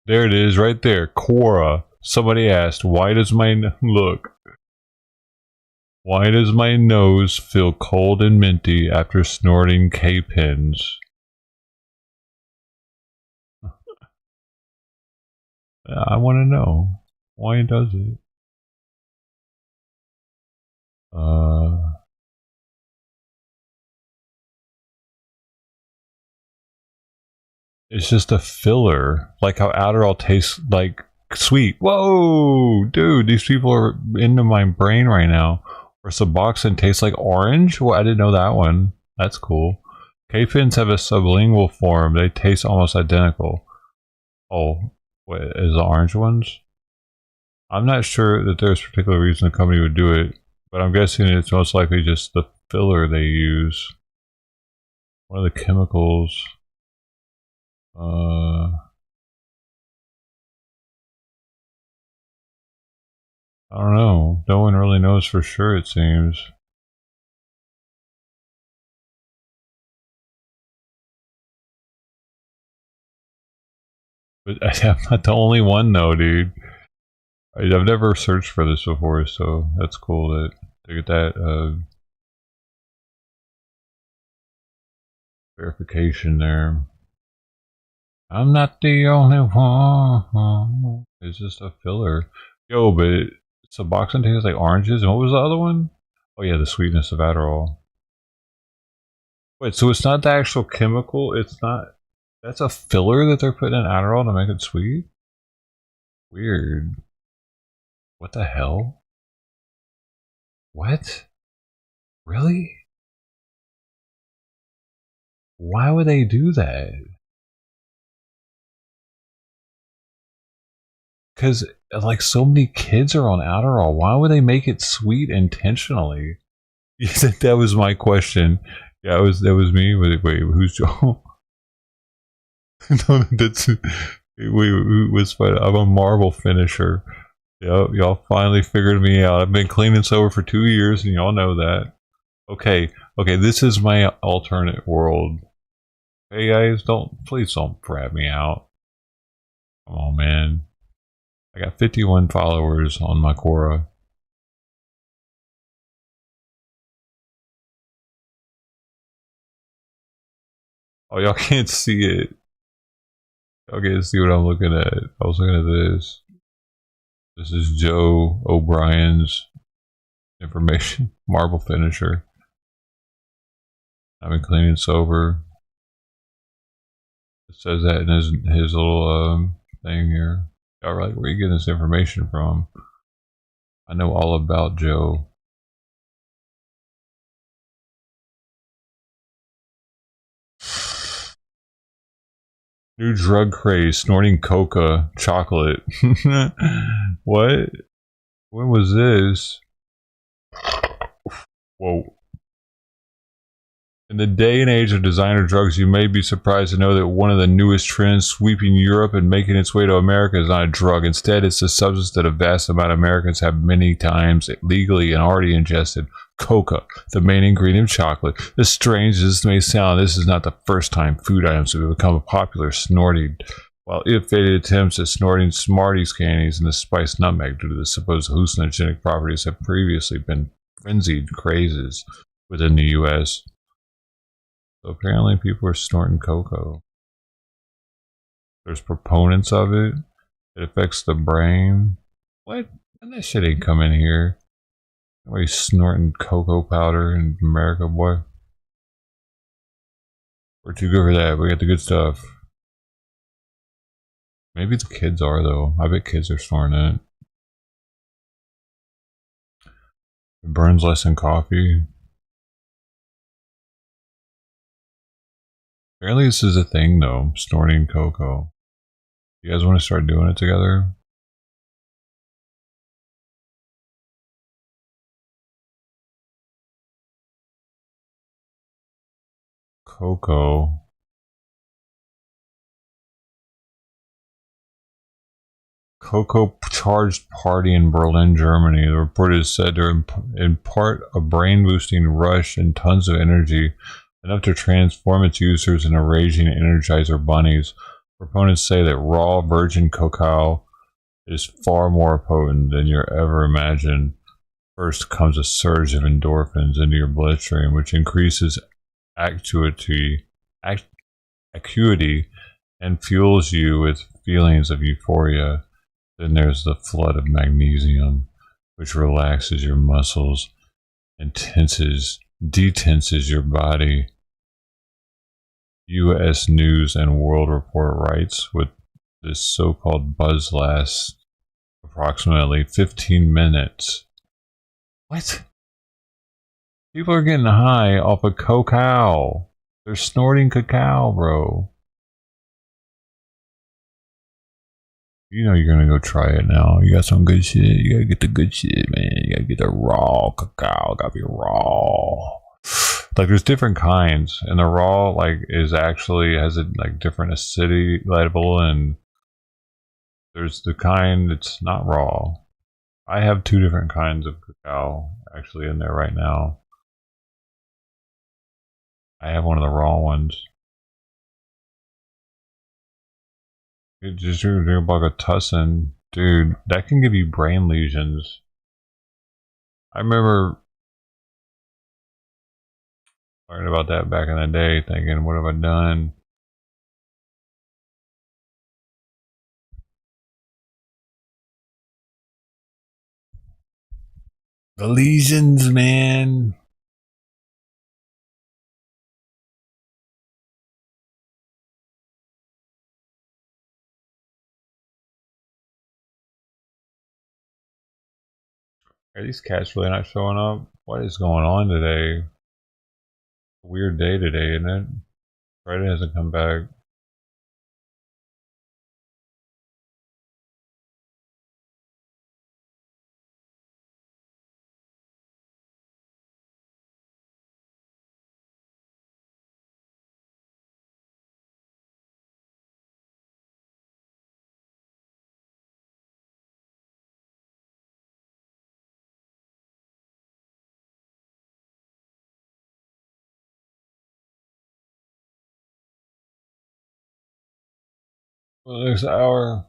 There it is right there, Quora. Somebody asked, why does my nose feel cold and minty after snorting K-pins? I want to know why does it. It's just a filler, like how Adderall tastes like sweet. Whoa, dude, these people are into my brain right now. Or Suboxone tastes like orange? Well, I didn't know that one. That's cool. K-pins have a sublingual form. They taste almost identical. Oh, what is the orange ones? I'm not sure that there's a particular reason the company would do it, but I'm guessing it's most likely just the filler they use. What are the chemicals? I don't know. No one really knows for sure, it seems. But I'm not the only one though, dude. I've never searched for this before, so that's cool to get that verification there. I'm not the only one. It's just a filler. Yo, but Suboxone tastes like oranges. And what was the other one? Oh yeah, the sweetness of Adderall. Wait, so it's not the actual chemical? It's not... That's a filler that they're putting in Adderall to make it sweet? Weird. What the hell? What? Really? Why would they do that? Because like so many kids are on Adderall. Why would they make it sweet intentionally? That was my question. Yeah, that was me. Wait, who's Joe? No, that's was fun. I'm a marble finisher. Yep, y'all finally figured me out. I've been clean and sober for 2 years, and y'all know that. Okay, this is my alternate world. Hey guys, please don't frat me out. Come on, man. I got 51 followers on my Quora. Oh, y'all can't see it. Y'all can't see what I'm looking at. I was looking at this. This is Joe O'Brien's information. Marble finisher. I've been clean and sober. It says that in his little thing here. All right, where are you getting this information from? I know all about Joe. New drug craze, snorting coca, chocolate. What? When was this? Whoa. In the day and age of designer drugs, you may be surprised to know that one of the newest trends sweeping Europe and making its way to America is not a drug. Instead, it's a substance that a vast amount of Americans have many times legally and already ingested. Coca, the main ingredient of chocolate. As strange as this may sound, this is not the first time food items have become popular snorting. While ill-fated attempts at snorting Smarties candies and the spiced nutmeg due to the supposed hallucinogenic properties have previously been frenzied crazes within the U.S. So apparently people are snorting cocoa. There's proponents of it. It affects the brain. What? And that shit ain't coming here. Nobody's snorting cocoa powder in America, boy. We're too good for that. We got the good stuff. Maybe the kids are, though. I bet kids are snorting it. It burns less than coffee. Apparently this is a thing, though. Snorting cocoa. You guys want to start doing it together? Cocoa. Cocoa charged party in Berlin, Germany. The report is said to impart a brain-boosting rush and tons of energy, enough to transform its users into raging Energizer bunnies. Proponents say that raw virgin cacao is far more potent than you ever imagined. First comes a surge of endorphins into your bloodstream, which increases acuity and fuels you with feelings of euphoria. Then there's the flood of magnesium, which relaxes your muscles and detenses your body. U.S. News and World Report writes, with this so-called buzz lasts approximately 15 minutes. What? People are getting high off of cacao. They're snorting cacao, bro. You know you're gonna go try it now. You got some good shit. You gotta get the good shit, man. You gotta get the raw cacao. Gotta be raw. Like there's different kinds, and the raw like is actually has a like different acidity level, and there's the kind that's not raw. I have 2 different kinds of cacao actually in there right now. I have one of the raw ones. You just drink a bag of tussin, dude. That can give you brain lesions. I remember learning about that back in the day, thinking, "What have I done?" The lesions, man. Are these cats really not showing up? What is going on today? Weird day today, isn't it? Friday hasn't come back. For the next hour.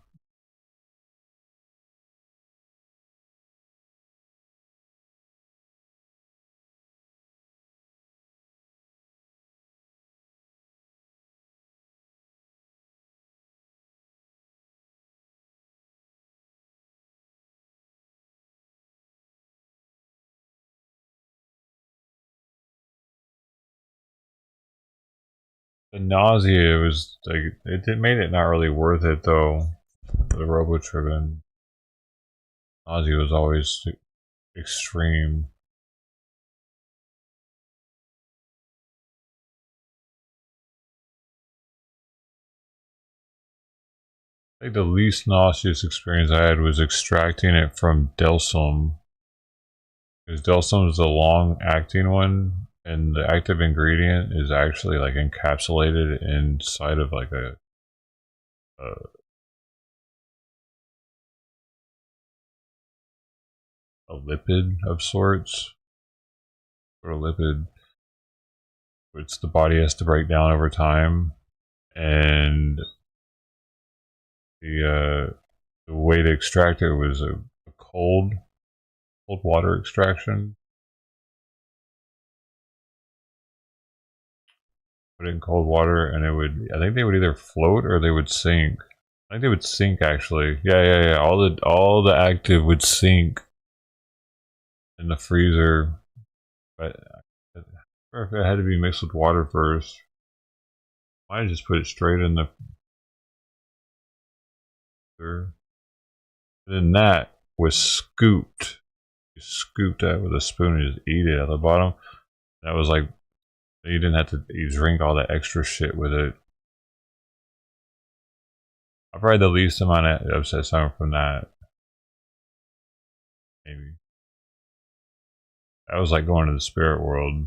The nausea was like it made it not really worth it though. The robo-tripping nausea was always extreme. I think the least nauseous experience I had was extracting it from Delsum. Because Delsum is the long-acting one, and the active ingredient is actually like encapsulated inside of like a lipid of sorts, or a lipid which the body has to break down over time, and the way to extract it was a cold water extraction. Put it in cold water, and it would, I think they would either float or they would sink. I think they would sink, actually. Yeah. All the active would sink in the freezer, but I don't know if it had to be mixed with water first. I just put it straight in the freezer. Then that was scooped. You scoop that with a spoon and just eat it at the bottom. That was like, you didn't have to drink all that extra shit with it. I probably the least amount of upset stomach from that. Maybe. That was like going to the spirit world.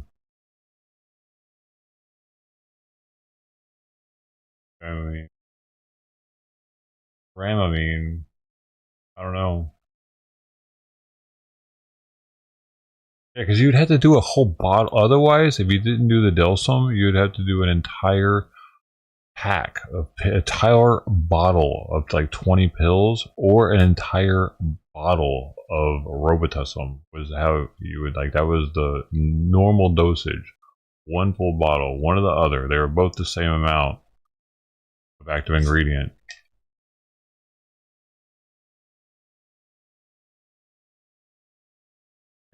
Dramamine. I don't know. Yeah, because you'd have to do a whole bottle. Otherwise, if you didn't do the Delsum, you'd have to do an entire pack of a entire bottle of like 20 pills, or an entire bottle of Robitussin was how you would, like, that was the normal dosage. One full bottle, one or the other. They were both the same amount of active ingredient.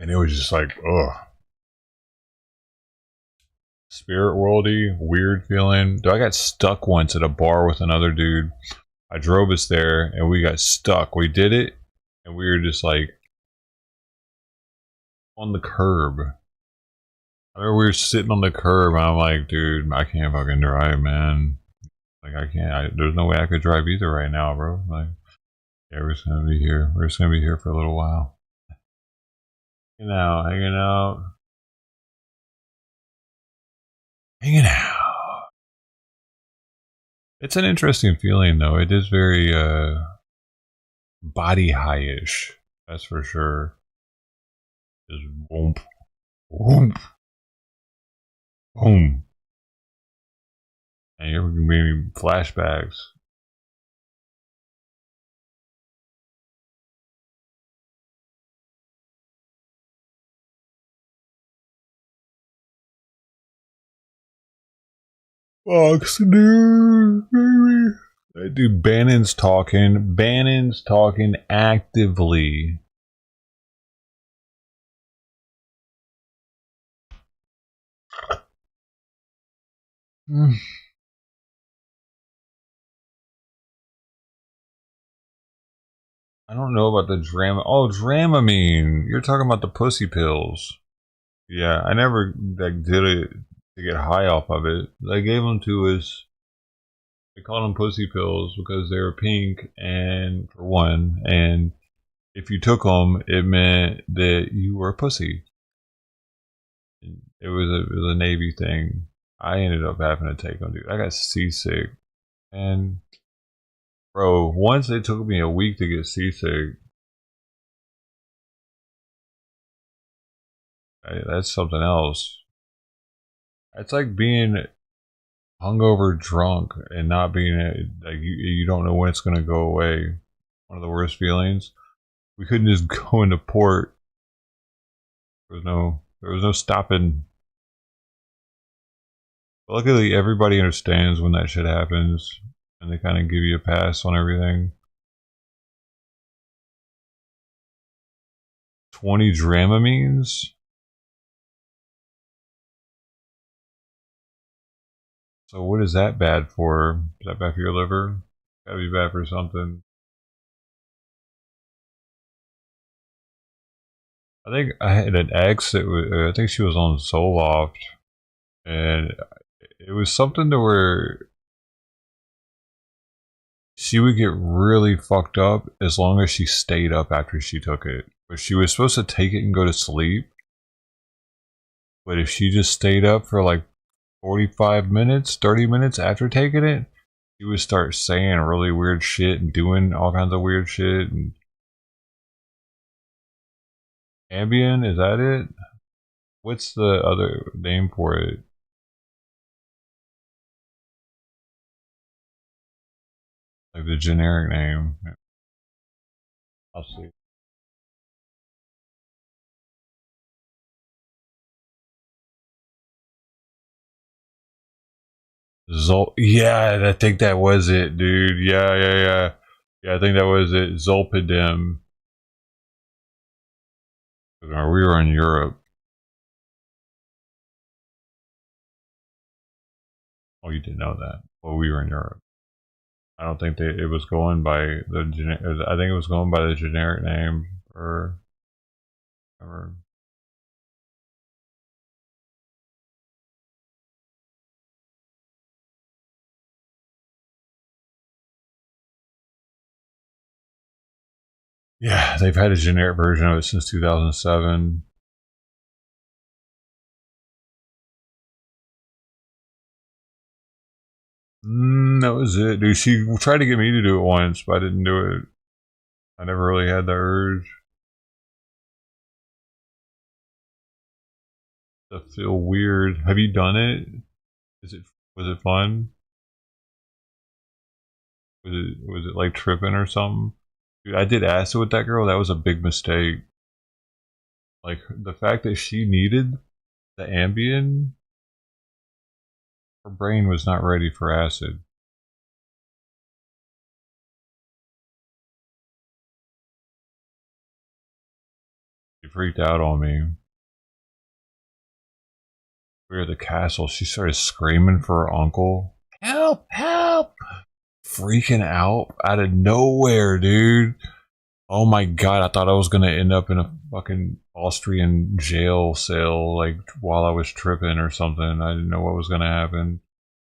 And it was just like, ugh. Spirit worldy, weird feeling. Dude, I got stuck once at a bar with another dude. I drove us there and we got stuck. We did it and we were just like on the curb. I remember we were sitting on the curb and I'm like, dude, I can't fucking drive, man. Like, I can't. There's no way I could drive either right now, bro. Like, yeah, we're just gonna be here. We're just gonna be here for a little while. Hanging out. It's an interesting feeling, though. It is very body high-ish. That's for sure. Just whoomp, whoomp, boom. And you're giving flashbacks. Fox News, baby. Dude, Bannon's talking. Bannon's talking actively. I don't know about the drama. Oh, Dramamine. You're talking about the pussy pills. Yeah, I never like did it to get high off of it. They gave them to us. They called them pussy pills because they were pink, and for one, and if you took them, it meant that you were a pussy. It was a Navy thing. I ended up having to take them, dude. I got seasick, and bro, once it took me a week to get seasick. That's something else. It's like being hungover, drunk, and not being like you don't know when it's gonna go away. One of the worst feelings. We couldn't just go into port. There was no stopping. But luckily, everybody understands when that shit happens, and they kind of give you a pass on everything. 20 Dramamines. So what is that bad for? Is that bad for your liver? Gotta be bad for something. I think I had an ex that was, I think she was on Zoloft, and it was something to where she would get really fucked up as long as she stayed up after she took it. But she was supposed to take it and go to sleep. But if she just stayed up for like 45 minutes, 30 minutes after taking it, she would start saying really weird shit and doing all kinds of weird shit. And Ambien, is that it? What's the other name for it? Like the generic name. I'll see. Yeah, I think that was it, dude. Yeah. Yeah, I think that was it. Zolpidem. We were in Europe. Oh, you didn't know that. Well, we were in Europe. I don't think it was going by the I think it was going by the generic name or yeah, they've had a generic version of it since 2007. That was it, dude. She tried to get me to do it once, but I didn't do it. I never really had the urge. I feel weird. Have you done it? Was it fun? Was it like tripping or something? Dude, I did acid with that girl. That was a big mistake. Like the fact that she needed the Ambien, her brain was not ready for acid. She freaked out on me. We were at the castle. She started screaming for her uncle. Help! Help! Freaking out of nowhere, dude. Oh my god, I thought I was gonna end up in a fucking Austrian jail cell, like, while I was tripping or something. I didn't know what was gonna happen.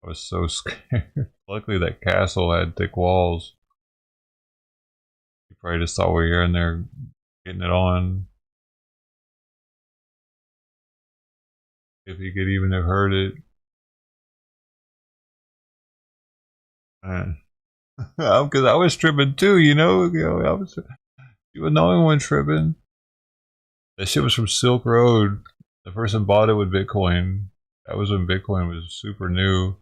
I was so scared. Luckily, that castle had thick walls. You probably just thought we were in there getting it on. If you could even have heard it. Because I was tripping too, you know? I was, you were the only one tripping. That shit was from Silk Road. The person bought it with Bitcoin. That was when Bitcoin was super new.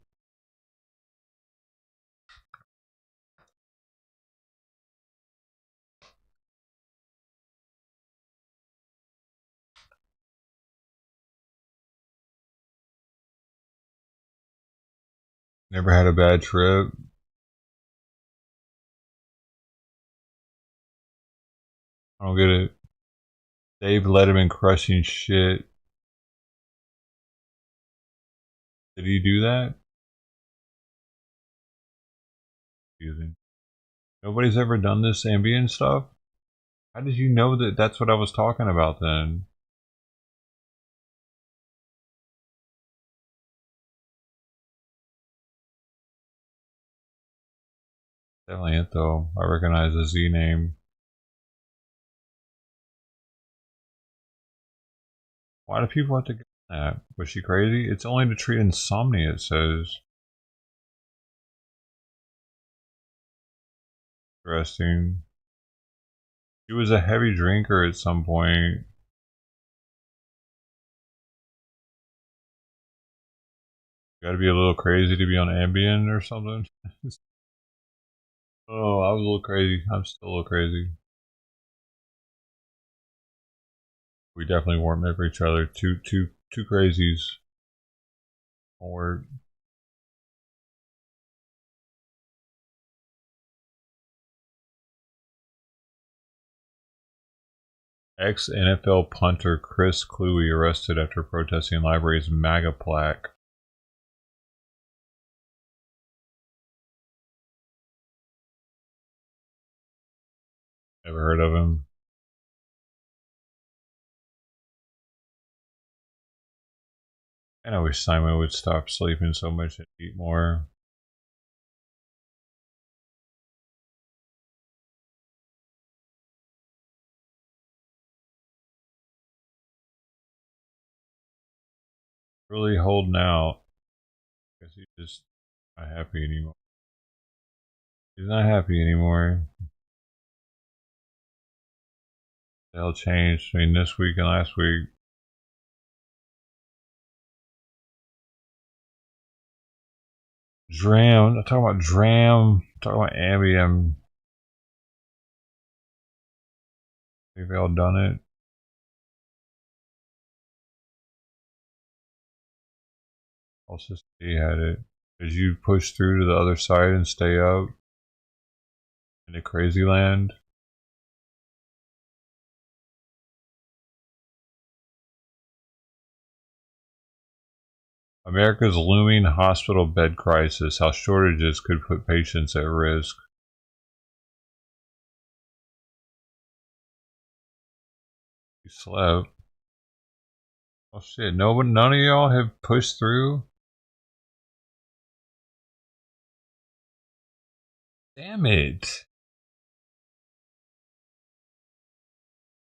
Never had a bad trip. I don't get it. Dave Letterman crushing shit. Did he do that? Confusing. Nobody's ever done this ambient stuff? How did you know that that's what I was talking about then? Definitely it though. I recognize the Z name. Why do people have to get that? Was she crazy? It's only to treat insomnia, it says. Interesting. She was a heavy drinker at some point. You gotta be a little crazy to be on Ambien or something. Oh, I was a little crazy. I'm still a little crazy. We definitely weren't meant for each other. Two crazies. Won't work. Ex-NFL punter Chris Cluey arrested after protesting library's MAGA plaque. Ever heard of him? And I wish Simon would stop sleeping so much and eat more. Really holding out. Guess he's just not happy anymore. He's not happy anymore. The hell changed between this week and last week. Dram. I'm talking about Dram. I'm talking about Ambien. Have y'all done it? Also, he had it. Did you push through to the other side and stay up in the crazy land? America's looming hospital bed crisis. How shortages could put patients at risk. You slept. Oh shit! None of y'all have pushed through. Damn it!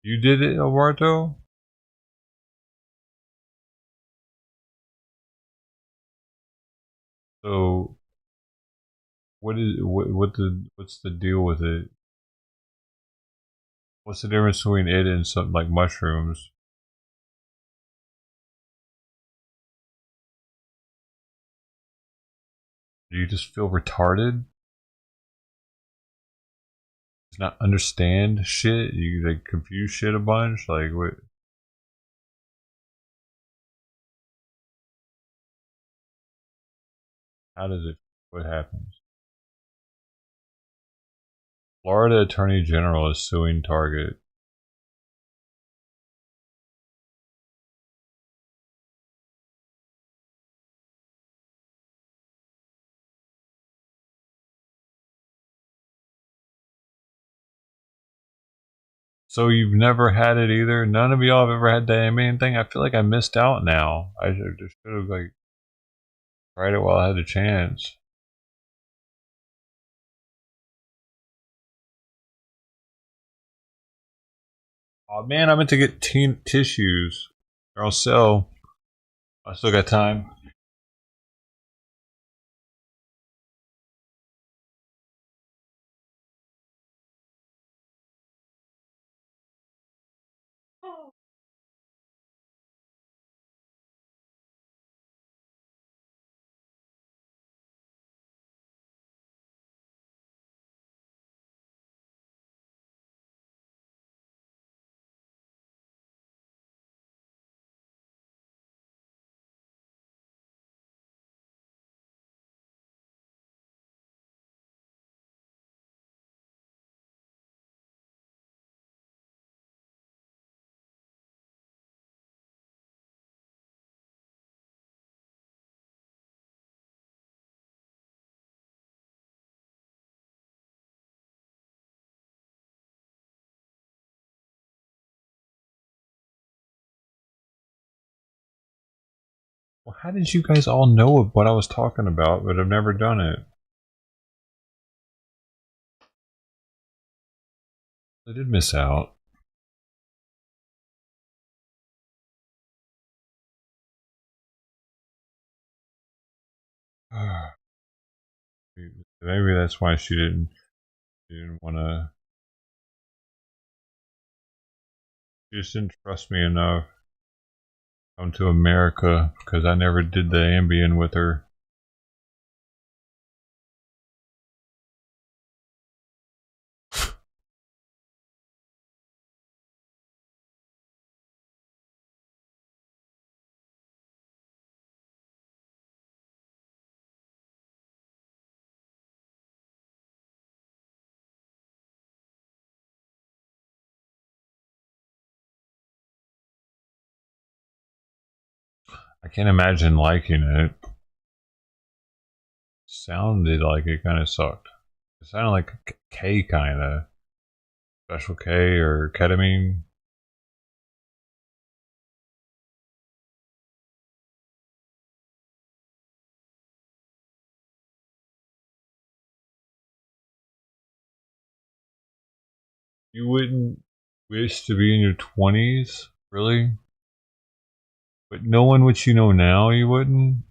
You did it, Alberto. So, what's the deal with it? What's the difference between it and something like mushrooms? Do you just feel retarded? Just not understand shit? You like confuse shit a bunch? Like what? How does it? What happens? Florida Attorney General is suing Target. So you've never had it either? None of y'all have ever had the Ambien thing? I feel like I missed out now. I should have like tried it while I had the chance. Oh man, I meant to get tissues. Or I'll sell. I still got time. Well, how did you guys all know what I was talking about, but I've never done it? I did miss out. Maybe that's why she didn't want to. She just didn't trust me enough. Come to America because I never did the Ambien with her. I can't imagine liking it. Sounded like it kind of sucked. It sounded like K kind of. Special K or ketamine. You wouldn't wish to be in your 20s? Really? But knowing what you know now, you wouldn't?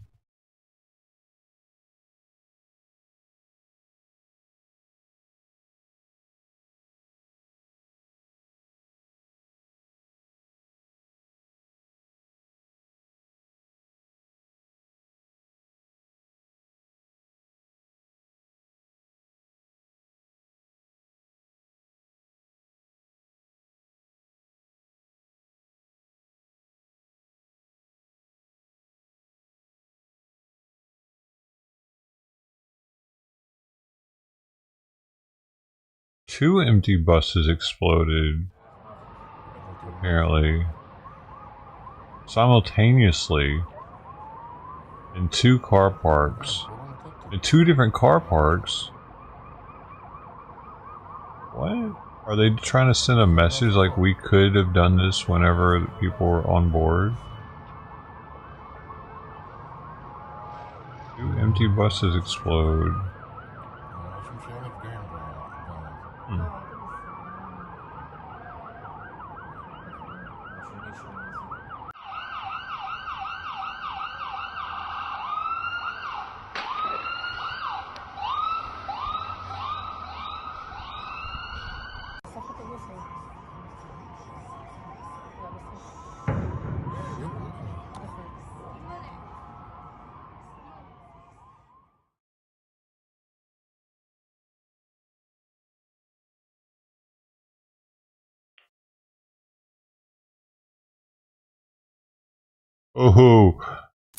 Two empty buses exploded, apparently, simultaneously in two car parks. In two different car parks? What? Are they trying to send a message like we could have done this whenever people were on board? Two empty buses explode. Oh,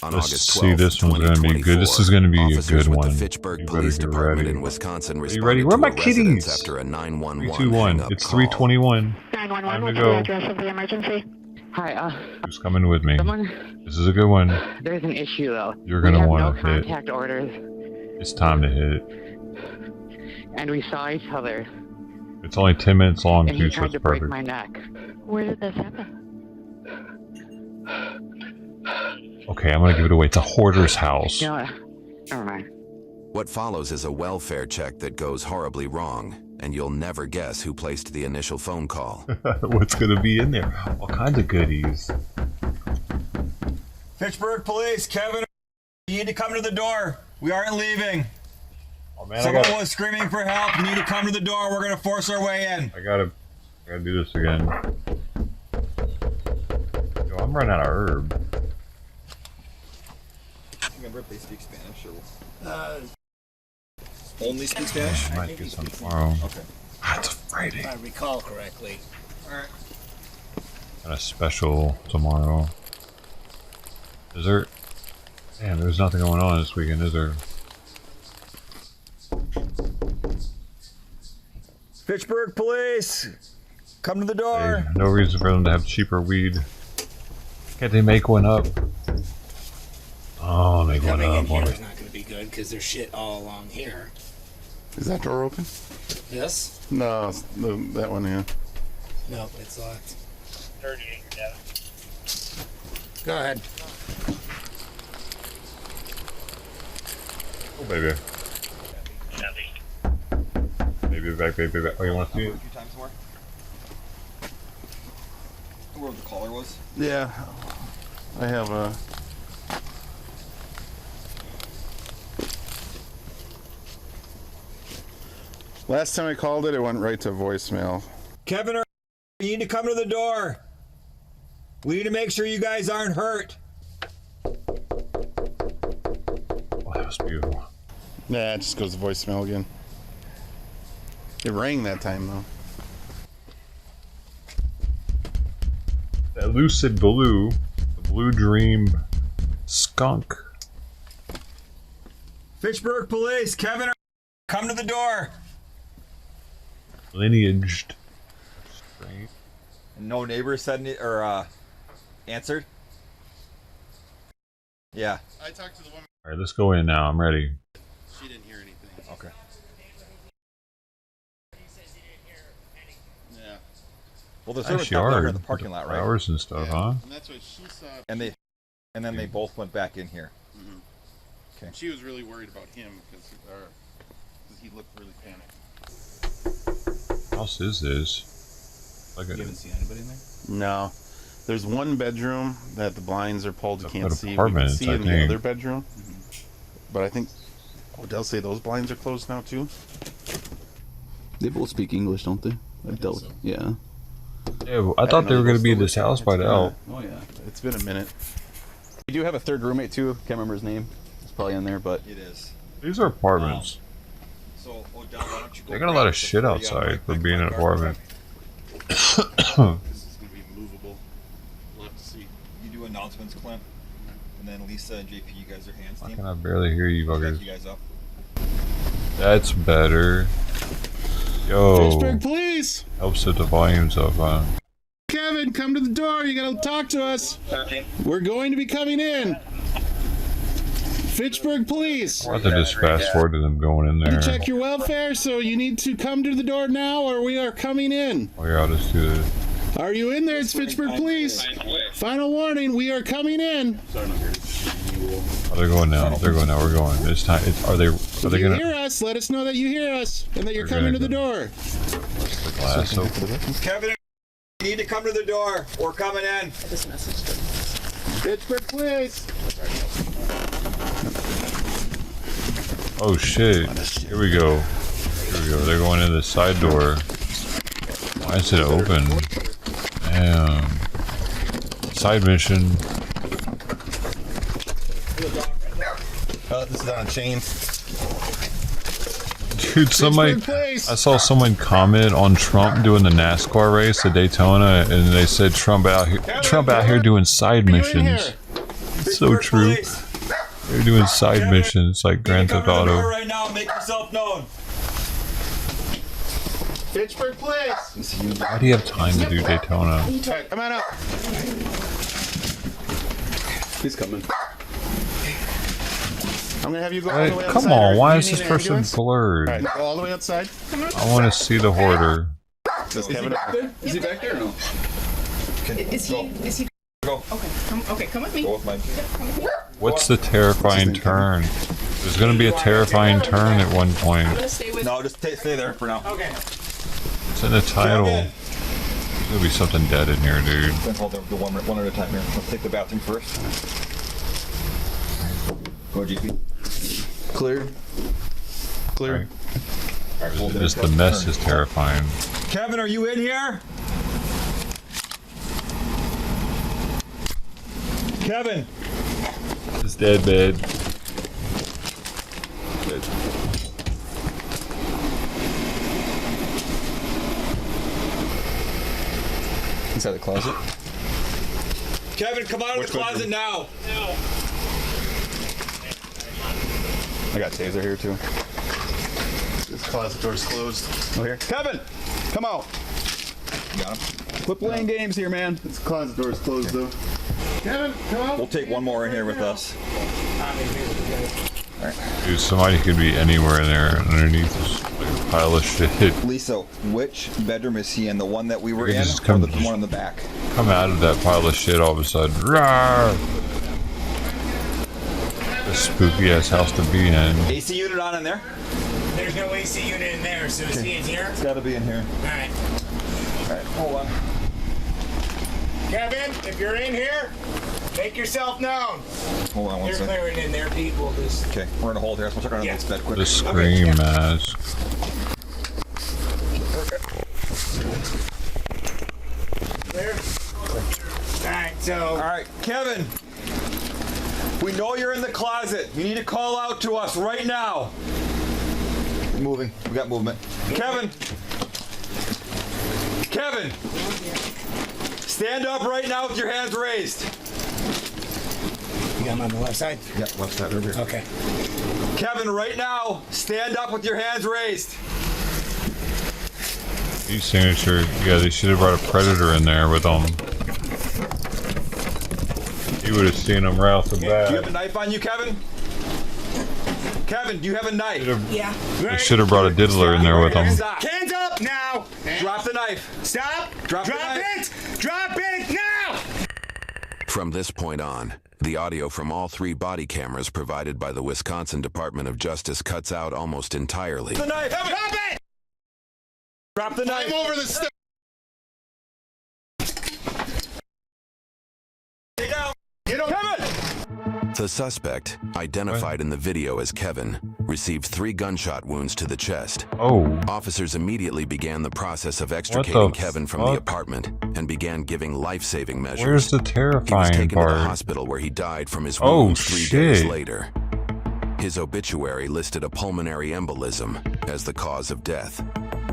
On let's August see. 12th, This one's gonna be good. This is gonna be a good officers with one. the Fitchburg You Police better get Department ready. in Wisconsin Are you responded ready? Where are my to a residence kitties? after a 911 321. hang-up It's call. 321. 911, Time what's to the go. address of the emergency? Hi, Who's coming with me? someone, This is a good one. there's an issue though. You're gonna we have want no to hit. contact orders, It's time to hit. and we saw each other, It's only 10 minutes long and he too, so tried it's to break perfect. my neck. Where did this happen? Okay, I'm gonna give it away. It's a hoarder's house. You know what? Never mind. What follows is a welfare check that goes horribly wrong, and you'll never guess who placed the initial phone call. What's gonna be in there? All kinds of goodies. Fitchburg Police, Kevin, you need to come to the door. We aren't leaving. Oh man, Someone was screaming for help. You need to come to the door. We're gonna force our way in. I gotta do this again. Yo, I'm running out of herb. Remember if they speak Spanish or only speak Spanish? I might get some tomorrow. Okay. That's a Friday. If I recall correctly. Alright. Got a special tomorrow. Is there? Damn, there's nothing going on this weekend, is there? Fitchburg Police, come to the door. Hey, no reason for them to have cheaper weed. Can't they make one up? Oh, make one Coming in up. here is not going to be good because there's shit all along here. Is that door open? This? No, that one, yeah. Nope, it's locked. 38, yeah. Go ahead. Oh, baby. Baby back, baby back. Oh, you want to see it? A few times more. Where the collar was? Yeah. I have a... Last time I called it, it went right to voicemail. Kevin, you need to come to the door. We need to make sure you guys aren't hurt. Oh, that was beautiful. Yeah, it just goes to voicemail again. It rang that time, though. That Lucid Blue, the Blue Dream Skunk. Fitchburg Police, Kevin, come to the door. Lineaged. No neighbors said or answered. Yeah. I talked to the woman. All right, let's go in now. I'm ready. She didn't hear anything. Okay. Yeah. Well, the Nice service stopped over yard in the parking lot, right? Flowers and stuff, huh? And that's what she saw. And then they both went back in here. Mm-hmm. Okay. She was really worried about him because he looked really panicked. What house is this? Like You haven't seen anybody in there? No. There's one bedroom that the blinds are pulled. You can't see. We can apartments, see I in the think. other bedroom. But I think Odell say those blinds are closed now too. They both speak English, don't they? Yeah. Yeah, I thought they were going to be in this house by the L. Oh yeah. It's been a minute. We do have a third roommate too. Can't remember his name. It's probably in there, but It is. These are apartments. So, Odell, why don't you go They got a lot of shit outside for being an apartment. This is gonna be movable. We'll have to see. You do announcements, Clint, and then Lisa and JP, you guys are hands How team. can I barely hear you buggers? You guys up. That's better. Yo. Fitchburg Police! Helps set the volumes up, huh? Kevin, come to the door. You gotta talk to us. We're going to be coming in. Fitchburg Police. I'll have to just fast forward to them going in there. Check your welfare, so you need to come to the door now or we are coming in. Oh yeah, I'll just do this. Are you in there? It's Fitchburg Police. Final warning, we are coming in. Oh, they're going now. They're going now. We're going. It's time. Are they If you gonna hear us, let us know that you hear us and that you're They're coming gonna to the door. the glass open? Kevin, you need to come to the door. We're coming in. Fitchburg Police. Oh shit. Here we go. Here we go. They're going in the side door. Why is it open? Damn. Side mission. This is on a chain. Dude, somebody, I saw someone comment on Trump doing the NASCAR race at Daytona, and they said Trump out here doing side missions. So true. They're doing side missions like Grand Theft Auto. Right now, make yourself known. Fitchburg Police. Why do you have time to do Daytona? Alright, come on up. he's coming. I'm gonna have you go all the way outside. Come on, why Do is you this need an person ambulance? blurred? Alright, go all the way outside. I want to see the hoarder. Does Kevin back there? Is he back there or no? Is he? Go. Okay, come with me. Go with my. What's the terrifying turn? There's going to be a terrifying turn at one point. No, just stay there for now. Okay. It's in the title. There's going to be something dead in here, dude. Then hold them one at a time here. Let's take the bathroom first. Go, GP. Clear. Clear. All right, hold it. Just the mess is terrifying. Kevin, are you in here? Kevin. It's dead, bed. Inside the closet. Kevin, come out of the closet now. I got taser here too. This closet door's closed. Oh here. Kevin! Come out! Got him. Quit playing games here, man. This closet door's closed though. Kevin, come on. We'll take one more in here with us. Dude, somebody could be anywhere in there underneath this like, pile of shit. Lisa, which bedroom is he in? The one that we were You in, just or come- the one in the back? Come out of that pile of shit all of a sudden. Rawr! A spooky ass house to be in. AC unit on in there? There's no AC unit in there, so is he in here? It's got to be in here. All right. All right, hold on. Kevin, if you're in here, make yourself known. Hold on one They're second. clearing in there, people. Just Okay, we're gonna hold here. Let's check on this bed quick. The scream mask. clear. All right, so. All right, Kevin. We know you're in the closet. You need to call out to us right now. Moving. We got movement. Kevin. Kevin. Stand up right now with your hands raised. You got him on the left side? Yeah, left side over here. Okay. Kevin, right now, stand up with your hands raised. E-signature. Yeah, they should have brought a predator in there with them. He would have seen them right off the Do you have a bat. knife on you, Kevin? Kevin, do you have a knife? Yeah. They should have brought a diddler in there with them. Stop. Hands up now. Drop the knife. Stop. Drop the Drop knife. it. Drop it now. From this point on, the audio from all 3 body cameras provided by the Wisconsin Department of Justice cuts out almost entirely. The knife. Drop it. Drop the knife. I'm over the The suspect, identified in the video as Kevin, received 3 gunshot wounds to the chest. Oh. Officers immediately began the process of extricating Kevin from the apartment and began giving life-saving measures. Where's the terrifying He was taken part? to the hospital where he died from his wounds 3 days later. His obituary listed a pulmonary embolism as the cause of death.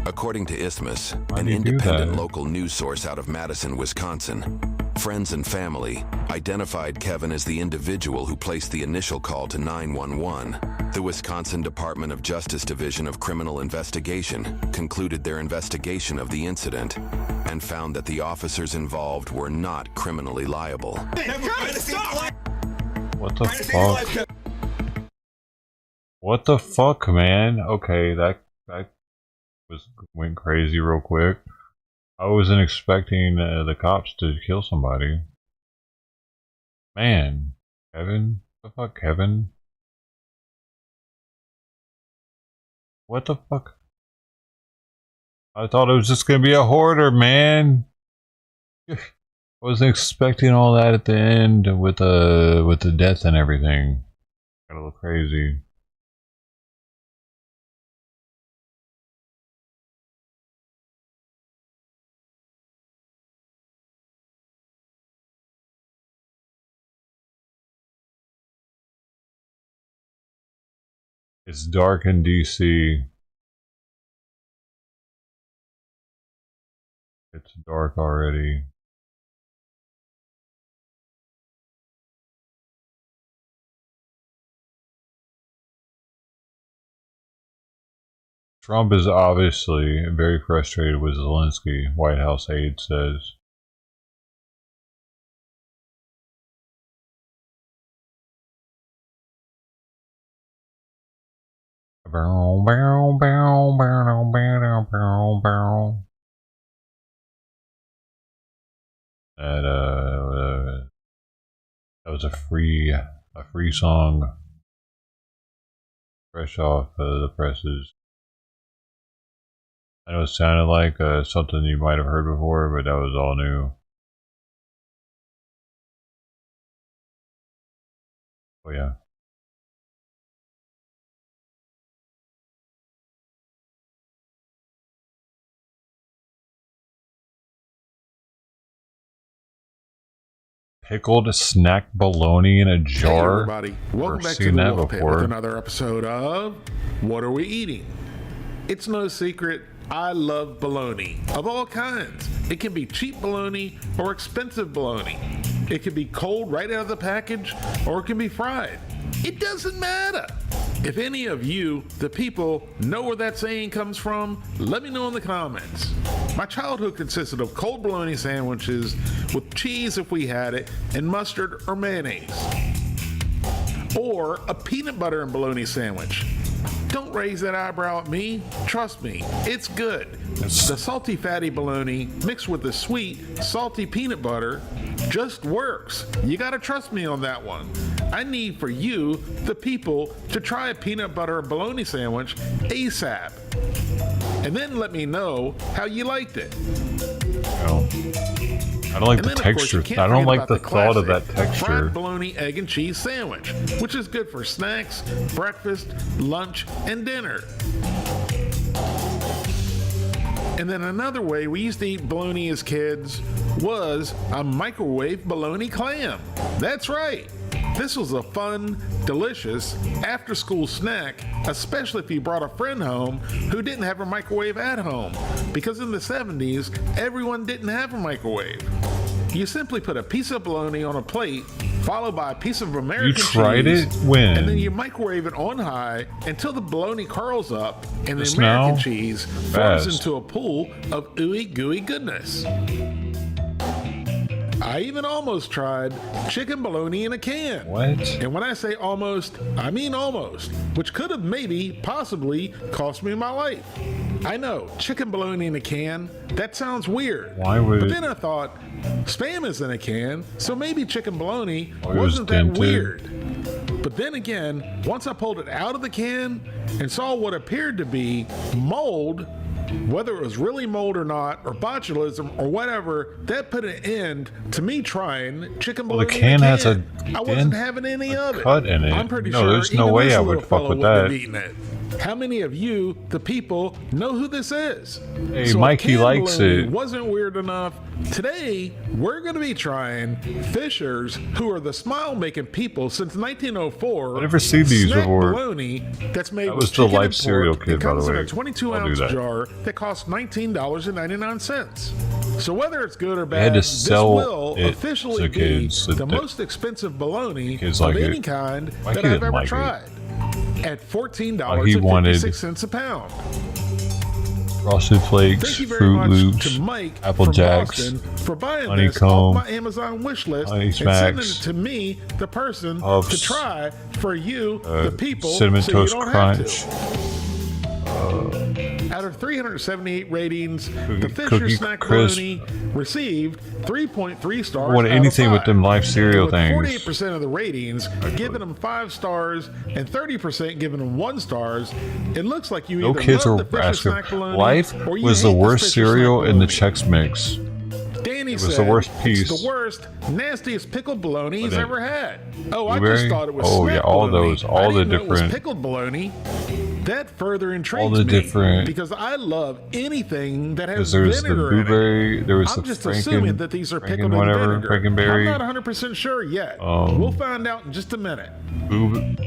According to Isthmus, an independent local news source out of Madison, Wisconsin, friends and family identified Kevin as the individual who placed the initial call to 911. The Wisconsin Department of Justice Division of Criminal Investigation concluded their investigation of the incident and found that the officers involved were not criminally liable. What the fuck? What the fuck, man? Okay, that went crazy real quick. I wasn't expecting the cops to kill somebody. Man, Kevin? What the fuck, Kevin? What the fuck? I thought it was just gonna be a hoarder, man. I wasn't expecting all that at the end with the death and everything. Got a little crazy. It's dark in DC. It's dark already. Trump is obviously very frustrated with Zelensky, White House aide says. That was a free song, fresh off the presses. I know it sounded like something you might have heard before, but that was all new. Oh yeah. Pickled snack bologna in a jar. Hey everybody, welcome back to the Wolf Pit with another episode of What Are We Eating? It's no secret, I love bologna of all kinds. It can be cheap bologna or expensive bologna. It can be cold right out of the package or it can be fried. It doesn't matter. If any of you, the people, know where that saying comes from, let me know in the comments. My childhood consisted of cold bologna sandwiches with cheese if we had it, and mustard or mayonnaise. Or a peanut butter and bologna sandwich. Don't raise that eyebrow at me. Trust me, it's good. The salty fatty bologna mixed with the sweet salty peanut butter just works. You gotta trust me on that one. I need for you, the people, to try a peanut butter and bologna sandwich ASAP. And then let me know how you liked it. Oh. I don't like the texture. I don't like the thought of that texture. Fried bologna, egg, and cheese sandwich, which is good for snacks, breakfast, lunch, and dinner. And then another way we used to eat bologna as kids was a microwave bologna clam. That's right. This was a fun, delicious after-school snack, especially if you brought a friend home who didn't have a microwave at home. Because in the 70s, everyone didn't have a microwave. You simply put a piece of bologna on a plate, followed by a piece of American cheese. You tried it? When? And then you microwave it on high until the bologna curls up and the American cheese forms into a pool of ooey gooey goodness. I even almost tried chicken bologna in a can. What? And when I say almost, I mean almost, which could have maybe, possibly, cost me my life. I know, chicken bologna in a can, that sounds weird. Why would But it? then I thought, Spam is in a can, so maybe chicken bologna was wasn't that dented. weird. But then again, once I pulled it out of the can and saw what appeared to be mold, Whether it was really mold or not, or botulism or whatever, that put an end to me trying chicken Well, the bologna. can has a I wasn't having any of it. cut in it. I'm pretty No, sure there's no even way this I would little fuck fellow with wouldn't have that. eaten it. How many of you, the people, know who this is? Hey, So Mikey canned likes bologna it. Wasn't weird enough. Today, we're going to be trying Fisher's, who are the smile-making people since 1904. I never seen these snack before. bologna that's made That with was the chicken Life and cereal pork. kid, It by the comes in way. a 22 I'll do ounce that. jar that costs $19.99. So whether it's good or They had bad, to sell this will it officially to be kids the that- most expensive bologna Kids of like any it. kind Mikey that I've didn't ever like it. tried. At He $14.56 a pound. Frosted Flakes, Thank you very Fruit much Loops, to Mike Apple from Jacks, Boston for buying Honeycomb, this off my Amazon wish list Honey and sending Smacks, it to me, the person, Puffs, to try for you, the people, Cinnamon so Toast you don't Crunch, have to. Out of 378 ratings, the Fisher Cookie Snack Crisp. Bologna received 3.3 stars. I want out of anything with 5. them Life cereal With things. 48% of the ratings giving them 5 stars and 30% giving them 1 stars. It looks like you No either kids love are the Fisher asking. Snack Bologna Life or you was the hate worst Fisher cereal Snack in the Bologna. Chex Mix. Danny It was said the worst it's piece. the worst, nastiest pickled bologna he's But ever had. Oh, I blueberry? just thought it was Oh, snack yeah, all bologna. those, all I the didn't know it was different- pickled bologna. That further intrigues All the me different- because I love anything that has Because there was the vinegar in it. blueberry, there was I'm the just assuming Franken, that these are Franken pickled in whatever, vinegar. Frankenberry. I'm not 100% sure yet. We'll find out in just a minute. Boob.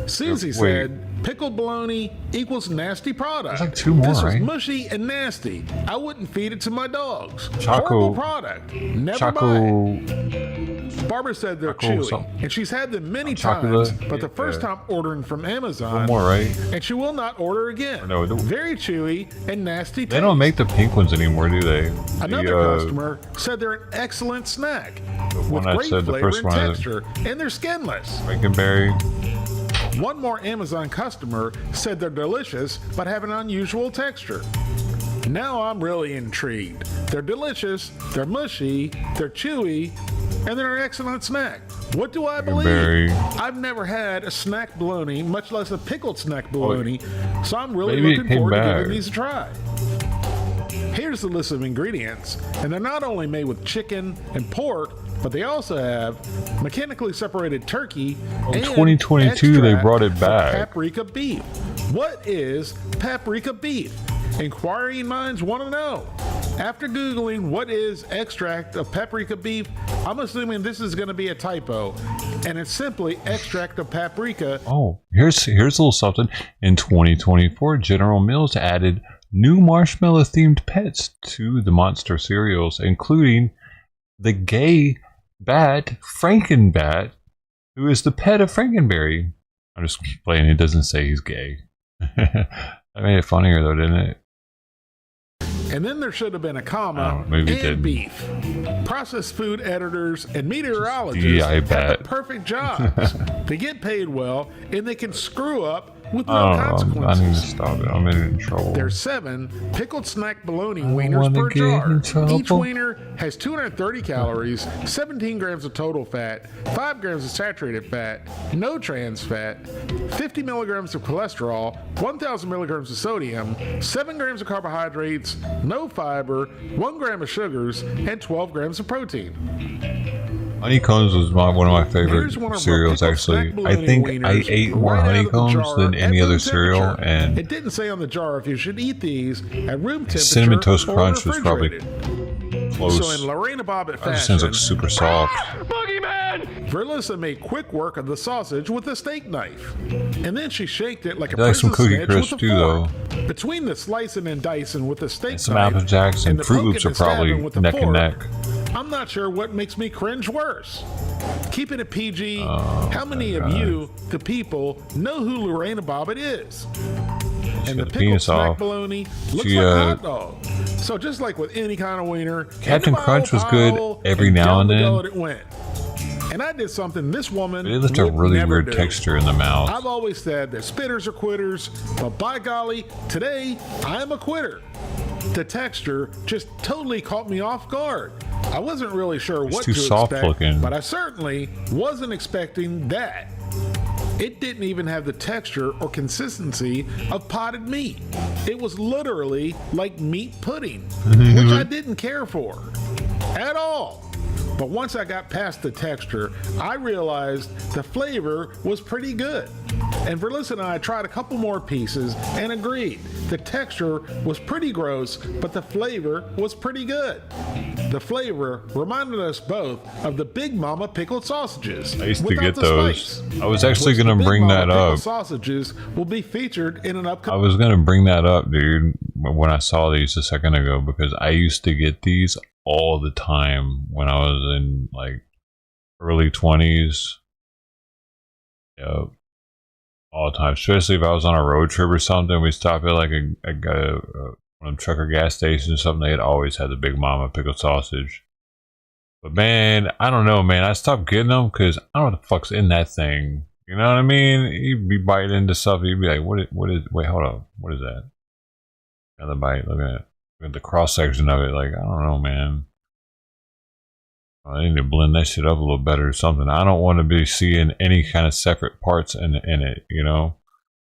Susie Wait. said, pickled bologna equals nasty product. There's like 2 more, This was right? mushy and nasty. I wouldn't feed it to my dogs. Choco- Horrible product. Never buy it. Choco. Barbara said they're Choco chewy, something. and she's had them many Chocolate? times, but the first time ordering from Amazon, One more, right? and she will not order again. No, Very chewy and nasty They don't make the pink ones anymore, do they? Another The, customer said they're an excellent snack one with I great said, the flavor first and one, texture, and they're skinless. Frankenberry. One more Amazon customer said they're delicious but have an unusual texture. Now I'm really intrigued. They're delicious, they're mushy, they're chewy, and they're an excellent snack. What do I believe? Berry. I've never had a snack bologna, much less a pickled snack bologna, so I'm really Maybe it looking came forward to back. giving these a try. Here's the list of ingredients, and they're not only made with chicken and pork, but they also have mechanically separated turkey. In and 2022, they extract brought it of back. Paprika beef. What is paprika beef? Inquiring minds want to know. After Googling what is extract of paprika beef, I'm assuming this is going to be a typo, and it's simply extract of paprika. Oh, here's a little something. In 2024, General Mills added new marshmallow-themed pets to the monster cereals, including the gay bat, Frankenbat, who is the pet of Frankenberry. I'm just playing. It doesn't say he's gay. That made it funnier though, didn't it? And then there should have been a comma Oh, maybe it and didn't. beef. Processed food editors and meteorologists I have bet. the perfect jobs. They get paid well, and they can screw up with no I need consequences. to stop it. I'm in trouble. There's 7 pickled snack bologna wanna wieners per get in jar. Each trouble. wiener has 230 calories, 17 grams of total fat, 5 grams of saturated fat, no trans fat, 50 milligrams of cholesterol, 1,000 milligrams of sodium, 7 grams of carbohydrates, no fiber, 1 gram of sugars, and 12 grams of protein. Honeycombs was one of my favorite Here's one of our cereals, pickled actually. snack I bologna think I wieners ate more right out of the honeycombs jar than at any room other cereal, temperature. and It didn't say on the jar if you should eat these at room temperature Cinnamon Toast or Crunch was probably refrigerated. close. So in Lorena Bobbitt That just sounds fashion, like super soft. Verlissa made quick work of the sausage with a steak knife. And then she shaked it like a I like some princess Cookie snitch Crisp with a too, fork. though. Between the slicing and dicing with the steak And some knife Apple Jacks and the Fruit poking Loops are and stabbing probably with the neck and fork, neck. I'm not sure what makes me cringe worse. Keeping it PG, Oh, how many of you, the people, know who Lorena Bobbitt is? And the the pickled penis snack off. bologna looks She, like a hot dog. So just like with any kind of wiener, Captain in the Crunch was pile, good every now down and the then. gullet it went. And I did something this woman But it left a would really never weird do. texture in the mouth. I've always said that spitters are quitters, but by golly, today I am a quitter. The texture just totally caught me off guard. I wasn't really sure what too to soft expect, looking. but I certainly wasn't expecting that. It didn't even have the texture or consistency of potted meat. It was literally like meat pudding, which I didn't care for at all. But once I got past the texture, I realized the flavor was pretty good. And Verlissa and I tried a couple more pieces and agreed. The texture was pretty gross, but the flavor was pretty good. The flavor reminded us both of the Big Mama pickled sausages. I used to get those. I was actually going to bring that up. Sausages will be featured in an upcoming. I was going to bring that up, dude, when I saw these a second ago, because I used to get these all the time when I was in like early 20s. Yeah, all the time. Especially if I was on a road trip or something, we stopped at like one of them trucker gas stations or something. They'd always had the Big Mama pickled sausage. But man, I don't know, man. I stopped getting them because I don't know what the fuck's in that thing. You know what I mean? You'd be biting into stuff. You'd be like, wait, hold up. What is that? Another bite. Look at it. Look at the cross section of it. Like, I don't know, man. I need to blend that shit up a little better or something. I don't want to be seeing any kind of separate parts in it, you know?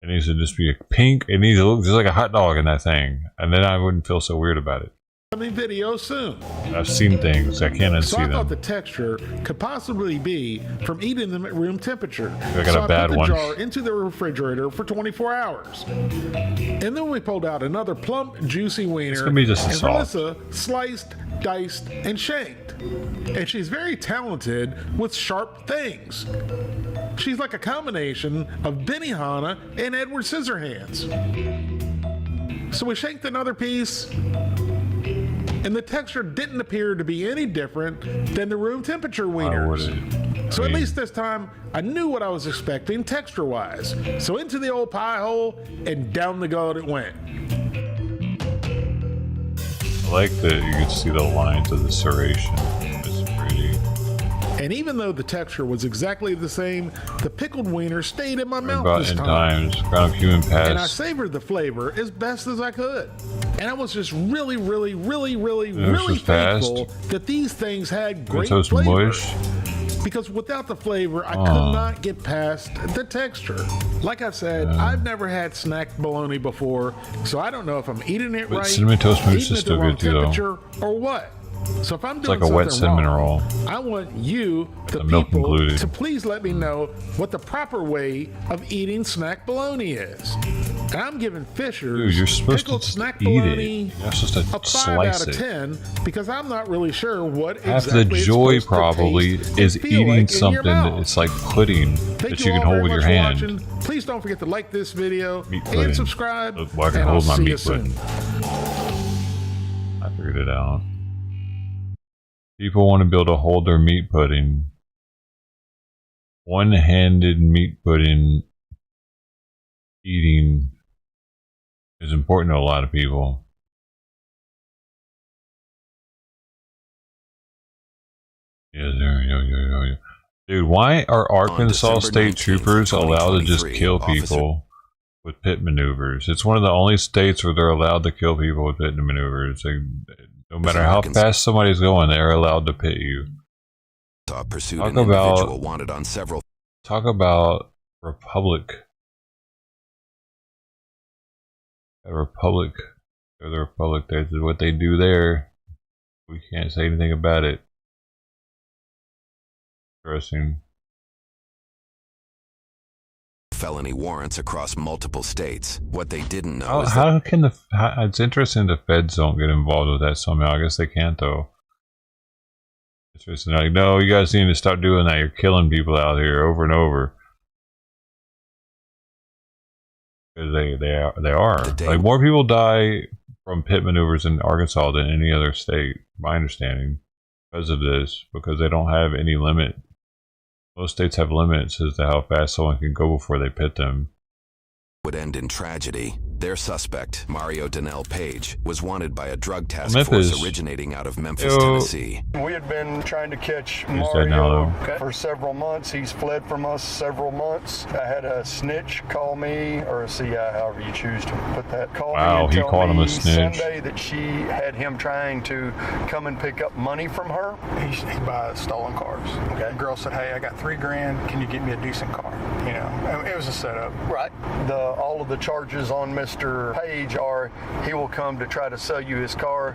It needs to just be pink. It needs to look just like a hot dog in that thing. And then I wouldn't feel so weird about it. Video soon. I've seen things. I can't unsee So I thought the them. texture could possibly be from eating them at room temperature. I got a bad put the one. jar into the refrigerator for 24 hours. And then we pulled out another plump, juicy wiener. It's gonna be just a and sauce. Melissa sliced, diced, and shanked. And she's very talented with sharp things. She's like a combination of Benihana and Edward Scissorhands. So we shanked another piece, and the texture didn't appear to be any different than the room temperature wieners. So at least this time, I knew what I was expecting texture-wise. So into the old pie hole, and down the gullet it went. I like that you can see the lines of the serration. It's pretty. And even though the texture was exactly the same, the pickled wiener stayed in my mouth About this in time. times, ground cumin And I pass. savored the flavor as best as I could. And I was just really This was thankful fast. that these things had great Toast flavor. mush. Because without the flavor, I could not get past the texture. Like I said, I've never had snack bologna before, so I don't know if I'm eating it But right, cinnamon toast mousse eating is it the still wrong good too, though. temperature, or what. So if I'm It's doing like a wet something cinnamon wrong, roll. I want you, the milk people, included. to please let me know what the proper way of eating snack bologna is. And I'm giving Fisher's Dude, you're supposed pickled to just snack eat bologna it. You're supposed to a 5 slice out of it. 10 because I'm not really sure what Half exactly the it's joy supposed to probably taste is and feel eating like in your something mouth. that's like pudding Thank that you can all hold very with your much for hand. watching. Please don't forget to like this video Meat pudding. and subscribe. Well, I can and hold I'll my see you meat pudding. soon. I figured it out. People want to be able to hold their meat pudding. One-handed meat pudding eating is important to a lot of people. Yeah, yeah. Dude, why are Arkansas December state 19th, troopers allowed to just 2023, kill officer- people with pit maneuvers? It's one of the only states where they're allowed to kill people with pit maneuvers. No matter how fast somebody's going, they're allowed to pit you. Pursued Talk an individual about wanted on several. talk about Republic. The Republic. They're the Republic. That's what they do there. We can't say anything about it. Interesting. Felony warrants across multiple states. What they didn't know is that How can it's interesting the feds don't get involved with that somehow. I guess they can't though. It's just like, no, you guys need to stop doing that. You're killing people out here over and over. Because they are. Like more people die from pit maneuvers in Arkansas than any other state, my understanding, because of this. Because they don't have any limit. Most states have limits as to how fast someone can go before they pit them. would end in tragedy. Their suspect, Mario Donnell Page, was wanted by a drug task Memphis. force originating out of Memphis, Yo. Tennessee. We had been trying to catch He's dead now, Mario though. for several months. He's fled from us several months. I had a snitch call me, or a CI, however you choose to put that. Call Wow, me and he tell called him a me snitch. Sunday that she had him trying to come and pick up money from her. He buys stolen cars. Okay. The girl said, "Hey, I got $3 grand. Can you get me a decent car?" You know, it was a setup. Right. The all of the charges on Mr. Page are he will come to try to sell you his car.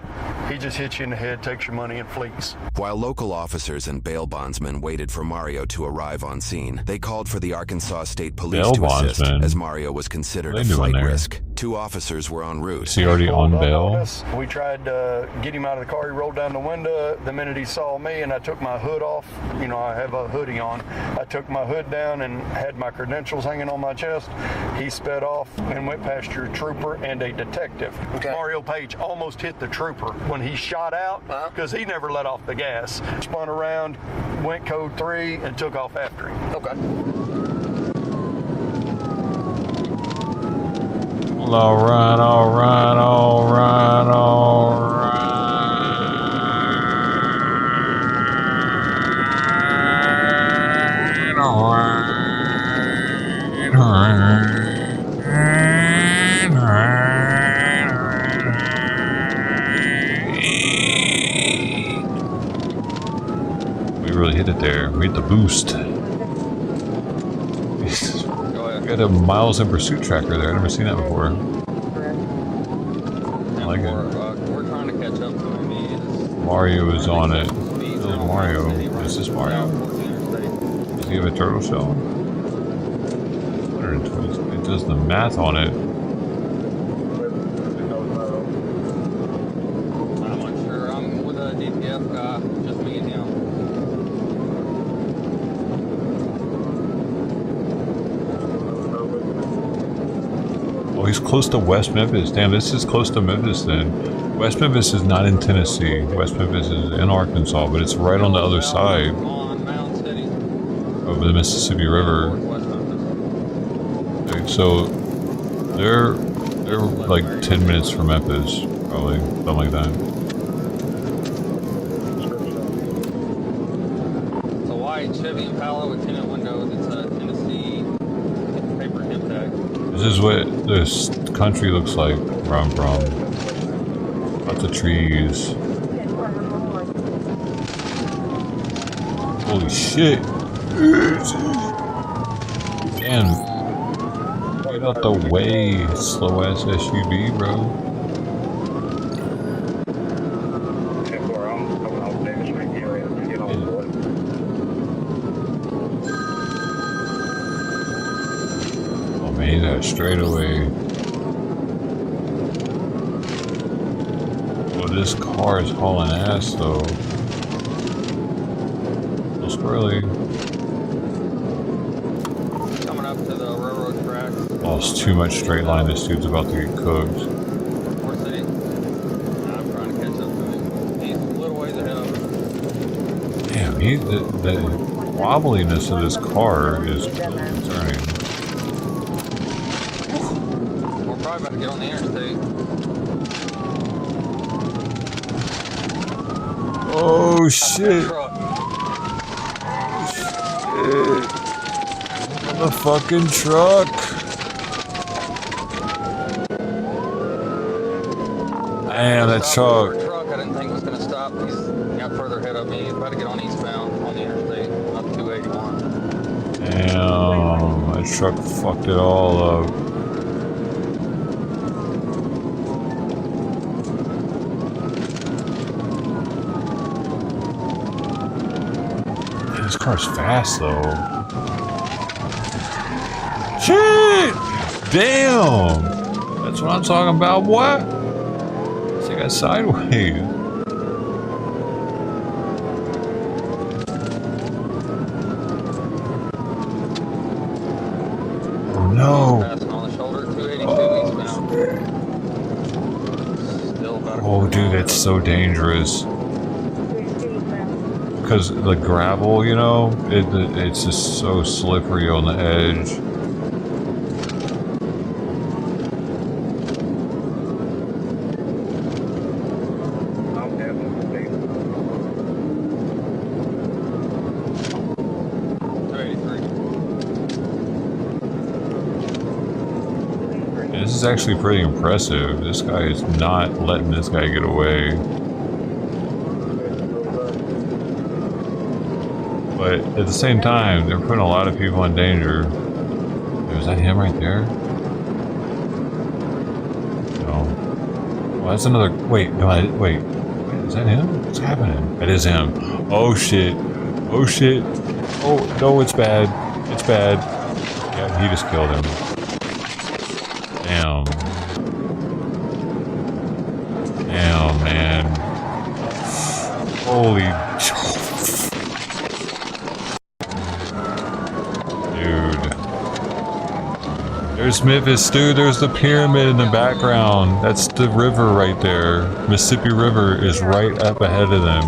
He just hits you in the head, takes your money, and flees. While local officers and bail bondsmen waited for Mario to arrive on scene, they called for the Arkansas State Police to assist, as Mario was considered a flight risk. 2 officers were en route. Is he already on bail? We tried to get him out of the car. He rolled down the window. The minute he saw me and I took my hood off, you know, I have a hoodie on. I took my hood down and had my credentials hanging on my chest. He sped off and went past your trooper and a detective. Okay. Mario Page almost hit the trooper when he shot out because he never let off the gas. Spun around, went code 3, and took off after him. Okay. All right, all right, all right, all right. All right, all right. We really hit it there. We hit the boost. We got a miles in pursuit tracker there. I've never seen that before. I like it. We're trying to catch up to him. Mario is on it. Mario. Is this Mario? Does he have a turtle shell? 120. It does the math on it. I'm unsure. I'm with a DPF guy. Just me and him. Oh, he's close to West Memphis. Damn, this is close to Memphis then. West Memphis is not in Tennessee. West Memphis is in Arkansas, but it's right on the other side of the Mississippi River. Okay, so they're like 10 minutes from Memphis, probably, something like that. It's a white Chevy Impala with tinted windows. It's a Tennessee paper hip tag. This is what this country looks like where I'm from. Lots of trees. Holy shit. Damn. Get out the way, slow ass SUV, bro. Oh man, he's at straight away. Well, this car is hauling ass though. So squirrely. Coming up to the railroad tracks. Oh, it's too much straight line. This dude's about to get cooked. Fourth City. I'm trying to catch up to him. He's a little ways ahead of us. Damn, the wobbliness of this car is concerning. We're probably about to get on the interstate. Oh shit. The fucking truck. Damn, that truck. I didn't think was going to stop. He's got further ahead of me. He's about to get on eastbound on the interstate, up 281. Damn, that truck fucked it all up. This car's fast though. Shit! Damn! That's what I'm talking about, what? This thing got sideways. Oh no! Oh dude, that's so dangerous. Because the gravel, you know, it's just so slippery on the edge. This is actually pretty impressive. This guy is not letting this guy get away. But at the same time, they're putting a lot of people in danger. Was that him right there? Oh, that's another. Wait, no, wait. Is that him? What's happening? That is him. Oh shit. Oh shit. Oh no, it's bad. It's bad. Yeah, he just killed him. Damn. Damn, man. Holy. Dude. There's Memphis, dude. There's the pyramid in the background. That's the river right there. Mississippi River is right up ahead of them.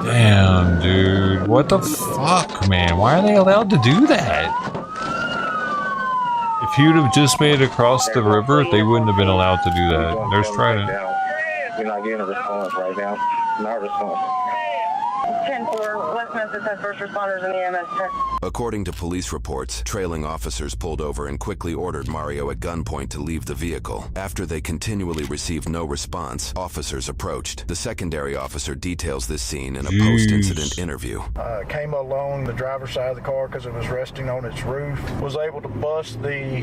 Damn, dude. What the fuck, man? Why are they allowed to do that? If you'd have just made it across the river, they wouldn't have been allowed to do that. There's Trident. You're not getting a response right now. Not a response. 10-4, West Memphis has first responders in the EMS. According to police reports, trailing officers pulled over and quickly ordered Mario at gunpoint to leave the vehicle. After they continually received no response, officers approached. The secondary officer details this scene in a post-incident interview. Came along the driver's side of the car because it was resting on its roof. Was able to bust the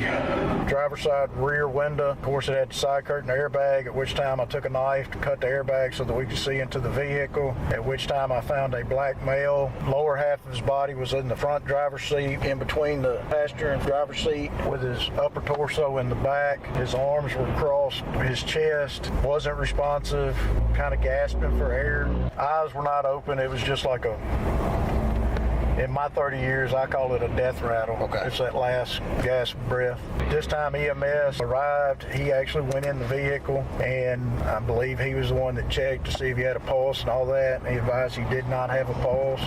driver's side rear window. Of course, it had the side curtain airbag, at which time I took a knife to cut the airbag so that we could see into the vehicle, at which time I found a black male. Lower half of his body was in the front driver's seat, in between the passenger and driver's seat, with his upper torso in the back. His arms were crossed, his chest wasn't responsive, kind of gasping for air. Eyes were not open. It was just like a, in my 30 years, I call it a death rattle. Okay. It's that last gasp breath. This time EMS arrived. He actually went in the vehicle, and I believe he was the one that checked to see if he had a pulse and all that. And he advised he did not have a pulse.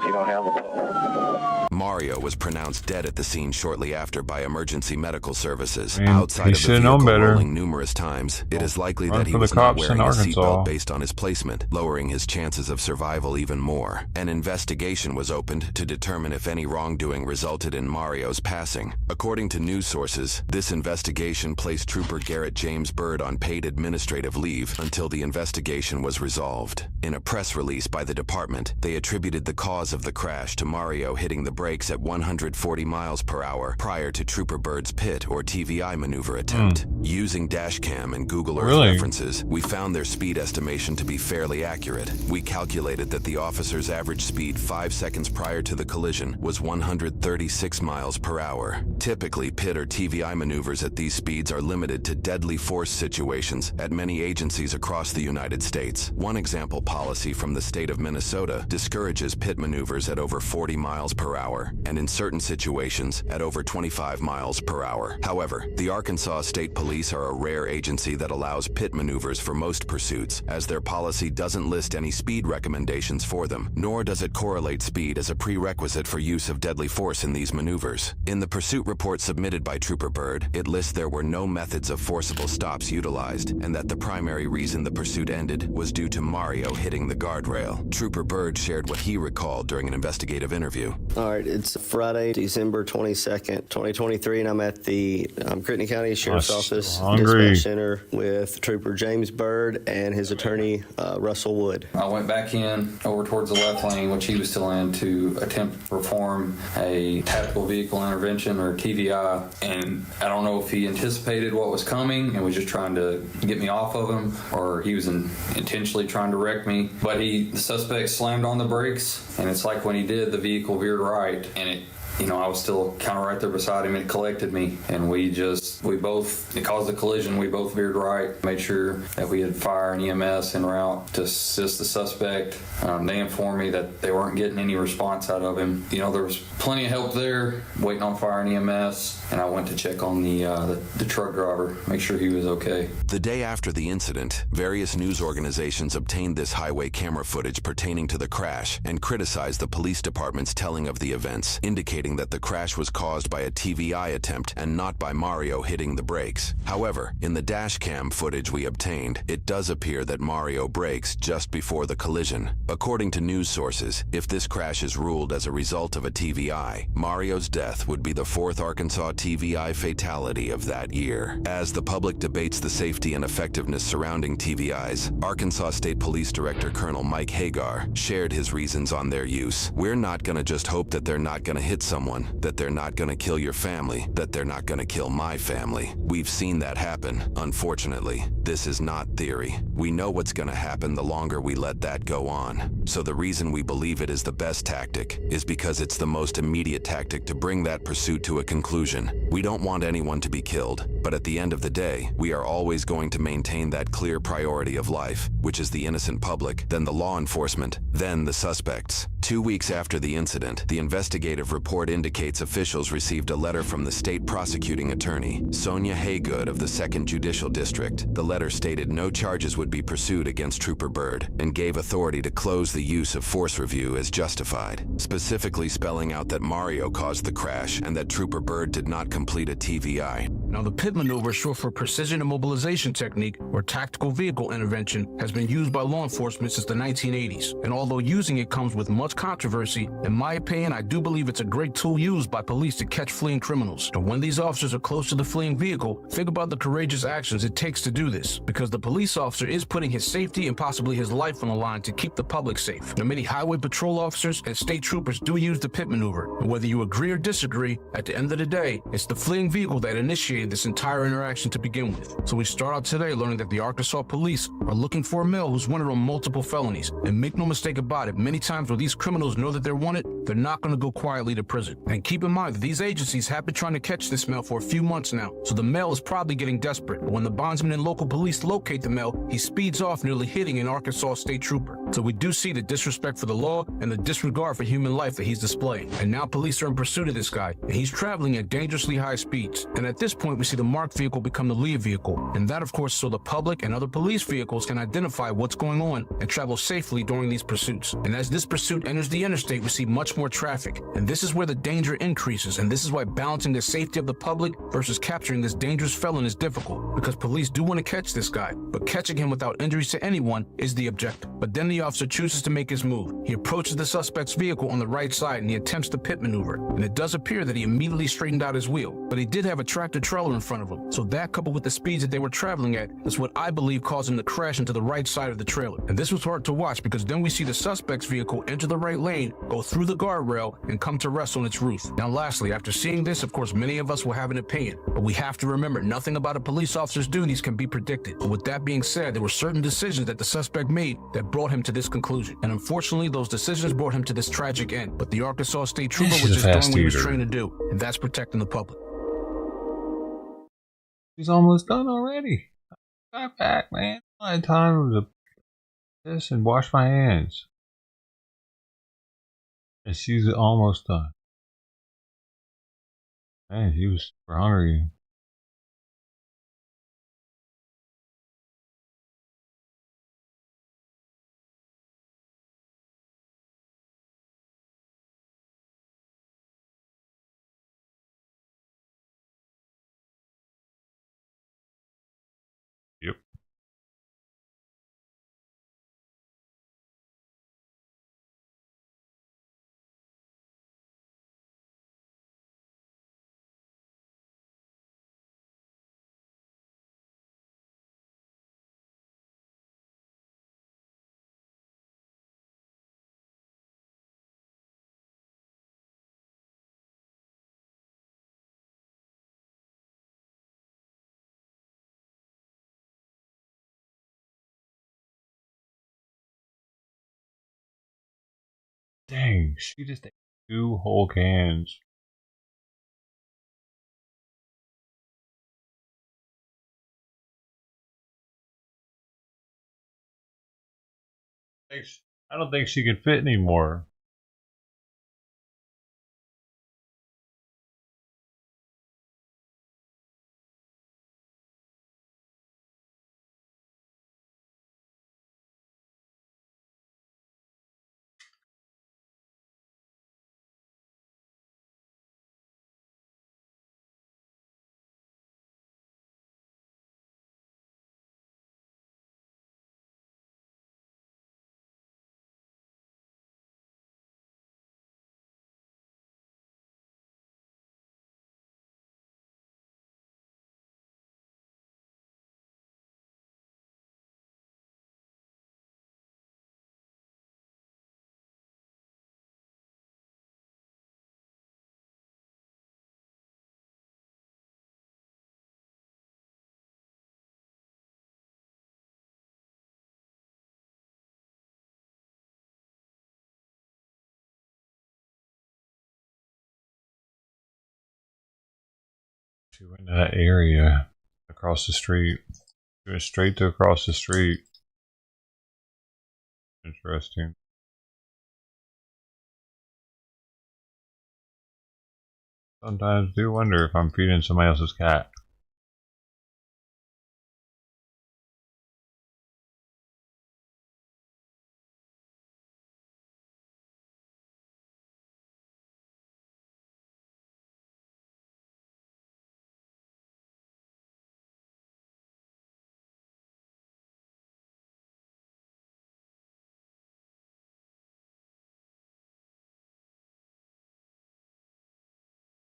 You don't have a pulse. Mario was pronounced dead at the scene shortly after by emergency medical services. Man, outside of the known vehicle better. rolling numerous times, it is likely Run that he for the was not cops in wearing a Arkansas. seatbelt based on his placement, lowering his chances of survival even more. An investigation was opened to determine if any wrongdoing resulted in Mario's passing. According to news sources, this investigation placed Trooper Garrett James Byrd on paid administrative leave until the investigation was resolved. In a press release by the department, they attributed the cause of the crash to Mario hitting the brakes at 140 miles per hour prior to Trooper Byrd's pit or TVI maneuver attempt. Using dashcam and Google Earth references, we found their speed estimation to be fairly accurate. We calculated that the officer's average speed 5 seconds prior to the collision was 136 miles per hour. Typically, pit or TVI maneuvers at these speeds are limited to deadly force situations at many agencies across the United States. One example policy from the state of Minnesota discourages pit maneuvers at over 40 miles per hour, and in certain situations at over 25 miles per hour. However, the Arkansas State Police are a rare agency that allows pit maneuvers for most pursuits, as their policy doesn't list any speed recommendations for them, nor does it correlate speed as a prerequisite for use of deadly force in these maneuvers. In the pursuit report submitted by Trooper Byrd, it lists there were no methods of forcible stops utilized, and that the primary reason the pursuit ended was due to Mario hitting the guardrail. Trooper Byrd shared what he recalled during an investigative interview. All right, it's Friday, December 22nd, 2023, and I'm at the Crittenden County Sheriff's Office Dispatch Center with Trooper James Byrd and his attorney, Russell Wood. I went back in over towards the left lane, which he was still in, to attempt to perform a tactical vehicle intervention, or TVI, and I don't know if he anticipated what was coming and was just trying to get me off of him, or he was intentionally trying to wreck me. But the suspect slammed on the brakes, and it's like when he did, the vehicle veered right, and I was still kind of right there beside him. It collected me, and it caused the collision. We both veered right, made sure that we had fire and EMS en route to assist the suspect. They informed me that they weren't getting any response out of him. There was plenty of help there, waiting on fire and EMS, and I went to check on the truck driver, make sure he was okay. The day after the incident, various news organizations obtained this highway camera footage pertaining to the crash and criticized the police department's telling of the events, indicating that the crash was caused by a TVI attempt and not by Mario hitting the brakes. However, in the dash cam footage we obtained, it does appear that Mario brakes just before the collision. According to news sources, if this crash is ruled as a result of a TVI, Mario's death would be the 4th Arkansas TVI fatality of that year. As the public debates the safety and effectiveness surrounding TVIs, Arkansas State Police Director Colonel Mike Hagar shared his reasons on their use. "We're not gonna just hope that they're not gonna hit someone, that they're not gonna kill your family, that they're not gonna kill my family. We've seen that happen, unfortunately. This is not theory. We know what's gonna happen the longer we let that go on. So the reason we believe it is the best tactic is because it's the most immediate tactic to bring that pursuit to a conclusion. We don't want anyone to be killed, but at the end of the day, we are always going to maintain that clear priority of life, which is the innocent public, then the law enforcement, then the suspects. 2 weeks after the incident, the investigative report indicates officials received a letter from the state prosecuting attorney, Sonia Haygood of the 2nd Judicial District. The letter stated no charges would be pursued against Trooper Byrd and gave authority to close the use of force review as justified, specifically spelling out that Mario caused the crash and that Trooper Byrd did not complete a TVI. Now, the PIT maneuver is short for Precision Immobilization Technique, or Tactical Vehicle Intervention, has been used by law enforcement since the 1980s. And although using it comes with much controversy, in my opinion, I do believe it's a great tool used by police to catch fleeing criminals. And when these officers are close to the fleeing vehicle, think about the courageous actions it takes to do this, because the police officer is putting his safety and possibly his life on the line to keep the public safe. Now, many highway patrol officers and state troopers do use the PIT maneuver. And whether you agree or disagree, at the end of the day, it's the fleeing vehicle that initiated this entire interaction to begin with. So we start out today learning that the Arkansas police are looking for a male who's wanted on multiple felonies. And make no mistake about it, many times when these criminals know that they're wanted, they're not going to go quietly to prison. And keep in mind that these agencies have been trying to catch this male for a few months now, so the male is probably getting desperate. But when the bondsman and local police locate the male, he speeds off, nearly hitting an Arkansas state trooper. So we do see the disrespect for the law and the disregard for human life that he's displaying. And now police are in pursuit of this guy, and he's traveling at dangerously high speeds. And at this point, we see the marked vehicle become the lead vehicle. And that, of course, so the public and other police vehicles can identify what's going on and travel safely during these pursuits. And as this pursuit enters the interstate, we see much more traffic. And this is where the danger increases. And this is why balancing the safety of the public versus capturing this dangerous felon is difficult, because police do want to catch this guy, but catching him without injuries to anyone is the objective. But then the officer chooses to make his move. He approaches the suspect's vehicle on the right side and he attempts the pit maneuver. And it does appear that he immediately straightened out his wheel, but he did have a tractor trailer in front of him. So that, coupled with the speeds that they were traveling at, is what I believe caused him to crash into the right side of the trailer. And this was hard to watch, because then we see the suspect's vehicle enter the right lane, go through the guardrail, and come to rest on its roof. Now lastly, after seeing this, of course, many of us will have an opinion, but we have to remember nothing about a police officer's duties can be predicted. But with that being said, there were certain decisions that the suspect made that brought him to this conclusion. And unfortunately, those decisions brought him to this tragic end. But the Arkansas State Trooper was just doing what he was trained to do, and that's protecting the public. He's almost done already. Got back, man. I had time to piss and wash my hands. And she's almost done. Man, he was super hungry. Yep. Dang, she just ate 2 whole cans. I don't think she could fit anymore. She went to that area across the street. She went straight to across the street. Interesting. Sometimes do wonder if I'm feeding somebody else's cat.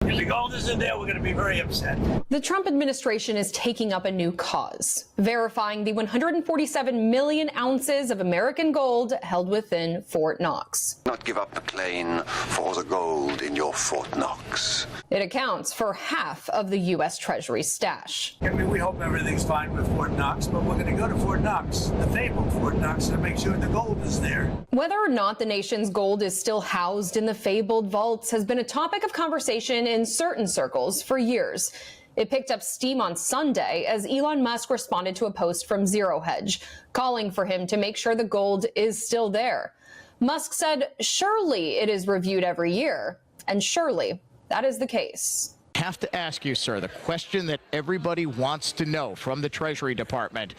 If the gold isn't there, we're going to be very upset. The Trump administration is taking up a new cause, verifying the 147 million ounces of American gold held within Fort Knox. Not give up the plane for the gold in your Fort Knox. It accounts for half of the U.S. Treasury stash. I mean, we hope everything's fine with Fort Knox, but we're going to go to Fort Knox, the fabled Fort Knox, to make sure the gold is there. Whether or not the nation's gold is still housed in the fabled vaults has been a topic of conversation in certain circles for years. It picked up steam on Sunday as Elon Musk responded to a post from Zero Hedge, calling for him to make sure the gold is still there. Musk said, surely it is reviewed every year, and surely that is the case. I have to ask you, sir, the question that everybody wants to know from the Treasury Department.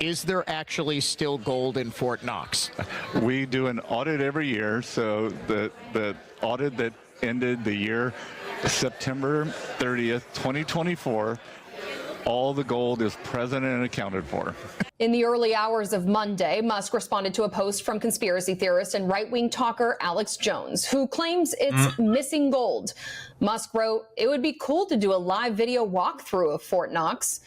Is there actually still gold in Fort Knox? We do an audit every year, so the audit that ended the year September 30th, 2024, all the gold is present and accounted for. In the early hours of Monday, Musk responded to a post from conspiracy theorist and right-wing talker Alex Jones, who claims it's missing gold. Musk wrote, it would be cool to do a live video walkthrough of Fort Knox.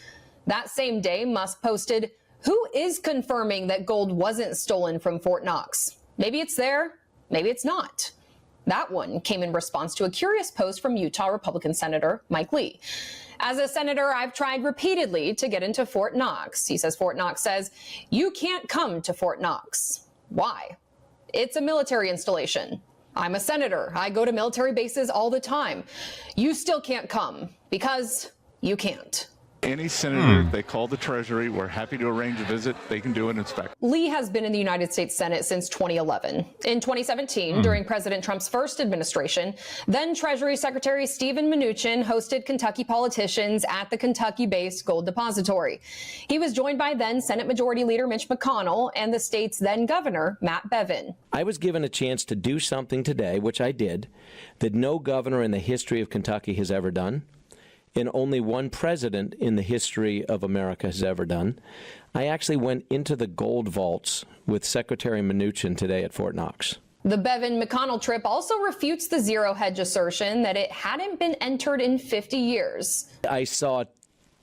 That same day, Musk posted, who is confirming that gold wasn't stolen from Fort Knox? Maybe it's there, maybe it's not. That one came in response to a curious post from Utah Republican Senator Mike Lee. As a senator, I've tried repeatedly to get into Fort Knox. He says Fort Knox says, you can't come to Fort Knox. Why? It's a military installation. I'm a senator. I go to military bases all the time. You still can't come because you can't. Any senator, if they call the Treasury, we're happy to arrange a visit. They can do an inspection. Lee has been in the United States Senate since 2011. In 2017, during President Trump's first administration, then Treasury Secretary Steven Mnuchin hosted Kentucky politicians at the Kentucky-based gold depository. He was joined by then Senate Majority Leader Mitch McConnell and the state's then governor, Matt Bevin. I was given a chance to do something today, which I did, that no governor in the history of Kentucky has ever done, and only one president in the history of America has ever done. I actually went into the gold vaults with Secretary Mnuchin today at Fort Knox. The Bevin-McConnell trip also refutes the Zero Hedge assertion that it hadn't been entered in 50 years. I saw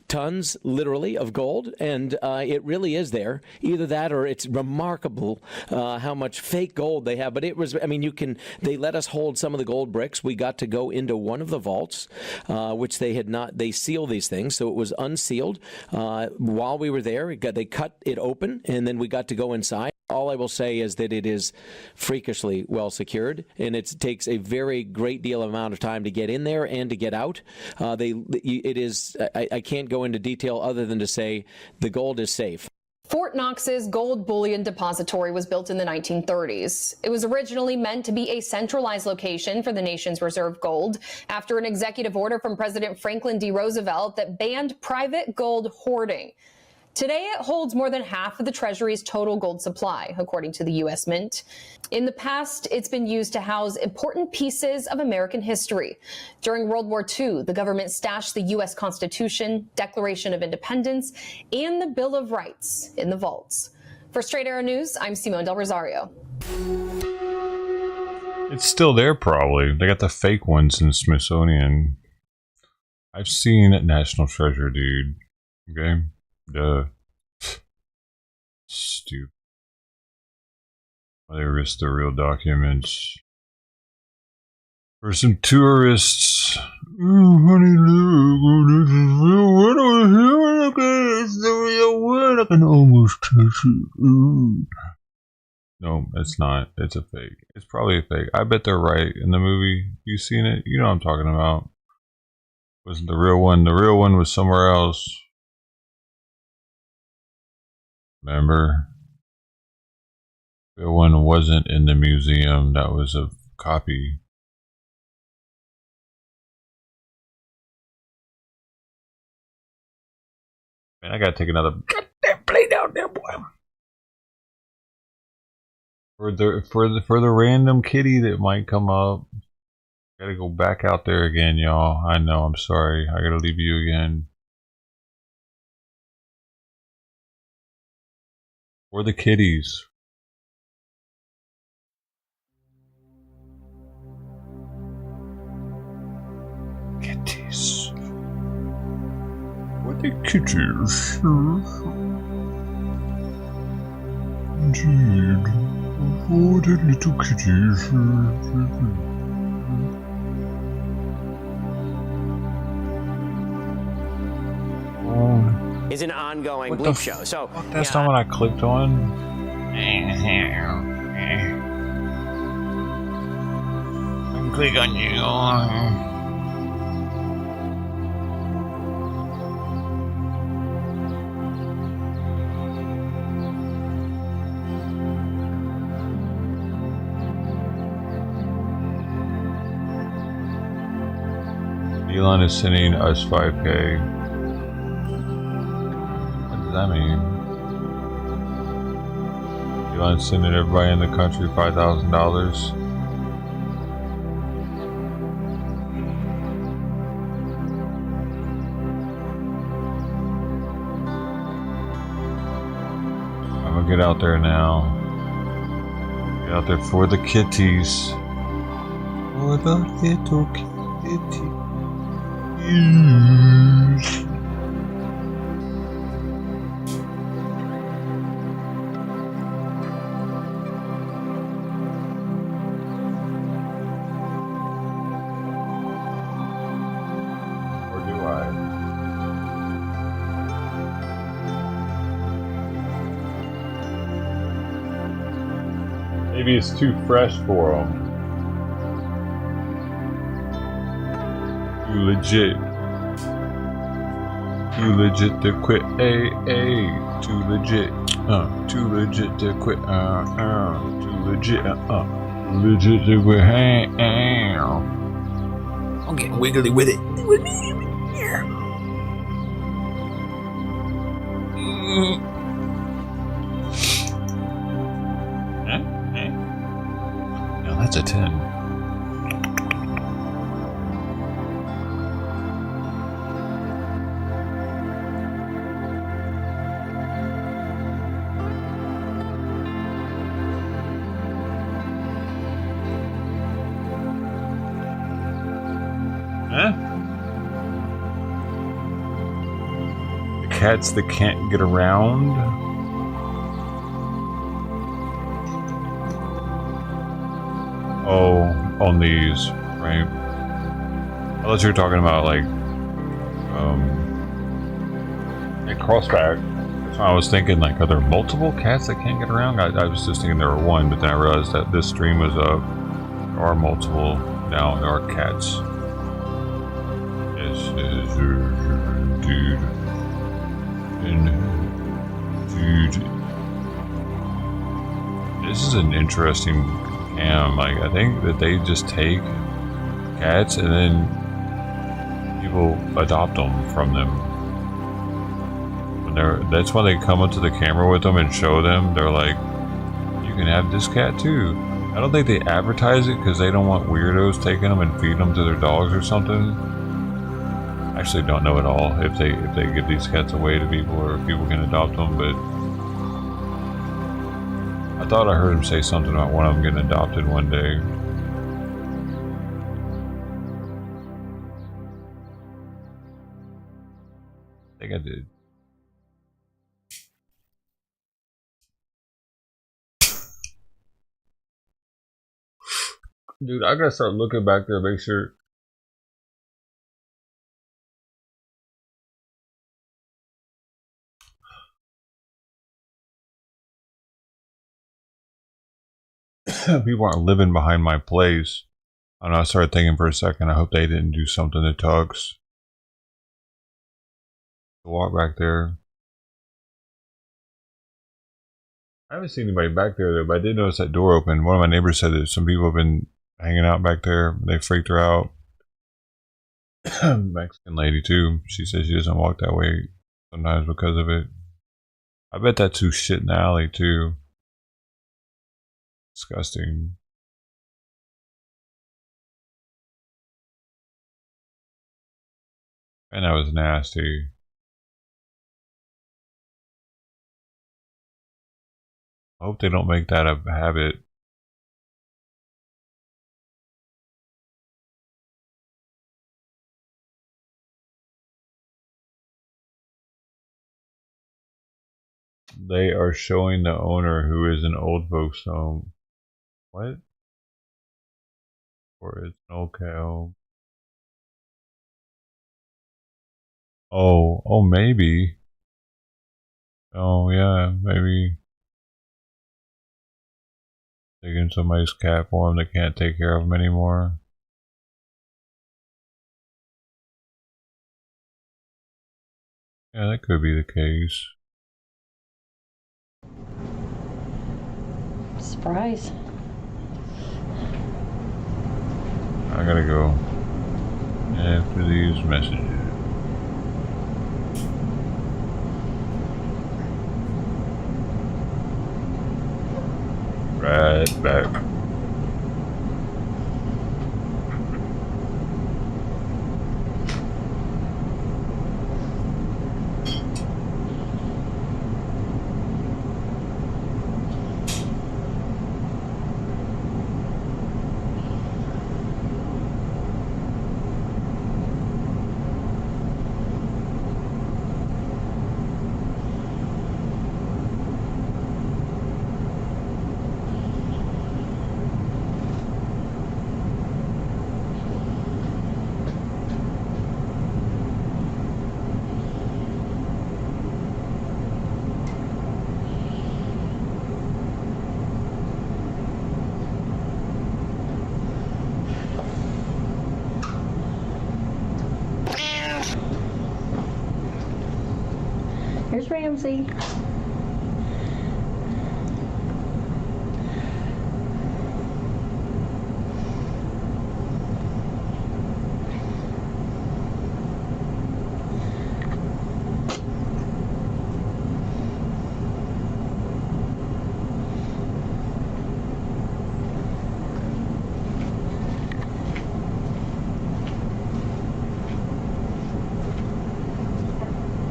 tons, literally, of gold, and it really is there. Either that or it's remarkable how much fake gold they have. But it was, I mean, they let us hold some of the gold bricks. We got to go into one of the vaults, which they had not, they seal these things, so it was unsealed. While we were there, they cut it open, and then we got to go inside. All I will say is that it is freakishly well secured, and it takes a very great deal amount of time to get in there and to get out. I can't go into detail other than to say the gold is safe. Fort Knox's gold bullion depository was built in the 1930s. It was originally meant to be a centralized location for the nation's reserve gold after an executive order from President Franklin D. Roosevelt that banned private gold hoarding. Today, it holds more than half of the Treasury's total gold supply, according to the U.S. Mint. In the past, it's been used to house important pieces of American history. During World War II, the government stashed the U.S. Constitution, Declaration of Independence, and the Bill of Rights in the vaults. For Straight Arrow News, I'm Simone Del Rosario. It's still there, probably. They got the fake ones in Smithsonian. I've seen National Treasure, dude. Okay? Duh. Stupid. They risk the real documents for some tourists. Oh, honey, look, this is real wood over here. Look at it, it's the real wood. I can almost touch it. Ooh. No, it's not. It's a fake. It's probably a fake. I bet they're right in the movie. You seen it? You know what I'm talking about. Wasn't the real one. The real one was somewhere else. Remember? The real one wasn't in the museum. That was a copy. Man, I gotta take another goddamn play down there, boy. For the random kitty that might come up. Gotta go back out there again, y'all. I know, I'm sorry. I gotta leave you again. For the kitties. Kitties. For the kitties. Indeed. For the little kitties. Is an ongoing bleep show. So that's not what I clicked on. I can click on you. Elon is sending us 5K. What does that mean? Elon's sending everybody in the country $5,000. I'm gonna get out there now. Get out there for the kitties. For the little kitties. Or do I? Maybe it's too fresh for them. Too legit. Too legit to quit. Too legit. Too legit to quit. Too legit. Legit to quit. I'm getting wiggly with it. With me. Here. Now that's a 10. The cats that can't get around. Oh, on these, right? I thought you were talking about like a crossback. That's why I was thinking, like, are there multiple cats that can't get around? I was just thinking there were one, but then I realized that this stream was up. There are multiple now. There are cats. Yes, dude. Dude. This is an interesting cam. Like, I think that they just take cats and then people adopt them from them. When that's why they come up to the camera with them and show them. They're like, you can have this cat too. I don't think they advertise it because they don't want weirdos taking them and feeding them to their dogs or something. I actually don't know at all if they give these cats away to people or if people can adopt them, but I thought I heard him say something about one of them getting adopted one day. I think I did. Dude, I gotta start looking back there, make sure. People aren't living behind my place. I don't know, I started thinking for a second, I hope they didn't do something to Tux. to walk back there. I haven't seen anybody back there though, but I did notice that door open. One of my neighbors said that some people have been hanging out back there. They freaked her out. Mexican lady too. She says she doesn't walk that way sometimes because of it. I bet that's who shit in the alley too. Disgusting. And that was nasty. I hope they don't make that a habit. They are showing the owner, who is an old folks home. What? Or it's an old cow. Oh, maybe. Oh, yeah, maybe. Taking somebody's cat for them that can't take care of them anymore. Yeah, that could be the case. Surprise. I gotta go after these messages. Right back. Here's Ramsey.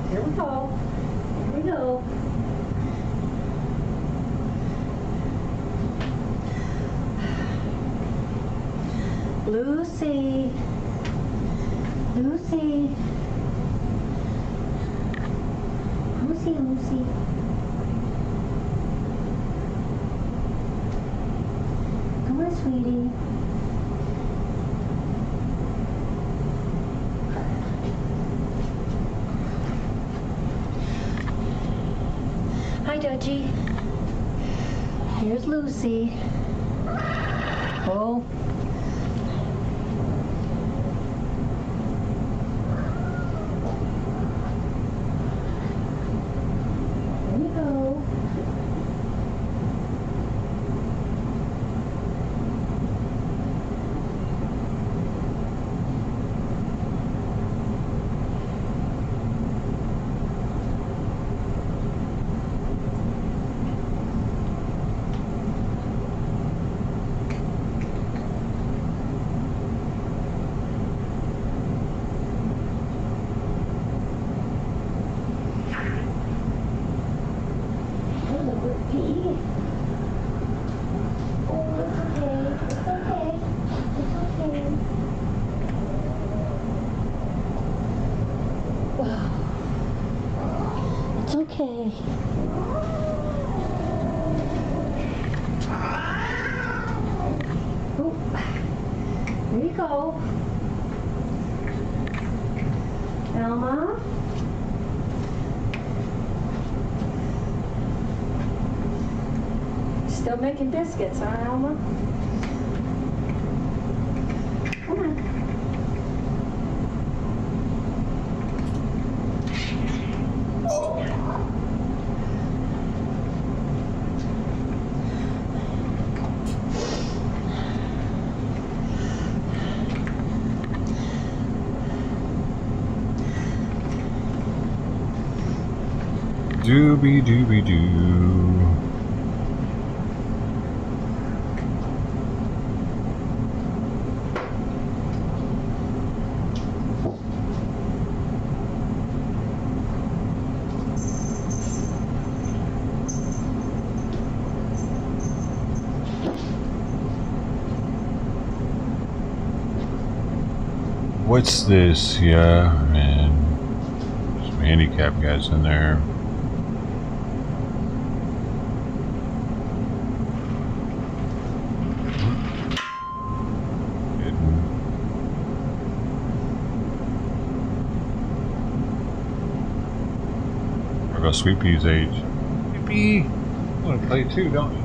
Here we go. Here we go. Lucy. Lucy. Lucy, Lucy. Come on, sweetie. Hi, Dudgy. Here's Lucy. Oh. There you go. It's okay. Oh, there you go. Elma. Still making biscuits, huh, Elma? Come on. Dooby dooby doo. What's this? Yeah, man. Some handicap guys in there. What about Sweet Pea's age? Sweet Pea! You want to play too, don't you?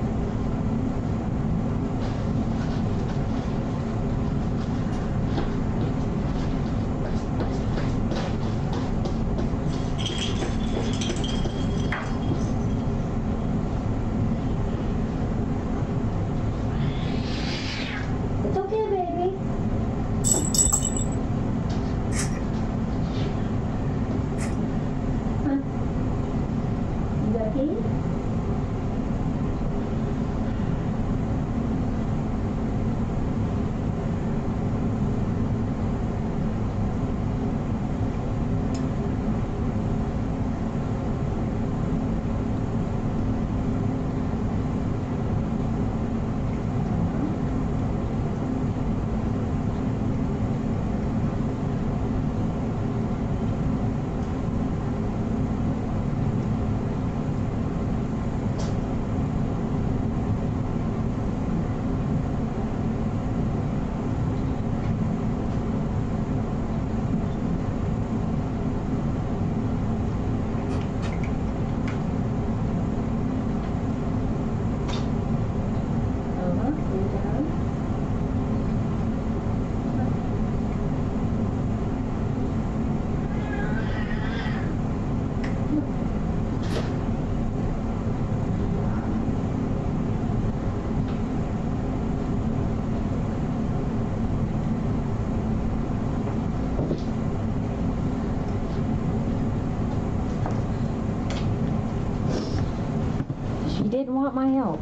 It's okay, baby. Huh? You got a key? She didn't want my help.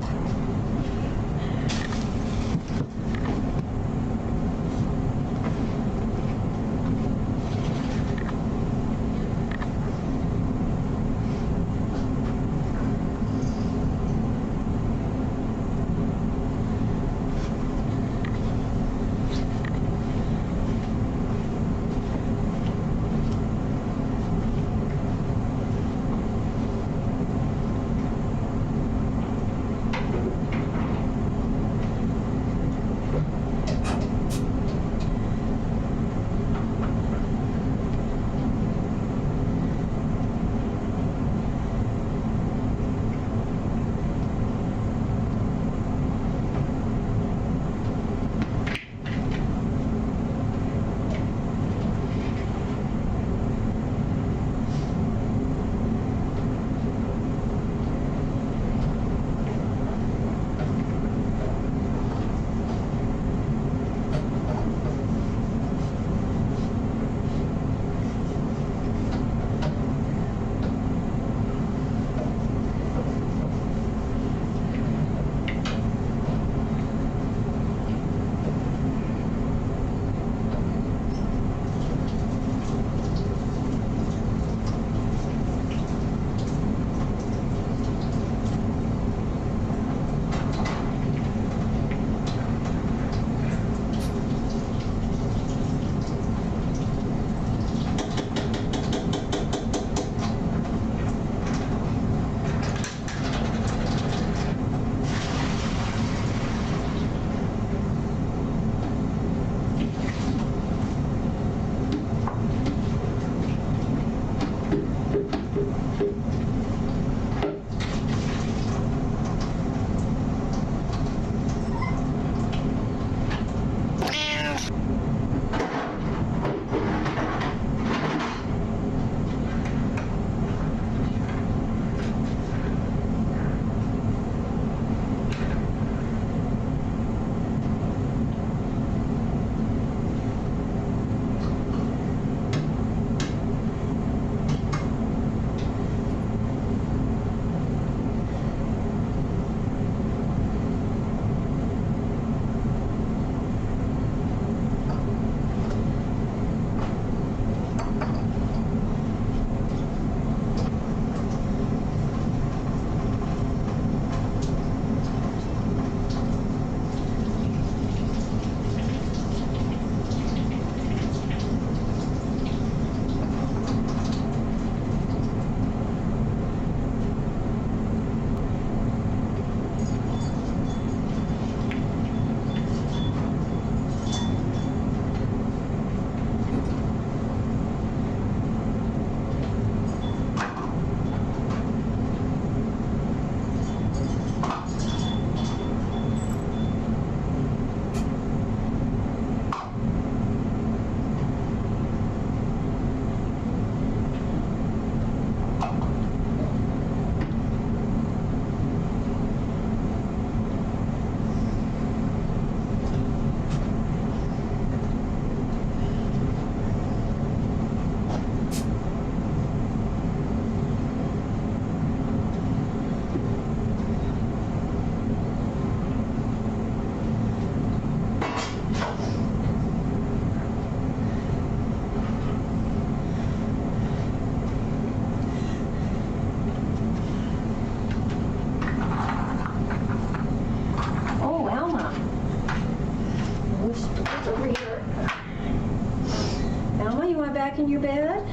in your bed?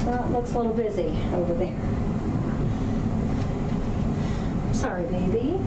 Well, it looks a little busy over there. Sorry, baby.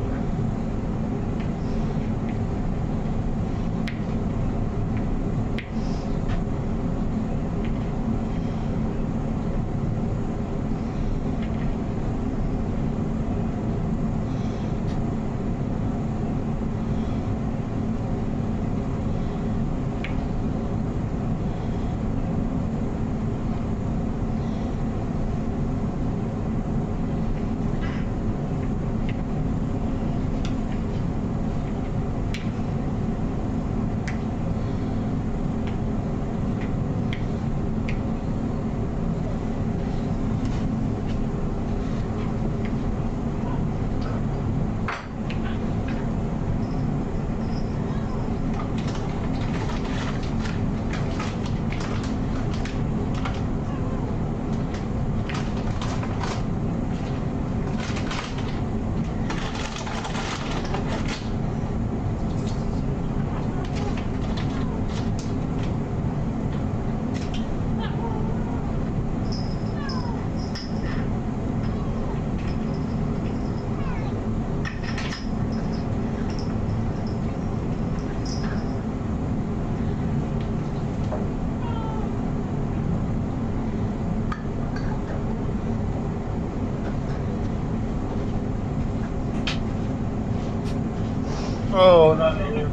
Oh, not you.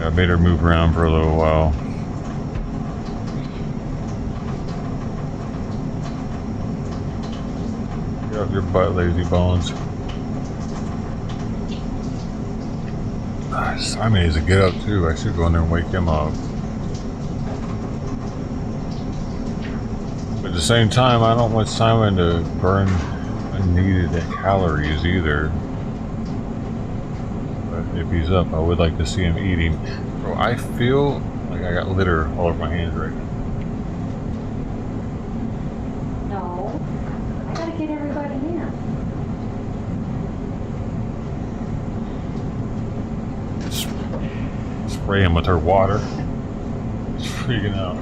I made her move around for a little while. Get off your butt, lazy bones. Simon needs to get up too. I should go in there and wake him up. But at the same time, I don't want Simon to burn unneeded calories either. But if he's up, I would like to see him eating. Bro, I feel like I got litter all over my hands right now. No. I gotta get everybody in. Spray him with her water. He's freaking out.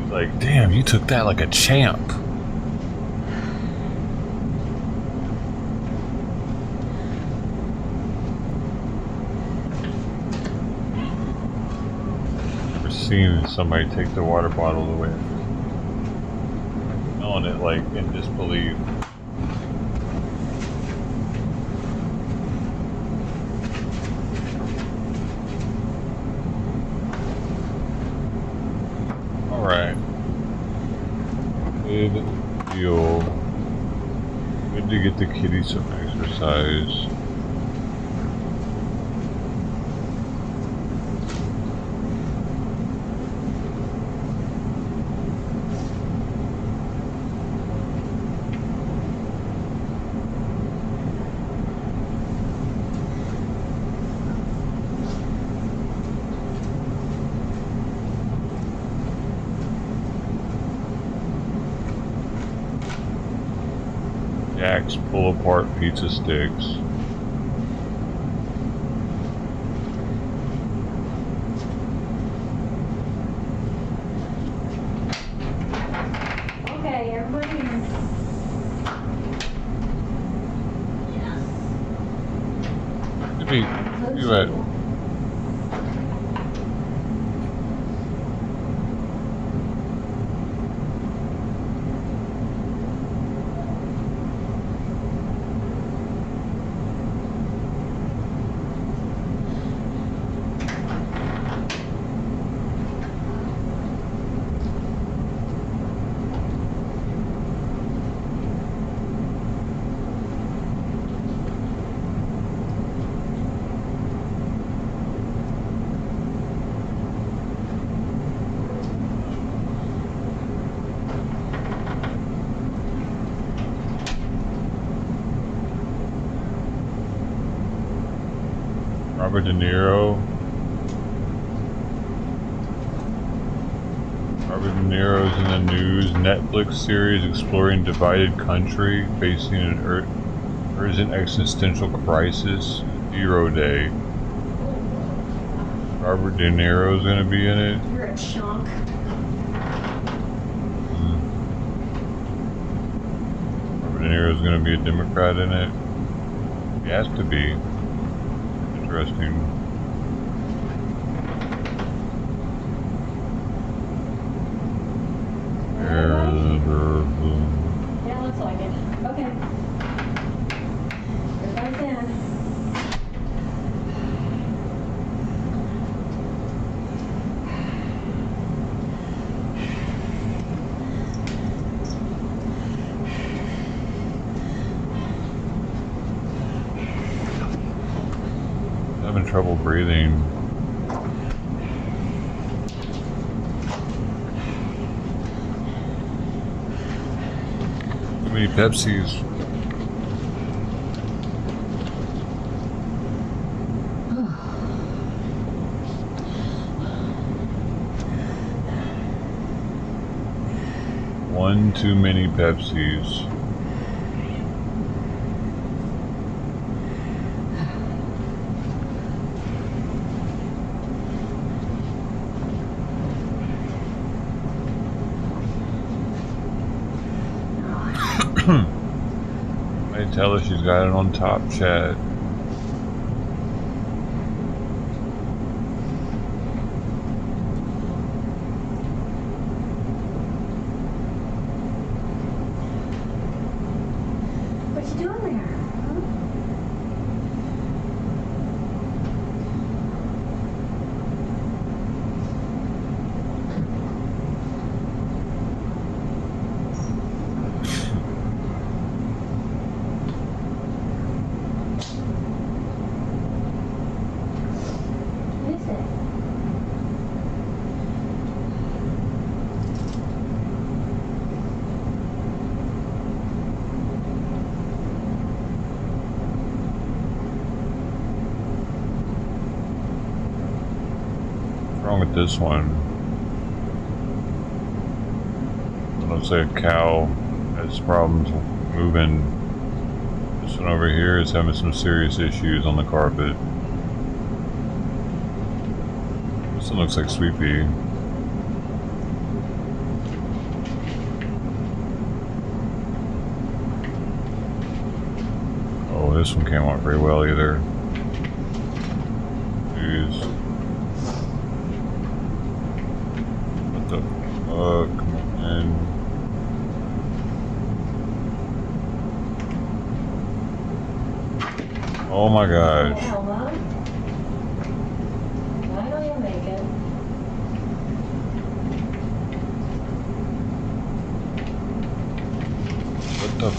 He's like, damn, you took that like a champ. Never seen somebody take the water bottle away. Smelling it like in disbelief. Alright. Good deal. Good to get the kitty some exercise. Jack's pull apart pizza sticks. Okay, everybody in. Give me that. Robert De Niro. Robert De Niro's in the news. Netflix series exploring divided country facing an urgent existential crisis. 0 Day. Robert De Niro's gonna be in it. You're a chunk. Robert De Niro's gonna be a Democrat in it. He has to be. Interesting. Yeah, looks like it. Okay. Everybody's in. Having trouble breathing. Too many Pepsis. One too many Pepsis. I tell her she's got it on top chat. What you doing there? What is it? What's wrong with this one? It looks like a cow has problems moving. This one over here is having some serious issues on the carpet. This one looks like Sweepy. Oh, this one can't walk very well either. Jeez. What the fuck, man? Oh my gosh. Hell, Mom. I know you'll make it. What the?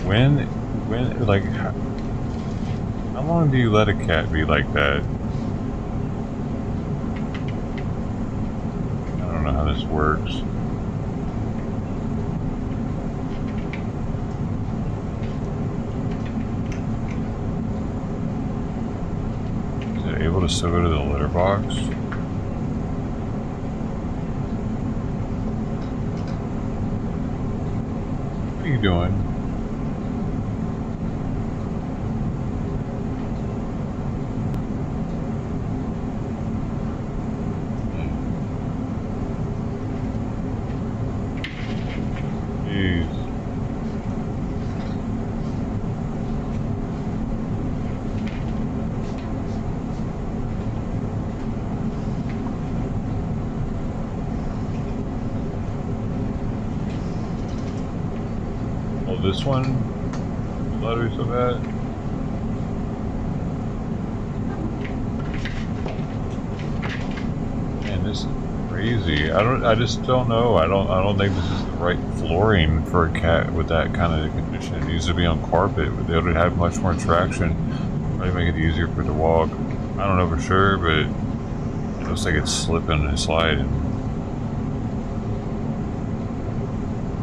When, like, how long do you let a cat be like that? I don't know how this works. Is it able to still go to the litter box? What are you doing? Jeez. Oh, this one? Battery so bad? Man, this is crazy. I just don't know. I don't think this is the right flooring for a cat with that kind of condition. It needs to be on carpet. They would have much more traction. Probably make it easier for it to walk. I don't know for sure, but it looks like it's slipping and sliding.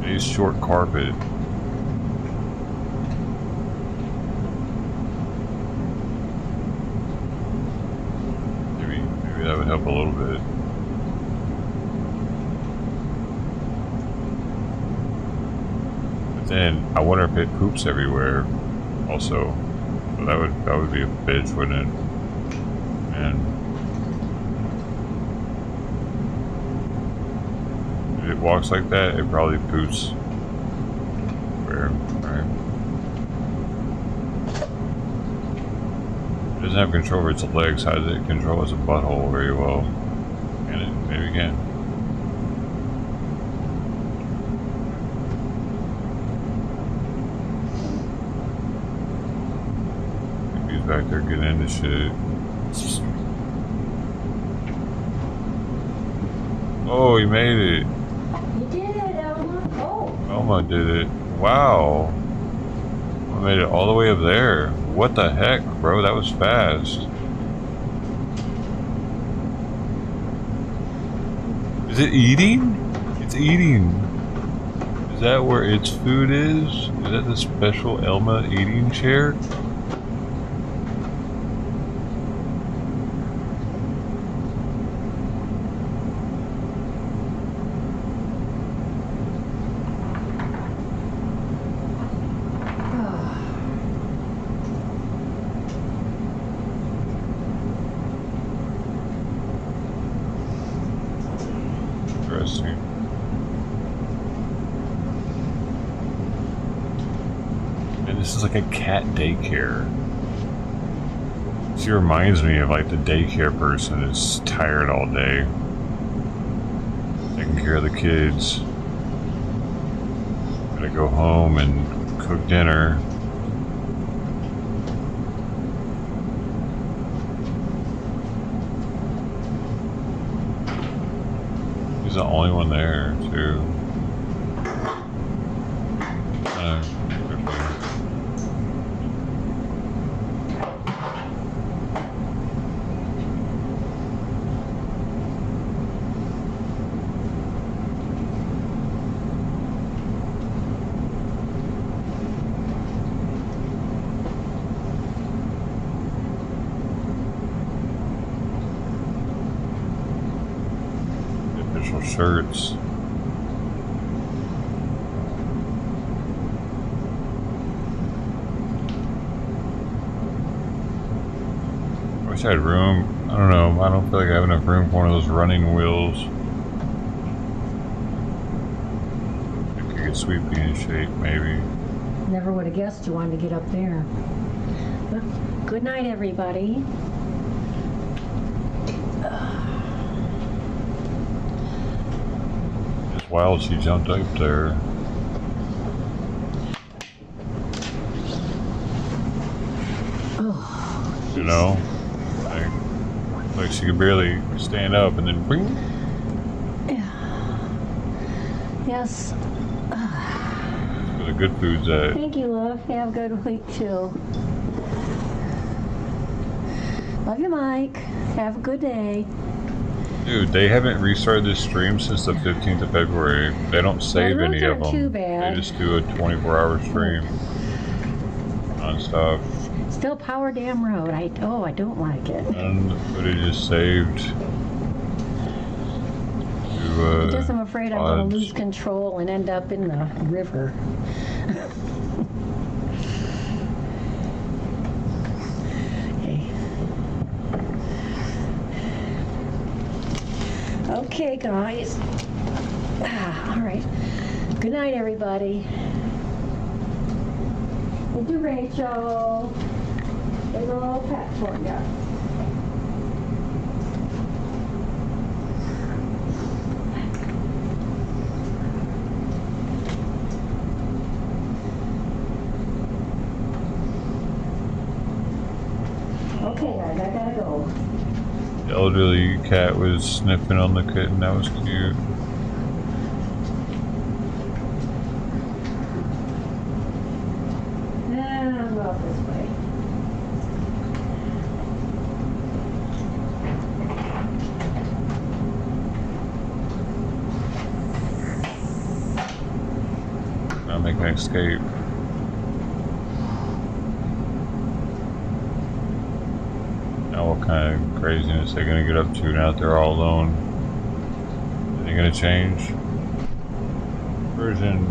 It needs short carpet. Maybe that would help a little bit. Then I wonder if it poops everywhere. Also, so that would be a bitch, wouldn't it? And if it walks like that, it probably poops. Where? Right. It doesn't have control over its legs. How does it control its butthole very well? Can it? Maybe it can. He's back there getting into shit. Oh, he made it. You did it, Elma. Oh. Elma did it. Wow. I made it all the way up there. What the heck, bro? That was fast. Is it eating? It's eating. Is that where its food is? Is that the special Elma eating chair? Interesting. And this is like a cat daycare. She reminds me of like the daycare person is tired all day, taking care of the kids. Gotta go home and cook dinner. He's the only one there, too. Official shirts. I wish I had room. I don't know. I don't feel like I have enough room for one of those running wheels. I could get Sweepy in shape, maybe. Never would have guessed you wanted to get up there. Well, good night, everybody. It's wild she jumped up there. You know? Like she could barely stand up and then bing. Yes. Where the good food's at. Thank you, love. Have a good week, too. Love you, Mike. Have a good day. Dude, they haven't restarted this stream since the 15th of February. They don't save Well, any those of aren't them. too bad. They just do a 24-hour stream. Non-stop. Still Power Dam Road. I don't like it. And the footage is saved to, Just I'm afraid I'm going to lose control and end up in the river. Okay, guys. All right. Good night, everybody. Thank you, Rachel. There's a little pet for you. Okay, guys, I gotta go. The elderly cat was sniffing on the kitten. That was cute. I'm off this way. Not making an escape. Now what kind of craziness they're gonna get up to now that they're all alone? Are they gonna change? Version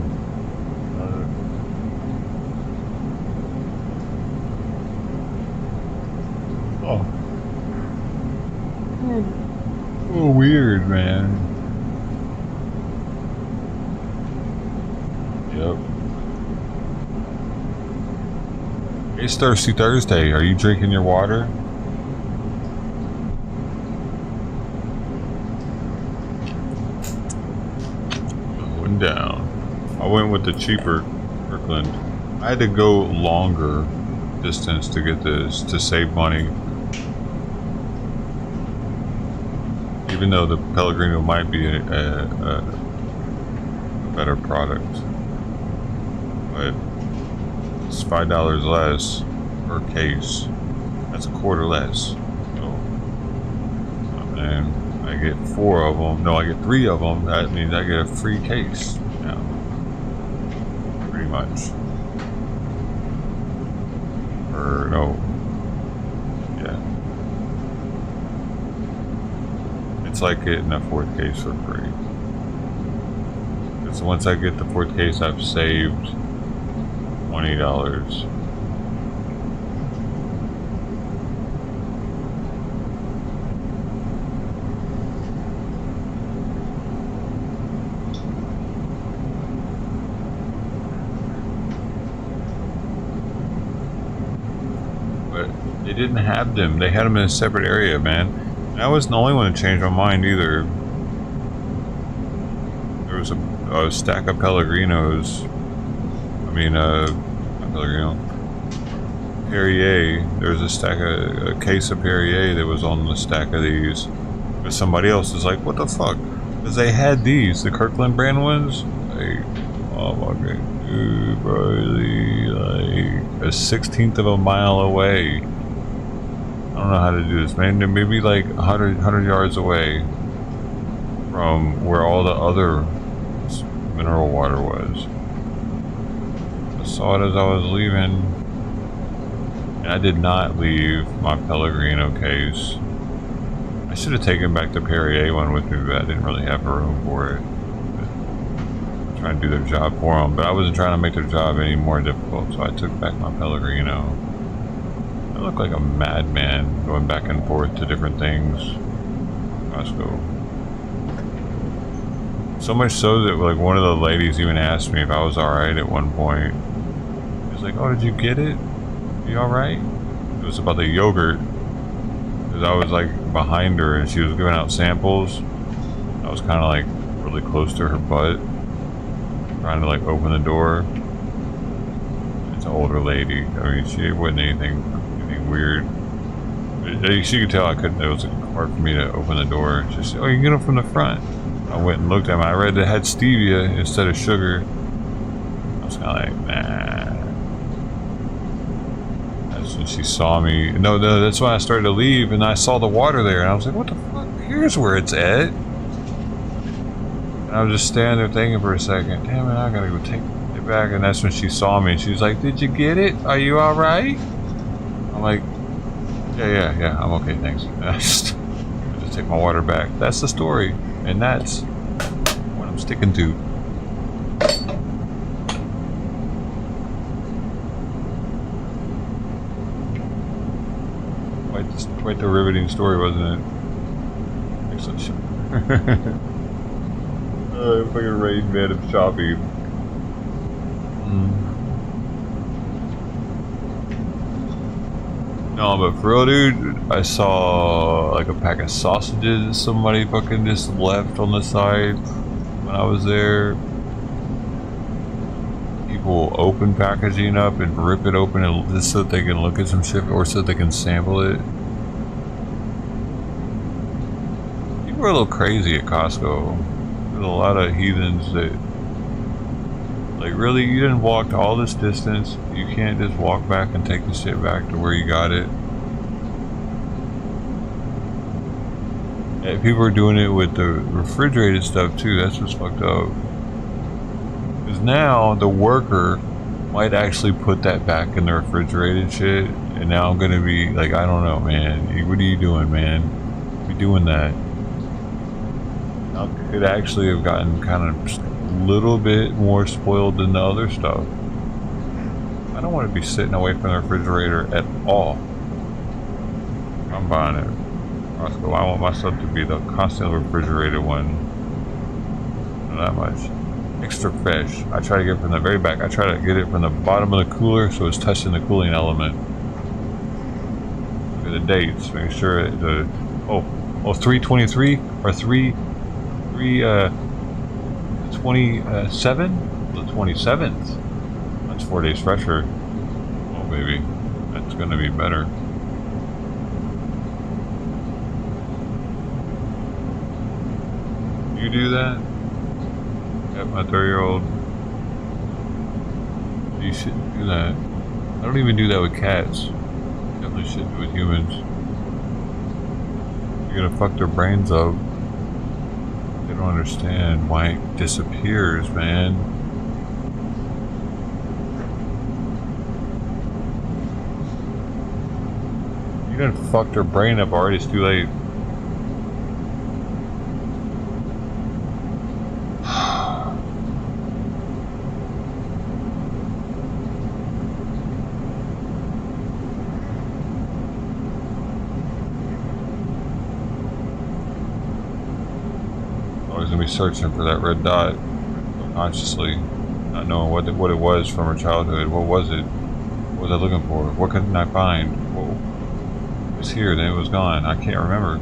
Yep. It's Thirsty Thursday. Are you drinking your water? Going down. I went with the cheaper Kirkland. I had to go longer distance to get this to save money. Even though the Pellegrino might be a better product, but it's $5 less per case. That's a quarter less. So, and I get 4 of them. No, I get 3 of them. That means I get a free case now. Pretty much. Or no. Yeah. It's like getting a 4th case for free. Because once I get the 4th case, I've saved $20. But they didn't have them. They had them in a separate area, man. And I wasn't the only one to change my mind either. There was a stack of Pellegrinos. I mean, not Pellegrino. Perrier. There was a case of Perrier that was on the stack of these. But somebody else is like, what the fuck? Because they had these, the Kirkland brand ones. Like, oh my god. Dude, probably like a 16th of a mile away. I don't know how to do this, man. They're maybe like 100 yards away from where all the other mineral water was. I saw it as I was leaving, and I did not leave my Pellegrino case. I should have taken back the Perrier one with me, but I didn't really have room for it. I'm trying to do their job for them, but I wasn't trying to make their job any more difficult, so I took back my Pellegrino. I look like a madman going back and forth to different things. Costco. So much so that like one of the ladies even asked me if I was alright at one point. She was like, oh, did you get it? Are you alright? It was about the yogurt. Because I was like behind her and she was giving out samples. I was kind of like really close to her butt. Trying to like open the door. It's an older lady. I mean, she wasn't anything weird. She could tell I couldn't. It was hard for me to open the door. She said, "Oh, you can get them from the front." I went and looked at them. I read it had stevia instead of sugar. I was kind of like, nah. That's when she saw me. No, that's when I started to leave, and I saw the water there, and I was like, "What the fuck? Here's where it's at." And I was just standing there thinking for a second. Damn it! I gotta go take it back. And that's when she saw me. She was like, "Did you get it? Are you all right?" I'm like, yeah, I'm okay, thanks. I just take my water back. That's the story, and that's what I'm sticking to. Quite the riveting story, wasn't it? Excellent shot. Fucking rain man of shopping. No, but for real, dude, I saw like a pack of sausages that somebody fucking just left on the side when I was there. People open packaging up and rip it open and just so that they can look at some shit or so they can sample it. People are a little crazy at Costco. There's a lot of heathens that, like, really, you didn't walk all this distance. You can't just walk back and take the shit back to where you got it. And people are doing it with the refrigerated stuff too. That's what's fucked up. Because now the worker might actually put that back in the refrigerated shit. And now I'm gonna be like, I don't know, man. What are you doing, man? Be doing that. I could actually have gotten kind of just a little bit more spoiled than the other stuff. I don't want to be sitting away from the refrigerator at all. I'm buying it. Costco, I want my stuff to be the constantly refrigerated one. Not that much. extra fresh. I try to get it from the very back. I try to get it from the bottom of the cooler so it's touching the cooling element. Look at the dates. Make sure it, 323 or 27? The 27th. That's 4 days fresher. Oh baby, that's gonna be better. You do that? Yep, my 3-year-old. You shouldn't do that. I don't even do that with cats. Definitely shouldn't do it with humans. You're gonna fuck their brains up. They don't understand why it disappears, man. You done fucked their brain up already, it's too late. Searching for that red dot consciously, not knowing what it was from her childhood. What was it? What was I looking for? What couldn't I find? Whoa. It was here, then it was gone. I can't remember.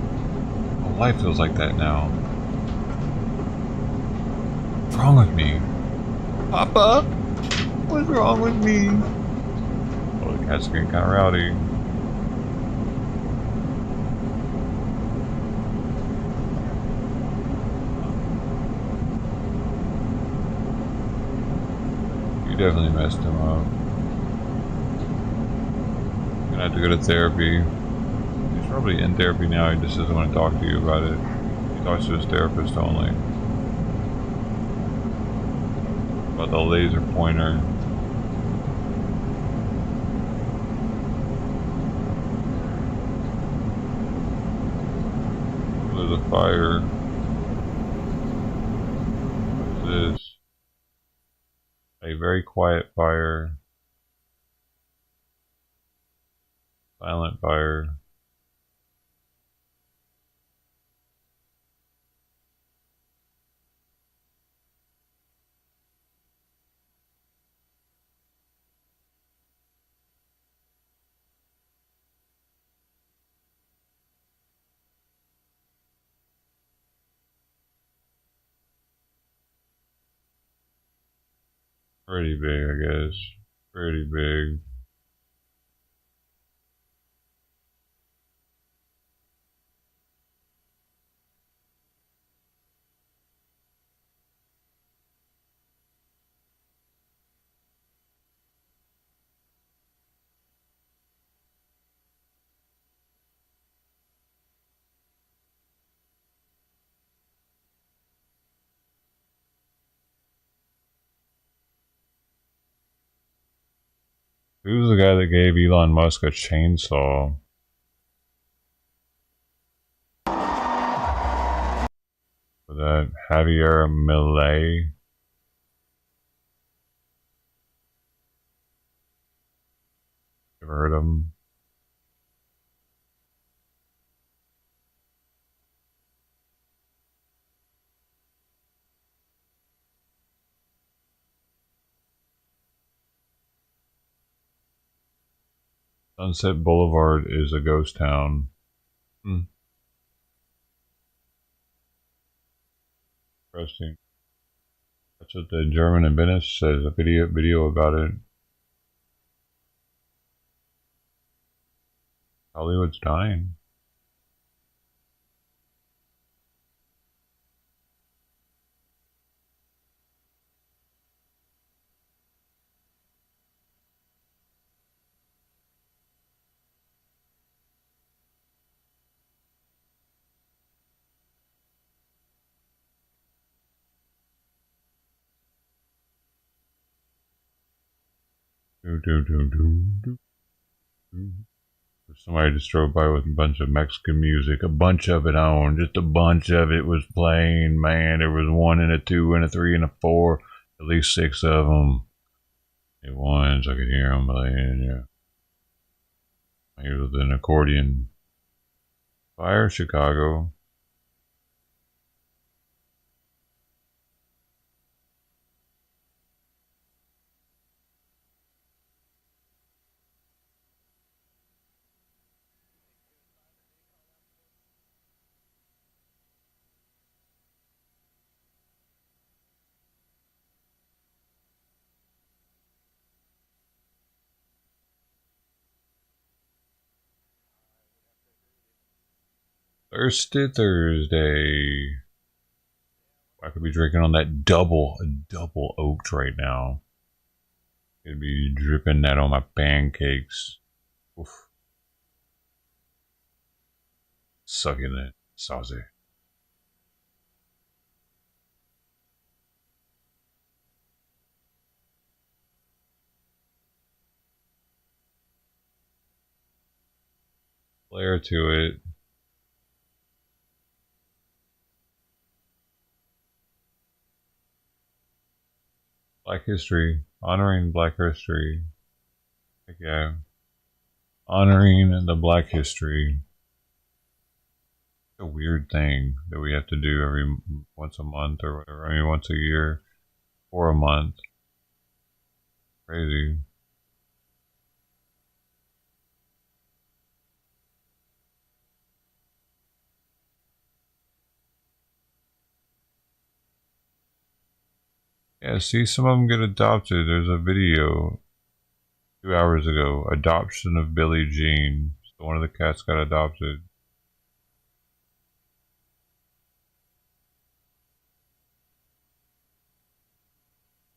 My life feels like that now. What's wrong with me? Papa? What's wrong with me? Oh, the cat's getting kind of rowdy. Definitely messed him up. Gonna have to go to therapy. He's probably in therapy now, he just doesn't want to talk to you about it. He talks to his therapist only. About the laser pointer. There's a fire. What's this? A very quiet fire. Silent fire. Pretty big, I guess. Pretty big. Who's the guy that gave Elon Musk a chainsaw? For that Javier Milei? Ever heard of him? Sunset Boulevard is a ghost town. Interesting. That's what the German in Venice says. A video about it. Hollywood's dying. Somebody just drove by with a bunch of Mexican music, a bunch of it on, just a bunch of it was playing, man. There was 1 and a 2 and a 3 and a 4, at least 6 of them. At once, I could hear them playing, yeah. Here was an accordion. Fire Chicago. Thirsty Thursday. I could be drinking on that double oaked right now. Could be dripping that on my pancakes. Oof. Sucking it, saucy. Flair to it. Black History. Honoring Black History. Heck yeah. Honoring the Black History. It's a weird thing that we have to do once a month or whatever. I mean, once a year or a month. Crazy. Yeah, see, some of them get adopted. There's a video 2 hours ago. Adoption of Billie Jean. So one of the cats got adopted.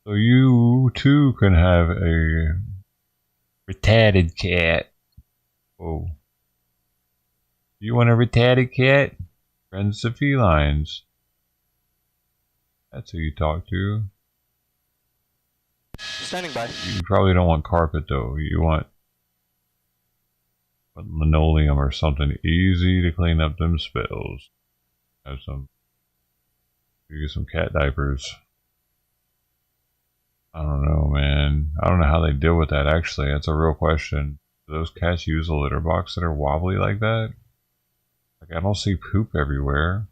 So you too can have a retarded cat. Oh. You want a retarded cat? Friends of felines. That's who you talk to. Standing by. You probably don't want carpet though. You want linoleum or something easy to clean up them spills. Have some. You get some cat diapers. I don't know, man. I don't know how they deal with that. Actually, that's a real question. Do those cats use a litter box that are wobbly like that? Like I don't see poop everywhere.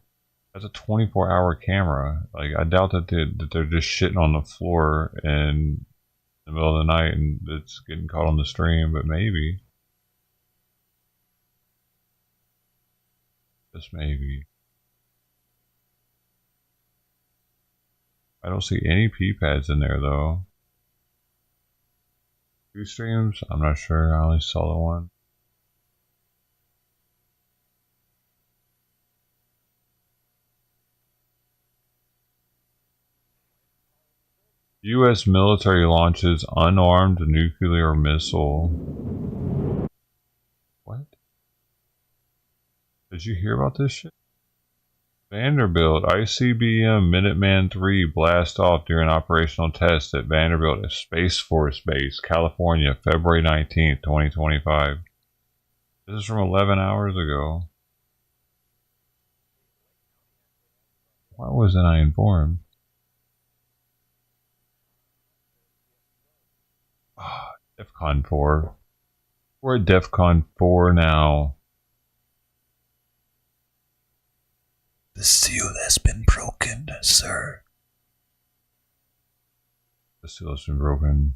That's a 24-hour camera. Like I doubt that they're just shitting on the floor in the middle of the night and it's getting caught on the stream, but maybe. Just maybe. I don't see any pee pads in there though. 2 streams? I'm not sure. I only saw the one. U.S. military launches unarmed nuclear missile. What? Did you hear about this shit? Vanderbilt ICBM Minuteman III blast off during operational test at Vanderbilt Space Force Base, California, February 19th, 2025. This is from 11 hours ago. Why wasn't I informed? DEFCON 4. We're at DEFCON 4 now. The seal has been broken, sir. The seal has been broken.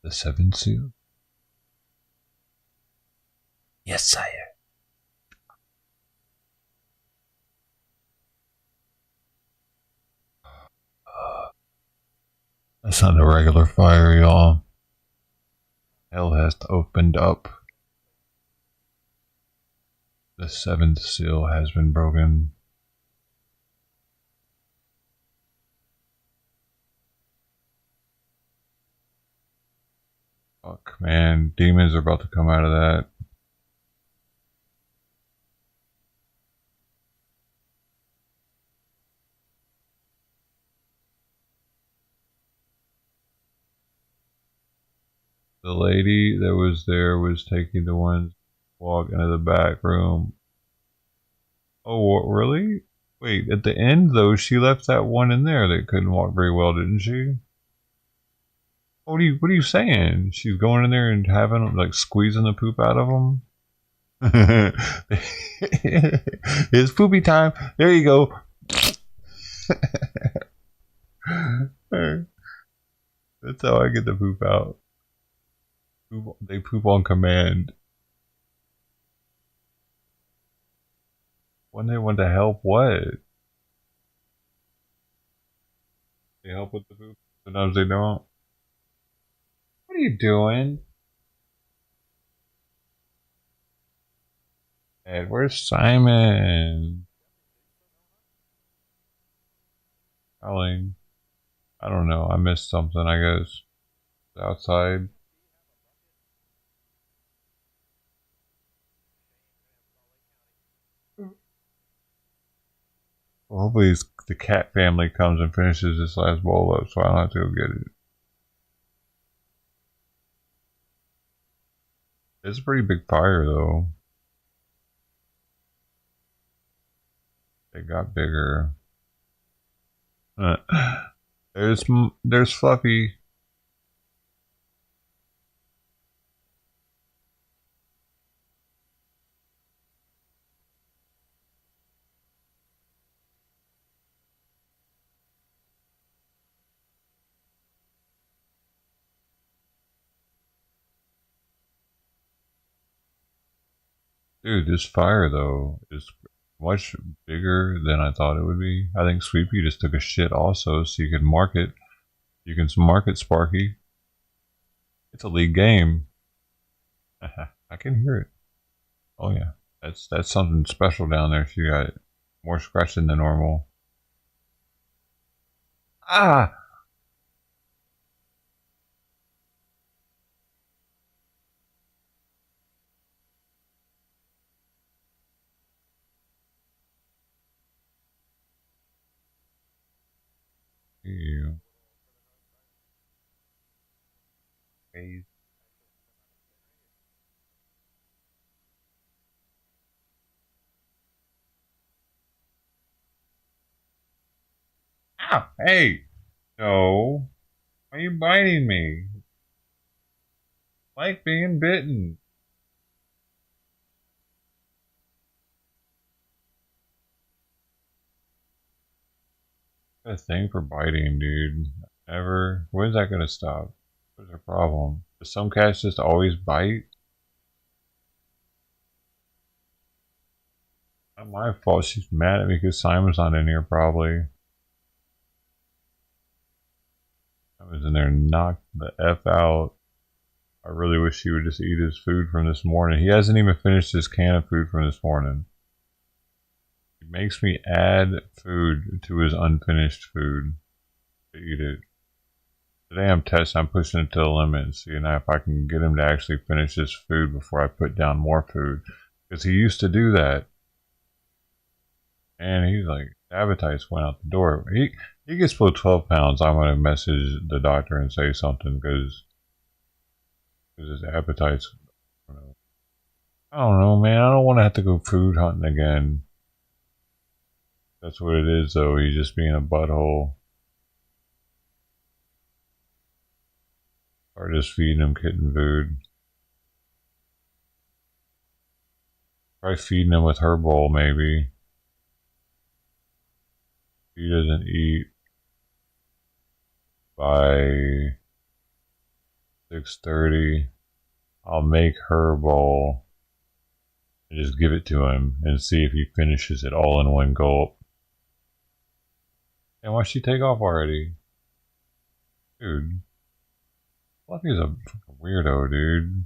The 7th seal? Yes, sire. That's not a regular fire, y'all. Hell has opened up. The 7th seal has been broken. Fuck, man. Demons are about to come out of that. The lady that was there was taking the ones walk into the back room. Oh, really? Wait, at the end though, she left that one in there that couldn't walk very well, didn't she? What are you saying? She's going in there and having like squeezing the poop out of them? It's poopy time. There you go. That's how I get the poop out. They poop on command. When they want to help, what? They help with the poop. Sometimes they don't. What are you doing? Ed, where's Simon? Colleen. I don't know. I missed something, I guess. Outside. Well, hopefully the cat family comes and finishes this last bowl up so I don't have to go get it. It's a pretty big fire though. It got bigger. There's Fluffy. Dude, this fire though is much bigger than I thought it would be. I think Sweepy just took a shit also, so you can mark it. You can mark it, Sparky. It's a league game. I can hear it. Oh yeah, that's something special down there. She got more scratching than normal. Ah. You. Hey. Ow! Hey! No. Why are you biting me? I like being bitten. A thing for biting, dude. Never. When's that gonna stop? What's the problem? Does some cats just always bite? Not my fault. She's mad at me because Simon's not in here, probably. I was in there, knocked the F out. I really wish he would just eat his food from this morning. He hasn't even finished his can of food from this morning. He makes me add food to his unfinished food to eat it. Today I'm testing, I'm pushing it to the limit and seeing if I can get him to actually finish his food before I put down more food. Because he used to do that. And he's like, appetites went out the door. He gets below 12 pounds. I'm going to message the doctor and say something because his appetites. I don't know, man. I don't want to have to go food hunting again. That's what it is, though. He's just being a butthole. Or just feeding him kitten food. Try feeding him with her bowl, maybe. If he doesn't eat by 6:30, I'll make her bowl and just give it to him and see if he finishes it all in one gulp. And why'd she take off already? Dude. Fluffy's a weirdo, dude.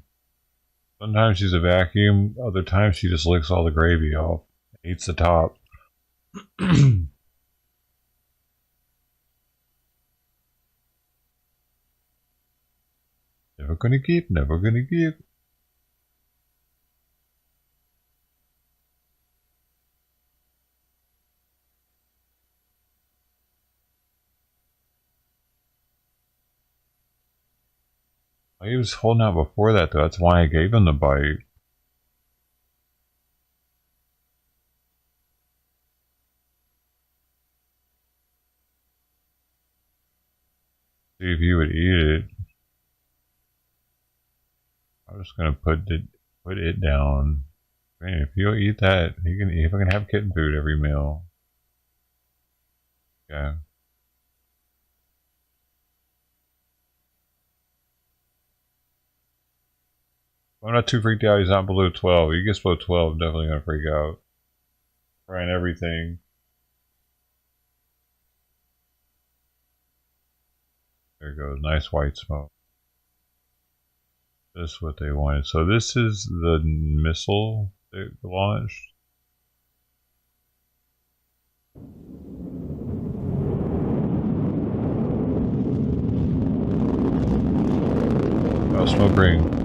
Sometimes she's a vacuum, other times she just licks all the gravy off, eats the top. Never gonna keep, never gonna keep. He was holding out before that, though. That's why I gave him the bite. See if he would eat it. I'm just gonna put it down. Man, if he'll eat that, he can have kitten food every meal. Yeah. I'm not too freaked out. He's not below 12. He gets below 12, definitely gonna freak out. Trying everything. There goes. Nice white smoke. This is what they wanted. So this is the missile They launched. Oh, smoke ring.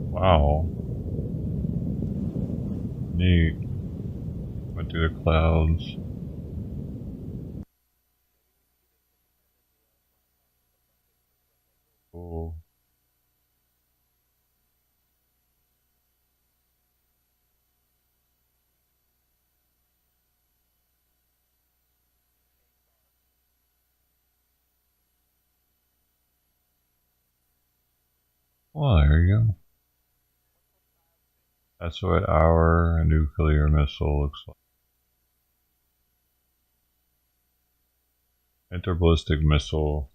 Wow. Neat. Went through the clouds. Cool. Well, there you go. That's what our nuclear missile looks like. Interballistic missile.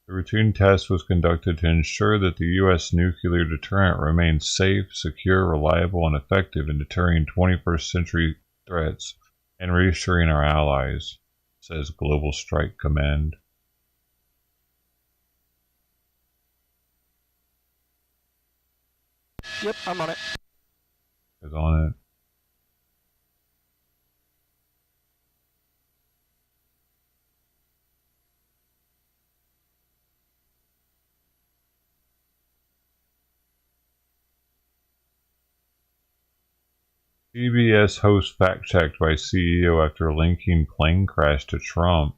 The routine test was conducted to ensure that the U.S. nuclear deterrent remains safe, secure, reliable, and effective in deterring 21st century threats and reassuring our allies, says Global Strike Command. Yep, I'm on it. Is on it. CBS host fact-checked by CEO after linking plane crash to Trump.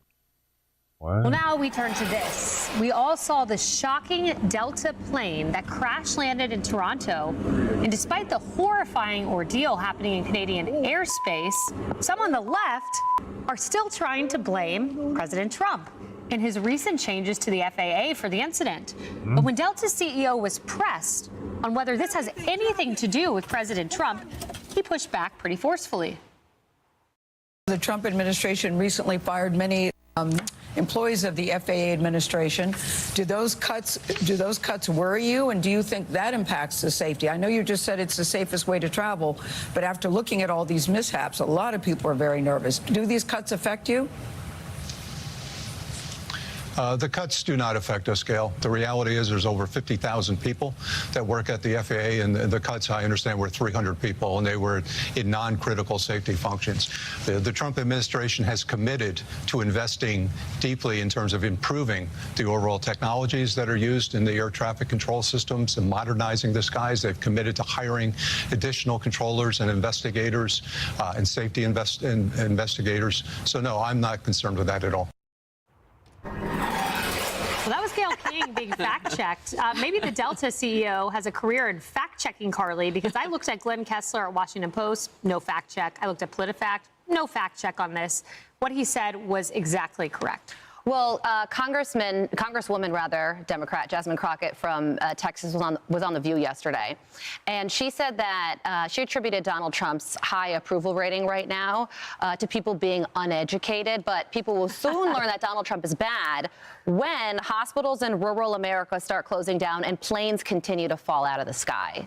What? Well, now we turn to this. We all saw the shocking Delta plane that crash landed in Toronto. And despite the horrifying ordeal happening in Canadian airspace, some on the left are still trying to blame President Trump and his recent changes to the FAA for the incident. But when Delta's CEO was pressed on whether this has anything to do with President Trump, he pushed back pretty forcefully. The Trump administration recently fired many employees of the FAA administration. Do those cuts worry you, and do you think that impacts the safety? I know you just said it's the safest way to travel, but after looking at all these mishaps, a lot of people are very nervous. Do these cuts affect you? The cuts do not affect us, Gail. The reality is there's over 50,000 people that work at the FAA, and the cuts, I understand, were 300 people, and they were in non-critical safety functions. The Trump administration has committed to investing deeply in terms of improving the overall technologies that are used in the air traffic control systems and modernizing the skies. They've committed to hiring additional controllers and investigators and safety investigators. So, no, I'm not concerned with that at all. Well, that was Gail King being fact-checked. Maybe the Delta CEO has a career in fact-checking, Carly, because I looked at Glenn Kessler at Washington Post, no fact-check. I looked at PolitiFact, no fact-check on this. What he said was exactly correct. Well, Congresswoman, Democrat Jasmine Crockett from Texas was on The View yesterday, and she said that she attributed Donald Trump's high approval rating right now to people being uneducated, but people will soon learn that Donald Trump is bad when hospitals in rural America start closing down and planes continue to fall out of the sky.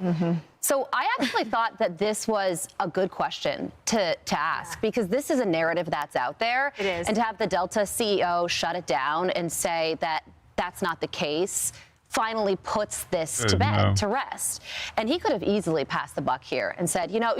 So I actually thought that this was a good question to ask, because this is a narrative that's out there. It is. And to have the Delta CEO shut it down and say that that's not the case finally puts this to bed, to rest. And he could have easily passed the buck here and said, you know,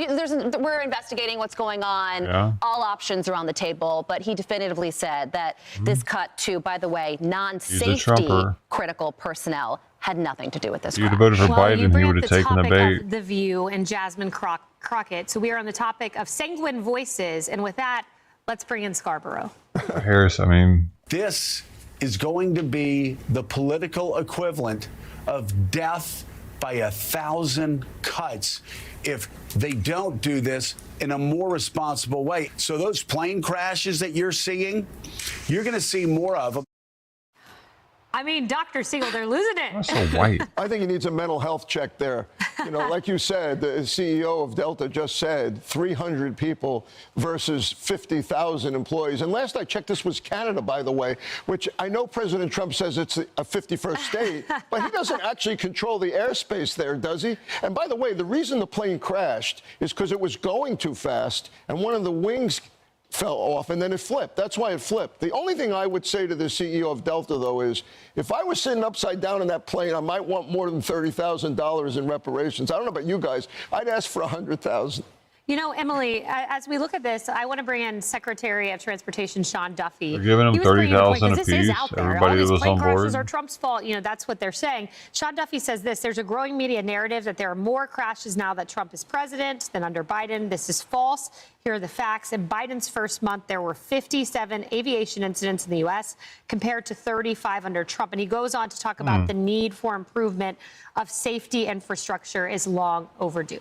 we're investigating what's going on. Yeah. All options are on the table. But he definitively said that this cut to, by the way, non-safety critical personnel had nothing to do with this. If you'd have voted for Biden, he would have taken the bait. The View and Jasmine Crockett. So we are on the topic of sanguine voices. And with that, let's bring in Scarborough. Harris, I mean, this is going to be the political equivalent of death by 1,000 cuts if they don't do this in a more responsible way. So those plane crashes that you're seeing, you're going to see more of them. I mean, Dr. Siegel, they're losing it. So white. I think he needs a mental health check there. You know, like you said, the CEO of Delta just said 300 people versus 50,000 employees. And last I checked, this was Canada, by the way, which I know President Trump says it's a 51st state, but he doesn't actually control the airspace there, does he? And by the way, the reason the plane crashed is because it was going too fast, and one of the wings fell off, and then it flipped. That's why it flipped. The only thing I would say to the CEO of Delta, though, is if I was sitting upside down in that plane, I might want more than $30,000 in reparations. I don't know about you guys. I'd ask for $100,000. You know, Emily, as we look at this, I want to bring in Secretary of Transportation Sean Duffy. They're giving him $30,000 apiece. This is out there. Everybody All these that was plane on crashes board are Trump's fault. You know, that's what they're saying. Sean Duffy says this: there's a growing media narrative that there are more crashes now that Trump is president than under Biden. This is false. Here are the facts. In Biden's first month, there were 57 aviation incidents in the U.S. compared to 35 under Trump. And he goes on to talk about the need for improvement of safety infrastructure is long overdue.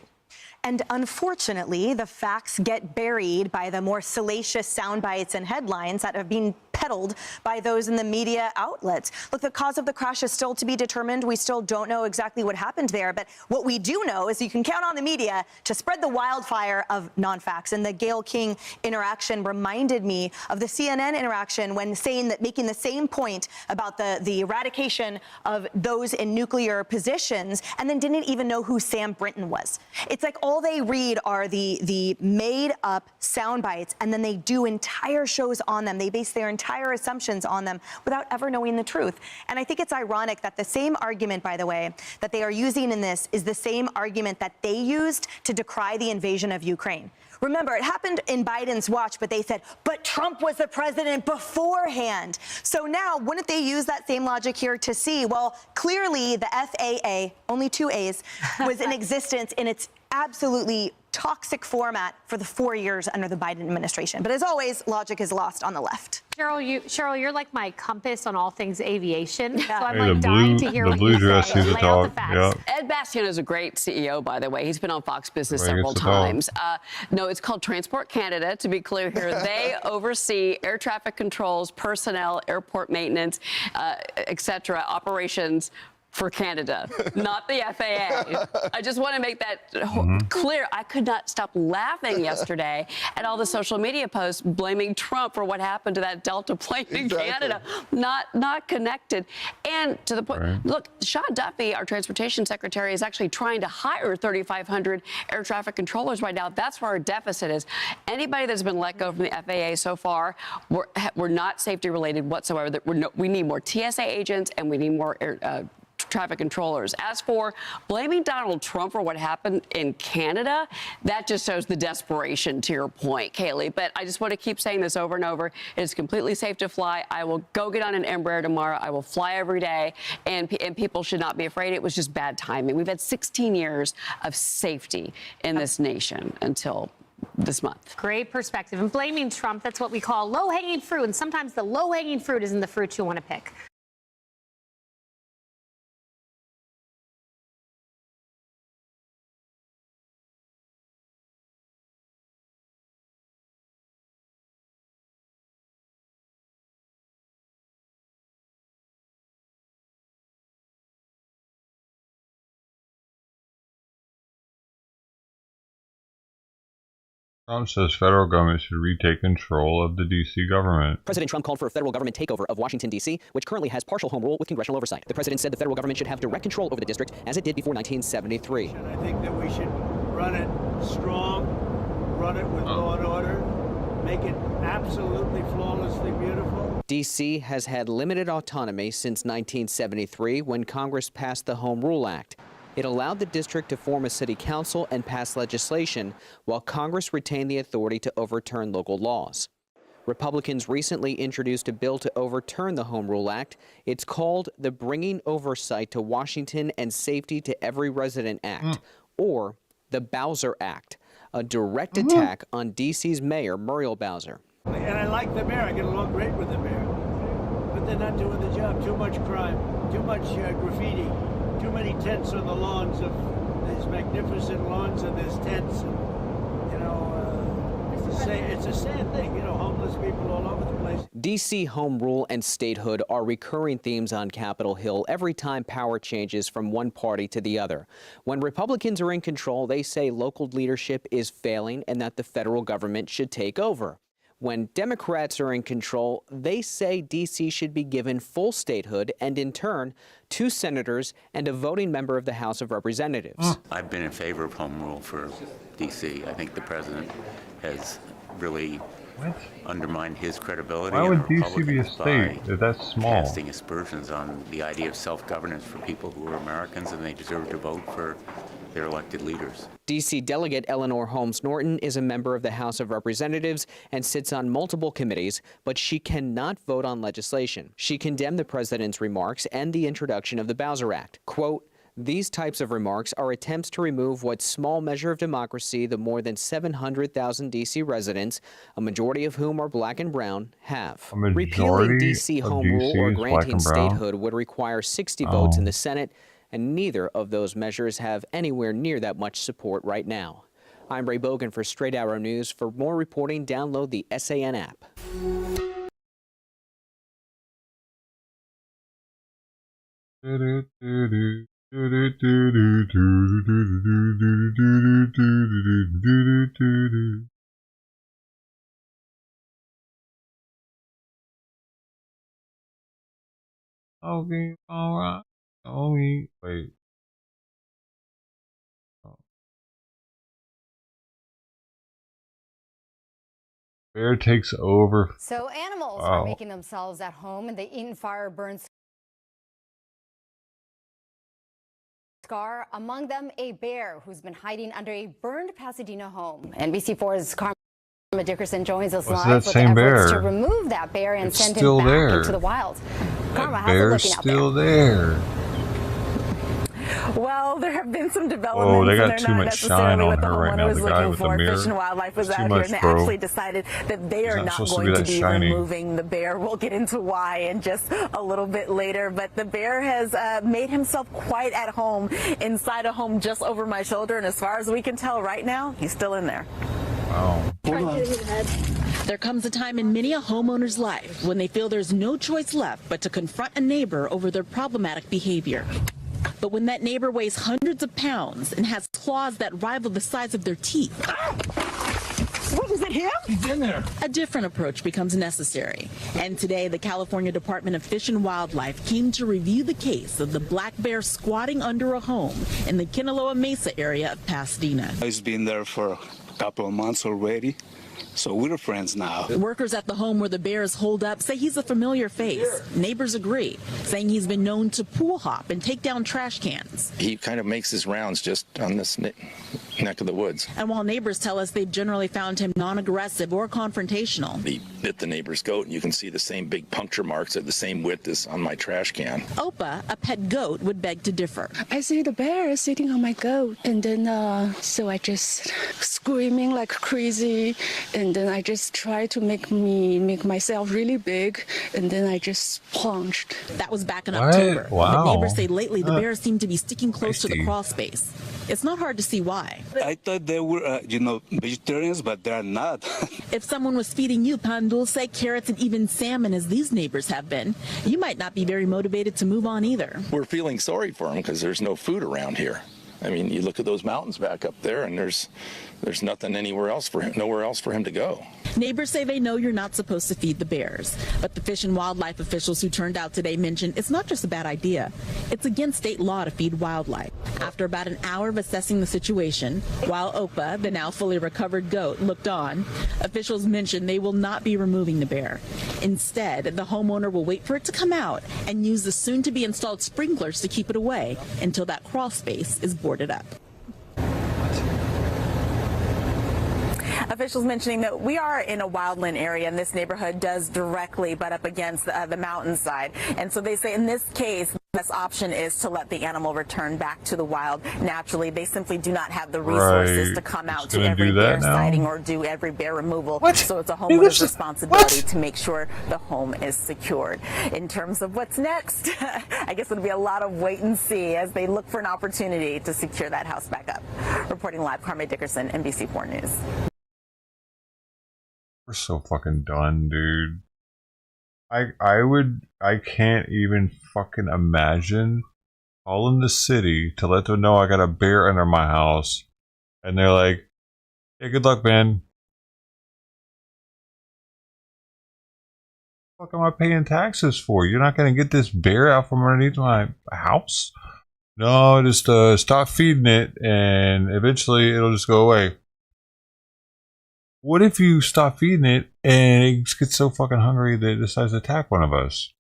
And unfortunately, the facts get buried by the more salacious sound bites and headlines that have been peddled by those in the media outlets. Look, the cause of the crash is still to be determined. We still don't know exactly what happened there. But what we do know is you can count on the media to spread the wildfire of non-facts. And the Gayle King interaction reminded me of the CNN interaction when saying that, making the same point about the eradication of those in nuclear positions, and then didn't even know who Sam Brinton was. It's like all they read are the made up sound bites, and then they do entire shows on them. They base their entire assumptions on them without ever knowing the truth. And I think it's ironic that the same argument, by the way, that they are using in this is the same argument that they used to decry the invasion of Ukraine. Remember, it happened in Biden's watch, but they said, but Trump was the president beforehand. So now, wouldn't they use that same logic here to see, well, clearly the FAA, only 2 A's, was in existence in its absolutely toxic format for the 4 years under the Biden administration. But as always, logic is lost on the left. Cheryl, you're like my compass on all things aviation. Yeah. So I'm dying to hear what you say. Lay out the facts. Ed Bastian is a great CEO, by the way. He's been on Fox Business several times. No, it's called Transport Canada, to be clear here. They oversee air traffic controls, personnel, airport maintenance, et cetera, operations for Canada, not the FAA. I just want to make that clear. I could not stop laughing yesterday at all the social media posts blaming Trump for what happened to that Delta plane in Canada. Not connected. And to the point, look, Sean Duffy, our transportation secretary, is actually trying to hire 3,500 air traffic controllers right now. That's where our deficit is. Anybody that's been let go from the FAA so far, we're not safety related whatsoever. We need more TSA agents, and we need more traffic controllers. As for blaming Donald Trump for what happened in Canada, that just shows the desperation, to your point, Kaylee. But I just want to keep saying this over and over. It is completely safe to fly. I will go get on an Embraer tomorrow. I will fly every day, and people should not be afraid. It was just bad timing. We've had 16 years of safety in this nation until this month. Great perspective. And blaming Trump, that's what we call low-hanging fruit. And sometimes the low-hanging fruit isn't the fruit you want to pick. Trump says federal government should retake control of the D.C. government. President Trump called for a federal government takeover of Washington, D.C., which currently has partial home rule with congressional oversight. The president said the federal government should have direct control over the district, as it did before 1973. I think that we should run it strong, run it with law and order, make it absolutely flawlessly beautiful. D.C. has had limited autonomy since 1973 when Congress passed the Home Rule Act. It allowed the district to form a city council and pass legislation, while Congress retained the authority to overturn local laws. Republicans recently introduced a bill to overturn the Home Rule Act. It's called the Bringing Oversight to Washington and Safety to Every Resident Act, or the Bowser Act, a direct attack on D.C.'s mayor, Muriel Bowser. And I like the mayor. I get along great with the mayor. But they're not doing the job. Too much crime, too much graffiti. Too many tents on the lawns of these magnificent lawns, and there's tents. And, you know, it's a sad thing, you know, homeless people all over the place. D.C. home rule and statehood are recurring themes on Capitol Hill every time power changes from one party to the other. When Republicans are in control, they say local leadership is failing and that the federal government should take over. When Democrats are in control, they say D.C. should be given full statehood and, in turn, 2 senators and a voting member of the House of Representatives. I've been in favor of home rule for D.C. I think the president has really undermined his credibility. Why would D.C. be a state if that's small? Casting aspersions on the idea of self-governance for people who are Americans and they deserve to vote for their elected leaders. D.C. Delegate Eleanor Holmes Norton is a member of the House of Representatives and sits on multiple committees, but she cannot vote on legislation. She condemned the president's remarks and the introduction of the Bowser Act. Quote, "These types of remarks are attempts to remove what small measure of democracy the more than 700,000 D.C. residents, a majority of whom are black and brown, have. Repealing D.C. home rule or granting statehood would require 60 votes in the Senate, and neither of those measures have anywhere near that much support right now." I'm Ray Bogan for Straight Arrow News. For more reporting, download the SAN app. Okay, all right. Oh, wait. Bear takes over. So animals are making themselves at home in the Eaton Fire burn scar. Among them, a bear who's been hiding under a burned Pasadena home. NBC4's Karma Dickerson joins us live with efforts to remove that bear and send him back into the wild. Karma, how's it looking out there? Still there. Well, there have been some developments. Oh, they got too much shine on her right now. The guy with the mirror. Fish and Wildlife was out here, and they actually decided that they are not going to be removing the bear. We'll get into why in just a little bit later. But the bear has made himself quite at home inside a home just over my shoulder. And as far as we can tell right now, he's still in there. Wow. There comes a time in many a homeowner's life when they feel there's no choice left but to confront a neighbor over their problematic behavior. But when that neighbor weighs hundreds of pounds and has claws that rival the size of their teeth. What, is it him? He's in there. A different approach becomes necessary. And today, the California Department of Fish and Wildlife came to review the case of the black bear squatting under a home in the Kinaloa Mesa area of Pasadena. He's been there for a couple of months already. So we're friends now. Workers at the home where the bear is holed up say he's a familiar face. Neighbors agree, saying he's been known to pool hop and take down trash cans. He kind of makes his rounds just on this neck of the woods. And while neighbors tell us they've generally found him non-aggressive or confrontational. He bit the neighbor's goat, and you can see the same big puncture marks at the same width as on my trash can. Opa, a pet goat, would beg to differ. I see the bear sitting on my goat, and then so I just screaming like crazy, and then I just try to make myself really big, and then I just punched. That was back in October. Wow. But neighbors say lately the bears seem to be sticking close to the crawl space. It's not hard to see why. I thought they were, vegetarians, but they're not. If someone was feeding you pandul, say carrots and even salmon, as these neighbors have been, you might not be very motivated to move on either. We're feeling sorry for him because there's no food around here. I mean, you look at those mountains back up there, and there's nothing anywhere else for him, nowhere else for him to go. Neighbors say they know you're not supposed to feed the bears, but the Fish and Wildlife officials who turned out today mentioned it's not just a bad idea. It's against state law to feed wildlife. After about an hour of assessing the situation, while Opa, the now fully recovered goat, looked on, officials mentioned they will not be removing the bear. Instead, the homeowner will wait for it to come out and use the soon-to-be installed sprinklers to keep it away until that crawl space is boarded up. Officials mentioning that we are in a wildland area, and this neighborhood does directly butt up against the mountainside. And so they say in this case, the best option is to let the animal return back to the wild naturally. They simply do not have the resources to come out to every bear sighting or do every bear removal. So it's a homeowner's responsibility to make sure the home is secured. In terms of what's next, I guess it'll be a lot of wait and see as they look for an opportunity to secure that house back up. Reporting live, Carmen Dickerson, NBC4 News. We're so fucking done, dude. I can't even fucking imagine calling the city to let them know I got a bear under my house. And they're like, hey, good luck, man. What the fuck am I paying taxes for? You're not going to get this bear out from underneath my house? No, just stop feeding it and eventually it'll just go away. What if you stop feeding it and it gets so fucking hungry that it decides to attack one of us?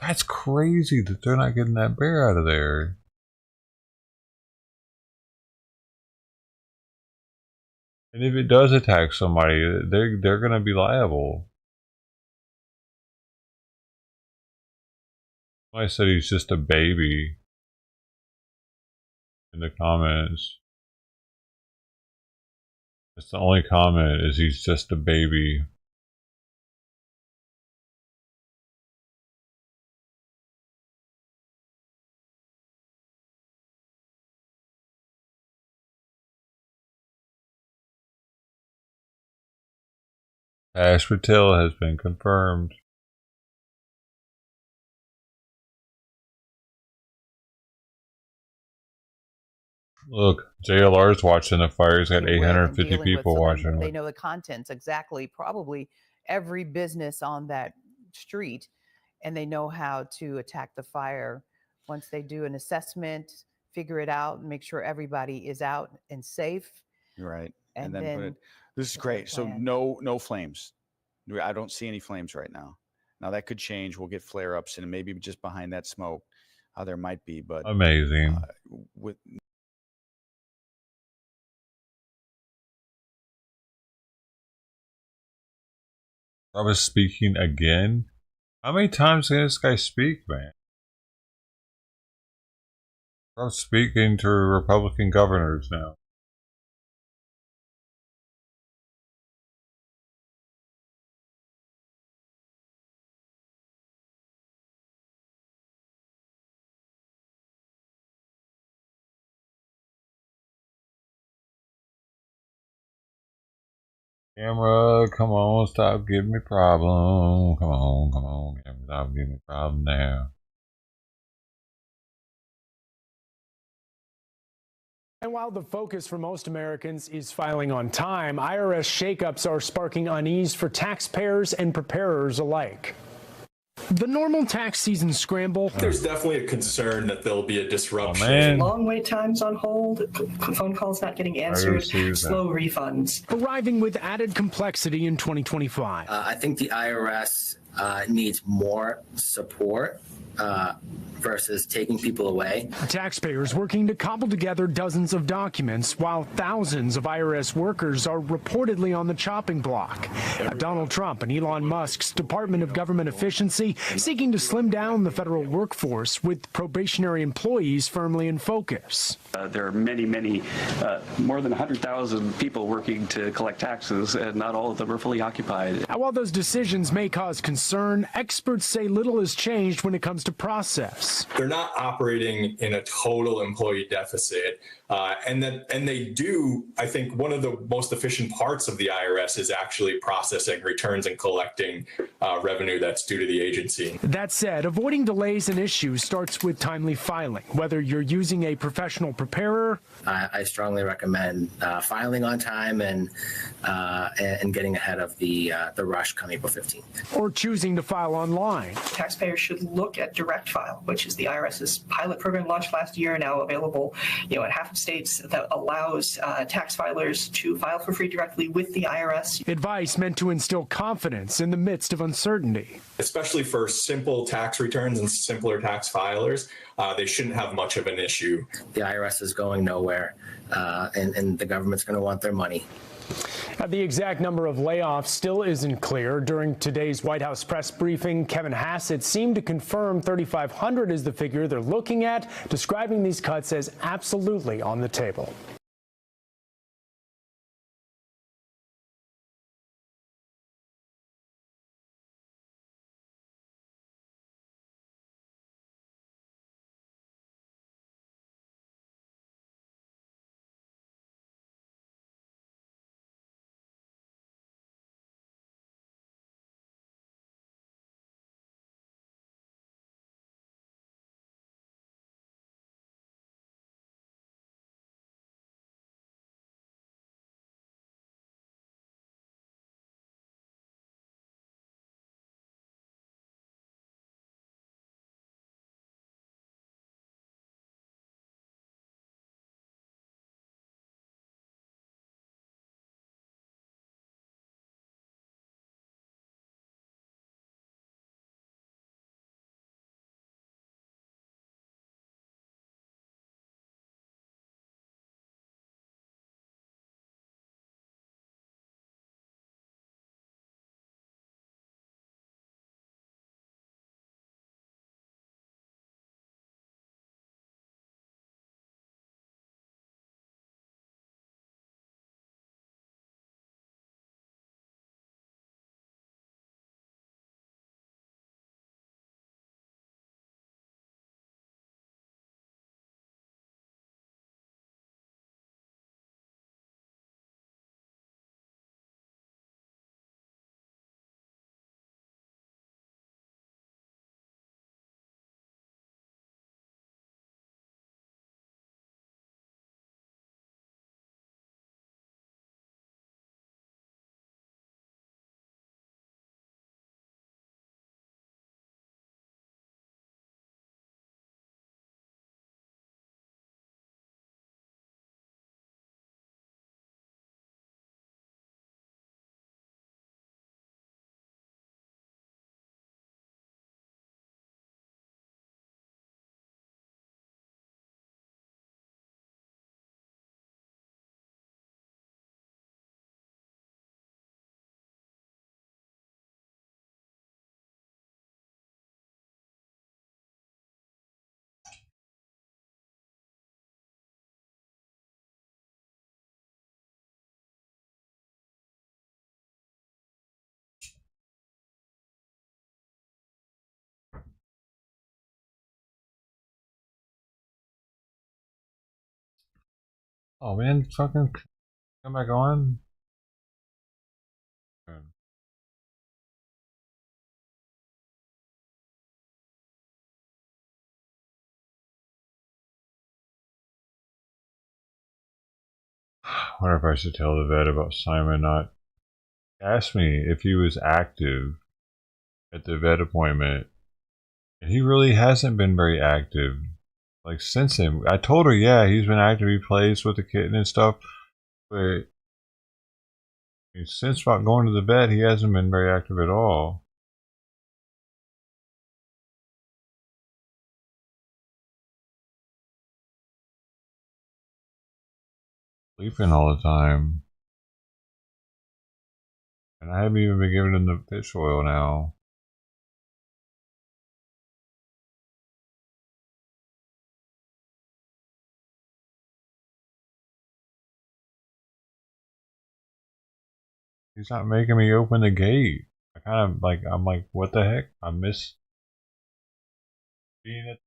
That's crazy that they're not getting that bear out of there. And if it does attack somebody, they're gonna be liable. Somebody said he's just a baby in the comments. That's the only comment, is he's just a baby. Ash Patel has been confirmed. Look, JLR's watching the fire. He's got 850 people watching. They know the contents exactly, probably every business on that street, and they know how to attack the fire. Once they do an assessment, figure it out, and make sure everybody is out and safe. Right. And then put it, this is great. So no flames. I don't see any flames right now. Now that could change. We'll get flare-ups, and maybe just behind that smoke, there might be. But amazing. With I was speaking again. How many times can this guy speak, man? I'm speaking to Republican governors now. Camera, come on, stop giving me problem. Come on, camera, stop giving me problem now. And while the focus for most Americans is filing on time, IRS shakeups are sparking unease for taxpayers and preparers alike. The normal tax season scramble. There's definitely a concern that there'll be a disruption. Long wait times on hold, phone calls not getting answered, slow refunds. Arriving with added complexity in 2025. I think the IRS needs more support versus taking people away. Taxpayers working to cobble together dozens of documents while thousands of IRS workers are reportedly on the chopping block. Donald Trump and Elon Musk's Department of Government Efficiency seeking to slim down the federal workforce with probationary employees firmly in focus. There are many, more than 100,000 people working to collect taxes, and not all of them are fully occupied. While those decisions may cause concern, experts say little has changed when it comes to process. They're not operating in a total employee deficit. And they do, I think one of the most efficient parts of the IRS is actually processing returns and collecting revenue that's due to the agency. That said, avoiding delays and issues starts with timely filing. Whether you're using a professional preparer, I strongly recommend filing on time and getting ahead of the rush come April 15th. Or choosing to file online. Taxpayers should look at Direct File, which is the IRS's pilot program launched last year, now available, in half of states, that allows tax filers to file for free directly with the IRS. Advice meant to instill confidence in the midst of uncertainty. Especially for simple tax returns and simpler tax filers, they shouldn't have much of an issue. The IRS is going nowhere, and the government's going to want their money. The exact number of layoffs still isn't clear. During today's White House press briefing, Kevin Hassett seemed to confirm 3,500 is the figure they're looking at, describing these cuts as absolutely on the table. Oh man, fucking come back on. I wonder if I should tell the vet about Simon not. Asked me if he was active at the vet appointment, and he really hasn't been very active. Like since him, I told her, yeah, he's been active. He plays with the kitten and stuff, but since about going to the vet, he hasn't been very active at all. Sleeping all the time. And I haven't even been giving him the fish oil now. He's not making me open the gate. I kind of like, I'm like, what the heck? I miss being at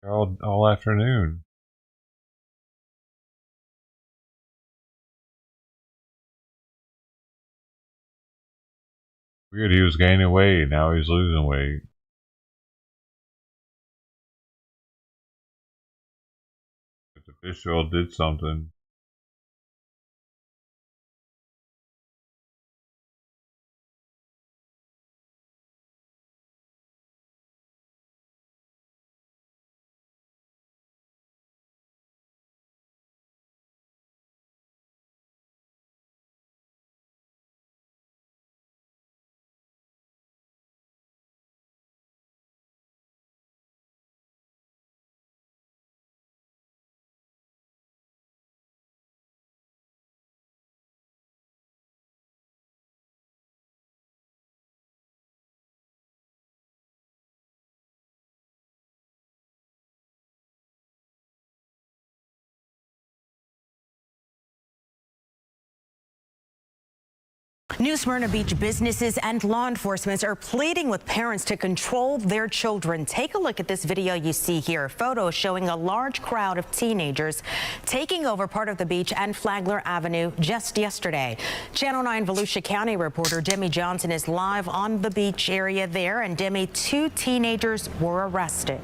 all afternoon. Weird, he was gaining weight, now he's losing weight. If the fish oil did something. New Smyrna Beach businesses and law enforcement are pleading with parents to control their children. Take a look at this video you see here. Photos showing a large crowd of teenagers taking over part of the beach and Flagler Avenue just yesterday. Channel 9 Volusia County reporter Demi Johnson is live on the beach area there. And Demi, 2 teenagers were arrested.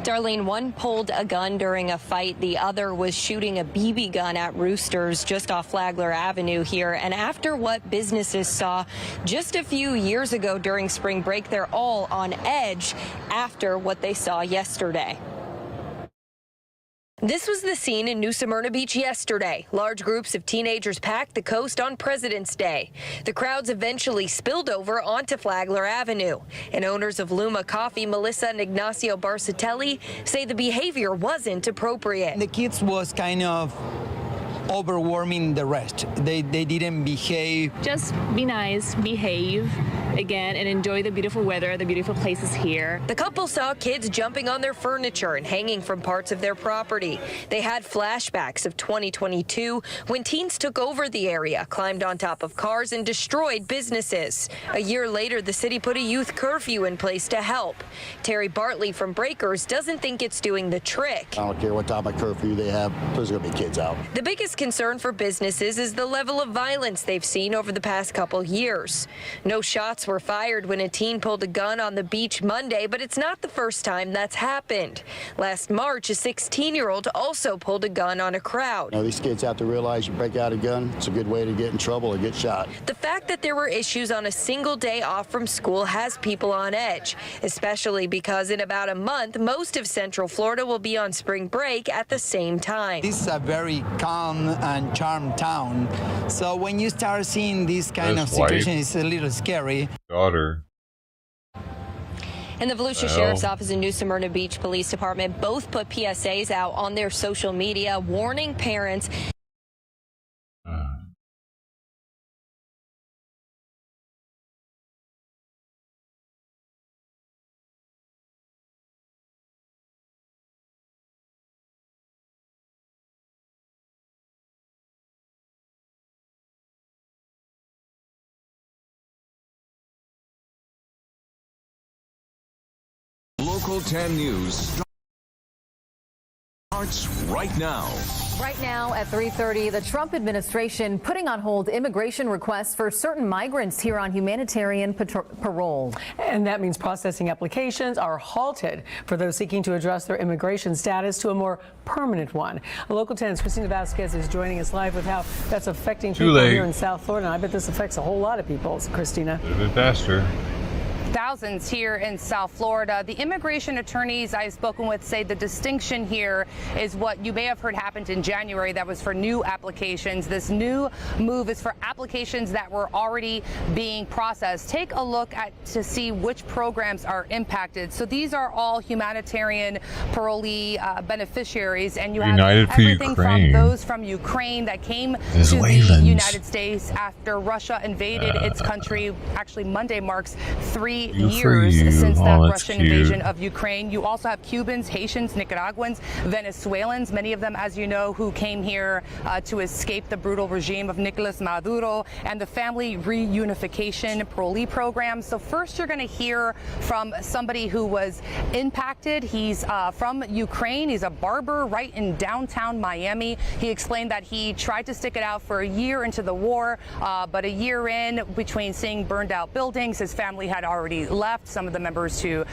Darlene, one pulled a gun during a fight. The other was shooting a BB gun at roosters just off Flagler Avenue here. And after what businesses saw just a few years ago during spring break, they're all on edge after what they saw yesterday. This was the scene in New Smyrna Beach yesterday. Large groups of teenagers packed the coast on President's Day. The crowds eventually spilled over onto Flagler Avenue. And owners of Luma Coffee, Melissa and Ignacio Barcatelli, say the behavior wasn't appropriate. The kids was kind of overwhelming the rest. They didn't behave. Just be nice, behave again, and enjoy the beautiful weather, the beautiful places here. The couple saw kids jumping on their furniture and hanging from parts of their property. They had flashbacks of 2022 when teens took over the area, climbed on top of cars, and destroyed businesses. A year later, the city put a youth curfew in place to help. Terry Bartley from Breakers doesn't think it's doing the trick. I don't care what type of curfew they have, there's going to be kids out. The biggest concern for businesses is the level of violence they've seen over the past couple years. No shots were fired when a teen pulled a gun on the beach Monday, but it's not the first time that's happened. Last March, a 16-year-old also pulled a gun on a crowd. You know, these kids have to realize you break out a gun, it's a good way to get in trouble or get shot. The fact that there were issues on a single day off from school has people on edge, especially because in about a month, most of Central Florida will be on spring break at the same time. This is a very calm and charmed town. So when you start seeing this kind of situation, it's a little scary. Daughter. And the Volusia Sheriff's Office and New Smyrna Beach Police Department both put PSAs out on their social media warning parents. Local 10 News starts right now. Right now at 3:30, the Trump administration putting on hold immigration requests for certain migrants here on humanitarian parole. And that means processing applications are halted for those seeking to adjust their immigration status to a more permanent one. Local 10's Christina Vasquez is joining us live with how that's affecting people here in South Florida. And I bet this affects a whole lot of people, Christina. A bit faster. Thousands here in South Florida. The immigration attorneys I've spoken with say the distinction here is what you may have heard happened in January. That was for new applications. This new move is for applications that were already being processed. Take a look at to see which programs are impacted. So these are all humanitarian parolee beneficiaries, and you have everything from those from Ukraine that came to the United States after Russia invaded its country. Actually, Monday marks 3 years since that Russian invasion of Ukraine. You also have Cubans, Haitians, Nicaraguans, Venezuelans, many of them, as you know, who came here to escape the brutal regime of Nicolas Maduro, and the family reunification parolee program. So first you're going to hear from somebody who was impacted. He's from Ukraine. He's a barber right in downtown Miami. He explained that he tried to stick it out for a year into the war, but a year in, between seeing burned out buildings, his family had already left, some of the members to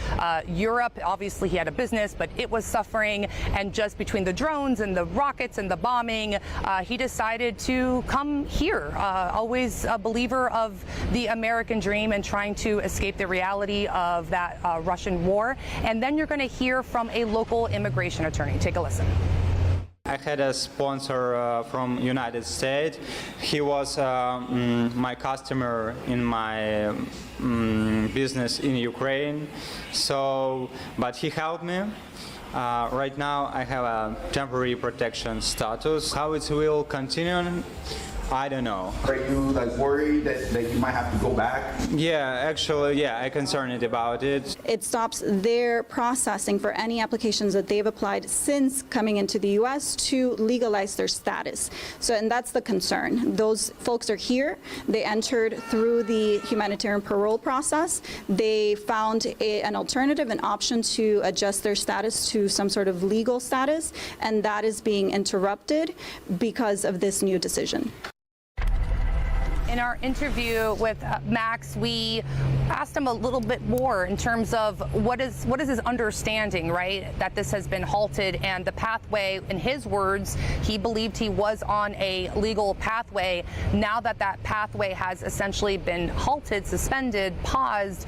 Europe. Obviously, he had a business, but it was suffering. And just between the drones and the rockets and the bombing, he decided to come here. Always a believer of the American dream and trying to escape the reality of that Russian war. And then you're going to hear from a local immigration attorney. Take a listen. I had a sponsor from United States. He was my customer in my business in Ukraine. So, but he helped me. Right now I have a temporary protection status. How it will continue, I don't know. Are you worried that you might have to go back? Yeah, actually, yeah, I'm concerned about it. It stops their processing for any applications that they've applied since coming into the U.S. to legalize their status. So, and that's the concern. Those folks are here. They entered through the humanitarian parole process. They found an alternative, an option to adjust their status to some sort of legal status, and that is being interrupted because of this new decision. In our interview with Max, we asked him a little bit more in terms of what is his understanding, right, that this has been halted, and the pathway, in his words, he believed he was on a legal pathway. Now that that pathway has essentially been halted, suspended, paused,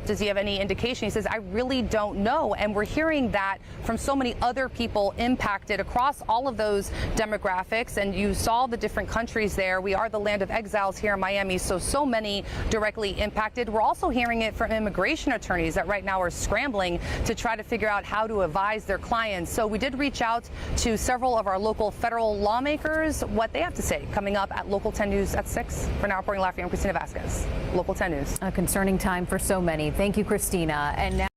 does he have any indication? He says, I really don't know. And we're hearing that from so many other people impacted across all of those demographics. And you saw the different countries there. We are the land of exiles here in Miami, so many directly impacted. We're also hearing it from immigration attorneys that right now are scrambling to try to figure out how to advise their clients. So we did reach out to several of our local federal lawmakers, what they have to say, coming up at Local 10 News at 6. For now, reporting live, I'm Christina Vasquez, Local 10 News. A concerning time for so many. Thank you, Christina. And now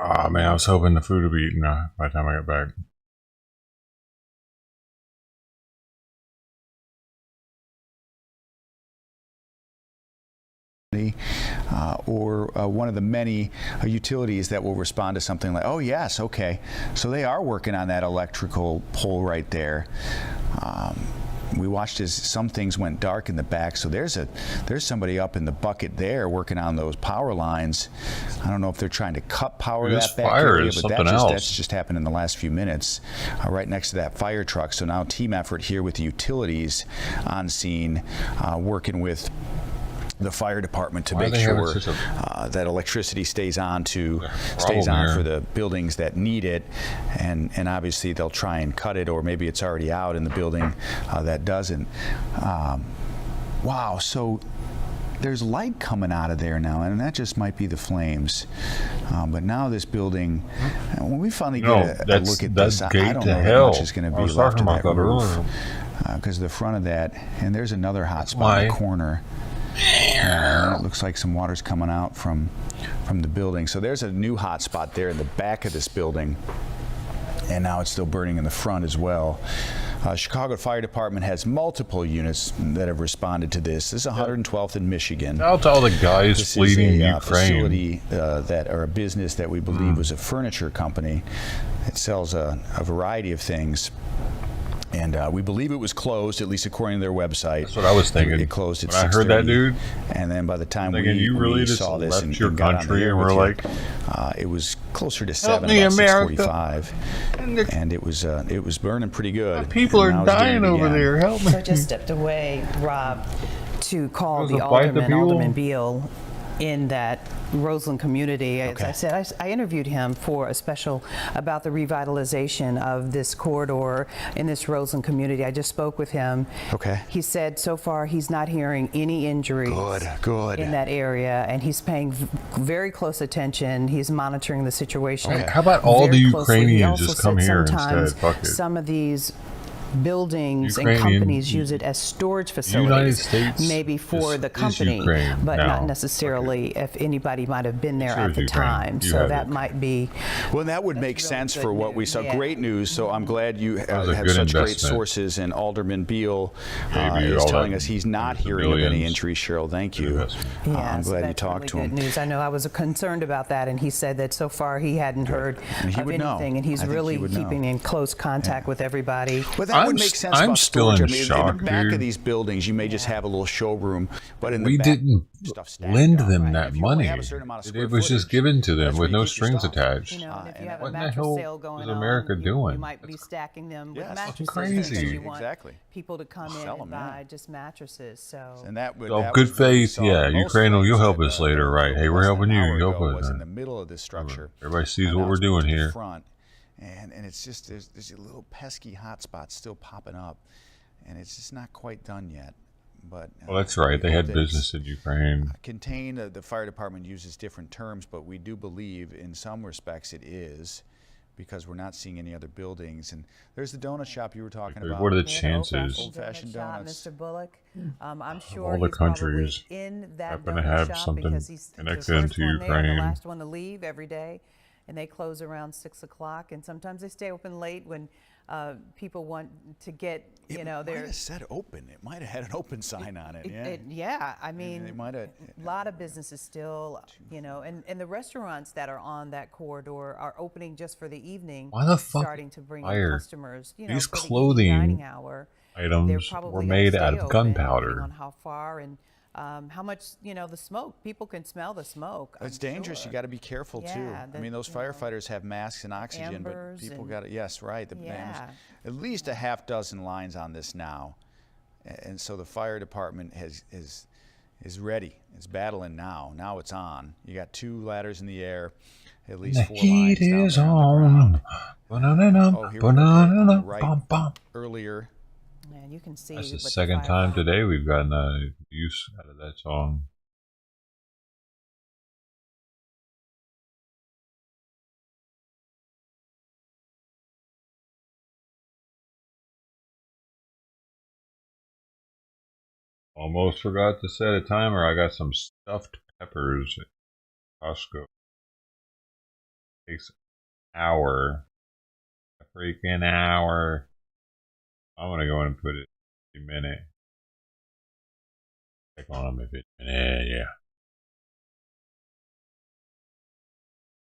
Ah, man, I was hoping the food would be eaten by the time I got back. Or one of the many utilities that will respond to something like, oh yes, okay, so they are working on that electrical pole right there. We watched as some things went dark in the back, so there's somebody up in the bucket there working on those power lines. I don't know if they're trying to cut power to that back area, but that's just happened in the last few minutes, right next to that fire truck. So now team effort here with the utilities on scene, working with the fire department to make sure that electricity stays on for the buildings that need it, and obviously they'll try and cut it, or maybe it's already out in the building that doesn't. Wow, so there's light coming out of there now, and that just might be the flames. But now this building, when we finally get a look at this, I don't know how much is going to be left of that roof, because the front of that, and there's another hot spot in the corner. And it looks like some water's coming out from the building. So there's a new hot spot there in the back of this building, and now it's still burning in the front as well. Chicago Fire Department has multiple units that have responded to this. This is 112th in Michigan. Out to all the guys fleeing Ukraine. Facility or a business that we believe was a furniture company. It sells a variety of things. And we believe it was closed, at least according to their website. That's what I was thinking. It closed at 6:30. When I heard that, dude. And then by the time we saw this left and your got country, on the air and we're with like, it was closer to 7, me, about America. 6:45, and it was burning pretty good. People are dying over there. Help me. So I just stepped away, Rob, to call the Alderman Beal in that Roseland community. As I said, I interviewed him for a special about the revitalization of this corridor in this Roseland community. I just spoke with him. Okay. He said so far he's not hearing any injuries good. in that area, and he's paying very close attention. He's monitoring the situation. Okay. How about all the Ukrainians just come here instead? Fuck it. Some of these buildings and companies use it as storage facilities, maybe for the company, but not necessarily if anybody might have been there at the time. So that might be. Well, that would make sense for what we saw. Great news. So I'm glad you have such great sources. And Alderman Beal is telling us he's not hearing of any injuries. Cheryl, thank you. I'm glad you talked to him. Good news. I know I was concerned about that, and he said that so far he hadn't heard of anything, and he's really keeping in close contact with everybody. That would make sense. I'm still in shock, in the back of these buildings, you may just have a little showroom, but in the back, didn't lend them that money. It was just given to them with no strings attached. You know, if you have what a the mattress hell sale going is America on, doing? You might be stacking them with mattresses. Crazy. You want people to come in and buy just mattresses. So, and that good faith, Ukraine, you'll help us later, right? Hey, we're helping you. You help us. In the middle of this structure, everybody sees what we're doing here. And it's just there's a little pesky hot spot still popping up, and it's just not quite done yet. But well, that's right. They had business in Ukraine. Contained. The fire department uses different terms, but we do believe in some respects it is, because we're not seeing any other buildings. And there's the donut shop you were talking about. What are the chances? Old-fashioned donuts. Mr. Bullock, I'm sure all the countries in that happen to have something connected into Ukraine. The last one to leave every day. And they close around 6 o'clock, and sometimes they stay open late when people want to get, It might have said open. It might have had an open sign on it. I mean, a lot of businesses still, and the restaurants that are on that corridor are opening just for the evening. Why the fuck? Starting to bring in customers. These for the clothing dining hour, items were made out of gunpowder. On how far and how much, the smoke. People can smell the smoke. It's dangerous. You got to be careful too. I mean, those firefighters have masks and oxygen, but people got to. Yes, right. At least a half dozen lines on this now, and so the fire department is ready. It's battling now. Now it's on. You got 2 ladders in the air, at least 4 lines. The heat is on. Earlier. And you can see that's the second time today we've gotten use out of that song. Almost forgot to set a timer. I got some stuffed peppers at Costco. Takes an hour. A freaking hour. I'm gonna go in and put it in a minute. Check on them if it's a minute, yeah.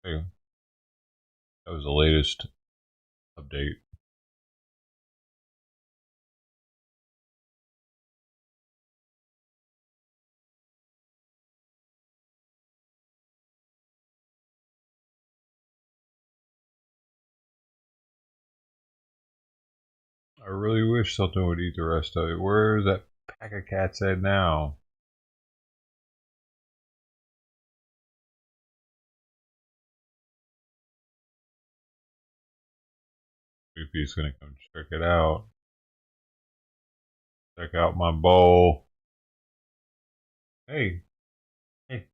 There you go. That was the latest update. I really wish something would eat the rest of it. Where's that pack of cats at now? Creepy's gonna come check it out. Check out my bowl. Hey. Hey.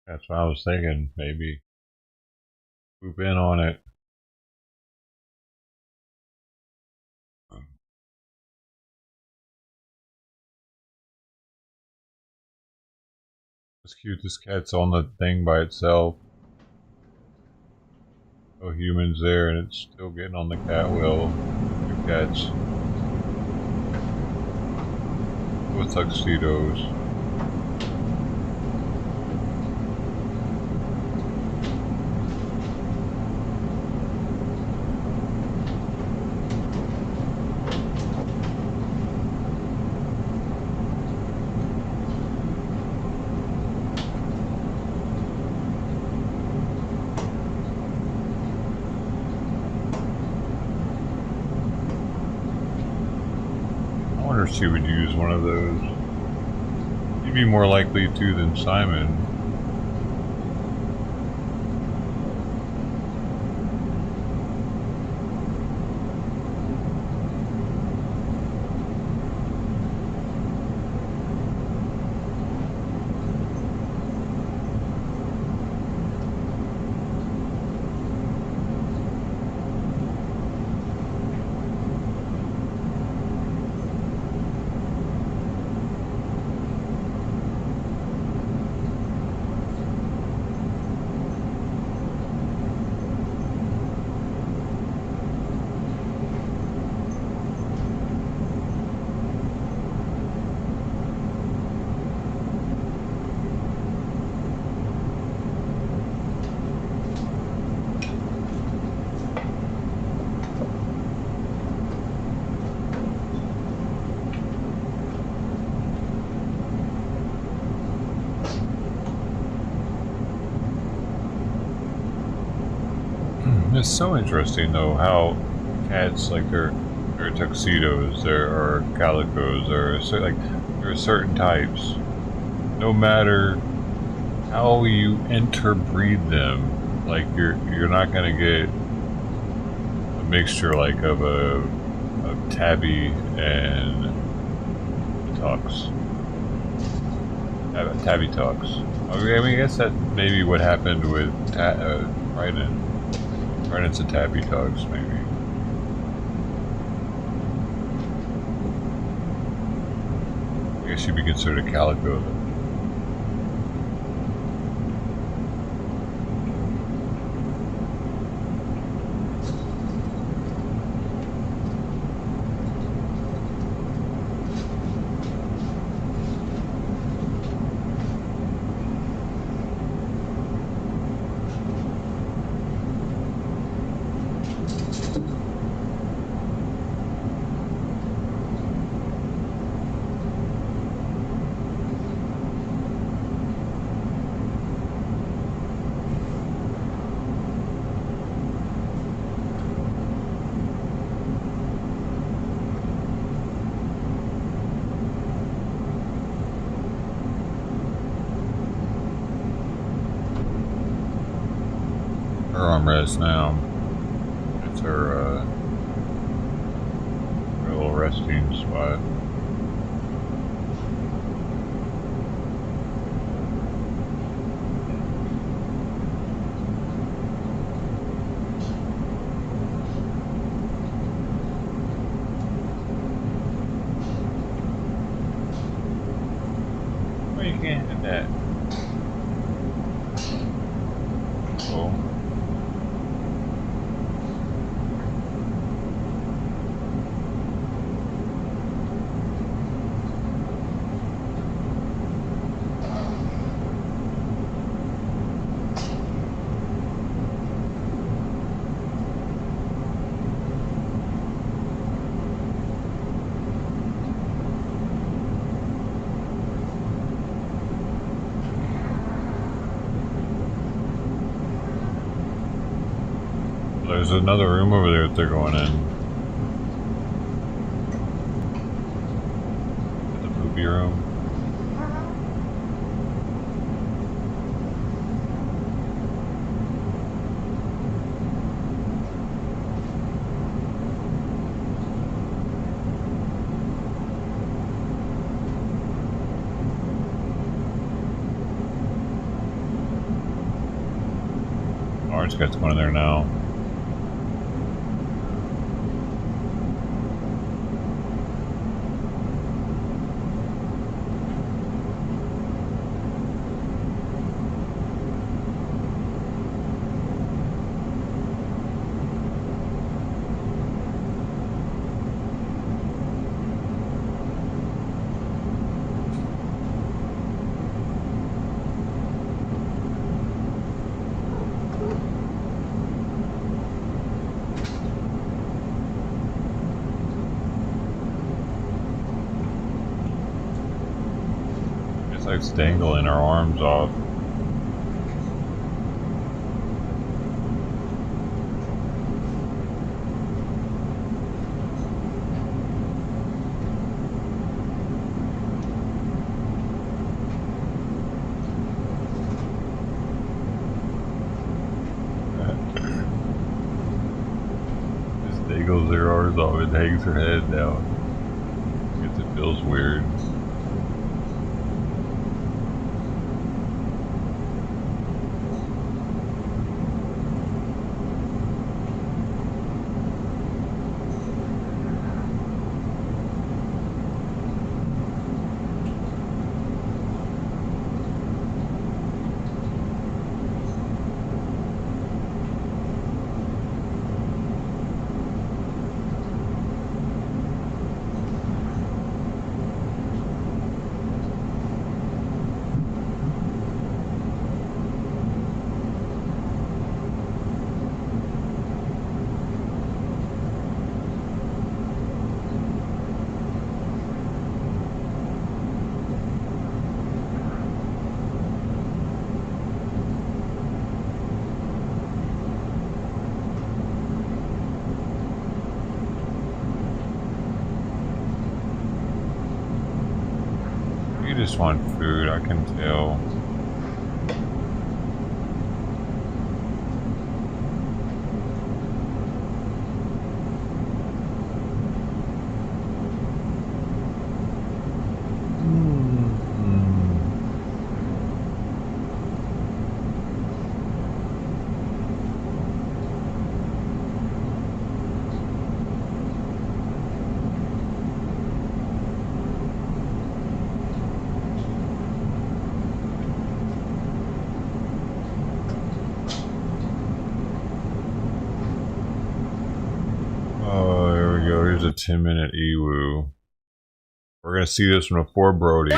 That's what I was thinking. Maybe swoop in on it. It's cute. This cat's on the thing by itself. No humans there, and it's still getting on the cat wheel. Two cats with tuxedos. I wonder if she would use one of those. She'd be more likely to than Simon. It's so interesting though how cats, like their tuxedos, there are calicos, there are certain types. No matter how you interbreed them, like you're not gonna get a mixture like of a tabby and tux. Tabby tux. I mean, I guess that maybe what happened with Trident. Trident's a tabby tux, maybe. I guess she'd be considered a calico. armrest now. It's her little resting spot. Where you getting that? Oh. There's another room over there that they're going in. The poopy room. Orange guy's going in there now. Like dangling her arms off. Just dangles her arms off and hangs her head down. I guess it feels weird. Just want food, I can tell. Here's a 10-minute EWU. We're gonna see this one before Brody.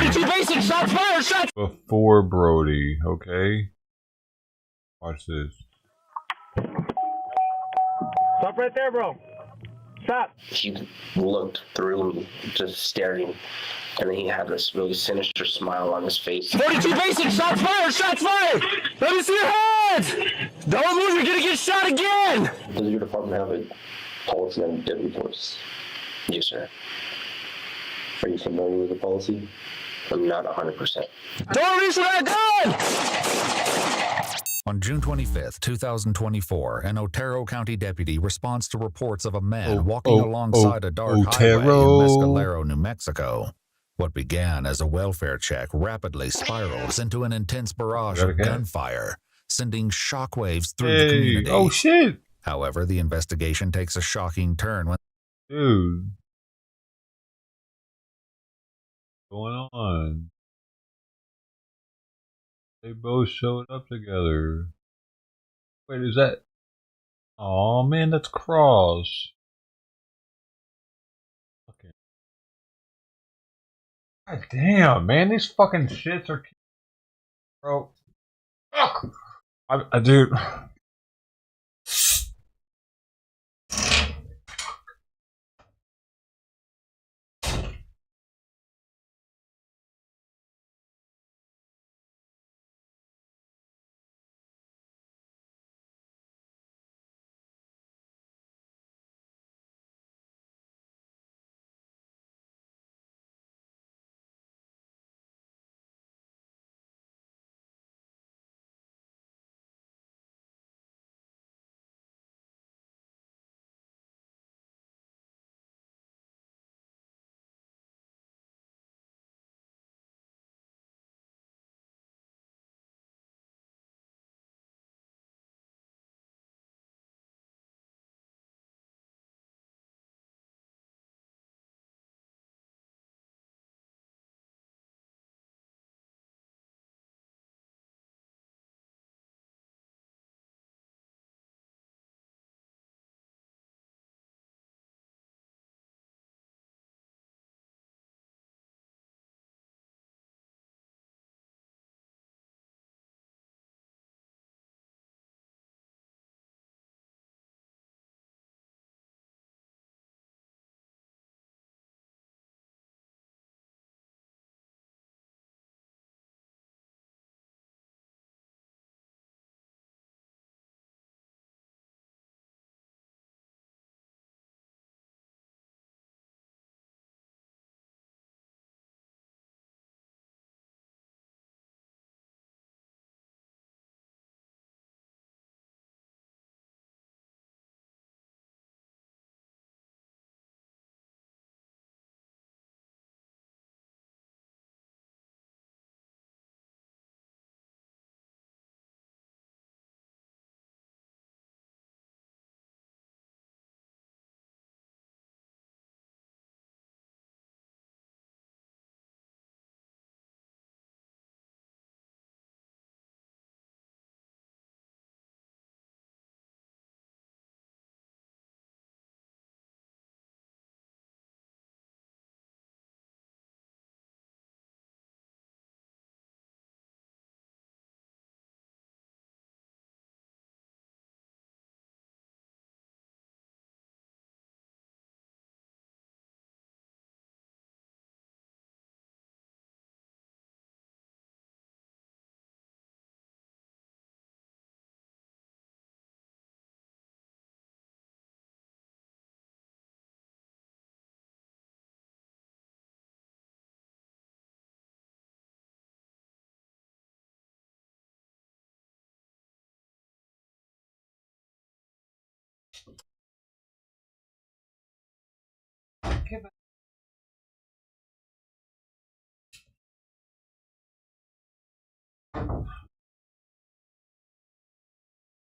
Before Brody, okay? Watch this. Stop right there, bro. Stop. He looked through me, just staring, and then he had this really sinister smile on his face. 42 basic, shots fired, shots fired! Let me see your hands! Don't move, you're gonna get shot again! Does your department have a policy on deadly force? Yes, sir. Are you familiar with the policy? I'm not 100%. Don't reach for that gun! On June 25th, 2024, an Otero County deputy responds to reports of a man walking alongside a dark highway in Mescalero, New Mexico. What began as a welfare check rapidly spirals into an intense barrage of gunfire, sending shockwaves through the community. Oh, shit. However, the investigation takes a shocking turn when... Dude. What's going on? They both showed up together. Wait, is that... Oh man, that's Cross. Okay. God damn, man, these fucking shits are... Bro. Fuck! Dude...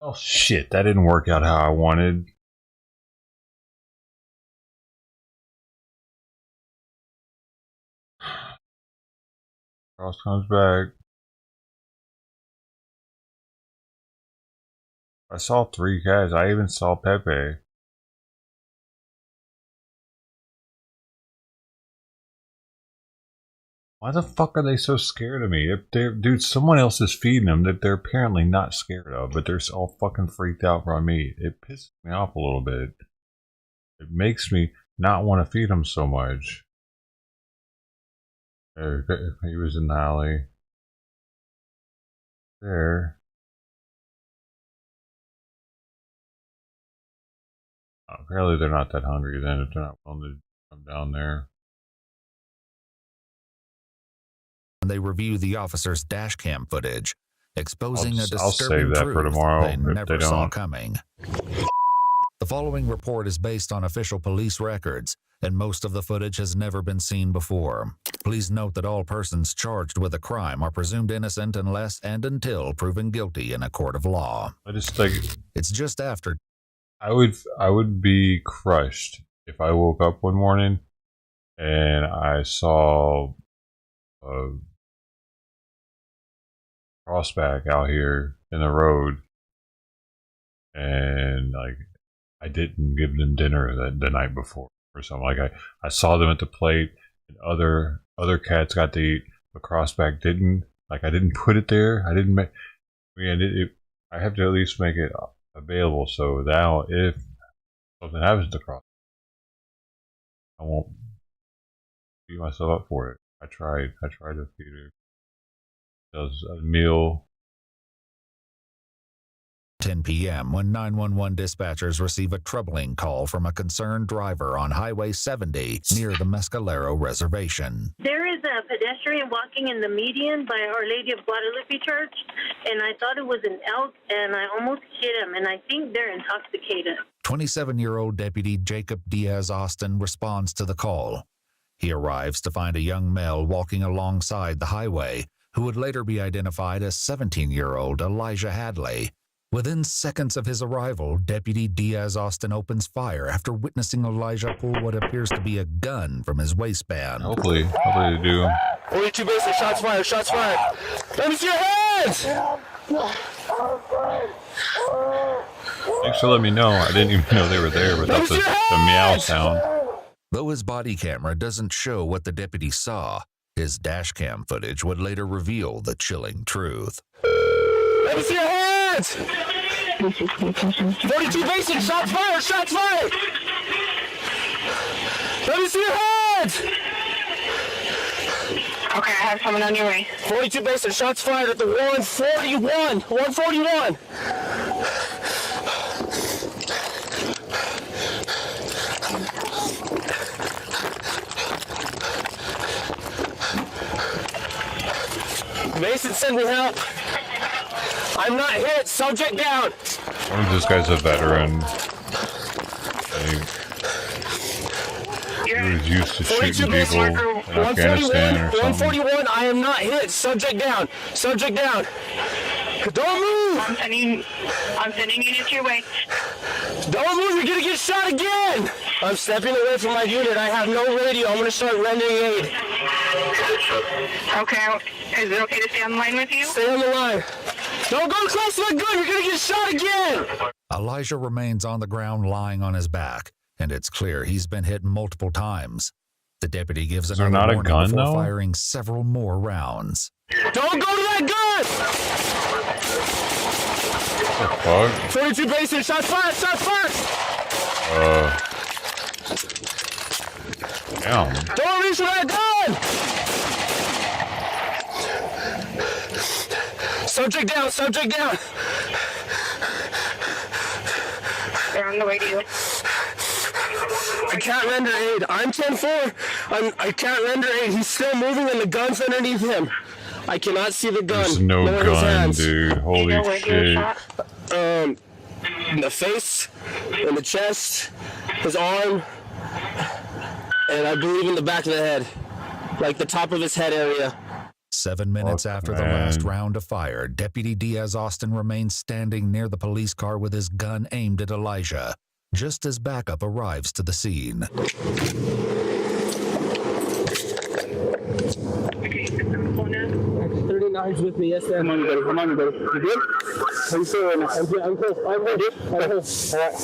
Oh shit, that didn't work out how I wanted. Cross comes back. I saw 3 guys. I even saw Pepe. Why the fuck are they so scared of me? If they're, dude, someone else is feeding them that they're apparently not scared of, but they're all fucking freaked out by me. It pisses me off a little bit. It makes me not want to feed them so much. There, he was in the alley. There. Apparently they're not that hungry then if they're not willing to come down there. They review the officer's dash cam footage. exposing a I'll disturbing save that truth for tomorrow they if never they saw don't. coming. The following report is based on official police records, and most of the footage has never been seen before. Please note that all persons charged with a crime are presumed innocent unless and until proven guilty in a court of law. I just like it's just after. I would be crushed if I woke up one morning and I saw a crossback out here in the road, and like I didn't give them dinner the night before or something. Like I saw them at the plate, and other cats got to eat, but crossback didn't. Like I didn't put it there. I didn't make. I have to at least make it available so now if something happens to crossback, I won't beat myself up for it. I tried to feed her. Does a meal. 10 p.m. when 911 dispatchers receive a troubling call from a concerned driver on Highway 70 near the Mescalero Reservation. There is a pedestrian walking in the median by Our Lady of Guadalupe Church, and I thought it was an elk, and I almost hit him, and I think they're intoxicated. 27-year-old Deputy Jacob Diaz Austin responds to the call. He arrives to find a young male walking alongside the highway, who would later be identified as 17-year-old Elijah Hadley. Within seconds of his arrival, Deputy Diaz Austin opens fire after witnessing Elijah pull what appears to be a gun from his waistband. Hopefully they do. 42 basic, shots fired, shots fired. Let me see your hands! Thanks for letting me know. I didn't even know they were there without the meow sound. Though his body camera doesn't show what the deputy saw, his dash cam footage would later reveal the chilling truth. Let me see your hands! 42 basic, shots fired, shots fired! Let me see your hands! Okay, I have someone on your way. 42 basic, shots fired at the 141. 141! Mason, send me help. I'm not hit. Subject down. This guy's a veteran. He was used to shooting people in Afghanistan or something. 141. I am not hit. Subject down. Subject down. Don't move. I'm sending units your way. Don't move. You're gonna get shot again. I'm stepping away from my unit. I have no radio. I'm gonna start rendering aid. Okay. Is it okay to stay on the line with you? Stay on the line. Don't go close to my gun. You're gonna get shot again. Elijah remains on the ground lying on his back, and it's clear he's been hit multiple times. The deputy gives another warning before firing several more rounds. Don't go to that gun! 42 basic, shots fired, shots fired! Damn. Don't reach for that gun! Subject down, subject down! They're on the way to you. I can't render aid. I'm 10-4. I can't render aid. He's still moving and the gun's underneath him. I cannot see the gun. There's no gun, dude. Holy shit. In the face, in the chest, his arm, and I believe in the back of the head. Like the top of his head area. 7 minutes after the last round of fire, Deputy Diaz Austin remains standing near the police car with his gun aimed at Elijah, just as backup arrives to the scene. Okay, I'm pulling out. 39's with me, yes, sir. Come on, buddy. Come on, buddy. You good? How you feeling? I'm close. I'm good. All right,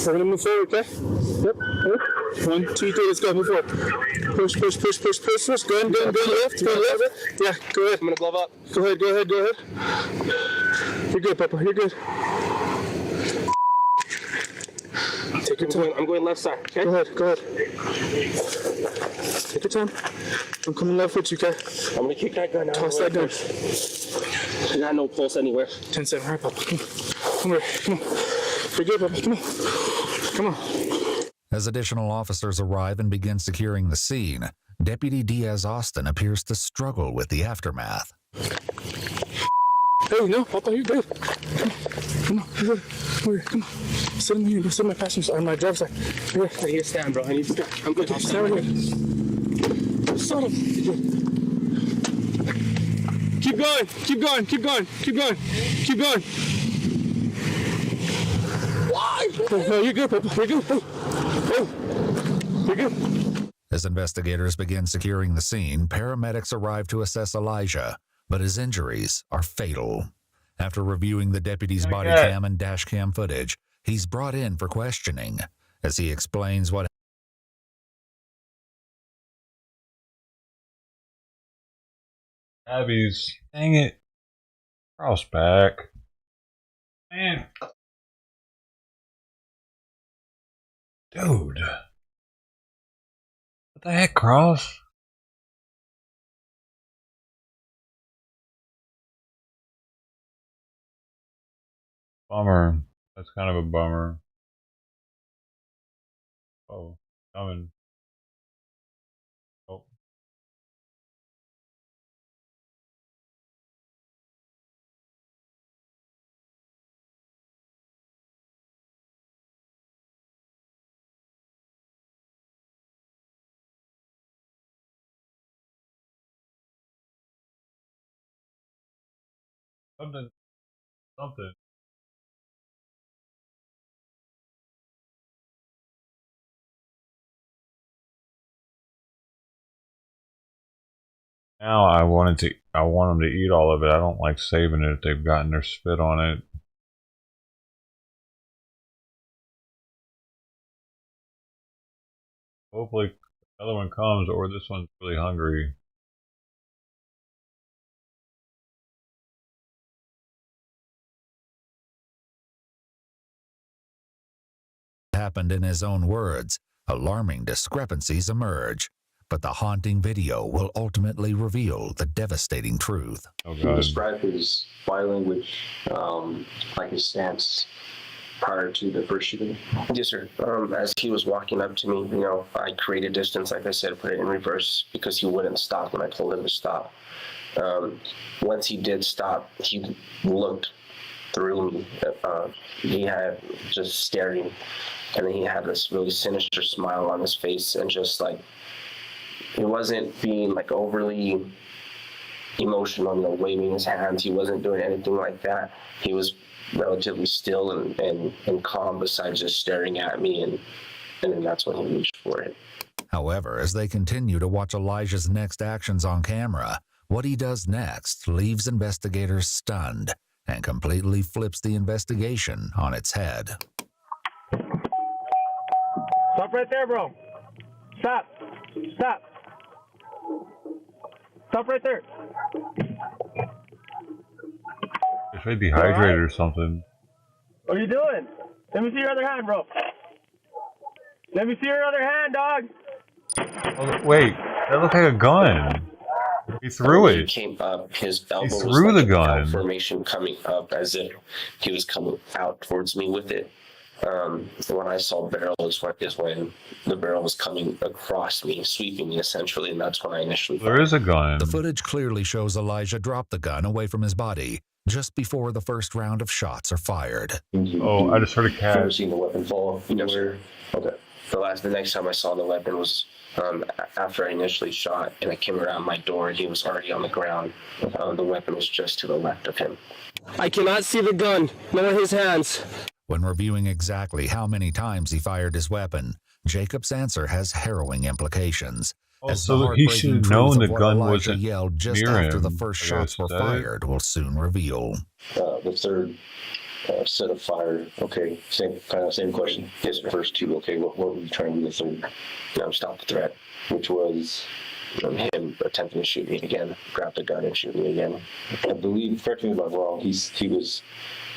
we're gonna move forward, okay? Yep. 1, 2, 3, let's go. Move forward. Push. Go ahead, go left. Yeah, go ahead. I'm gonna glove up. Go ahead. You're good, Papa. You're good. Take your time. I'm going left side, okay? Go ahead. Take your time. I'm coming left with you, okay? I'm gonna kick that gun out. Toss that gun. I got no pulse anywhere. 10-7, hurry, Papa. Come here. You're good, Papa. Come on. As additional officers arrive and begin securing the scene, Deputy Diaz Austin appears to struggle with the aftermath. Hey, no, Papa, here, babe. Come on, here, come on. Sit in here, sit in my passenger side, on my driver's side. Here, I need to stand, bro. I need to stand. I'm good. Stand right here. Son of. Keep going, keep going, keep going, keep going, keep going. Why? No, you're good, Papa. You're good. Hey, you're good. As investigators begin securing the scene, paramedics arrive to assess Elijah, but his injuries are fatal. After reviewing the deputy's body cam and dash cam footage, he's brought in for questioning as he explains what Abby's, dang it. Cross back. Man. Dude. What the heck, Cross? Bummer. That's kind of a bummer. Oh, coming. Oh. Something. Now I want them to eat all of it. I don't like saving it if they've gotten their spit on it. Hopefully another one comes, or this one's really hungry. happened in his own words, alarming discrepancies emerge. But the haunting video will ultimately reveal the devastating truth. He described his body language, like his stance prior to the first shooting. Yes, sir. As he was walking up to me, I created distance, like I said, put it in reverse because he wouldn't stop when I told him to stop. Once he did stop, he looked through me. He had just staring, and then he had this really sinister smile on his face, and just like, he wasn't being like overly emotional, waving his hands. He wasn't doing anything like that. He was relatively still and calm, besides just staring at me, and then that's when he reached for it. However, as they continue to watch Elijah's next actions on camera, what he does next leaves investigators stunned and completely flips the investigation on its head. Stop right there, bro. Stop. Stop. Stop right there. If they dehydrated or something. What are you doing? Let me see your other hand, bro. Let me see your other hand, dog. Oh, wait, that looked like a gun. He threw it. He came up, his elbow He was threw like the gun. formation coming up as if he was coming out towards me with it. When I saw barrel is when the barrel was coming across me, sweeping me essentially, and that's when I initially fired. There is a gun. The footage clearly shows Elijah drop the gun away from his body just before the first round of shots are fired. Oh, I just heard a cat. Never seen the weapon fall anywhere. Okay. The next time I saw the weapon was after I initially shot, and I came around my door, and he was already on the ground. The weapon was just to the left of him. I cannot see the gun. None of his hands. When reviewing exactly how many times he fired his weapon, Jacob's answer has harrowing implications. As the so he should have known the gun Elijah wasn't yelled just near after him, the first shots were fired will soon reveal. The third set of fire. Okay, same question. Yes, the first two. Okay, what were you trying to do the third? Stop the threat. Which was Him attempting to shoot me again, grab the gun and shoot me again. I believe, correct me if I'm wrong, he was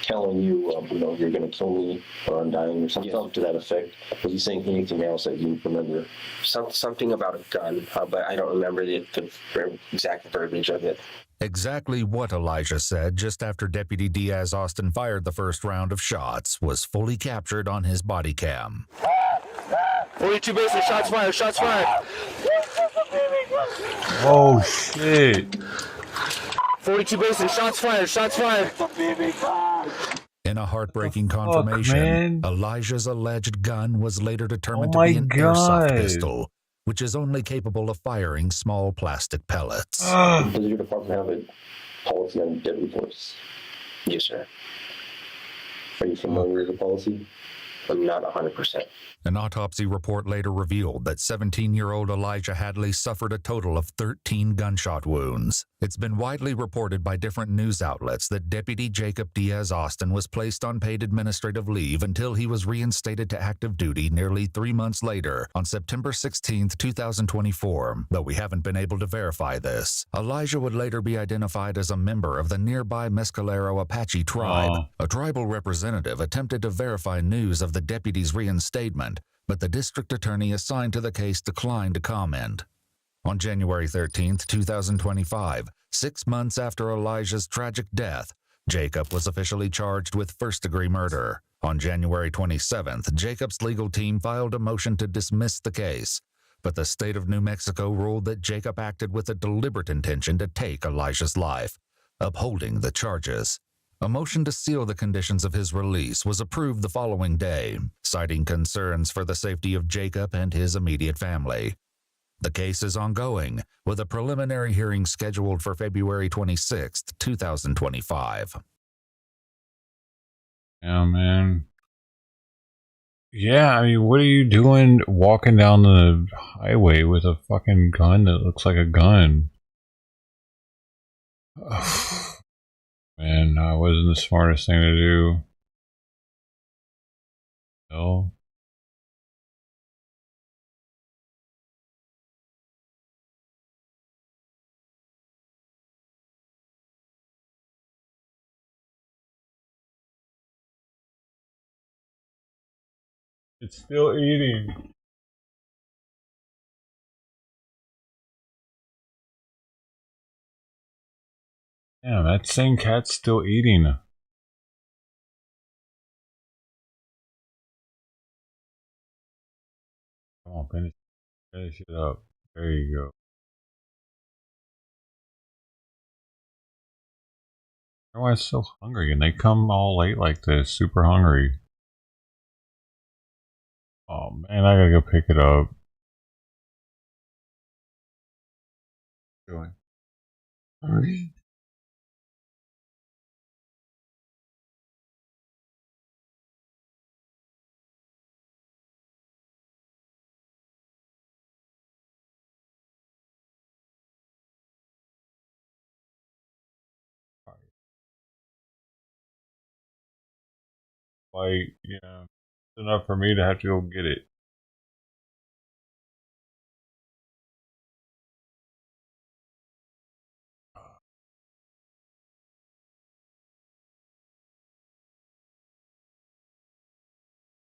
telling you, you're going to kill me or I'm dying or something to that effect. Was he saying anything else that you remember? Something about a gun, but I don't remember the exact verbiage of it. Exactly what Elijah said just after Deputy Diaz Austin fired the first round of shots was fully captured on his body cam. 42 bases, shots fired, shots fired. Oh, shit. 42 Basin, shots fired, shots fired. In a heartbreaking confirmation, Elijah's alleged gun was later determined to be an airsoft pistol, which is only capable of firing small plastic pellets. Does your department have a policy on deadly force? Yes, sir. Are you familiar with the policy? I'm not 100%. An autopsy report later revealed that 17-year-old Elijah Hadley suffered a total of 13 gunshot wounds. It's been widely reported by different news outlets that Deputy Jacob Diaz Austin was placed on paid administrative leave until he was reinstated to active duty nearly 3 months later on September 16, 2024, though we haven't been able to verify this. Elijah would later be identified as a member of the nearby Mescalero Apache tribe. A tribal representative attempted to verify news of the deputy's reinstatement, but the district attorney assigned to the case declined to comment. On January 13, 2025, 6 months after Elijah's tragic death, Jacob was officially charged with first-degree murder. On January 27th, Jacob's legal team filed a motion to dismiss the case, but the state of New Mexico ruled that Jacob acted with a deliberate intention to take Elijah's life, upholding the charges. A motion to seal the conditions of his release was approved the following day, citing concerns for the safety of Jacob and his immediate family. The case is ongoing, with a preliminary hearing scheduled for February 26, 2025. Yeah, man. Yeah, I mean, what are you doing walking down the highway with a fucking gun that looks like a gun? Man, that wasn't the smartest thing to do. No. It's still eating. Damn, that same cat's still eating. Come on, finish it up. There you go. I wonder why it's so hungry, and they come all late like this, super hungry. Oh man, I gotta go pick it up. Going. Hurry. Like, yeah, it's enough for me to have to go get it.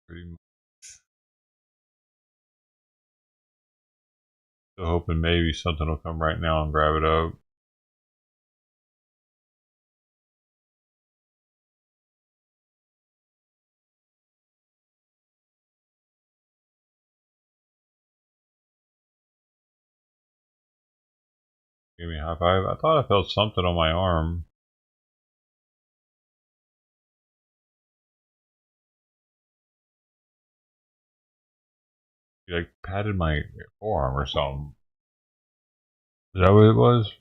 Pretty much. Still hoping maybe something will come right now and grab it up. Give me a high five. I thought I felt something on my arm. He like patted my forearm or something. Is that what it was?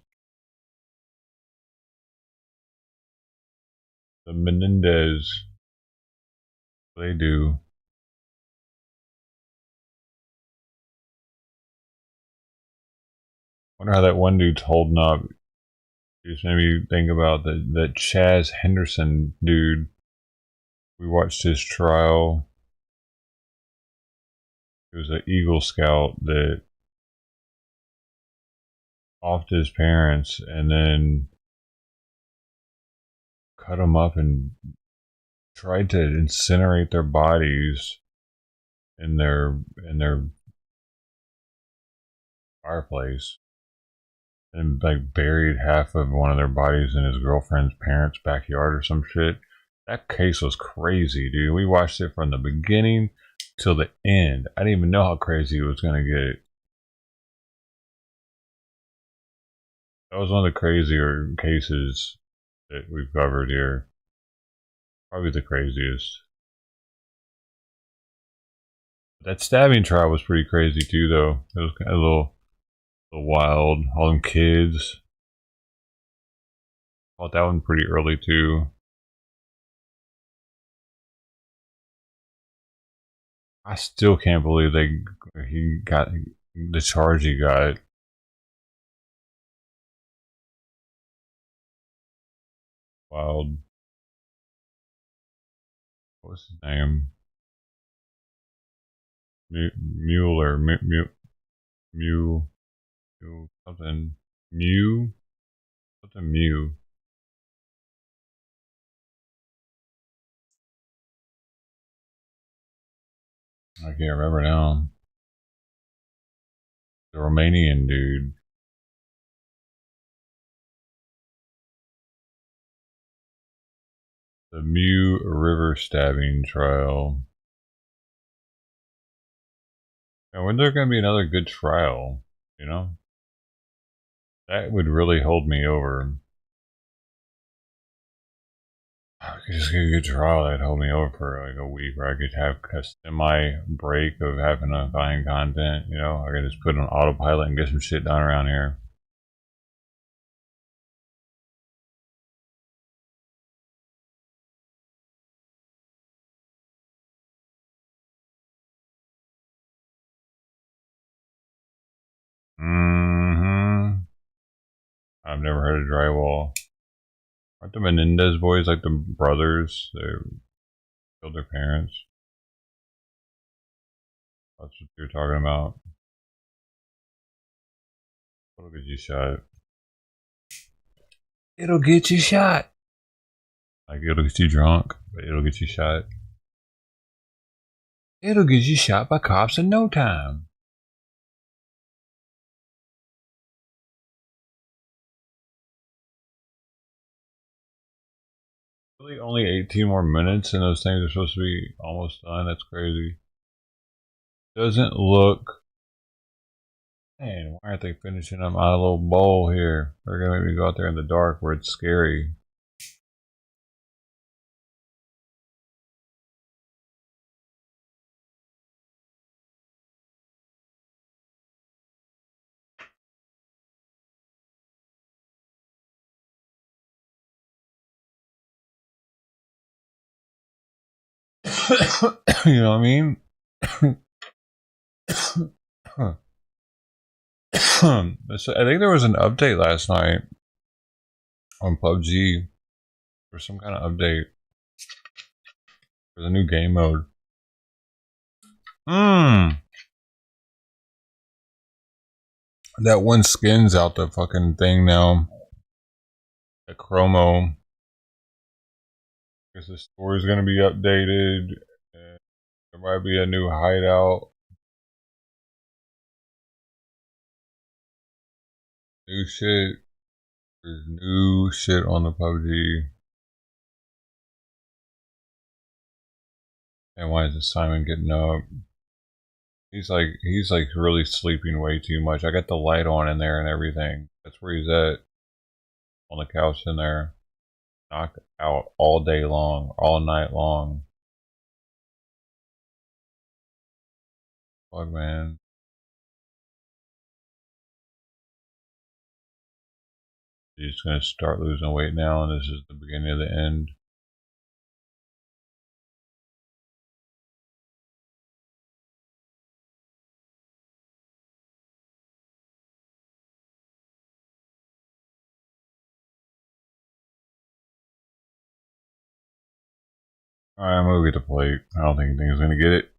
The Menendez. They do. Wonder how that one dude's holding up. Just made me think about that Chaz Henderson dude. We watched his trial. He was an Eagle Scout that offed his parents and then cut them up and tried to incinerate their bodies in their fireplace, and like buried half of one of their bodies in his girlfriend's parents' backyard or some shit. That case was crazy, dude. We watched it from the beginning till the end. I didn't even know how crazy it was gonna get. That was one of the crazier cases that we've covered here. Probably the craziest. That stabbing trial was pretty crazy too, though. It was kind of a little wild. All them kids. Caught that one pretty early too. I still can't believe he got the charge he got. Wild. What's his name? Mueller. Mew. Something. Mew. Something Mew. I can't remember now. The Romanian dude. The Mew River stabbing trial. And when there's going to be another good trial, you know? That would really hold me over. I could just get a good trial that'd hold me over for like a week, where I could have a semi-break of having to find content, you know? I could just put on autopilot and get some shit done around here. I've never heard of drywall. Aren't the Menendez boys like the brothers? They killed their parents. That's what you're talking about. It'll get you shot. It'll get you shot. Like, it'll get you drunk, but it'll get you shot. It'll get you shot by cops in no time. Really, only 18 more minutes and those things are supposed to be almost done? That's crazy. Doesn't look... Man, why aren't they finishing up my little bowl here? They're gonna make me go out there in the dark where it's scary. You know what I mean? So I think there was an update last night on PUBG, or some kind of update for the new game mode. That one skin's out the fucking thing now. That chromo. Guess the story's gonna be updated. And there might be a new hideout. New shit. There's new shit on the PUBG. And why is Simon getting up? He's like really sleeping way too much. I got the light on in there and everything. That's where he's at. On the couch in there. Knocked out all day long, all night long. Fuck, man. He's just gonna start losing weight now, and this is the beginning of the end. Alright, I'm gonna get a plate. I don't think anything's gonna get it.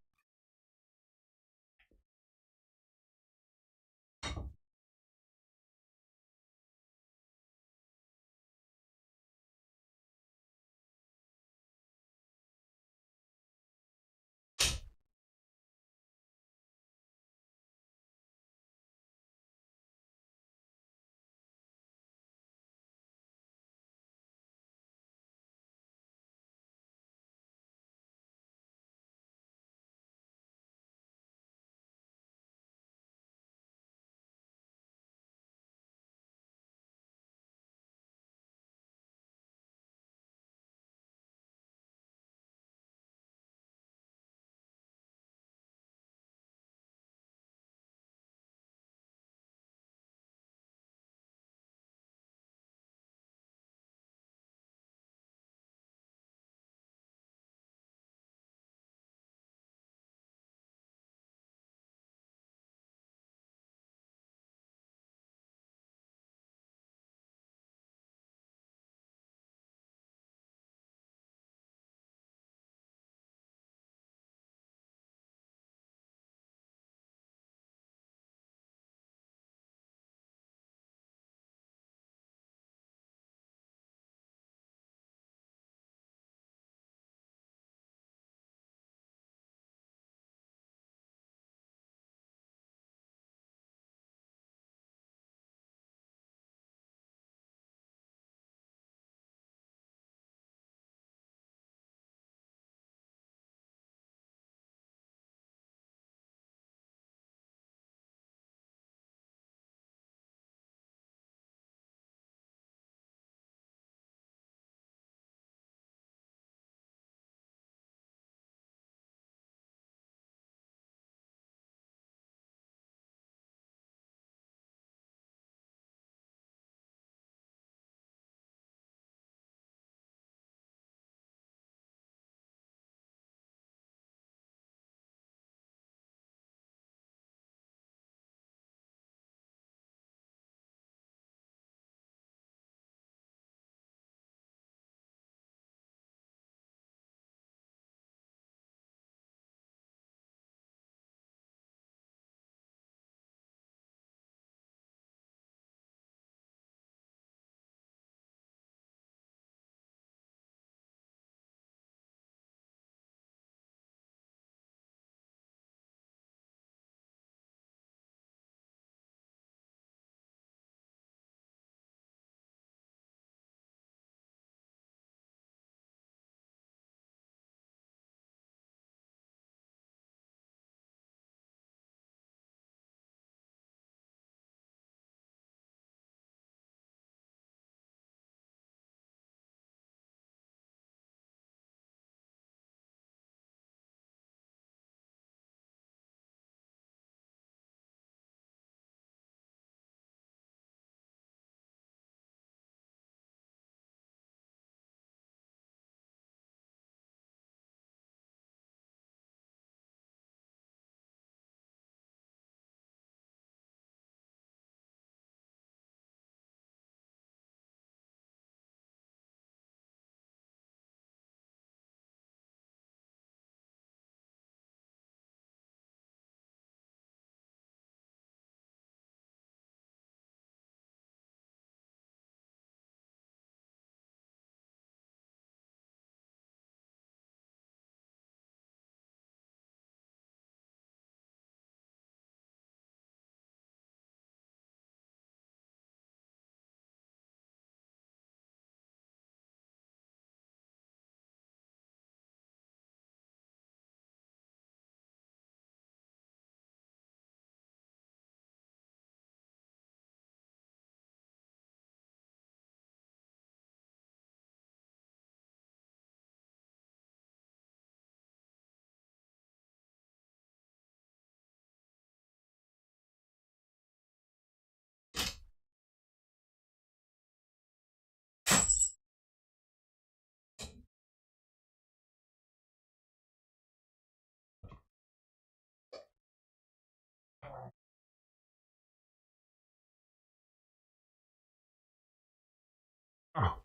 Oh.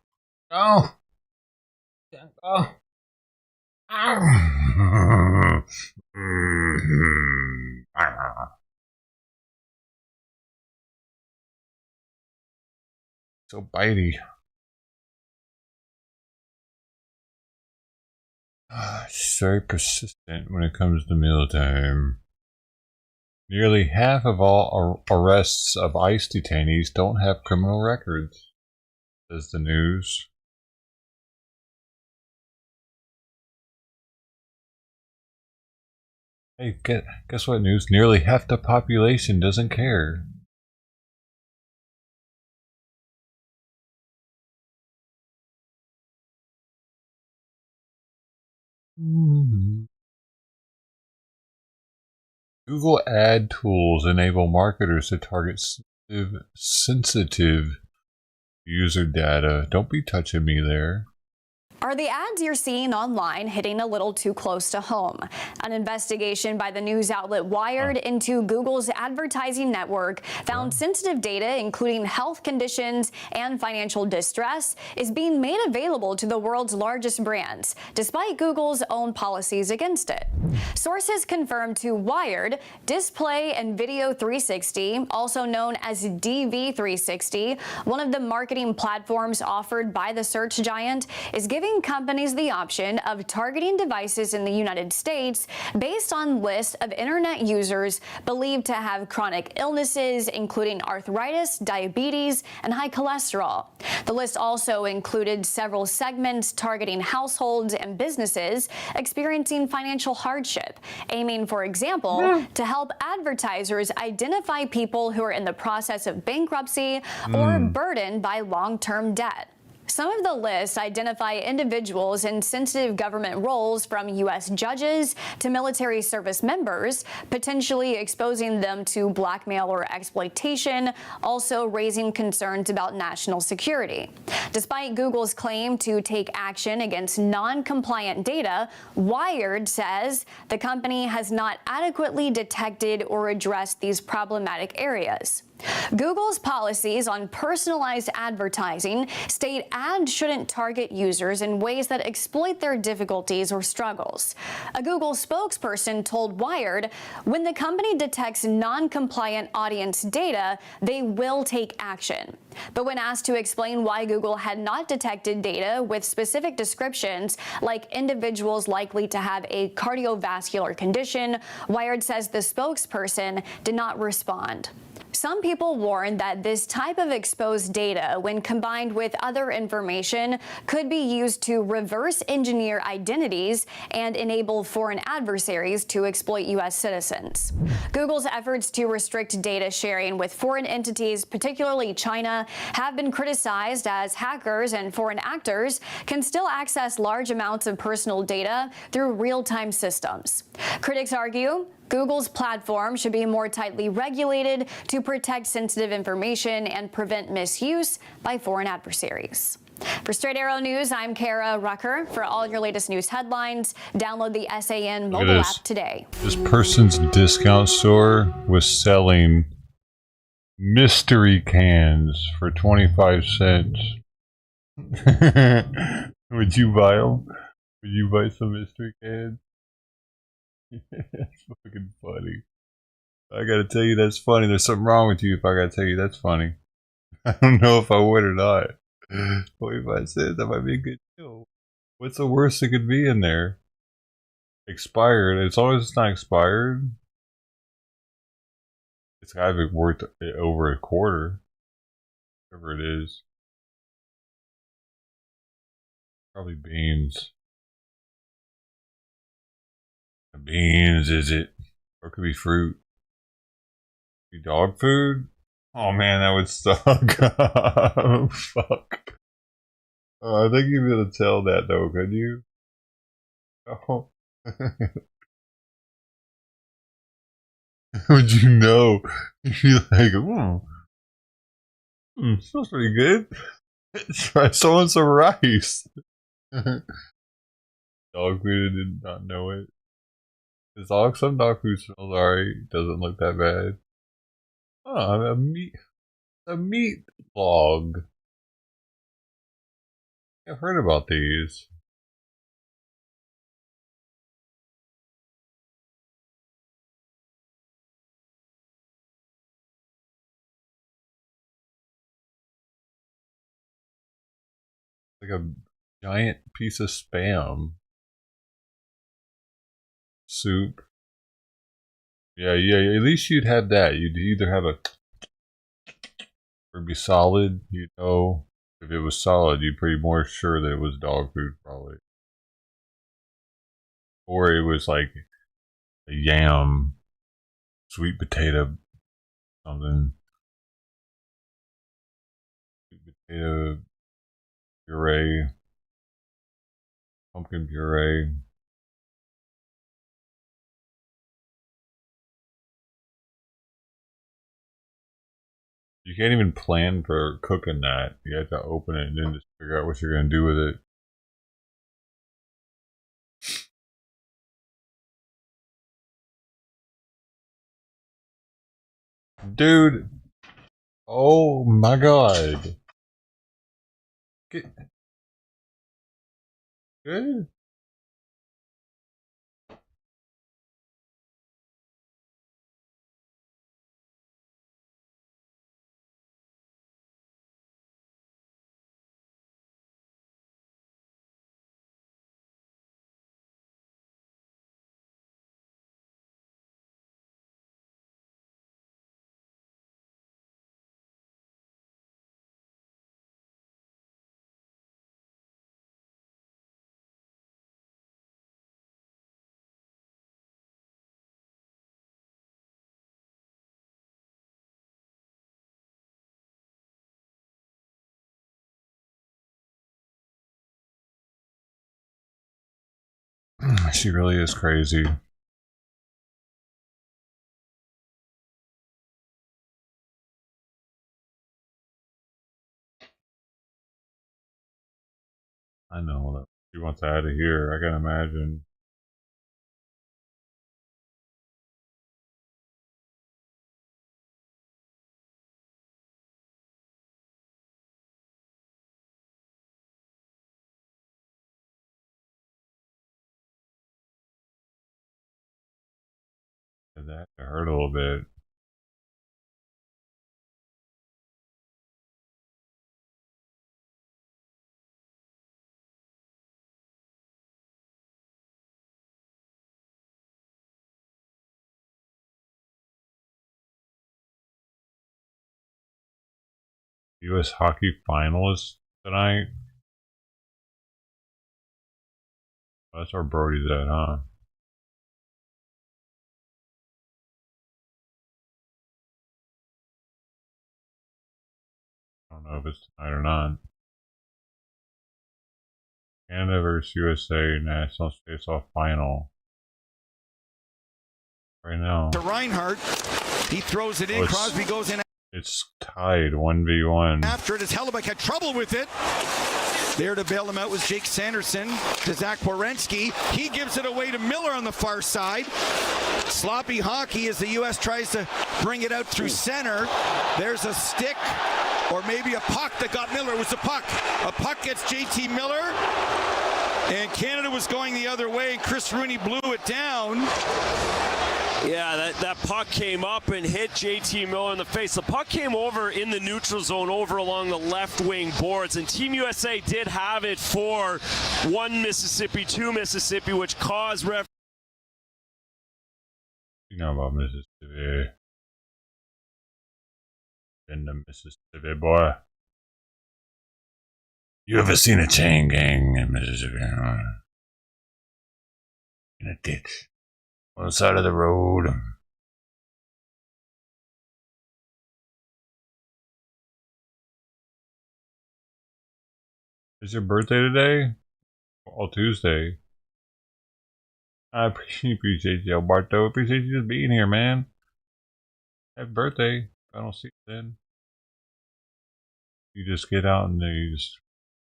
Oh. Oh. Oh. So bitey. She's very persistent when it comes to mealtime. Nearly half of all arrests of ICE detainees don't have criminal records, says the news. Hey, guess what, news? Nearly half the population doesn't care. Google ad tools enable marketers to target sensitive user data. Don't be touching me there. Are the ads you're seeing online hitting a little too close to home? An investigation by the news outlet Wired into Google's advertising network found sensitive data, including health conditions and financial distress, is being made available to the world's largest brands, despite Google's own policies against it. Sources confirmed to Wired, Display and Video 360, also known as DV360, one of the marketing platforms offered by the search giant, is giving companies the option of targeting devices in the United States based on lists of internet users believed to have chronic illnesses, including arthritis, diabetes, and high cholesterol. The list also included several segments targeting households and businesses experiencing financial hardship, aiming, for example, to help advertisers identify people who are in the process of bankruptcy or burdened by long-term debt. Some of the lists identify individuals in sensitive government roles, from U.S. judges to military service members, potentially exposing them to blackmail or exploitation, also raising concerns about national security. Despite Google's claim to take action against non-compliant data, Wired says the company has not adequately detected or addressed these problematic areas. Google's policies on personalized advertising state ads shouldn't target users in ways that exploit their difficulties or struggles. A Google spokesperson told Wired, when the company detects non-compliant audience data, they will take action. But when asked to explain why Google had not detected data with specific descriptions, like individuals likely to have a cardiovascular condition, Wired says the spokesperson did not respond. Some people warn that this type of exposed data, when combined with other information, could be used to reverse engineer identities and enable foreign adversaries to exploit U.S. citizens. Google's efforts to restrict data sharing with foreign entities, particularly China, have been criticized, as hackers and foreign actors can still access large amounts of personal data through real-time systems. Critics argue Google's platform should be more tightly regulated to protect sensitive information and prevent misuse by foreign adversaries. For Straight Arrow News, I'm Kara Rucker. For all your latest news headlines, download the SAN mobile app today. This person's discount store was selling mystery cans for 25 cents. Would you buy them? Would you buy some mystery cans? That's fucking funny. I gotta tell you, that's funny. There's something wrong with you if I gotta tell you that's funny. I don't know if I would or not. 25 cents, that might be a good deal. What's the worst that could be in there? Expired. As long as it's not expired, it's gotta be worth over a quarter. Whatever it is. Probably beans. Beans, is it? Or it could be fruit. Be dog food? Oh man, that would suck. Oh, fuck. I think you'd be able to tell that though, could you? Oh. Would you know? You'd be like, smells pretty good. Try someone some rice. Dog food, did not know it. Some dog food smells alright. Doesn't look that bad. Oh, a meat log. I've heard about these. Like a giant piece of Spam soup. Yeah, at least you'd have that. You'd either have a or be solid, you know. If it was solid, you'd be more sure that it was dog food, probably. Or it was like a yam, sweet potato, something. Sweet potato puree, pumpkin puree. You can't even plan for cooking that. You have to open it and then just figure out what you're going to do with it. Dude. Oh my god. Good. She really is crazy. I know that she wants out of here. I can imagine. That hurt a little bit. U.S. hockey finalists tonight. Oh, that's where Brody's at, huh? I don't know if it's tonight or not. Canada versus USA National Face-Off Final. Right now. To Reinhardt. He throws it in. Crosby goes in. It's tied 1v1. After it, as Hellebuck had trouble with it. There to bail him out was Jake Sanderson to Zach Werenski. He gives it away to Miller on the far side. Sloppy hockey as the U.S. tries to bring it out through center. There's a stick or maybe a puck that got Miller. It was a puck. A puck gets JT Miller. And Canada was going the other way, and Chris Rooney blew it down. Yeah, that puck came up and hit JT Miller in the face. The puck came over in the neutral zone, over along the left wing boards, and Team USA did have it for 1 Mississippi, 2 Mississippi, which caused ref. You know about Mississippi. In the Mississippi, boy. You ever seen a chain gang in Mississippi? In a ditch. On the side of the road. Is your birthday today? Oh, Tuesday. I appreciate you, Alberto. Appreciate you just being here, man. Happy birthday. I don't see you then. You just get out and you just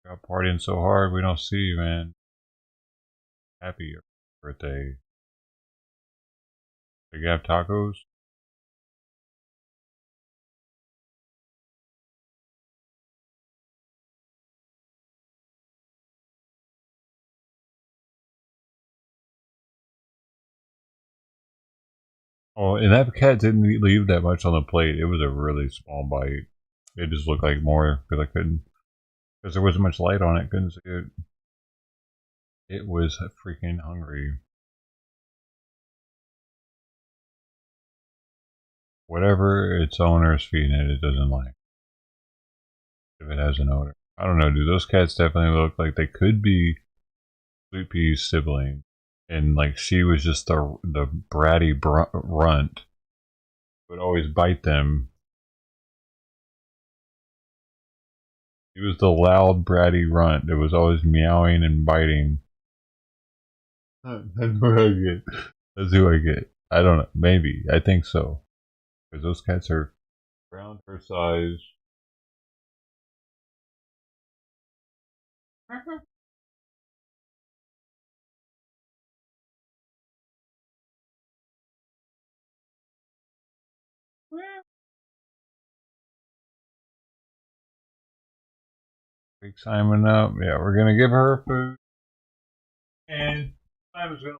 got partying so hard we don't see you, man. Happy birthday. You have tacos? Oh, and that cat didn't leave that much on the plate. It was a really small bite. It just looked like more because I couldn't, because there wasn't much light on it. Couldn't see it. It was freaking hungry. Whatever its owner is feeding it, it doesn't like. If it has an odor. I don't know, dude. Those cats definitely look like they could be Sweet Pea's sibling. And like she was just the bratty runt. Would always bite them. He was the loud bratty runt that was always meowing and biting. That's what I get. That's who I get. I don't know. Maybe. I think so. Because those cats are around her size. Big Simon up. Yeah, we're gonna give her food. And Simon's gonna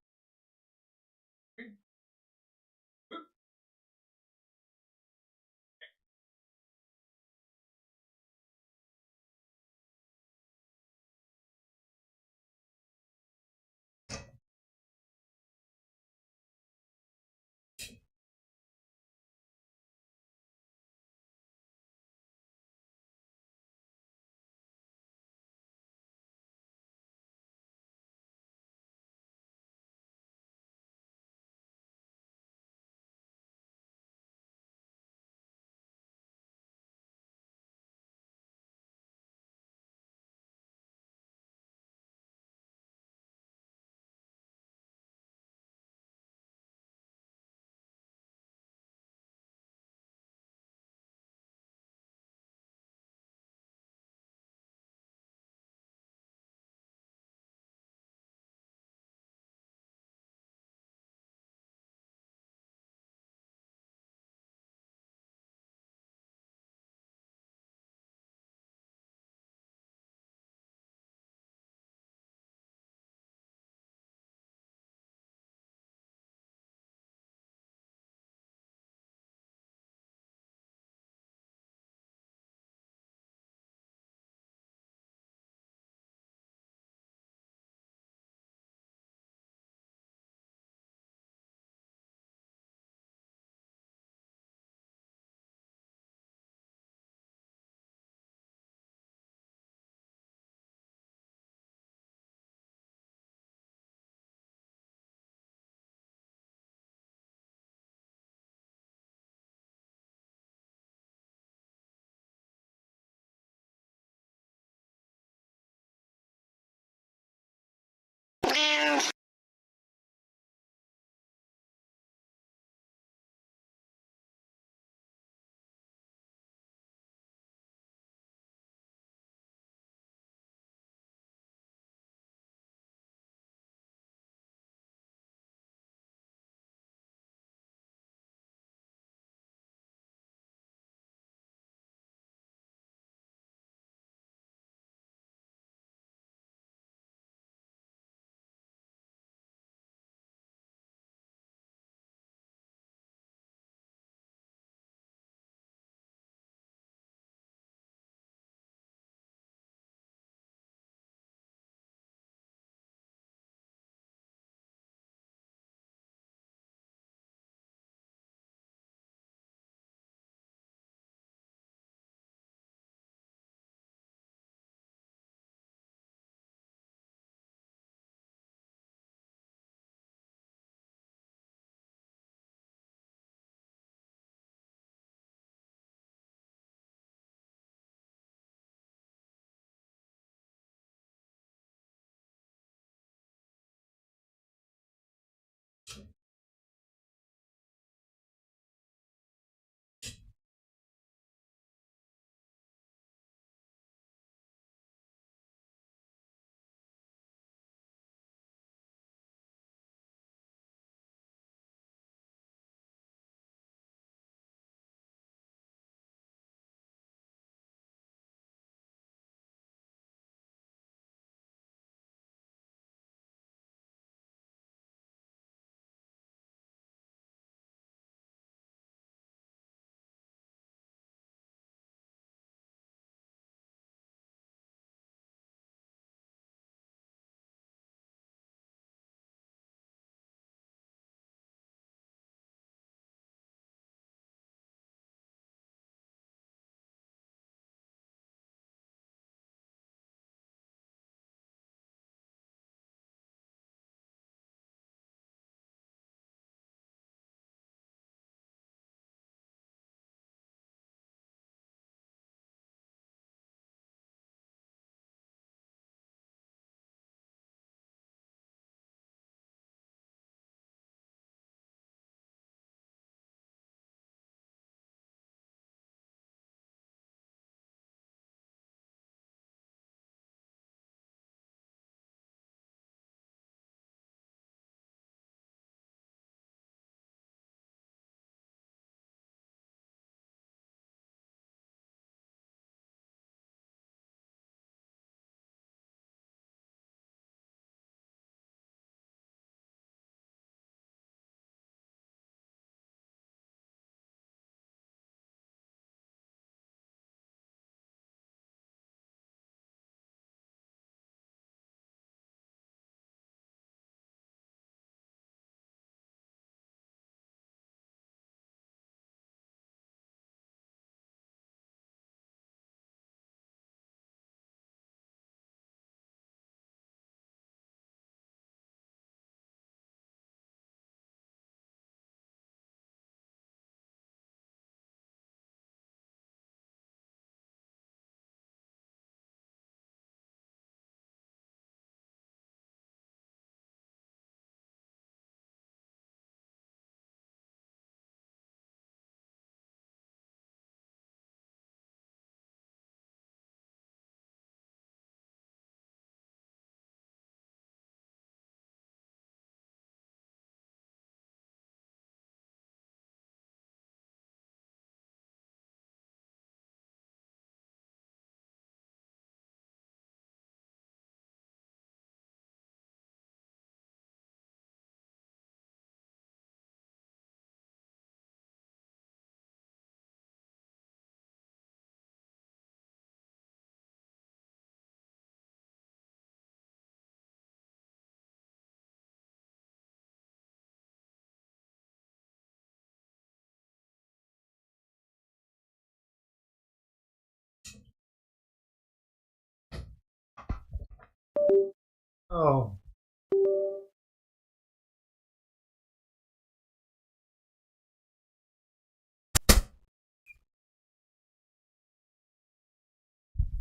Oh.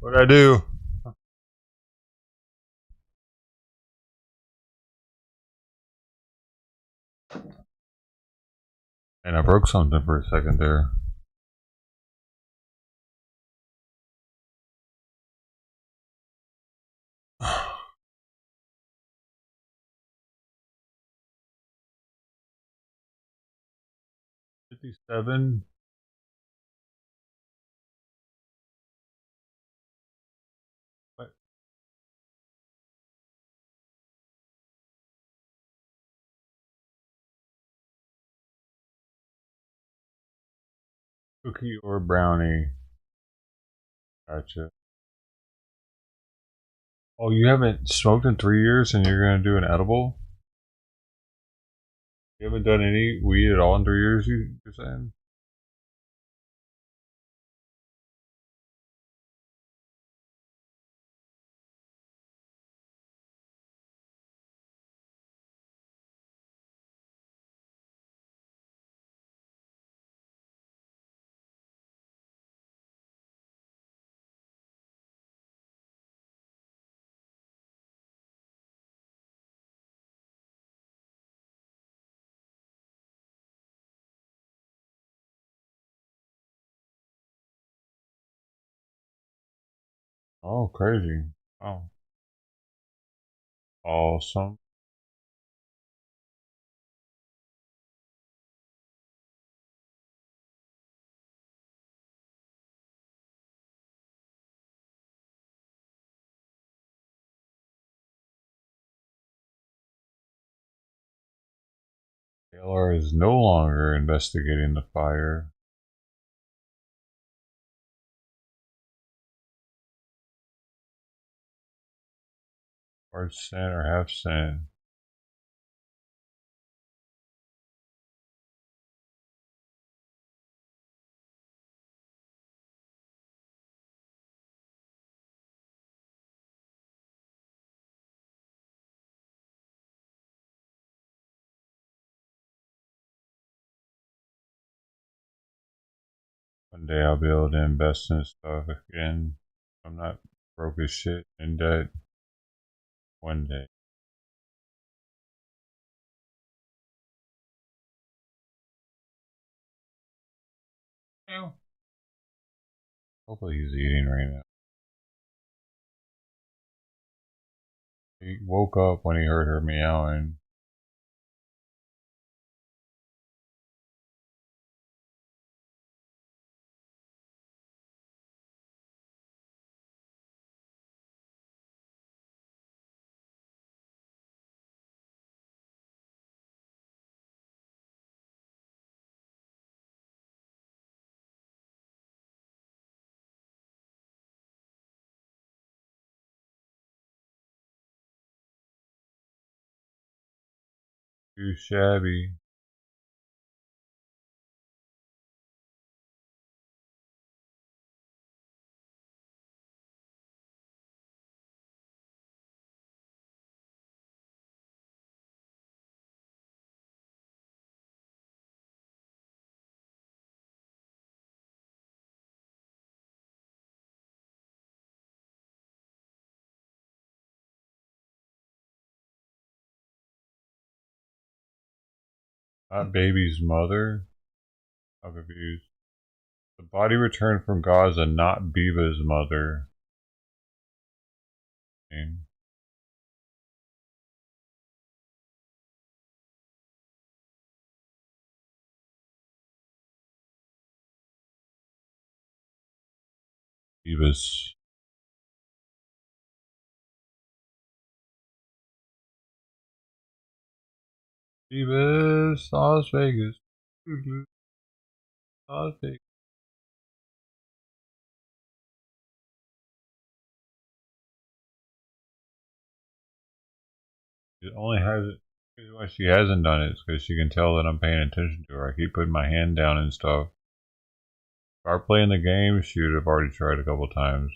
What'd I do? And I broke something for a second there. $57. What? Cookie or brownie? Gotcha. Oh, you haven't smoked in 3 years and you're gonna do an edible? You haven't done any weed at all in 3 years, you're saying? Oh, crazy. Oh. Awesome. Taylor is no longer investigating the fire. Quarter cent or half cent? One day I'll be able to invest in stuff again. I'm not broke as shit in debt. One day. Yeah. Hopefully he's eating right now. He woke up when he heard her meowing. Too shabby. Not baby's mother? I'm confused. The body returned from Gaza, not Biba's mother. Biba's. Biba's Las Vegas. Las Vegas. She only has it. Why she hasn't done it is because she can tell that I'm paying attention to her. I keep putting my hand down and stuff. Start playing the game, she would have already tried a couple times.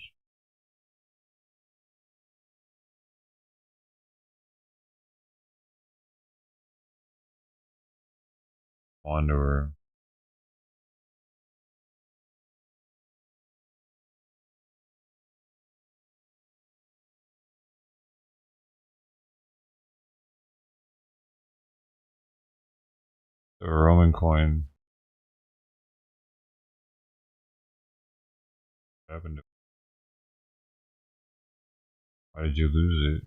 Wanderer. The Roman coin. What happened to it? Why did you lose it?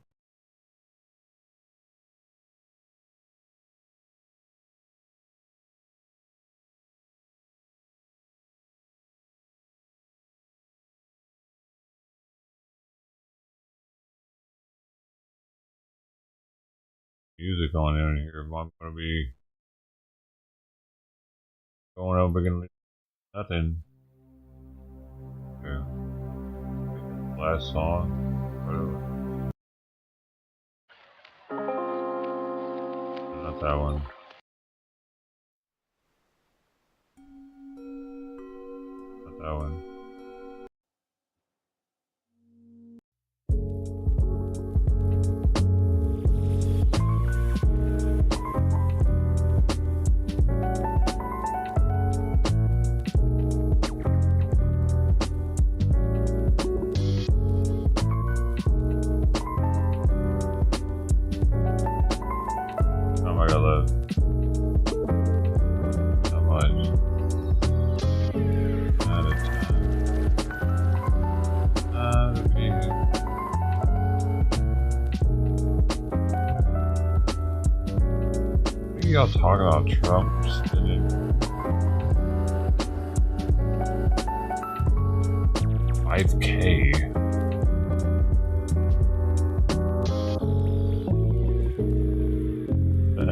Music going in here. I'm gonna be going over again. Nothing. Okay. Last song. Whatever. Not that one. Not that one. How am I gonna live? How much? Out of time. Out of being. What are y'all talking about Trump spinning? $5K.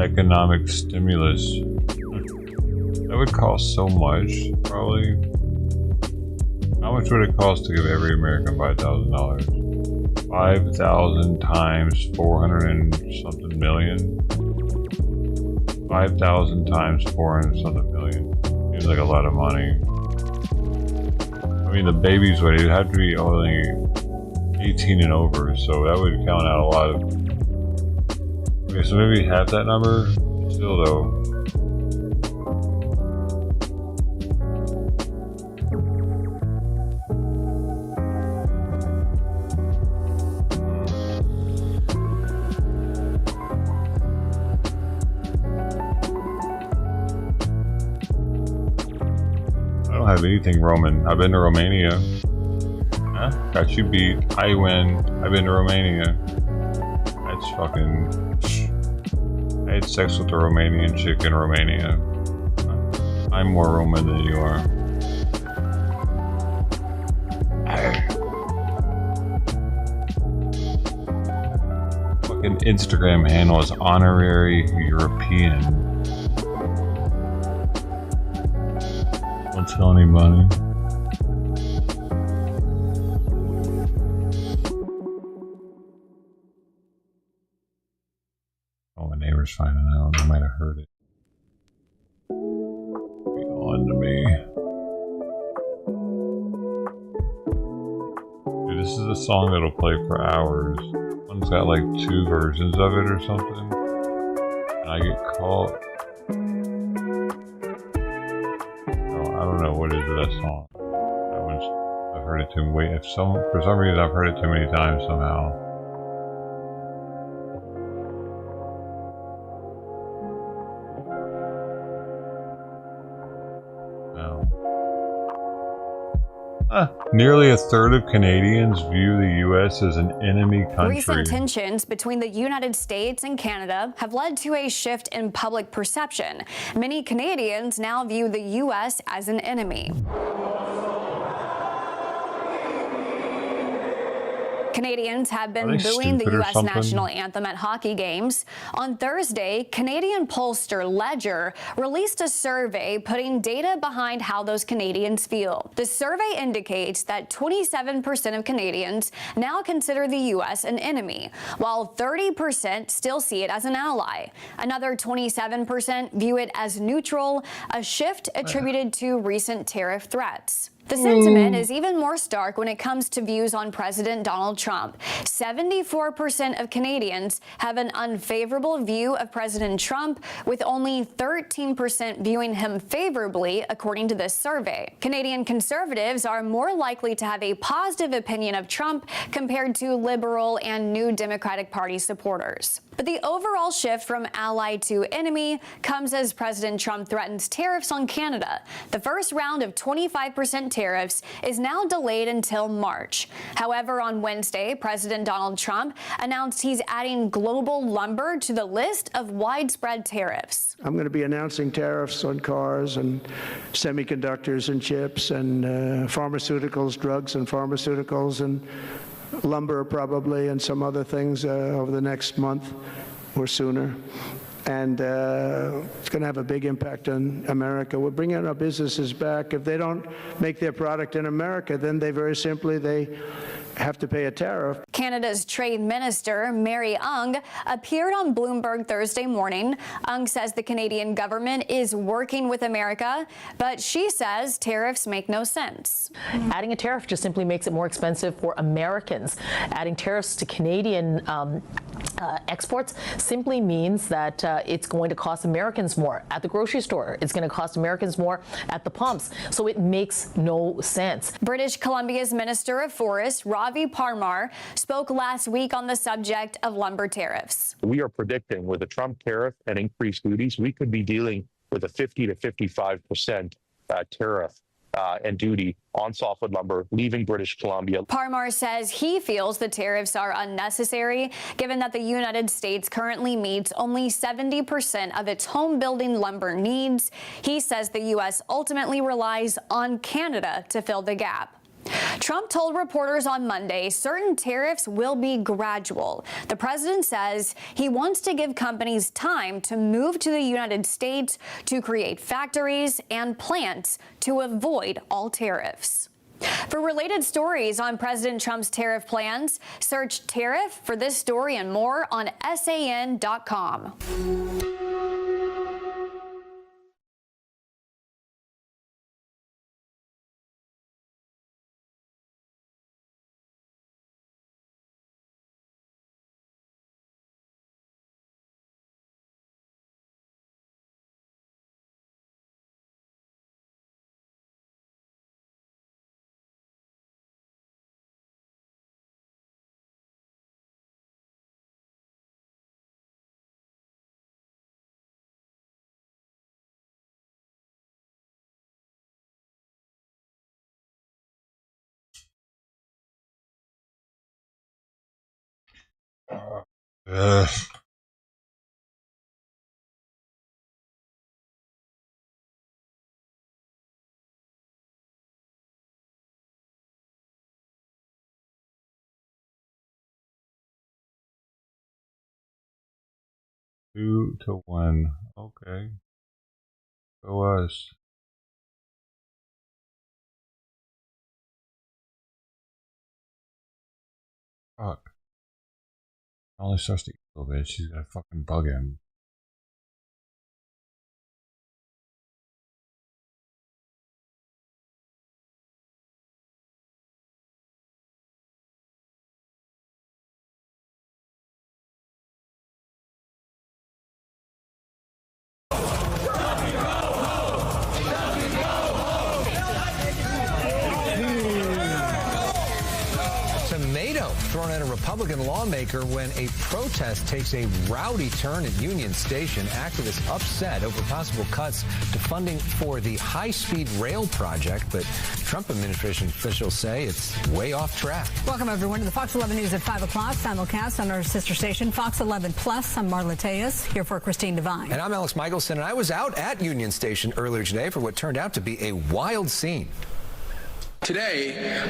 Economic stimulus. That would cost so much, probably. How much would it cost to give every American $5,000? 5,000 times 400 and something million. 5,000 times 400 something million. Seems like a lot of money. I mean, the baby's weight, it'd have to be only 18 and over, so that would count out a lot of. Okay, so maybe half that number. Still though. I don't have anything Roman. I've been to Romania. Huh? Got you beat. I win. I've been to Romania. That's fucking. I had sex with a Romanian chick in Romania. I'm more Roman than you are. Fucking Instagram handle is honorary European. Don't tell anybody. Oh, my neighbor's finding out. I might have heard it. Be on to me. Dude, this is a song that'll play for hours. One's got like 2 versions of it or something. And I get caught. Oh, I don't know what is that song. That one's, I've heard it too many. For some reason I've heard it too many times somehow. Nearly a third of Canadians view the U.S. as an enemy country. Recent tensions between the United States and Canada have led to a shift in public perception. Many Canadians now view the U.S. as an enemy. Canadians have been booing the U.S. national anthem at hockey games. On Thursday, Canadian pollster Ledger released a survey putting data behind how those Canadians feel. The survey indicates that 27% of Canadians now consider the U.S. an enemy, while 30% still see it as an ally. Another 27% view it as neutral, a shift attributed to recent tariff threats. The sentiment is even more stark when it comes to views on President Donald Trump. 74% of Canadians have an unfavorable view of President Trump, with only 13% viewing him favorably, according to this survey. Canadian Conservatives are more likely to have a positive opinion of Trump compared to Liberal and New Democratic Party supporters. But the overall shift from ally to enemy comes as President Trump threatens tariffs on Canada. The first round of 25% tariffs is now delayed until March. However, on Wednesday, President Donald Trump announced he's adding global lumber to the list of widespread tariffs. I'm going to be announcing tariffs on cars and semiconductors and chips and pharmaceuticals, drugs and pharmaceuticals, and lumber probably, and some other things over the next month or sooner. And it's going to have a big impact on America. We're bringing our businesses back. If they don't make their product in America, then they have to pay a tariff. Canada's Trade Minister, Mary Ung, appeared on Bloomberg Thursday morning. Ung says the Canadian government is working with America, but she says tariffs make no sense. Adding a tariff just simply makes it more expensive for Americans. Adding tariffs to Canadian exports simply means that it's going to cost Americans more at the grocery store. It's going to cost Americans more at the pumps. So it makes no sense. British Columbia's Minister of Forests, Ravi Parmar, spoke last week on the subject of lumber tariffs. We are predicting with a Trump tariff and increased duties, we could be dealing with a 50 to 55% tariff and duty on softwood lumber leaving British Columbia. Parmar says he feels the tariffs are unnecessary, given that the United States currently meets only 70% of its home building lumber needs. He says the U.S. ultimately relies on Canada to fill the gap. Trump told reporters on Monday certain tariffs will be gradual. The president says he wants to give companies time to move to the United States to create factories and plants to avoid all tariffs. For related stories on President Trump's tariff plans, search tariff for this story and more on SAN.com. Two to one. Okay. Go us. Fuck. Only starts to eat a little bit. She's got a fucking bug in. Tomato thrown at a Republican lawmaker when a protest takes a rowdy turn at Union Station. Activists upset over possible cuts to funding for the high-speed rail project, but Trump administration officials say it's way off track. Welcome, everyone, to the Fox 11 News at 5 o'clock, simulcast on our sister station, Fox 11 Plus. I'm Marla Tejas, here for Christine Devine. And I'm Alex Michelson, and I was out at Union Station earlier today for what turned out to be a wild scene. Today,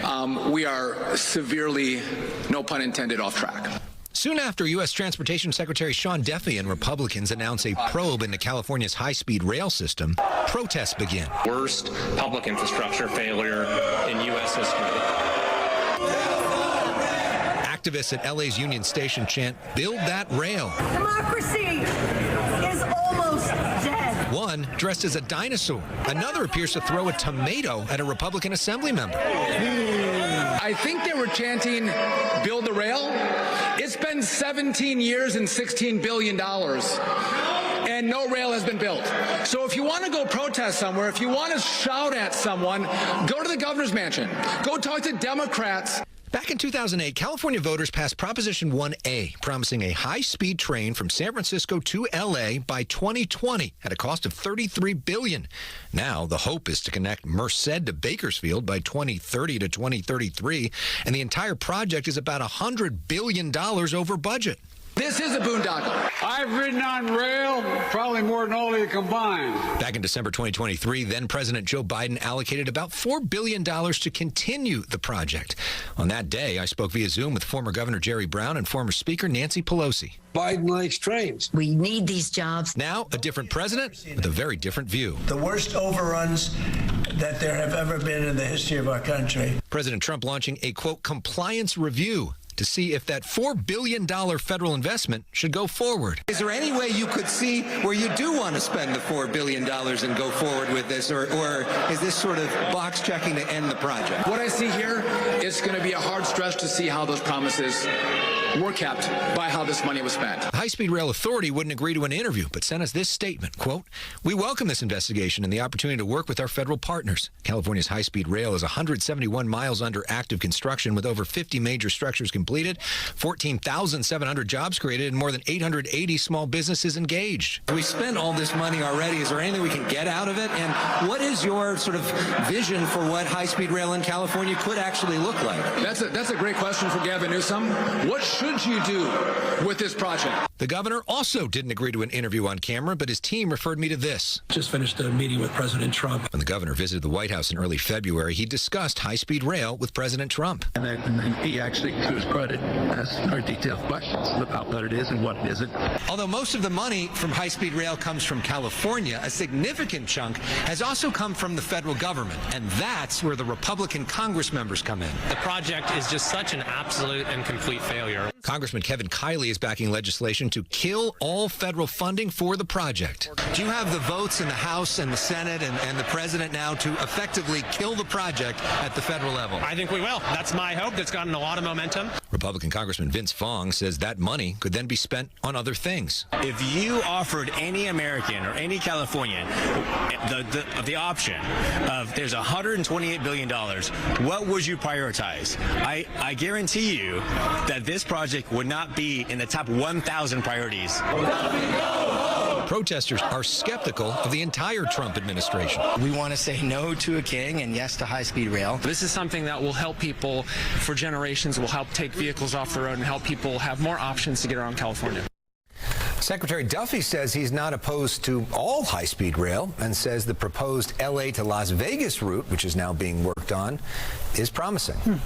we are severely, no pun intended, off track. Soon after, U.S. Transportation Secretary Sean Duffy and Republicans announce a probe into California's high-speed rail system, protests begin. Worst public infrastructure failure in U.S. history. Activists at LA's Union Station chant, "Build that rail." Democracy is almost dead. One dressed as a dinosaur. Another appears to throw a tomato at a Republican assembly member. I think they were chanting, build the rail. It's been 17 years and $16 billion. And no rail has been built. So if you want to go protest somewhere, if you want to shout at someone, go to the governor's mansion. Go talk to Democrats. Back in 2008, California voters passed Proposition 1A, promising a high-speed train from San Francisco to L.A. by 2020 at a cost of $33 billion. Now, the hope is to connect Merced to Bakersfield by 2030 to 2033, and the entire project is about $100 billion over budget. This is a boondoggle. I've ridden on rail probably more than all of you combined. Back in December 2023, then President Joe Biden allocated about $4 billion to continue the project. On that day, I spoke via Zoom with former Governor Jerry Brown and former Speaker Nancy Pelosi. Biden likes trains. We need these jobs. Now, a different president with a very different view. The worst overruns that there have ever been in the history of our country. President Trump launching a, quote, compliance review to see if that $4 billion federal investment should go forward. Is there any way you could see where you do want to spend the $4 billion and go forward with this, or is this sort of box checking to end the project? What I see here, it's going to be a hard stretch to see how those promises were kept by how this money was spent. The High-Speed Rail Authority wouldn't agree to an interview, but sent us this statement, quote, "We welcome this investigation and the opportunity to work with our federal partners. California's high-speed rail is 171 miles under active construction with over 50 major structures completed, 14,700 jobs created, and more than 880 small businesses engaged." We spent all this money already. Is there anything we can get out of it? And what is your sort of vision for what high-speed rail in California could actually look like? That's a great question for Gavin Newsom. What should you do with this project? The governor also didn't agree to an interview on camera, but his team referred me to this. Just finished a meeting with President Trump. When the governor visited the White House in early February, he discussed high-speed rail with President Trump. And then he actually, to his credit, asked our detailed questions about what it is and what it isn't. Although most of the money from high-speed rail comes from California, a significant chunk has also come from the federal government, and that's where the Republican Congress members come in. The project is just such an absolute and complete failure. Congressman Kevin Kiley is backing legislation to kill all federal funding for the project. Do you have the votes in the House and the Senate and the president now to effectively kill the project at the federal level? I think we will. That's my hope. That's gotten a lot of momentum. Republican Congressman Vince Fong says that money could then be spent on other things. If you offered any American or any Californian the option of there's $128 billion, what would you prioritize? I guarantee you that this project would not be in the top 1,000 priorities. Protesters are skeptical of the entire Trump administration. We want to say no to a king and yes to high-speed rail. This is something that will help people for generations, will help take vehicles off the road and help people have more options to get around California. Secretary Duffy says he's not opposed to all high-speed rail and says the proposed L.A. to Las Vegas route, which is now being worked on, is promising.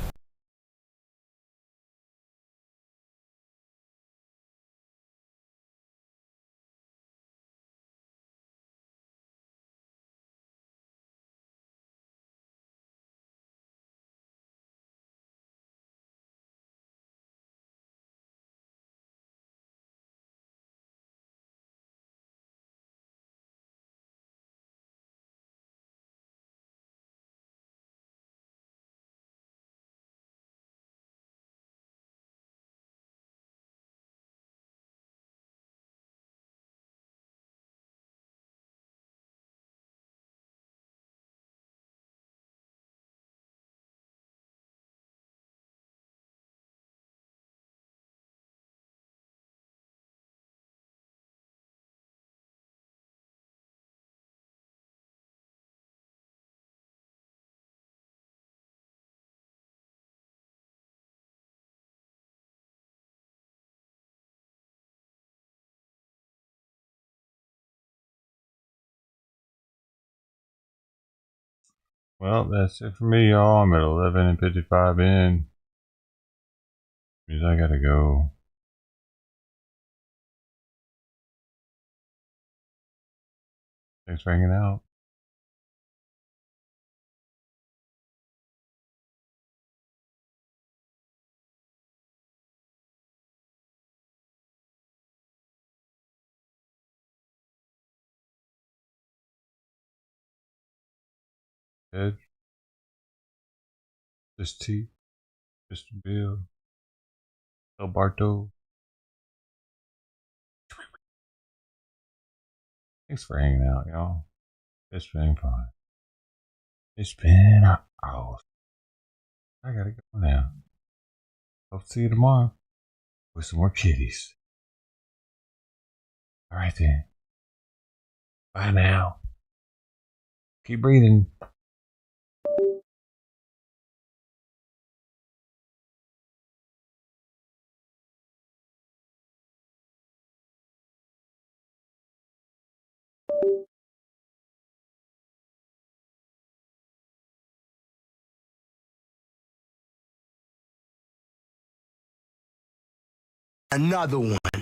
Well, that's it for me, y'all. I'm at 11:55 in. Means I gotta go. Thanks for hanging out. Ed, Just T, Mr. Bill, Alberto. Thanks for hanging out, y'all. It's been fun. It's been hours. I gotta go now. Hope to see you tomorrow with some more kitties. Alright then. Bye now. Keep breathing. Another one.